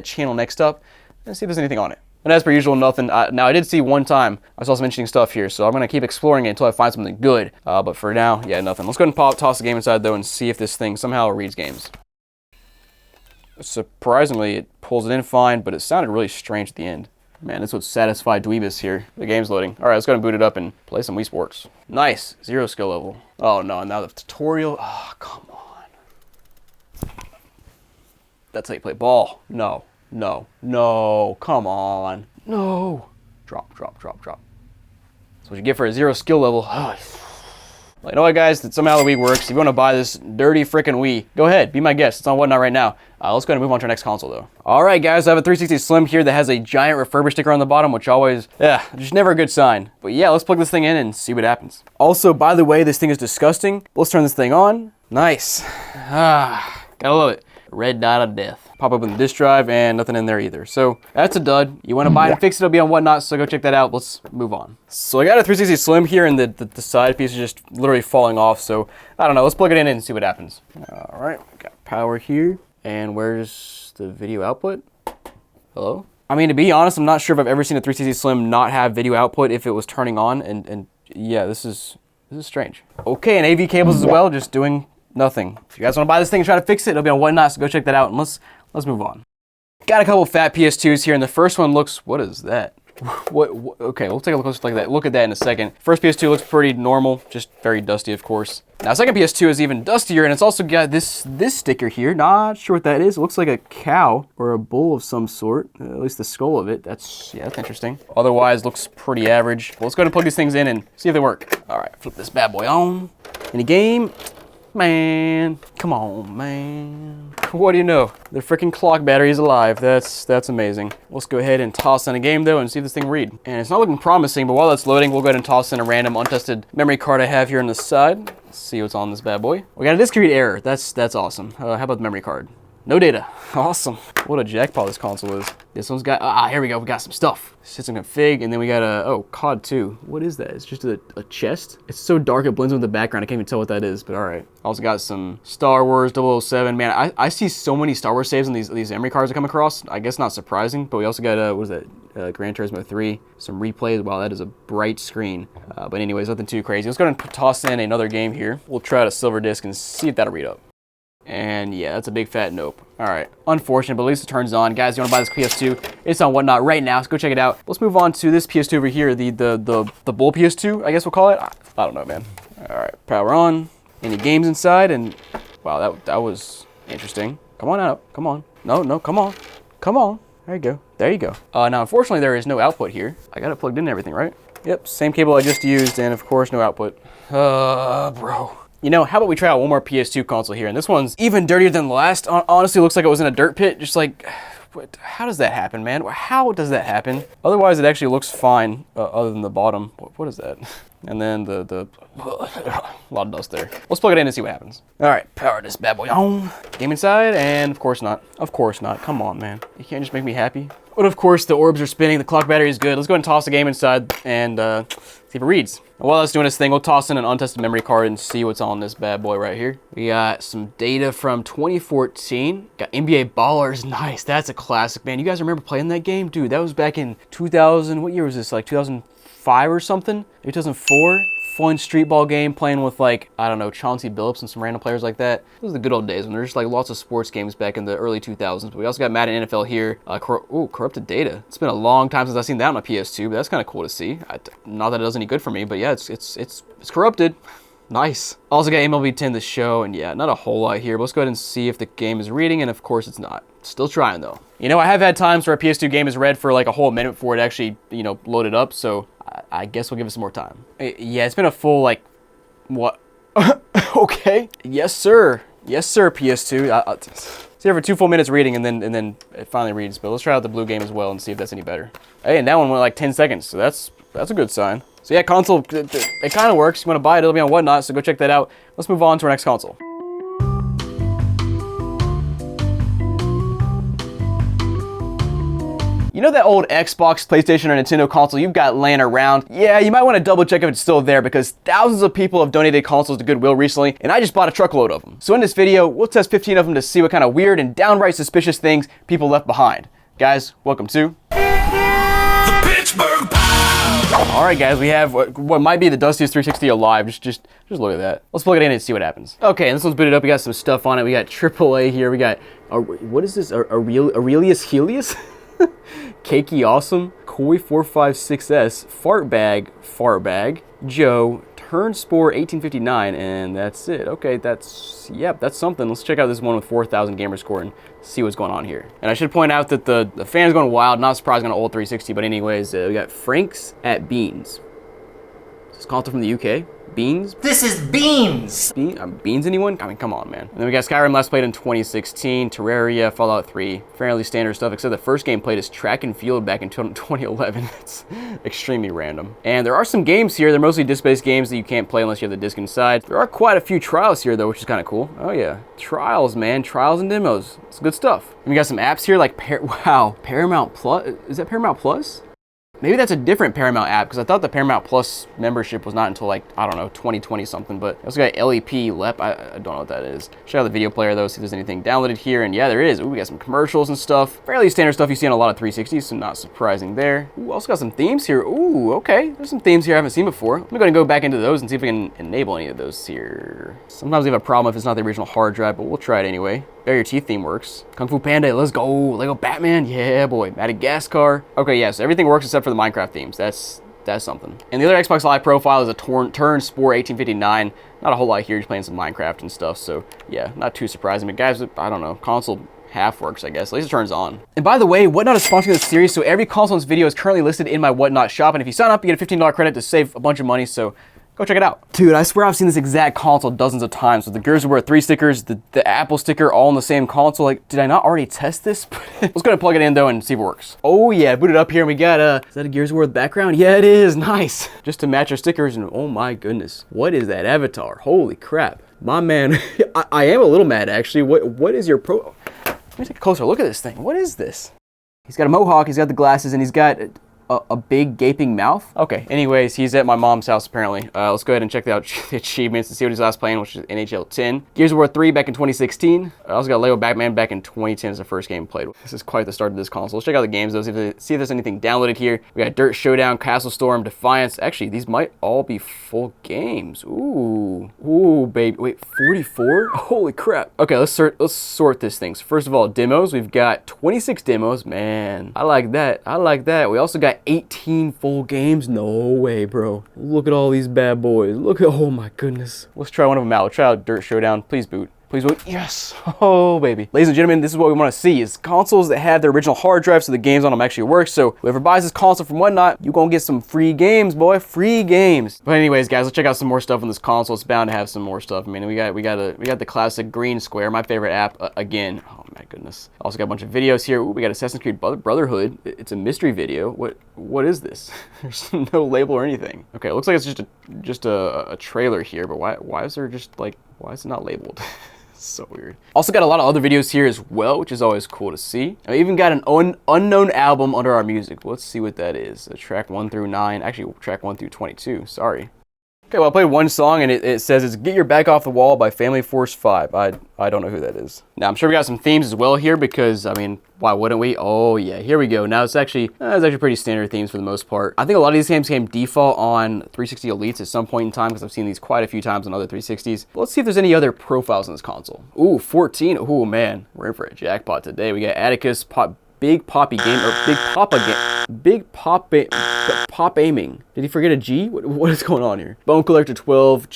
channel next up and see if there's anything on it. And as per usual, nothing. Now I did see one time, I saw some interesting stuff here, so I'm gonna keep exploring it until I find something good. But for now, yeah, nothing. Let's go ahead and toss the game inside though and see if this thing somehow reads games. Surprisingly, it pulls it in fine, but it sounded really strange at the end. Man, this would satisfy dweebus here. The game's loading. All right, let's go ahead and boot it up and play some Wii Sports. Nice, 0 skill level. Oh no, now the tutorial. Oh, come on. That's how you play ball. No, come on. No. Drop. That's what you get for a 0 skill level. Well, you know what, guys? That's somehow how the Wii works. If you want to buy this dirty freaking Wii, go ahead. Be my guest. It's on Whatnot right now. Let's go ahead and move on to our next console, though. All right, guys. I have a 360 Slim here that has a giant refurbished sticker on the bottom, which always, just never a good sign. But yeah, let's plug this thing in and see what happens. Also, by the way, this thing is disgusting. Let's turn this thing on. Nice. Gotta love it. Red dot of death. Pop open the disk drive and nothing in there either. So that's a dud. You want to buy it and fix it, it'll be on Whatnot, so go check that out. Let's move on. So I got a 360 Slim here and the side piece is just literally falling off. So I don't know, let's plug it in and see what happens. All right, got power here. And where's the video output? Hello? I mean, to be honest, I'm not sure if I've ever seen a 360 Slim not have video output if it was turning on. And yeah, this is strange. Okay, and AV cables as well, just doing nothing. If you guys want to buy this thing and try to fix it, it'll be on Whatnot, so go check that out, and let's move on. Got a couple fat PS2s here, and the first one looks, what is that? What? Okay, we'll take a look at that. Look at that in a second. First PS2 looks pretty normal, just very dusty, of course. Now, second PS2 is even dustier, and it's also got this sticker here. Not sure what that is. It looks like a cow or a bull of some sort. At least the skull of it. That's interesting. Otherwise, looks pretty average. Well, let's go ahead and plug these things in and see if they work. All right, flip this bad boy on. Any game? Man, come on, man. What do you know? The freaking clock battery is alive. That's amazing. Let's go ahead and toss in a game though and see if this thing read. And it's not looking promising, but while that's loading, we'll go ahead and toss in a random untested memory card I have here on the side. Let's see what's on this bad boy. We got a disk read error. That's awesome. How about the memory card? No data. Awesome. What a jackpot this console is. This one's got, here we go. We got some stuff. System config, and then we got COD 2. What is that? It's just a chest? It's so dark it blends with the background. I can't even tell what that is, but all right. Also got some Star Wars 007. Man, I see so many Star Wars saves on these memory cards I come across. I guess not surprising, but we also got, what is that? Gran Turismo 3. Some replays. Wow, that is a bright screen. But anyways, nothing too crazy. Let's go ahead and toss in another game here. We'll try out a silver disc and see if that'll read up. And yeah, that's a big fat nope. All right, unfortunate, but at least it turns on. Guys, you want to buy this PS2? It's on Whatnot right now, so go check it out. Let's move on to this PS2 over here, the bull PS2, I guess we'll call it. I don't know, man. All right, power on. Any games inside? And wow, that was interesting. Come on out, come on. No, come on, come on. There you go, there you go. Now, unfortunately, there is no output here. I got it plugged in and everything, right? Yep, same cable I just used, and of course, no output. Bro. You know, how about we try out one more PS2 console here? And this one's even dirtier than the last. Honestly, looks like it was in a dirt pit. Just like, how does that happen, man? How does that happen? Otherwise, it actually looks fine, other than the bottom. What is that? And then a lot of dust there. Let's plug it in and see what happens. All right, power this bad boy on. Game inside, and of course not. Of course not. Come on, man. You can't just make me happy. But of course, the orbs are spinning. The clock battery is good. Let's go ahead and toss the game inside and see if it reads. And while that's doing this thing, we'll toss in an untested memory card and see what's on this bad boy right here. We got some data from 2014. Got NBA Ballers. Nice. That's a classic, man. You guys remember playing that game? Dude, that was back in 2000. What year was this? Like 2005 or something? 2004? Fun street ball game playing with, like, I don't know, Chauncey Billups and some random players like that. Those are the good old days when there's just like lots of sports games back in the early 2000s. But we also got Madden NFL here. Corrupted data. It's been a long time since I've seen that on a PS2, but that's kind of cool to see. Not that it does any good for me, but yeah, it's corrupted. Nice. Also got MLB 10 to show, and yeah, not a whole lot here. But let's go ahead and see if the game is reading, and of course it's not. Still trying though. You know, I have had times where a PS2 game is read for like a whole minute before it actually, you know, loaded up. So I guess we'll give it some more time. Yeah, it's been a full, like, what? Okay. Yes, sir. Yes, sir, PS2. It's here for 2 full minutes reading, and then it finally reads. But let's try out the blue game as well and see if that's any better. Hey, and that one went like 10 seconds, so that's a good sign. So yeah, console, it kind of works. You want to buy it, it'll be on Whatnot, so go check that out. Let's move on to our next console. You know that old Xbox, PlayStation, or Nintendo console you've got laying around? Yeah, you might want to double check if it's still there because thousands of people have donated consoles to Goodwill recently, and I just bought a truckload of them. So in this video, we'll test 15 of them to see what kind of weird and downright suspicious things people left behind. Guys, welcome to The Pittsburgh Pow! Alright guys, we have what might be the dustiest 360 alive. Just look at that. Let's plug it in and see what happens. Okay, and this one's booted up. We got some stuff on it. We got AAA here. We got, what is this? Aurelius Helios? Cakey Awesome, Koi 456S, Fart Bag, Joe, Turnspore 1859, and that's it. Okay, that's something. Let's check out this one with 4,000 gamer score and see what's going on here. And I should point out that the fan's going wild, not surprising on an old 360, but anyways, we got Frank's at Beans. Is this console from the UK? Beans? This is beans! Beans anyone? I mean, come on, man. And then we got Skyrim last played in 2016, Terraria, Fallout 3, fairly standard stuff, except the first game played is Track and Field back in 2011. It's extremely random. And there are some games here. They're mostly disc-based games that you can't play unless you have the disc inside. There are quite a few trials here, though, which is kind of cool. Oh, yeah. Trials, man. Trials and demos. It's good stuff. And we got some apps here like, wow, Paramount Plus. Is that Paramount Plus? Maybe that's a different Paramount app, because I thought the Paramount Plus membership was not until like, I don't know, 2020 something, but I also got LEP, I don't know what that is. Check out the video player though, see if there's anything downloaded here, and yeah, there is. Ooh, we got some commercials and stuff. Fairly standard stuff you see on a lot of 360s, so not surprising there. Ooh, also got some themes here. Ooh, okay. There's some themes here I haven't seen before. I'm gonna go back into those and see if we can enable any of those here. Sometimes we have a problem if it's not the original hard drive, but we'll try it anyway. Bare Your Teeth theme works. Kung Fu Panda, let's go. Lego Batman, yeah boy. Madagascar. Okay, yeah, so everything works except for the Minecraft themes. That's something. And the other Xbox Live profile is a Turn Spore 1859. Not a whole lot here, just playing some Minecraft and stuff, so yeah, not too surprising. But guys, I don't know, console half works, I guess. At least it turns on. And by the way, Whatnot is sponsoring this series, so every console in this video is currently listed in my Whatnot shop, and if you sign up, you get a $15 credit to save a bunch of money, so go check it out. Dude, I swear I've seen this exact console dozens of times. With the Gears of War 3 stickers, the Apple sticker, all in the same console. Like, did I not already test this? Let's go ahead and plug it in though and see if it works. Oh yeah, boot it up here and we got is that a Gears of War background? Yeah, it is, nice. Just to match our stickers and oh my goodness. What is that avatar? Holy crap. My man, I am a little mad actually. What is your Let me take a closer look at this thing. What is this? He's got a mohawk, he's got the glasses, and he's got a big gaping mouth. Okay, anyways, he's at my mom's house apparently. Let's go ahead and check the achievements and see what he's last playing, which is NHL 10. Gears of War 3 back in 2016. I also got Lego Batman back in 2010 as the first game played. This is quite the start of this console. Let's check out the games though, see if there's anything downloaded here. We got Dirt Showdown, Castle Storm, Defiance. Actually, these might all be full games. Ooh, baby. Wait, 44? Holy crap. Okay, let's sort this thing. So first of all, demos. We've got 26 demos. Man, I like that. We also got 18 full games. No way, bro. Look at all these bad boys. Oh my goodness. Let's try one of them out. Let's try out Dirt Showdown. Please boot. Please boot. Yes. Oh, baby. Ladies and gentlemen, this is what we want to see is consoles that have their original hard drive so the games on them actually work. So whoever buys this console from Whatnot, you're going to get some free games, boy. Free games. But anyways, guys, let's check out some more stuff on this console. It's bound to have some more stuff. I mean, we got the classic green square, my favorite app again. Oh my goodness. Also got a bunch of videos here. Ooh, we got Assassin's Creed Brotherhood. It's a mystery video. What is this? There's no label or anything. Okay, it looks like it's just a trailer here, but why is there just like, why is it not labeled? So weird. Also got a lot of other videos here as well, which is always cool to see. I even got an unknown album under our music. Let's see what that is. Track 1 through 9. Actually, track 1 through 22. Sorry. Okay, well, I played one song and it says it's Get Your Back Off the Wall by Family Force 5. I don't know who that is. Now, I'm sure we got some themes as well here because, I mean, why wouldn't we? Oh, yeah, here we go. Now, it's actually pretty standard themes for the most part. I think a lot of these games came default on 360 Elites at some point in time because I've seen these quite a few times on other 360s. But let's see if there's any other profiles in this console. Ooh, 14. Ooh, man, we're in for a jackpot today. We got Atticus, Big Poppy Game, or Big Papa Game. Big Pop Aiming. Did he forget a G? What is going on here? Bone Collector 12,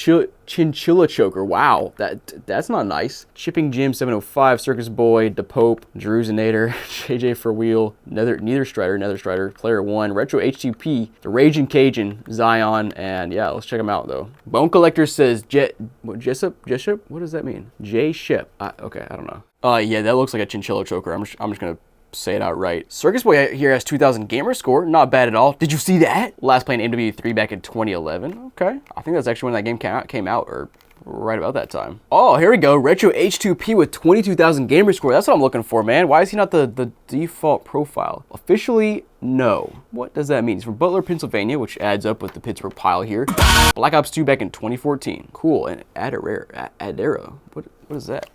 Chinchilla Choker. Wow, that's not nice. Chipping Jim 705, Circus Boy, DePope, Jeruzinator, JJ for Wheel, Nether Strider, Player 1, Retro H2P, The Raging Cajun, Zion, and yeah, let's check them out though. Bone Collector says Jessup? What does that mean? J Ship. Okay, I don't know. Yeah, that looks like a Chinchilla Choker. I'm just gonna say it outright. Circus Boy here has 2,000 gamer score. Not bad at all. Did you see that? Last playing MW3 back in 2011. Okay. I think that's actually when that game came out, or right about that time. Oh, here we go. Retro H2P with 22,000 gamer score. That's what I'm looking for, man. Why is he not the default profile? Officially, no. What does that mean? He's from Butler, Pennsylvania, which adds up with the Pittsburgh pile here. Black Ops 2 back in 2014. Cool. And Adera. What is that?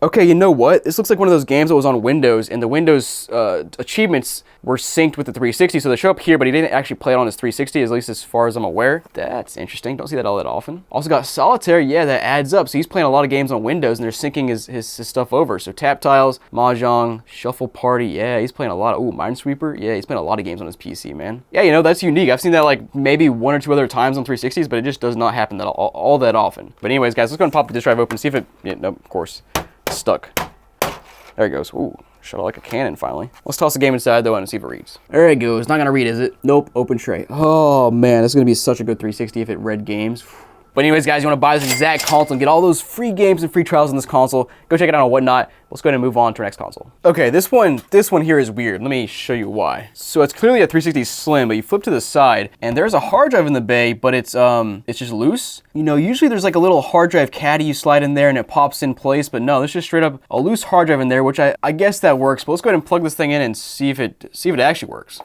Okay, you know what? This looks like one of those games that was on Windows, and the Windows achievements were synced with the 360, so they show up here, but he didn't actually play it on his 360, at least as far as I'm aware. That's interesting. Don't see that all that often. Also got Solitaire. Yeah, that adds up. So he's playing a lot of games on Windows, and they're syncing his stuff over. So Tap Tiles, Mahjong, Shuffle Party. Yeah, he's playing a lot of... Ooh, Minesweeper. Yeah, he's playing a lot of games on his PC, man. Yeah, you know, that's unique. I've seen that like maybe one or two other times on 360s, but it just does not happen all that often. But anyways, guys, let's go and pop the disk drive open and see if it... Yeah, nope, of course. Stuck. There it goes. Ooh, shut out like a cannon finally. Let's toss the game inside though and see if it reads. There it goes. Not gonna read, is it? Nope. Open tray. Oh man, this is gonna be such a good 360 if it read games. But anyways, guys, you want to buy this exact console and get all those free games and free trials on this console, go check it out on Whatnot. Let's go ahead and move on to our next console. Okay, this one here is weird. Let me show you why. So it's clearly a 360 Slim, but you flip to the side, and there's a hard drive in the bay, but it's just loose. You know, usually there's like a little hard drive caddy you slide in there and it pops in place, but no, there's just straight up a loose hard drive in there, which I guess that works. But let's go ahead and plug this thing in and see if it actually works.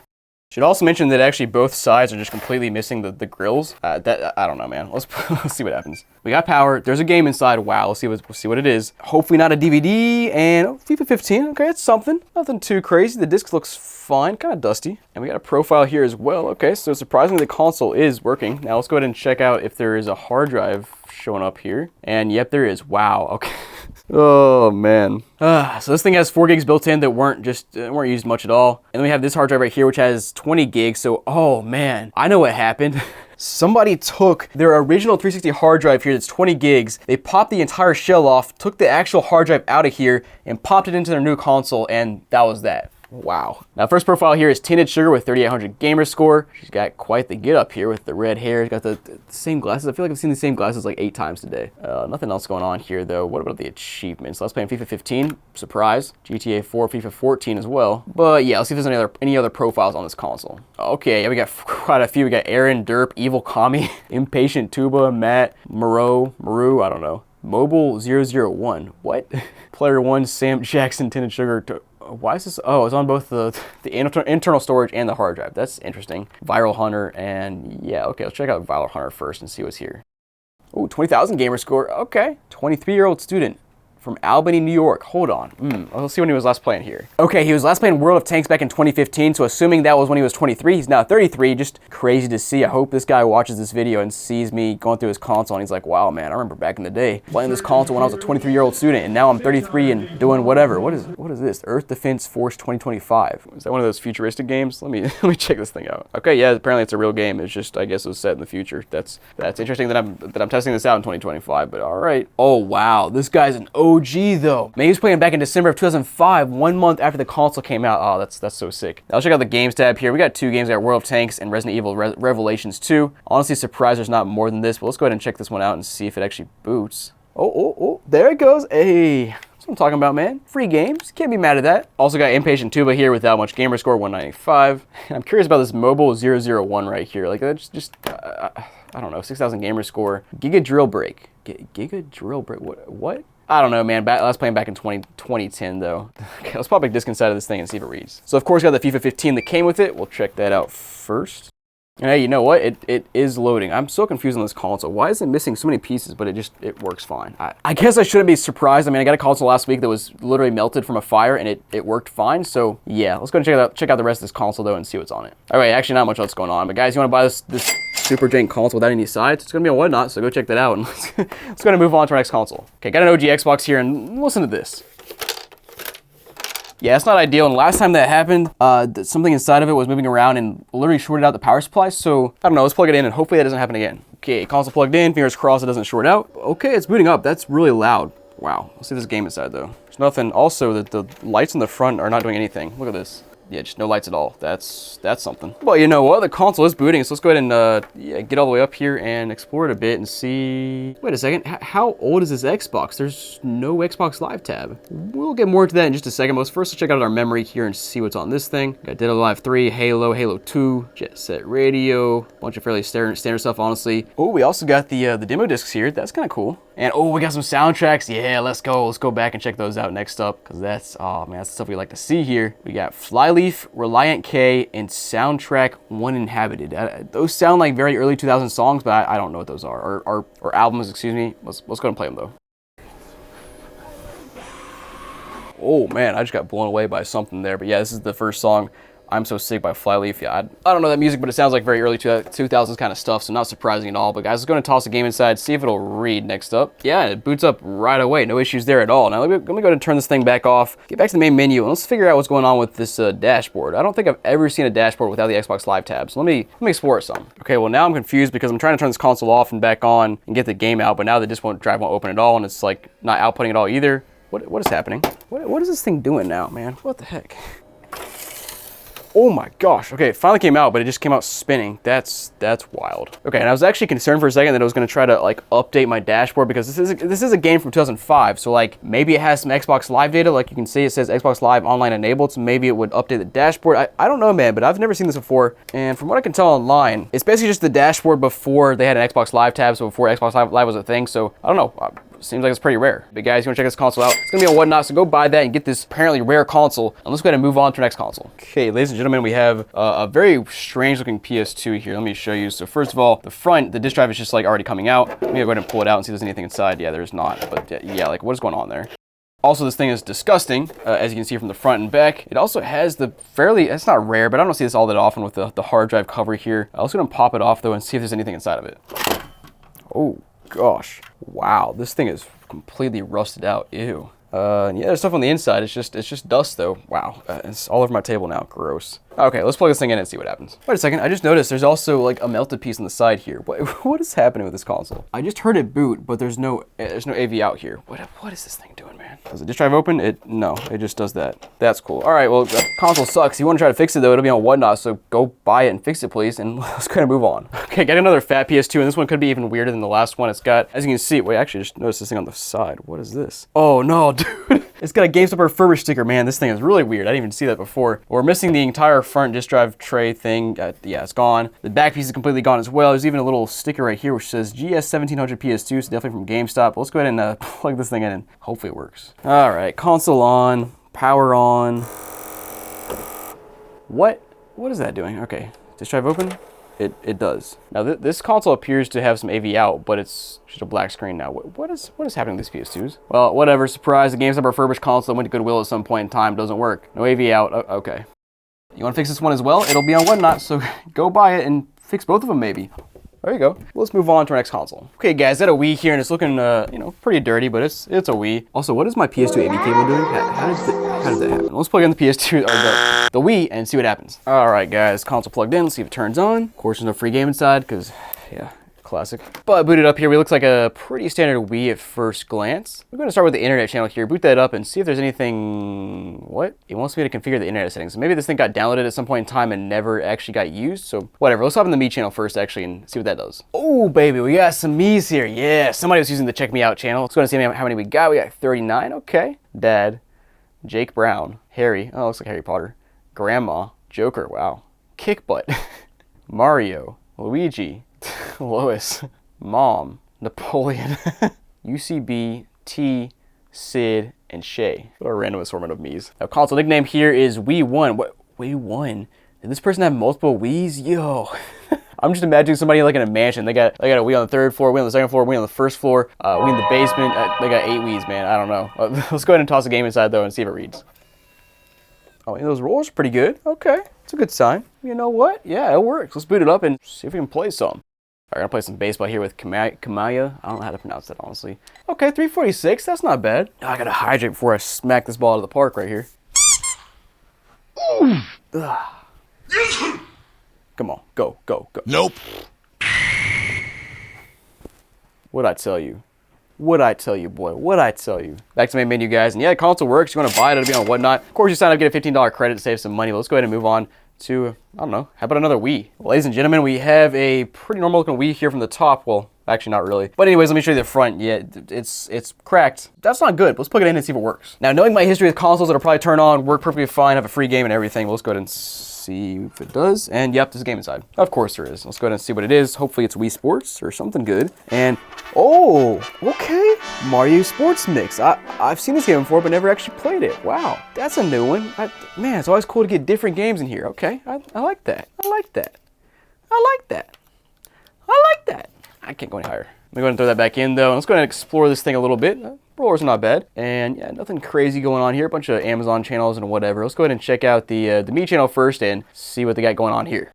Should also mention that actually both sides are just completely missing the grills. I don't know, man. Let's see what happens. We got power. There's a game inside. Wow. Let's see what it is. Hopefully not a DVD. And FIFA 15. Okay, it's something. Nothing too crazy. The disc looks fine. Kind of dusty. And we got a profile here as well. Okay, so surprisingly the console is working. Now let's go ahead and check out if there is a hard drive showing up here. And yep, there is. Wow. Okay. Oh man. So this thing has 4 gigs built in that weren't used much at all. And then we have this hard drive right here, which has 20 gigs. So, oh man, I know what happened. Somebody took their original 360 hard drive here that's 20 gigs. They popped the entire shell off, took the actual hard drive out of here, and popped it into their new console, and that was that. Wow. Now, first profile here is Tinted Sugar with 3800 gamer score. She's got quite the get up here with the red hair. She's got the same glasses. I feel like I've seen the same glasses like 8 times today. Nothing else going on here though. What about the achievements? Let's play in FIFA 15. Surprise. GTA 4, FIFA 14 as well. But yeah, let's see if there's any other profiles on this console. Okay, yeah, we got quite a few. We got Aaron, Derp, Evil Kami, Impatient Tuba, Matt, Maru, I don't know. Mobile 001. What? Player 1, Sam Jackson, Tinted Sugar. Why is this? Oh, it's on both the internal storage and the hard drive. That's interesting. Viral Hunter, and yeah, okay, let's check out Viral Hunter first and see what's here. Oh, 20,000 gamer score. Okay, 23-year-old student from Albany, New York. Hold on. Let's see when he was last playing here. Okay, he was last playing World of Tanks back in 2015, so assuming that was when he was 23, he's now 33. Just crazy to see. I hope this guy watches this video and sees me going through his console, and he's like, wow, man, I remember back in the day playing this console when I was a 23-year-old student, and now I'm 33 and doing whatever. What is this? Earth Defense Force 2025. Is that one of those futuristic games? Let me check this thing out. Okay, yeah, apparently it's a real game. It's just, I guess it was set in the future. That's interesting that I'm testing this out in 2025, but all right. Oh, wow. This guy's an OG though. Man, he was playing back in December of 2005, 1 month after the console came out. Oh, that's so sick. Now let's check out the games tab here. We got 2 games. We got World of Tanks and Resident Evil Revelations 2. Honestly, surprised there's not more than this, but let's go ahead and check this one out and see if it actually boots. Oh, there it goes. Hey, that's what I'm talking about, man. Free games. Can't be mad at that. Also got Impatient Tuba here without much gamer score, 195. I'm curious about this Mobile 001 right here. Like, that's just I don't know, 6,000 gamer score. Giga Drill Break. Giga Drill Break. What? I don't know, man. Last playing back in 2010, though. Okay, let's pop a disc inside of this thing and see if it reads. So, of course, got the FIFA 15 that came with it. We'll check that out first. And hey, you know what? It is loading. I'm so confused on this console. Why is it missing so many pieces, but it works fine? I guess I shouldn't be surprised. I mean, I got a console last week that was literally melted from a fire, and it worked fine. So, yeah. Let's go and check out the rest of this console, though, and see what's on it. All right, actually, not much else going on. But, guys, you want to buy this super jank console without any sides? It's going to be on Whatnot, so go check that out. And let's go and move on to our next console. Okay, got an OG Xbox here, and listen to this. Yeah, it's not ideal, and last time that happened, something inside of it was moving around and literally shorted out the power supply, so I don't know, let's plug it in and hopefully that doesn't happen again. Okay, console plugged in, fingers crossed it doesn't short out. Okay, it's booting up, that's really loud. Wow, let's see this game inside though. There's nothing, also the lights in the front are not doing anything. Look at this. Yeah, just no lights at all. That's something. Well, you know what? The console is booting, so let's go ahead and get all the way up here and explore it a bit and see. Wait a second. How old is this Xbox? There's no Xbox Live tab. We'll get more into that in just a second. But first, let's check out our memory here and see what's on this thing. Got Dead or Alive 3, Halo 2, Jet Set Radio, bunch of fairly standard stuff, honestly. Oh, we also got the demo discs here. That's kind of cool. And oh, we got some soundtracks. Yeah, let's go. Let's go back and check those out next up, because that's the stuff we like to see here. We got Flyleaf, Reliant K, and Soundtrack One Inhabited. Those sound like very early 2000 songs, but I don't know what those are. Or albums, excuse me. Let's go and play them though. Oh man, I just got blown away by something there. But yeah, this is the first song. I'm So Sick by Flyleaf. Yeah, I don't know that music, but it sounds like very early 2000s kind of stuff, so not surprising at all. But guys, let's go and toss the game inside, see if it'll read next up. Yeah, it boots up right away. No issues there at all. Now, let me go ahead and turn this thing back off, get back to the main menu, and let's figure out what's going on with this dashboard. I don't think I've ever seen a dashboard without the Xbox Live tab, so let me explore it some. Okay, well, now I'm confused because I'm trying to turn this console off and back on and get the game out, but now the disk drive won't open at all, and it's like not outputting at all either. What is happening? What is this thing doing now, man? What the heck? Oh my gosh. Okay, it finally came out, but it just came out spinning. That's wild. Okay, and I was actually concerned for a second that I was gonna try to like update my dashboard because this is a game from 2005. So like maybe it has some Xbox Live data. Like you can see it says Xbox Live online enabled. So maybe it would update the dashboard. I don't know, man, but I've never seen this before. And from what I can tell online, it's basically just the dashboard before they had an Xbox Live tab. So before Xbox Live was a thing. So I don't know. Seems like it's pretty rare. But guys, you wanna check this console out? It's gonna be on Whatnot, so go buy that and get this apparently rare console. And let's go ahead and move on to our next console. Okay, ladies and gentlemen, we have a very strange looking PS2 here. Let me show you. So first of all, the front, the disk drive is just like already coming out. Let me go ahead and pull it out and see if there's anything inside. Yeah, there's not, but yeah, like what is going on there? Also, this thing is disgusting, as you can see from the front and back. It also has the it's not rare, but I don't see this all that often with the hard drive cover here. I'm also gonna pop it off though and see if there's anything inside of it. Oh gosh, wow, this thing is completely rusted out. Ew. Yeah, there's stuff on the inside. It's just dust though. Wow, it's all over my table now. Gross. Okay, let's plug this thing in and see what happens. Wait a second, I just noticed there's also like a melted piece on the side here. What is happening with this console? I just heard it boot, but there's no AV out here. What is this thing doing, man? Does the disk drive open? No, it just does that. That's cool. All right, well, the console sucks. You want to try to fix it though, it'll be on Whatnot, so go buy it and fix it, please, and let's kind of move on. Okay, got another fat PS2, and this one could be even weirder than the last one. It's got, as you can see, wait, actually, just notice this thing on the side. What is this? Oh no, dude. It's got a GameStop refurbished sticker. Man, this thing is really weird. I didn't even see that before. We're missing the entire front disk drive tray thing. Yeah, it's gone. The back piece is completely gone as well. There's even a little sticker right here which says GS1700 PS2, so definitely from GameStop. Let's go ahead and plug this thing in and hopefully it works. All right, console on, power on. What is that doing? Okay, disk drive open. It does. Now this console appears to have some AV out, but it's just a black screen now. What is happening with these PS2s? Well, whatever. Surprise! The GameStop refurbished console went to Goodwill at some point in time. Doesn't work. No AV out. Okay. You want to fix this one as well? It'll be on Whatnot, so go buy it and fix both of them maybe. There you go. Let's move on to our next console. Okay, guys, got a Wii here, and it's looking, you know, pretty dirty, but it's a Wii. Also, what is my PS2 AV cable doing? How does that happen? Let's plug in the PS2 or the Wii and see what happens. All right, guys, console plugged in. Let's see if it turns on. Of course, there's no free game inside because, yeah, classic. But booted up here, we looks like a pretty standard Wii at first glance. We're going to start with the internet channel here. Boot that up and see if there's anything. What? It wants me to configure the internet settings. So maybe this thing got downloaded at some point in time and never actually got used. So whatever. Let's hop in the Me channel first actually and see what that does. Oh baby, we got some Me's here. Yeah, somebody was using the Check Me Out channel. Let's go and see how many we got. We got 39. Okay. Dad, Jake Brown, Harry. Oh, looks like Harry Potter. Grandma, Joker. Wow. Kick Butt, Mario, Luigi. Lois, Mom, Napoleon, UCB, T, Sid, and Shay. What a random assortment of Mii's. Now, console nickname here is Wii 1. What? Wii 1? Did this person have multiple Wii's? Yo. I'm just imagining somebody like in a mansion. They got a Wii on the third floor, Wii on the second floor, Wii on the first floor, Wii in the basement. They got 8 Wii's, man. I don't know. Let's go ahead and toss a game inside though and see if it reads. Oh, those rollers are pretty good. Okay, it's a good sign. You know what? Yeah, it works. Let's boot it up and see if we can play some. All right, I'm gonna play some baseball here with Kamaya. I don't know how to pronounce that, honestly. Okay, 346, that's not bad. Oh, I gotta hydrate before I smack this ball out of the park right here. Come on, go. Nope. What'd I tell you? What'd I tell you, boy? What'd I tell you? Back to my menu, guys. And yeah, the console works. You wanna buy it, it'll be on Whatnot. Of course, you sign up, get a $15 credit to save some money. But let's go ahead and move on to, I don't know, how about another Wii? Well, ladies and gentlemen, we have a pretty normal looking Wii here from the top. Well, actually not really. But anyways, let me show you the front. Yeah, it's cracked. That's not good, but let's plug it in and see if it works. Now, knowing my history with consoles, it'll probably turn on, work perfectly fine, have a free game and everything. Well, let's go ahead and see if it does. And yep, there's a game inside. Of course there is. Let's go ahead and see what it is. Hopefully it's Wii Sports or something good. And, oh, okay. Mario Sports Mix. I've seen this game before, but never actually played it. Wow, that's a new one. Man, it's always cool to get different games in here. Okay, I like that. I like that. I like that. I like that. I can't go any higher. I'm gonna go ahead and throw that back in though. Let's go ahead and explore this thing a little bit. Rollers are not bad. And yeah, nothing crazy going on here. A bunch of Amazon channels and whatever. Let's go ahead and check out the Me channel first and see what they got going on here.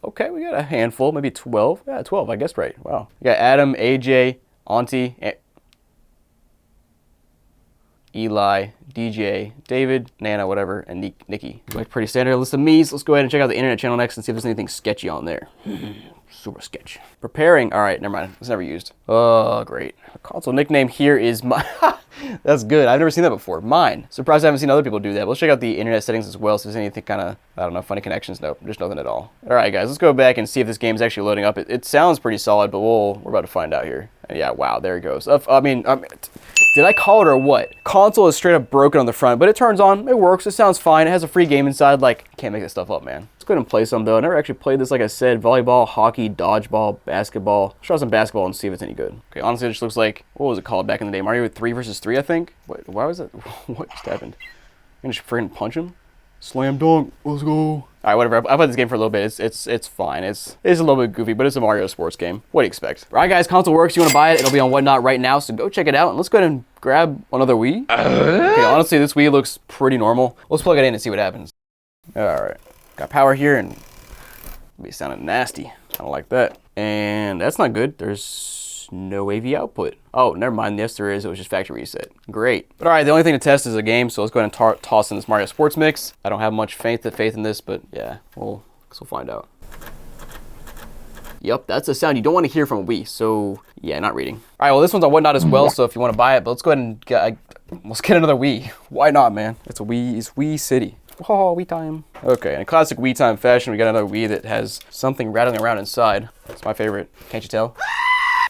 Okay, we got a handful, maybe 12. Yeah, 12, I guessed right. Wow. We got Adam, AJ, Auntie, Eli, DJ, David, Nana, whatever, and Nikki. Like pretty standard list of me's. Let's go ahead and check out the internet channel next and see if there's anything sketchy on there. Super sketch. Preparing. All right, never mind. It's never used. Oh, great. The console nickname here is my. That's good. I've never seen that before. Mine. Surprised I haven't seen other people do that. But let's check out the internet settings as well. So if there's anything kind of, I don't know, funny connections. Nope, just nothing at all. All right, guys, let's go back and see if this game is actually loading up. It sounds pretty solid, but we're about to find out here. Yeah, wow, there it goes. I mean, did I call it or what? Console is straight up broken on the front, but it turns on. It works. It sounds fine. It has a free game inside. Like, can't make this stuff up, man. Let's go ahead and play some, though. I never actually played this, like I said. Volleyball, hockey, dodgeball, basketball. Let's try some basketball and see if it's any good. Okay, honestly, it just looks like, what was it called back in the day? Mario 3 versus 3, I think? Why was that? What just happened? I'm just freaking punch him? Slam dunk. Let's go. All right, whatever. I've played this game for a little bit. It's fine. It's a little bit goofy, but it's a Mario sports game. What do you expect? All right, guys, console works. You want to buy it? It'll be on Whatnot right now, so go check it out. And let's go ahead and grab another Wii. Okay, honestly, this Wii looks pretty normal. Let's plug it in and see what happens. All right, got power here, and it'll be sounding nasty. I don't like that. And that's not good. There's no AV output. Oh, never mind. Yes, there is. It was just factory reset. Great. But all right, the only thing to test is a game, so let's go ahead and toss in this Mario Sports Mix. I don't have much faith in this, but yeah, we'll find out. Yep, that's a sound you don't want to hear from a Wii, so yeah, not reading. All right, well, this one's on Whatnot as well, so if you want to buy it, but let's go ahead and let's get another Wii. Why not, man? It's Wii City. Oh, Wii time. Okay, in classic Wii time fashion, we got another Wii that has something rattling around inside. It's my favorite. Can't you tell?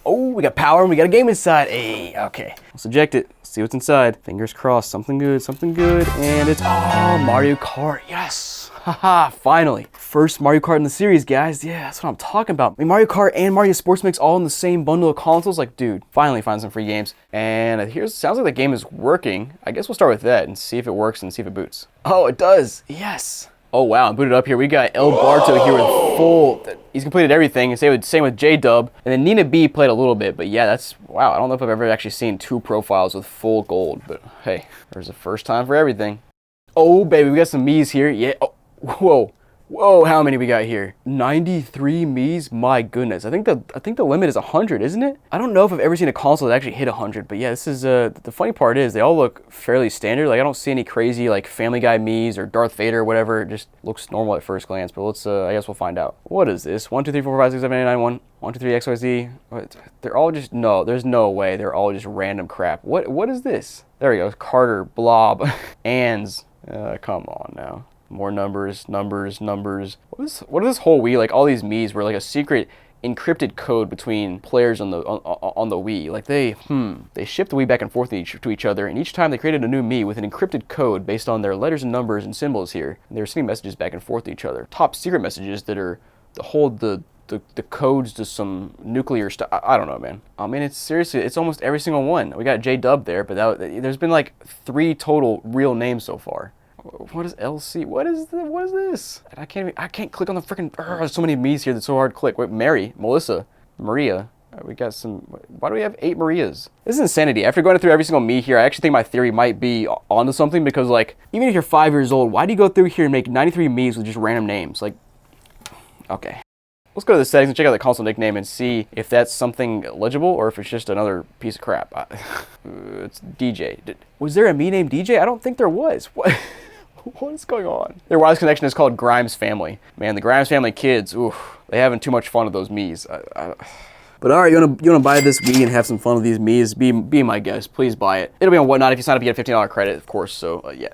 Oh, we got power and we got a game inside. Hey, okay. Let's eject it. See what's inside. Fingers crossed. Something good, something good. And it's, oh, Mario Kart. Yes. Haha, finally. First Mario Kart in the series, guys. Yeah, that's what I'm talking about. I mean, Mario Kart and Mario Sports Mix all in the same bundle of consoles. Like, dude, finally find some free games. And sounds like the game is working. I guess we'll start with that and see if it works and see if it boots. Oh, it does. Yes. Oh, wow, I'm booted up here. We got El Barto here with full, he's completed everything. Same with J-Dub. And then Nina B played a little bit, but yeah, that's, wow, I don't know if I've ever actually seen 2 profiles with full gold, but hey, there's a first time for everything. Oh, baby, we got some Miis here. Yeah, oh, whoa. Whoa, how many we got here? 93 Miis? My goodness. I think the limit is 100, isn't it? I don't know if I've ever seen a console that actually hit 100, but yeah, this is, the funny part is they all look fairly standard. Like, I don't see any crazy, like, Family Guy Miis or Darth Vader or whatever. It just looks normal at first glance, but let's, I guess we'll find out. What is this? 1, 2, 3, 4, 5, 6, 7, 8, 9, 1, 1, 2, 3, XYZ. What? They're all just, no, there's no way. They're all just random crap. What is this? There we go. Carter, Blob, Ands. Come on now. More numbers. What is this whole Wii? Like, all these Miis were like a secret encrypted code between players on the Wii. Like, they shipped the Wii back and forth to each other, and each time they created a new Mii with an encrypted code based on their letters and numbers and symbols here. And they were sending messages back and forth to each other. Top secret messages that hold the codes to some nuclear stuff. I don't know, man. I mean, it's almost every single one. We got J-Dub there, but there's been like 3 total real names so far. What is LC? What is this? I can't click on the freaking. There's so many Miis here that's so hard to click. Wait, Mary, Melissa, Maria. We got some. Why do we have 8 Marias? This is insanity. After going through every single Mii here, I actually think my theory might be onto something, because like, even if you're 5 years old, why do you go through here and make 93 Miis with just random names? Like, okay. Let's go to the settings and check out the console nickname and see if that's something legible or if it's just another piece of crap. It's DJ. Was there a Mii named DJ? I don't think there was. What? What is going on? Their wireless connection is called Grimes Family. Man, the Grimes Family kids, oof, they having too much fun with those Miis. But all right, you wanna buy this Wii and have some fun with these Miis? Be my guest. Please buy it. It'll be on Whatnot. If you sign up, you get a $15 credit, of course. So yeah,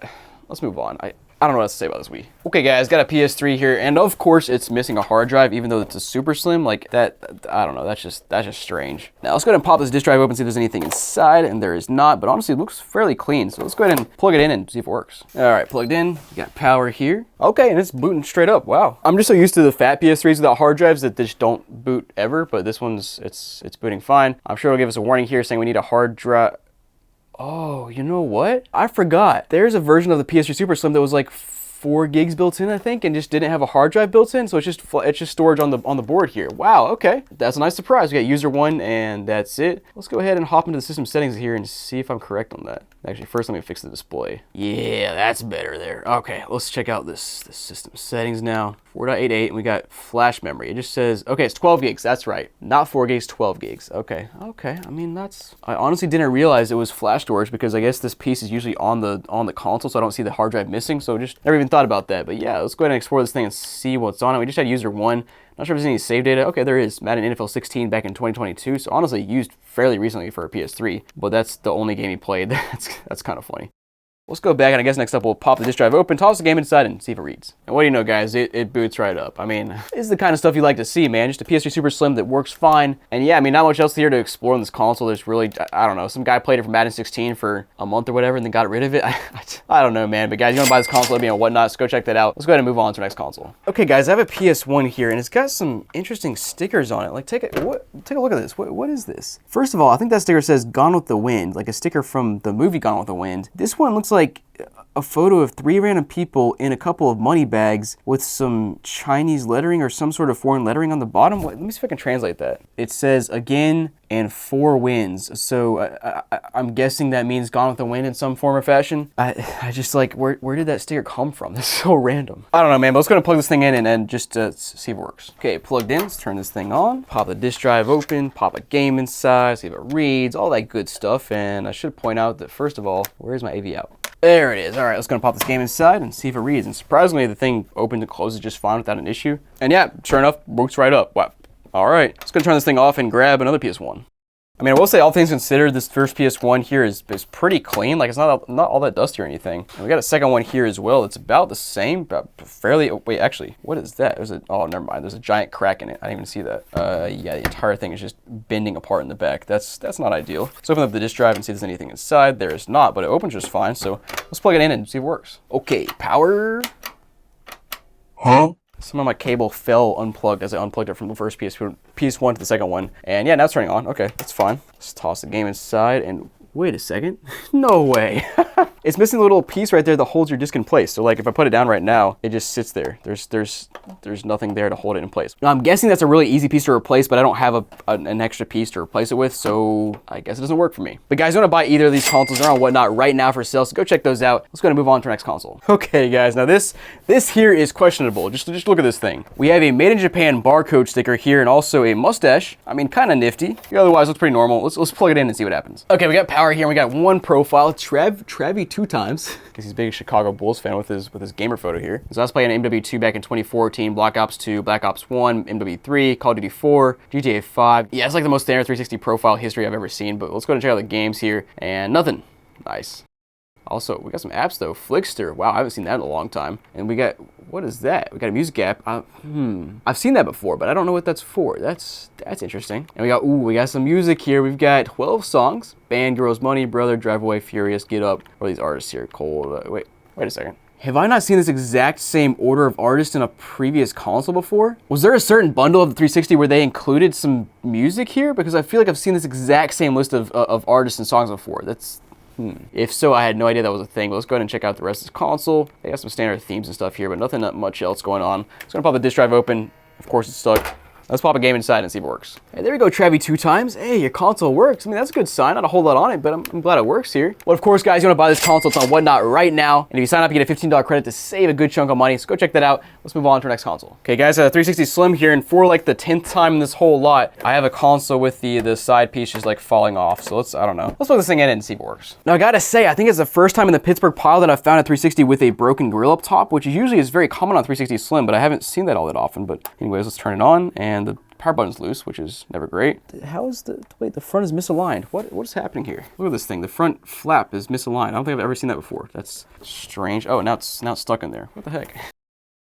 let's move on. I don't know what else to say about this Wii. Okay, guys, got a PS3 here, and of course, it's missing a hard drive, even though it's a super slim. Like that, I don't know. That's just strange. Now let's go ahead and pop this disk drive open, see if there's anything inside, and there is not. But honestly, it looks fairly clean. So let's go ahead and plug it in and see if it works. All right, plugged in. We got power here. Okay, and it's booting straight up. Wow. I'm just so used to the fat PS3s without hard drives that they just don't boot ever. But this one's it's booting fine. I'm sure it'll give us a warning here saying we need a hard drive. Oh, you know what? I forgot. There's a version of the PS3 Super Slim that was like 4 gigs built in, I think, and just didn't have a hard drive built in, so it's just storage on the board here. Wow, okay, that's a nice surprise. We got user 1, and that's it. Let's go ahead and hop into the system settings here and see if I'm correct on that. Actually, first let me fix the display. Yeah, that's better there. Okay, let's check out this system settings now. 4.88, and we got flash memory. It just says, okay, it's 12 gigs. That's right. Not 4 gigs, 12 gigs. Okay. I mean, I honestly didn't realize it was flash storage because I guess this piece is usually on the console, so I don't see the hard drive missing. So just never even thought about that. But yeah, let's go ahead and explore this thing and see what's on it. We just had user 1. Not sure if there's any save data. Okay, there is. Madden NFL 16 back in 2022. So honestly, used fairly recently for a PS3. But that's the only game he played. That's kind of funny. Let's go back, and I guess next up we'll pop the disk drive open, toss the game inside, and see if it reads. And what do you know, guys? It boots right up. I mean, this is the kind of stuff you like to see, man. Just a PS3 Super Slim that works fine. And yeah, I mean, not much else here to explore on this console. There's really, I don't know, some guy played it for Madden 16 for a month or whatever and then got rid of it. I don't know, man. But guys, you want to buy this console and whatnot, so go check that out. Let's go ahead and move on to the next console. Okay, guys, I have a PS1 here, and it's got some interesting stickers on it. Like, take a look at this. What is this? First of all, I think that sticker says Gone with the Wind, like a sticker from the movie Gone with the Wind. This one looks like a photo of 3 random people in a couple of money bags with some Chinese lettering or some sort of foreign lettering on the bottom. Let me see if I can translate that. It says again and 4 wins. So I'm guessing that means Gone with the Wind in some form or fashion. I just like, where did that sticker come from? That's so random. I don't know, man, but let's go ahead and plug this thing in and just see if it works. Okay, plugged in, let's turn this thing on. Pop the disk drive open, pop a game inside, see if it reads, all that good stuff. And I should point out that first of all, where's my AV out? There it is. All right, let's go and pop this game inside and see if it reads. And surprisingly, the thing opens and closes just fine without an issue. And yeah, sure enough, boots right up. Wow. All right, let's go turn this thing off and grab another PS1. I mean, I will say, all things considered, this first PS1 here is pretty clean. Like, it's not all that dusty or anything. And we got a second one here as well. It's about the same, but fairly. Oh, wait, actually, what is that? Oh, never mind. There's a giant crack in it. I didn't even see that. Yeah, the entire thing is just bending apart in the back. That's not ideal. Let's open up the disk drive and see if there's anything inside. There is not, but it opens just fine. So let's plug it in and see if it works. Okay, power. Huh? Some of my cable fell unplugged as I unplugged it from the first PS1 to the second one. And yeah, now it's turning on. Okay, that's fine. Let's toss the game inside and wait a second. No way. It's missing a little piece right there that holds your disc in place. So like if I put it down right now, it just sits there. There's nothing there to hold it in place. Now, I'm guessing that's a really easy piece to replace, but I don't have an extra piece to replace it with, so I guess it doesn't work for me. But guys, you want to buy either of these consoles or whatnot right now for sale, so go check those out. Let's go and move on to our next console. Okay, guys, now this here is questionable. Just look at this thing. We have a Made in Japan barcode sticker here and also a mustache. I mean, kind of nifty. Otherwise, looks pretty normal. Let's plug it in and see what happens. Okay, we got power here, and we got one profile. Trevi 2 times. Because he's a big Chicago Bulls fan with his gamer photo here. So I was playing MW2 back in 2014, Black Ops 2, Black Ops 1, MW3, Call of Duty 4, GTA 5. Yeah, it's like the most standard 360 profile history I've ever seen, but let's go and check out the games here. And nothing. Nice. Also, we got some apps though. Flickster. Wow, I haven't seen that in a long time. And we got, what is that? We got a music app. I've seen that before, but I don't know what that's for. That's interesting. And we got some music here. We've got 12 songs. Band, Girls, Money, Brother, Drive Away, Furious, Get Up. What are these artists here? Cold. Wait a second. Have I not seen this exact same order of artists in a previous console before? Was there a certain bundle of the 360 where they included some music here? Because I feel like I've seen this exact same list of artists and songs before. If so, I had no idea that was a thing. But let's go ahead and check out the rest of the console. They got some standard themes and stuff here, but nothing much else going on. Just gonna pop the disk drive open. Of course, it's stuck. Let's pop a game inside and see if it works. Hey, there we go, Trevi 2 times. Hey, your console works. I mean, that's a good sign. Not a whole lot on it, but I'm glad it works here. Well, of course, guys, you want to buy this console. It's on Whatnot right now. And if you sign up, you get a $15 credit to save a good chunk of money. So go check that out. Let's move on to our next console. Okay, guys, I have a 360 Slim here. And for like the 10th time in this whole lot, I have a console with the side piece just like falling off. So I don't know. Let's plug this thing in and see if it works. Now, I gotta say, I think it's the first time in the Pittsburgh pile that I've found a 360 with a broken grill up top, which usually is very common on 360 Slim, but I haven't seen that all that often. But anyways, let's turn it on. And the power button's loose, which is never great. How is the front is misaligned? What is happening here? Look at this thing. The front flap is misaligned. I don't think I've ever seen that before. That's strange. Oh, now it's stuck in there. What the heck?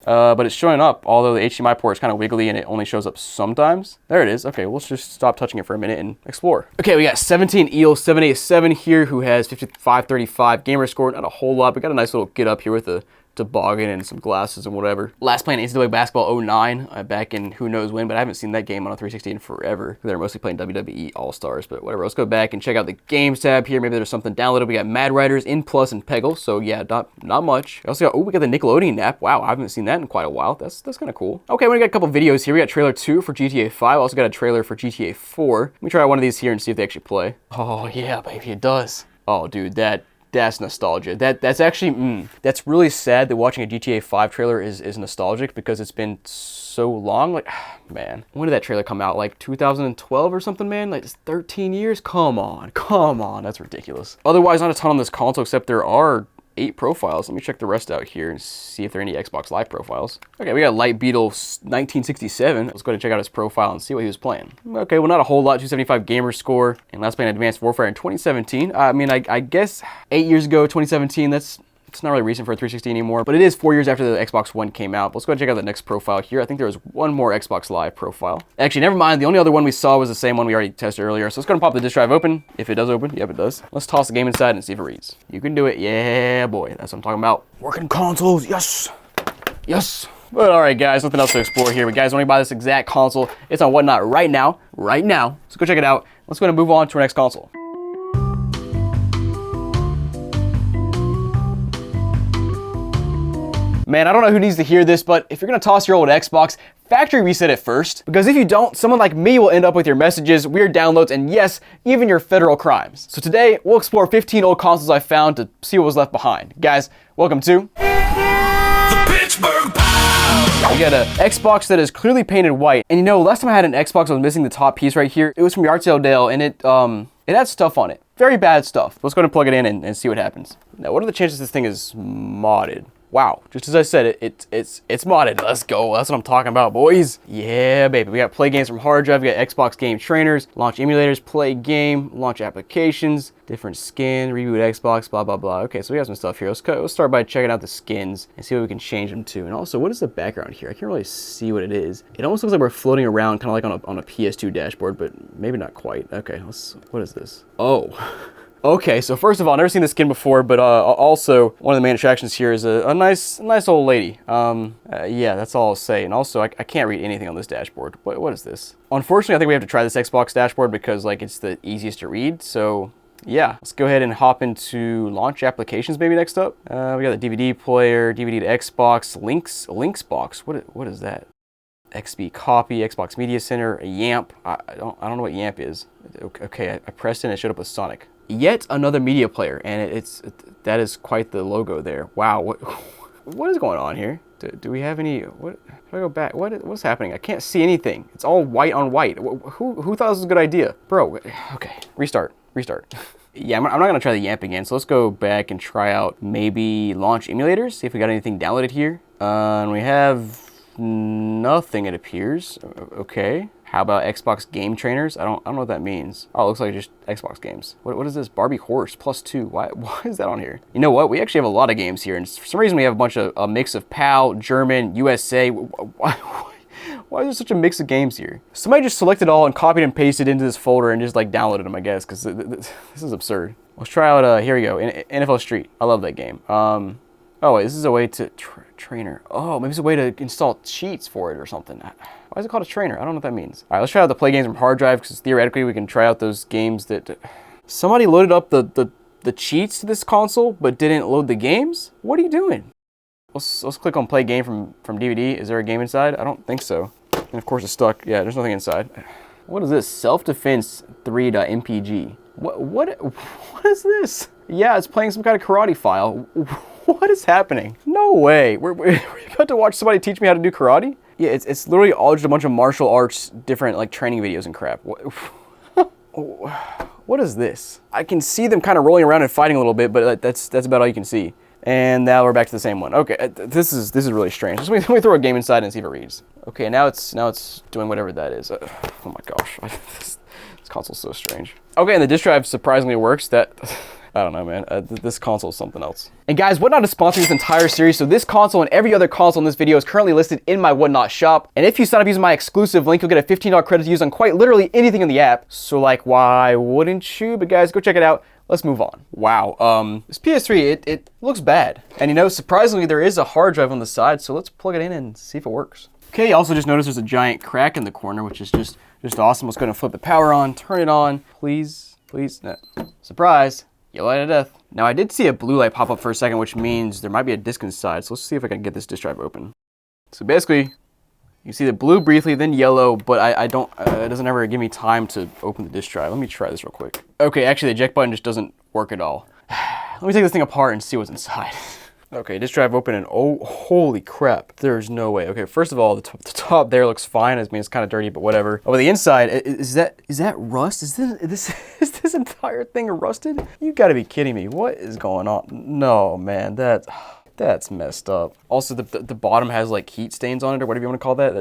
But it's showing up, although the HDMI port is kind of wiggly and it only shows up sometimes. There it is. Okay, let's just stop touching it for a minute and explore. Okay, we got 17EEL787 here who has 5535 gamer score. Not a whole lot, but got a nice little get up here with a toboggan and some glasses and whatever. Last playing NCAA Basketball 09 back in who knows when, but I haven't seen that game on a 360 in forever. They're mostly playing WWE All-Stars, but whatever. Let's go back and check out the games tab here. Maybe there's something downloaded. We got Mad Riders, In Plus, and Peggle, so yeah, not much. We also got, we got the Nickelodeon app. Wow, I haven't seen that in quite a while. That's kind of cool. Okay, we got a couple videos here. We got trailer 2 for GTA 5. Also got a trailer for GTA 4. Let me try one of these here and see if they actually play. Oh yeah, baby, it does. Oh dude, that's nostalgia. That's actually, that's really sad that watching a GTA 5 trailer is nostalgic because it's been so long. Like, man, when did that trailer come out? Like 2012 or something, man? Like, it's 13 years? Come on, that's ridiculous. Otherwise, not a ton on this console, except there are 8 profiles. Let me check the rest out here and see if there are any Xbox Live profiles. Okay, we got Light Beetle 1967. Let's go ahead and check out his profile and see what he was playing. Okay, well, not a whole lot. 275 gamer score. And last playing Advanced Warfare in 2017. I mean, I guess 8 years ago, 2017, it's not really recent for a 360 anymore, but it is 4 years after the Xbox One came out. Let's go ahead and check out the next profile here. I think there was one more Xbox Live profile. Actually, never mind. The only other one we saw was the same one we already tested earlier. So let's go ahead and pop the disk drive open. If it does open, yep, it does. Let's toss the game inside and see if it reads. You can do it. Yeah, boy. That's what I'm talking about. Working consoles. Yes. Yes. But all right, guys, nothing else to explore here. But guys, when you buy this exact console, it's on Whatnot right now. Let's go check it out. Let's go ahead and move on to our next console. Man, I don't know who needs to hear this, but if you're gonna toss your old Xbox, factory reset it first. Because if you don't, someone like me will end up with your messages, weird downloads, and yes, even your federal crimes. So today, we'll explore 15 old consoles I found to see what was left behind. Guys, welcome to The Pittsburgh Pow! We got an Xbox that is clearly painted white. And you know, last time I had an Xbox, I was missing the top piece right here. It was from Yardsale Dale, and it had stuff on it. Very bad stuff. Let's go ahead and plug it in and see what happens. Now, what are the chances this thing is modded? Wow, just as I said, it's modded. Let's go. That's what I'm talking about, boys. Yeah, baby. We got play games from hard drive. We got Xbox game trainers, launch emulators, play game, launch applications, different skin, reboot Xbox, blah, blah, blah. Okay, so we got some stuff here. Let's start by checking out the skins and see what we can change them to. And also, what is the background here? I can't really see what it is. It almost looks like we're floating around kind of like on a PS2 dashboard, but maybe not quite. Okay, what is this? Oh. Okay, so first of all, I've never seen this skin before, but also one of the main attractions here is a nice old lady. Yeah, that's all I'll say. And also, I can't read anything on this dashboard. What is this? Unfortunately, I think we have to try this Xbox dashboard because like it's the easiest to read. So yeah, let's go ahead and hop into launch applications maybe next up. We got the DVD player, DVD to Xbox, links box. What is that? XP copy, Xbox Media Center, a YAMP. I don't know what YAMP is. Okay, I pressed it and it showed up with Sonic. Yet another media player, and that is quite the logo there. Wow, what is going on here? Do we have any? What? If I go back, what's happening? I can't see anything. It's all white on white. Who thought this was a good idea, bro? Okay, restart. Yeah, I'm not gonna try the YAMP again. So let's go back and try out maybe launch emulators. See if we got anything downloaded here. And we have nothing. It appears. Okay. How about Xbox game trainers? I don't know what that means. Oh, it looks like just Xbox games. What is this? Barbie Horse +2. Why is that on here? You know what? We actually have a lot of games here, and for some reason we have a mix of PAL, German, USA. Why is there such a mix of games here? Somebody just selected all and copied and pasted into this folder and just like downloaded them, I guess, because this is absurd. Let's try out, here we go, NFL Street. I love that game. Oh wait, this is a way to, trainer. Oh, maybe it's a way to install cheats for it or something. Why is it called a trainer? I don't know what that means. All right, let's try out the play games from hard drive because theoretically we can try out those games that... Somebody loaded up the cheats to this console but didn't load the games? What are you doing? Let's click on play game from DVD. Is there a game inside? I don't think so. And of course it's stuck. Yeah, there's nothing inside. What is this? Self-defense 3.mpg. What is this? Yeah, it's playing some kind of karate file. What is happening? No way. We're about to watch somebody teach me how to do karate? Yeah, it's literally all just a bunch of martial arts, different like training videos and crap. What is this? I can see them kind of rolling around and fighting a little bit, but that's about all you can see. And now we're back to the same one. Okay, this is really strange. Let me throw a game inside and see if it reads. Okay, now it's doing whatever that is. Oh my gosh, this console's so strange. Okay, and the disk drive surprisingly works. I don't know, man. This console is something else. And guys, Whatnot is sponsoring this entire series, so this console and every other console in this video is currently listed in my Whatnot shop. And if you sign up using my exclusive link, you'll get a $15 credit to use on quite literally anything in the app. So like, why wouldn't you? But guys, go check it out. let's move on. Wow, this PS3, it looks bad. And you know, surprisingly, there is a hard drive on the side, so let's plug it in and see if it works. Okay, you also just noticed there's a giant crack in the corner, which is just awesome. Let's go ahead and flip the power on, turn it on, please, no. Surprise, yellow light of death. Now I did see a blue light pop up for a second, which means there might be a disk inside, so let's see if I can get this disk drive open. So basically, you see the blue briefly, then yellow, but I don't, it doesn't ever give me time to open the disk drive. Let me try this real quick. Okay, actually the eject button just doesn't work at all. Let me take this thing apart and see what's inside. Okay, disk drive open and oh, holy crap. There's no way. Okay, first of all, the top there looks fine. I mean, it's kind of dirty, but whatever. Oh, but the inside, is that rust? Is this entire thing rusted? You gotta be kidding me. What is going on? No, man, that's messed up. Also, the bottom has like heat stains on it or whatever you want to call that.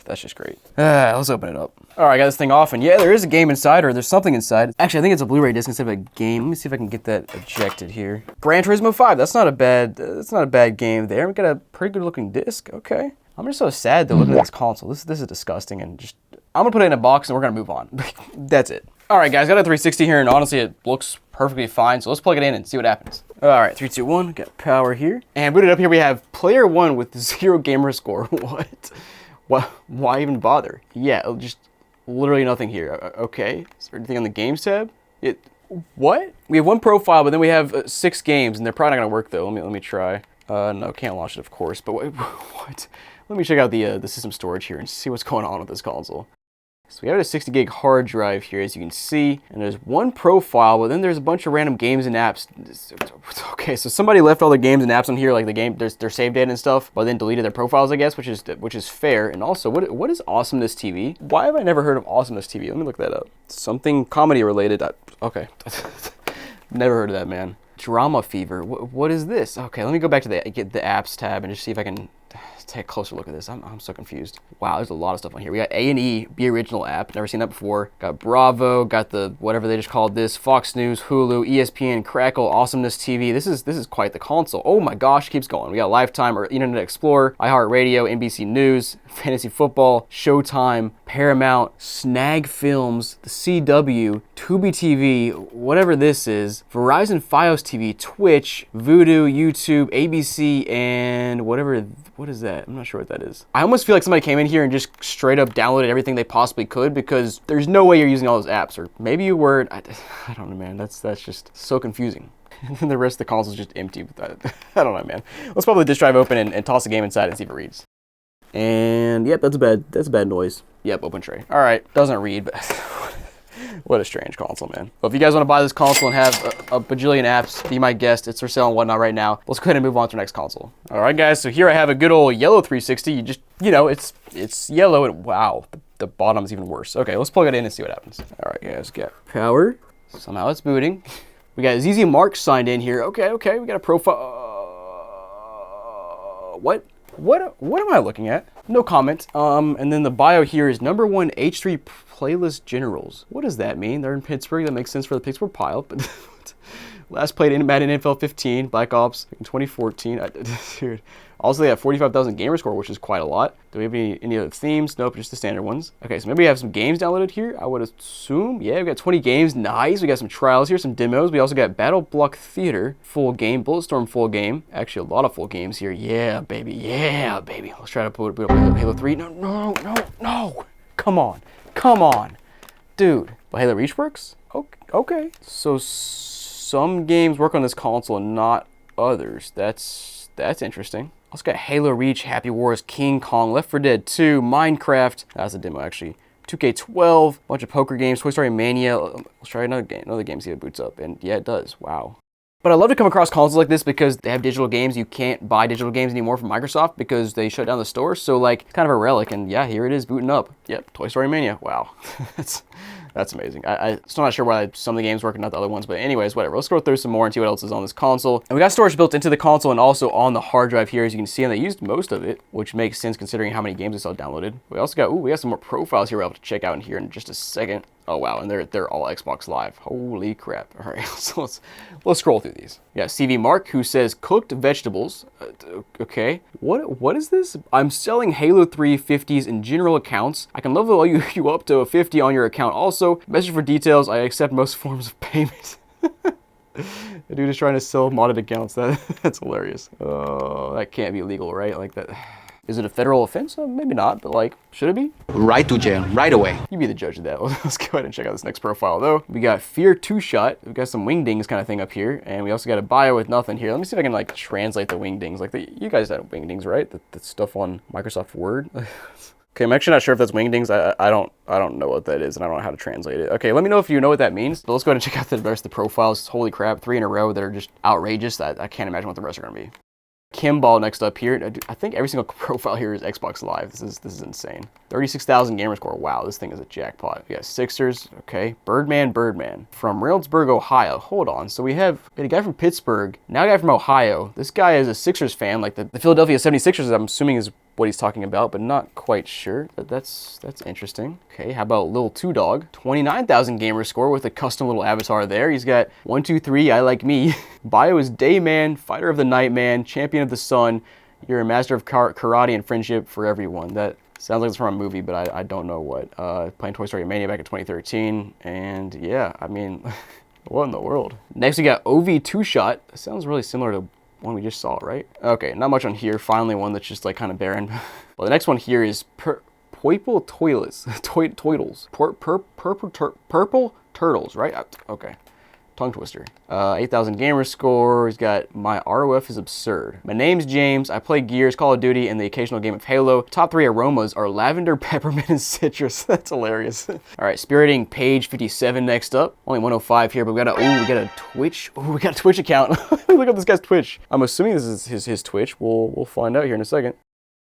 That's just great. Let's open it up. All right, I got this thing off, and yeah, there is a game inside, or there's something inside. Actually, I think it's a Blu-ray disc instead of a game. Let me see if I can get that ejected here. Gran Turismo 5. That's not a bad game there. We got a pretty good looking disc. Okay. I'm just so sad though looking at this console. This is disgusting, and just I'm gonna put it in a box and we're gonna move on. That's it. All right, guys, got a 360 here, and honestly, it looks perfectly fine. So let's plug it in and see what happens. All right, 3, 2, 1. Got power here, and booted up here. We have player 1 with 0 gamer score. What? Why even bother? Yeah, just literally nothing here. Okay. Is there anything on the games tab? What? We have 1 profile, but then we have 6 games, and they're probably not gonna work though. Let me try. No, can't launch it, of course. But what? Let me check out the system storage here and see what's going on with this console. So we have a 60 gig hard drive here, as you can see, and there's 1 profile, but then there's a bunch of random games and apps. Okay, so somebody left all the games and apps on here, like their save data and stuff, but then deleted their profiles, I guess, which is fair. And also, what is Awesomeness TV? Why have I never heard of Awesomeness TV? Let me look that up. Something comedy related. Okay, never heard of that, man. Drama Fever. What is this? Okay, let me go back to the apps tab and just see if I can take a closer look at this. I'm so confused. Wow, there's a lot of stuff on here. We got A&E, Be Original app. Never seen that before. Got Bravo, got the whatever they just called this, Fox News, Hulu, ESPN, Crackle, Awesomeness TV. This is quite the console. Oh my gosh, keeps going. We got Lifetime or Internet Explorer, iHeartRadio, NBC News, Fantasy Football, Showtime, Paramount, Snag Films, the CW, Tubi TV, whatever this is, Verizon Fios TV, Twitch, Vudu, YouTube, ABC, and whatever. What is that? I'm not sure what that is. I almost feel like somebody came in here and just straight up downloaded everything they possibly could, because there's no way you're using all those apps, or maybe you were. I don't know, man. That's just so confusing. And the rest of the console's just empty. I don't know, man. Let's pop the disk drive open and toss the game inside and see if it reads. And yep, that's a bad noise. Yep, open tray. All right, doesn't read, but what a strange console, man. Well, if you guys want to buy this console and have a bajillion apps, be my guest. It's for sale and whatnot right now. Let's go ahead and move on to the next console. All right, guys, so here I have a good old yellow 360. You know, it's yellow, and wow, the bottom's even worse. Okay, let's plug it in and see what happens. All right, guys, got power. Somehow it's booting. We got ZZ Mark signed in here. Okay, we got a profile. What am I looking at? No comment. And then the bio here is #1 H3 playlist generals. What does that mean? They're in Pittsburgh. That makes sense for the Pittsburgh Pile. But last played in Madden NFL 15, Black Ops in 2014. Dude. Also, they have 45,000 gamer score, which is quite a lot. Do we have any other themes? Nope, just the standard ones. Okay, so maybe we have some games downloaded here, I would assume. Yeah, we got 20 games. Nice. We got some trials here, some demos. We also got Battle Block Theater, full game. Bulletstorm, full game. Actually, a lot of full games here. Yeah, baby. Yeah, baby. Let's try to boot up Halo 3. No. Come on. Dude. But Halo Reach works? Okay. So some games work on this console and not others. That's interesting. Also got Halo Reach, Happy Wars, King Kong, Left 4 Dead 2, Minecraft. That's a demo, actually. 2K12, bunch of poker games, Toy Story Mania. Let's try another game, see if it boots up. And yeah, it does. Wow. But I love to come across consoles like this because they have digital games. You can't buy digital games anymore from Microsoft because they shut down the store. So like, it's kind of a relic. And yeah, here it is booting up. Yep, Toy Story Mania. Wow. That's amazing. I'm still not sure why some of the games work and not the other ones, but anyways, whatever. Let's scroll through some more and see what else is on this console. And we got storage built into the console and also on the hard drive here, as you can see, and they used most of it, which makes sense considering how many games I saw downloaded. We also got, we got some more profiles here we're able to check out in here in just a second. Oh wow, and they're all Xbox Live. Holy crap. All right, so let's scroll through these. Yeah, CV Mark, who says cooked vegetables. Okay, what is this? I'm selling Halo 3 50s in general accounts. I can level you up to a 50 on your account. Also, message for details. I accept most forms of payment. The dude is trying to sell modded accounts. That's hilarious. Oh, that can't be legal, right? Like that. Is it a federal offense? Maybe not, but like, should it be? Right to jail, right away. You be the judge of that. Let's go ahead and check out this next profile though. We got Fear 2-Shot. We've got some wingdings kind of thing up here. And we also got a bio with nothing here. Let me see if I can like translate the wingdings. Like you guys had wingdings, right? The stuff on Microsoft Word. Okay, I'm actually not sure if that's wingdings. I don't know what that is, and I don't know how to translate it. Okay, let me know if you know what that means. But let's go ahead and check out the rest of the profiles. Holy crap, 3 in a row that are just outrageous. I can't imagine what the rest are gonna be. Kimball next up here. I think every single profile here is Xbox Live. This is insane. 36,000 gamer score. Wow, this thing is a jackpot. We got Sixers. Okay, Birdman from Reynoldsburg, Ohio. Hold on. So we have a guy from Pittsburgh, now a guy from Ohio. This guy is a Sixers fan, like the Philadelphia 76ers. I'm assuming is what he's talking about, but not quite sure. That's interesting. Okay, how about Lil Two Dog? 29,000 gamer score with a custom little avatar there. He's got 1, 2, 3. I like me. Bio is Dayman, Fighter of the Night Man, Champion of the Sun. You're a master of karate and friendship for everyone. That sounds like it's from a movie, but I don't know what. Playing Toy Story Mania back in 2013, and yeah, I mean, what in the world? Next we got OV 2-Shot. Sounds really similar to one we just saw, right? Okay, not much on here. Finally, one that's just like kind of barren. Well, the next one here is Purple Toilets. Purple Turtles, right? Okay. Tongue twister. 8,000 gamer score. He's got my ROF is absurd. My name's James. I play Gears, Call of Duty, and the occasional game of Halo. Top 3 aromas are lavender, peppermint, and citrus. That's hilarious. All right, Spiriting Page 57 next up. Only 105 here, but we got a Twitch. Oh, we got a Twitch account. Look up this guy's Twitch. I'm assuming this is his Twitch. We'll find out here in a second.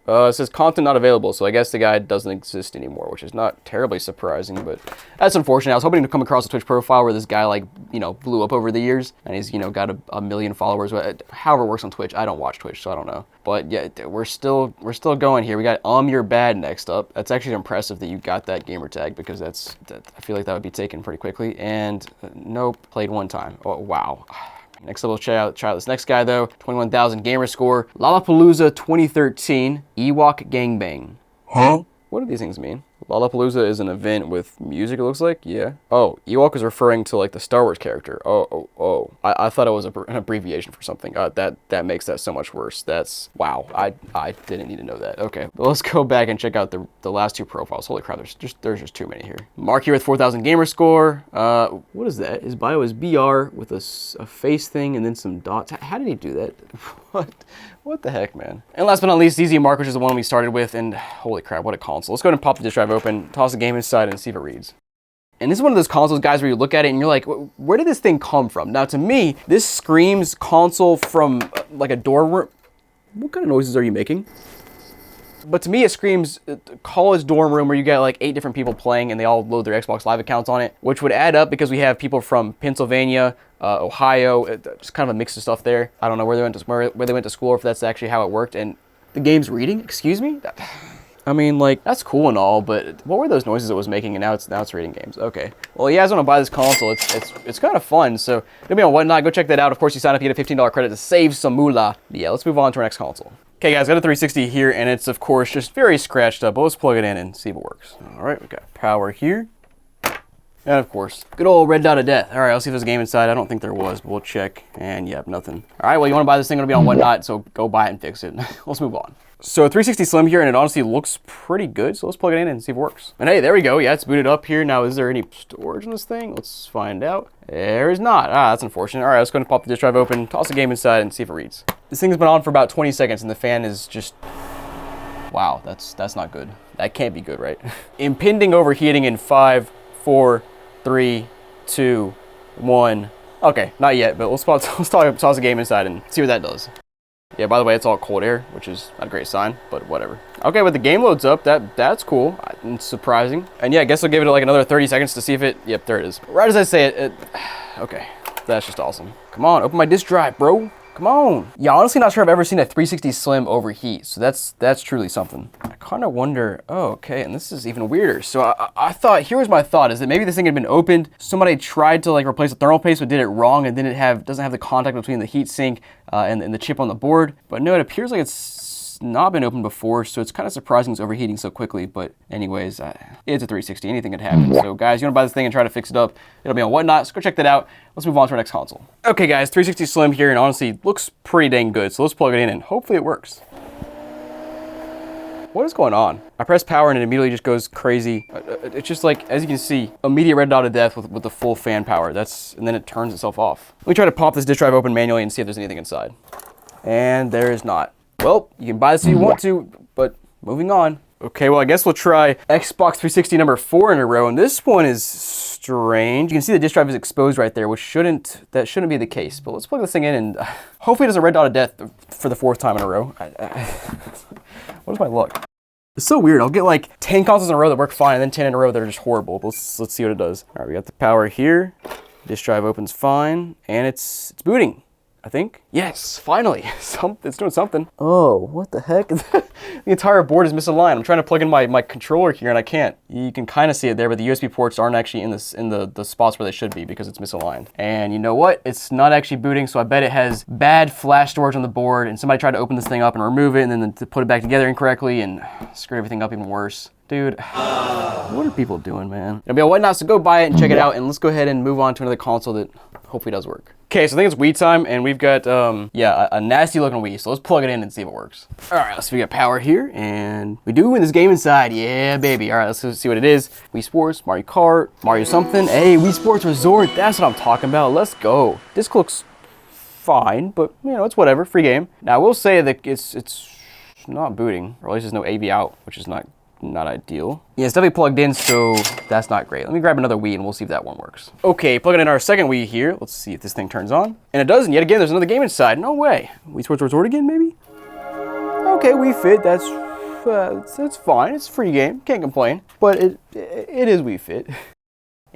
It says content not available, so I guess the guy doesn't exist anymore, which is not terribly surprising, but that's unfortunate. I was hoping to come across a Twitch profile where this guy, like, you know, blew up over the years, and he's, you know, got a million followers. However it works on Twitch. I don't watch Twitch, so I don't know. But yeah, we're still going here. We got You're Bad next up. That's actually impressive that you got that gamer tag, because I feel like that would be taken pretty quickly. And nope, played one time. Oh, wow. Next up, we'll try out this next guy though. 21,000 gamer score. Lollapalooza 2013 Ewok Gangbang. Huh? What do these things mean? Lollapalooza is an event with music, it looks like. Yeah. Oh, Ewok is referring to like the Star Wars character. Oh. I thought it was an abbreviation for something. That makes that so much worse. That's, wow. I didn't need to know that. Okay, well, let's go back and check out the last 2 profiles. Holy crap, there's just too many here. Mark here with 4,000 gamer score. What is that? His bio is BR with a face thing and then some dots. How did he do that? What the heck, man? And last but not least, Easy Mark, which is the one we started with, and holy crap, what a console. Let's go ahead and pop the disk drive open, toss the game inside, and see if it reads. And this is one of those consoles, guys, where you look at it and you're like, where did this thing come from? Now, to me, this screams console from like a door room. What kind of noises are you making? But to me, it screams college dorm room where you get like 8 different people playing and they all load their Xbox Live accounts on it, which would add up because we have people from Pennsylvania, Ohio, just kind of a mix of stuff there. I don't know where they went to school or if that's actually how it worked. And the game's reading, excuse me? I mean, like, that's cool and all, but what were those noises it was making? And now it's reading games. Okay. Well, you guys want to buy this console? It's kind of fun. So it'll be on Whatnot. Go check that out. Of course, you sign up, you get a $15 credit to save some moolah. Yeah, let's move on to our next console. Okay, guys, got a 360 here, and it's, of course, just very scratched up, but let's plug it in and see if it works. All right, we got power here. And, of course, good old red dot of death. All right, let's see if there's a game inside. I don't think there was, but we'll check. And, yep, nothing. All right, well, you want to buy this thing, it'll be on Whatnot, so go buy it and fix it. Let's move on. So, 360 Slim here, and it honestly looks pretty good, so let's plug it in and see if it works. And, hey, there we go. Yeah, it's booted up here. Now, is there any storage in this thing? Let's find out. There is not. Ah, that's unfortunate. All right, let's go ahead and pop the disk drive open, toss the game inside, and see if it reads. This thing's been on for about 20 seconds, and the fan is just... Wow, that's not good. That can't be good, right? Impending overheating in 5, 4, 3, 2, 1. Okay, not yet, but let's toss the game inside and see what that does. Yeah, by the way, it's all cold air, which is not a great sign, but whatever. Okay, but the game loads up. That's cool. It's surprising. And yeah, I guess I'll give it like another 30 seconds to see if it... Yep, there it is. Right as I say it... Okay, that's just awesome. Come on, open my disk drive, bro. Come on. Yeah, honestly not sure I've ever seen a 360 Slim overheat, so that's truly something. I kind of wonder, oh, okay, and this is even weirder. So I thought, here was my thought, is that maybe this thing had been opened, somebody tried to like replace the thermal paste but did it wrong and then it doesn't have the contact between the heat sink and the chip on the board. But no, it appears like it's it's not been opened before, so it's kind of surprising it's overheating so quickly. But anyways, it's a 360. Anything could happen. So guys, you want to buy this thing and try to fix it up, it'll be on Whatnot. So go check that out. Let's move on to our next console. Okay guys, 360 Slim here, and honestly looks pretty dang good. So let's plug it in and hopefully it works. What is going on? I press power and it immediately just goes crazy. It's just like, as you can see, immediate red dot of death with the full fan power. And then it turns itself off. Let me try to pop this disk drive open manually and see if there's anything inside. And there is not. Well, you can buy this if you want to, but moving on. Okay, well, I guess we'll try Xbox 360 number 4 in a row, and this one is strange. You can see the disk drive is exposed right there, which shouldn't be the case. But let's plug this thing in and hopefully it doesn't red dot of death for the 4th time in a row. What is my luck? It's so weird. I'll get like 10 consoles in a row that work fine, and then 10 in a row that are just horrible. Let's see what it does. All right, we got the power here. Disk drive opens fine, and it's booting, I think. Yes, finally. It's doing something. Oh, what the heck? The entire board is misaligned. I'm trying to plug in my controller here, and I can't. You can kind of see it there, but the USB ports aren't actually in the spots where they should be because it's misaligned. And you know what? It's not actually booting, so I bet it has bad flash storage on the board, and somebody tried to open this thing up and remove it, and then to put it back together incorrectly and screw everything up even worse. Dude, what are people doing, man? It'll be on Whatnot, so go buy it and check it out, and let's go ahead and move on to another console that hopefully does work. Okay, so I think it's Wii time, and we've got, a nasty looking Wii, so let's plug it in and see if it works. All right, so we got power here, and we do win this game inside. Yeah, baby. All right, let's see what it is. Wii Sports, Mario Kart, Mario something. Hey, Wii Sports Resort, that's what I'm talking about. Let's go. This looks fine, but, you know, it's whatever, free game. Now, I will say that it's not booting, or at least there's no AV out, which is not ideal. Yeah, it's definitely plugged in, so that's not great. Let me grab another Wii and we'll see if that one works. Okay, plugging in our second Wii here. Let's see if this thing turns on. And it does, and yet again, there's another game inside. No way. Wii Sports Resort again, maybe? Okay, Wii Fit, that's fine. It's a free game, can't complain. But it is Wii Fit.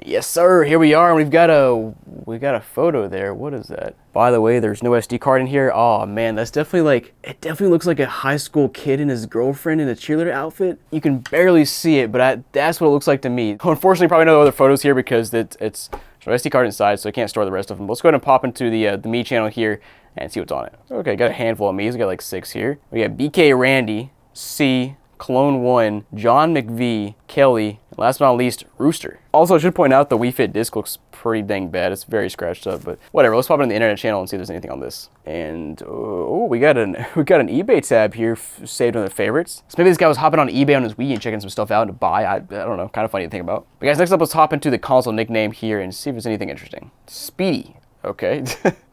Yes, sir. Here we are, and we've got a photo there. What is that? By the way, there's no SD card in here. Oh man, that's definitely like, it definitely looks like a high school kid and his girlfriend in a cheerleader outfit. You can barely see it, but that's what it looks like to me. Unfortunately, probably no other photos here because it's there's no SD card inside, so I can't store the rest of them. But let's go ahead and pop into the Me channel here and see what's on it. Okay, got a handful of Me's. We got like 6 here. We got BK Randy, C, Clone 1, John McVie, Kelly, and last but not least, Rooster. Also, I should point out the Wii Fit disc looks pretty dang bad. It's very scratched up, but whatever. Let's pop it in the internet channel and see if there's anything on this. And oh, we got an eBay tab here saved on the favorites. So maybe this guy was hopping on eBay on his Wii and checking some stuff out to buy. I don't know, kind of funny to think about. But guys, next up, let's hop into the console nickname here and see if there's anything interesting. Speedy. Okay,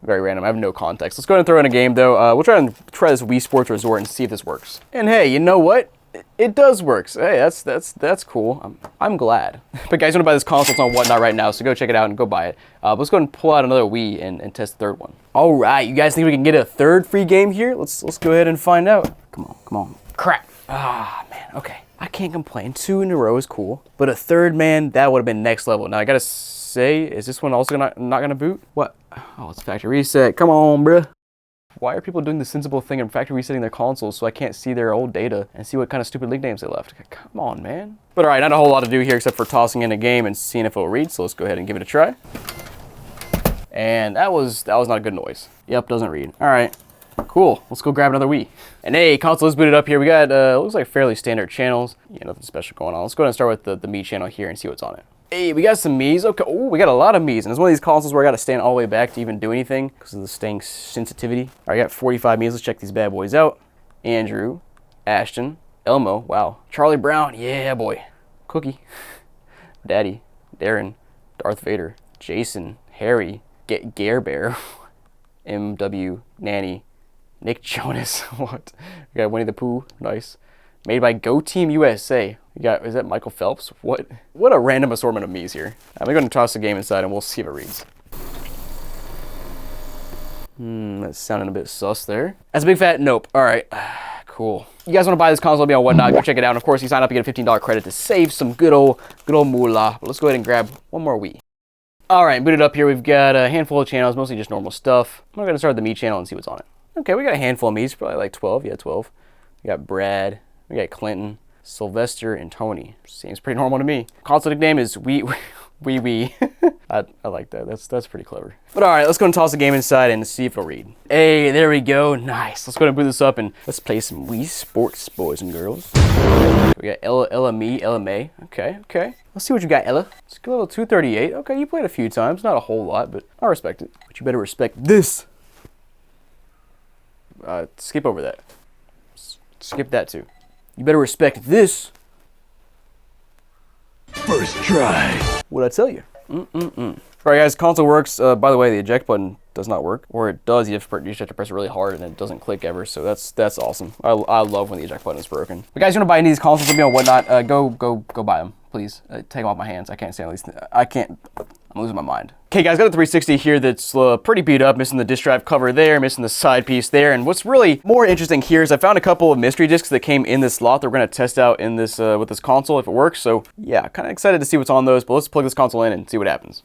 very random. I have no context. Let's go ahead and throw in a game though. We'll try this Wii Sports Resort and see if this works. And hey, you know what? It does work. So, hey, that's cool. I'm glad. But guys, you want to buy this console? It's on Whatnot right now, so go check it out and go buy it. Let's go ahead and pull out another Wii and test the third one. All right, you guys think we can get a third free game here? Let's go ahead and find out. Come on. Crap. Ah, man. Okay, I can't complain. 2 in a row is cool, but a third, man, that would have been next level. Now I gotta say, is this one also not gonna boot? What? Oh, it's factory reset. Come on, bruh. Why are people doing the sensible thing and factory resetting their consoles so I can't see their old data and see what kind of stupid nicknames they left? Come on, man. But all right, not a whole lot to do here except for tossing in a game and seeing if it'll read. So let's go ahead and give it a try. And that was not a good noise. Yep, doesn't read. All right, cool. Let's go grab another Wii. And hey, console is booted up here. We got looks like fairly standard channels. Yeah, nothing special going on. Let's go ahead and start with the Me channel here and see what's on it. Hey, we got some Mii's. Okay, oh, we got a lot of Mii's. And it's one of these consoles where I got to stand all the way back to even do anything because of the staying sensitivity. All right, I got 45 Mii's. Let's check these bad boys out. Andrew, Ashton, Elmo, wow. Charlie Brown, yeah, boy. Cookie, Daddy, Darren, Darth Vader, Jason, Harry, Gare Bear, MW, Nanny, Nick Jonas, what? We got Winnie the Pooh, nice. Made by Go Team USA. You got, is that Michael Phelps? What a random assortment of Mii's here. I'm going to toss the game inside and we'll see if it reads. That's sounding a bit sus there. That's a big fat nope. All right, cool. You guys want to buy this console, be on Whatnot, go check it out. And of course, you sign up, you get a $15 credit to save some good old moolah. But let's go ahead and grab one more Wii. All right, booted up here. We've got a handful of channels, mostly just normal stuff. I'm going to start the Me channel and see what's on it. Okay, we got a handful of Mii's, probably like 12. Yeah, 12. We got Brad. We got Clinton, Sylvester, and Tony. Seems pretty normal to me. Console nickname is Wee. I like that. That's pretty clever. But all right, let's go and toss the game inside and see if it'll read. Hey, there we go. Nice. Let's go ahead and boot this up and let's play some Wii Sports, boys and girls. We got LMA. Okay. Let's see what you got, Ella. Skill level 238. Okay, you played a few times. Not a whole lot, but I respect it. But you better respect this. Skip over that. Skip that too. You better respect this. First try. What'd I tell you? Alright guys, console works. By the way, the eject button does not work. Or it does, you just have to press it really hard and it doesn't click ever. So that's awesome. I love when the eject button is broken. But guys, you want to buy any of these consoles with me or whatnot, go buy them. Please, take them off my hands. I can't stand these. I'm losing my mind. Okay guys, got a 360 here that's pretty beat up, missing the disk drive cover there, missing the side piece there. And what's really more interesting here is I found a couple of mystery discs that came in this slot that we're gonna test out in this with this console if it works. So yeah, kind of excited to see what's on those, but let's plug this console in and see what happens.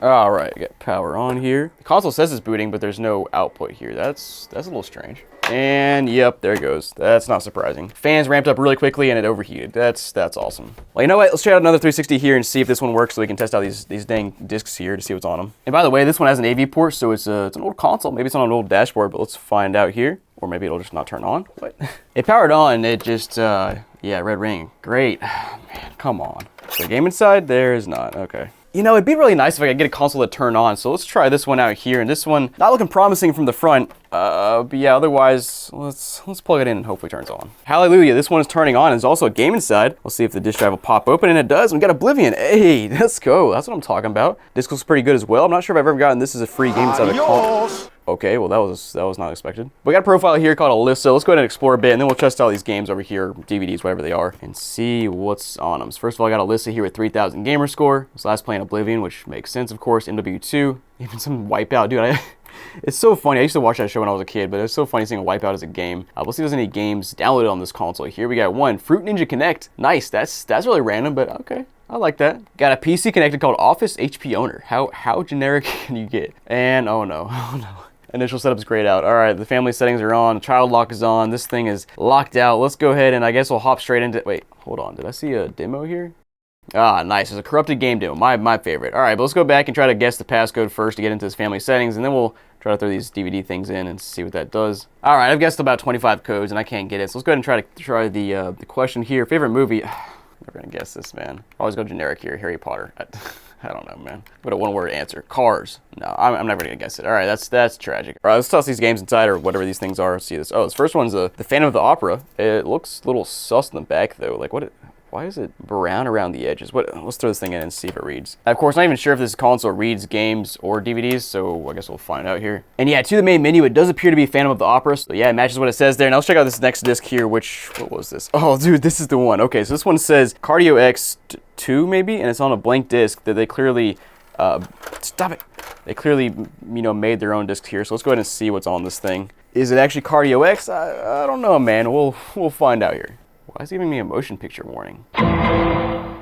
All right, get power on here. The console says it's booting, but there's no output here. That's a little strange. And yep, there it goes. That's not surprising. Fans ramped up really quickly and it overheated. That's awesome. Well, you know what? Let's try out another 360 here and see if this one works so we can test out these dang discs here to see what's on them. And by the way, this one has an AV port, so it's an old console. Maybe it's on an old dashboard, but let's find out here. Or maybe it'll just not turn on. What? It powered on, it just, yeah, red ring. Great. Man, come on. So the game inside, there is not. Okay. You know, it'd be really nice if I could get a console to turn on, so let's try this one out here. And this one, not looking promising from the front, but yeah, otherwise, let's plug it in and hopefully it turns on. Hallelujah, this one is turning on. There's also a game inside. We'll see if the disk drive will pop open, and it does. We got Oblivion. Hey, let's go. That's what I'm talking about. Disc looks pretty good as well. I'm not sure if I've ever gotten this as a free game inside of the console. Okay, well that was not expected. We got a profile here called Alyssa. Let's go ahead and explore a bit, and then we'll test out these games over here, DVDs, whatever they are, and see what's on them. So first of all, I got Alyssa here with 3,000 gamer score. Was last playing Oblivion, which makes sense, of course. MW2, even some Wipeout, dude. It's so funny. I used to watch that show when I was a kid, but it's so funny seeing Wipeout as a game. We'll see if there's any games downloaded on this console. Here we got one, Fruit Ninja Connect. Nice. That's really random, but okay. I like that. Got a PC connected called Office HP Owner. How generic can you get? And oh no. Initial setup is grayed out. All right, the family settings are on. Child lock is on. This thing is locked out. Let's go ahead and I guess we'll hop straight into. Wait, hold on. Did I see a demo here? Ah, nice. There's a corrupted game demo. My favorite. All right, but let's go back and try to guess the passcode first to get into this family settings, and then we'll try to throw these DVD things in and see what that does. All right, I've guessed about 25 codes and I can't get it. So let's go ahead and try the question here. Favorite movie? Never gonna guess this, man. Always go generic here. Harry Potter. I don't know, man. What a one-word answer. Cars. No, I'm never gonna guess it. All right, that's tragic. All right, let's toss these games inside or whatever these things are. Let's see this. Oh, this first one's the Phantom of the Opera. It looks a little sus in the back though. Like why is it brown around the edges? Let's throw this thing in and see if it reads. Of course, not even sure if this console reads games or DVDs, so I guess we'll find out here. And yeah, to the main menu, it does appear to be Phantom of the Opera. So yeah, it matches what it says there. Now let's check out this next disc here, what was this? Oh, dude, this is the one. Okay, so this one says Cardio X2 maybe, and it's on a blank disc that they clearly, stop it. They clearly, made their own discs here. So let's go ahead and see what's on this thing. Is it actually Cardio X? I don't know, man. We'll find out here. Why is it giving me a motion picture warning?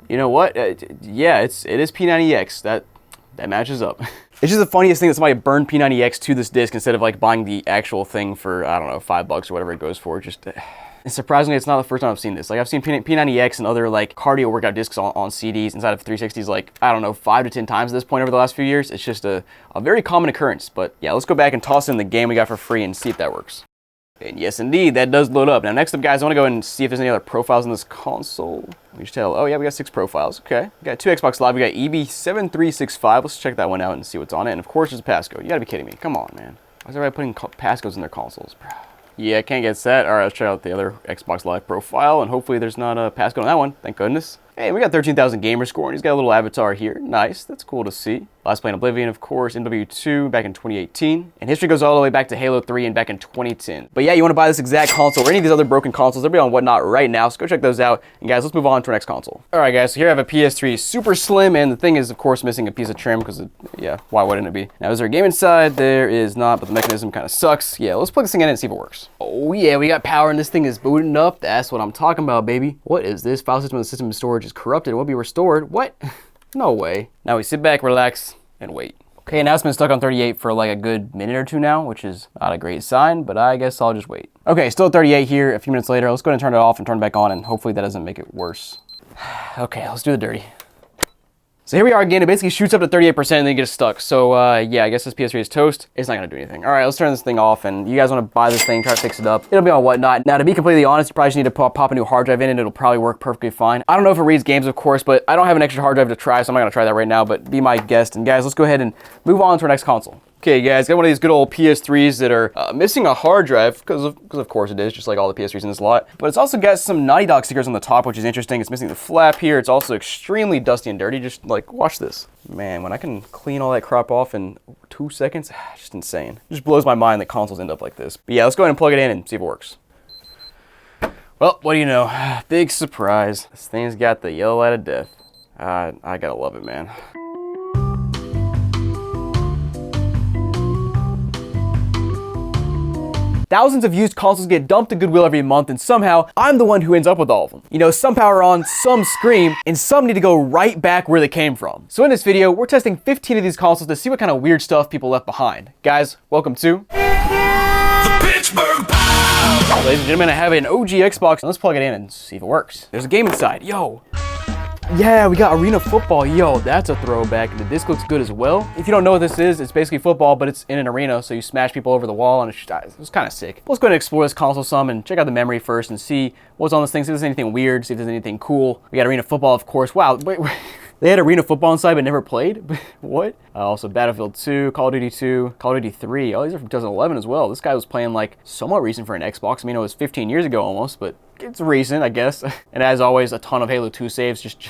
You know what? Yeah, it is P90X. That matches up. It's just the funniest thing that somebody burned P90X to this disc instead of like buying the actual thing for, I don't know, $5 or whatever it goes for. Just, and surprisingly, it's not the first time I've seen this. Like I've seen P90X and other like cardio workout discs on CDs inside of 360s like, I don't know, 5 to 10 times at this point over the last few years. It's just a very common occurrence. But yeah, let's go back and toss in the game we got for free and see if that works. And yes, indeed, that does load up. Now, next up, guys, I want to go and see if there's any other profiles in this console. Let me just tell. Oh, yeah, we got 6 profiles. Okay. We got 2 Xbox Live. We got EB7365. Let's check that one out and see what's on it. And, of course, there's a passcode. You got to be kidding me. Come on, man. Why is everybody putting passcodes in their consoles? Yeah, can't get that. All right, let's try out the other Xbox Live profile, and hopefully there's not a passcode on that one. Thank goodness. Hey, we got 13,000 gamer score, and he's got a little avatar here. Nice. That's cool to see. Last playing Oblivion, of course, MW2 back in 2018. And history goes all the way back to Halo 3 and back in 2010. But yeah, you want to buy this exact console or any of these other broken consoles, they'll be on Whatnot right now, so go check those out. And guys, let's move on to our next console. All right, guys, so here I have a PS3 super slim, and the thing is, of course, missing a piece of trim because, yeah, why wouldn't it be? Now, is there a game inside? There is not, but the mechanism kind of sucks. Yeah, let's plug this thing in and see if it works. Oh yeah, we got power, and this thing is booting up. That's what I'm talking about, baby. What is this? File system of the system and storage is corrupted. It will be restored. What? No way. Now we sit back, relax, and wait. Okay, now it's been stuck on 38 for like a good minute or two now, which is not a great sign, but I guess I'll just wait. Okay, still at 38 here. A few minutes later, let's go ahead and turn it off and turn it back on, and hopefully that doesn't make it worse. Okay, let's do the dirty. So here we are again. It basically shoots up to 38% and then it gets stuck. So yeah, I guess this PS3 is toast. It's not gonna do anything. All right, let's turn this thing off. And you guys want to buy this thing, try to fix it up. It'll be on whatnot. Now, to be completely honest, you probably just need to pop a new hard drive in and it'll probably work perfectly fine. I don't know if it reads games, of course, but I don't have an extra hard drive to try, so I'm not gonna try that right now. But be my guest. And guys, let's go ahead and move on to our next console. Okay, guys, got one of these good old PS3s that are missing a hard drive, because of course it is, just like all the PS3s in this lot. But it's also got some Naughty Dog stickers on the top, which is interesting. It's missing the flap here. It's also extremely dusty and dirty. Just like, watch this. Man, when I can clean all that crap off in 2 seconds, just insane. It just blows my mind that consoles end up like this. But yeah, let's go ahead and plug it in and see if it works. Well, what do you know? Big surprise. This thing's got the yellow light of death. I gotta love it, man. Thousands of used consoles get dumped to Goodwill every month, and somehow I'm the one who ends up with all of them. You know, some power on, some scream, and some need to go right back where they came from. So in this video, we're testing 15 of these consoles to see what kind of weird stuff people left behind. Guys, welcome to The Pittsburgh Pow! Ladies and gentlemen, I have an OG Xbox. Let's plug it in and see if it works. There's a game inside. Yo. Yeah, we got Arena Football. Yo, that's a throwback. The disc looks good as well. If you don't know what this is, it's basically football, but it's in an arena, so you smash people over the wall, and it was kind of sick. Let's go ahead and explore this console some and check out the memory first and see what's on this thing, see if there's anything weird, see if there's anything cool. We got Arena Football, of course. Wow, wait. They had Arena Football inside but never played? What? Also Battlefield 2, Call of Duty 2, Call of Duty 3. Oh, these are from 2011 as well. This guy was playing like somewhat recent for an Xbox. I mean, it was 15 years ago almost, but it's recent, I guess. And as always, a ton of Halo 2 saves just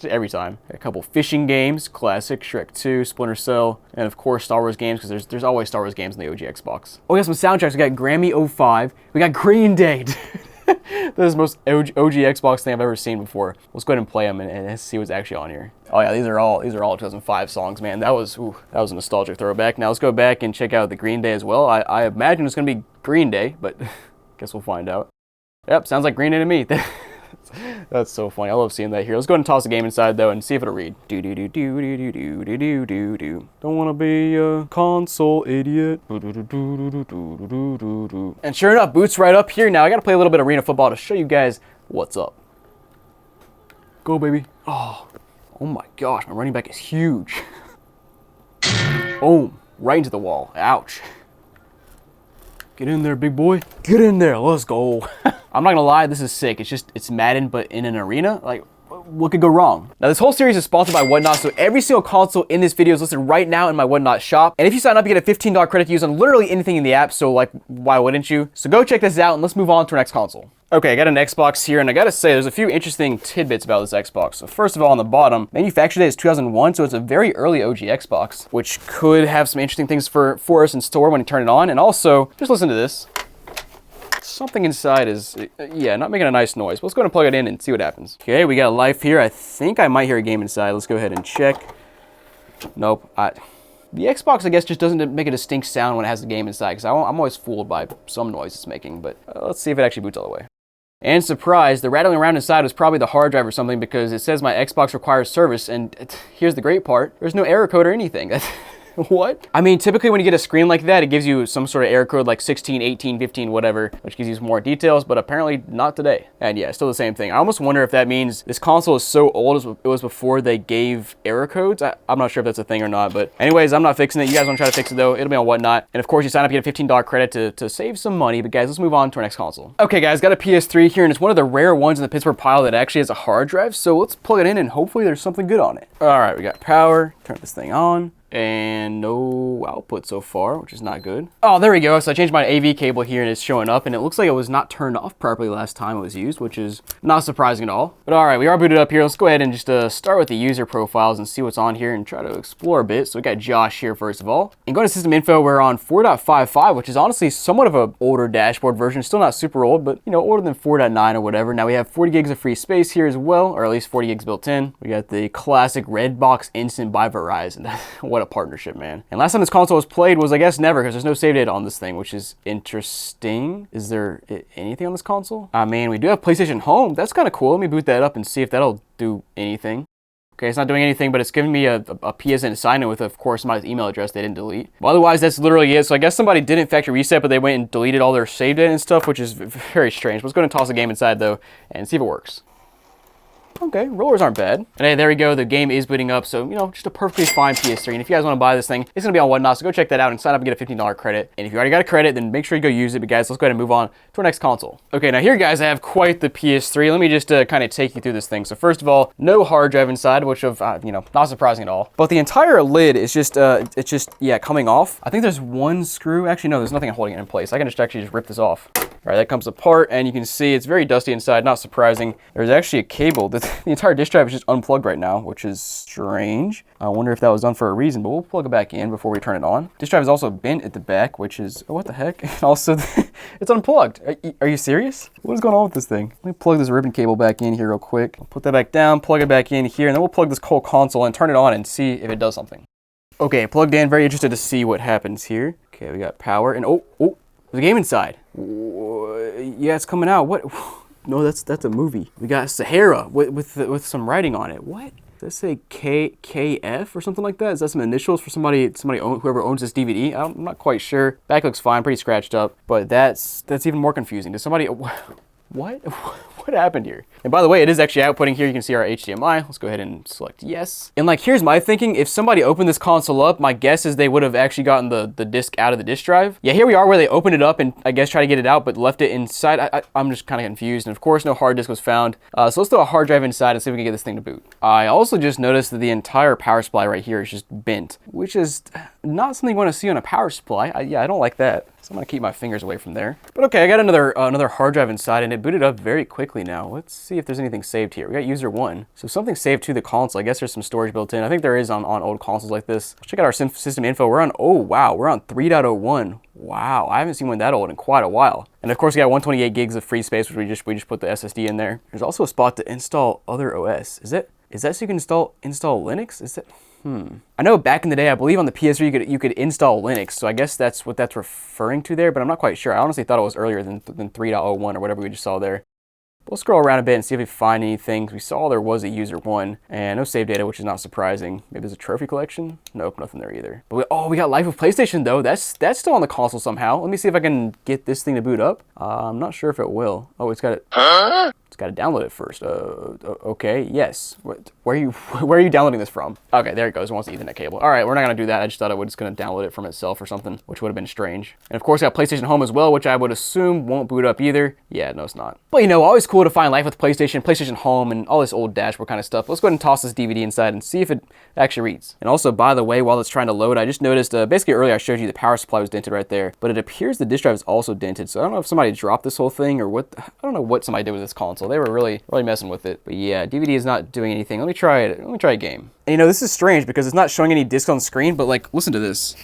every time. A couple fishing games, classic, Shrek 2, Splinter Cell, and of course Star Wars games, because there's always Star Wars games in the OG Xbox. Oh, we got some soundtracks. We got Grammy 05. We got Green Day. This is the most OG Xbox thing I've ever seen before. Let's go ahead and play them and see what's actually on here. Oh yeah, these are all 2005 songs, man. That was a nostalgic throwback. Now let's go back and check out the Green Day as well. I imagine it's gonna be Green Day, but guess we'll find out. Yep, sounds like Green Day to me. That's so funny. I love seeing that here. Let's go ahead and toss the game inside though and see if it'll read. Do do do do do do do do do do do. Don't wanna be a console idiot. Do do do do do do do do do. And sure enough, boots right up here. Now I gotta play a little bit of Arena Football to show you guys what's up. Go baby. Oh my gosh, my running back is huge. Boom, right into the wall. Ouch. Get in there, big boy. Get in there, let's go. I'm not gonna lie, this is sick. It's Madden, but in an arena. Like, what could go wrong? Now, this whole series is sponsored by Whatnot, so every single console in this video is listed right now in my Whatnot shop. And if you sign up, you get a $15 credit to use on literally anything in the app, so like, why wouldn't you? So go check this out, and let's move on to our next console. Okay, I got an Xbox here, and I gotta say, there's a few interesting tidbits about this Xbox. So first of all, on the bottom, manufacture date is 2001, so it's a very early OG Xbox, which could have some interesting things for us in store when you turn it on. And also, just listen to this. Something inside is, yeah, not making a nice noise. Let's go ahead and plug it in and see what happens. Okay, we got life here. I think I might hear a game inside. Let's go ahead and check. Nope. The Xbox, I guess, just doesn't make a distinct sound when it has the game inside, because I'm always fooled by some noise it's making, but let's see if it actually boots all the way. And surprise, the rattling around inside was probably the hard drive or something, because it says my Xbox requires service, and here's the great part. There's no error code or anything. What? I mean, typically when you get a screen like that, it gives you some sort of error code like 16, 18, 15, whatever, which gives you some more details, but apparently not today. And yeah, still the same thing. I almost wonder if that means this console is so old as it was before they gave error codes. I'm not sure if that's a thing or not, but anyways, I'm not fixing it. You guys want to try to fix it though, it'll be on Whatnot. And of course, you sign up, you get a $15 credit to save some money. But guys, let's move on to our next console. Okay guys, got a PS3 here, and it's one of the rare ones in the Pittsburgh pile that actually has a hard drive. So let's plug it in and hopefully there's something good on it. All right, we got power, turn this thing on. And no output so far, which is not good. Oh, there we go. So I changed my AV cable here and it's showing up, and it looks like it was not turned off properly last time it was used, which is not surprising at all. But all right, we are booted up here. Let's go ahead and just start with the user profiles and see what's on here and try to explore a bit. So we got Josh here first of all. And going to system info, we're on 4.55, which is honestly somewhat of an older dashboard version. Still not super old, but you know, older than 4.9 or whatever. Now we have 40 gigs of free space here as well, or at least 40 gigs built in. We got the classic Redbox Instant by Verizon. What a partnership, man. And last time this console was played was, I guess, never, because there's no save data on this thing, which is interesting. Is there anything on this console? I mean, we do have PlayStation Home. That's kind of cool. Let me boot that up and see if that'll do anything. Okay, it's not doing anything, but it's giving me a PSN sign-in with, of course, my email address they didn't delete. But otherwise, that's literally it. So I guess somebody didn't factory reset, but they went and deleted all their save data and stuff, which is very strange. Let's go ahead and toss the game inside, though, and see if it works. Okay, rollers aren't bad. And hey, there we go. The game is booting up. So, you know, just a perfectly fine PS3. And if you guys want to buy this thing, it's going to be on Whatnot. So go check that out and sign up and get a $15 credit. And if you already got a credit, then make sure you go use it. But guys, let's go ahead and move on to our next console. Okay, now here, guys, I have quite the PS3. Let me just kind of take you through this thing. So first of all, no hard drive inside, which of, you know, not surprising at all. But the entire lid is just, yeah, coming off. I think there's one screw. Actually, no, there's nothing holding it in place. I can just actually just rip this off. All right, that comes apart, and you can see it's very dusty inside, not surprising. There's actually a cable. The entire disk drive is just unplugged right now, which is strange. I wonder if that was done for a reason, but we'll plug it back in before we turn it on. Disk drive is also bent at the back, which is, oh, what the heck? And also, it's unplugged. Are you serious? What is going on with this thing? Let me plug this ribbon cable back in here real quick. I'll put that back down, plug it back in here, and then we'll plug this whole console and turn it on and see if it does something. Okay, plugged in. Very interested to see what happens here. Okay, we got power, and oh, there's a game inside. Yeah, it's coming out. What? No, that's a movie. We got Sahara with some writing on it. What? Does that say KF or something like that? Is that some initials for whoever owns this DVD? I'm not quite sure. Back looks fine, pretty scratched up, but that's even more confusing. Does somebody? What? What happened here? And by the way, it is actually outputting here. You can see our HDMI. Let's go ahead and select yes. And like, here's my thinking. If somebody opened this console up, my guess is they would have actually gotten the disc out of the disc drive. Yeah, here we are where they opened it up and I guess try to get it out, but left it inside. I'm just kind of confused. And of course, no hard disk was found. So let's throw a hard drive inside and see if we can get this thing to boot. I also just noticed that the entire power supply right here is just bent, which is not something you want to see on a power supply. Yeah, I don't like that. So I'm gonna keep my fingers away from there. But okay, I got another hard drive inside and it booted up very quickly now. Let's see if there's anything saved here. We got user 1. So something saved to the console. I guess there's some storage built in. I think there is on old consoles like this. Let's check out our system info. We're on, oh wow, we're on 3.01. Wow, I haven't seen one that old in quite a while. And of course we got 128 gigs of free space, which we just put the SSD in there. There's also a spot to install other OS. Is that so you can install Linux? Is it? I know back in the day, I believe on the PS3 you could install Linux, so I guess that's what that's referring to there, but I'm not quite sure. I honestly thought it was earlier than 3.01 or whatever we just saw there. We'll scroll around a bit and see if we find anything. We saw there was a user 1 and no save data, which is not surprising. Maybe there's a trophy collection? Nope, nothing there either. But we got Life of PlayStation though. That's still on the console somehow. Let me see if I can get this thing to boot up. I'm not sure if it will. Oh, it's got it. Huh? It's got to download it first. Okay, yes. Where are you downloading this from? Okay, there it goes. It wants the Ethernet cable. All right, we're not gonna do that. I just thought it was gonna download it from itself or something, which would have been strange. And of course, I got PlayStation Home as well, which I would assume won't boot up either. Yeah, no, it's not. But you know, always cool to find Life with PlayStation, PlayStation Home, and all this old dashboard kind of stuff. Let's go ahead and toss this DVD inside and see if it actually reads. And also, by the way, while it's trying to load, I just noticed, basically earlier I showed you the power supply was dented right there, but it appears the disk drive is also dented. So I don't know if somebody dropped this whole thing or what. I don't know what somebody did with this console. They were really messing with it. But yeah, DVD is not doing anything. Let me try it. Let me try a game. And you know, this is strange because it's not showing any discs on the screen, but like, listen to this.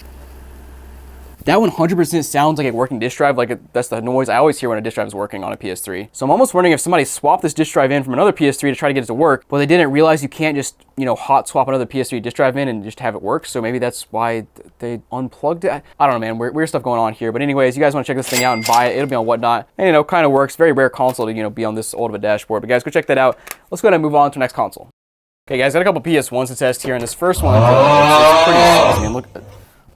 That 100% sounds like a working disk drive. Like that's the noise I always hear when a disk drive is working on a PS3. So I'm almost wondering if somebody swapped this disk drive in from another PS3 to try to get it to work, but they didn't realize you can't just, you know, hot swap another PS3 disk drive in and just have it work. So maybe that's why they unplugged it. I don't know, man. Weird stuff going on here. But anyways, you guys want to check this thing out and buy it. It'll be on Whatnot. And you know, kind of works. Very rare console to, you know, be on this old of a dashboard. But guys, go check that out. Let's go ahead and move on to the next console. Okay, guys, got a couple PS1s to test here, and this first one, it's pretty awesome. Look.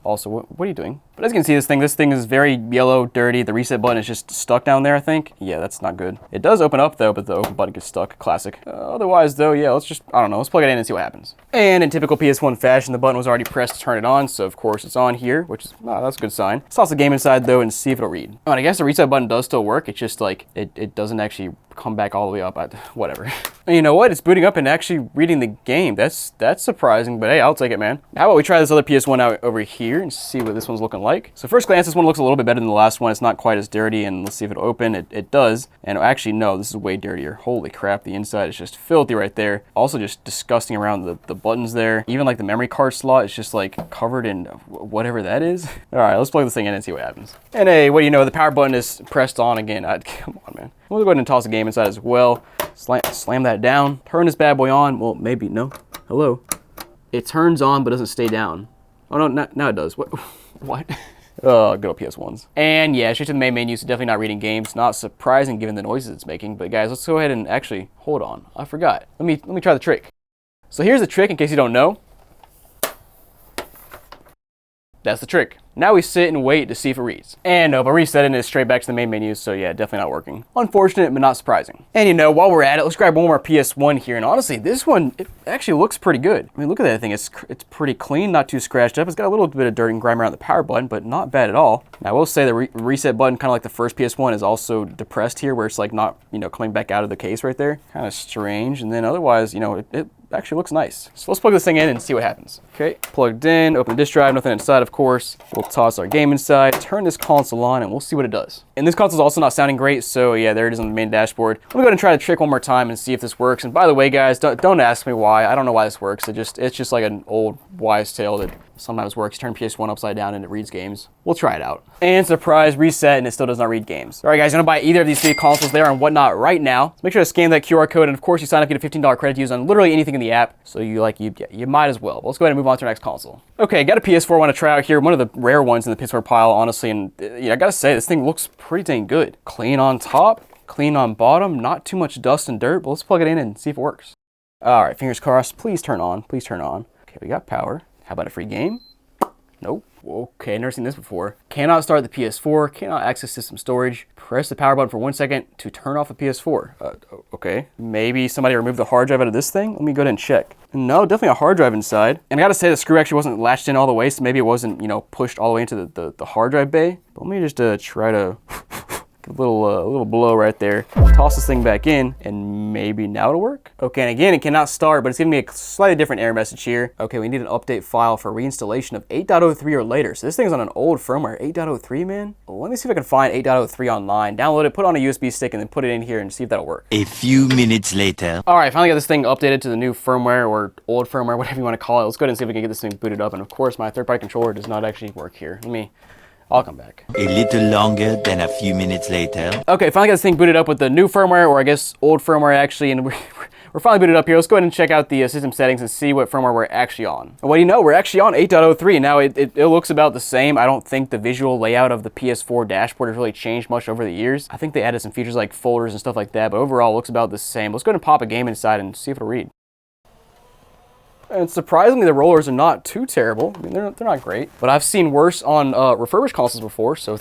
Also, what are you doing? But as you can see, this thing is very yellow, dirty. The reset button is just stuck down there, I think. Yeah, that's not good. It does open up though, but the open button gets stuck. Classic. Otherwise though, yeah, I don't know, let's plug it in and see what happens. And in typical PS1 fashion, the button was already pressed to turn it on, so of course it's on here, which is, that's a good sign. Let's toss the game inside though and see if it'll read. Oh, and I guess the reset button does still work. It's just like, it doesn't actually come back all the way up. Whatever. And you know what? It's booting up and actually reading the game. That's surprising, but hey, I'll take it, man. How about we try this other PS1 out over here and see what this one's looking like. So first glance, this one looks a little bit better than the last one. It's not quite as dirty, and let's see if it'll open. It does. And actually, no, this is way dirtier. Holy crap, the inside is just filthy right there. Also just disgusting around the buttons there. Even like the memory card slot is just like covered in whatever that is. All right, let's plug this thing in and see what happens. And hey, what do you know? The power button is pressed on again. Come on, man. We'll go ahead and toss the game inside as well. Slam that down. Turn this bad boy on. Well, maybe, no. Hello. It turns on but doesn't stay down. Oh no, now it does. What? What? Oh, good old PS1s. And yeah, straight to the main menu, so definitely not reading games. Not surprising given the noises it's making. But guys, let's go ahead and actually, hold on. I forgot. Let me try the trick. So here's the trick in case you don't know. That's the trick. Now we sit and wait to see if it reads. And nope, I reset it and it's straight back to the main menu, so yeah, definitely not working. Unfortunate, but not surprising. And you know, while we're at it, let's grab one more PS1 here. And honestly, this one, it actually looks pretty good. I mean, look at that thing. It's pretty clean, not too scratched up. It's got a little bit of dirt and grime around the power button, but not bad at all. Now, I will say the reset button, kind of like the first PS1, is also depressed here, where it's like not, you know, coming back out of the case right there. Kind of strange. And then otherwise, you know, it actually looks nice. So let's plug this thing in and see what happens. Okay, plugged in, open the disk drive, nothing inside, of course. We'll toss our game inside, turn this console on, and we'll see what it does. And this console's also not sounding great, so yeah, there it is on the main dashboard. Let me go ahead and try the trick one more time and see if this works. And by the way, guys, don't ask me why. I don't know why this works. It's just like an old wives' tale that sometimes works. Turn PS1 upside down and it reads games. We'll try it out. And surprise, reset, and it still does not read games. All right, guys, you're gonna buy either of these three consoles there and whatnot right now. So make sure to scan that QR code, and of course, you sign up, get a $15 credit to use on literally anything in the app. So you might as well. But let's go ahead and move on to our next console. Okay, got a PS4 I want to try out here. One of the rare ones in the Pittsburgh pile, honestly. And yeah, I gotta say, this thing looks pretty dang good. Clean on top, clean on bottom, not too much dust and dirt. But let's plug it in and see if it works. All right, fingers crossed. Please turn on. Please turn on. Okay, we got power. How about a free game? Nope. Okay, never seen this before. Cannot start the PS4, cannot access system storage. Press the power button for 1 second to turn off the PS4. Okay. Maybe somebody removed the hard drive out of this thing? Let me go ahead and check. No, definitely a hard drive inside. And I gotta say, the screw actually wasn't latched in all the way, so maybe it wasn't, you know, pushed all the way into the hard drive bay. But let me just try to a little blow right there. Toss this thing back in, and maybe now it'll work. Okay, and again, it cannot start, but it's giving me a slightly different error message here. Okay, we need an update file for reinstallation of 8.03 or later. So this thing's on an old firmware, 8.03, man. Well, let me see if I can find 8.03 online. Download it, put it on a USB stick, and then put it in here and see if that'll work. A few minutes later. All right, finally got this thing updated to the new firmware or old firmware, whatever you want to call it. Let's go ahead and see if we can get this thing booted up. And of course, my third-party controller does not actually work here. I'll come back. A little longer than a few minutes later. Okay, finally got this thing booted up with the new firmware, or I guess old firmware actually, and we're finally booted up here. Let's go ahead and check out the system settings and see what firmware we're actually on. And what do you know, we're actually on 8.03. Now, it looks about the same. I don't think the visual layout of the PS4 dashboard has really changed much over the years. I think they added some features like folders and stuff like that, but overall, it looks about the same. Let's go ahead and pop a game inside and see if it'll read. And surprisingly, the rollers are not too terrible. I mean, they're not great, but I've seen worse on refurbished consoles before, so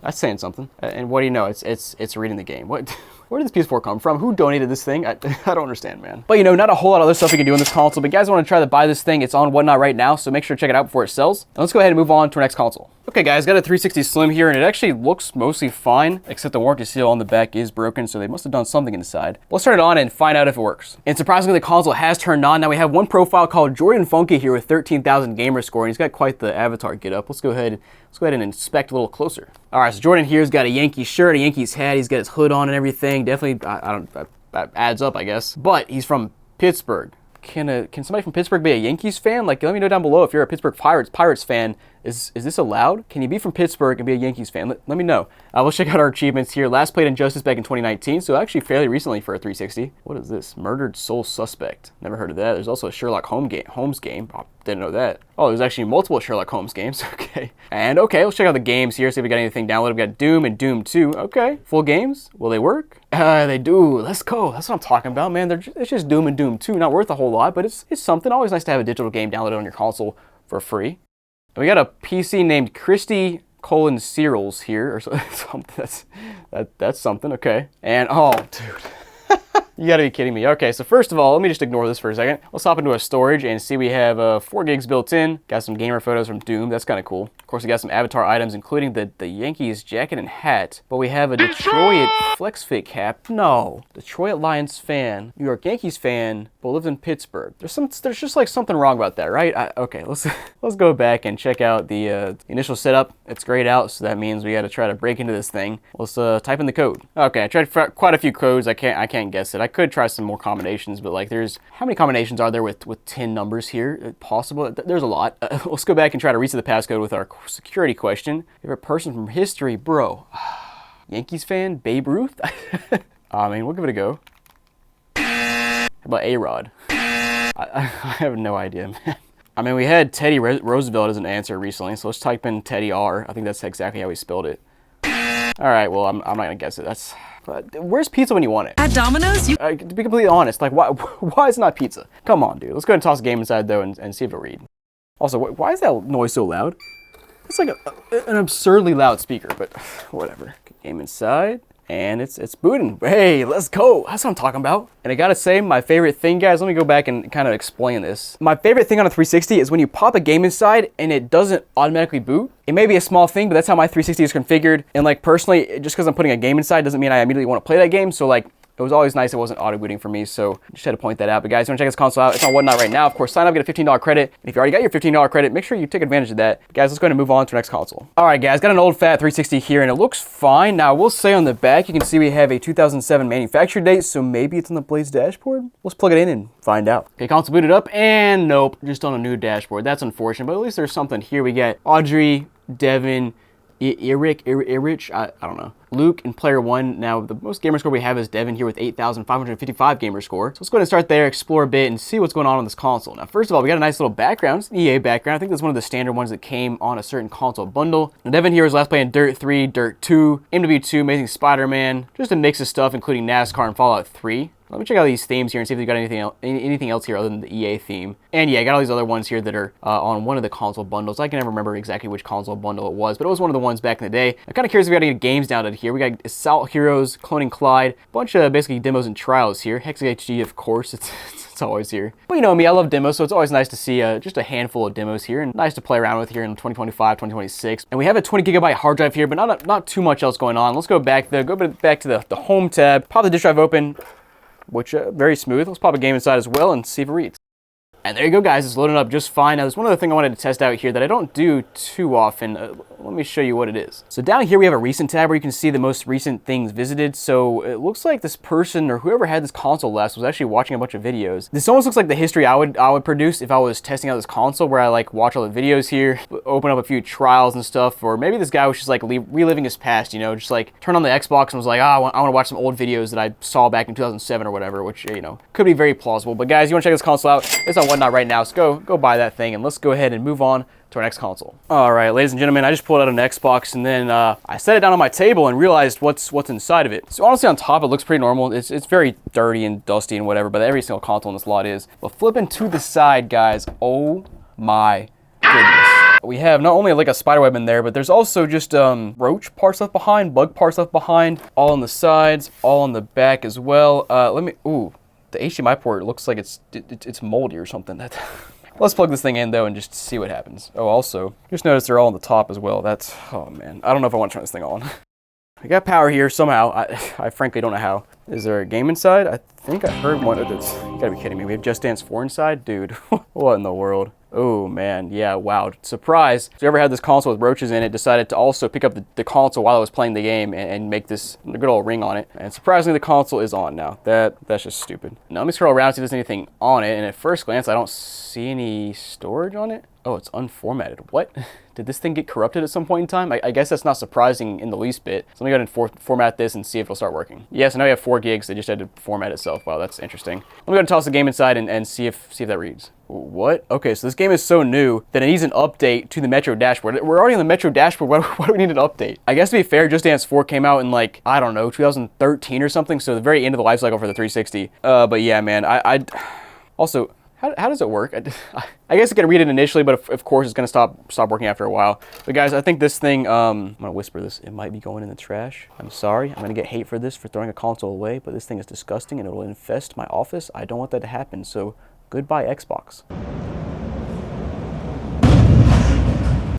that's saying something. And what do you know? It's reading the game. Where did this PS4 come from? Who donated this thing? I don't understand, man. But you know, not a whole lot of other stuff we can do on this console, but guys want to try to buy this thing. It's on Whatnot right now, so make sure to check it out before it sells. And let's go ahead and move on to our next console. Okay guys, got a 360 Slim here, and it actually looks mostly fine, except the warranty seal on the back is broken, so they must have done something inside. Let's turn it on and find out if it works. And surprisingly, the console has turned on. Now we have one profile called Jordan Funky here with 13,000 gamer score, and he's got quite the avatar get up. Let's go ahead and inspect a little closer. All right, so Jordan here's got a Yankees shirt, a Yankees hat. He's got his hood on and everything. Definitely, that adds up, I guess. But he's from Pittsburgh. Can somebody from Pittsburgh be a Yankees fan? Like, let me know down below if you're a Pittsburgh Pirates fan. Is this allowed? Can you be from Pittsburgh and be a Yankees fan? Let me know. Let's check out our achievements here. Last played Injustice back in 2019, so actually fairly recently for a 360. What is this? Murdered Soul Suspect. Never heard of that. There's also a Sherlock Holmes game. Oh, didn't know that. Oh, there's actually multiple Sherlock Holmes games. Okay. And okay, let's check out the games here, see if we got anything downloaded. We got Doom and Doom 2. Okay. Full games. Will they work? They do. Let's go. That's what I'm talking about, man. It's just Doom and Doom 2. Not worth a whole lot, but it's something. Always nice to have a digital game downloaded on your console for free. We got a PC named Christy Searles here, or something. That's something. Okay. And oh, dude. You gotta be kidding me. Okay, so first of all, let me just ignore this for a second. Let's hop into our storage and see we have 4 gigs built in. Got some gamer photos from Doom. That's kind of cool. Of course, we got some avatar items, including the Yankees jacket and hat. But we have a Detroit FlexFit cap. No. Detroit Lions fan. New York Yankees fan, but lives in Pittsburgh. There's just like something wrong about that, right? Okay, let's go back and check out the initial setup. It's grayed out, so that means we got to try to break into this thing. Let's type in the code. Okay, I tried quite a few codes. I can't guess it. I could try some more combinations, but like how many combinations are there with 10 numbers here? Possible? There's a lot. Let's go back and try to reset the passcode with our security question. Favorite person from history, bro. Yankees fan, Babe Ruth? I mean, we'll give it a go. How about A-Rod? I have no idea, man. I mean, we had Teddy Roosevelt as an answer recently, so let's type in Teddy R. I think that's exactly how he spelled it. All right, well, I'm not gonna guess it. Where's pizza when you want it? At Domino's, to be completely honest, like why is it not pizza? Come on, dude. Let's go ahead and toss a game inside though and see if it'll read. Also, why is that noise so loud? It's like an absurdly loud speaker, but whatever. Game inside. And it's booting. Hey, let's go. That's what I'm talking about. And I gotta say, my favorite thing, guys, let me go back and kind of explain this. My favorite thing on a 360 is when you pop a game inside and it doesn't automatically boot. It may be a small thing, but that's how my 360 is configured. And like personally, just because I'm putting a game inside doesn't mean I immediately want to play that game. So like, it was always nice it wasn't auto-booting for me, so just had to point that out. But guys, you want to check this console out? It's on Whatnot right now. Of course, sign up, get a $15 credit. And if you already got your $15 credit, make sure you take advantage of that. But guys, let's go ahead and move on to our next console. All right, guys, got an old fat 360 here, and it looks fine. Now, I will say on the back, you can see we have a 2007 manufacture date, so maybe it's on the Blaze dashboard. Let's plug it in and find out. Okay, console booted up, and nope, just on a new dashboard. That's unfortunate, but at least there's something here. We got Audrey, Devin, Irich, I don't know. Luke in player one. Now, the most gamer score we have is Devin here with 8,555 gamer score. So let's go ahead and start there, explore a bit, and see what's going on this console. Now, first of all, we got a nice little background. It's an EA background. I think that's one of the standard ones that came on a certain console bundle. Now, Devin here is last playing Dirt 3, Dirt 2, MW2, Amazing Spider-Man, just a mix of stuff, including NASCAR and Fallout 3. Let me check out these themes here and see if they've got anything else here other than the EA theme. And yeah, I got all these other ones here that are on one of the console bundles. I can never remember exactly which console bundle it was, but it was one of the ones back in the day. I'm kind of curious if we got any games downloaded here. We got Assault Heroes, Cloning Clyde, a bunch of basically demos and trials here. Hex HD, of course, it's always here. But you know me, I love demos, so it's always nice to see just a handful of demos here and nice to play around with here in 2025, 2026. And we have a 20 gigabyte hard drive here, but not too much else going on. Let's go back to the home tab, pop the disk drive open, which very smooth. Let's pop a game inside as well and see if it reads. And there you go, guys. It's loading up just fine. Now, there's one other thing I wanted to test out here that I don't do too often. Let me show you what it is. So down here, we have a recent tab where you can see the most recent things visited. So it looks like this person or whoever had this console last was actually watching a bunch of videos. This almost looks like the history I would produce if I was testing out this console, where I like watch all the videos here, open up a few trials and stuff. Or maybe this guy was just like reliving his past, you know, just like turn on the Xbox and was like, I want to watch some old videos that I saw back in 2007 or whatever, which, you know, could be very plausible. But guys, you want to check this console out? It's on Whatnot right now, so go buy that thing, and let's go ahead and move on to our next console. All right, ladies and gentlemen, I just pulled out an Xbox, and then I set it down on my table and realized what's inside of it. So honestly, on top, it looks pretty normal. It's very dirty and dusty and whatever, but every single console in this lot is. But flipping to the side, guys, oh my goodness. We have not only like a spider web in there, but there's also just roach parts left behind, bug parts left behind, all on the sides, all on the back as well. The HDMI port looks like it's moldy or something. Let's plug this thing in though and just see what happens. Oh, also, just notice they're all on the top as well. That's, oh man, I don't know if I want to turn this thing on. I got power here somehow. I frankly don't know how. Is there a game inside? I think I heard one of this. You gotta be kidding me. We have Just Dance 4 inside? Dude, what in the world? Oh man, yeah, wow, surprise. So whoever had this console with roaches in it decided to also pick up the console while I was playing the game and make this good old ring on it. And surprisingly, the console is on now. That's just stupid. Now let me scroll around and see if there's anything on it. And at first glance, I don't see any storage on it. Oh, it's unformatted. What? Did this thing get corrupted at some point in time? I guess that's not surprising in the least bit. So let me go ahead and format this and see if it'll start working. Yes, I know you have 4 gigs. They just had to format itself. Wow, that's interesting. Let me go ahead and toss the game inside and see if that reads. What? Okay, so this game is so new that it needs an update to the Metro dashboard. We're already on the Metro dashboard. Why do we need an update? I guess to be fair, Just Dance 4 came out in like, I don't know, 2013 or something. So the very end of the life cycle for the 360. But yeah, man, also, how does it work? I guess it can read it initially, but of course it's gonna stop working after a while. But guys, I think this thing, I'm gonna whisper this, it might be going in the trash. I'm sorry, I'm gonna get hate for this, for throwing a console away, but this thing is disgusting and it'll infest my office. I don't want that to happen, so goodbye Xbox.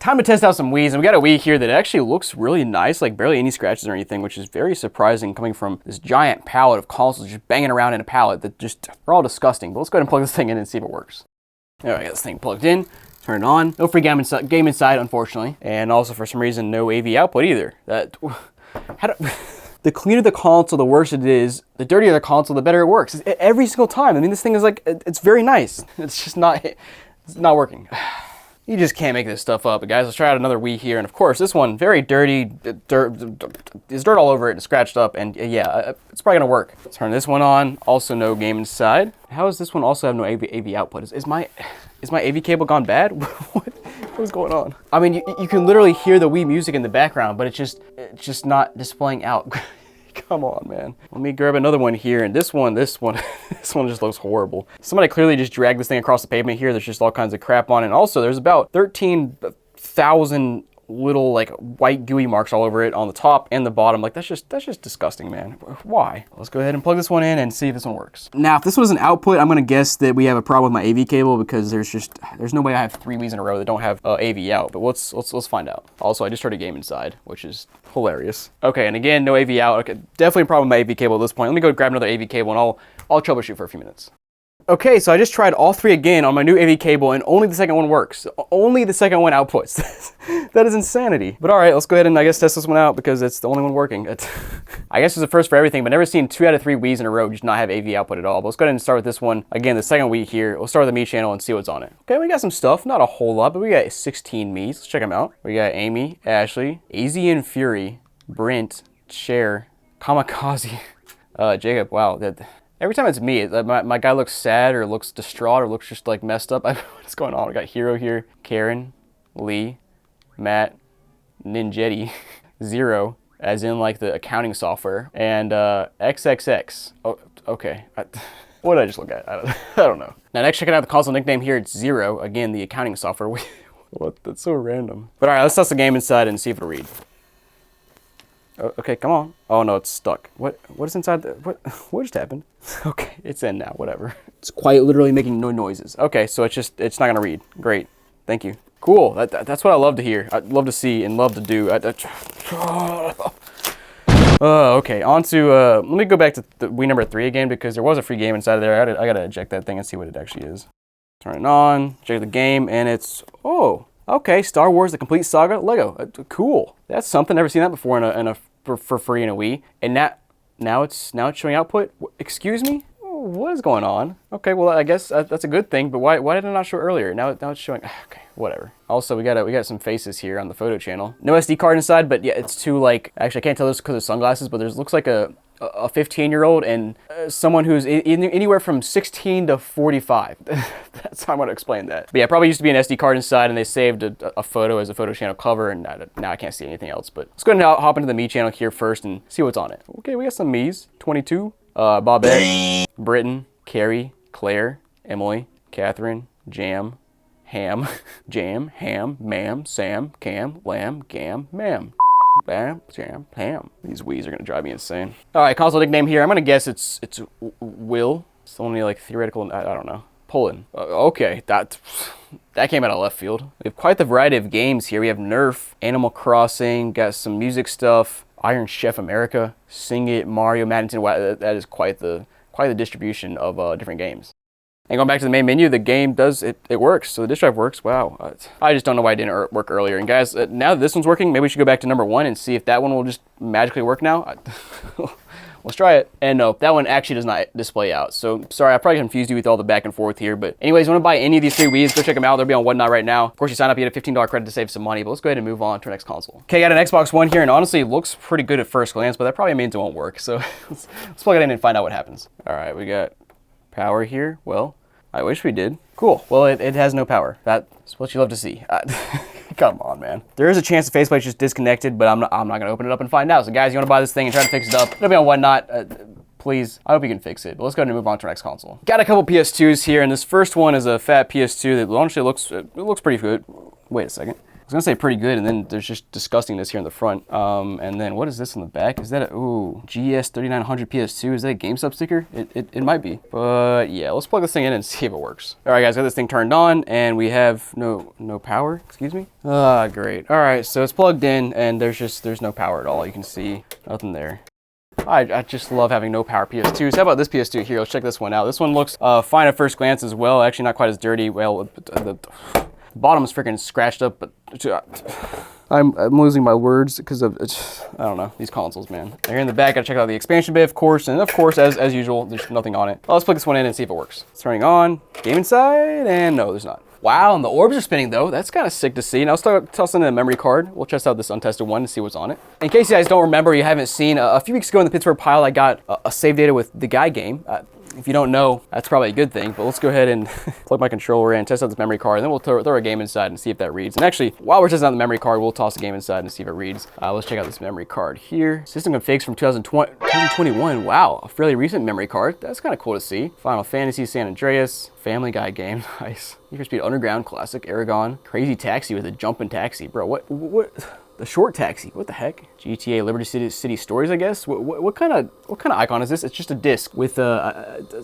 Time to test out some Wiis, and we got a Wii here that actually looks really nice, like barely any scratches or anything, which is very surprising coming from this giant pallet of consoles just banging around in a pallet that just are all disgusting. But let's go ahead and plug this thing in and see if it works. All right, got this thing plugged in, turn it on. No free game inside, unfortunately. And also for some reason, no AV output either. The cleaner the console, the worse it is. The dirtier the console, the better it works. Every single time. I mean, this thing is like, it's very nice. It's just not, it's not working. You just can't make this stuff up. But guys, let's try out another Wii here. And of course, this one, very dirty, there's dirt all over it and scratched up. And yeah, it's probably gonna work. Let's turn this one on. Also no game inside. How does this one also have no AV output? Is my AV cable gone bad? What is going on? I mean, you can literally hear the Wii music in the background, but it's just not displaying out. Come on, man. Let me grab another one here, and this one just looks horrible. Somebody clearly just dragged this thing across the pavement here. There's just all kinds of crap on it. And also, there's about 13,000 little like white gooey marks all over it on the top and the bottom. Like that's just disgusting, man. Why? Let's go ahead and plug this one in and see if this one works. Now, if this was an output, I'm gonna guess that we have a problem with my AV cable because there's no way I have 3 Wii's in a row that don't have AV out. But let's find out. Also, I just heard a game inside, which is hilarious. Okay, and again, no AV out. Okay, definitely a problem with my AV cable at this point. Let me go grab another AV cable and I'll troubleshoot for a few minutes. Okay, so I just tried all 3 again on my new AV cable and only the second one works. Only the second one outputs. That is insanity. But all right, let's go ahead and I guess test this one out because it's the only one working. I guess it's a first for everything, but never seen 2 out of 3 Wii's in a row just not have AV output at all. But let's go ahead and start with this one. Again, the second Wii here. We'll start with the Mii channel and see what's on it. Okay, we got some stuff. Not a whole lot, but we got 16 Mii's. Let's check them out. We got Amy, Ashley, Easy and Fury, Brent, Cher, Kamikaze, Jacob. Wow, every time it's me, my guy looks sad or looks distraught or looks just like messed up. What's going on? We got Hero here, Karen, Lee, Matt, Ninjetti, Zero, as in like the accounting software, and XXX. Oh, okay. What did I just look at? I don't know. Now next, checking out the console nickname here, it's Zero. Again, the accounting software. What? That's so random. But all right, let's test the game inside and see if it'll read. Okay, come on. Oh no, it's stuck. What is inside what just happened? Okay, it's in now, whatever. It's quite literally making no noises. Okay, so it's not gonna read. Great, thank you. Cool, that's what I love to hear. I love to see and love to do. Okay, on to, let me go back to the Wii number 3 again because there was a free game inside of there. I gotta eject that thing and see what it actually is. Turn it on, check the game, and it's, oh, okay, Star Wars: The Complete Saga Lego. Cool. That's something. Never seen that before for free in a Wii. And now it's showing output. Excuse me? What is going on? Okay, well I guess that's a good thing. But why did it not show earlier? Now it's showing. Okay, whatever. Also, we got some faces here on the photo channel. No SD card inside, but yeah, it's too like. Actually, I can't tell this because of sunglasses, but looks like a 15-year-old and someone who's anywhere from 16 to 45. That's how I'm gonna explain that. But yeah, probably used to be an SD card inside and they saved a photo as a photo channel cover, and now I can't see anything else. But let's go ahead and hop into the Mii channel here first and see what's on it. Okay, we got some Mii's. 22, Bobette, Britton, Carrie, Claire, Emily, Catherine, Jam, Ham, Jam, Ham, Ma'am, Sam, Cam, Lamb, Gam, Ma'am. Bam, jam, ham. These Wii's are gonna drive me insane. All right, console nickname here. I'm gonna guess it's Will. It's only like theoretical. I don't know. Poland. Okay, that came out of left field. We have quite the variety of games here. We have Nerf, Animal Crossing, got some music stuff, Iron Chef America, Sing It, Mario, Madden. Wow, that is quite the distribution of different games. And going back to the main menu, the game does, it works. So the disk drive works. Wow. I just don't know why it didn't work earlier. And guys, now that this one's working, maybe we should go back to number 1 and see if that one will just magically work now. Let's try it. And no, that one actually does not display out. So sorry, I probably confused you with all the back and forth here. But anyways, you want to buy any of these 3 Wii's, go check them out. They'll be on Whatnot right now. Of course, you sign up, you get a $15 credit to save some money. But let's go ahead and move on to our next console. Okay, got an Xbox One here, and honestly, it looks pretty good at first glance, but that probably means it won't work. So let's plug it in and find out what happens. All right, we got power here. Well, I wish we did. Cool. Well, it has no power. That's what you love to see. Come on, man. There is a chance the faceplate's just disconnected, but I'm not gonna open it up and find out. So guys, you wanna buy this thing and try to fix it up, it'll be on Whatnot. Please, I hope you can fix it. But let's go ahead and move on to our next console. Got a couple PS2s here, and this first one is a fat PS2 that honestly looks pretty good. Wait a second. I was gonna say pretty good, and then there's just disgustingness here in the front. And then what is this in the back? Is that GS3900 PS2? Is that a GameStop sticker? It might be. But yeah, let's plug this thing in and see if it works. All right, guys, got this thing turned on, and we have no power. Excuse me. Great. All right, so it's plugged in, and there's no power at all. You can see nothing there. I just love having no power PS2s. How about this PS2 here? Let's check this one out. This one looks fine at first glance as well. Actually, not quite as dirty. Well, the bottom is freaking scratched up, but I'm losing my words because of I don't know, these consoles, man. Here in the back, gotta check out the expansion bay, of course, and of course, as usual, there's nothing on it. Let's plug this one in and see if it works. It's turning on. Game inside, and no, there's not. Wow, and the orbs are spinning though. That's kind of sick to see. Now let's toss in a memory card. We'll test out this untested one and see what's on it. In case you guys don't remember, you haven't seen, a few weeks ago in the Pittsburgh pile, I got a save data with the Guy game. If you don't know, that's probably a good thing, but let's go ahead and plug my controller in, test out this memory card, and then we'll throw a game inside and see if that reads. And actually, while we're testing out the memory card, we'll toss the game inside and see if it reads. Let's check out this memory card here. System configs from 2021. Wow, a fairly recent memory card. That's kind of cool to see. Final Fantasy, San Andreas, Family Guy game, nice. Need for Speed Underground, classic, Aragon. Crazy Taxi with a jumping taxi. Bro, what? The short taxi, what the heck? GTA Liberty City Stories, I guess. What kind of icon is this? It's just a disc with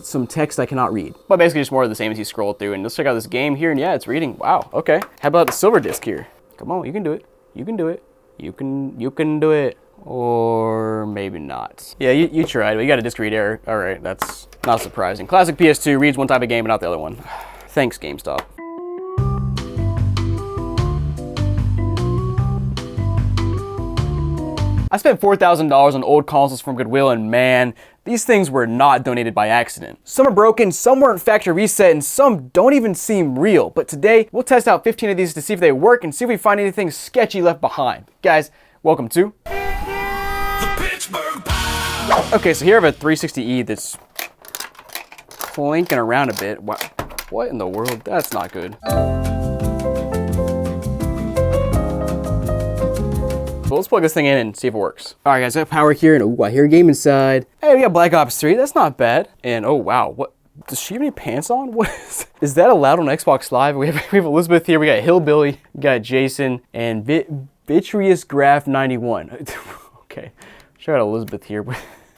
some text I cannot read. But basically just more of the same as you scroll through. And let's check out this game here, and yeah, it's reading. Wow, okay. How about the silver disc here? Come on, you can do it. You can do it. You can do it. Or maybe not. Yeah, you tried, but you got a disc read error. All right, that's not surprising. Classic PS2 reads one type of game, but not the other one. Thanks, GameStop. I spent $4,000 on old consoles from Goodwill, and man, these things were not donated by accident. Some are broken, some weren't factory reset, and some don't even seem real. But today, we'll test out 15 of these to see if they work and see if we find anything sketchy left behind. Guys, welcome to The Pittsburgh Pow! Okay, so here I have a 360E that's clanking around a bit. Wow. What in the world? That's not good. So let's plug this thing in and see if it works. All right, guys, I have power here, and ooh, I hear a game inside. Hey, we got Black Ops 3. That's not bad. And oh wow, what? Does she have any pants on? What is that allowed on Xbox Live? We have Elizabeth here. We got Hillbilly. We got Jason and Vitreous Graph 91. Okay, shout out Elizabeth here.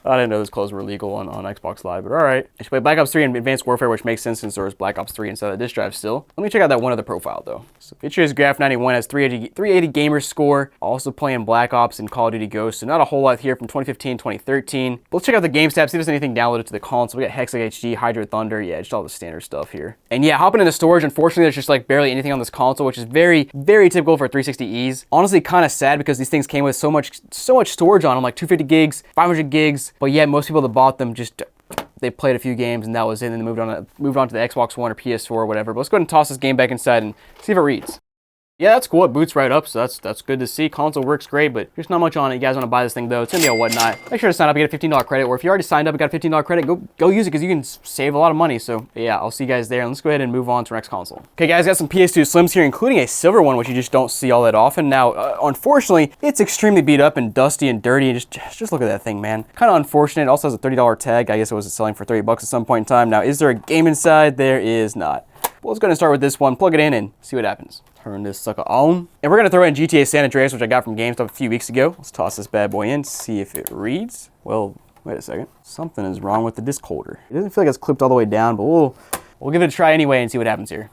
I didn't know those clothes were legal on Xbox Live, but all right. I should play Black Ops 3 and Advanced Warfare, which makes sense since there was Black Ops 3 inside the disk drive still. Let me check out that one other profile, though. So Vitreous Graph 91 has 380 gamer score, also playing Black Ops and Call of Duty Ghosts, so not a whole lot here from 2015, 2013. But let's check out the game stats, see if there's anything downloaded to the console. We got Hex HD, Hydro Thunder, yeah, just all the standard stuff here. And yeah, hopping into storage, unfortunately, there's just like barely anything on this console, which is very, very typical for 360Es. Honestly, kind of sad because these things came with so much storage on them, like 250 gigs, 500 gigs, but yet most people that bought them just they played a few games and that was it, and then moved on to the Xbox One or PS4 or whatever. But let's go ahead and toss this game back inside and see if it reads. Yeah, that's cool. It boots right up, so that's good to see. Console works great, but there's not much on it. You guys want to buy this thing though, it's gonna be a whatnot. Make sure to sign up and get a $15 credit, or if you already signed up and got a $15 credit, go use it because you can save a lot of money. So yeah, I'll see you guys there, and let's go ahead and move on to our next console. Okay guys, got some PS2 Slims here, including a silver one, which you just don't see all that often. Now, unfortunately, it's extremely beat up and dusty and dirty, and just look at that thing, man. Kind of unfortunate. It also has a $30 tag. I guess it was selling for $30 at some point in time. Now, is there a game inside? There is not. Well, let's go ahead and start with this one, plug it in, and see what happens. Turn this sucker on. And we're gonna throw in GTA San Andreas, which I got from GameStop a few weeks ago. Let's toss this bad boy in, see if it reads. Well, wait a second. Something is wrong with the disc holder. It doesn't feel like it's clipped all the way down, but we'll give it a try anyway and see what happens here.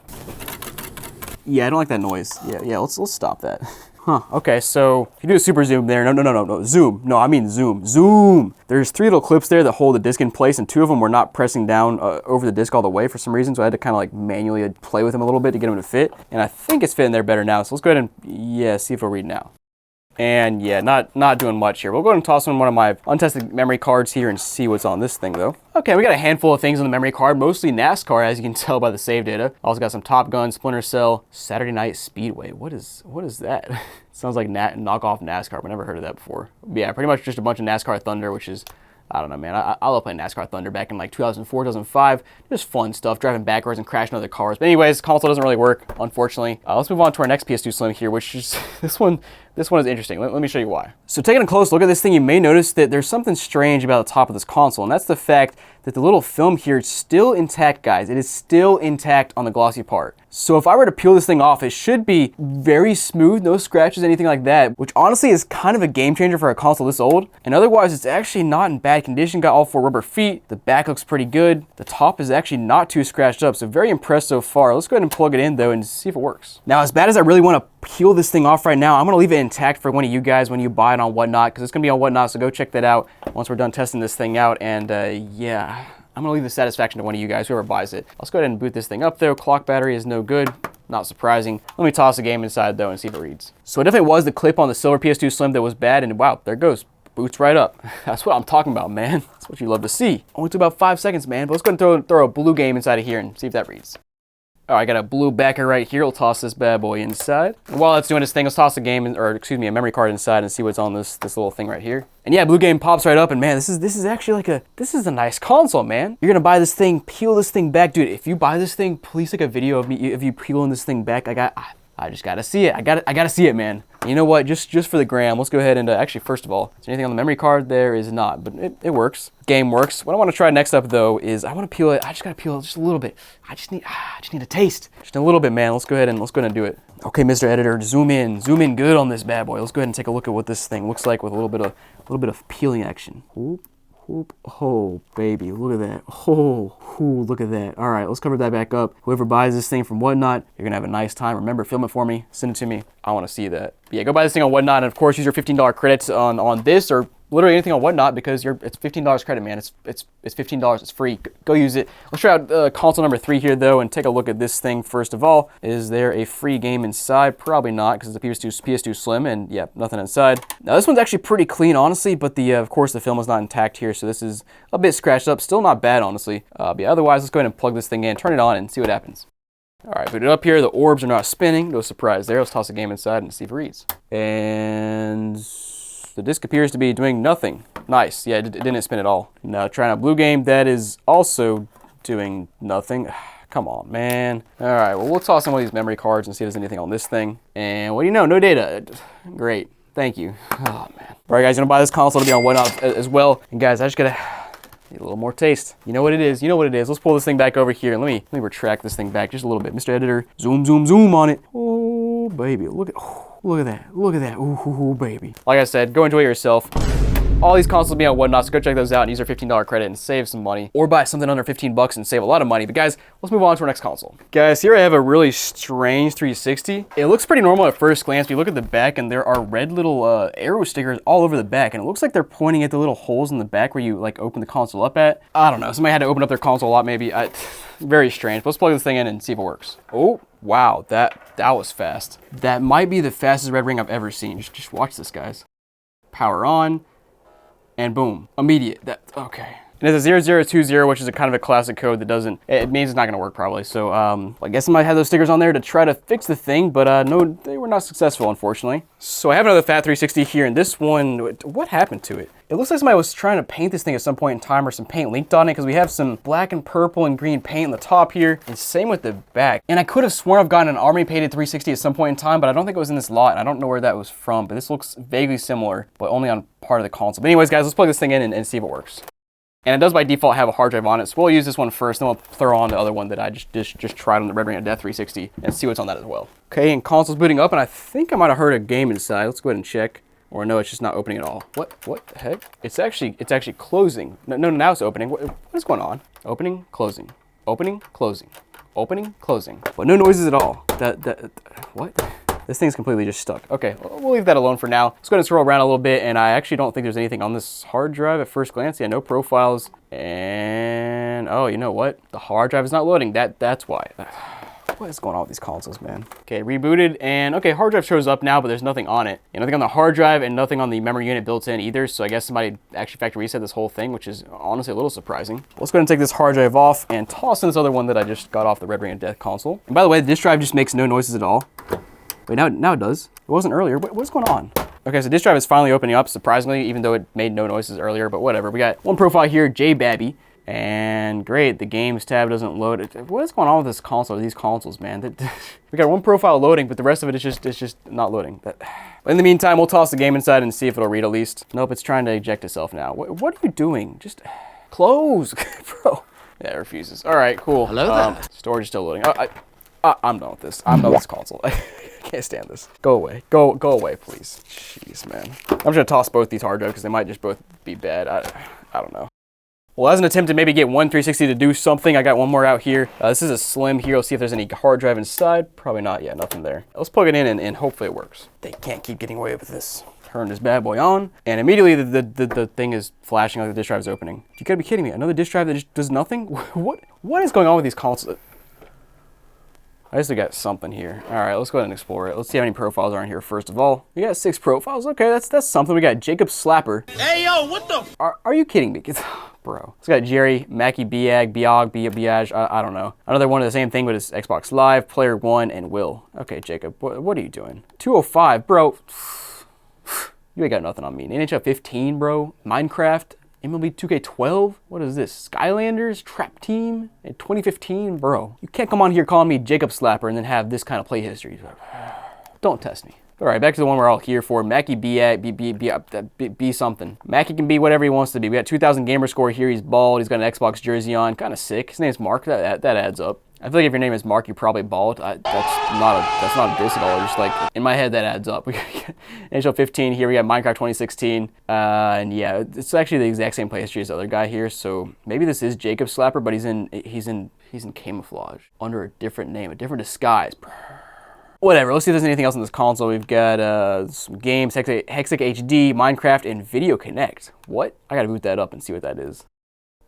Yeah, I don't like that noise. Yeah, let's stop that. Huh, okay, so if you do a super zoom there, no, zoom. No, I mean zoom, zoom. There's 3 little clips there that hold the disc in place, and 2 of them were not pressing down over the disc all the way for some reason, so I had to kind of like manually play with them a little bit to get them to fit, and I think it's fitting there better now, so let's go ahead and, yeah, see if it'll read now. And yeah, not doing much here. We'll go ahead and toss in one of my untested memory cards here and see what's on this thing though. Okay, we got a handful of things on the memory card, mostly NASCAR, as you can tell by the save data. Also got some Top Gun, Splinter Cell, Saturday Night Speedway. What is that? Sounds like knockoff NASCAR, but never heard of that before. But yeah, pretty much just a bunch of NASCAR Thunder, which is, I don't know, man. I love playing NASCAR Thunder back in like 2004, 2005. Just fun stuff, driving backwards and crashing other cars. But anyways, console doesn't really work, unfortunately. Let's move on to our next PS2 Slim here, which is this one is interesting. Let me show you why. So taking a close look at this thing, you may notice that there's something strange about the top of this console, and that's the fact that the little film here is still intact, guys. It is still intact on the glossy part. So if I were to peel this thing off, it should be very smooth, no scratches, anything like that, which honestly is kind of a game changer for a console this old. And otherwise, it's actually not in bad condition. Got all 4 rubber feet. The back looks pretty good. The top is actually not too scratched up, so very impressed so far. Let's go ahead and plug it in though and see if it works. Now, as bad as I really want to peel this thing off right now, I'm gonna leave it intact for one of you guys when you buy it on Whatnot, because it's gonna be on Whatnot, so go check that out once we're done testing this thing out. And yeah, I'm gonna leave the satisfaction to one of you guys, whoever buys it. Let's go ahead and boot this thing up though. Clock battery is no good. Not surprising. Let me toss the game inside though and see if it reads. So it definitely was the clip on the silver PS2 Slim that was bad, and wow, there it goes. Boots right up. That's what I'm talking about, man. That's what you love to see. Only took about 5 seconds, man. But let's go ahead and throw a blue game inside of here and see if that reads. Oh, I got a blue backer right here. We'll toss this bad boy inside. And while it's doing its thing, let's toss a a memory card inside and see what's on this little thing right here. And yeah, blue game pops right up, and man, this is actually this is a nice console, man. You're gonna buy this thing, peel this thing back, dude. If you buy this thing, please take a video of you peeling this thing back. I just gotta see it. I gotta see it, man. You know what? Just for the gram, let's go ahead and actually, first of all, is there anything on the memory card? There is not, but it works. Game works. What I want to try next up though is I want to peel it. I just gotta peel it just a little bit. I just need a taste, just a little bit, man. Let's go ahead and do it. Okay, Mr. Editor, zoom in good on this bad boy. Let's go ahead and take a look at what this thing looks like with a little bit of peeling action. Whoop. Oh, baby, look at that. Oh, look at that. All right, let's cover that back up. Whoever buys this thing from Whatnot, you're gonna have a nice time. Remember, film it for me, send it to me. I wanna see that. But yeah, go buy this thing on Whatnot, and of course, use your $15 credits on this or literally anything on Whatnot because it's $15 credit, man. It's $15, it's free. Go use it. Let's try out console number 3 here though and take a look at this thing first of all. Is there a free game inside? Probably not because it's a PS2 Slim and yeah, nothing inside. Now this one's actually pretty clean honestly, but of course the film is not intact here, so this is a bit scratched up. Still not bad honestly. But yeah, otherwise let's go ahead and plug this thing in, turn it on and see what happens. All right, boot it up here. The orbs are not spinning. No surprise there. Let's toss a game inside and see if it reads. And the disc appears to be doing nothing. Nice. Yeah, it didn't spin at all. Now trying out blue game, that is also doing nothing. Come on, man. All right, well, we'll toss some of these memory cards and see if there's anything on this thing. And what do you know? No data. Great. Thank you. Oh, man. All right, guys, gonna buy this console to be on Whatnot as well. And guys, I just gotta need a little more taste. You know what it is. You know what it is. Let's pull this thing back over here and let me retract this thing back just a little bit. Mr. Editor, zoom on it. Oh, baby, look at that. Look at that. Ooh, baby. Like I said, go enjoy yourself. All these consoles will be on Whatnot, so go check those out and use our $15 credit and save some money. Or buy something under 15 bucks and save a lot of money. But guys, let's move on to our next console. Guys, here I have a really strange 360. It looks pretty normal at first glance, but you look at the back and there are red little arrow stickers all over the back. And it looks like they're pointing at the little holes in the back where you like open the console up at. I don't know, somebody had to open up their console a lot maybe. Very strange. But let's plug this thing in and see if it works. Oh, wow, that was fast. That might be the fastest red ring I've ever seen. Just watch this, guys. Power on. And boom, immediate. Okay. And it's a 0020, which is a kind of a classic code that it means it's not gonna work probably. So I guess I might have those stickers on there to try to fix the thing, but no, they were not successful, unfortunately. So I have another Fat 360 here, and this one, what happened to it? It looks like somebody was trying to paint this thing at some point in time or some paint leaked on it because we have some black and purple and green paint on the top here, and same with the back. And I could have sworn I've gotten an army painted 360 at some point in time, but I don't think it was in this lot, and I don't know where that was from, but this looks vaguely similar, but only on part of the console. But anyways, guys, let's plug this thing in and see if it works. And it does by default have a hard drive on it, so we'll use this one first, then we'll throw on the other one that I just tried on the Red Ring of Death 360 and see what's on that as well. Okay, and console's booting up, and I think I might have heard a game inside. Let's go ahead and check. Or no, it's just not opening at all. What the heck? It's actually closing. No, now it's opening. What is going on? Opening, closing, opening, closing, opening, closing. But no noises at all. What? This thing's completely just stuck. Okay, we'll leave that alone for now. Let's go ahead and scroll around a little bit, and I actually don't think there's anything on this hard drive at first glance. Yeah, no profiles. And oh, you know what? The hard drive is not loading. That's why. What is going on with these consoles, man? Okay, rebooted, and okay, hard drive shows up now, but there's nothing on it. And nothing on the hard drive and nothing on the memory unit built in either, so I guess somebody actually factory reset this whole thing, which is honestly a little surprising. Let's go ahead and take this hard drive off and toss in this other one that I just got off the Red Ring of Death console. And by the way, this drive just makes no noises at all. Wait, now it does. It wasn't earlier. What's going on? Okay, so this drive is finally opening up, surprisingly, even though it made no noises earlier, but whatever. We got one profile here, J Babby. And great, the games tab doesn't load. What is going on with this console? These consoles, man. We got one profile loading, but the rest of it is just not loading. But in the meantime, we'll toss the game inside and see if it'll read at least. Nope, it's trying to eject itself now. What are you doing? Just close, bro. Yeah, it refuses. All right, cool. Hello there. Storage is still loading. I'm done with this. I'm done with this console. I can't stand this. Go away. Go away, please. Jeez, man. I'm just gonna toss both these hard drives because they might just both be bad. I don't know. Well, as an attempt to maybe get one 360 to do something, I got one more out here. This is a Slim here. Let's see if there's any hard drive inside. Probably not. Yeah, nothing there. Let's plug it in and hopefully it works. They can't keep getting away with this. Turn this bad boy on, and immediately the thing is flashing like the disk drive is opening. You gotta be kidding me. Another disk drive that just does nothing? What is going on with these consoles? I guess we got something here. All right, let's go ahead and explore it. Let's see how many profiles are in here first of all. We got 6 profiles. Okay, that's something. We got Jacob Slapper. Hey, yo, what the? Are you kidding me? Bro. It's got Jerry, Mackie, Biag, I don't know. Another one of the same thing, but it's Xbox Live, Player One, and Will. Okay, Jacob, what are you doing? 205, bro. You ain't got nothing on me. NHL 15, bro. Minecraft, MLB 2K12. What is this? Skylanders, Trap Team, in 2015, bro. You can't come on here calling me Jacob Slapper and then have this kind of play history. Don't test me. All right, back to the one we're all here for. Mackie be something. Mackie can be whatever he wants to be. We got 2,000 gamer score here. He's bald. He's got an Xbox jersey on. Kind of sick. His name's Mark. That adds up. I feel like if your name is Mark, you're probably bald. That's not a diss at all. Just like in my head, that adds up. We got NHL 15 here. We got Minecraft 2016, and yeah, it's actually the exact same play history as the other guy here. So maybe this is Jacob Slapper, but he's in camouflage under a different name, a different disguise. Whatever, let's see if there's anything else on this console. We've got some games, Hexic HD, Minecraft, and Video Connect. What? I gotta boot that up and see what that is.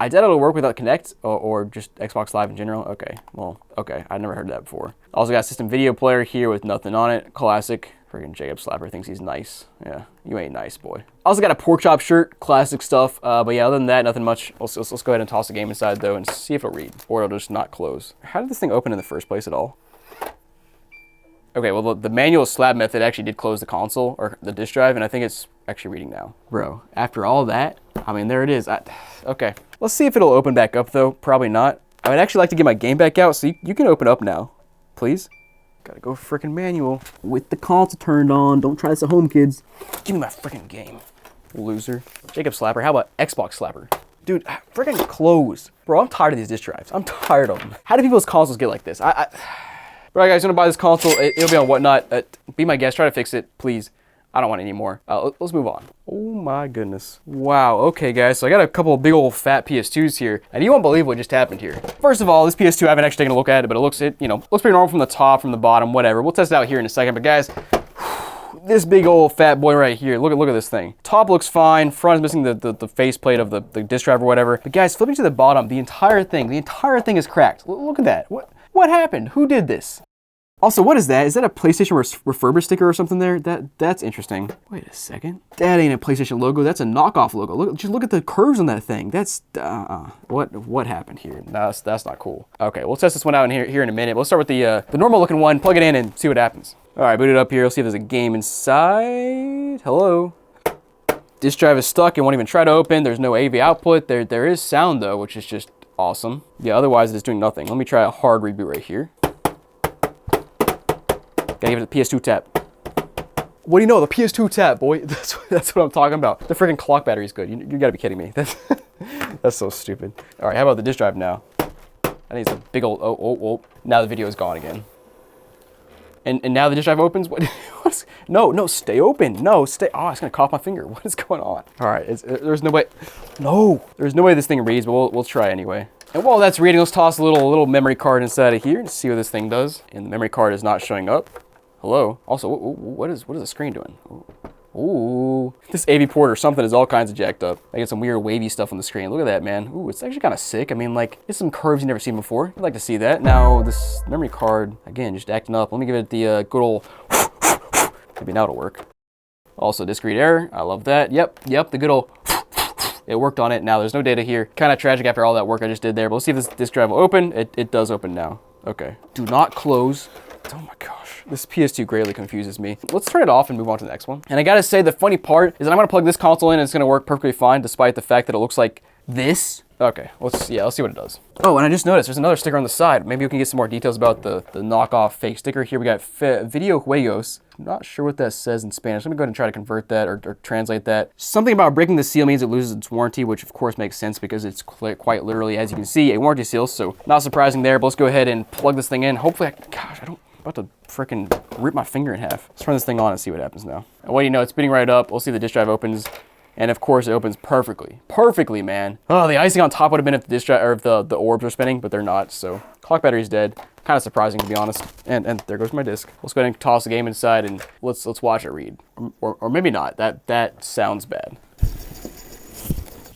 I doubt it'll work without Connect or just Xbox Live in general. Okay, well, okay, I've never heard of that before. Also got System Video Player here with nothing on it. Classic. Friggin' Jacob Slapper thinks he's nice. Yeah, you ain't nice, boy. Also got a pork chop shirt, classic stuff. But yeah, other than that, nothing much. Let's go ahead and toss the game inside though and see if it'll read, or it'll just not close. How did this thing open in the first place at all? Okay, well, the manual slab method actually did close the console, or the disk drive, and I think it's actually reading now. Bro, after all that, I mean, there it is. Okay, let's see if it'll open back up, though. Probably not. I would actually like to get my game back out, so you can open up now, please. Gotta go frickin' manual. With the console turned on. Don't try this at home, kids. Give me my frickin' game, loser. Jacob Slapper, how about Xbox Slapper? Dude, frickin' close. Bro, I'm tired of these disk drives. I'm tired of them. How do people's consoles get like this? Alright guys, gonna buy this console. It'll be on Whatnot. Be my guest, try to fix it, please. I don't want it anymore. Let's move on. Oh my goodness. Wow, okay guys, so I got a couple of big old fat PS2s here, and you won't believe what just happened here. First of all, this PS2, I haven't actually taken a look at it, but it looks pretty normal from the top, from the bottom, whatever. We'll test it out here in a second, but guys, this big old fat boy right here, look at this thing. Top looks fine, front is missing the faceplate of the disk drive or whatever. But guys, flipping to the bottom, the entire thing is cracked. Look at that. What happened? Who did this? Also, what is that? Is that a PlayStation refurbished sticker or something there? That's interesting. Wait a second. That ain't a PlayStation logo. That's a knockoff logo. Just look at the curves on that thing. That's what happened here? No, that's not cool. Okay, we'll test this one out here in a minute. We'll start with the normal looking one. Plug it in and see what happens. All right, boot it up here. Let's see if there's a game inside. Hello. Disk drive is stuck. It won't even try to open. There's no AV output. There is sound though, which is just awesome. Yeah, otherwise it's doing nothing. Let me try a hard reboot right here. Gotta give it the PS2 tap. What do you know? The PS2 tap, boy. That's what I'm talking about. The freaking clock battery's good. You gotta be kidding me. That's so stupid. All right, how about the disk drive now? I need some big old, oh. Now the video is gone again. And now the disk drive opens? No, stay open. No, stay, oh, it's gonna cough my finger. What is going on? All right, there's no way this thing reads, but we'll try anyway. And while that's reading, let's toss a little memory card inside of here and see what this thing does. And the memory card is not showing up. Hello. Also, what is the screen doing? Ooh, this AV port or something is all kinds of jacked up. I get some weird wavy stuff on the screen. Look at that, man. Ooh, it's actually kind of sick. I mean, like, it's some curves you've never seen before. I'd like to see that. Now, this memory card, again, just acting up. Let me give it the good old, maybe now it'll work. Also, disc read error. I love that. Yep, the good old, it worked on it. Now, there's no data here. Kind of tragic after all that work I just did there. But let's see if this disk drive will open. It does open now. Okay. Do not close. Oh my gosh, this PS2 greatly confuses me. Let's turn it off and move on to the next one. And I gotta say, the funny part is that I'm gonna plug this console in and it's gonna work perfectly fine despite the fact that it looks like this. Okay, let's see what it does. Oh, and I just noticed there's another sticker on the side. Maybe we can get some more details about the knockoff fake sticker here. We got Video Juegos. I'm not sure what that says in Spanish. Let me go ahead and try to convert that or translate that. Something about breaking the seal means it loses its warranty, which of course makes sense because it's quite literally, as you can see, a warranty seal. So not surprising there, but let's go ahead and plug this thing in. Hopefully, I'm about to frickin' rip my finger in half. Let's turn this thing on and see what happens now. And what do you know, it's spinning right up. We'll see if the disk drive opens. And of course it opens perfectly. Perfectly, man. Oh, the icing on top would have been if the disk drive, or if the orbs were spinning, but they're not. So clock battery's dead. Kind of surprising, to be honest. And there goes my disc. Let's go ahead and toss the game inside and let's watch it read. Or maybe not. That sounds bad.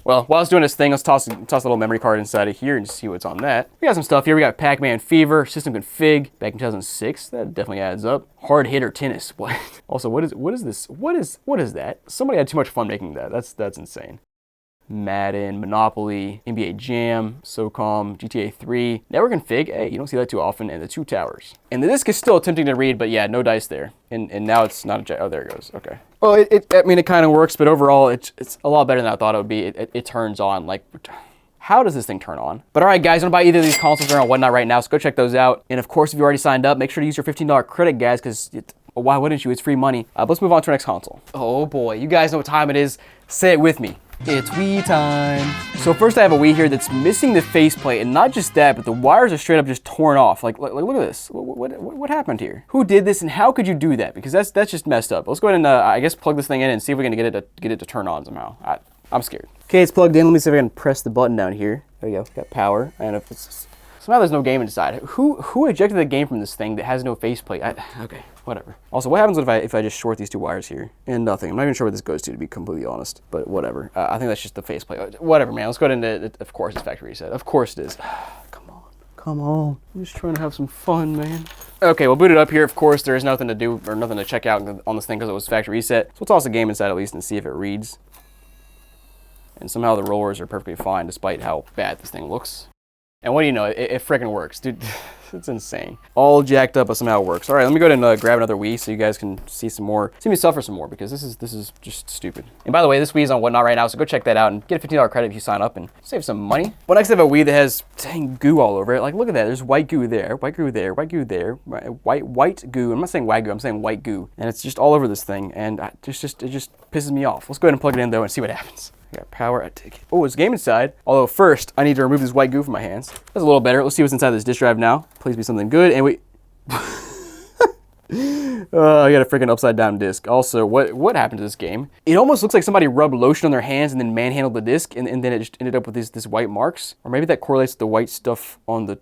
Well, while I was doing this thing, let's toss a little memory card inside of here and see what's on that. We got some stuff here. We got Pac-Man Fever, System Config, back in 2006. That definitely adds up. Hard Hitter Tennis. What? Also, what is this? What is that? Somebody had too much fun making that. That's insane. Madden, Monopoly, NBA Jam, SOCOM, GTA 3, Network Config, hey, you don't see that too often, and the Two Towers. And the disc is still tempting to read, but yeah, no dice there. And now it's not a, oh, there it goes, okay. Well, I mean, it kind of works, but overall, it's a lot better than I thought it would be. It turns on, like, how does this thing turn on? But all right, guys, I'm gonna buy either of these consoles or whatnot right now, so go check those out. And of course, if you already signed up, make sure to use your $15 credit, guys, because why wouldn't you? It's free money. But let's move on to our next console. Oh boy, you guys know what time it is. Say it with me. It's Wii time. So first I have a Wii here that's missing the faceplate, and not just that, but the wires are straight up just torn off. Like look at this. What happened here? Who did this, and how could you do that? Because that's just messed up. Let's go ahead and I guess plug this thing in and see if we can get it to turn on somehow. I'm scared. Okay, it's plugged in. Let me see if I can press the button down here. There we go. Got power. And if it's somehow there's no game inside. Who ejected the game from this thing that has no faceplate? Okay, whatever. Also, what happens if I just short these two wires here? And nothing. I'm not even sure what this goes to be completely honest. But whatever. I think that's just the faceplate. Whatever, man. Let's go ahead and of course it's factory reset. Of course it is. Come on. I'm just trying to have some fun, man. Okay, we'll boot it up here. Of course, there is nothing to do or nothing to check out on this thing because it was factory reset. So we'll toss the game inside at least and see if it reads. And somehow the rollers are perfectly fine despite how bad this thing looks. And what do you know, it freaking works, dude. It's insane. All jacked up, but somehow it works. All right, let me go ahead and grab another Wii so you guys can see me suffer some more because this is just stupid. And by the way, this Wii is on Whatnot right now, so go check that out and get a $15 credit if you sign up and save some money. Well, next I have a Wii that has dang goo all over it. Like, look at that. There's white goo there, white goo there, white goo there, white goo. I'm not saying white goo. I'm saying white goo, and it's just all over this thing, and it just pisses me off. Let's go ahead and plug it in though and see what happens. I got power, I take it. Oh, it's game inside. Although first, I need to remove this white goo from my hands. That's a little better. Let's see what's inside this disk drive now. Please be something good. And we... I got a freaking upside down disc. Also, what happened to this game? It almost looks like somebody rubbed lotion on their hands and then manhandled the disc, and then it just ended up with this white marks. Or maybe that correlates to the white stuff on the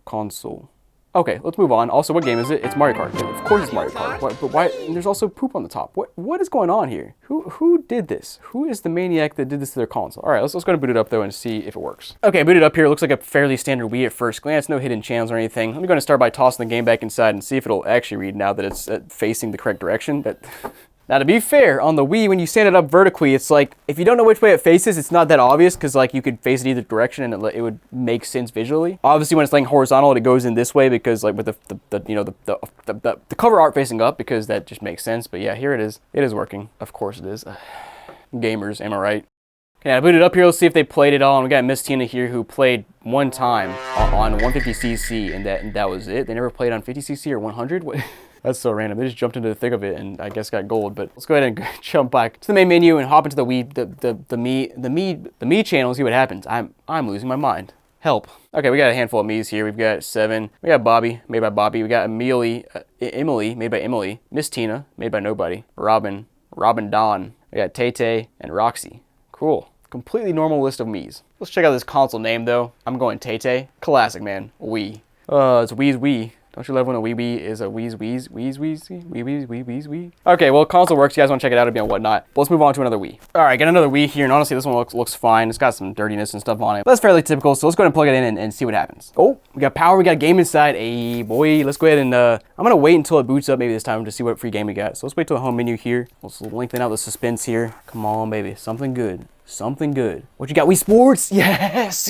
console. Okay, let's move on. Also, what game is it? It's Mario Kart. Of course it's Mario Kart. But why? And there's also poop on the top. What is going on here? Who did this? Who is the maniac that did this to their console? All right, let's go and boot it up though and see if it works. Okay, boot it up here. It looks like a fairly standard Wii at first glance. No hidden channels or anything. Let me go and start by tossing the game back inside and see if it'll actually read now that it's facing the correct direction. Now, to be fair, on the Wii, when you stand it up vertically, it's like, if you don't know which way it faces, it's not that obvious, because like you could face it either direction and it would make sense visually. Obviously, when it's laying horizontal, it goes in this way, because like with the cover art facing up, because that just makes sense. But yeah, here it is. It is working. Of course it is. Gamers, am I right? Okay, I booted up here. Let's see if they played it all. And we got Miss Tina here who played one time on 150cc, and that was it. They never played on 50cc or 100. What? That's so random. They just jumped into the thick of it and I guess got gold. But let's go ahead and jump back to the main menu and hop into the Wii, the me channel and see what happens. I'm losing my mind. Help. Okay, we got a handful of Mii's here. We've got 7. We got Bobby, made by Bobby. We got Emily, made by Emily. Miss Tina, made by nobody. Robin Dawn. We got Tay and Roxy. Cool. Completely normal list of Mii's. Let's check out this console name though. I'm going Tay. Classic, man. Wii. It's Wii's Wii. Don't you love when a Wii is a Wii's? Okay, well, console works. You guys want to check it out, it'll be on Whatnot. But let's move on to another Wii. All right, got another Wii here, and honestly, this one looks fine. It's got some dirtiness and stuff on it. But that's fairly typical, so let's go ahead and plug it in and see what happens. Oh, we got power, we got a game inside. Hey, boy, let's go ahead and, I'm gonna wait until it boots up maybe this time to see what free game we got. So let's wait till the home menu here. Let's lengthen out the suspense here. Come on, baby, something good. Something good. What you got, Wii Sports? Yes.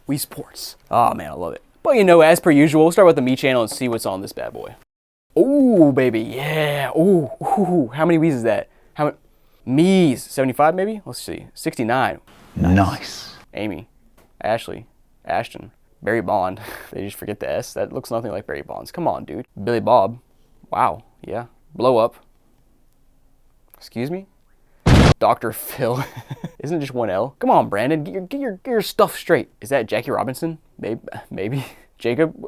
Wii Sports. Oh, man, I love it. But you know, as per usual, we'll start with the Mii channel and see what's on this bad boy. Oh, baby, yeah. Ooh, how many Wii's is that? How many? Mii's, 75 maybe? Let's see, 69. Nice. Amy, Ashley, Ashton, Barry Bond. They just forget the S. That looks nothing like Barry Bond's. Come on, dude. Billy Bob. Wow, yeah. Blow Up. Excuse me? Dr. Phil. Isn't it just one L? Come on, Brandon, get your stuff straight. Is that Jackie Robinson? Maybe. Jacob?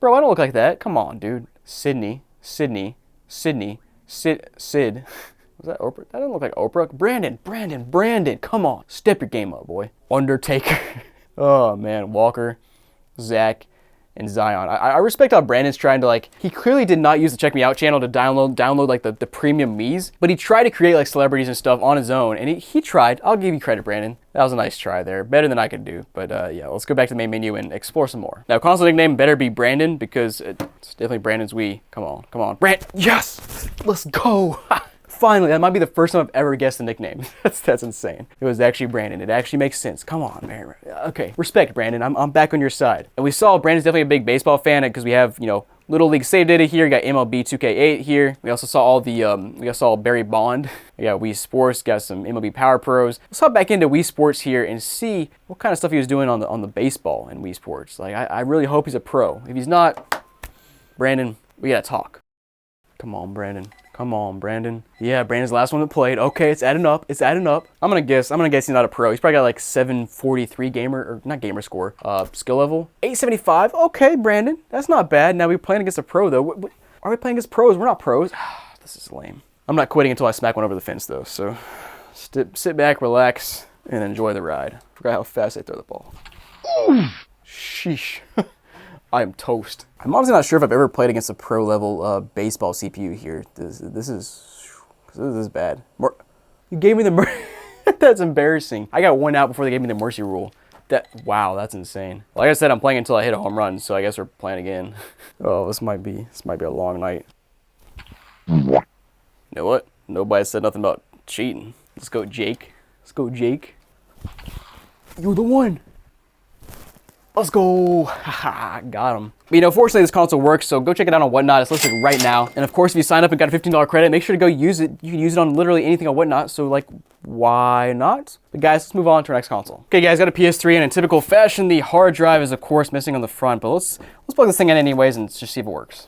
Bro, I don't look like that. Come on, dude. Sydney. Sid. Was that Oprah? That doesn't look like Oprah. Brandon. Come on. Step your game up, boy. Undertaker. Oh, man. Walker. Zach. And Zion. I respect how Brandon's trying to he clearly did not use the Check Me Out channel to download like the premium Mii's, but he tried to create like celebrities and stuff on his own, and he tried. I'll give you credit, Brandon. That was a nice try there. Better than I could do, but yeah, let's go back to the main menu and explore some more. Now, console nickname better be Brandon because it's definitely Brandon's Wii. Come on. Yes! Let's go! Finally, that might be the first time I've ever guessed the nickname. That's insane. It was actually Brandon. It actually makes sense. Come on, man. Okay, respect, Brandon. I'm back on your side. And we saw Brandon's definitely a big baseball fan because we have, you know, Little League save data here. We got MLB 2K8 here. We also saw all the, we also saw Barry Bond. We got Wii Sports, got some MLB Power Pros. Let's hop back into Wii Sports here and see what kind of stuff he was doing on the baseball in Wii Sports. Like, I really hope he's a pro. If he's not, Brandon, we gotta talk. Come on, Brandon. Come on, Brandon. Yeah, Brandon's the last one that played. Okay, it's adding up. It's adding up. I'm gonna guess he's not a pro. He's probably got like 743 gamer score. Skill level 875. Okay, Brandon, that's not bad. Now we're playing against a pro though. Are we playing against pros? We're not pros. This is lame. I'm not quitting until I smack one over the fence though. So sit back, relax, and enjoy the ride. Forgot how fast I throw the ball. Sheesh. I am toast. I'm honestly not sure if I've ever played against a pro level baseball CPU here. This is bad. You gave me the that's embarrassing. I got one out before they gave me the mercy rule. Wow, that's insane. Like I said, I'm playing until I hit a home run, so I guess we're playing again. Oh, this might be a long night. You know what? Nobody said nothing about cheating. Let's go, Jake. Let's go, Jake. You're the one. Let's go. Haha, got him. But, you know, fortunately this console works, so go check it out on Whatnot. It's listed right now. And of course, if you sign up and got a $15 credit, make sure to go use it. You can use it on literally anything on Whatnot, so like, why not? But guys, let's move on to our next console. Okay guys, got a PS3, and in typical fashion, the hard drive is of course missing on the front, but let's plug this thing in anyways and just see if it works.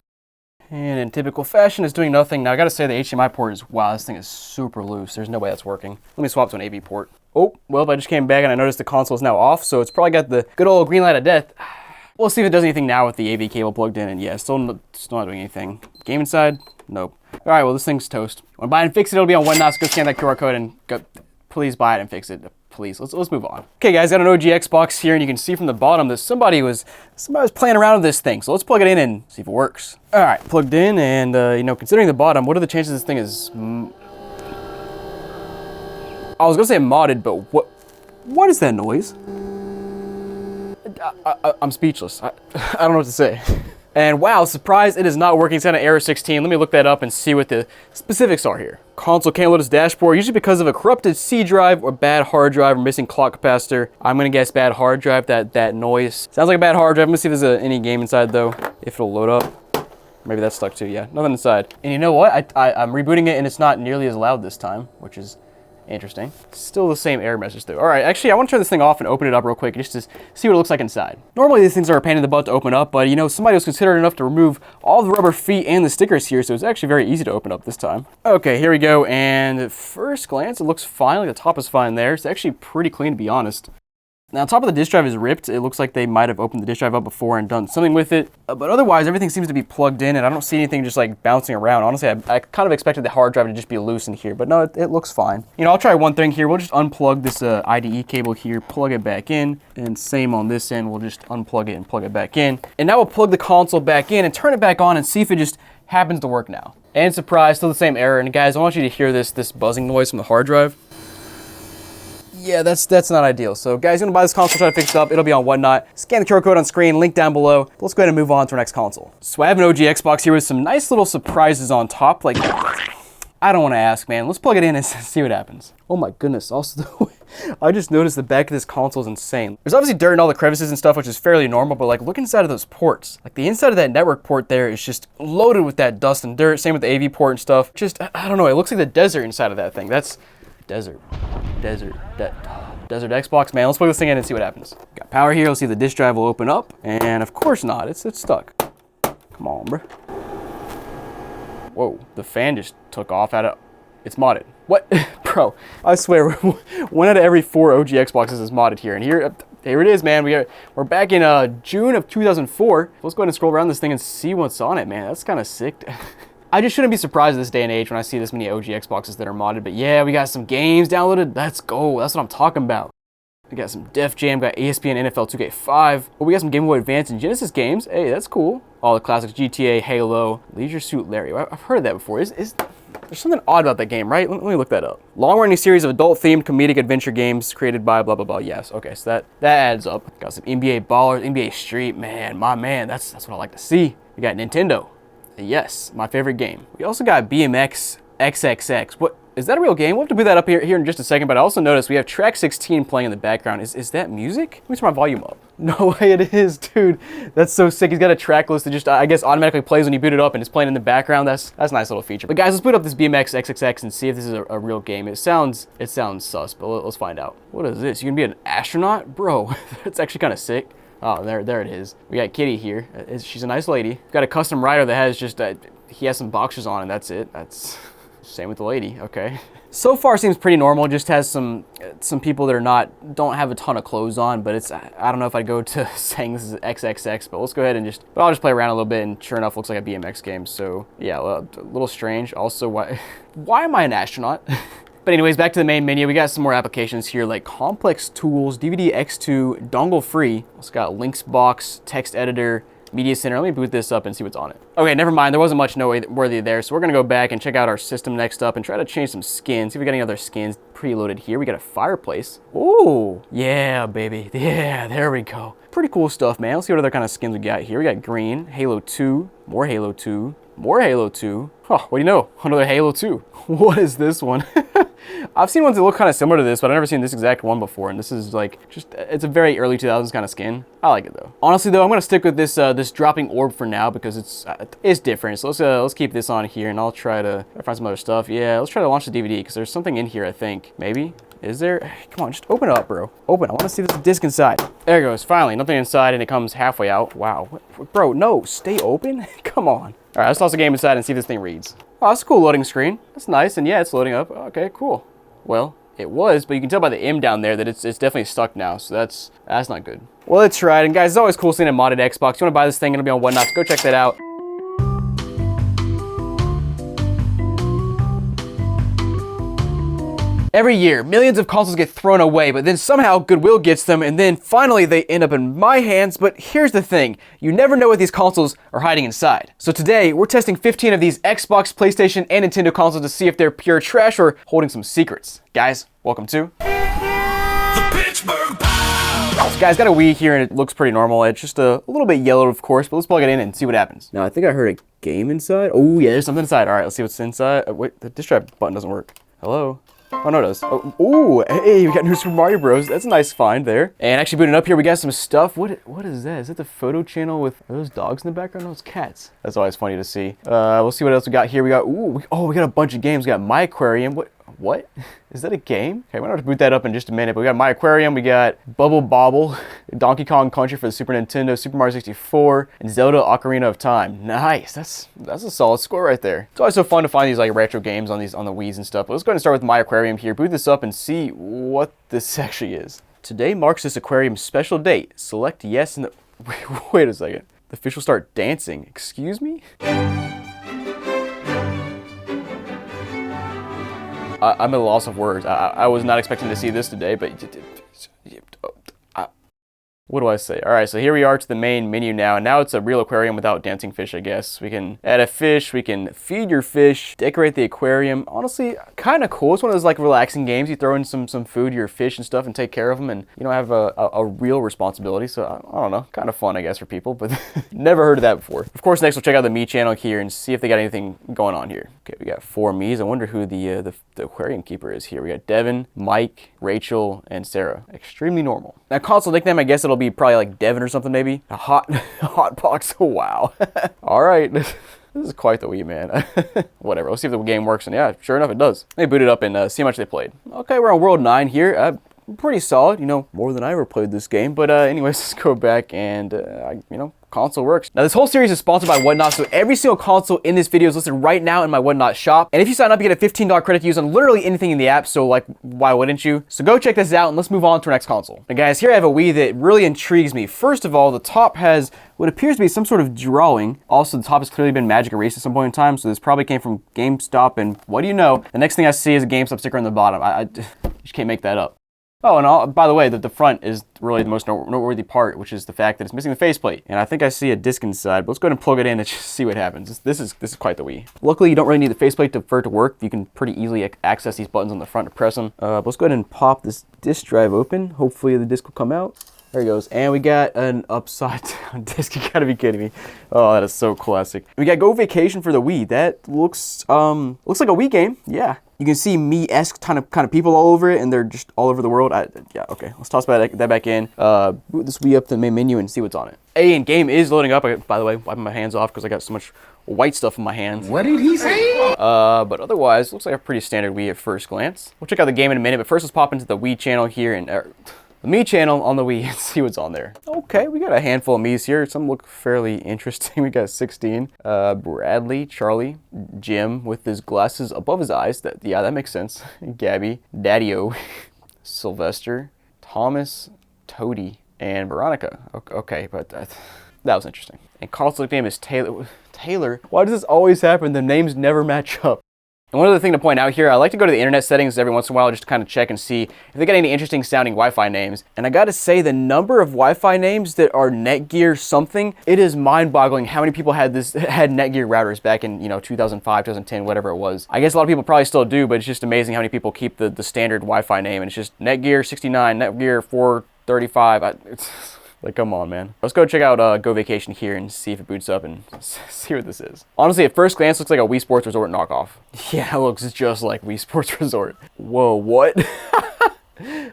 And in typical fashion, it's doing nothing. Now I gotta say the HDMI port is, wow, this thing is super loose. There's no way that's working. Let me swap to an AV port. Oh, well, I just came back and I noticed the console is now off, so it's probably got the good old green light of death. We'll see if it does anything now with the AV cable plugged in, and yeah, still not doing anything. Game inside? Nope. All right, well, this thing's toast. When I buy and fix it, it'll be on Whatnot, so go scan that QR code and go, please buy it and fix it. Please, let's move on. Okay guys, got an OG Xbox here, and you can see from the bottom that somebody was playing around with this thing, so let's plug it in and see if it works. All right, plugged in, and you know, considering the bottom, what are the chances this thing is... I was gonna say modded, but what is that noise? I'm speechless. I don't know what to say. And wow, surprise, it is not working. It's on an error 16. Let me look that up and see what the specifics are here. Console can't load its dashboard, usually because of a corrupted C drive or bad hard drive or missing clock capacitor. I'm gonna guess bad hard drive, that noise. Sounds like a bad hard drive. I'm gonna see if there's any game inside though, if it'll load up. Maybe that's stuck too, yeah, nothing inside. And you know what? I'm rebooting it and it's not nearly as loud this time, which is interesting. Still the same error message though. All right, actually I want to turn this thing off and open it up real quick just to see what it looks like inside. Normally these things are a pain in the butt to open up, but you know, somebody was considerate enough to remove all the rubber feet and the stickers here, so it's actually very easy to open up this time. Okay, here we go, and at first glance it looks fine. Like the top is fine there. It's actually pretty clean to be honest. Now, top of the disk drive is ripped. It looks like they might have opened the disk drive up before and done something with it. But otherwise, everything seems to be plugged in, and I don't see anything just like bouncing around. Honestly, I kind of expected the hard drive to just be loose in here, but no, it looks fine. You know, I'll try one thing here. We'll just unplug this IDE cable here, plug it back in, and same on this end. We'll just unplug it and plug it back in. And now we'll plug the console back in and turn it back on and see if it just happens to work now. And surprise, still the same error. And guys, I want you to hear this buzzing noise from the hard drive. Yeah, that's not ideal. So guys, you want to buy this console, try to fix it up, it'll be on Whatnot. Scan the QR code on screen, link down below. But let's go ahead and move on to our next console. So I have an OG Xbox here with some nice little surprises on top. Like, I don't want to ask, man. Let's plug it in and see what happens. Oh my goodness, also, I just noticed the back of this console is insane. There's obviously dirt in all the crevices and stuff, which is fairly normal, but like, look inside of those ports. Like, the inside of that network port there is just loaded with that dust and dirt. Same with the AV port and stuff. Just, I don't know, it looks like the desert inside of that thing. That's desert Xbox, man. Let's plug this thing in and see what happens. Got power here. Let's see if the disk drive will open up. And of course not. It's stuck. Come on, bro. Whoa, the fan just took off out of... It's modded. What? Bro, I swear, 1 out of every 4 OG Xboxes is modded here. And here it is, man. We're back in June of 2004. Let's go ahead and scroll around this thing and see what's on it, man. That's kind of sick. I just shouldn't be surprised this day and age when I see this many OG Xboxes that are modded, but yeah, we got some games downloaded. Let's go. That's what I'm talking about. We got some Def Jam, got ESPN NFL 2K5. Oh, we got some Game Boy Advance and Genesis games. Hey, that's cool. All the classics, GTA, Halo, Leisure Suit Larry. I've heard of that before. There's something odd about that game, right? Let me look that up. Long-running series of adult-themed comedic adventure games created by blah, blah, blah. Yes, okay, so that adds up. Got some NBA Ballers, NBA Street. Man, my man, that's what I like to see. We got Nintendo. Yes, my favorite game. We also got BMX XXX. What? Is that a real game? We'll have to put that up here in just a second, but I also noticed we have track 16 playing in the background. Is that music? Let me turn my volume up. No way it is, dude. That's so sick. He's got a track list that just, I guess, automatically plays when you boot it up and it's playing in the background. That's a nice little feature. But guys, let's boot up this BMX XXX and see if this is a real game. It sounds sus, but let's find out. What is this? You gonna be an astronaut? Bro, that's actually kind of sick. Oh, there it is. We got Kitty here. She's a nice lady. Got a custom rider that has just, he has some boxers on and that's it. That's... Same with the lady, okay. So far seems pretty normal, just has some people that don't have a ton of clothes on, but it's, I don't know if I'd go to saying this is XXX, but let's go ahead and I'll just play around a little bit, and sure enough, looks like a BMX game, so yeah, a little strange. Also, why am I an astronaut? But anyways, back to the main menu. We got some more applications here like Complex Tools, DVD X2, dongle free. Also got Links Box, Text Editor, Media Center. Let me boot this up and see what's on it. Okay, never mind. There wasn't much noteworthy there. So we're going to go back and check out our system next up and try to change some skins. See if we got any other skins preloaded here. We got a fireplace. Ooh, yeah, baby. Yeah, there we go. Pretty cool stuff, man. Let's see what other kind of skins we got here. We got green, Halo 2, more Halo 2, more Halo 2. Oh, what do you know? Another Halo 2. What is this one? I've seen ones that look kind of similar to this, but I've never seen this exact one before, and this is like, it's a very early 2000s kind of skin. I like it though. Honestly though, I'm gonna stick with this this dropping orb for now because it's different. So let's keep this on here, and I'll try to find some other stuff. Yeah, let's try to launch the DVD because there's something in here, I think. Maybe? Is there? Come on, just open it up, bro. Open. I want to see this disc inside. There it goes. Finally, nothing inside, and it comes halfway out. Wow. What, bro, no, stay open? Come on. All right, let's toss the game inside and see if this thing reads. Oh, that's a cool loading screen. That's nice, and yeah, it's loading up. Okay, cool. Well, it was, but you can tell by the M down there that it's definitely stuck now, so that's not good. Well, it's right, and guys, it's always cool seeing a modded Xbox. You want to buy this thing, it'll be on Whatnot, so go check that out. Every year, millions of consoles get thrown away, but then somehow Goodwill gets them, and then finally they end up in my hands. But here's the thing, you never know what these consoles are hiding inside. So today, we're testing 15 of these Xbox, PlayStation, and Nintendo consoles to see if they're pure trash or holding some secrets. Guys, welcome to The Pittsburgh Pow! So guys, got a Wii here, and it looks pretty normal. It's just a little bit yellow, of course, but let's plug it in and see what happens. Now, I think I heard a game inside. Oh yeah, there's something inside. All right, let's see what's inside. Wait, the disk drive button doesn't work. Hello? Oh, no, it does. Oh, ooh, hey, we got New Super Mario Bros. That's a nice find there. And actually booting up here, we got some stuff. What is that? Is that the photo channel with, are those dogs in the background? No, it's cats. That's always funny to see. We'll see what else we got here. We got, we got a bunch of games. We got My Aquarium. What? Is that a game? Okay, we're gonna have to boot that up in just a minute. But we got My Aquarium, we got Bubble Bobble, Donkey Kong Country for the Super Nintendo, Super Mario 64, and Zelda Ocarina of Time. Nice. That's a solid score right there. It's always so fun to find these like retro games on the Wiis and stuff. But let's go ahead and start with My Aquarium here. Boot this up and see what this actually is. Today marks this aquarium's special date. Select yes and wait a second. The fish will start dancing. Excuse me? I'm at a loss of words. I was not expecting to see this today, but what do I say? All right, so here we are to the main menu now, and now it's a real aquarium without dancing fish, I guess. We can add a fish, we can feed your fish, decorate the aquarium. Honestly, kind of cool. It's one of those like relaxing games. You throw in some food to your fish and stuff and take care of them, and you don't have a real responsibility. So I don't know, kind of fun, I guess, for people, but never heard of that before. Of course, next we'll check out the Me channel here and see if they got anything going on here. Okay, we got 4 Me's. I wonder who the aquarium keeper is here. We got Devin, Mike, Rachel, and Sarah. Extremely normal. Now, console nickname, I guess it'll be probably like Devin or something, maybe. A hot box. Wow. All right. This is quite the Wii, man. Whatever. Let's see if the game works. And yeah, sure enough, it does. Let me boot it up and see how much they played. Okay, we're on World 9 here. Pretty solid. You know, more than I ever played this game. But anyways, let's go back and, you know, console works. Now this whole series is sponsored by Whatnot, so every single console in this video is listed right now in my Whatnot shop. And if you sign up, you get a $15 credit to use on literally anything in the app, so like, why wouldn't you? So go check this out and let's move on to our next console. Now guys, here I have a Wii that really intrigues me. First of all, the top has what appears to be some sort of drawing. Also, the top has clearly been magic erased at some point in time, so this probably came from GameStop, and what do you know? The next thing I see is a GameStop sticker on the bottom. I just can't make that up. Oh, and by the way, the front is really the most noteworthy part, which is the fact that it's missing the faceplate. And I think I see a disc inside, but let's go ahead and plug it in and just see what happens. This is quite the Wii. Luckily, you don't really need the faceplate for it to work. You can pretty easily access these buttons on the front to press them. But let's go ahead and pop this disc drive open. Hopefully the disc will come out. There he goes. And we got an upside down disc. You gotta be kidding me. Oh, that is so classic. We got Go Vacation for the Wii. That looks like a Wii game. Yeah. You can see me-esque kind of people all over it, and they're just all over the world. Yeah, okay. Let's toss that back in. Boot this Wii up to the main menu and see what's on it. Hey, and game is loading up. By the way, wiping my hands off because I got so much white stuff in my hands. What did he say? But otherwise, looks like a pretty standard Wii at first glance. We'll check out the game in a minute, but first let's pop into the Wii channel here and the Me channel on the Wii and see what's on there. Okay, we got a handful of Mii's here. Some look fairly interesting. We got 16. Bradley, Charlie, Jim with his glasses above his eyes. Yeah, that makes sense. Gabby, Daddy-O, Sylvester, Thomas, Toady, and Veronica. Okay, but that was interesting. And Carl's nickname is Taylor. Taylor? Why does this always happen? The names never match up. And one other thing to point out here, I like to go to the internet settings every once in a while just to kind of check and see if they got any interesting sounding Wi-Fi names. And I gotta say, the number of Wi-Fi names that are Netgear something, it is mind-boggling how many people had Netgear routers back in, 2005, 2010, whatever it was. I guess a lot of people probably still do, but it's just amazing how many people keep the standard Wi-Fi name. And it's just Netgear 69, Netgear 435. Like, come on, man. Let's go check out Go Vacation here and see if it boots up and see what this is. Honestly, at first glance, looks like a Wii Sports Resort knockoff. Yeah, it looks just like Wii Sports Resort. Whoa, what?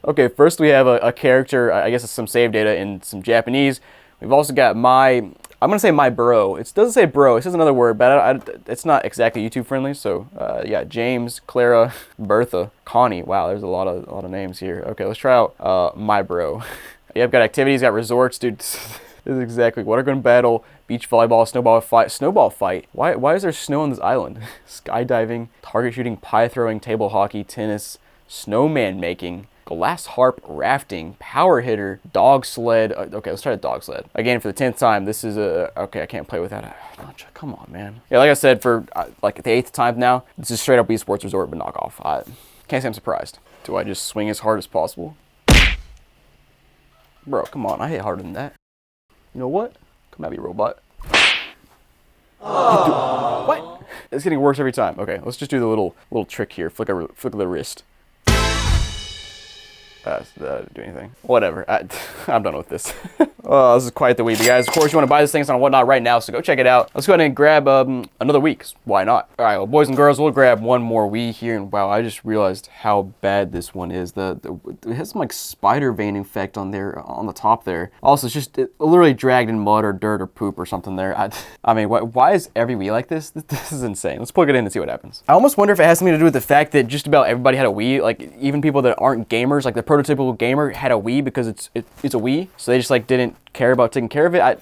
Okay, first we have a character, I guess it's some save data in some Japanese. We've also got I'm gonna say my bro. It doesn't say bro, it says another word, but it's not exactly YouTube friendly. So yeah, James, Clara, Bertha, Connie. Wow, there's a lot of names here. Okay, let's try out my bro. Yep, got activities, got resorts, dude. This is exactly water gun battle, beach volleyball, snowball fight. Why is there snow on this island? Skydiving, target shooting, pie throwing, table hockey, tennis, snowman making, glass harp, rafting, power hitter, dog sled. Okay, let's try the dog sled. Again, for the 10th time, this is okay, I can't play with that. Come on, man. Yeah, like I said, for like the 8th time now, this is straight up Wii Sports Resort, but knockoff. Can't say I'm surprised. Do I just swing as hard as possible? Bro, come on, I hit harder than that. You know what? Come at me, robot. What? It's getting worse every time. Okay, let's just do the little trick here. Flick of the wrist. That didn't do anything. Whatever. I'm done with this. Oh, this is quite the Wii. But guys, of course, you want to buy this thing on Whatnot right now, so go check it out. Let's go ahead and grab another Wii, 'cause why not? All right, well, boys and girls, we'll grab one more Wii here. And wow, I just realized how bad this one is. It has some like spider vein effect on there, on the top there. Also, it's just literally dragged in mud or dirt or poop or something there. I mean, why is every Wii like this? This is insane. Let's plug it in and see what happens. I almost wonder if it has something to do with the fact that just about everybody had a Wii. Like even people that aren't gamers, like the prototypical gamer had a Wii because it's a Wii, so they just like didn't care about taking care of it. I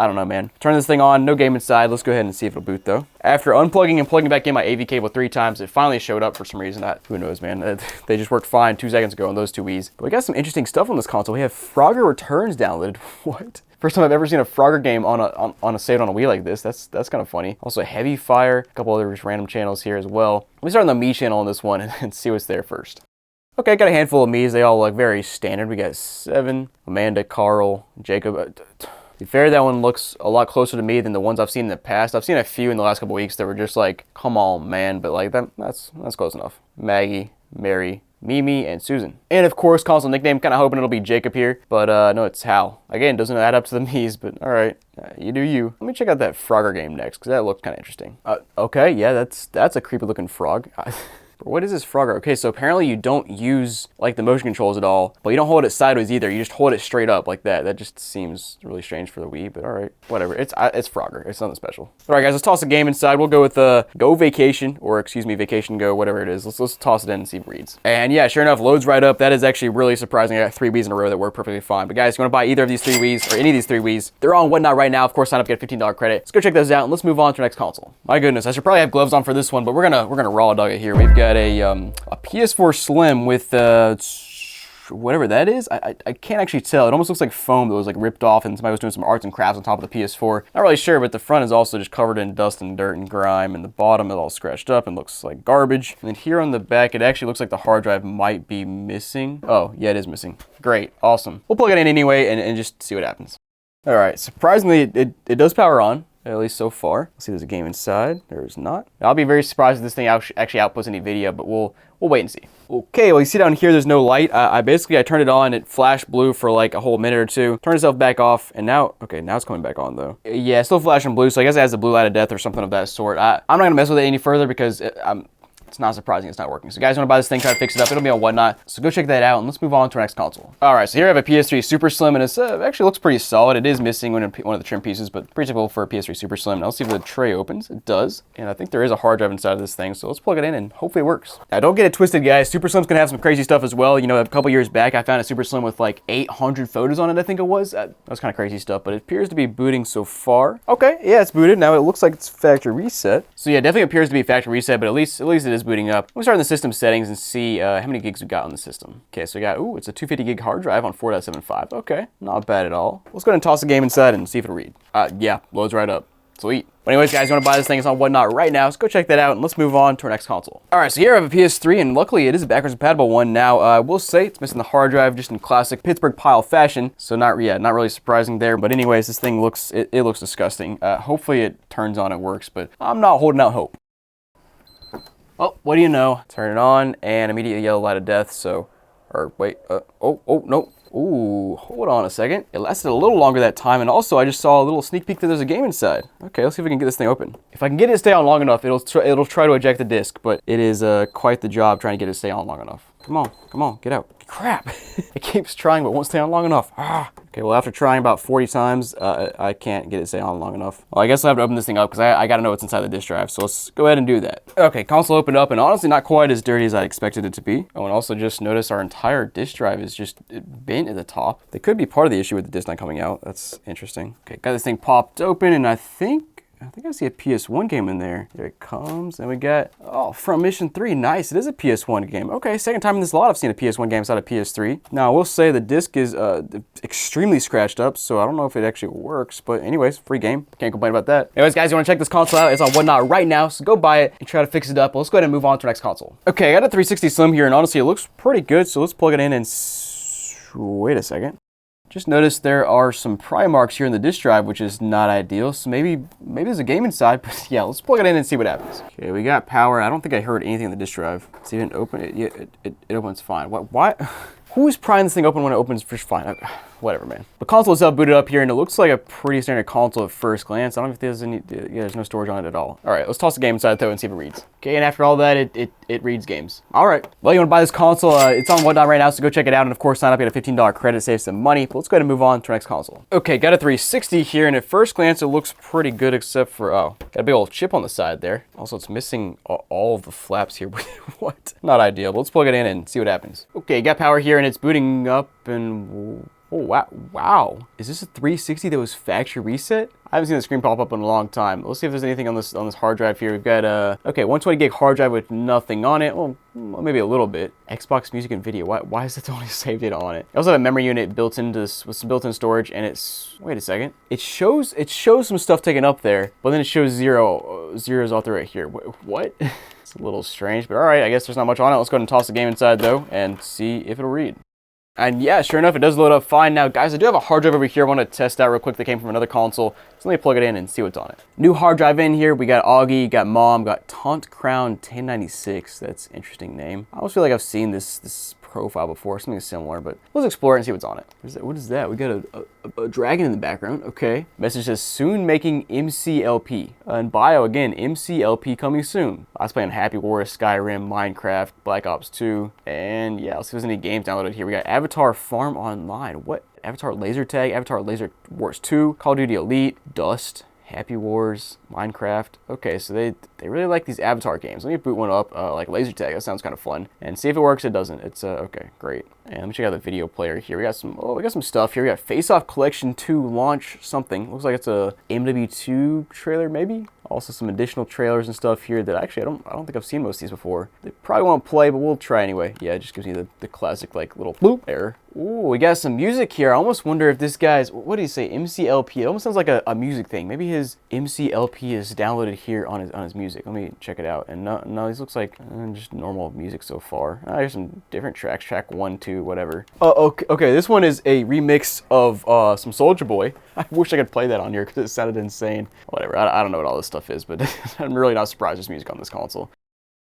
don't know, man. Turn this thing on, no game inside. Let's go ahead and see if it'll boot though. After unplugging and plugging back in my AV cable 3 times, it finally showed up for some reason. Who knows, man. They just worked fine 2 seconds ago on those 2 Wiis. But we got some interesting stuff on this console. We have Frogger Returns downloaded. What? First time I've ever seen a Frogger game on a saved on a Wii like this. That's kind of funny. Also Heavy Fire, a couple other just random channels here as well. Let me start on the Mii channel on this one and see what's there first. Okay, got a handful of Mii's. They all look very standard. We got 7, Amanda, Carl, Jacob. To be fair, that one looks a lot closer to me than the ones I've seen in the past. I've seen a few in the last couple weeks that were just like, come on, man. But like that's close enough. Maggie, Mary, Mimi, and Susan. And of course, console nickname, kind of hoping it'll be Jacob here. But no, it's Hal. Again, doesn't add up to the Mii's, but all right. You do you. Let me check out that Frogger game next, because that looked kind of interesting. Okay, yeah, that's a creepy looking frog. What is this Frogger? Okay, so apparently you don't use like the motion controls at all, but you don't hold it sideways either. You just hold it straight up like that. That just seems really strange for the Wii, but all right, whatever. It's Frogger. It's nothing special. All right, guys, let's toss the game inside. We'll go with Go Vacation, or excuse me, Vacation Go, whatever it is. Let's toss it in and see if it reads. And yeah, sure enough, loads right up. That is actually really surprising. I got 3 Wiis in a row that work perfectly fine. But guys, if you want to buy either of these 3 Wiis or any of these 3 Wiis, they're on Whatnot right now. Of course, sign up, get a $15 credit. Let's go check those out and let's move on to our next console. My goodness, I should probably have gloves on for this one, but we're gonna raw dog it here. We've got a PS4 Slim with whatever that is. I can't actually tell. It almost looks like foam that was like ripped off and somebody was doing some arts and crafts on top of the PS4. Not really sure, but the front is also just covered in dust and dirt and grime, and the bottom is all scratched up and looks like garbage. And then here on the back, it actually looks like the hard drive might be missing. Oh, yeah, it is missing. Great, awesome. We'll plug it in anyway and just see what happens. All right, surprisingly, it does power on. at least so far. Let's see if there's a game inside. There is not. I'll be very surprised if this thing actually outputs any video, but we'll wait and see. Okay, well, you see down here, there's no light. I turned it on. It flashed blue for like a whole minute or two. Turned itself back off, and now, okay, now it's coming back on though. Yeah, it's still flashing blue, so I guess it has a blue light of death or something of that sort. I'm not gonna mess with it any further because it's not surprising it's not working. So guys, want to buy this thing, try to fix it up. It'll be on Whatnot. So go check that out, and let's move on to our next console. All right, so here I have a PS3 Super Slim, and it actually looks pretty solid. It is missing one of the trim pieces, but pretty typical for a PS3 Super Slim. Now let's see if the tray opens. It does, and I think there is a hard drive inside of this thing, so let's plug it in, and hopefully it works. Now don't get it twisted, guys. Super Slim's gonna have some crazy stuff as well. You know, a couple years back, I found a Super Slim with like 800 photos on it, I think it was. That was kind of crazy stuff, but it appears to be booting so far. Okay, yeah, it's booted. Now it looks like it's factory reset. So yeah, definitely appears to be factory reset, but at least it is booting up. Let me start in the system settings and see how many gigs we got on the system. Okay, so we got, ooh, it's a 250 gig hard drive on 4.75. Okay, not bad at all. Let's go ahead and toss the game inside and see if it'll read. Yeah, loads right up. Sweet. But anyways, guys, you want to buy this thing? It's on Whatnot right now. So go check that out, and let's move on to our next console. All right, so here I have a PS3, and luckily it is a backwards compatible one. Now, I will say it's missing the hard drive, just in classic Pittsburgh pile fashion. So not really surprising there. But anyways, this thing looks disgusting. Hopefully it turns on and works, but I'm not holding out hope. Oh, what do you know? Turn it on, and immediate yellow light of death. So, or wait, no. Ooh, hold on a second. It lasted a little longer that time, and also I just saw a little sneak peek that there's a game inside. Okay, let's see if we can get this thing open. If I can get it to stay on long enough, it'll try to eject the disc, but it is quite the job trying to get it to stay on long enough. Come on, get out. Crap, it keeps trying but won't stay on long enough. Okay, well after trying about 40 times, I can't get it to stay on long enough. Well, I guess I'll have to open this thing up because I gotta know what's inside the disk drive, so let's go ahead and do that. Okay, console opened up, and honestly not quite as dirty as I expected it to be. Oh, and also just notice our entire disk drive is just bent at the top. That could be part of the issue with the disk not coming out. That's interesting. Okay, got this thing popped open, and I think I see a PS1 game in there. There it comes. And we got, oh, From Mission 3. Nice. It is a PS1 game. Okay, second time in this lot I've seen a PS1 game inside a PS3. Now, I will say the disc is extremely scratched up, so I don't know if it actually works. But anyways, free game. Can't complain about that. Anyways, guys, you want to check this console out? It's on Whatnot right now, so go buy it and try to fix it up. Well, let's go ahead and move on to our next console. Okay, I got a 360 Slim here, and honestly, it looks pretty good. So let's plug it in and wait a second. Just noticed there are some pry marks here in the disk drive, which is not ideal. So maybe there's a game inside, but yeah, let's plug it in and see what happens. Okay, we got power. I don't think I heard anything in the disk drive. It's even open. It opens fine. Why? Who's prying this thing open when it opens just fine? Whatever, man. The console itself booted up here, and it looks like a pretty standard console at first glance. I don't know if there's any, yeah, there's no storage on it at all. All right, let's toss the game inside though and see if it reads. Okay, and after all that, it reads games. All right, well, you want to buy this console? It's on Whatnot right now, so go check it out. And of course, sign up, get a $15 credit, save some money. But let's go ahead and move on to our next console. Okay, got a 360 here, and at first glance, it looks pretty good, except for, oh, got a big old chip on the side there. Also, it's missing all of the flaps here. What? Not ideal, but let's plug it in and see what happens. Okay, got power here, and it's booting up, and oh, wow. Is this a 360 that was factory reset? I haven't seen the screen pop up in a long time. Let's see if there's anything on this hard drive here. We've got okay, 120 gig hard drive with nothing on it. Well, maybe a little bit. Xbox Music and Video. Why is it only saved data on it? I also have a memory unit built into this with some built-in storage, and it's, wait a second. It shows some stuff taken up there, but then it shows zeros all through right here. What? It's a little strange, but all right. I guess there's not much on it. Let's go ahead and toss the game inside though and see if it'll read. And yeah, sure enough, it does load up fine. Now, guys, I do have a hard drive over here I want to test out real quick that came from another console. So let me plug it in and see what's on it. New hard drive in here. We got Augie, got Mom, got Taunt Crown 1096. That's an interesting name. I always feel like I've seen this profile before, something similar, but let's explore it and see what's on it. What is that? We got a dragon in the background. Okay. Message says, soon making MCLP. And bio, again, MCLP coming soon. I was playing Happy Wars, Skyrim, Minecraft, Black Ops 2, and yeah, let's see if there's any games downloaded here. We got Avatar Farm Online. What? Avatar Laser Tag, Avatar Laser Wars 2, Call of Duty Elite, Dust, Happy Wars, Minecraft. Okay, so they really like these Avatar games. Let me boot one up, like Laser Tag. That sounds kind of fun. And see if it works. It doesn't. It's okay, great. And let me check out the video player here. We got some stuff here. We got Face Off Collection 2 launch something. Looks like it's a MW2 trailer, maybe. Also some additional trailers and stuff here that actually I don't think I've seen most of these before. They probably won't play, but we'll try anyway. Yeah, it just gives me the classic like little bloop error. Ooh, we got some music here. I almost wonder if this guy's, what did he say, MCLP? It almost sounds like a music thing. Maybe his MCLP is downloaded here on his music. Let me check it out. And no, this looks like just normal music so far. There's some different tracks, track 1, 2, whatever. Oh, okay, this one is a remix of some Soulja Boy. I wish I could play that on here because it sounded insane. Whatever, I don't know what all this stuff is, but I'm really not surprised there's music on this console.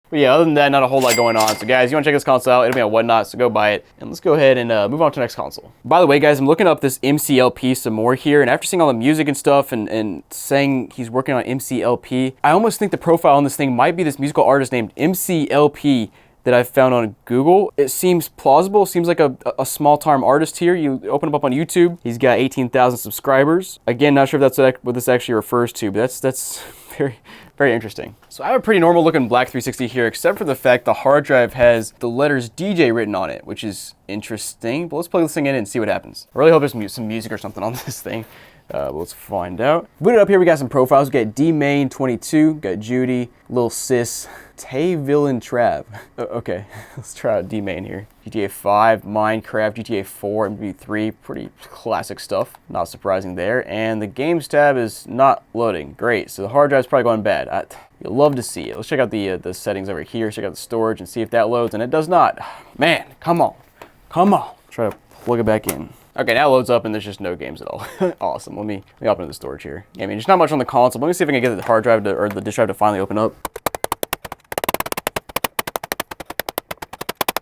But yeah, other than that, not a whole lot going on. So guys, you want to check this console out, it'll be on Whatnot, so go buy it. And let's go ahead and move on to the next console. By the way, guys, I'm looking up this MCLP some more here, and after seeing all the music and stuff and saying he's working on MCLP, I almost think the profile on this thing might be this musical artist named MCLP that I found on Google. It seems plausible. Seems like a small-time artist here. You open him up on YouTube. He's got 18,000 subscribers. Again, not sure if that's what this actually refers to, but that's very, very interesting. So I have a pretty normal looking black 360 here, except for the fact the hard drive has the letters DJ written on it, which is interesting. But let's plug this thing in and see what happens. I really hope there's some music or something on this thing. Let's find out. Booted up here, we got some profiles. We got D-Main22, got Judy, Lil Sis, Tay Villain Trav. Okay, let's try out D-Main here. GTA 5, Minecraft, GTA 4, MB3, pretty classic stuff. Not surprising there. And the games tab is not loading. Great, so the hard drive's probably going bad. You'll love to see it. Let's check out the settings over here, check out the storage and see if that loads, and it does not. Man, come on. Try to plug it back in. Okay, now it loads up and there's just no games at all. Awesome. Let me open the storage here. Yeah, I mean, there's not much on the console. Let me see if I can get the hard drive or the disk drive to finally open up.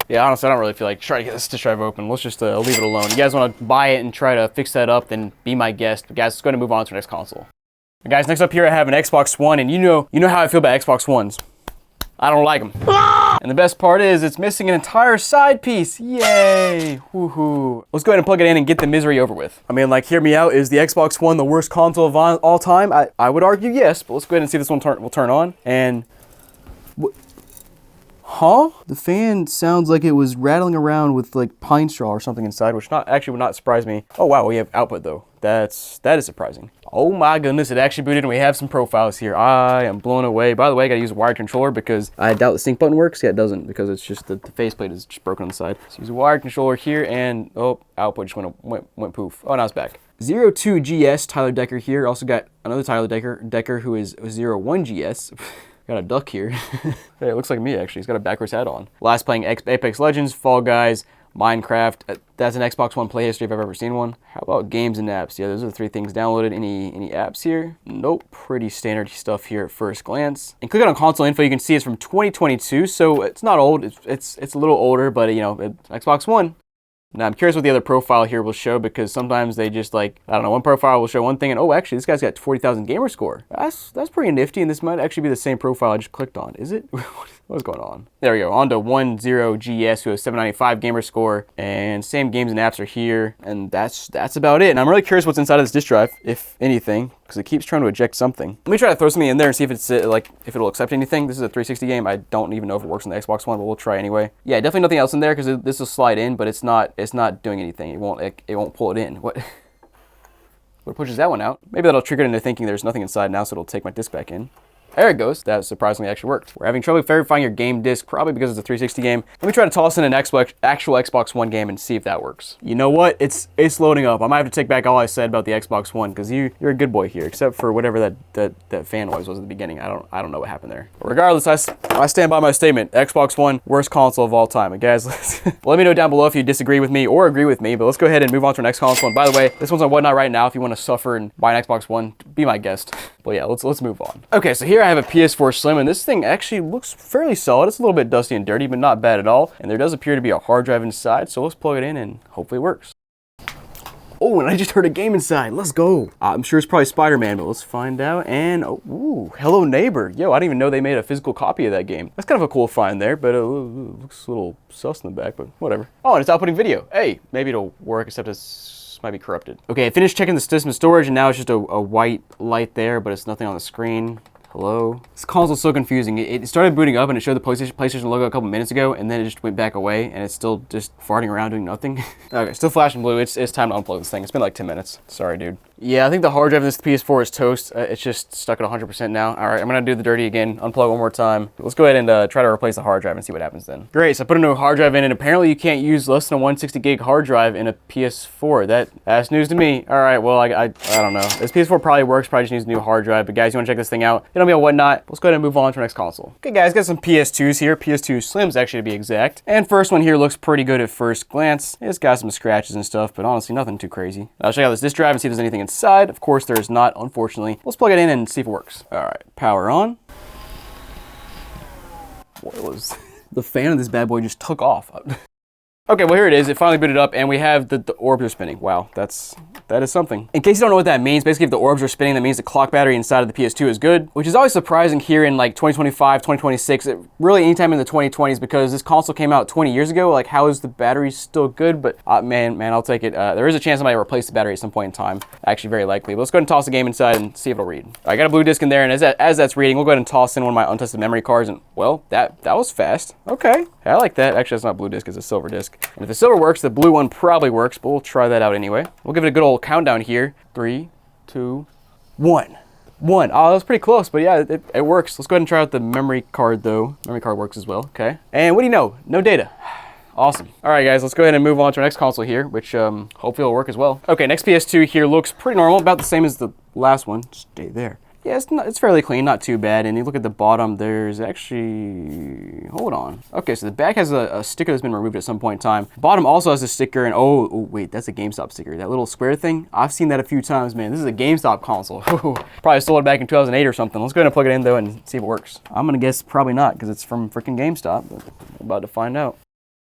Yeah, honestly, I don't really feel like trying to get this disk drive open. Let's just leave it alone. You guys want to buy it and try to fix that up, then be my guest. But guys, let's go ahead and move on to the next console. But guys, next up here I have an Xbox One, and you know how I feel about Xbox Ones. I don't like them. And the best part is it's missing an entire side piece. Yay! Woohoo! Let's go ahead and plug it in and get the misery over with. I mean, like, hear me out. Is the Xbox One the worst console of all time? I would argue yes, but let's go ahead and see if this one will turn on. And huh? The fan sounds like it was rattling around with like pine straw or something inside, which would not surprise me. Oh wow, we have output though. That is surprising. Oh my goodness, it actually booted and we have some profiles here. I am blown away. By the way, I gotta use a wired controller because I doubt the sync button works. Yeah, it doesn't because it's just the faceplate is just broken on the side. So use a wired controller here and oh, output just went poof. Oh, now it's back. 02GS, Tyler Decker here. Also got another Tyler Decker who is 01GS. Got a duck here. Hey, it looks like me actually. He's got a backwards hat on. Last playing Apex Legends, Fall Guys, Minecraft. That's an Xbox One play history if I've ever seen one. How about games and apps? Yeah, those are the 3 things downloaded. Any apps here? Nope. Pretty standard stuff here at first glance. And click on console info. You can see it's from 2022, so it's not old. It's a little older, but you know, Xbox One. Now I'm curious what the other profile here will show because sometimes they just like, I don't know, one profile will show one thing and oh, actually this guy's got 40,000 gamer score. That's pretty nifty, and this might actually be the same profile I just clicked on. Is it? What's going on? There we go, on to 10GS who has 795 gamer score, and same games and apps are here, and that's about it. And I'm really curious what's inside of this disk drive, if anything, because it keeps trying to eject something. Let me try to throw something in there and see if it's if it'll accept anything. This is a 360 game. I don't even know if it works on the Xbox One, but we'll try anyway. Yeah, definitely nothing else in there because this will slide in, but it's not doing anything. It won't pull it in. What pushes that one out? Maybe that'll trigger it into thinking there's nothing inside now, so it'll take my disc back in. There it goes. That surprisingly actually worked. We're having trouble verifying your game disc, probably because it's a 360 game. Let me try to toss in an actual Xbox One game and see if that works. You know what? It's loading up. I might have to take back all I said about the Xbox One because you're a good boy here, except for whatever that fan noise was at the beginning. I don't know what happened there. But regardless, I stand by my statement. Xbox One, worst console of all time. And guys, let me know down below if you disagree with me or agree with me. But let's go ahead and move on to our next console. And by the way, this one's on Whatnot right now. If you want to suffer and buy an Xbox One, be my guest. But yeah, let's move on. Okay, so here I have a PS4 Slim, and this thing actually looks fairly solid. It's a little bit dusty and dirty, but not bad at all. And there does appear to be a hard drive inside, so let's plug it in and hopefully it works. Oh, and I just heard a game inside. Let's go. I'm sure it's probably Spider-Man, but let's find out. And, oh, ooh, Hello Neighbor. Yo, I didn't even know they made a physical copy of that game. That's kind of a cool find there, but it looks a little sus in the back, but whatever. Oh, and it's outputting video. Hey, maybe it'll work, except it's might be corrupted. Okay, I finished checking the system storage, and now it's just a white light there, but it's nothing on the screen. Hello? This console's so confusing. It started booting up and it showed the PlayStation logo a couple minutes ago, and then it just went back away, and it's still just farting around doing nothing. Okay, still flashing blue. It's time to unplug this thing. It's been like 10 minutes. Sorry, dude. Yeah, I think the hard drive in this PS4 is toast. It's just stuck at 100% now. All right, I'm gonna do the dirty again, unplug one more time. Let's go ahead and try to replace the hard drive and see what happens then. Great, so I put a new hard drive in, and apparently you can't use less than a 160 gig hard drive in a PS4. That's news to me. All right, well, I don't know. This PS4 probably works, probably just needs a new hard drive. But guys, you wanna check this thing out? It'll be on Whatnot. Let's go ahead and move on to our next console. Okay, guys, got some PS2s here. PS2 Slims, actually, to be exact. And first one here looks pretty good at first glance. It's got some scratches and stuff, but honestly, nothing too crazy. I'll check out this disk drive and see if there's anything inside. Of course, there is not, unfortunately. Let's plug it in and see if it works. All right, power on. What was the fan of this bad boy just took off? Okay, well here it is. It finally booted up, and we have the orbs are spinning. Wow, that is something. In case you don't know what that means, basically if the orbs are spinning, that means the clock battery inside of the PS2 is good, which is always surprising here in like 2025, 2026, really anytime in the 2020s, because this console came out 20 years ago. Like, how is the battery still good? But man, I'll take it. There is a chance somebody will replace the battery at some point in time. Actually, very likely. But let's go ahead and toss the game inside and see if it'll read. I got a blue disc in there, and as that's reading, we'll go ahead and toss in one of my untested memory cards, and well, that was fast. Okay, I like that. Actually, that's not blue disc, it's a silver disc. And if the silver works, the blue one probably works, but we'll try that out anyway. We'll give it a good old countdown here. 3, 2, 1. Oh, that was pretty close, but yeah, it works. Let's go ahead and try out the memory card though. Memory card works as well, okay. And what do you know? No data. Awesome. All right, guys, let's go ahead and move on to our next console here, which hopefully will work as well. Okay, next PS2 here looks pretty normal, about the same as the last one. Stay there. Yeah, it's fairly clean, not too bad. And you look at the bottom, there's actually, hold on. Okay, so the back has a sticker that's been removed at some point in time. Bottom also has a sticker, and oh wait, that's a GameStop sticker. That little square thing, I've seen that a few times, man. This is a GameStop console. Probably sold it back in 2008 or something. Let's go ahead and plug it in though and see if it works. I'm gonna guess probably not, because it's from freaking GameStop, but I'm about to find out.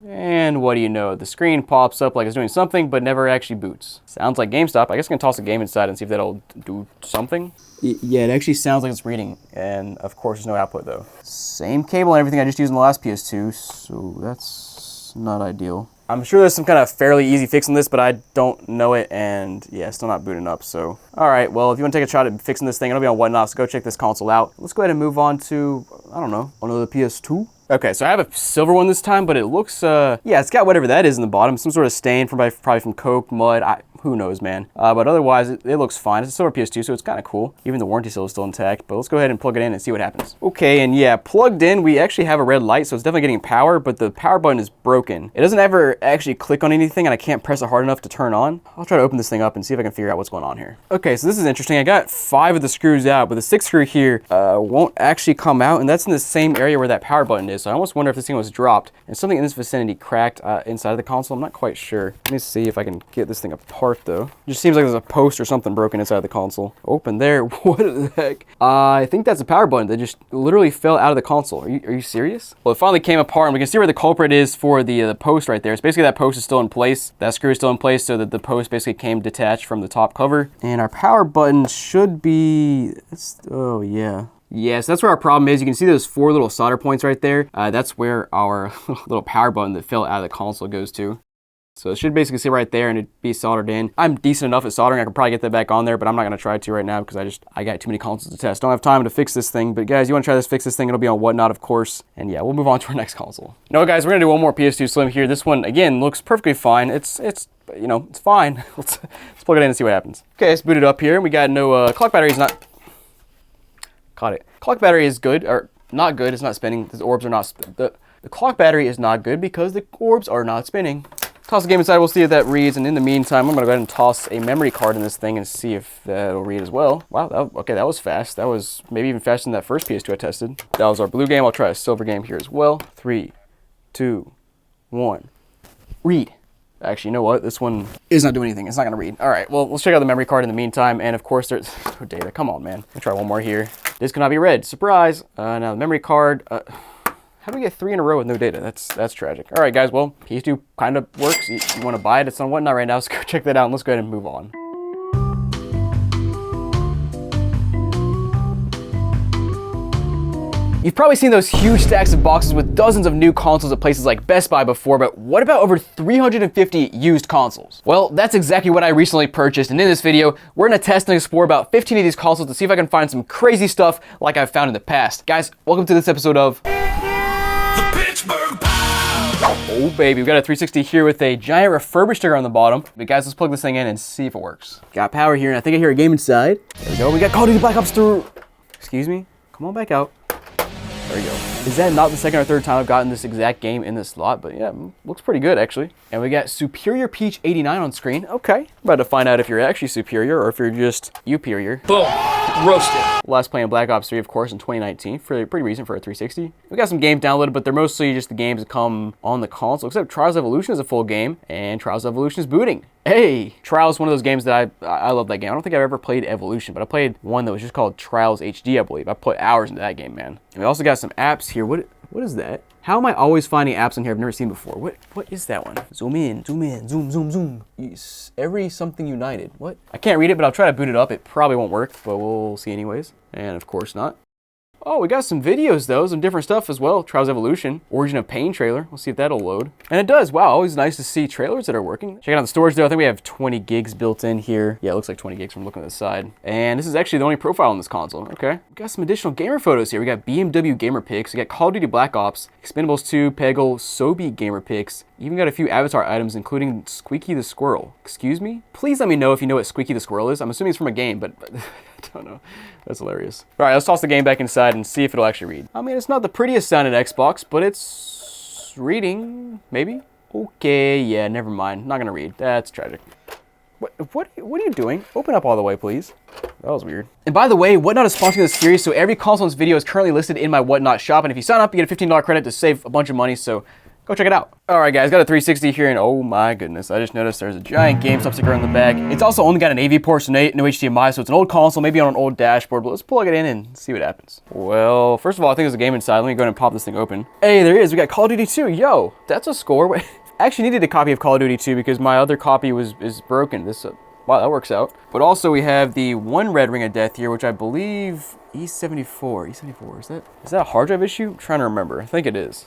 And what do you know? The screen pops up like it's doing something, but never actually boots. Sounds like GameStop. I guess I'm gonna toss a game inside and see if that'll do something. Yeah, it actually sounds like it's reading, and of course there's no output though. Same cable and everything I just used in the last PS2, so that's not ideal. I'm sure there's some kind of fairly easy fix on this, but I don't know it, and yeah, still not booting up, so. All right, well, if you want to take a shot at fixing this thing, it'll be on Whatnot, so go check this console out. Let's go ahead and move on to, I don't know, another PS2? Okay, so I have a silver one this time, but it looks, yeah, it's got whatever that is in the bottom, some sort of stain from probably from Coke, mud, who knows, man. But otherwise, it looks fine. It's a silver PS2, so it's kind of cool. Even the warranty seal is still intact, but let's go ahead and plug it in and see what happens. Okay, and yeah, plugged in, we actually have a red light, so it's definitely getting power, but the power button is broken. It doesn't ever actually click on anything, and I can't press it hard enough to turn on. I'll try to open this thing up and see if I can figure out what's going on here. Okay, so this is interesting. I got 5 of the screws out, but the 6th screw here won't actually come out, and that's in the same area where that power button is, so I almost wonder if this thing was dropped and something in this vicinity cracked inside of the console. I'm not quite sure. Let me see if I can get this thing apart though. It just seems like there's a post or something broken inside the console. Open there. What the heck? I think that's a power button that just literally fell out of the console. Are you serious? Well, it finally came apart, and we can see where the culprit is for the post right there. It's basically that post is still in place. That screw is still in place, so that the post basically came detached from the top cover. And our power button should be, oh yeah. Yeah, so that's where our problem is. You can see those 4 little solder points right there. That's where our little power button that fell out of the console goes to. So it should basically sit right there and it'd be soldered in. I'm decent enough at soldering. I could probably get that back on there, but I'm not gonna try to right now because I got too many consoles to test. Don't have time to fix this thing. But guys, you wanna try this, fix this thing, it'll be on Whatnot, of course. And yeah, we'll move on to our next console. You know what, guys, we're gonna do one more PS2 Slim here. This one, again, looks perfectly fine. It's you know, it's fine. Let's plug it in and see what happens. Okay, let's boot it up here. And we got no, clock battery's not, caught it. Clock battery is good, or not good, it's not spinning. The orbs are not, the clock battery is not good because the orbs are not spinning. Toss the game inside, we'll see if that reads, and in the meantime, I'm gonna go ahead and toss a memory card in this thing and see if that'll read as well. Wow, okay, that was fast. That was maybe even faster than that first PS2 I tested. That was our blue game. I'll try a silver game here as well. 3, 2, 1, read. Actually, you know what? This one is not doing anything. It's not gonna read. All right, well, let's check out the memory card in the meantime, and of course, there's no data. Come on, man. I'll try one more here. This cannot be read. Surprise. Now the memory card, how do we get 3 in a row with no data? That's tragic. All right, guys, well, PS2 kind of works. You want to buy it? It's on Whatnot right now, so go check that out, and let's go ahead and move on. You've probably seen those huge stacks of boxes with dozens of new consoles at places like Best Buy before, but what about over 350 used consoles? Well, that's exactly what I recently purchased, and in this video, we're gonna test and explore about 15 of these consoles to see if I can find some crazy stuff like I've found in the past. Guys, welcome to this episode of The Pittsburgh Pals. Oh baby, we got a 360 here with a giant refurbished sticker on the bottom. But guys, let's plug this thing in and see if it works. Got power here, and I think I hear a game inside. There we go. We got Call of Duty Black Ops 3. Excuse me. Come on back out. There we go. Is that not the second or third time I've gotten this exact game in this slot? But yeah, looks pretty good actually. And we got Superior Peach 89 on screen. Okay. I'm about to find out if you're actually superior or if you're just superior. Boom. Roasted. Last playing Black Ops 3, of course, in 2019. Pretty recent for a 360. We got some games downloaded, but they're mostly just the games that come on the console, except Trials Evolution is a full game, and Trials Evolution is booting. Hey! Trials is one of those games that I love that game. I don't think I've ever played Evolution, but I played one that was just called Trials HD, I believe. I put hours into that game, man. And we also got some apps here. What is that? How am I always finding apps in here I've never seen before? What is that one? Zoom in, zoom. Yes, every something united. What? I can't read it, but I'll try to boot it up. It probably won't work, but we'll see anyways. And of course not. Oh, we got some videos though, some different stuff as well. Trials Evolution, Origin of Pain trailer. We'll see if that'll load. And it does. Wow, always nice to see trailers that are working. Check out the storage though. I think we have 20 gigs built in here. Yeah, it looks like 20 gigs from looking at the side. And this is actually the only profile on this console. Okay. We got some additional gamer photos here. We got BMW gamer pics. We got Call of Duty Black Ops, Expendables 2, Peggle, Sobe gamer pics. Even got a few avatar items, including Squeaky the Squirrel. Excuse me? Please let me know if you know what Squeaky the Squirrel is. I'm assuming it's from a game, but I don't know. That's hilarious. All right, let's toss the game back inside and see if it'll actually read. I mean, it's not the prettiest sounding Xbox, but it's reading, maybe? Okay, yeah, never mind. Not gonna read. That's tragic. What are you doing? Open up all the way, please. That was weird. And by the way, Whatnot is sponsoring this series, so every console in this video is currently listed in my Whatnot shop, and if you sign up, you get a $15 credit to save a bunch of money, so go check it out. All right, guys, got a 360 here, and oh my goodness, I just noticed there's a giant GameStop sticker on the back. It's also only got an AV port, so no HDMI, so it's an old console, maybe on an old dashboard, but let's plug it in and see what happens. Well, first of all, I think there's a game inside. Let me go ahead and pop this thing open. Hey, there is. We got Call of Duty 2. Yo, that's a score. I actually needed a copy of Call of Duty 2 because my other copy is broken. Wow, that works out. But also we have the one red ring of death here, which I believe E74. Is that a hard drive issue? I'm trying to remember. I think it is.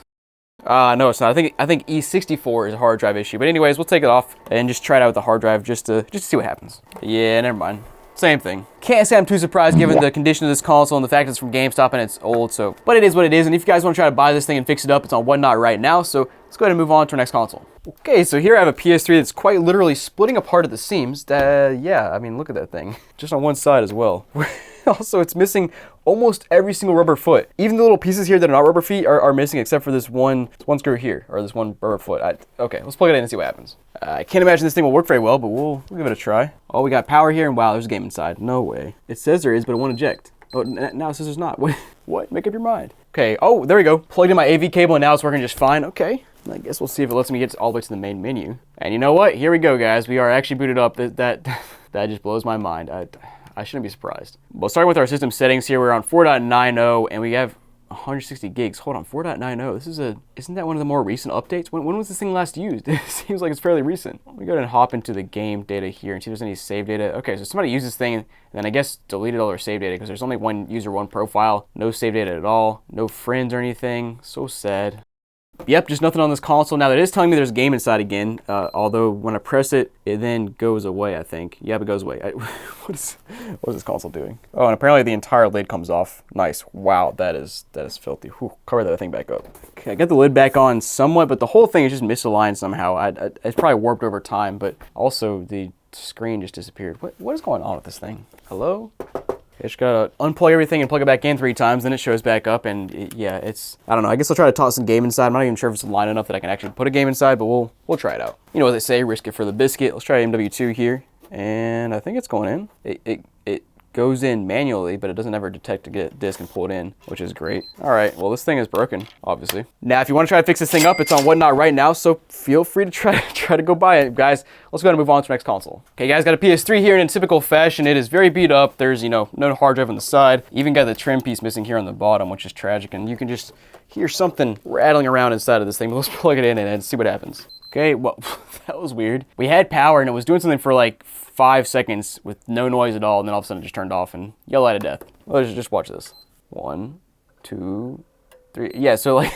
No, it's not. I think E64 is a hard drive issue. But anyways, we'll take it off and just try it out with the hard drive just to see what happens. Yeah, never mind. Same thing. Can't say I'm too surprised given the condition of this console and the fact it's from GameStop and it's old, so. But it is what it is, and if you guys want to try to buy this thing and fix it up, it's on Whatnot right now, so let's go ahead and move on to our next console. Okay, so here I have a PS3 that's quite literally splitting apart at the seams. Yeah, I mean, look at that thing. Just on one side as well. Also, it's missing almost every single rubber foot. Even the little pieces here that are not rubber feet are missing, except for this one screw here, or this one rubber foot. Okay, let's plug it in and see what happens. I can't imagine this thing will work very well, but we'll give it a try. Oh, we got power here, and wow, there's a game inside. No way. It says there is, but it won't eject. Oh, now it says there's not. What? Make up your mind. Okay, oh, there we go. Plugged in my AV cable, and now it's working just fine. Okay. I guess we'll see if it lets me get all the way to the main menu. And you know what? Here we go, guys. We are actually booted up. That just blows my mind. I shouldn't be surprised. Well, starting with our system settings here, we're on 4.90 and we have 160 gigs. Hold on, 4.90. Isn't that one of the more recent updates? When was this thing last used? It seems like it's fairly recent. Let me go ahead and hop into the game data here and see if there's any save data. Okay, so somebody used this thing and then I guess deleted all their save data because there's only one user, one profile. No save data at all. No friends or anything. So sad. Yep, just nothing on this console. Now, that is telling me there's a game inside again, although when I press it, it then goes away, I think. Yep, it goes away. What is this console doing? Oh, and apparently the entire lid comes off. Nice. Wow, that is filthy. Whew, cover that thing back up. Okay, I got the lid back on somewhat, but the whole thing is just misaligned somehow. It's probably warped over time, but also the screen just disappeared. What is going on with this thing? Hello? I just gotta unplug everything and plug it back in 3 times, then it shows back up, and yeah, I don't know. I guess I'll try to toss some game inside. I'm not even sure if it's line enough that I can actually put a game inside, but we'll try it out. You know what they say, risk it for the biscuit. Let's try MW2 here, and I think it's going in. It goes in manually, but it doesn't ever detect to get disc and pull it in, which is great. All right, well, this thing is broken, obviously. Now, if you want to try to fix this thing up, it's on Whatnot right now, so feel free to try to go buy it. Guys, let's go ahead and move on to the next console. Okay, guys, got a PS3 here, and in typical fashion, it is very beat up. There's, no hard drive on the side. Even got the trim piece missing here on the bottom, which is tragic, and you can just hear something rattling around inside of this thing, but let's plug it in and see what happens. Okay, well, that was weird. We had power, and it was doing something for like 5 seconds with no noise at all, and then all of a sudden it just turned off and yelled out of death. Let's just watch this. 1, 2, 3. Yeah, so like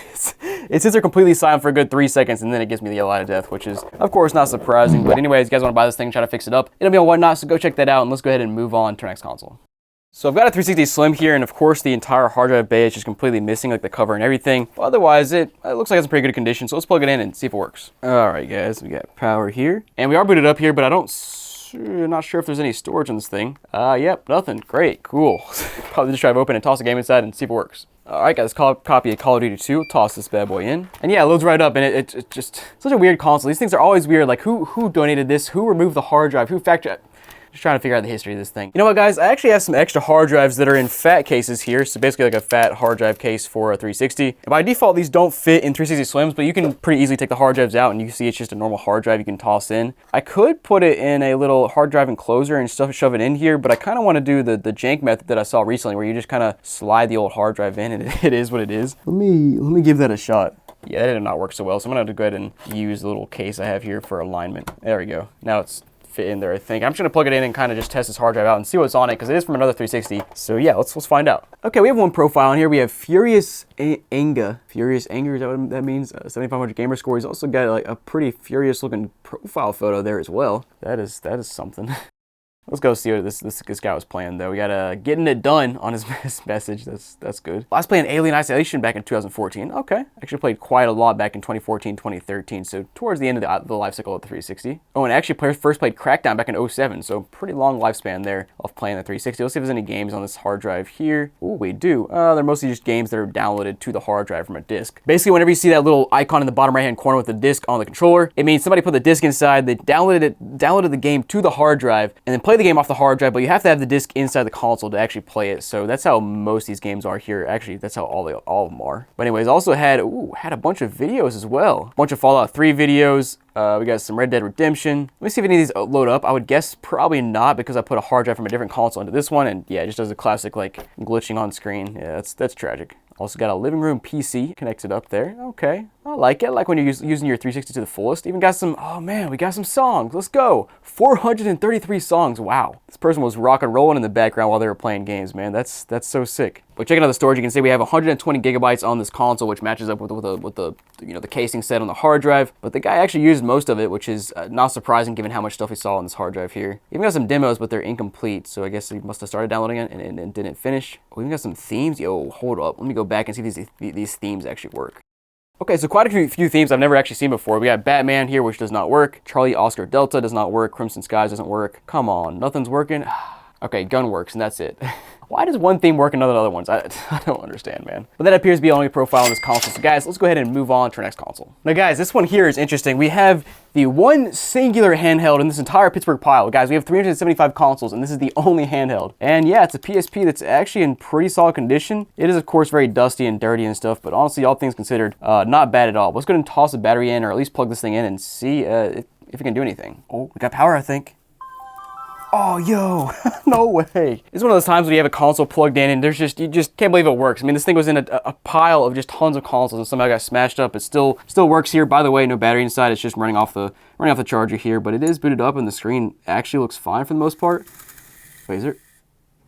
it sits there completely silent for a good 3 seconds, and then it gives me the yell out of death, which is of course not surprising. But anyways, you guys want to buy this thing, try to fix it up, it'll be on Whatnot, so go check that out, and let's go ahead and move on to our next console. So I've got a 360 Slim here, and of course the entire hard drive bay is just completely missing, like the cover and everything. But otherwise, it looks like it's in pretty good condition, so let's plug it in and see if it works. All right, guys, we got power here. And we are booted up here, but not sure if there's any storage on this thing. Yep, nothing. Great, cool. Probably just drive open and toss the game inside and see if it works. All right, guys, copy of Call of Duty 2. Toss this bad boy in. And yeah, it loads right up, and it's just such a weird console. These things are always weird. Like, who donated this? Who removed the hard drive? Who factored... Just trying to figure out the history of this thing. You know what, guys? I actually have some extra hard drives that are in fat cases here. So basically like a fat hard drive case for a 360. And by default, these don't fit in 360 Slims, but you can pretty easily take the hard drives out and you see it's just a normal hard drive you can toss in. I could put it in a little hard drive enclosure and shove it in here, but I kind of want to do the jank method that I saw recently where you just kind of slide the old hard drive in and it is what it is. Let me give that a shot. Yeah, that did not work so well. So I'm gonna have to go ahead and use the little case I have here for alignment. There we go. Now it's fit in there, I think. I'm just gonna plug it in and kind of just test this hard drive out and see what's on it because it is from another 360. So yeah, let's find out. Okay, we have one profile on here. We have Furious Anger. Furious Anger, is that what that means? 7500 gamer score. He's also got like a pretty furious looking profile photo there as well. That is something. Let's go see what this guy was playing though. We got Getting It Done on his message. That's good. I was playing Alien Isolation back in 2014. Okay. Actually played quite a lot back in 2014, 2013. So towards the end of the life cycle of the 360. Oh, and actually first played Crackdown back in 07. So pretty long lifespan there of playing the 360. Let's see if there's any games on this hard drive here. Oh, we do. They're mostly just games that are downloaded to the hard drive from a disc. Basically, whenever you see that little icon in the bottom right-hand corner with the disc on the controller, it means somebody put the disc inside, they downloaded the game to the hard drive, and then played the game off the hard drive, but you have to have the disc inside the console to actually play it. So that's how most of these games are here. Actually, that's how all of them are. But anyways, also had a bunch of videos as well. A bunch of Fallout 3 videos. We got some Red Dead Redemption. Let me see if any of these load up. I would guess probably not because I put a hard drive from a different console into this one, and yeah, it just does a classic like glitching on screen. Yeah, that's tragic. Also got a living room PC connected up there. Okay, I like it. I like when you're using your 360 to the fullest. Even got some, oh man, we got some songs. Let's go. 433 songs. Wow. This person was rock and rolling in the background while they were playing games, man. That's so sick. But checking out the storage, you can see we have 120 gigabytes on this console, which matches up with the casing set on the hard drive. But the guy actually used most of it, which is not surprising given how much stuff he saw on this hard drive here. Even got some demos, but they're incomplete. So I guess he must have started downloading it and didn't finish. We even got some themes. Yo, hold up. Let me go back and see if these themes actually work. Okay, so quite a few themes I've never actually seen before. We got Batman here, which does not work. Charlie Oscar Delta does not work. Crimson Skies doesn't work. Come on, nothing's working. Okay, Gun works, and that's it. Why does one theme work and none of the other ones? I don't understand, man. But that appears to be the only profile on this console. So guys, let's go ahead and move on to our next console. Now guys, this one here is interesting. We have the one singular handheld in this entire Pittsburgh pile. Guys, we have 375 consoles, and this is the only handheld. And yeah, it's a PSP that's actually in pretty solid condition. It is, of course, very dusty and dirty and stuff, but honestly, all things considered, not bad at all. Let's go ahead and toss a battery in, or at least plug this thing in and see if it can do anything. Oh, we got power, I think. Oh, yo, no way. It's one of those times when you have a console plugged in and you just can't believe it works. I mean, this thing was in a pile of just tons of consoles and somehow got smashed up. It still works here. By the way, no battery inside. It's just running off the charger here, but it is booted up and the screen actually looks fine for the most part. Wait, is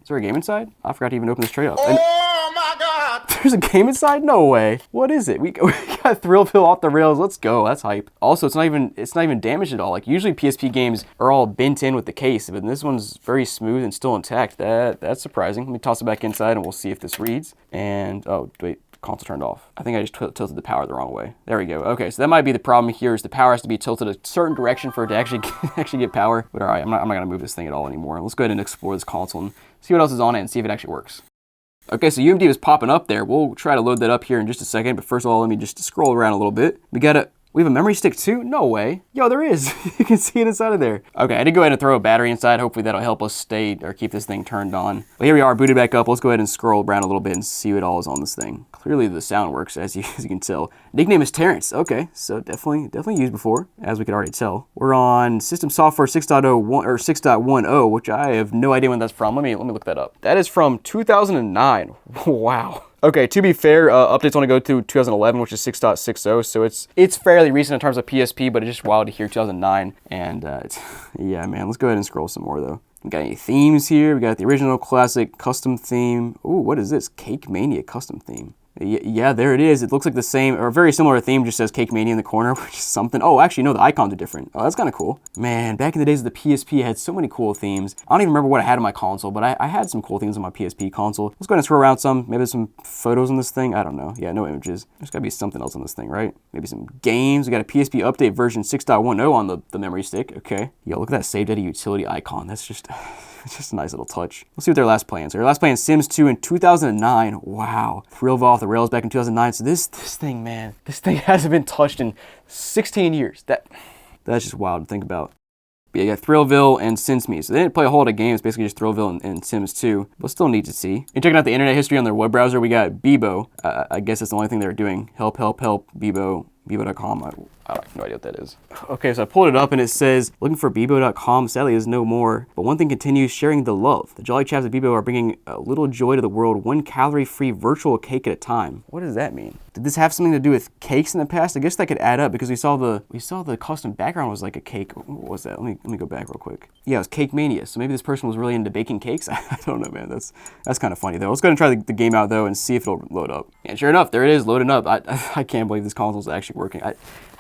there a game inside? I forgot to even open this tray up. Oh my God! There's a game inside? No way. What is it? We got Thrillville off the rails. Let's go. That's hype. Also, it's not even damaged at all. Like usually PSP games are all bent in with the case, but this one's very smooth and still intact. That's surprising. Let me toss it back inside and we'll see if this reads. And oh wait, console turned off. I think I just tilted the power the wrong way. There we go. Okay, so that might be the problem here is the power has to be tilted a certain direction for it to actually get power. But all right, I'm not gonna move this thing at all anymore. Let's go ahead and explore this console and see what else is on it and see if it actually works. Okay, so UMD was popping up there. We'll try to load that up here in just a second, but first of all, let me just scroll around a little bit. We have a memory stick too? No way. Yo, there is. You can see it inside of there. Okay, I did go ahead and throw a battery inside. Hopefully that'll help us stay or keep this thing turned on. But here we are, booted back up. Let's go ahead and scroll around a little bit and see what all is on this thing. Clearly the sound works, as you can tell. Nickname is Terrence. Okay, so definitely used before, as we could already tell. We're on System Software 6.0 or 6.10, which I have no idea when that's from. Let me look that up. That is from 2009. Wow. Okay, to be fair, updates only go to 2011, which is 6.60, so it's fairly recent in terms of PSP, but it's just wild to hear 2009, and yeah, man, let's go ahead and scroll some more, though. We got any themes here? We got the original, classic, custom theme. Ooh, what is this? Cake Mania custom theme. Yeah, there it is. It looks like the same, or a very similar theme, just says Cake Mania in the corner, which is something. Oh, actually, no, the icons are different. Oh, that's kind of cool. Man, back in the days of the PSP, I had so many cool themes. I don't even remember what I had on my console, but I had some cool things on my PSP console. Let's go ahead and scroll around some. Maybe there's some photos on this thing. I don't know. Yeah, no images. There's got to be something else on this thing, right? Maybe some games. We got a PSP update version 6.10 on the memory stick. Okay. Yo, look at that Save Data Utility icon. That's just... It's just a nice little touch. Let's see what their last play is. Their last play in Sims 2 in 2009. Wow. Thrillville off the rails back in 2009. So this thing, man, this thing hasn't been touched in 16 years. That's just wild to think about. But yeah, you got Thrillville and Sims Me. So they didn't play a whole lot of games, basically just Thrillville and Sims 2. But still neat to see. And checking out the internet history on their web browser, we got Bebo. I guess that's the only thing they're doing. Help, Bebo. Bebo.com. I have no idea what that is. Okay, so I pulled it up and it says, looking for Bebo.com sadly is no more, but one thing continues, sharing the love. The jolly chaps at Bebo are bringing a little joy to the world, 1 calorie-free virtual cake at a time. What does that mean? Did this have something to do with cakes in the past? I guess that could add up because we saw the custom background was like a cake. What was that? Let me go back real quick. Yeah, it was Cake Mania. So maybe this person was really into baking cakes. I don't know, man. That's kind of funny though. Let's go ahead and try the game out though and see if it'll load up. And sure enough, there it is, loading up. I can't believe this console is actually working.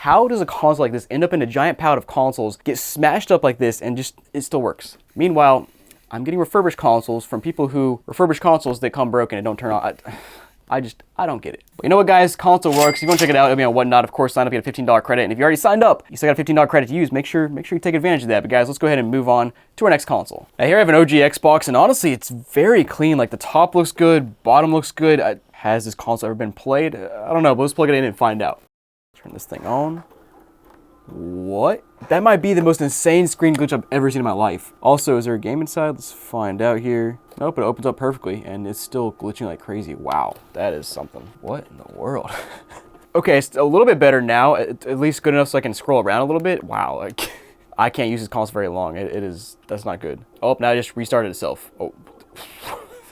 How does a console like this end up in a giant pallet of consoles, get smashed up like this, and just it still works? Meanwhile, I'm getting refurbished consoles from people who refurbish consoles that come broken and don't turn on. I don't get it. But you know what, guys? Console works. If you want to check it out, it'll be on Whatnot. Of course, sign up, you get a $15 credit. And if you already signed up, you still got a $15 credit to use. Make sure you take advantage of that. But guys, let's go ahead and move on to our next console. Now here I have an OG Xbox, and honestly, it's very clean. Like the top looks good, bottom looks good. Has this console ever been played? I don't know, but let's plug it in and find out. Turn this thing on. What? That might be the most insane screen glitch I've ever seen in my life. Also, is there a game inside? Let's find out here. Nope, it opens up perfectly and it's still glitching like crazy. Wow, that is something. What in the world? Okay, it's a little bit better now. At least good enough so I can scroll around a little bit. Wow, like, I can't use this console very long. That's not good. Oh, now it just restarted itself. Oh.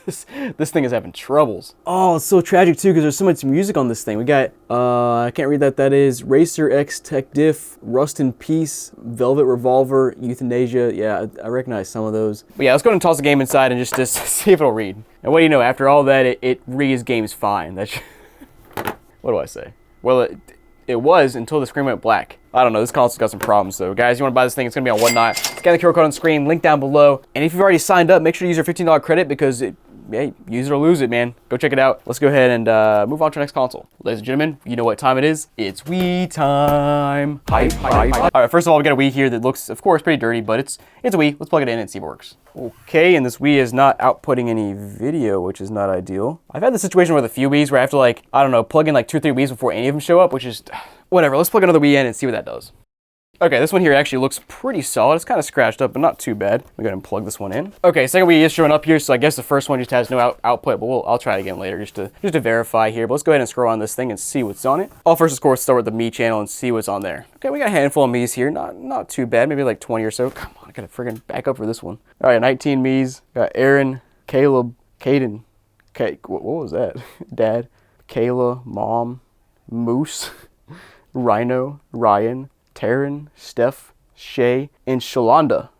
This thing is having troubles. Oh, it's so tragic too because there's so much music on this thing. We got, I can't read that is Racer X Tech Diff, Rust in Peace, Velvet Revolver, Euthanasia. Yeah, I recognize some of those. But yeah, let's go ahead and toss the game inside and just see if it'll read. And what do you know, after all that, it reads games fine. What do I say? Well, it was until the screen went black. I don't know, this console's got some problems. So guys, you want to buy this thing, it's going to be on Whatnot. Scan the QR code on the screen, link down below. And if you've already signed up, make sure to use your $15 credit because hey, use it or lose it, man. Go check it out. Let's go ahead and move on to our next console. Ladies and gentlemen, you know what time it is. It's Wii time. Hype. All right, first of all, we got a Wii here that looks, of course, pretty dirty, but it's a Wii. Let's plug it in and see if it works. Okay, and this Wii is not outputting any video, which is not ideal. I've had the situation with a few Wiis where I have to, like, I don't know, plug in like 2 or 3 Wiis before any of them show up, which is, whatever. Let's plug another Wii in and see what that does. Okay, this one here actually looks pretty solid. It's kind of scratched up, but not too bad. We go ahead and plug this one in. Okay, second Wii is showing up here, so I guess the first one just has no output, but I'll try it again later just to verify here. But let's go ahead and scroll on this thing and see what's on it. I'll first, of course, start with the Me channel and see what's on there. Okay, we got a handful of Miis here. Not too bad, maybe like 20 or so. Come on, I gotta friggin' back up for this one. All right, 19 Miis. Got Aaron, Caleb, Caden. Okay, what was that? Dad, Kayla, Mom, Moose, Rhino, Ryan, Taryn, Steph, Shay, and Shalonda.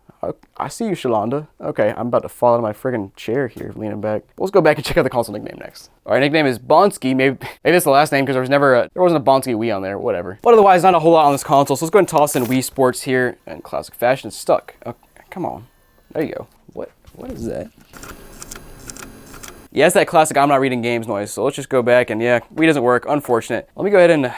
I see you, Shalonda. Okay, I'm about to fall out of my friggin' chair here, leaning back. Let's go back and check out the console nickname next. All right, nickname is Bonsky. Maybe that's the last name because there wasn't a Bonsky Wii on there, whatever. But otherwise, not a whole lot on this console. So let's go ahead and toss in Wii Sports here. And classic fashion, it's stuck. Okay, come on. There you go. What is that? Yeah, it's that classic I'm not reading games noise. So let's just go back and yeah, Wii doesn't work. Unfortunate. Let me go ahead and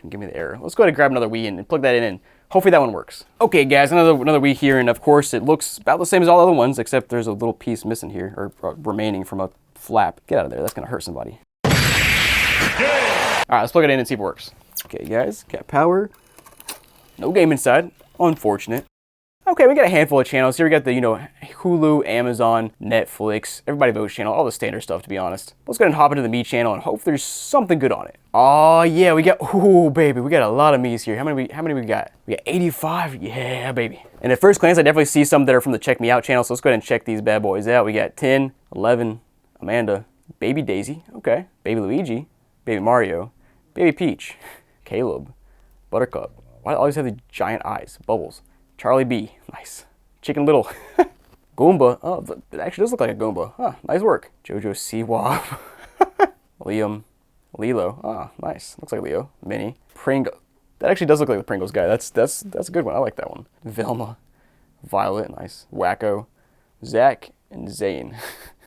give me the error. Let's go ahead and grab another Wii and plug that in and hopefully that one works. Okay guys, another Wii here, and of course it looks about the same as all the other ones, except there's a little piece missing here, or remaining from a flap. Get out of there, that's gonna hurt somebody. Alright, let's plug it in and see if it works. Okay guys, got power. No game inside, unfortunate. Okay, we got a handful of channels here. We got the, Hulu, Amazon, Netflix, everybody votes channel, all the standard stuff, to be honest. Let's go ahead and hop into the Me channel and hope there's something good on it. Oh yeah, we got, ooh baby, we got a lot of Miis here. How many we got? We got 85, yeah baby. And at first glance, I definitely see some that are from the Check Me Out channel, so let's go ahead and check these bad boys out. We got 10, 11, Amanda, Baby Daisy, okay, Baby Luigi, Baby Mario, Baby Peach, Caleb, Buttercup. Why do I always have the giant eyes? Bubbles. Charlie B, nice. Chicken Little. Goomba, oh, it actually does look like a Goomba. Huh, nice work. Jojo Siwa. Liam, Lilo. Ah, nice. Looks like Leo. Minnie. Pringle. That actually does look like the Pringles guy. That's a good one. I like that one. Velma. Violet. Nice. Wacko. Zach and Zane.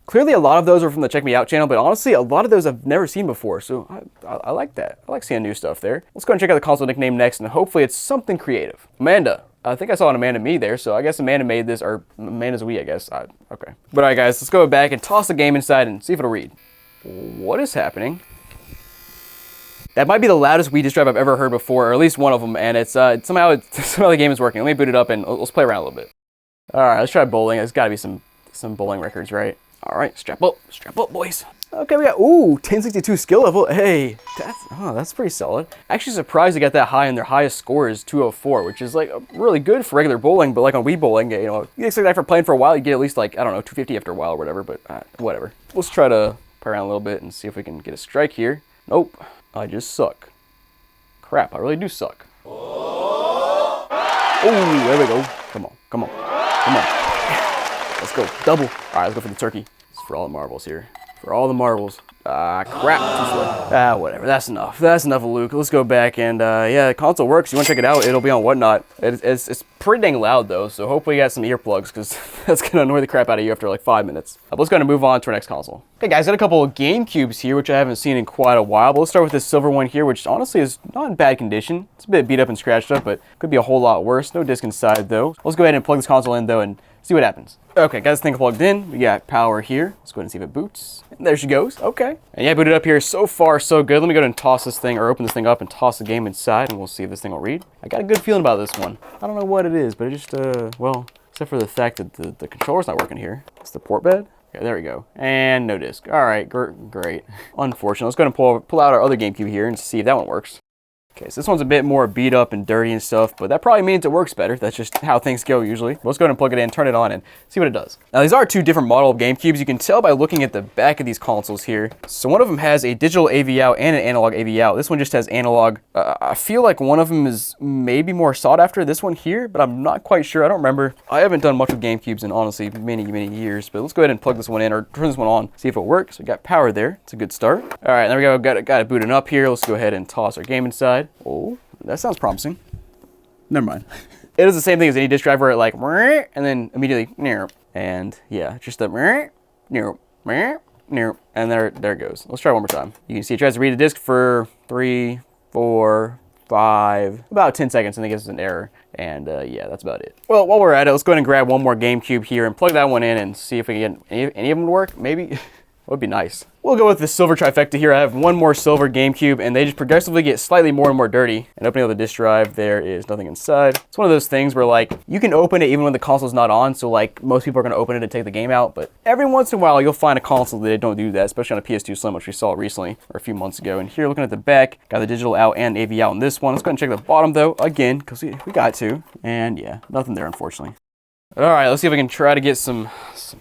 Clearly a lot of those are from the Check Me Out channel, but honestly, a lot of those I've never seen before, so I like that. I like seeing new stuff there. Let's go and check out the console nickname next, and hopefully it's something creative. Amanda. I think I saw an Amanda Me there, so I guess Amanda made this, or Amanda's We, I guess. Okay. But alright guys, let's go back and toss the game inside and see if it'll read. What is happening? That might be the loudest Wii disk drive I've ever heard before, or at least one of them, and it's somehow the game is working. Let me boot it up and let's play around a little bit. Alright, let's try bowling. There's gotta be some bowling records, right? Alright, strap up, boys. Okay, we got, 1062 skill level. Hey, that's pretty solid. Actually surprised to get that high, and their highest score is 204, which is like really good for regular bowling, but like on Wii bowling, you know, you expect that for playing for a while, you get at least like, I don't know, 250 after a while or whatever, but whatever. Let's try to play around a little bit and see if we can get a strike here. Nope, I just suck. Crap, I really do suck. Oh, there we go. Come on. Let's go, double. All right, let's go for the turkey. It's for all the marbles here. For all the marbles. Crap, too slow. Whatever, that's enough. That's enough of Luke. Let's go back and, yeah, the console works. You want to check it out, it'll be on Whatnot. It's pretty dang loud, though, so hopefully you got some earplugs, because that's going to annoy the crap out of you after, like, 5 minutes. Let's go ahead and move on to our next console. Okay, guys, got a couple of GameCubes here, which I haven't seen in quite a while, but let's start with this silver one here, which honestly is not in bad condition. It's a bit beat up and scratched up, but could be a whole lot worse. No disc inside, though. Let's go ahead and plug this console in, though, and see what happens. Okay, got this thing plugged in. We got power here. Let's go ahead and see if it boots. And there she goes. Okay. And yeah, booted up here. So far, so good. Let me go ahead and toss this thing, or open this thing up and toss the game inside, and we'll see if this thing will read. I got a good feeling about this one. I don't know what it is, but it just, well, except for the fact that the controller's not working here. It's the port bed. Okay, there we go. And no disc. All right, great. Unfortunate. Let's go ahead and pull out our other GameCube here and see if that one works. Okay, so this one's a bit more beat up and dirty and stuff, but that probably means it works better. That's just how things go usually. Let's go ahead and plug it in, turn it on, and see what it does. Now, these are two different model of GameCubes. You can tell by looking at the back of these consoles here. So one of them has a digital AV out and an analog AV out. This one just has analog. I feel like one of them is maybe more sought after, this one here, but I'm not quite sure. I don't remember. I haven't done much with GameCubes in honestly many years, but let's go ahead and plug this one in, or turn this one on, see if it works. We got power there. It's a good start. All right, there we go. Got it booting up here. Let's go ahead and toss our game inside. Oh. That sounds promising. Never mind. It is the same thing as any disk drive where it like, and then immediately, and yeah, just the, and there it goes. Let's try one more time. You can see it tries to read the disk for 3, 4, 5, about 10 seconds, and then it gives us an error. And yeah, that's about it. Well, while we're at it, let's go ahead and grab one more GameCube here and plug that one in and see if we can get any of them to work, maybe. Would be nice. We'll go with the silver trifecta here. I have one more silver GameCube, and they just progressively get slightly more and more dirty. And opening up the disk drive, there is nothing inside. It's one of those things where, like, you can open it even when the console's not on, so, like, most people are going to open it and take the game out, but every once in a while, you'll find a console that they don't do that, especially on a PS2 Slim, which we saw recently, or a few months ago. And here, looking at the back, got the digital out and AV out on this one. Let's go ahead and check the bottom, though, again, because we got to. And, yeah, nothing there, unfortunately. All right, let's see if we can try to get some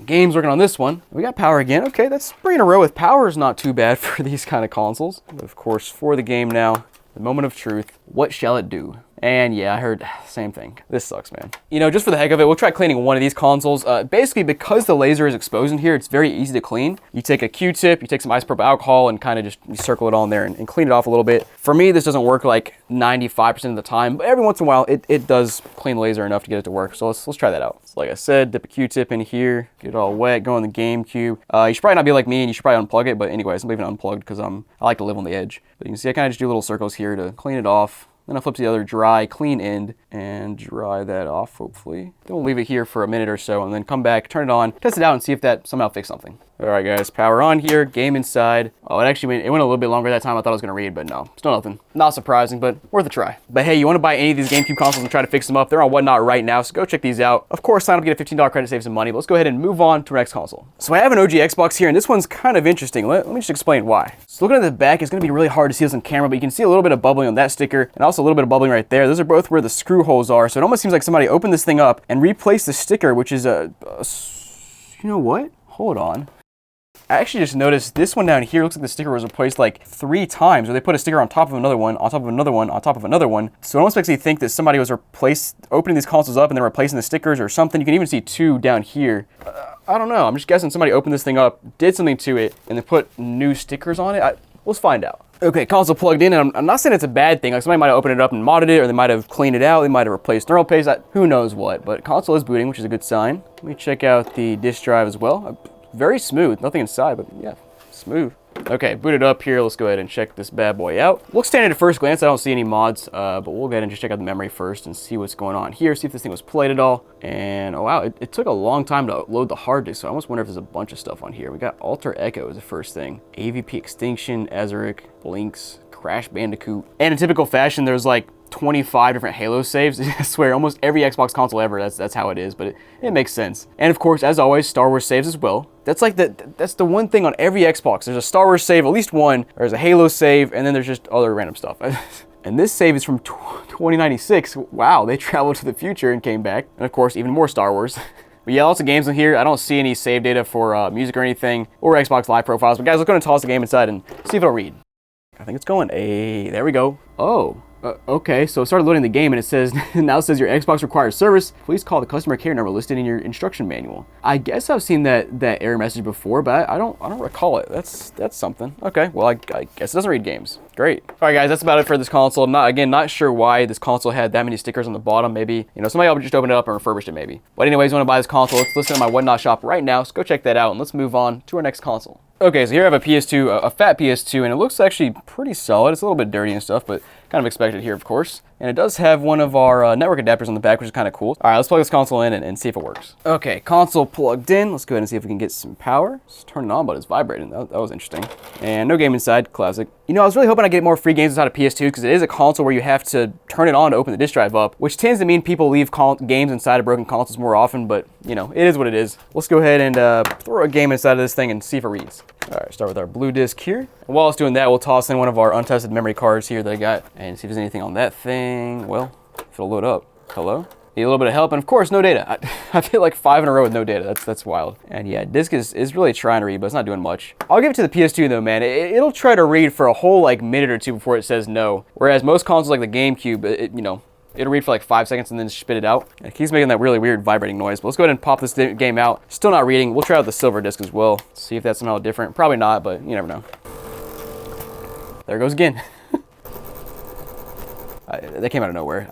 games working on this one. We got power again. Okay, that's 3 in a row with power is not too bad for these kind of consoles. But of course, for the game now, the moment of truth. What shall it do? And yeah, I heard same thing. This sucks, man. You know, just for the heck of it, we'll try cleaning one of these consoles. Basically, because the laser is exposed in here, it's very easy to clean. You take a Q-tip, you take some isopropyl alcohol, and kind of just you circle it on there and clean it off a little bit. For me, this doesn't work like 95% of the time, but every once in a while, it does clean the laser enough to get it to work. So let's try that out. So like I said, dip a Q-tip in here, get it all wet, go on the GameCube. You should probably not be like me, and you should probably unplug it. But anyways, I'm leaving it unplugged because I like to live on the edge. But you can see I kind of just do little circles here to clean it off. Then I'll flip to the other dry, clean end and dry that off, hopefully. Then we'll leave it here for a minute or so and then come back, turn it on, test it out, and see if that somehow fixed something. All right, guys, power on here, game inside. Oh, it went a little bit longer that time. I thought I was gonna read, but no, still nothing. Not surprising, but worth a try. But hey, you wanna buy any of these GameCube consoles and try to fix them up? They're on Whatnot right now, so go check these out. Of course, sign up, get a $15 credit, save some money, but let's go ahead and move on to our next console. So I have an OG Xbox here, and this one's kind of interesting. Let me just explain why. So looking at the back, it's gonna be really hard to see this on camera, but you can see a little bit of bubbling on that sticker, and also a little bit of bubbling right there. Those are both where the screw holes are, so it almost seems like somebody opened this thing up and replaced the sticker, which is you know what? Hold on. I actually just noticed this one down here looks like the sticker was replaced like 3 times, or they put a sticker on top of another one, on top of another one, on top of another one. So it almost makes me think that somebody was opening these consoles up and then replacing the stickers or something. You can even see 2 down here. I don't know. I'm just guessing somebody opened this thing up, did something to it, and then put new stickers on it. Let's find out. Okay, console plugged in, and I'm not saying it's a bad thing. Like, somebody might have opened it up and modded it, or they might have cleaned it out, they might have replaced neural paste, who knows what. But console is booting, which is a good sign. Let me check out the disk drive as well. Very smooth, nothing inside, but yeah, smooth. Okay, booted up here. Let's go ahead and check this bad boy out. Looks standard at first glance. I don't see any mods, but we'll go ahead and just check out the memory first and see what's going on here. See if this thing was played at all. And oh wow, it took a long time to load the hard disk, so I almost wonder if there's a bunch of stuff on here. We got Alter Echo as the first thing. AVP Extinction, Ezeric, Blinks, Crash Bandicoot. And in typical fashion, there's like 25 different Halo saves. I swear, almost every Xbox console ever, that's how it is, but it makes sense. And of course, as always, Star Wars saves as well. That's like that's the one thing on every Xbox. There's a Star Wars save, at least one. There's a Halo save, and then there's just other random stuff. And this save is from 2096. Wow, they traveled to the future and came back. And of course, even more Star Wars. But yeah, lots of games in here. I don't see any save data for music or anything, or Xbox Live profiles. But guys, let's go and toss the game inside and see if it'll read. I think it's going. Hey, there we go. Oh. Okay, so it started loading the game and it says, now it says your Xbox requires service. Please call the customer care number listed in your instruction manual. I guess I've seen that error message before, but I don't recall it. That's something. Okay, well, I guess it doesn't read games. Great. All right, guys, that's about it for this console. Not sure why this console had that many stickers on the bottom. Maybe, somebody just opened it up and refurbished it maybe. But anyways, you want to buy this console, let's listen to my Whatnot shop right now. So go check that out and let's move on to our next console. Okay, so here I have a PS2, a fat PS2, and it looks actually pretty solid. It's a little bit dirty and stuff, but kind of expected here, of course. And it does have one of our network adapters on the back, which is kind of cool. All right, let's plug this console in and see if it works. Okay, console plugged in. Let's go ahead and see if we can get some power. Let's turn it on, but it's vibrating. That was interesting. And no game inside, classic. I was really hoping I get more free games inside of PS2 because it is a console where you have to turn it on to open the disk drive up, which tends to mean people leave games inside of broken consoles more often, but it is what it is. Let's go ahead and throw a game inside of this thing and see if it reads. All right, start with our blue disc here. And while it's doing that, we'll toss in one of our untested memory cards here that I got and see if there's anything on that thing. Well, if it'll load up. Hello? Need a little bit of help, and of course, no data. I feel like 5 in a row with no data. That's wild. And yeah, disk is really trying to read, but it's not doing much. I'll give it to the PS2 though, man. It'll try to read for a whole minute or two before it says no. Whereas most consoles like the GameCube, it'll read for like 5 seconds and then spit it out. It keeps making that really weird vibrating noise. But let's go ahead and pop this game out. Still not reading. We'll try out the silver disc as well. See if that's somehow different. Probably not, but you never know. There it goes again. That came out of nowhere.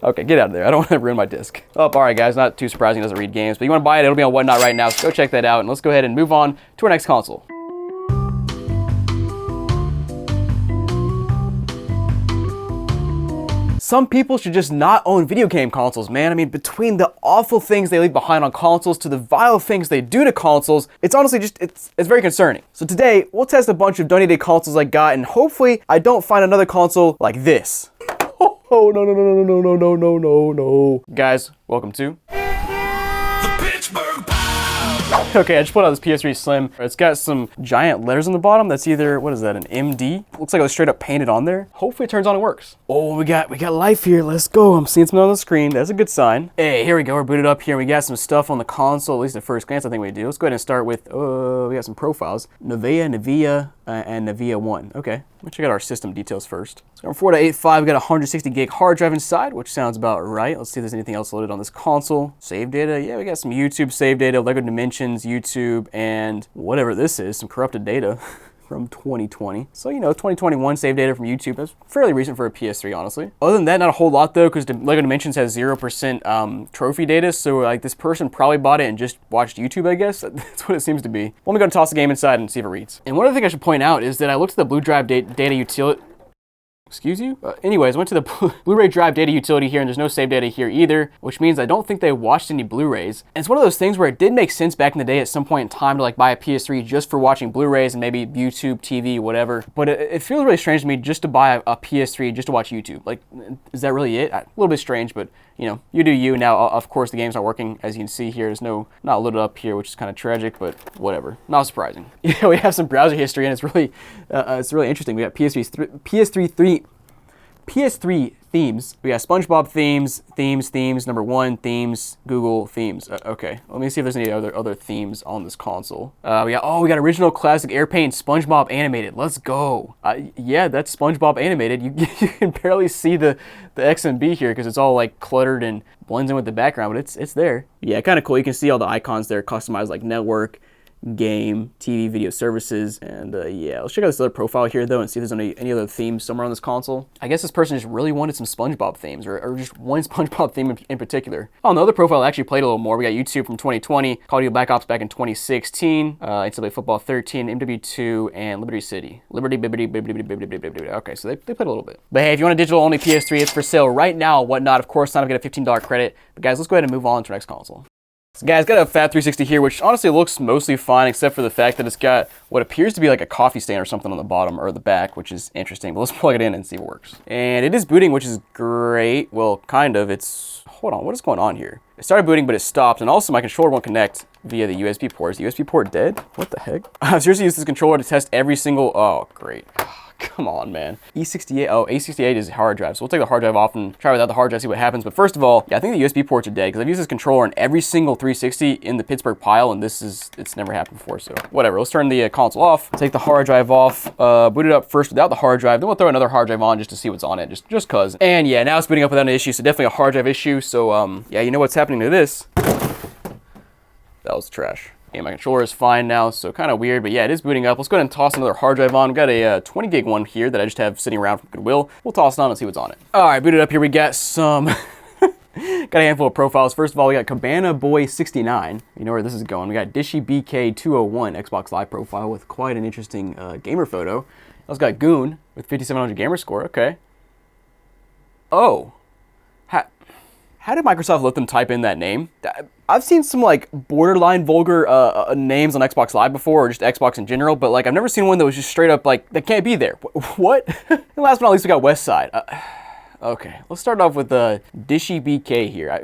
Okay, get out of there. I don't want to ruin my disc. Oh, all right, guys. Not too surprising. It doesn't read games, but you want to buy it, it'll be on Whatnot right now. So go check that out, and let's go ahead and move on to our next console. Some people should just not own video game consoles, man. I mean, between the awful things they leave behind on consoles to the vile things they do to consoles, it's honestly just, it's very concerning. So today, we'll test a bunch of donated consoles I got, and hopefully I don't find another console like this. Oh, no. Guys, welcome to The Pittsburgh Pow! Okay, I just pulled out this PS3 Slim. It's got some giant letters on the bottom. That's either, what is that, an MD? Looks like it was straight up painted on there. Hopefully it turns on and works. Oh, we got life here. Let's go. I'm seeing something on the screen. That's a good sign. Hey, here we go. We're booted up here. We got some stuff on the console, at least at first glance, I think we do. Let's go ahead and start with, we got some profiles. Nvidia, and Nvidia 1. Okay, let's check out our system details first. So on 4.85, we got a 160 gig hard drive inside, which sounds about right. Let's see if there's anything else loaded on this console. Save data, yeah, we got some YouTube save data, Lego Dimensions, YouTube, and whatever this is, some corrupted data from 2020. So, 2021 save data from YouTube. That's fairly recent for a PS3, honestly. Other than that, not a whole lot though, because Lego Dimensions has 0% trophy data. So this person probably bought it and just watched YouTube, I guess. That's what it seems to be. Let me go and toss the game inside and see if it reads. And one other thing I should point out is that I looked at the Blue Drive data utility. Excuse you? Anyways, I went to the Blu-ray drive data utility here, and there's no save data here either, which means I don't think they watched any Blu-rays. And it's one of those things where it did make sense back in the day at some point in time to buy a PS3 just for watching Blu-rays and maybe YouTube, TV, whatever. But it feels really strange to me just to buy a PS3 just to watch YouTube. Is that really it? A little bit strange, but you do you. Now, of course, the game's not working, as you can see here. There's not loaded up here, which is kind of tragic, but whatever. Not surprising. Yeah, we have some browser history, and it's really interesting. We got PS3 themes. We got SpongeBob themes, number 1 themes, Google themes. Okay, let me see if there's any other themes on this console. We got original classic Airpaint SpongeBob animated. Let's go. Yeah, that's SpongeBob animated. You can barely see the XMB here because it's all cluttered and blends in with the background, but it's there. Yeah, kind of cool. You can see all the icons there, customized network, game, TV, video services, and yeah, let's check out this other profile here though and see if there's any other themes somewhere on this console. I guess this person just really wanted some SpongeBob themes, or just one SpongeBob theme in particular. On the other profile, I actually played a little more. We got YouTube from 2020, Call of Duty Black Ops back in 2016, NCAA Football 13, MW2, and Liberty City. Okay, so they played a little bit. But hey, if you want a digital only PS3, it's for sale right now, whatnot. Of course, sign up, get a $15 credit. But guys, let's go ahead and move on to our next console. So guys, got a Fat 360 here, which honestly looks mostly fine, except for the fact that it's got what appears to be like a coffee stain or something on the bottom or the back, which is interesting. But let's plug it in and see if it works. And it is booting, which is great. Well, kind of. Hold on, what is going on here? It started booting, but it stopped. And also my controller won't connect via the USB port. Is the USB port dead? What the heck? I've seriously used this controller to test every single, oh, great. Come on, man. E68, oh, A68 is hard drive. So we'll take the hard drive off and try without the hard drive, see what happens. But first of all, yeah, I think the USB ports are dead because I've used this controller in every single 360 in the Pittsburgh pile, and it's never happened before, so whatever. Let's turn the console off, take the hard drive off, boot it up first without the hard drive, then we'll throw another hard drive on just to see what's on it, just cause. And yeah, now it's booting up without an issue, so definitely a hard drive issue. So yeah, you know what's happening to this? That was trash. Yeah, my controller is fine now, so kind of weird, but yeah, it is booting up. Let's go ahead and toss another hard drive on. We've got a 20 gig one here that I just have sitting around from Goodwill. We'll toss it on and see what's on it. All right, booted up here. We got some, got a handful of profiles. First of all, we got Cabana Boy 69. You know where this is going. We got Dishy BK 201 Xbox Live profile with quite an interesting gamer photo. Also got Goon with 5700 gamer score. Okay. Oh. How did Microsoft let them type in that name? I've seen some like borderline vulgar names on Xbox Live before, or just Xbox in general, but like I've never seen one that was just straight up like, that can't be there. What? And last but not least, we got West Side. Okay, let's start off with Dishy BK here. I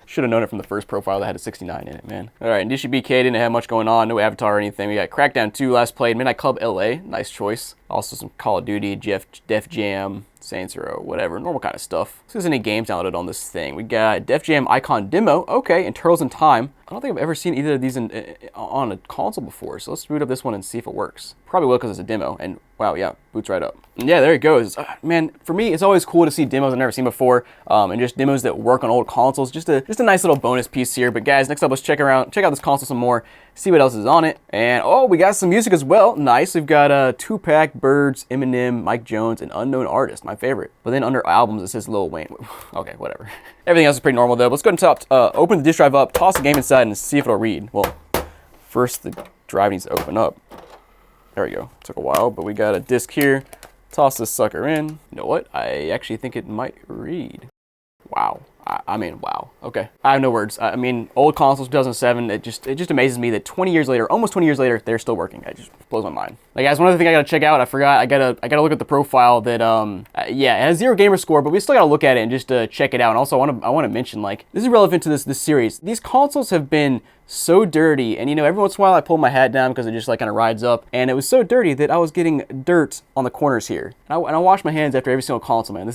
should have known it from the first profile that had a 69 in it, man. All right, and Dishy BK didn't have much going on, no avatar or anything. We got Crackdown 2 last played, Midnight Club LA, nice choice. Also some Call of Duty, Def Jam, Saints Row, whatever, normal kind of stuff. So there's any games downloaded on this thing. We got Def Jam Icon Demo, okay, and Turtles in Time. I don't think I've ever seen either of these on a console before, so let's boot up this one and see if it works. Probably will because it's a demo, and wow, yeah, boots right up. And yeah, there it goes. Man, for me, it's always cool to see demos I've never seen before, and just demos that work on old consoles. Just a nice little bonus piece here. But guys, next up, let's check out this console some more, see what else is on it. And oh, we got some music as well. Nice. We've got Tupac, Birds, Eminem, Mike Jones, and Unknown Artist, my favorite. But then under albums, it says Lil Wayne. Okay, whatever. Everything else is pretty normal though. But let's go ahead and open the disk drive up, toss the game inside, and see if it'll read. Well, first the drive needs to open up. There we go. Took a while, but we got a disc here. Toss this sucker in. You know what? I actually think it might read. Wow. I mean, wow. Okay. I have no words. I mean, old consoles, 2007, it just amazes me that 20 years later, almost 20 years later, they're still working. It just blows my mind. Like, guys, one other thing I gotta check out, I forgot, I gotta look at the profile that, yeah, it has 0 gamer score, but we still gotta look at it and just check it out. And also, I wanna mention, like, this is relevant to this series. These consoles have been so dirty, and you know, every once in a while I pull my hat down because it just like kind of rides up, and it was so dirty that I was getting dirt on the corners here. And I wash my hands after every single console, man.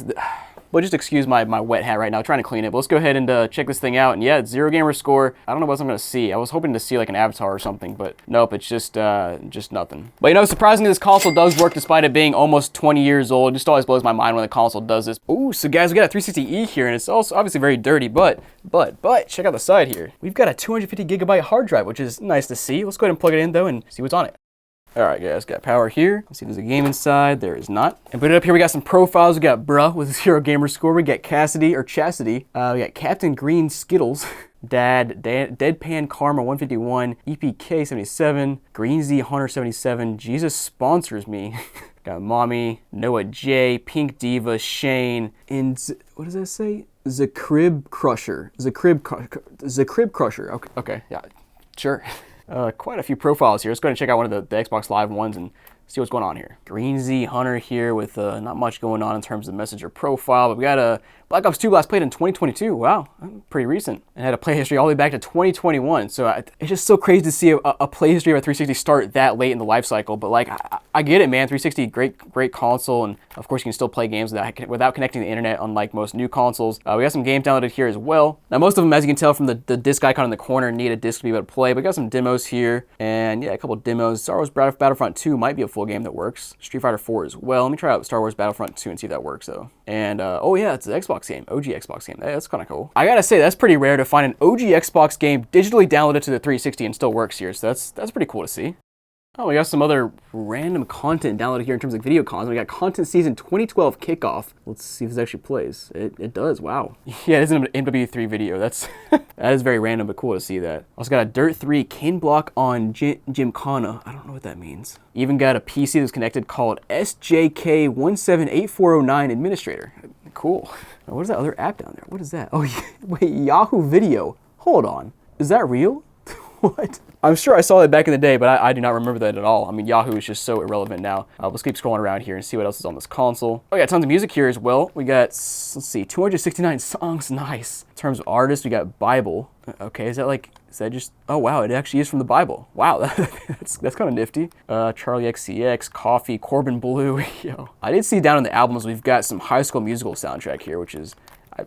Well, just excuse my wet hat right now, trying to clean it. But let's go ahead and check this thing out. And yeah, it's 0 gamer score. I don't know what else I'm gonna see. I was hoping to see like an avatar or something, but nope, it's just nothing. But you know, surprisingly, this console does work despite it being almost 20 years old. It just always blows my mind when the console does this. Ooh, so guys, we got a 360E here, and it's also obviously very dirty, but check out the side here. We've got a 250 gigabyte hard drive, which is nice to see. Let's go ahead and plug it in though and see what's on it. All right, guys, got power here. Let's see if there's a game inside. There is not. And put it up here, we got some profiles. We got Bruh with 0 gamer score. We got Cassidy, or Chastity. We got Captain Green Skittles. Deadpan Karma 151. EPK 77. Green Z Hunter 77. Jesus sponsors me. Got Mommy, Noah J, Pink Diva, Shane, and what does that say? Zacrib Crusher. Zacrib Crusher. Okay, yeah, sure. Quite a few profiles here. Let's go ahead and check out one of the Xbox Live ones and see what's going on here. Green Z Hunter here with not much going on in terms of messenger profile, but we got a Black Ops 2 last played in 2022. Wow, pretty recent. And had a play history all the way back to 2021. So it's just so crazy to see a play history of a 360 start that late in the life cycle. But like, I get it, man. 360, great console, and of course you can still play games without connecting to the internet, unlike most new consoles. We got some games downloaded here as well. Now most of them, as you can tell from the disc icon in the corner, need a disc to be able to play. But we got some demos here, and yeah, a couple demos. Star Wars Battlefront 2 might be a full game that works. Street Fighter 4 as well. Let me try out Star Wars Battlefront 2 and see if that works though. And oh yeah, it's an Xbox game, OG Xbox game. Hey, that's kind of cool. I gotta say, that's pretty rare to find an OG Xbox game digitally downloaded to the 360 and still works here. So that's pretty cool to see. Oh, we got some other random content downloaded here in terms of video content. We got Content Season 2012 Kickoff. Let's see if this actually plays. It does, wow. Yeah, it is an MW3 video. That is very random, but cool to see that. Also got a Dirt 3 Cane Block on Gymkhana. I don't know what that means. Even got a PC that's connected called SJK178409 Administrator. Cool. What is that other app down there? What is that? Oh, wait, Yahoo Video. Hold on. Is that real? What? I'm sure I saw that back in the day, but I do not remember that at all. I mean, Yahoo is just so irrelevant now. Let's keep scrolling around here and see what else is on this console. Oh, we got tons of music here as well. We got, let's see, 269 songs. Nice. In terms of artists, we got Bible. Okay, is that just, oh wow, it actually is from the Bible. Wow, that's kind of nifty. Charlie XCX, Coffee, Corbin Blue. Yo. I did see down in the albums, we've got some High School Musical soundtrack here, which is, I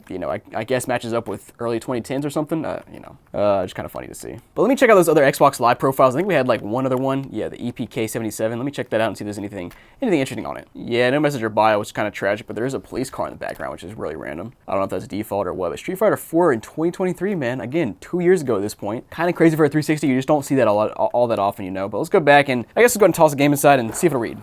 guess matches up with early 2010s or something, just kind of funny to see. But let me check out those other Xbox Live profiles. I think we had like one other one. Yeah, the EPK77. Let me check that out and see if there's anything interesting on it. Yeah, no message or bio, which is kind of tragic, but there is a police car in the background, which is really random. I don't know if that's default or what, but Street Fighter 4 in 2023, man. Again, 2 years ago at this point. Kind of crazy for a 360. You just don't see that all that often, But let's go back and I guess let's go ahead and toss the game inside and see if it'll read.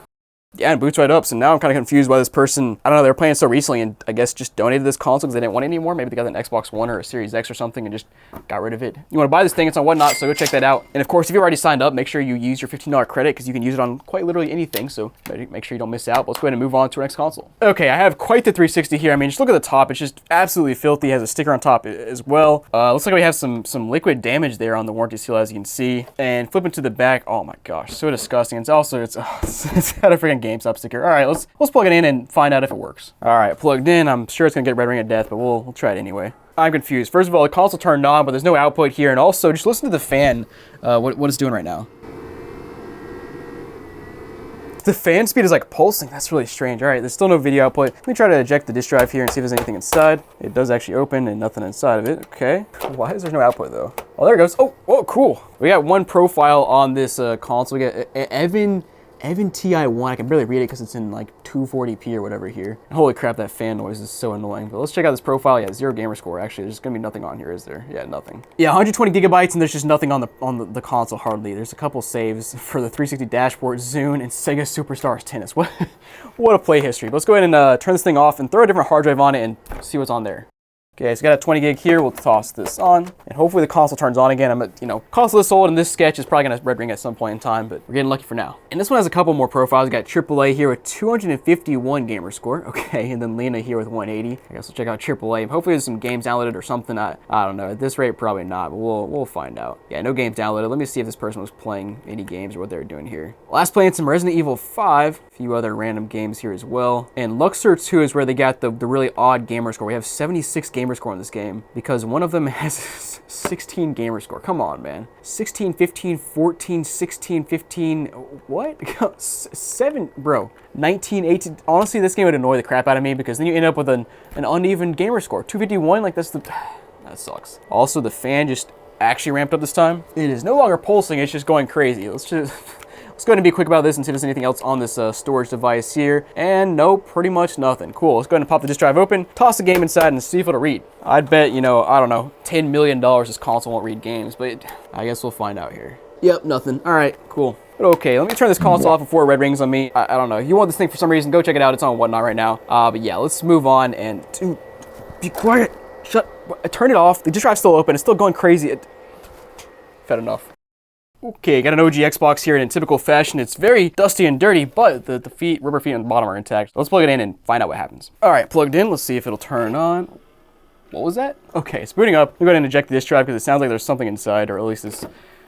Yeah, and boots right up. So now I'm kind of confused why this person, I don't know, they were playing so recently and I guess just donated this console because they didn't want it anymore. Maybe they got an Xbox One or a Series X or something and just got rid of it. You want to buy this thing, it's on Whatnot, so go check that out. And of course, if you've already signed up, make sure you use your $15 credit because you can use it on quite literally anything. So make sure you don't miss out. But let's go ahead and move on to our next console. Okay, I have quite the 360 here. I mean, just look at the top. It's just absolutely filthy. It has a sticker on top as well. Looks like we have some liquid damage there on the warranty seal, as you can see. And flipping to the back, oh my gosh, so disgusting. It's got a freaking GameStop sticker. All right, let's plug it in and find out if it works. All right, plugged in. I'm sure it's gonna get red ring of death, but we'll try it anyway. I'm confused. First of all, the console turned on, but there's no output here, and also just listen to the fan. What it's doing right now. The fan speed is like pulsing. That's really strange. All right, there's still no video output. Let me try to eject the disk drive here and see if there's anything inside. It does actually open and nothing inside of it. Okay. Why is there no output though? Oh, there it goes. Oh, cool. We got one profile on this console. We got Evan TI1. I can barely read it because it's in like 240p or whatever here. Holy crap, that fan noise is so annoying. But let's check out this profile. Yeah, 0 gamer score. Actually, there's gonna be nothing on here, is there? Yeah, nothing. Yeah, 120 gigabytes, and there's just nothing on the console hardly. There's a couple saves for the 360 dashboard, Zune, and Sega Superstars Tennis. What a play history. But let's go ahead and turn this thing off and throw a different hard drive on it and see what's on there. Okay, so got a 20 gig here. We'll toss this on, and hopefully the console turns on again. Console this old, and this sketch is probably gonna red ring at some point in time, but we're getting lucky for now. And this one has a couple more profiles. We got AAA here with 251 gamer score. Okay, and then Lena here with 180. I guess we'll check out AAA. Hopefully there's some games downloaded or something. I don't know. At this rate, probably not, but we'll find out. Yeah, no games downloaded. Let me see if this person was playing any games or what they were doing here. Last playing some Resident Evil 5. A few other random games here as well. And Luxor 2 is where they got the really odd gamer score. We have 76 gamer score in this game, because one of them has 16 gamer score. Come on, man. 16, 15, 14, 16, 15, what? 7, bro. 19, 18. Honestly, this game would annoy the crap out of me because then you end up with an uneven gamer score. 251, like that sucks. Also, the fan just actually ramped up this time. It is no longer pulsing, it's just going crazy. Let's go ahead and be quick about this and see if there's anything else on this storage device here. And no, pretty much nothing. Cool, let's go ahead and pop the disk drive open, toss the game inside and see if it'll read. I'd bet, I don't know, $10 million this console won't read games, but I guess we'll find out here. Yep, nothing. All right, cool. But okay, let me turn this console off before it red rings on me. I don't know, if you want this thing for some reason, go check it out. It's on Whatnot right now. But yeah, let's move on and, dude, be quiet. Turn it off. The disk drive's still open. It's still going crazy. Fed enough. Okay, got an OG Xbox here, and in typical fashion, it's very dusty and dirty, but the rubber feet on the bottom are intact. So let's plug it in and find out what happens. All right, plugged in. Let's see if it'll turn on. What was that? Okay, it's booting up. We're going to eject the disk drive because it sounds like there's something inside, or at least it's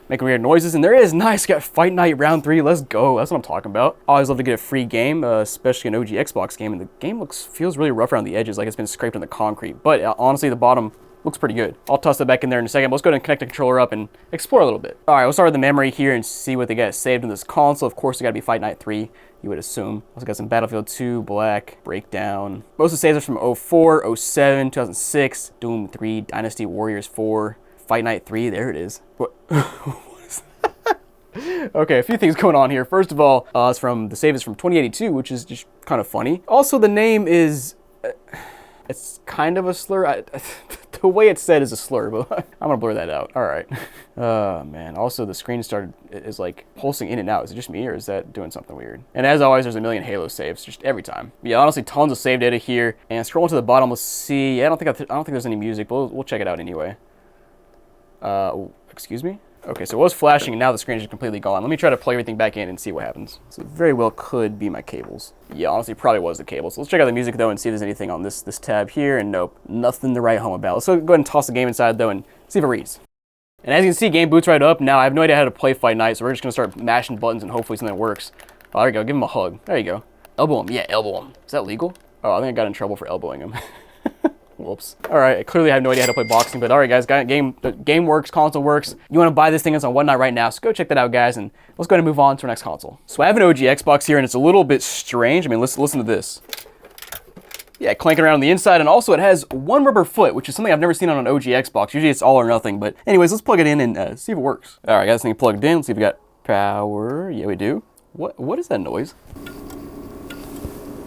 making weird noises. And there is. Nice. Got Fight Night Round 3. Let's go. That's what I'm talking about. I always love to get a free game, especially an OG Xbox game, and the game feels really rough around the edges, like it's been scraped on the concrete. But honestly, the bottom looks pretty good. I'll toss that back in there in a second. Let's go ahead and connect the controller up and explore a little bit. All right, we'll start with the memory here and see what they got saved in this console. Of course, they got to be Fight Night 3, you would assume. Also got some Battlefield 2, Black, Breakdown. Most of the saves are from 04, 07, 2006, Doom 3, Dynasty Warriors 4, Fight Night 3. There it is. What? Okay, a few things going on here. First of all, the save is from 2082, which is just kind of funny. Also, the name is, it's kind of a slur. The way it's said is a slur, but I'm gonna blur that out. All right. Man. Also, the screen is like pulsing in and out. Is it just me, or is that doing something weird? And as always, there's a million Halo saves just every time. But yeah, honestly, tons of save data here. And scrolling to the bottom, let's see. I don't think there's any music, but we'll check it out anyway. Excuse me. Okay, so it was flashing, and now the screen is just completely gone. Let me try to plug everything back in and see what happens. So it very well could be my cables. Yeah, honestly, probably was the cables. So let's check out the music, though, and see if there's anything on this tab here, and nope, nothing to write home about. Let's go ahead and toss the game inside, though, and see if it reads. And as you can see, game boots right up. Now, I have no idea how to play Fight Night, so we're just going to start mashing buttons, and hopefully something works. Oh, there you go. Give him a hug. There you go. Elbow him. Yeah, elbow him. Is that legal? Oh, I think I got in trouble for elbowing him. Whoops. All right, I clearly have no idea how to play boxing, but all right, guys, the game works, console works. You want to buy this thing, it's on Whatnot right now, so go check that out, guys, and let's go ahead and move on to our next console. So I have an OG Xbox here, and it's a little bit strange. I mean, listen to this. Yeah, clanking around on the inside, and also it has one rubber foot, which is something I've never seen on an OG Xbox. Usually it's all or nothing, but anyways, let's plug it in and see if it works. All right, got this thing plugged in. Let's see if we got power. Yeah, we do. What is that noise?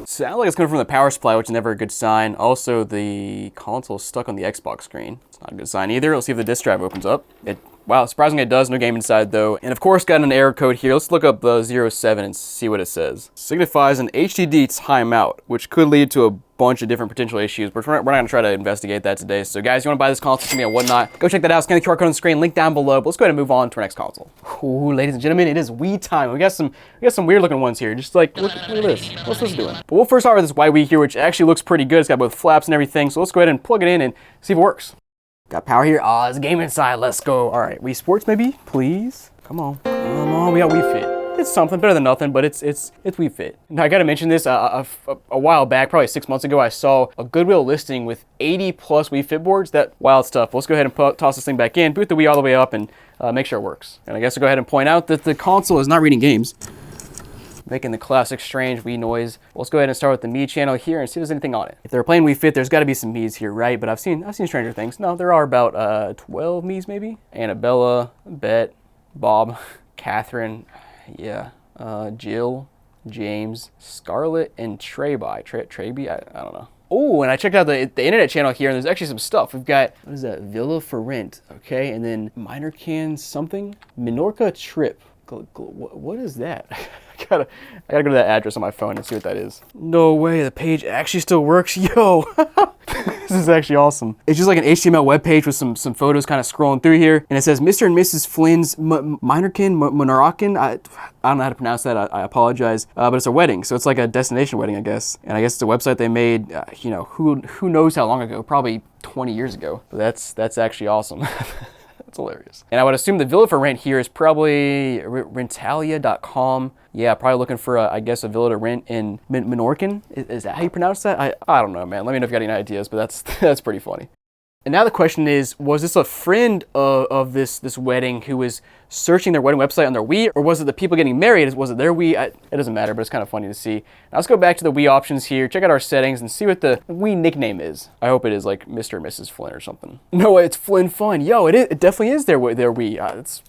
Sounds like it's coming from the power supply, which is never a good sign. Also, the console is stuck on the Xbox screen. It's not a good sign either. Let's see if the disk drive opens up. Wow, surprisingly it does. No game inside, though. And of course, got an error code here. Let's look up the 07 and see what it says. Signifies an HDD timeout, which could lead to a bunch of different potential issues, but we're not going to try to investigate that today. So guys, you want to buy this console from me at Whatnot, go check that out. Scan the QR code on the screen, link down below. But let's go ahead and move on to our next console. Ooh, ladies and gentlemen, it is Wii time. We got some weird looking ones here. Just like, look at this. What's this doing? But we'll first start with this white Wii here, which actually looks pretty good. It's got both flaps and everything. So let's go ahead and plug it in and see if it works. Got power here. Oh, there's a game inside. Let's go. All right, Wii Sports maybe, please. Come on, come on. We got Wii Fit. It's something better than nothing, but it's Wii Fit. Now I gotta mention this. A while back, probably 6 months ago, I saw a Goodwill listing with 80 plus Wii Fit boards. That wild stuff. Let's go ahead and toss this thing back in, boot the Wii all the way up, and make sure it works. And I guess I'll go ahead and point out that the console is not reading games, making the classic strange Wii noise. Let's go ahead and start with the Me channel here and see if there's anything on it. If they're playing Wii Fit, there's got to be some Miis here, right? But I've seen Stranger Things. No, there are about 12 Miis maybe. Annabella, Bet, Bob, Catherine, yeah, Jill, James, Scarlett, and Treby. I don't know. Oh, and I checked out the internet channel here, and there's actually some stuff. We've got, what is that? Villa for Rent, okay? And then Minor Can something? Minorca Trip. What is that? I gotta go to that address on my phone and see what that is. No way, the page actually still works. Yo, this is actually awesome. It's just like an HTML web page with some photos kind of scrolling through here, and it says Mr. and Mrs. Flynn's Monarakan. I don't know how to pronounce that. I apologize. But it's a wedding, so it's like a destination wedding, I guess. And I guess it's a website they made. Who knows how long ago? Probably 20 years ago. But that's actually awesome. That's hilarious. And I would assume the Villa for Rent here is probably rentalia.com. Yeah, probably looking for, I guess, a villa to rent in Menorcan. Is that how you pronounce that? I don't know, man. Let me know if you got any ideas, but that's pretty funny. And now the question is, was this a friend of this wedding who was searching their wedding website on their Wii, or was it the people getting married? Was it their Wii? It doesn't matter, but it's kind of funny to see. Now let's go back to the Wii options here, check out our settings, and see what the Wii nickname is. I hope it is like Mr. and Mrs. Flynn or something. No, it's Flynn Fun. Yo, it definitely is their Wii. It's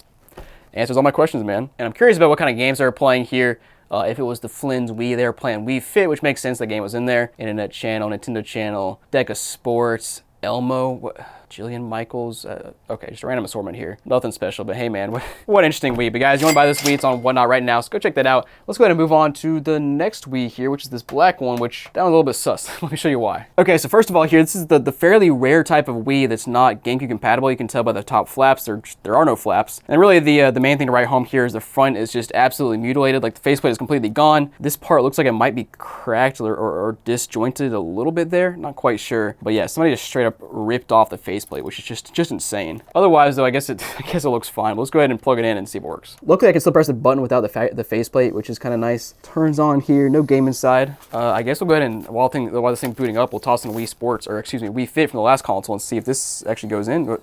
answers all my questions, man. And I'm curious about what kind of games they were playing here. If it was the Flynn's Wii, they were playing Wii Fit, which makes sense. The game was in there. Internet channel, Nintendo channel, Deck of Sports, Elmo, Jillian Michaels. Okay, just a random assortment here. Nothing special, but hey, man, what interesting Wii. But guys, you want to buy this Wii? It's on Whatnot right now, so go check that out. Let's go ahead and move on to the next Wii here, which is this black one, which that one's a little bit sus. Let me show you why. Okay, so first of all here, this is the fairly rare type of Wii that's not GameCube compatible. You can tell by the top flaps, there are no flaps. And really the main thing to write home here is the front is just absolutely mutilated. Like the faceplate is completely gone. This part looks like it might be cracked or disjointed a little bit there. Not quite sure. But yeah, somebody just straight up ripped off the faceplate, which is just insane. Otherwise, though, I guess it looks fine. But let's go ahead and plug it in and see if it works. Luckily, I can still press the button without the faceplate, which is kind of nice. Turns on here, no game inside. I guess we'll go ahead and while this thing's booting up, we'll toss in Wii Sports, or excuse me, Wii Fit from the last console and see if this actually goes in.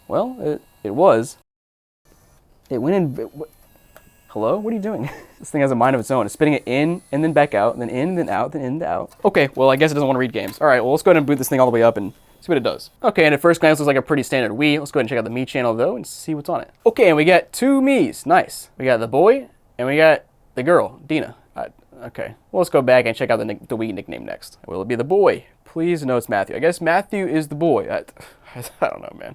Well, it was. It went in. Hello? What are you doing? This thing has a mind of its own. It's spitting it in and then back out, and then in, then out, then in, then out. Okay, well, I guess it doesn't want to read games. All right, well, let's go ahead and boot this thing all the way up and see see what it does. Okay, and at first glance looks like a pretty standard Wii. Let's go ahead and check out the Me channel though and see what's on it. Okay, and we got two Miis. Nice. We got the boy and we got the girl, Dina. Okay, well, let's go back and check out the Wii nickname next. Will it be the boy? Please, no, it's Matthew. I guess Matthew is the boy. I don't know, man.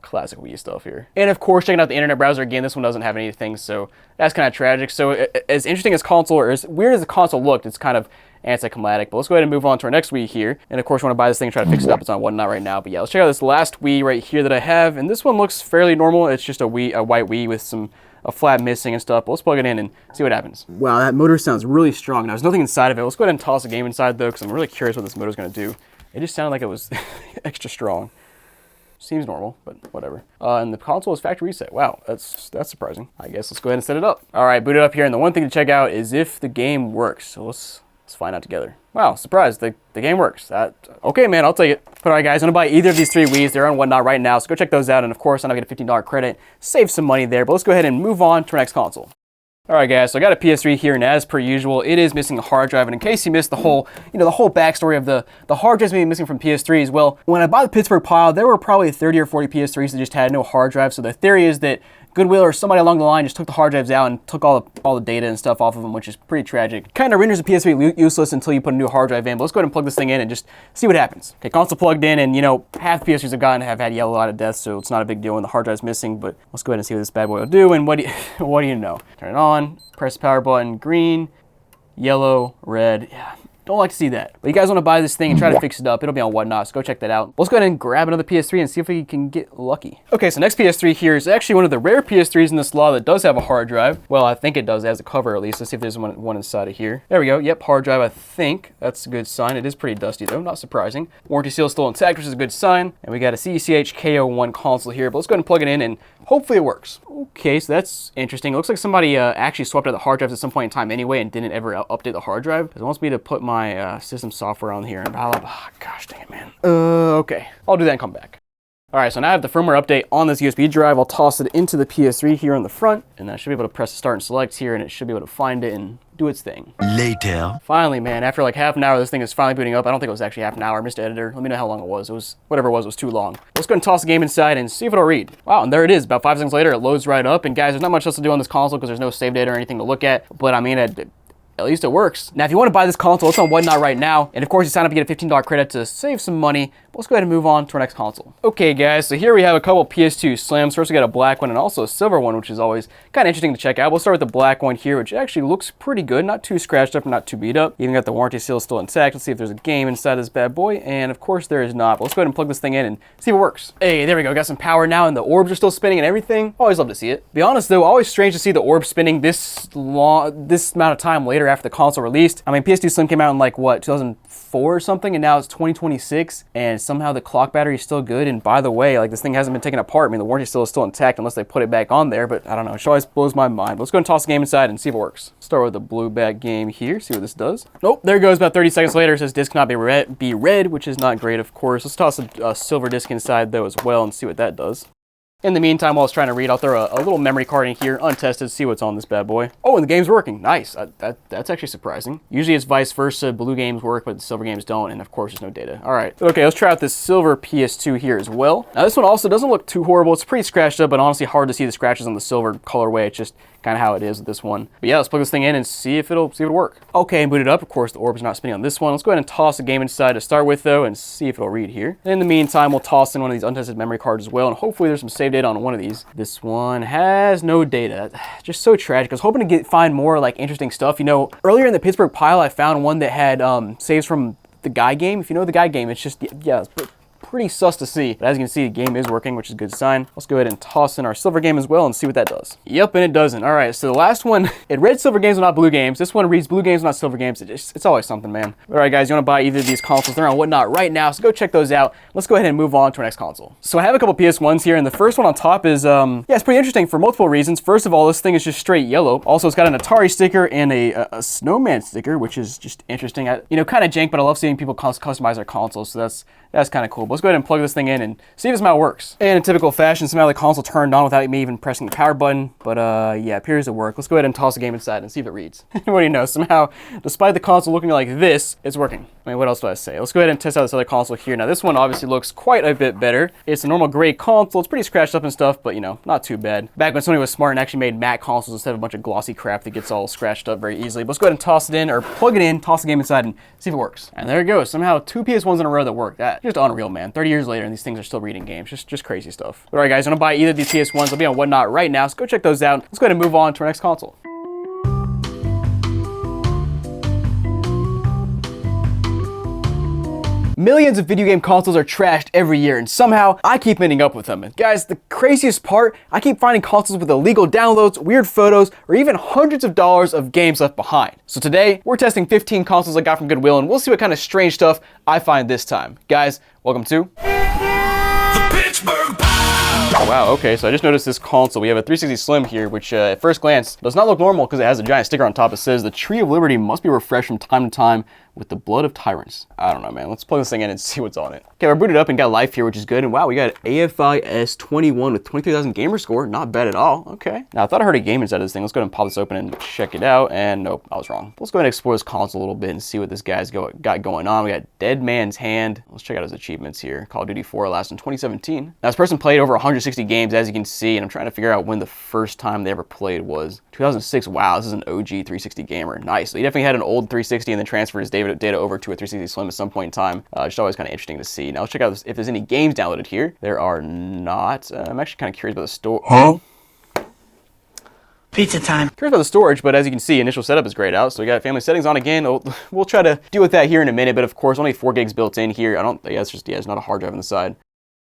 Classic Wii stuff here. And of course, checking out the internet browser again, this one doesn't have anything, so that's kind of tragic. So as interesting as console, or as weird as the console looked, it's kind of anticlimactic. But let's go ahead and move on to our next Wii here. And of course, we want to buy this thing and try to fix it up. It's on whatnot right now. But yeah, let's check out this last Wii right here that I have. And this one looks fairly normal. It's just a white Wii with a flat missing and stuff. But let's plug it in and see what happens. Wow, that motor sounds really strong. Now, there's nothing inside of it. Let's go ahead and toss a game inside though, because I'm really curious what this motor's going to do. It just sounded like it was extra strong. Seems normal, but whatever. And the console is factory reset. Wow, that's surprising. I guess let's go ahead and set it up. All right, boot it up here, and the one thing to check out is if the game works. So let's find out together. Wow, surprise, the game works. Okay, man, I'll take it. But all right, guys, I'm gonna buy either of these three Wiis. They're on whatnot right now, so go check those out. And of course, I'm gonna get a $15 credit, save some money there. But let's go ahead and move on to our next console. All right, guys, so I got a PS3 here, and as per usual, it is missing a hard drive. And in case you missed the whole, the whole backstory of the hard drives being missing from PS3s, well, when I bought the Pittsburgh pile, there were probably 30 or 40 PS3s that just had no hard drive. So the theory is that Goodwill or somebody along the line just took the hard drives out and took all the data and stuff off of them, which is pretty tragic. Kind of renders the PS3 useless until you put a new hard drive in. But let's go ahead and plug this thing in and just see what happens. Okay, console plugged in, and half the PS3s have had yellow out of death, so it's not a big deal when the hard drive's missing. But let's go ahead and see what this bad boy will do. And what do you know? Turn it on. Press the power button, green, yellow, red. Yeah, don't like to see that. But you guys want to buy this thing and try to fix it up. It'll be on whatnot, so go check that out. Let's go ahead and grab another PS3 and see if we can get lucky. Okay, so next PS3 here is actually one of the rare PS3s in this lot that does have a hard drive. Well, I think it does. It has a cover at least. Let's see if there's one inside of here. There we go. Yep, hard drive, I think. That's a good sign. It is pretty dusty though, not surprising. Warranty seal is still intact, which is a good sign. And we got a CECH KO1 console here, but let's go ahead and plug it in and hopefully it works. Okay, so that's interesting. It looks like somebody actually swapped out the hard drives at some point in time anyway and didn't ever update the hard drive. It wants me to put my system software on here and gosh dang it, man. Okay, I'll do that and come back. All right, so now I have the firmware update on this USB drive. I'll toss it into the PS3 here on the front, and I should be able to press start and select here, and it should be able to find it and do its thing. Later. Finally, man, after like half an hour, this thing is finally booting up. I don't think it was actually half an hour. Mr. Editor, let me know how long it was. It was, whatever it was too long. Let's go and toss the game inside and see if it'll read. Wow, and there it is. About 5 seconds later, it loads right up. And guys, there's not much else to do on this console because there's no save data or anything to look at. But I mean, at least it works. Now, if you want to buy this console, it's on whatnot right now. And of course, you sign up, you get a $15 credit to save some money. But let's go ahead and move on to our next console. Okay, guys, so here we have a couple PS2 Slims. First, we got a black one and also a silver one, which is always kind of interesting to check out. We'll start with the black one here, which actually looks pretty good. Not too scratched up, not too beat up. Even got the warranty seal still intact. Let's see if there's a game inside this bad boy. And of course, there is not. But let's go ahead and plug this thing in and see if it works. Hey, there we go. Got some power now, and the orbs are still spinning and everything. Always love to see it. Be honest, though, always strange to see the orbs spinning this amount of time later after the console release. I mean, PS2 Slim came out in like, what, 2004 or something, and now it's 2026, and somehow the clock battery is still good. And by the way, like, this thing hasn't been taken apart. I mean, the warranty still is still intact unless they put it back on there, but I don't know. It always blows my mind. But let's go and toss the game inside and see if it works. Start with the blue back game here, see what this does. Nope, there it goes. About 30 seconds later, it says disc cannot be read, which is not great, of course. Let's toss a silver disc inside, though, as well, and see what that does. In the meantime, while I was trying to read, I'll throw a little memory card in here, untested, see what's on this bad boy. Oh, and the game's working. Nice. That's actually surprising. Usually it's vice versa. Blue games work, but the silver games don't, and of course there's no data. All right. Okay, let's try out this silver PS2 here as well. Now, this one also doesn't look too horrible. It's pretty scratched up, but honestly hard to see the scratches on the silver colorway. It's just kind of how it is with this one. But yeah, let's plug this thing in and see if it'll work. Okay, and boot it up. Of course, the orb's not spinning on this one. Let's go ahead and toss the game inside to start with, though, and see if it'll read here. And in the meantime, we'll toss in one of these untested memory cards as well, and hopefully there's some save data on one of these. This one has no data. Just so tragic. I was hoping to find more like interesting stuff. Earlier in the Pittsburgh pile, I found one that had saves from the Guy game. If you know the Guy game, it's just, yeah, it's pretty sus to see. But as you can see, the game is working, which is a good sign. Let's go ahead and toss in our silver game as well and see what that does. Yep, and it doesn't. All right, so the last one, it read silver games, but not blue games. This one reads blue games, not silver games. It's always something, man. All right, guys, you want to buy either of these consoles? They're on whatnot right now, so go check those out. Let's go ahead and move on to our next console. So I have a couple PS1s here, and the first one on top is, yeah, it's pretty interesting for multiple reasons. First of all, this thing is just straight yellow. Also, it's got an Atari sticker and a snowman sticker, which is just interesting. Kind of jank, but I love seeing people customize their consoles, so that's kind of cool. But let's go ahead and plug this thing in and see if it somehow works. And in typical fashion, somehow the console turned on without me even pressing the power button. But yeah, it appears to work. Let's go ahead and toss the game inside and see if it reads. What do you know? Somehow, despite the console looking like this, it's working. I mean, what else do I say? Let's go ahead and test out this other console here. Now, this one obviously looks quite a bit better. It's a normal gray console. It's pretty scratched up and stuff, but you know, not too bad. Back when Sony was smart and actually made matte consoles instead of a bunch of glossy crap that gets all scratched up very easily. But let's go ahead and toss it in, or plug it in, toss the game inside, and see if it works. And there it goes. Somehow, 2 PS1s in a row that work. That just unreal, man. 30 years later, and these things are still reading games. Just crazy stuff. But all right, guys, I'm gonna buy either of these PS1s. They'll be on Whatnot right now, so go check those out. Let's go ahead and move on to our next console. Millions of video game consoles are trashed every year, and somehow I keep ending up with them. And guys, the craziest part, I keep finding consoles with illegal downloads, weird photos, or even hundreds of dollars of games left behind. So today, we're testing 15 consoles I got from Goodwill, and we'll see what kind of strange stuff I find this time. Guys, welcome to The Pittsburgh Pow! Wow, okay, so I just noticed this console. We have a 360 Slim here, which at first glance does not look normal because it has a giant sticker on top that says the Tree of Liberty must be refreshed from time to time with the blood of tyrants. I don't know, man. Let's plug this thing in and see what's on it. Okay, we're booted up and got life here, which is good. And wow, we got AFI S21 with 23,000 gamer score. Not bad at all. Okay. Now, I thought I heard a game inside of this thing. Let's go ahead and pop this open and check it out. And nope, I was wrong. Let's go ahead and explore this console a little bit and see what this guy's got going on. We got Dead Man's Hand. Let's check out his achievements here. Call of Duty 4 last in 2017. Now, this person played over 160 games, as you can see, and I'm trying to figure out when the first time they ever played was. 2006. Wow, this is an OG 360 gamer. Nice. So he definitely had an old 360 and then transferred his data over to a 360 Slim at some point in time. Just always kind of interesting to see. Now let's check out if there's any games downloaded here. There are not. I'm actually kind of curious about the store. Huh? Pizza time. Curious about the storage, but as you can see, initial setup is grayed out. So we got family settings on again. We'll try to deal with that here in a minute, but of course only 4 gigs built in here. It's not a hard drive on the side.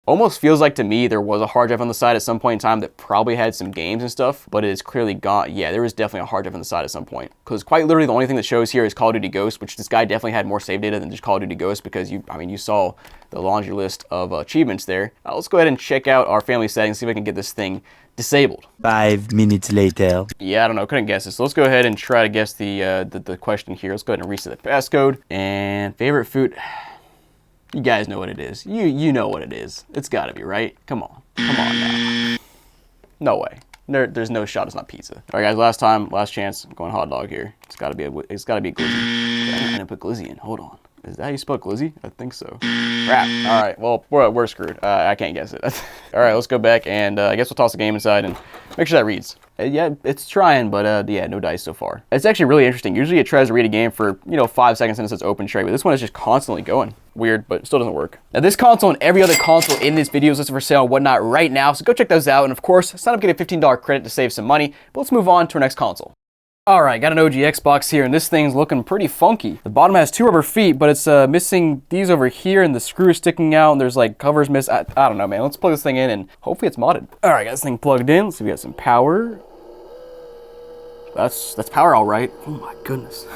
Almost feels like to me there was a hard drive on the side at some point in time that probably had some games and stuff, but it is clearly gone. Yeah, there was definitely a hard drive on the side at some point. Because quite literally the only thing that shows here is Call of Duty Ghost, which this guy definitely had more save data than just Call of Duty Ghost because you saw the laundry list of achievements there. Let's go ahead and check out our family settings, see if I can get this thing disabled. 5 minutes later. Yeah, I don't know, couldn't guess it. So let's go ahead and try to guess the question here. Let's go ahead and reset the passcode. And favorite food. You guys know what it is. You know what it is. It's gotta be, right? Come on now. No way. There's no shot it's not pizza. All right, guys, last chance. I'm going hot dog here. It's gotta be a glizzy. I'm gonna put glizzy in. Hold on. Is that how you spell glizzy? I think so. Crap. All right, well, we're screwed. I can't guess it. All right, let's go back and I guess we'll toss the game inside and make sure that reads. Yeah, it's trying, but yeah, no dice so far. It's actually really interesting. Usually it tries to read a game for, 5 seconds and it says open tray, but this one is just constantly going. Weird, but it still doesn't work. Now this console and every other console in this video is listed for sale and whatnot right now, so go check those out. And of course, sign up, get a $15 credit to save some money. But let's move on to our next console. All right, got an OG Xbox here, and this thing's looking pretty funky. The bottom has 2 rubber feet, but it's missing these over here, and the screw is sticking out, and there's like covers missing. I don't know, man. Let's plug this thing in, and hopefully it's modded. All right, got this thing plugged in. Let's see if we got some power. That's power all right. Oh my goodness.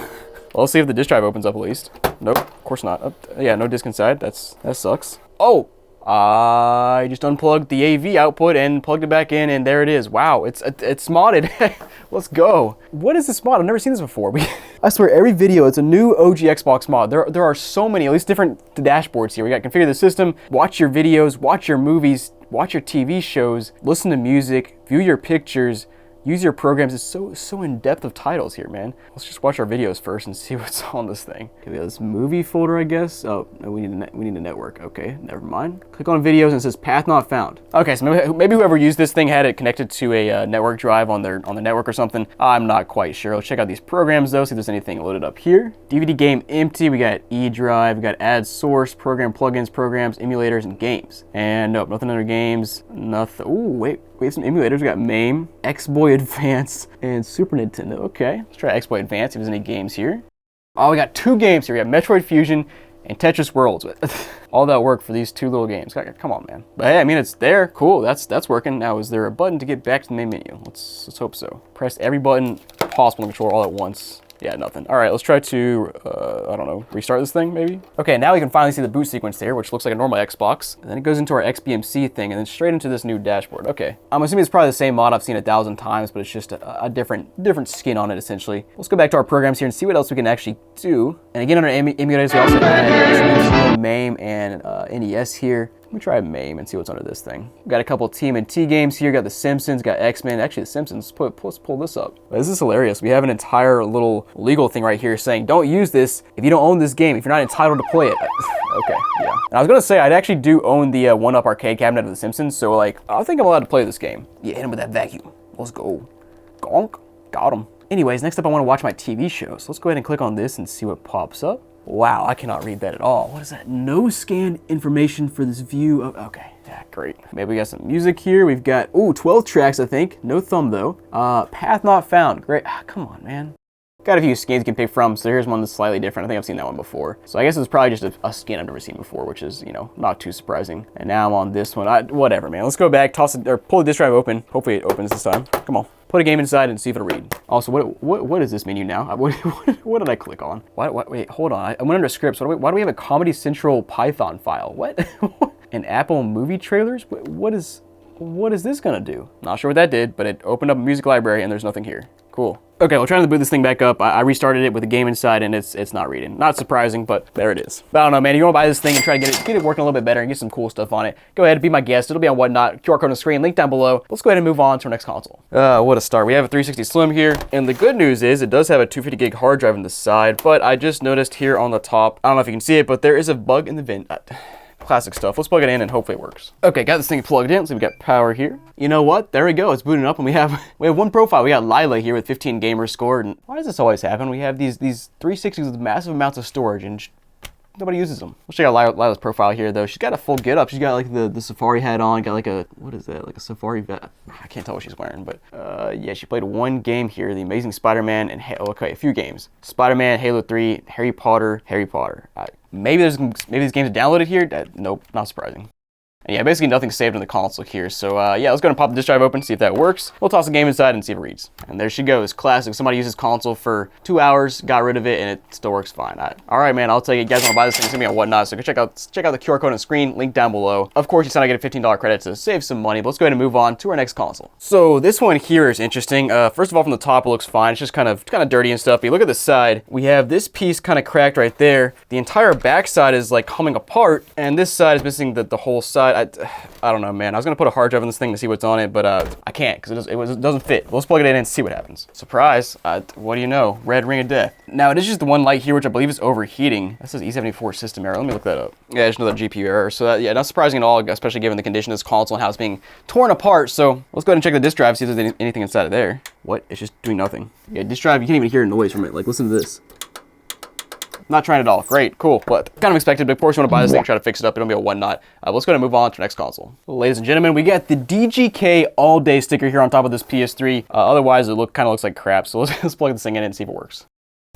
Well, let's see if the disk drive opens up at least. Nope, of course not. Yeah, no disk inside. That sucks. Oh, I just unplugged the AV output and plugged it back in, and there it is. Wow, it's modded. Let's go. What is this mod? I've never seen this before. I swear, every video, it's a new OG Xbox mod. There are so many, at least different dashboards here. We got configure the system, watch your videos, watch your movies, watch your TV shows, listen to music, view your pictures, use your programs. It's so in depth of titles here, man. Let's just watch our videos first and see what's on this thing. Okay, we got this movie folder, I guess. Oh, no, we need a network. Okay, never mind. Click on videos and it says path not found. Okay, so maybe whoever used this thing had it connected to a network drive on the network or something. I'm not quite sure. Let's check out these programs though, see if there's anything loaded up here. DVD game empty. We got E drive. We got add source, program plugins, programs, emulators, and games. And nope, nothing under games. Nothing. Ooh, wait. We have some emulators. We got MAME, X-Boy Advance, and Super Nintendo. Okay, let's try X-Boy Advance, see if there's any games here. Oh, we got 2 games here. We got Metroid Fusion and Tetris Worlds. All that work for these 2 little games. Come on, man. But hey, I mean, it's there. Cool, that's working. Now, is there a button to get back to the main menu? Let's hope so. Press every button possible to control all at once. Yeah, nothing. All right, let's try to, I don't know, restart this thing maybe? Okay, now we can finally see the boot sequence there, which looks like a normal Xbox. And then it goes into our XBMC thing and then straight into this new dashboard. Okay, I'm assuming it's probably the same mod I've seen 1,000 times, but it's just a different skin on it essentially. Let's go back to our programs here and see what else we can actually do. And again, under emulators, we also have MAME and NES here. Let me try MAME and see what's under this thing. We got a couple TMNT games here. Got The Simpsons, got X-Men. Actually, The Simpsons. Let's pull this up. This is hilarious. We have an entire little legal thing right here saying, don't use this if you don't own this game, if you're not entitled to play it. Okay, yeah. And I was gonna say, I actually do own the 1-up arcade cabinet of The Simpsons, so like, I think I'm allowed to play this game. Yeah, hit him with that vacuum. Let's go. Gonk. Got him. Anyways, next up I wanna watch my TV show. So let's go ahead and click on this and see what pops up. Wow, I cannot read that at all. What is that? No scanned information for this view of, okay, yeah, great. Maybe we got some music here. We've got, 12 tracks, I think. No thumb though. Path not found, great. Come on, man. Got a few skins you can pick from, so here's one that's slightly different. I think I've seen that one before. So I guess it's probably just a skin I've never seen before, which is, you know, not too surprising. And now I'm on this one. Whatever, man. Let's go back, toss it, or pull the disk drive open. Hopefully it opens this time. Come on. Put a game inside and see if it'll read. Also, what is this menu now? What did I click on? Wait, hold on. I went under scripts. Why do we have a Comedy Central Python file? What? And Apple movie trailers? What is this gonna do? Not sure what that did, but it opened up a music library and there's nothing here. Cool. Okay, well, trying to boot this thing back up. I restarted it with a game inside and it's not reading. Not surprising, but there it is. But I don't know, man. You want to buy this thing and try to get it working a little bit better and get some cool stuff on it. Go ahead, be my guest. It'll be on Whatnot. QR code on the screen, link down below. Let's go ahead and move on to our next console. What a start. We have a 360 Slim here. And the good news is it does have a 250 gig hard drive on the side, but I just noticed here on the top, I don't know if you can see it, but there is a bug in the vent. Classic stuff. Let's plug it in and hopefully it works. Okay, got this thing plugged in, so we got power here. You know what? There we go. It's booting up and we have one profile. We got Lila here with 15 gamers scored. And why does this always happen? We have these 360s with massive amounts of storage and nobody uses them. Let's check out Lila's profile here though. She's got a full get up. She's got like the Safari hat on, got like a, what is that? Like a Safari vet. I can't tell what she's wearing, but yeah, she played one game here, The Amazing Spider-Man and, okay, a few games. Spider-Man, Halo 3, Harry Potter. Maybe these games are downloaded here. Nope, not surprising. And yeah, basically nothing's saved on the console here. So yeah, let's go ahead and pop the disk drive open, see if that works. We'll toss the game inside and see if it reads. And there she goes, classic. Somebody used this console for 2 hours, got rid of it, and it still works fine. All right, man, I'll tell you, you guys want to buy this thing, it's gonna be on Whatnot. So go check out the QR code on the screen, link down below. Of course, you sign up, get a $15 credit to save some money. But let's go ahead and move on to our next console. So this one here is interesting. First of all, from the top, it looks fine. It's just kind of dirty and stuff. But you look at the side, we have this piece kind of cracked right there. The entire back side is like coming apart, and this side is missing the whole side. I don't know, man. I was gonna put a hard drive on this thing to see what's on it, but I can't because it doesn't fit. Let's plug it in and see what happens. Surprise! What do you know? Red ring of death. Now it is just the one light here, which I believe is overheating. That says E74 system error. Let me look that up. Yeah, there's another GPU error. So yeah, not surprising at all, especially given the condition of this console and how it's being torn apart. So let's go ahead and check the disk drive, see if there's anything inside of there. What? It's just doing nothing. Yeah, disk drive. You can't even hear noise from it. Like, listen to this. Not trying at all. Great, cool. But kind of expected, but of course you want to buy this thing, try to fix it up. It'll be a Whatnot. Let's go ahead and move on to the next console. Ladies and gentlemen, we got the DGK All Day sticker here on top of this PS3. Otherwise, it kind of looks like crap. So let's plug this thing in and see if it works.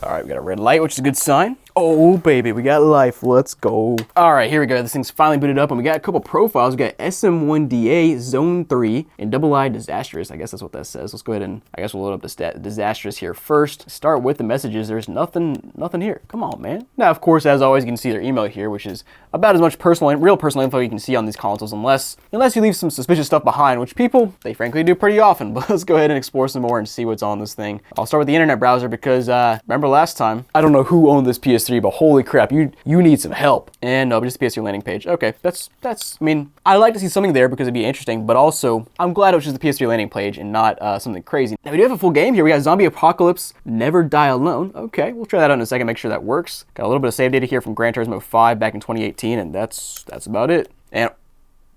All right, we got a red light, which is a good sign. Oh, baby, we got life. Let's go. All right, here we go. This thing's finally booted up, and we got a couple profiles. We got SM1DA, Zone 3, and Double I Disastrous. I guess that's what that says. Let's go ahead and, I guess we'll load up the Disastrous here first. Start with the messages. There's nothing here. Come on, man. Now, of course, as always, you can see their email here, which is about as much real personal info you can see on these consoles, unless you leave some suspicious stuff behind, which people, they frankly do pretty often. But let's go ahead and explore some more and see what's on this thing. I'll start with the internet browser because, remember last time, I don't know who owned this PS3, but holy crap, you need some help. And no, but just the PS3 landing page. Okay, that's, I mean, I like to see something there because it'd be interesting, but also, I'm glad it was just the PS3 landing page and not something crazy. Now, we do have a full game here. We got Zombie Apocalypse, Never Die Alone. Okay, we'll try that out in a second, make sure that works. Got a little bit of save data here from Gran Turismo 5 back in 2018, and that's about it. And,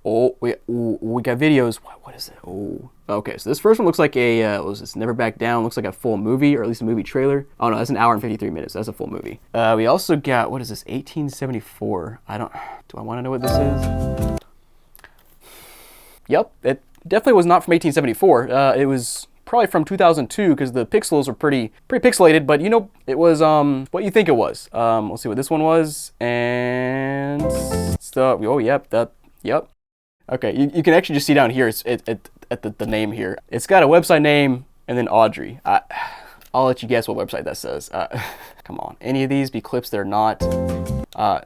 oh, we got videos. What is it? Oh. Okay, so this first one looks like a, what was this? Never Back Down. Looks like a full movie, or at least a movie trailer. Oh no, that's an hour and 53 minutes. That's a full movie. We also got, what is this? 1874. Do I want to know what this is? Yep, it definitely was not from 1874. It was probably from 2002 because the pixels are pretty pixelated, but you know, it was what you think it was. Let's see what this one was. And stuff. Oh, yep, yep. Okay, you can actually just see down here, it's at the name here. It's got a website name and then Audrey. I'll let you guess what website that says. Come on, any of these be clips that are not?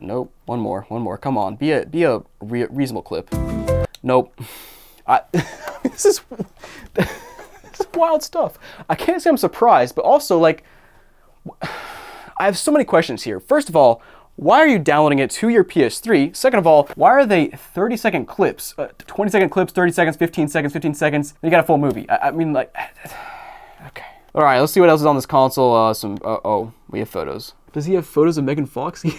Nope. One more. Come on, be a reasonable clip. Nope. This is wild stuff. I can't say I'm surprised, but also like, I have so many questions here. First of all, why are you downloading it to your PS3? Second of all, why are they 30-second clips? 20-second clips, 30 seconds, 15 seconds, 15 seconds. You got a full movie. I mean, like, okay. All right, let's see what else is on this console. Oh, we have photos. Does he have photos of Megan Fox? He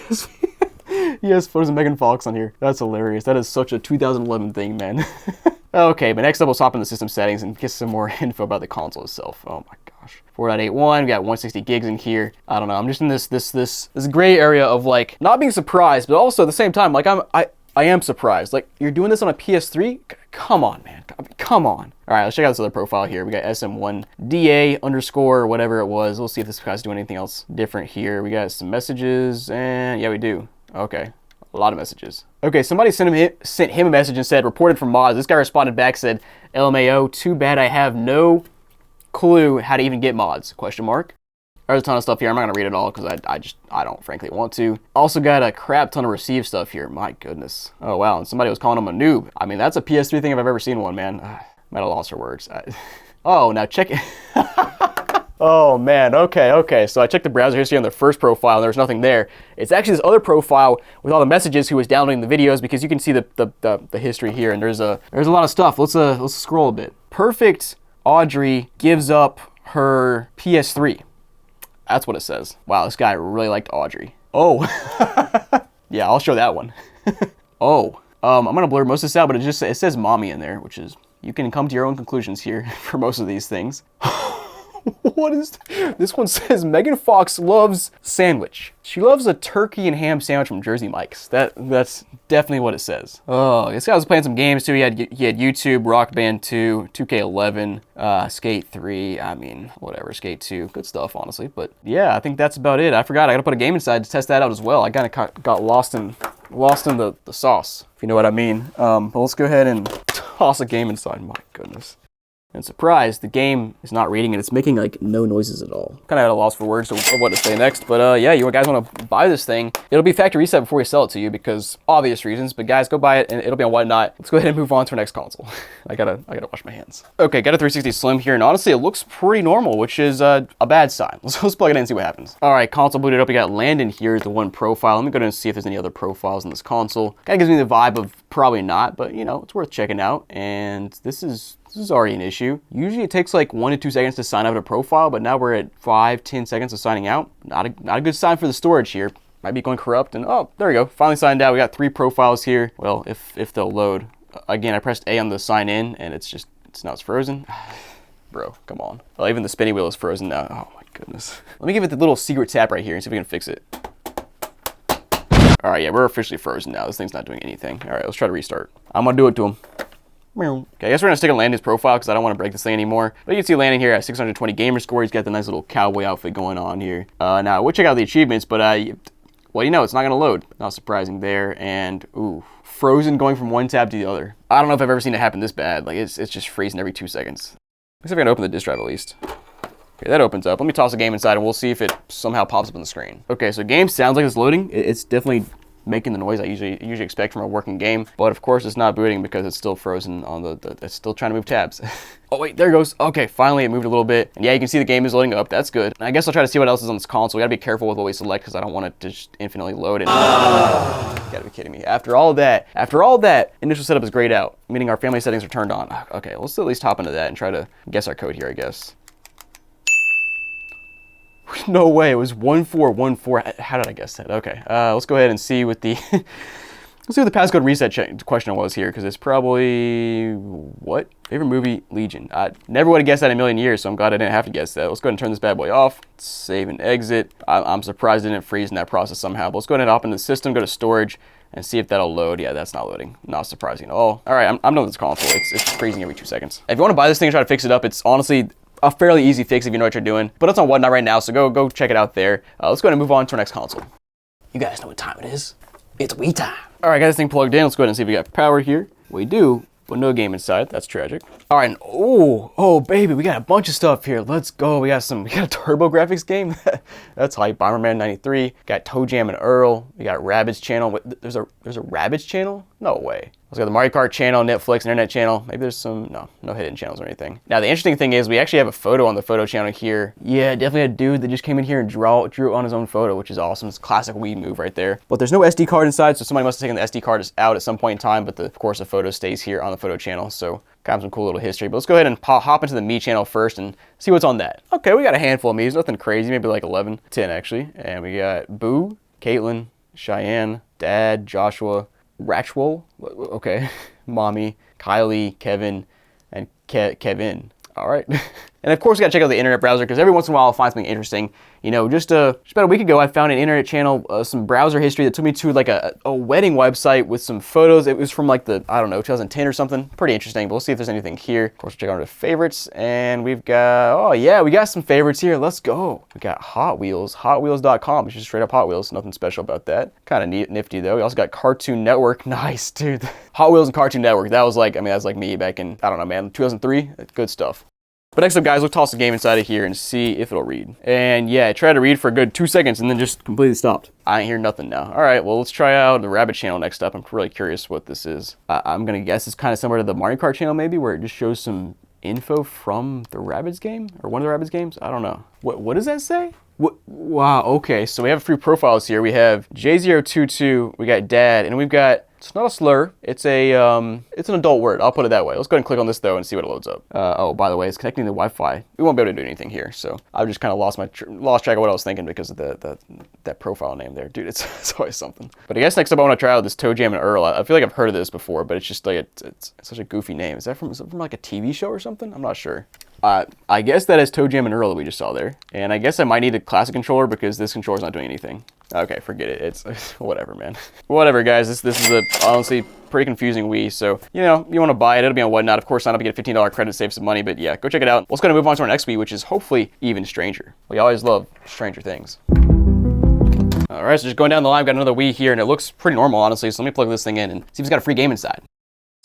has photos of Megan Fox on here. That's hilarious. That is such a 2011 thing, man. Okay, but next up, let's hop in the system settings and get some more info about the console itself. Oh my gosh. 4.81, we got 160 gigs in here. I don't know, I'm just in this gray area of like, not being surprised, but also at the same time, like I am surprised. Like, you're doing this on a PS3? Come on, man, come on. All right, let's check out this other profile here. We got SM1DA underscore, whatever it was. We'll see if this guy's doing anything else different here. We got some messages, and yeah, we do. Okay. A lot of messages. Okay, somebody sent him a message and said, reported from mods. This guy responded back, said, LMAO, too bad I have no clue how to even get mods, question mark. There's a ton of stuff here. I'm not gonna read it all because I don't frankly want to. Also got a crap ton of receive stuff here. My goodness. Oh wow, and somebody was calling him a noob. I mean, that's a PS3 thing if I've ever seen one, man. Might have lost for words. Oh, now check it. Oh man, okay. So I checked the browser history on the first profile and there was nothing there. It's actually this other profile with all the messages who was downloading the videos, because you can see the history here, and there's a lot of stuff. Let's scroll a bit. Perfect Audrey gives up her PS3. That's what it says. Wow, this guy really liked Audrey. Oh. Yeah, I'll show that one. Oh. I'm gonna blur most of this out, but it says mommy in there, which is, you can come to your own conclusions here for most of these things. What is this one? Says Megan Fox loves sandwich. She loves a turkey and ham sandwich from Jersey Mike's. That's definitely what it says. Oh, this guy was playing some games too. He had YouTube, Rock Band 2, 2K11, Skate 3. I mean, whatever, Skate 2. Good stuff, honestly. But yeah, I think that's about it. I forgot I gotta put a game inside to test that out as well. I kind of got lost in the sauce, if you know what I mean. But let's go ahead and toss a game inside. My goodness. And surprise, the game is not reading and it's making like no noises at all. Kind of at a loss for words of what to say next, but yeah, you guys want to buy this thing, it'll be factory reset before we sell it to you because obvious reasons, but guys, go buy it and it'll be on Whatnot. Let's go ahead and move on to our next console. I gotta wash my hands. Okay, got a 360 Slim here, and honestly, it looks pretty normal, which is a bad sign. Let's plug it in and see what happens. All right, console booted up. We got Landon here as the one profile. Let me go ahead and see if there's any other profiles in this console. Kind of gives me the vibe of probably not, but you know, it's worth checking out. And this is already an issue. Usually it takes like 1 to 2 seconds to sign up to a profile, but now we're at 5-10 seconds of signing out. Not a good sign for the storage here. Might be going corrupt, and oh, there we go. Finally signed out. We got 3 profiles here. Well, if they'll load. Again, I pressed A on the sign in, and it's frozen. Bro, come on. Well, even the spinning wheel is frozen now. Oh my goodness. Let me give it the little secret tap right here and see if we can fix it. All right, yeah, we're officially frozen now. This thing's not doing anything. All right, let's try to restart. I'm gonna do it to him. Okay, I guess we're gonna stick on Landon's profile because I don't want to break this thing anymore. But you can see Landon here at 620 gamer score. He's got the nice little cowboy outfit going on here. Now we'll check out the achievements, but well, you know, it's not gonna load. Not surprising there. And ooh, frozen going from one tab to the other. I don't know if I've ever seen it happen this bad. Like it's just freezing every 2 secones. Let's see if I can open the disk drive at least. Okay, that opens up. Let me toss the game inside and we'll see if it somehow pops up on the screen. Okay, so game sounds like it's loading. It's definitely making the noise I usually expect from a working game, but of course it's not booting because it's still frozen on it's still trying to move tabs. Oh wait, there it goes. Okay, finally it moved a little bit. And yeah, you can see the game is loading up. That's good. And I guess I'll try to see what else is on this console. We gotta be careful with what we select because I don't want it to just infinitely load. And you gotta be kidding me. After all that, initial setup is grayed out, meaning our family settings are turned on. Okay, let's at least hop into that and try to guess our code here, I guess. No way, it was 1414. How did I guess that? Okay, let's go ahead and see what the let's see what the passcode reset question was here, because it's probably what? Favorite movie? Legion. I never would have guessed that in a million years, so I'm glad I didn't have to guess that. Let's go ahead and turn this bad boy off. Save and exit. I'm surprised it didn't freeze in that process somehow. But let's go ahead and hop into the system, go to storage, and see if that'll load. Yeah, that's not loading. Not surprising at all. All right, I'm done with this console. It's freezing every 2 seconds. If you want to buy this thing and try to fix it up, it's honestly a fairly easy fix if you know what you're doing, but it's on Whatnot right now, so go check it out there. Let's go ahead and move on to our next console. You guys know what time it is. It's Wii time. All right, got this thing plugged in. Let's go ahead and see if we got power here. We do. but no game inside. That's tragic. All right, and oh baby, we got a bunch of stuff here. Let's go. We got a TurboGrafx game. That's hype. Bomberman 93. Got Toe Jam and Earl. We got Rabbids channel. Wait, there's a Rabbids channel? No way. Let's go the Mario Kart channel, Netflix, Internet channel. Maybe there's no hidden channels or anything. Now the interesting thing is we actually have a photo on the photo channel here. Yeah, definitely a dude that just came in here and drew on his own photo, which is awesome. It's a classic Wii move right there. But there's no SD card inside, so somebody must have taken the SD card out at some point in time. But of course the photo stays here on the photo channel. So kind of some cool little history. But let's go ahead and hop into the Me channel first and see what's on that. Okay, we got a handful of Me's, nothing crazy, maybe like 11, 10 actually. And we got Boo, Caitlin, Cheyenne, Dad, Joshua, Ratchwell, okay, Mommy, Kylie, Kevin, and Kevin. All right. And of course, we got to check out the internet browser because every once in a while I'll find something interesting. You know, just about a week ago, I found an internet channel, some browser history that took me to like a wedding website with some photos. It was from like I don't know, 2010 or something. Pretty interesting, but we'll see if there's anything here. Of course, we'll check out our favorites, and we've got, oh yeah, we got some favorites here. Let's go. We got Hot Wheels, hotwheels.com, which is straight up Hot Wheels. Nothing special about that. Kind of nifty though. We also got Cartoon Network. Nice, dude. Hot Wheels and Cartoon Network. That was like, I mean, that's like me back in, I don't know, man, 2003. Good stuff. But next up, guys, we'll toss the game inside of here and see if it'll read. And yeah, I tried to read for a good 2 seconds and then just completely stopped. I ain't hear nothing now. All right, well, let's try out the Rabbit channel next up. I'm really curious what this is. I'm going to guess it's kind of similar to the Mario Kart channel maybe, where it just shows some info from the Rabbids game or one of the Rabbids games. I don't know. What does that say? Wow, okay, so we have a few profiles here. We have J022, we got Dad, and we've got, it's not a slur, it's an adult word. I'll put it that way. Let's go ahead and click on this though and see what it loads up. Oh, by the way, it's connecting to Wi-Fi. We won't be able to do anything here, so I've just kind of lost track of what I was thinking because of that profile name there. Dude, it's always something. But I guess next up I want to try out this Toe Jam and Earl. I feel like I've heard of this before, but it's just like, it's such a goofy name. Is it from like a TV show or something? I'm not sure. I guess that is Toe Jam and Earl that we just saw there. And I guess I might need a classic controller because this controller's not doing anything. Okay, forget it. It's whatever, man. Whatever, guys. This is a honestly pretty confusing Wii. So, you know, you want to buy it, it'll be on Whatnot. Of course, sign up to get a $15 credit, save some money. But yeah, go check it out. Let's go ahead and move on to our next Wii, which is hopefully even stranger. We always love stranger things. All right, so just going down the line, I've got another Wii here, and it looks pretty normal, honestly. So let me plug this thing in and see if it's got a free game inside.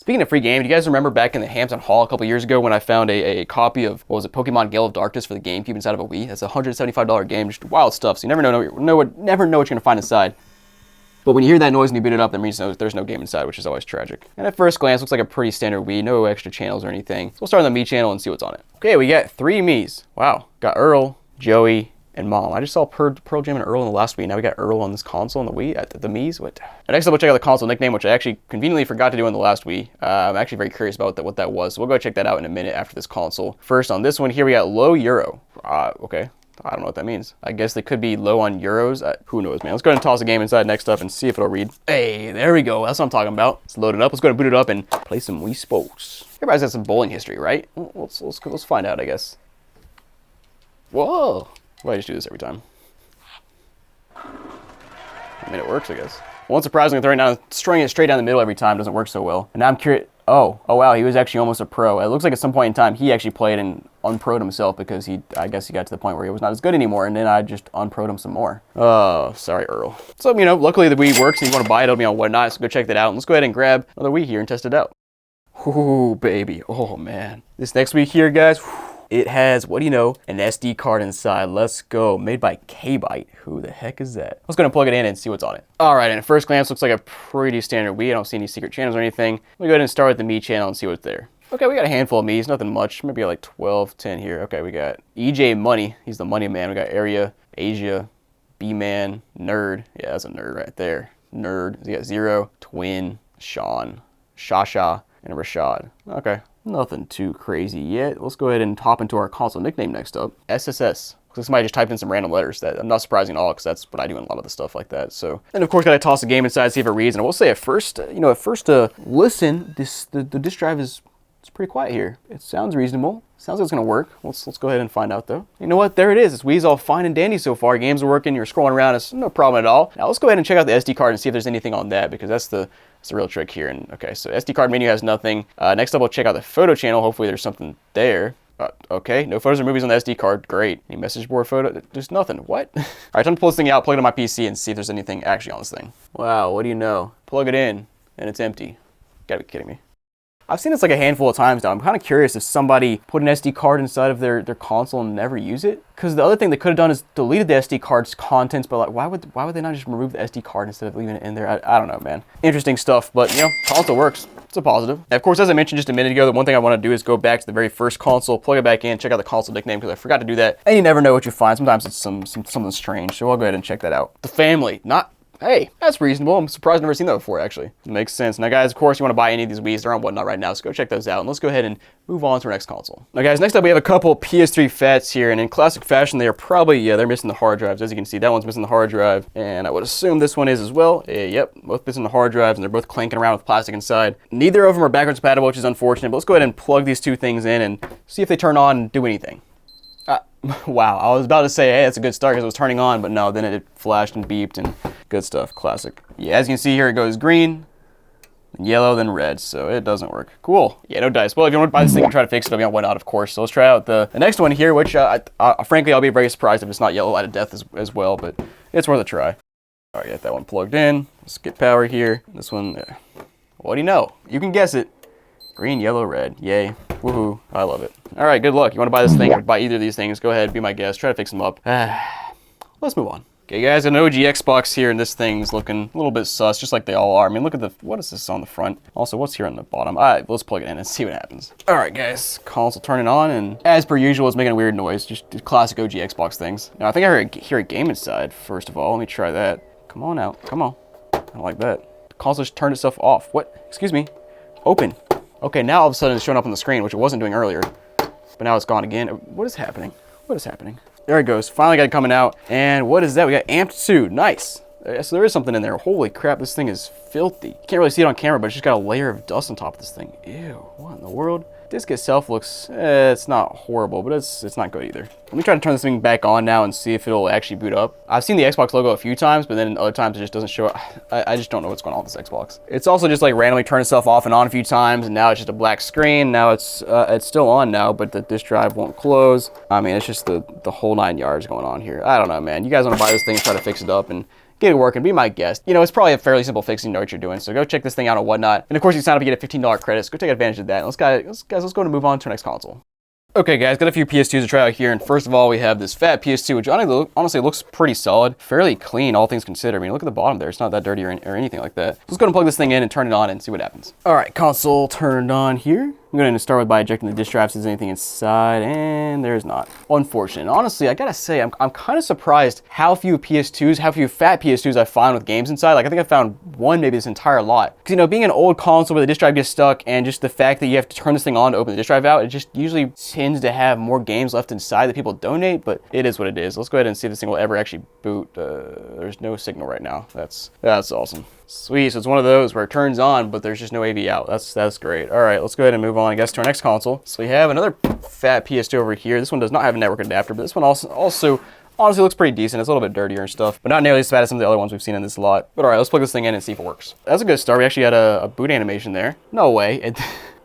Speaking of free game, do you guys remember back in the Hampton Hall a couple years ago when I found a copy of, what was it, Pokemon Gale of Darkness for the GameCube inside of a Wii? That's a $175 game, just wild stuff, so you never know what you're going to find inside. But when you hear that noise and you boot it up, that means there's no game inside, which is always tragic. And at first glance, looks like a pretty standard Wii, no extra channels or anything. So we'll start on the Me channel and see what's on it. Okay, we got 3 Me's. Wow, got Earl, Joey, and Mom. I just saw Pearl Jam and Earl in the last Wii. Now we got Earl on this console on the Wii at the Mii's. What? And next up, we'll check out the console nickname, which I actually conveniently forgot to do in the last Wii. I'm actually very curious about what that was. So we'll go check that out in a minute after this console. First, on this one here, we got low Euro. Okay. I don't know what that means. I guess they could be low on Euros. Who knows, man. Let's go ahead and toss the game inside next up and see if it'll read. Hey, there we go. That's what I'm talking about. Let's load it up. Let's go ahead and boot it up and play some Wii Sports. Everybody's got some bowling history, right? Let's find out, I guess. Whoa. Why do I just do this every time? I mean, it works, I guess. Well, unsurprisingly, throwing it straight down the middle every time doesn't work so well. And now I'm curious. Oh wow, he was actually almost a pro. It looks like at some point in time he actually played and unpro'd himself because I guess he got to the point where he was not as good anymore, and then I just unpro'd him some more. Oh, sorry, Earl. So, you know, luckily the Wii works, and you want to buy it, it'll be on Whatnot, so go check that out. And let's go ahead and grab another Wii here and test it out. Ooh, baby. Oh, man. This next Wii here, guys, it has, what do you know, an SD card inside. Let's go. Made by K-Byte. Who the heck is that? Let's go ahead and plug it in and see what's on it. All right, and at first glance, looks like a pretty standard Wii. I don't see any secret channels or anything. Let me go ahead and start with the Me channel and see what's there. Okay, we got a handful of Mii's, nothing much. Maybe like 12, 10 here. Okay, we got EJ Money. He's the money man. We got Area, Asia, B-Man, Nerd. Yeah, that's a nerd right there. Nerd. We got Zero, Twin, Sean, Shasha, and Rashad. Okay, nothing too crazy yet. Let's go ahead and hop into our console nickname next up. SSS. So somebody just typed in some random letters. That I'm not surprising at all, because that's what I do in a lot of the stuff like that. So, and of course, gotta toss the game inside, see if it reads. And I will say, at first listen, the disk drive is pretty quiet here. It sounds reasonable. Sounds like it's gonna work. Let's go ahead and find out though. You know what? There it is. This Wii's all fine and dandy so far. Games are working. You're scrolling around. It's no problem at all. Now let's go ahead and check out the SD card and see if there's anything on that, because that's the real trick here. And okay, so SD card menu has nothing. Next up, we'll check out the photo channel. Hopefully, there's something there. Okay, no photos or movies on the SD card. Great. Any message board photo? There's nothing. What? All right, time to pull this thing out, plug it on my PC, and see if there's anything actually on this thing. Wow, what do you know? Plug it in, and it's empty. Gotta be kidding me. I've seen this like a handful of times now. I'm kind of curious if somebody put an SD card inside of their console and never use it. Because the other thing they could have done is deleted the SD card's contents, but like, why would they not just remove the SD card instead of leaving it in there? I don't know, man. Interesting stuff, but you know, console works. It's a positive. And of course, as I mentioned just a minute ago, the one thing I want to do is go back to the very first console, plug it back in, check out the console nickname because I forgot to do that. And you never know what you find. Sometimes it's something strange. So I'll go ahead and check that out. The family, hey, that's reasonable. I'm surprised I've never seen that before, actually. It makes sense. Now, guys, of course, you want to buy any of these Wii's. They're on Whatnot right now, so go check those out. And let's go ahead and move on to our next console. Now, guys, next up, we have a couple PS3 Fats here. And in classic fashion, they are probably, yeah, they're missing the hard drives. As you can see, that one's missing the hard drive. And I would assume this one is as well. Yep, both missing the hard drives, and they're both clanking around with plastic inside. Neither of them are backwards compatible, which is unfortunate. But let's go ahead and plug these two things in and see if they turn on and do anything. Wow, I was about to say, hey, that's a good start because it was turning on, but no, then it flashed and beeped and good stuff, classic. Yeah, as you can see here, it goes green, then yellow, then red, so it doesn't work. Cool. Yeah, no dice. Well, if you want to buy this thing and try to fix it, I'll be on Whatnot, of course. So let's try out the next one here, which frankly, I'll be very surprised if it's not yellow light of death as well, but it's worth a try. All right, get that one plugged in. Let's get power here. This one, what do you know? You can guess it. Green, yellow, red. Yay. Woohoo. I love it. All right, good luck. You want to buy this thing or buy either of these things, go ahead, be my guest. Try to fix them up. Let's move on. Okay, guys, an OG Xbox here, and this thing's looking a little bit sus, just like they all are. I mean, look at what is this on the front? Also, what's here on the bottom? All right, let's plug it in and see what happens. All right, guys, console turning on, and as per usual, it's making a weird noise, just classic OG Xbox things. Now, I think I hear a game inside, first of all. Let me try that. Come on out, come on. I don't like that. The console just turned itself off. What? Excuse me. Open. Okay, now all of a sudden it's showing up on the screen, which it wasn't doing earlier. But now it's gone again. What is happening? What is happening? There it goes. Finally got it coming out. And what is that? We got amped 2. Nice. So there is something in there. Holy crap, this thing is filthy. You can't really see it on camera, but it's just got a layer of dust on top of this thing. Ew, what in the world? Disc itself looks, it's not horrible, but it's not good either. Let me try to turn this thing back on now and see if it'll actually boot up. I've seen the Xbox logo a few times, but then other times it just doesn't show up. I just don't know what's going on with this Xbox. It's also just like randomly turned itself off and on a few times, and now it's just a black screen. Now it's still on now, but the disk drive won't close. I mean, it's just the whole 9 yards going on here. I don't know, man. You guys want to buy this thing and try to fix it up and get it working, be my guest. You know, it's probably a fairly simple fix, you know what you're doing, so go check this thing out on Whatnot. And of course, you sign up, you get a $15 credit, so go take advantage of that. Let's go and move on to our next console. Okay, guys, got a few PS2s to try out here, and first of all, we have this fat PS2, which honestly looks pretty solid, fairly clean, all things considered. I mean, look at the bottom there, it's not that dirty or anything like that. Let's go ahead and plug this thing in and turn it on and see what happens. All right, console turned on here. I'm going to start with by ejecting the disk drive, see if there's anything inside, and there's not. Unfortunate. Honestly, I gotta say, I'm kind of surprised how few PS2s, how few fat PS2s I find with games inside. Like, I think I found one maybe this entire lot. Because, you know, being an old console where the disk drive gets stuck, and just the fact that you have to turn this thing on to open the disk drive out, it just usually tends to have more games left inside that people donate, but it is what it is. Let's go ahead and see if this thing will ever actually boot. There's no signal right now. That's awesome. Sweet, so it's one of those where it turns on, but there's just no AV out. That's great. All right, let's go ahead and move on, I guess, to our next console. So we have another fat PS2 over here. This one does not have a network adapter, but this one also honestly looks pretty decent. It's a little bit dirtier and stuff, but not nearly as bad as some of the other ones we've seen in this lot. But all right, let's plug this thing in and see if it works. That's a good start. We actually had a boot animation there. No way.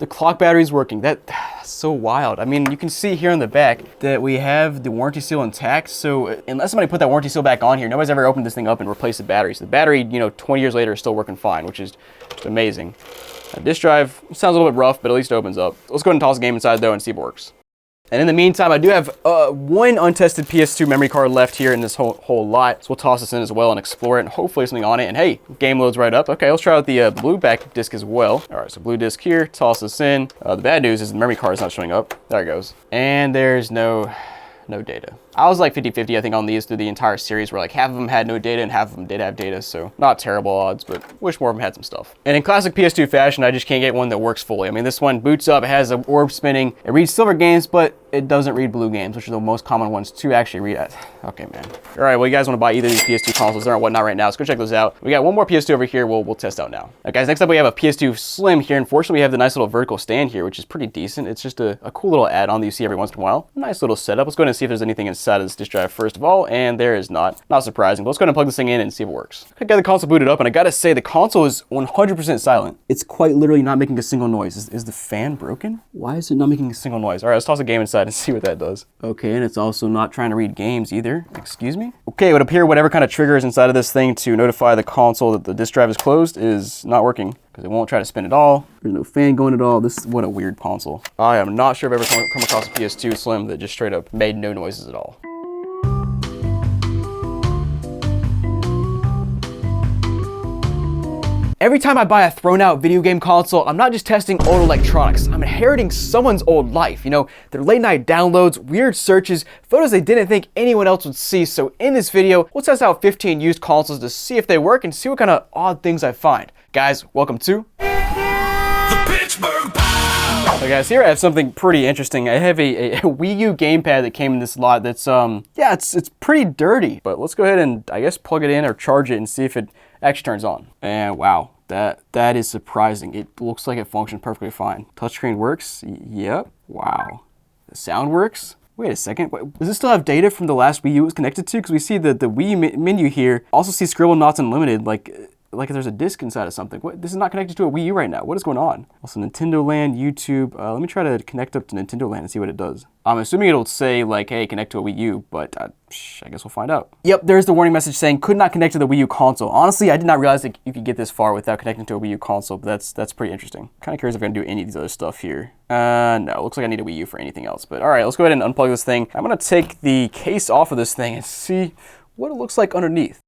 The clock battery's working. That's so wild. I mean, you can see here on the back that we have the warranty seal intact. So unless somebody put that warranty seal back on here, nobody's ever opened this thing up and replaced the battery. So the battery, you know, 20 years later is still working fine, which is just amazing. Disk drive sounds a little bit rough, but at least it opens up. Let's go ahead and toss the game inside though and see if it works. And in the meantime, I do have one untested PS2 memory card left here in this whole lot. So we'll toss this in as well and explore it and hopefully something on it. And hey, game loads right up. Okay, let's try out the blue back disc as well. All right, so blue disc here, toss this in. The bad news is the memory card is not showing up. There it goes. And there's no data. I was like 50-50, I think, on these through the entire series, where like half of them had no data and half of them did have data, so not terrible odds, but wish more of them had some stuff. And in classic PS2 fashion, I just can't get one that works fully. I mean, this one boots up, it has an orb spinning, it reads silver games, but it doesn't read blue games, which are the most common ones to actually read. Okay, man. All right, well, you guys want to buy either of these PS2 consoles, they're on Whatnot right now, so go check those out. We got one more PS2 over here we'll test out now. All right, guys, next up we have a PS2 Slim here. Unfortunately, we have the nice little vertical stand here, which is pretty decent. It's just a cool little add-on that you see every once in a while. A nice little setup. Let's go ahead and see if there's anything inside of this disk drive first of all, and there is not. Not surprising, but let's go ahead and plug this thing in and see if it works. I got the console booted up, and I gotta say, the console is 100% silent. It's quite literally not making a single noise. Is the fan broken? Why is it not making a single noise? All right, let's toss a game inside and see what that does. Okay, and it's also not trying to read games either. Excuse me? Okay, it would appear whatever kind of trigger is inside of this thing to notify the console that the disk drive is closed is not working. because it won't try to spin at all. There's no fan going at all. What a weird console. I am not sure I've ever come across a PS2 Slim that just straight up made no noises at all. Every time I buy a thrown out video game console, I'm not just testing old electronics, I'm inheriting someone's old life. You know, their late night downloads, weird searches, photos they didn't think anyone else would see. So in this video, we'll test out 15 used consoles to see if they work and see what kind of odd things I find. Guys, welcome to The Pittsburgh Pow! So guys, here I have something pretty interesting. I have a Wii U gamepad that came in this lot that's, yeah, it's pretty dirty. But let's go ahead and, I guess, plug it in or charge it and see if it actually turns on. And wow, that is surprising. It looks like it functioned perfectly fine. Touchscreen works, yep, wow. The sound works. Wait a second, does this still have data from the last Wii U it was connected to? Because we see the Wii menu here, also see Scribble Knots Unlimited, like there's a disc inside of something. What? This is not connected to a Wii U right now. What is going on? Also Nintendo Land, YouTube. Let me try to connect up to Nintendo Land and see what it does. I'm assuming it'll say like, hey, connect to a Wii U, but I guess we'll find out. Yep, there's the warning message saying could not connect to the Wii U console. Honestly, I did not realize that you could get this far without connecting to a Wii U console, but that's pretty interesting. Kind of curious if I'm gonna do any of these other stuff here. No, looks like I need a Wii U for anything else. But all right, let's go ahead and unplug this thing. I'm gonna take the case off of this thing and see what it looks like underneath.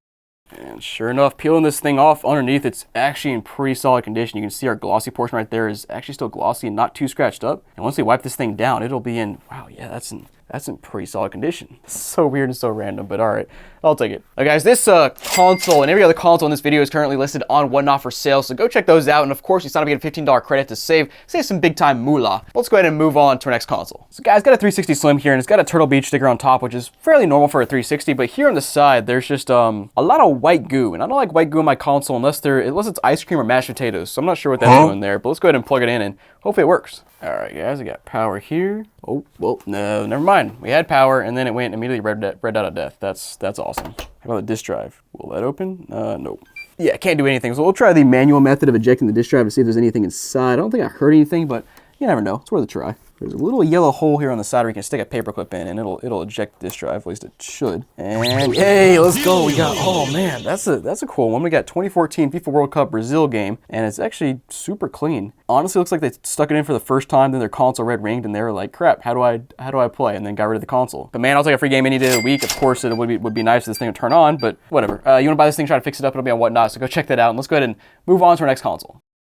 And sure enough, peeling this thing off underneath, it's actually in pretty solid condition. You can see our glossy portion right there is actually still glossy and not too scratched up. And once we wipe this thing down, it'll be in, wow, yeah, that's in pretty solid condition. So weird and so random, but all right, I'll take it. Now guys, this console and every other console in this video is currently listed on Whatnot for sale, so go check those out. And of course, you sign up to get a $15 credit to save some big time moolah. Let's go ahead and move on to our next console. So guys, got a 360 Slim here, and it's got a Turtle Beach sticker on top, which is fairly normal for a 360, but here on the side, there's just a lot of white goo, and I don't like white goo on my console unless it's ice cream or mashed potatoes, so I'm not sure what that's doing there, but let's go ahead and plug it in and hopefully it works. All right, guys, I got power here. Oh, well, no, never mind. We had power, and then it went immediately red out of death. That's awesome. How about the disk drive? Will that open? Nope. Yeah, can't do anything. So we'll try the manual method of ejecting the disk drive to see if there's anything inside. I don't think I heard anything, but you never know. It's worth a try. There's a little yellow hole here on the side where you can stick a paperclip in, and it'll eject the disk drive. At least it should. And hey, let's go. We got, oh man, that's a cool one. We got 2014 FIFA World Cup Brazil game, and it's actually super clean. Honestly, looks like they stuck it in for the first time, then their console red ringed, and they were like, crap, how do I play? And then got rid of the console. But man, I'll take a free game any day of the week. Of course, it would be nice if this thing would turn on, but whatever. You want to buy this thing, try to fix it up, it'll be on Whatnot. So go check that out, and let's go ahead and move on to our next console.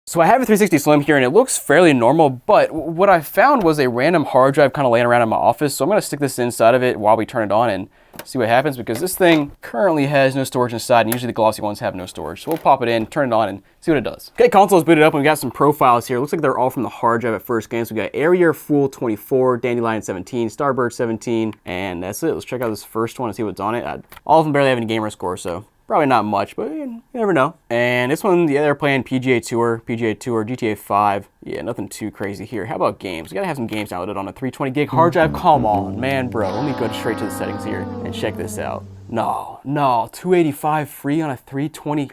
So I have a 360 Slim here, and it looks fairly normal, but what I found was a random hard drive kind of laying around in my office. So I'm going to stick this inside of it while we turn it on and see what happens, because this thing currently has no storage inside, and usually the glossy ones have no storage. So we'll pop it in, turn it on, and see what it does. Okay, console is booted up, and we got some profiles here. Looks like they're all from the hard drive at first glance. We got Area Fool 24, Dandelion 17, Starbird 17, and that's it. Let's check out this first one and see what's on it. All of them barely have any gamer score, so probably not much, but you never know. And this one, yeah, they're playing PGA Tour, GTA 5. Yeah, nothing too crazy here. How about games? We gotta have some games downloaded on a 320 gig hard drive. Come on, man, bro. Let me go straight to the settings here and check this out. No, 285 free on a 320.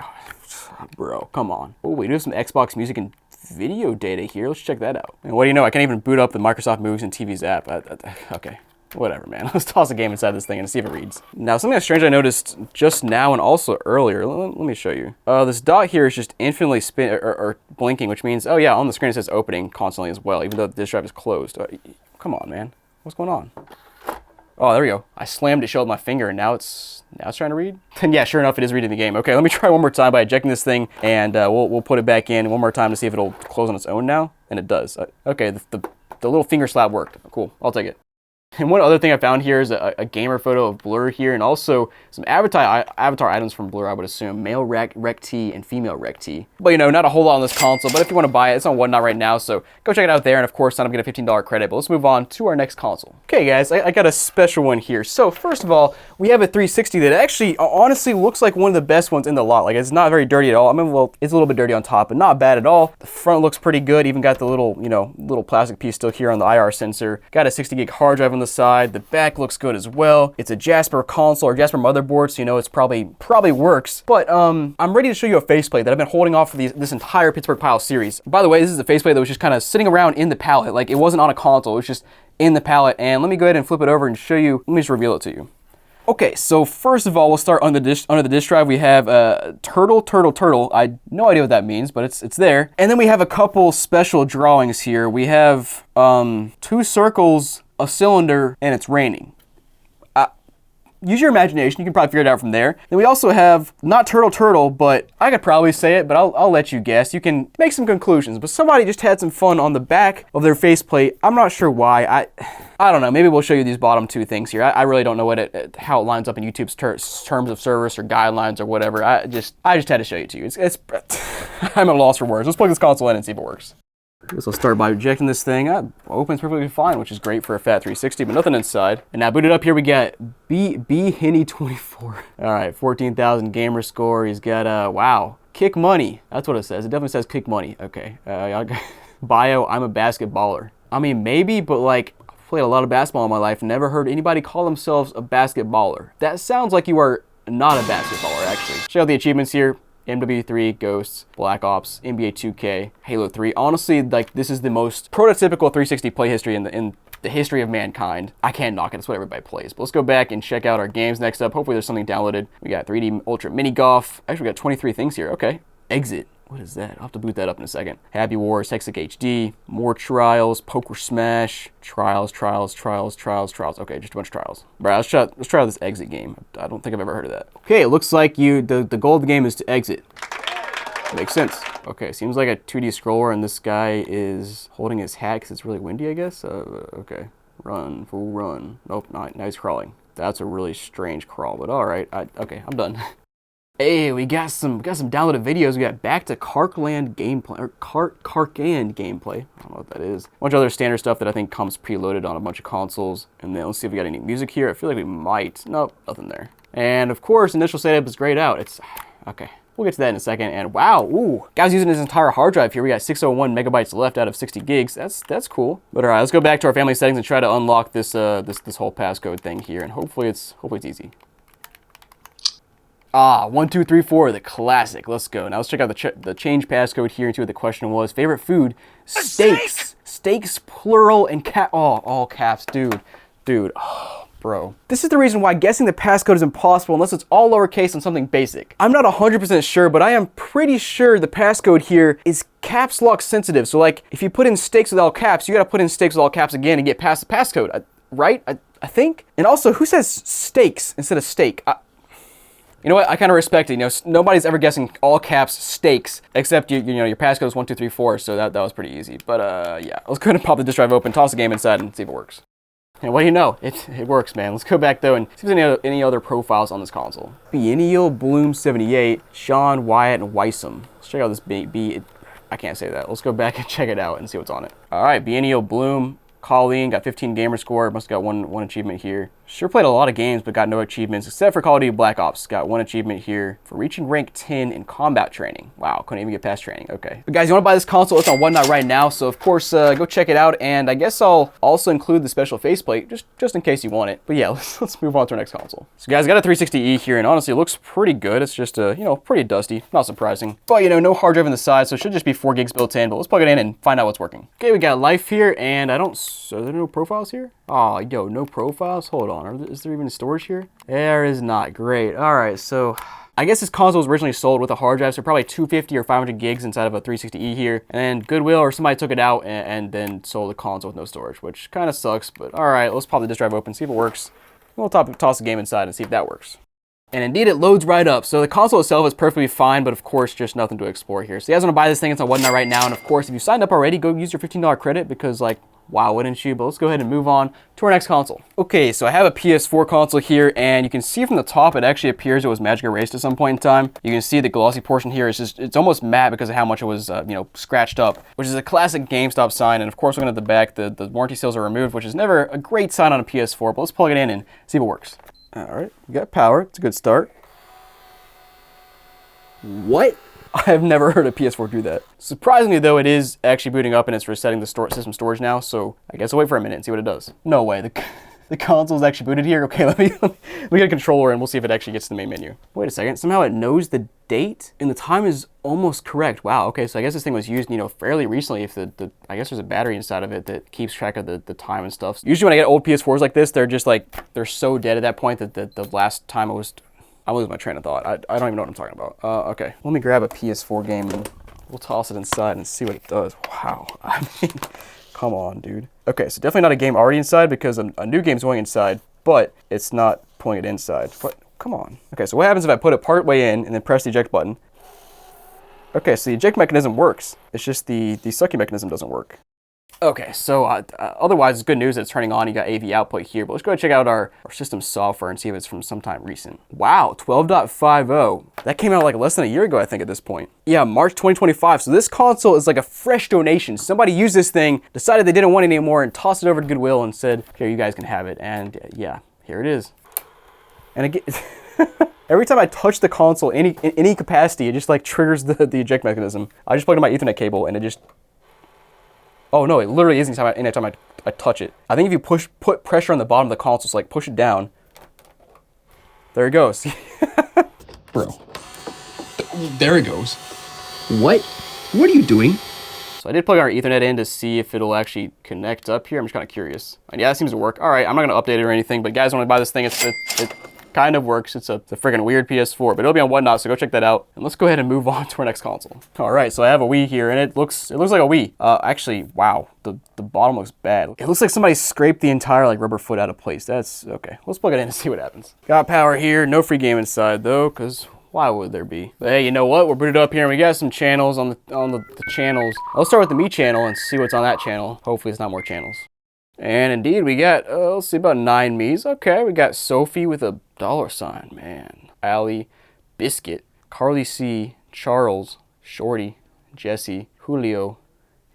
Bro, come on. Oh, we do have some Xbox music and video data here. Let's check that out. And what do you know? I can't even boot up the Microsoft Movies and TV's app. Okay. Whatever, man. Let's toss a game inside this thing and see if it reads. Now, something that's strange I noticed just now and also earlier. Let me show you. This dot here is just infinitely or blinking, which means, oh yeah, on the screen it says opening constantly as well, even though the disk drive is closed. Come on, man. What's going on? Oh, there we go. I slammed it, showed my finger, and now it's trying to read. And yeah, sure enough, it is reading the game. Okay, let me try one more time by ejecting this thing, and we'll put it back in one more time to see if it'll close on its own now. And it does. Okay, the little finger slap worked. Cool. I'll take it. And one other thing I found here is a gamer photo of Blur here, and also some avatar items from Blur, I would assume. Male Rec T and female Rec T. But you know, not a whole lot on this console, but if you want to buy it, it's on Whatnot right now, so go check it out there, and of course, sign up and get a $15 credit. But let's move on to our next console. Okay guys, I got a special one here. So first of all, we have a 360 that actually honestly looks like one of the best ones in the lot. Like, it's not very dirty at all. I mean, well, it's a little bit dirty on top, but not bad at all. The front looks pretty good, even got the little, you know, little plastic piece still here on the IR sensor. Got a 60 gig hard drive on the side. The back looks good as well. It's a Jasper console or Jasper motherboard, so you know it's probably works. But I'm ready to show you a faceplate that I've been holding off for this entire Pittsburgh Pile series. By the way, this is a faceplate that was just kind of sitting around in the pallet. Like, it wasn't on a console, it was just in the pallet. And let me go ahead and flip it over and show you. Let me just reveal it to you. Okay, so first of all, we'll start on the under the disk drive. We have turtle. I no idea what that means, but it's there. And then we have a couple special drawings here. We have 2 circles, a cylinder, and it's raining. Use your imagination. You can probably figure it out from there. Then we also have not turtle, but I could probably say it, but I'll let you guess. You can make some conclusions. But somebody just had some fun on the back of their faceplate. I'm not sure why. I don't know. Maybe we'll show you these bottom 2 things here. I really don't know how it lines up in YouTube's terms of service or guidelines or whatever. I just had to show it to you. I'm at a loss for words. Let's plug this console in and see if it works. Guess I'll start by ejecting this thing. Opens perfectly fine, which is great for a fat 360, but nothing inside. And now booted up here, we got Henny 24. All right, 14,000 gamer score. He's got wow, kick money. That's what it says. It definitely says kick money. Okay. Bio, I'm a basketballer. I mean, maybe, but like, I've played a lot of basketball in my life. Never heard anybody call themselves a basketballer. That sounds like you are not a basketballer, actually. Check out the achievements here. MW3, Ghosts, Black Ops, NBA 2K, Halo 3. Honestly, like, this is the most prototypical 360 play history in the history of mankind. I can't knock it. It's what everybody plays. But let's go back and check out our games next up. Hopefully there's something downloaded. We got 3D Ultra Mini Golf. Actually, we got 23 things here. Okay. Exit. What is that? I'll have to boot that up in a second. Happy Wars, Hexic HD, more Trials, Poker Smash, Trials. Okay, just a bunch of Trials. All right, let's try out this Exit game. I don't think I've ever heard of that. Okay, it looks like the goal of the game is to exit. Makes sense. Okay, seems like a 2D scroller, and this guy is holding his hat because it's really windy, I guess. Okay, run, fool, run. Nope, not. Now he's crawling. That's a really strange crawl, but all right. Okay, I'm done. Hey, we got some downloaded videos. We got Back to Karkland gameplay, or Karkand gameplay. I don't know what that is. A bunch of other standard stuff that I think comes preloaded on a bunch of consoles. And then let's see if we got any music here. I feel like we might. Nope, nothing there. And of course, initial setup is grayed out. It's okay. We'll get to that in a second. And wow, ooh, guy's using his entire hard drive here. We got 601 megabytes left out of 60 gigs. That's cool. But all right, let's go back to our family settings and try to unlock this this whole passcode thing here. And hopefully it's easy. 1, 2, 3, 4, the classic. Let's go. Now let's check out the change passcode here and see what the question was. Favorite food? Steaks. Steaks, plural, and all caps, dude. Oh, bro. This is the reason why guessing the passcode is impossible unless it's all lowercase and something basic. I'm not 100% sure, but I am pretty sure the passcode here is caps lock sensitive. So like, if you put in steaks with all caps, you gotta put in steaks with all caps again and get past the passcode, right? I think. And also, who says steaks instead of steak? You know what? I kind of respect it. You know, nobody's ever guessing all caps steaks, except you know your passcode is 1, 2, 3, 4. So that was pretty easy. But yeah, let's go ahead and pop the disk drive open, toss the game inside, and see if it works. And what do you know? It works, man. Let's go back though and see if there's any other profiles on this console. Biennial Bloom 78, Sean Wyatt and Weissam. Let's check out this I can't say that. Let's go back and check it out and see what's on it. All right, Biennial Bloom. Colleen got 15 gamer score, must have got one achievement here. Sure played a lot of games, but got no achievements, except for Call of Duty Black Ops. Got 1 achievement here for reaching rank 10 in combat training. Wow, couldn't even get past training, okay. But guys, you wanna buy this console? It's on Whatnot right now, so of course, go check it out, and I guess I'll also include the special faceplate, just in case you want it. But yeah, let's move on to our next console. So guys, got a 360E here, and honestly, it looks pretty good. It's just, you know, pretty dusty, not surprising. But, you know, no hard drive on the side, so it should just be 4 gigs built in, but let's plug it in and find out what's working. Okay, we got life here, and are there no profiles here? Oh, yo, no profiles? Hold on, is there even storage here? There is not, great. All right, so I guess this console was originally sold with a hard drive, so probably 250 or 500 gigs inside of a 360E here. And then Goodwill or somebody took it out and then sold the console with no storage, which kind of sucks, but all right, let's pop the disk drive open, see if it works. We'll toss the game inside and see if that works. And indeed, it loads right up. So the console itself is perfectly fine, but of course, just nothing to explore here. So you guys want to buy this thing, it's on Whatnot right now. And of course, if you signed up already, go use your $15 credit because like, wow, wouldn't you? But let's go ahead and move on to our next console. Okay, so I have a PS4 console here, and you can see from the top, it actually appears it was magic erased at some point in time. You can see the glossy portion here is it's almost matte because of how much it was, you know, scratched up, which is a classic GameStop sign. And of course, looking at the back, the warranty seals are removed, which is never a great sign on a PS4, but let's plug it in and see if it works. All right, we got power, it's a good start. What? I've never heard a PS4 do that. Surprisingly though, it is actually booting up and it's resetting the system storage now, so I guess I'll wait for a minute and see what it does. No way, The console's actually booted here. Okay, let me get a controller and we'll see if it actually gets to the main menu. Wait a second, somehow it knows the date and the time is almost correct. Wow, okay, so I guess this thing was used, you know, fairly recently if I guess there's a battery inside of it that keeps track of the time and stuff. Usually when I get old PS4s like this, they're just like, they're so dead at that point that the last time I'm losing my train of thought. I don't even know what I'm talking about. Okay, let me grab a PS4 game and we'll toss it inside and see what it does. Wow, I mean, come on, dude. Okay, so definitely not a game already inside because a new game's going inside, but it's not pulling it inside. But come on. Okay, so what happens if I put it part way in and then press the eject button? Okay, so the eject mechanism works. It's just the sucky mechanism doesn't work. Okay, so otherwise it's good news that it's turning on. You got AV output here, but let's go ahead and check out our system software and see if it's from sometime recent. Wow, 12.50. That came out like less than a year ago, I think, at this point. Yeah, March 2025. So this console is like a fresh donation. Somebody used this thing, decided they didn't want it anymore, and tossed it over to Goodwill and said, here, you guys can have it. And yeah, here it is. And again, every time I touch the console in any capacity, it just like triggers the eject mechanism. I just plugged in my Ethernet cable and it just... Oh no, it literally is anytime I touch it. I think if you put pressure on the bottom of the console, so like push it down. There it goes. Bro. There it goes. What? What are you doing? So I did plug our Ethernet in to see if it'll actually connect up here. I'm just kind of curious. And yeah, it seems to work. All right, I'm not gonna update it or anything, but guys, when I buy this thing, it kind of works. It's a friggin' weird PS4, but it'll be on Whatnot, so go check that out. And let's go ahead and move on to our next console. All right, so I have a Wii here, and it looks like a Wii. Actually, wow, the bottom looks bad. It looks like somebody scraped the entire like rubber foot out of place. That's okay. Let's plug it in and see what happens. Got power here, no free game inside though, because why would there be? But hey, you know what? We're booted up here, and we got some channels on the channels. Let's start with the Me channel and see what's on that channel. Hopefully, it's not more channels. And indeed, we got, let's see, about 9 Me's. Okay, we got Sophie with a $, man. Allie, Biscuit, Carly C, Charles, Shorty, Jesse, Julio,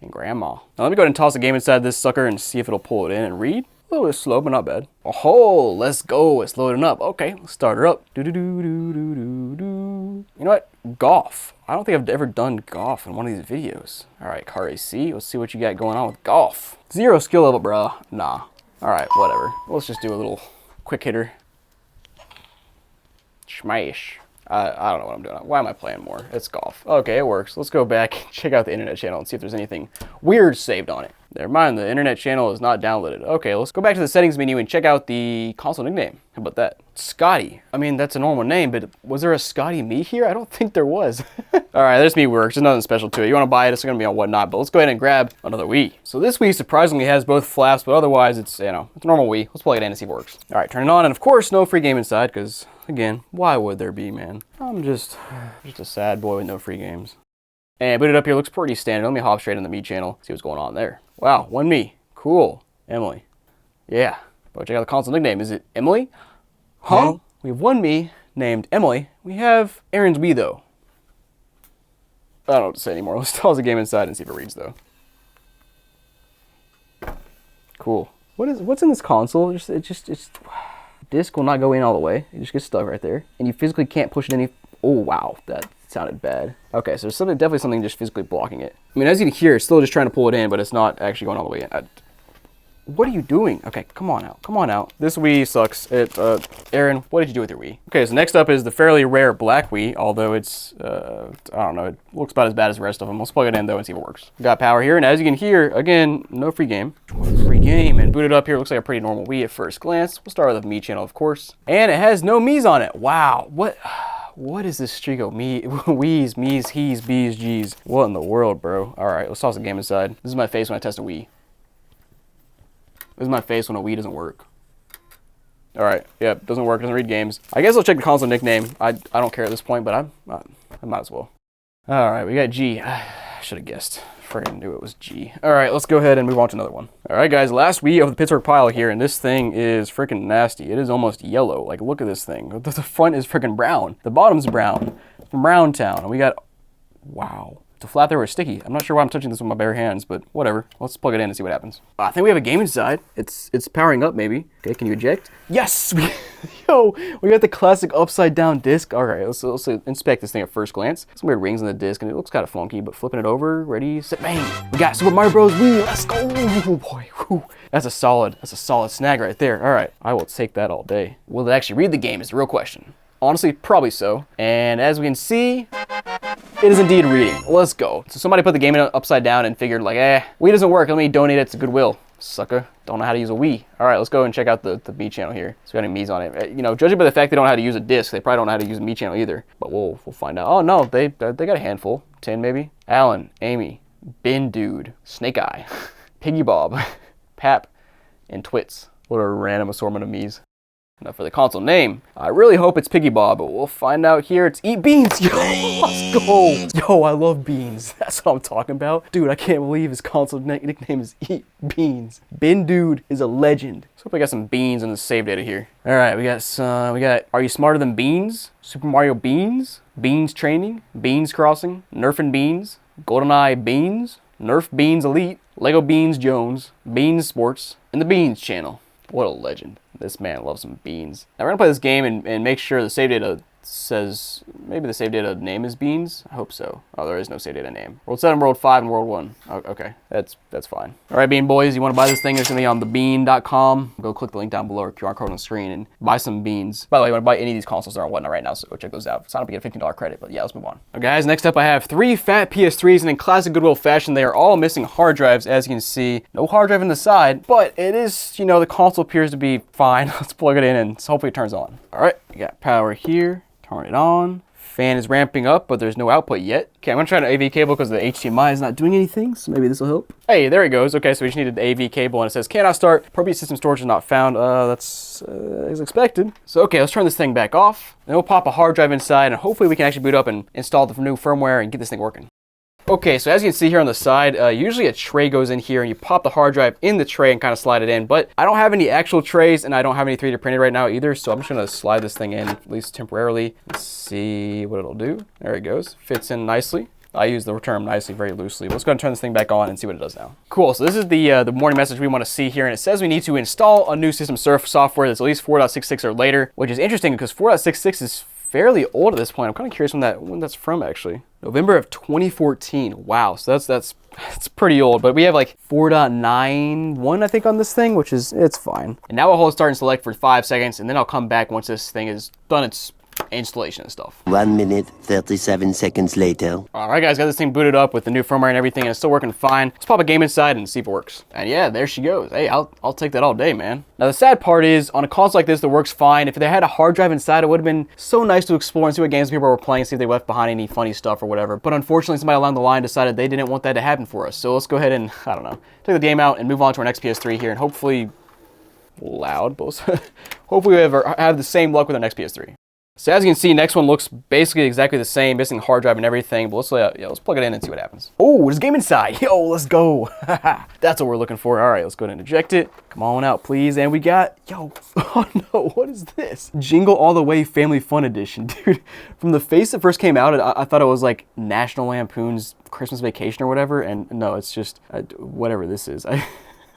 and Grandma. Now let me go ahead and toss a game inside this sucker and see if it'll pull it in and read. A little bit slow, but not bad. Oh, let's go. It's loading up. Okay, let's start her up. You know what? Golf. I don't think I've ever done golf in one of these videos. All right, Car AC. Let's see what you got going on with golf. 0 skill level, bro. Nah. All right, whatever. Let's just do a little quick hitter. Smash. I don't know what I'm doing. Why am I playing more? It's golf. Okay, it works. Let's go back, check out the internet channel and see if there's anything weird saved on it. Never mind, the internet channel is not downloaded. Okay, let's go back to the settings menu and check out the console nickname. How about that? Scotty. I mean, that's a normal name, but was there a Scotty Me here? I don't think there was. All right, this Me works. There's nothing special to it. You want to buy it, it's going to be on Whatnot, but let's go ahead and grab another Wii. So this Wii surprisingly has both flaps, but otherwise it's, you know, it's a normal Wii. Let's plug it in and see if it works. All right, turn it on, and of course, no free game inside, because again, why would there be, man? I'm just a sad boy with no free games. And boot it up here looks pretty standard. Let me hop straight on the Me channel, see what's going on there. Wow, one Me. Cool. Emily. Yeah. But check out the console nickname. Is it Emily? Huh? We have one Me named Emily. We have Aaron's Wii, though. I don't know what to say anymore. Let's toss the game inside and see if it reads, though. Cool. What's in this console? It's disc will not go in all the way. It just gets stuck right there. And you physically can't push it any... Oh, wow. That sounded bad. Okay, so there's definitely something just physically blocking it. I mean, as you can hear, it's still just trying to pull it in, but it's not actually going all the way in. What are you doing? Okay, come on out. Come on out. This Wii sucks. Aaron, what did you do with your Wii? Okay, so next up is the fairly rare black Wii, although it's, I don't know, it looks about as bad as the rest of them. Let's plug it in, though, and see if it works. Got power here, and as you can hear, again, no free game. Free game, and boot it up here. Looks like a pretty normal Wii at first glance. We'll start with the Me channel, of course. And it has no Mi's on it. Wow, what is this streak of Wii's, Me's, he's, B's, G's? What in the world, bro? All right, let's toss the game inside. This is my face when I test a Wii. This is my face when a Wii doesn't work. All right, yep, doesn't work, doesn't read games. I guess I'll check the console nickname. I don't care at this point, but I might as well. All right, we got G. I should have guessed. Friggin' knew it was G. All right, let's go ahead and move on to another one. All right, guys, last Wii of the Pittsburgh pile here, and this thing is freaking nasty. It is almost yellow. Like, look at this thing. The front is freaking brown. The bottom's brown. From Brown Town, and we got, wow. It's a flat there or sticky. I'm not sure why I'm touching this with my bare hands, but whatever. Let's plug it in and see what happens. I think we have a game inside. It's powering up maybe. Okay, can you eject? Yes! Yo, we got the classic upside down disc. All right, let's inspect this thing at first glance. Some weird rings on the disc and it looks kind of funky, but flipping it over, ready, set, bang. We got Super Mario Bros. Wii, let's go. Oh boy, whew. That's a solid snag right there. All right, I will take that all day. Will it actually read the game is the real question. Honestly, probably so. And as we can see, it is indeed reading. Let's go. So somebody put the game upside down and figured like, Wii doesn't work. Let me donate it to Goodwill. Sucker. Don't know how to use a Wii. All right, let's go and check out the Me channel here. So we got any Mii's on it. You know, judging by the fact they don't know how to use a disc, they probably don't know how to use a Me channel either. But we'll find out. Oh no, they got a handful. 10 maybe. Alan, Amy, Bin Dude, Snake Eye, Piggy Bob, Pap, and Twits. What a random assortment of Mii's. Now for the console name, I really hope it's Piggy Bob, but we'll find out here. It's Eat Beans. Yo, let's go. Yo, I love beans. That's what I'm talking about. Dude, I can't believe his console nickname is Eat Beans. Bin Dude is a legend. So hope we got some beans in the save data here. All right, we got Are You Smarter Than Beans? Super Mario Beans, Beans Training, Beans Crossing, Nerfing Beans, GoldenEye Beans, Nerf Beans Elite, Lego Beans Jones, Beans Sports, and the Beans channel. What a legend. This man loves some beans. Now we're gonna play this game and make sure the save data says, maybe the save data name is Beans? I hope so. Oh, there is no save data name. World 7, World 5, and World 1. Oh, okay, that's fine. All right, Bean Boys, you wanna buy this thing, it's gonna be on thebean.com. Go click the link down below or QR code on the screen and buy some beans. By the way, you wanna buy any of these consoles that are on Whatnot right now, so go check those out. Sign up to get a $15 credit, but yeah, let's move on. Okay, guys, next up I have 3 fat PS3s, and in classic Goodwill fashion, they are all missing hard drives, as you can see. No hard drive in the side, but it is, you know, the console appears to be fine. Let's plug it in and hopefully it turns on. All right, we got power here. Turn it on. Fan is ramping up, but there's no output yet. Okay, I'm gonna try an AV cable because the HDMI is not doing anything, so maybe this will help. Hey, there it goes. Okay, so we just needed the AV cable, and it says, cannot start. Appropriate system storage is not found. That's as expected. So, okay, let's turn this thing back off. Then we'll pop a hard drive inside, and hopefully we can actually boot up and install the new firmware and get this thing working. Okay, so as you can see here on the side, usually a tray goes in here and you pop the hard drive in the tray and kind of slide it in, but I don't have any actual trays and I don't have any 3D printed right now either, so I'm just gonna slide this thing in, at least temporarily. Let's see what it'll do. There it goes, fits in nicely. I use the term nicely very loosely. Let's go ahead and turn this thing back on and see what it does now. Cool, so this is the warning message we want to see here, and it says we need to install a new system software that's at least 4.66 or later, which is interesting because 4.66 is fairly old at this point. I'm kind of curious when that's from actually. November of 2014. Wow, so that's pretty old, but we have like 4.91 I think on this thing, which is, it's fine. And now I'll hold start and select for 5 seconds, and then I'll come back once this thing is done its installation and stuff. 1 minute, 37 seconds later. All right, guys, got this thing booted up with the new firmware and everything, and it's still working fine. Let's pop a game inside and see if it works. And yeah, there she goes. Hey, I'll take that all day, man. Now, the sad part is, on a console like this that works fine, if they had a hard drive inside, it would have been so nice to explore and see what games people were playing, see if they left behind any funny stuff or whatever. But unfortunately, somebody along the line decided they didn't want that to happen for us. So let's go ahead and, I don't know, take the game out and move on to our next PS3 here, and hopefully, hopefully we have the same luck with our next PS3. So as you can see, next one looks basically exactly the same, missing hard drive and everything, but let's plug it in and see what happens. Oh, there's a game inside. Yo, let's go. That's what we're looking for. All right, let's go ahead and eject it. Come on out, please. And we got, yo, oh no, what is this? Jingle All the Way Family Fun Edition. Dude, from the face that first came out, I thought it was like National Lampoon's Christmas Vacation or whatever, and no, it's just whatever this is.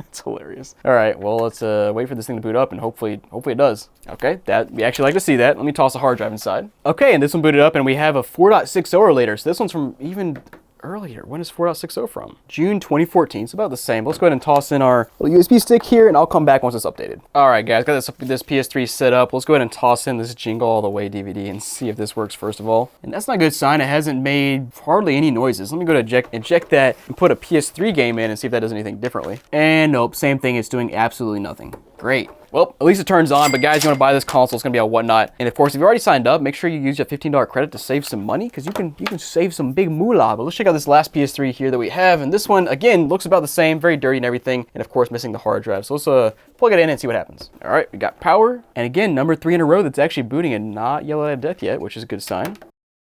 It's hilarious. All right, well, let's wait for this thing to boot up, and hopefully it does. Okay, we actually like to see that. Let me toss a hard drive inside. Okay, and this one booted up, and we have a 4.60 or later. So this one's from even earlier. When is 4.60 from? June 2014. It's about the same. Let's go ahead and toss in our little USB stick here, and I'll come back once it's updated. All right, guys, got this PS3 set up. Let's go ahead and toss in this Jingle All the Way DVD and see if this works first of all. And that's not a good sign. It hasn't made hardly any noises. Let me go to eject that and put a PS3 game in and see if that does anything differently. And nope, same thing. It's doing absolutely nothing. Great. Well, at least it turns on, but guys, you want to buy this console, it's going to be on Whatnot. And of course, if you already signed up, make sure you use your $15 credit to save some money, because you can save some big moolah. But let's check out this last PS3 here that we have. And this one, again, looks about the same, very dirty and everything. And of course, missing the hard drive. So let's plug it in and see what happens. All right, we got power. And again, number 3 in a row that's actually booting and not yellow at death yet, which is a good sign.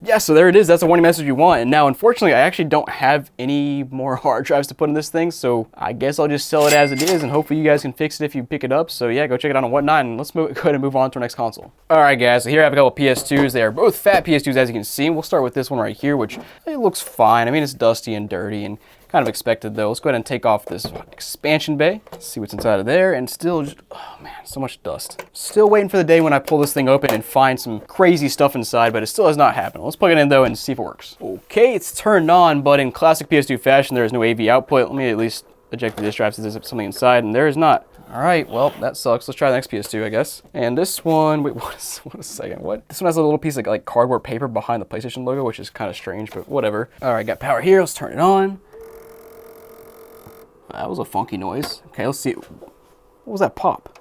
Yeah, so there it is. That's the warning message you want. And now, unfortunately, I actually don't have any more hard drives to put in this thing, so I guess I'll just sell it as it is, and hopefully you guys can fix it if you pick it up. So yeah, go check it out on Whatnot, and let's go ahead and move on to our next console. All right, guys, so here I have a couple PS2s. They are both fat PS2s, as you can see. We'll start with this one right here, which it looks fine. I mean, it's dusty and dirty, and kind of expected though. Let's go ahead and take off this expansion bay. Let's see what's inside of there, and still just, oh man, so much dust. Still waiting for the day when I pull this thing open and find some crazy stuff inside, but it still has not happened. Let's plug it in though and see if it works. Okay, it's turned on, but in classic PS2 fashion, there is no AV output. Let me at least eject the disk drive since there's something inside, and there is not. All right, well, that sucks. Let's try the next PS2, I guess. And this one, wait, what a second, what? This one has a little piece of like cardboard paper behind the PlayStation logo, which is kind of strange, but whatever. All right, got power here. Let's turn it on. That was a funky noise. Okay, let's see. What was that pop?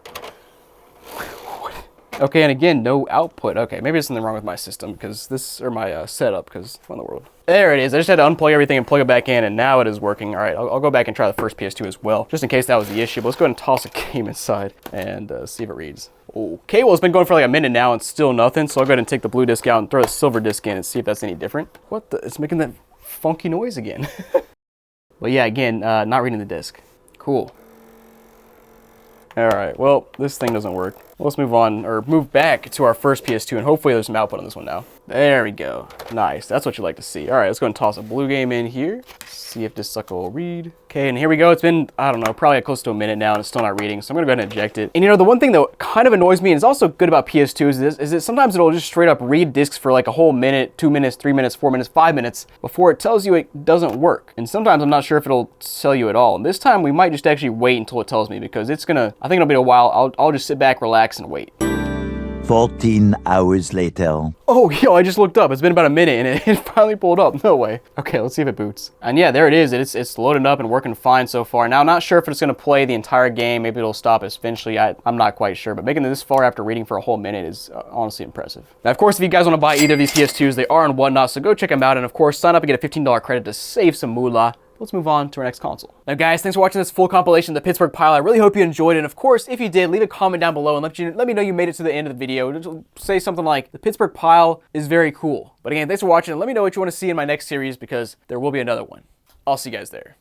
Okay, and again, no output. Okay, maybe there's something wrong with my system because this, or my setup, because what in the world? There it is. I just had to unplug everything and plug it back in, and now it is working. All right, I'll go back and try the first PS2 as well, just in case that was the issue. But let's go ahead and toss a game inside and see if it reads. Okay, well, it's been going for like a minute now and still nothing, so I'll go ahead and take the blue disc out and throw the silver disc in and see if that's any different. What the? It's making that funky noise again. But yeah, again, not reading the disc. Cool. All right, well, this thing doesn't work. Let's move on, or move back to our first PS2, and hopefully there's some output on this one now. There we go. Nice, that's what you like to see. All right, let's go and toss a blue game in here. See if this sucker will read. Okay, and here we go. It's been, I don't know, probably close to a minute now, and it's still not reading, so I'm gonna go ahead and eject it. And you know, the one thing that kind of annoys me, and is also good about PS2s, is that sometimes it'll just straight up read discs for like a whole minute, 2 minutes, 3 minutes, 4 minutes, 5 minutes, before it tells you it doesn't work. And sometimes I'm not sure if it'll tell you at all. And this time we might just actually wait until it tells me, because it's gonna, I think it'll be a while. I'll just sit back, relax, and wait. 14 hours later. Oh, yo, I just looked up. It's been about a minute and it finally pulled up. No way. Okay, let's see if it boots. And yeah, there it is. It's loaded up and working fine so far. Now, I'm not sure if it's going to play the entire game. Maybe it'll stop eventually. I'm not quite sure. But making it this far after reading for a whole minute is honestly impressive. Now, of course, if you guys want to buy either of these PS2s, they are on Whatnot. So go check them out. And of course, sign up and get a $15 credit to save some moolah. Let's move on to our next console. Now guys, thanks for watching this full compilation of the Pittsburgh Pile. I really hope you enjoyed it. And of course, if you did, leave a comment down below and let me know you made it to the end of the video. Just say something like, the Pittsburgh Pile is very cool. But again, thanks for watching and let me know what you want to see in my next series because there will be another one. I'll see you guys there.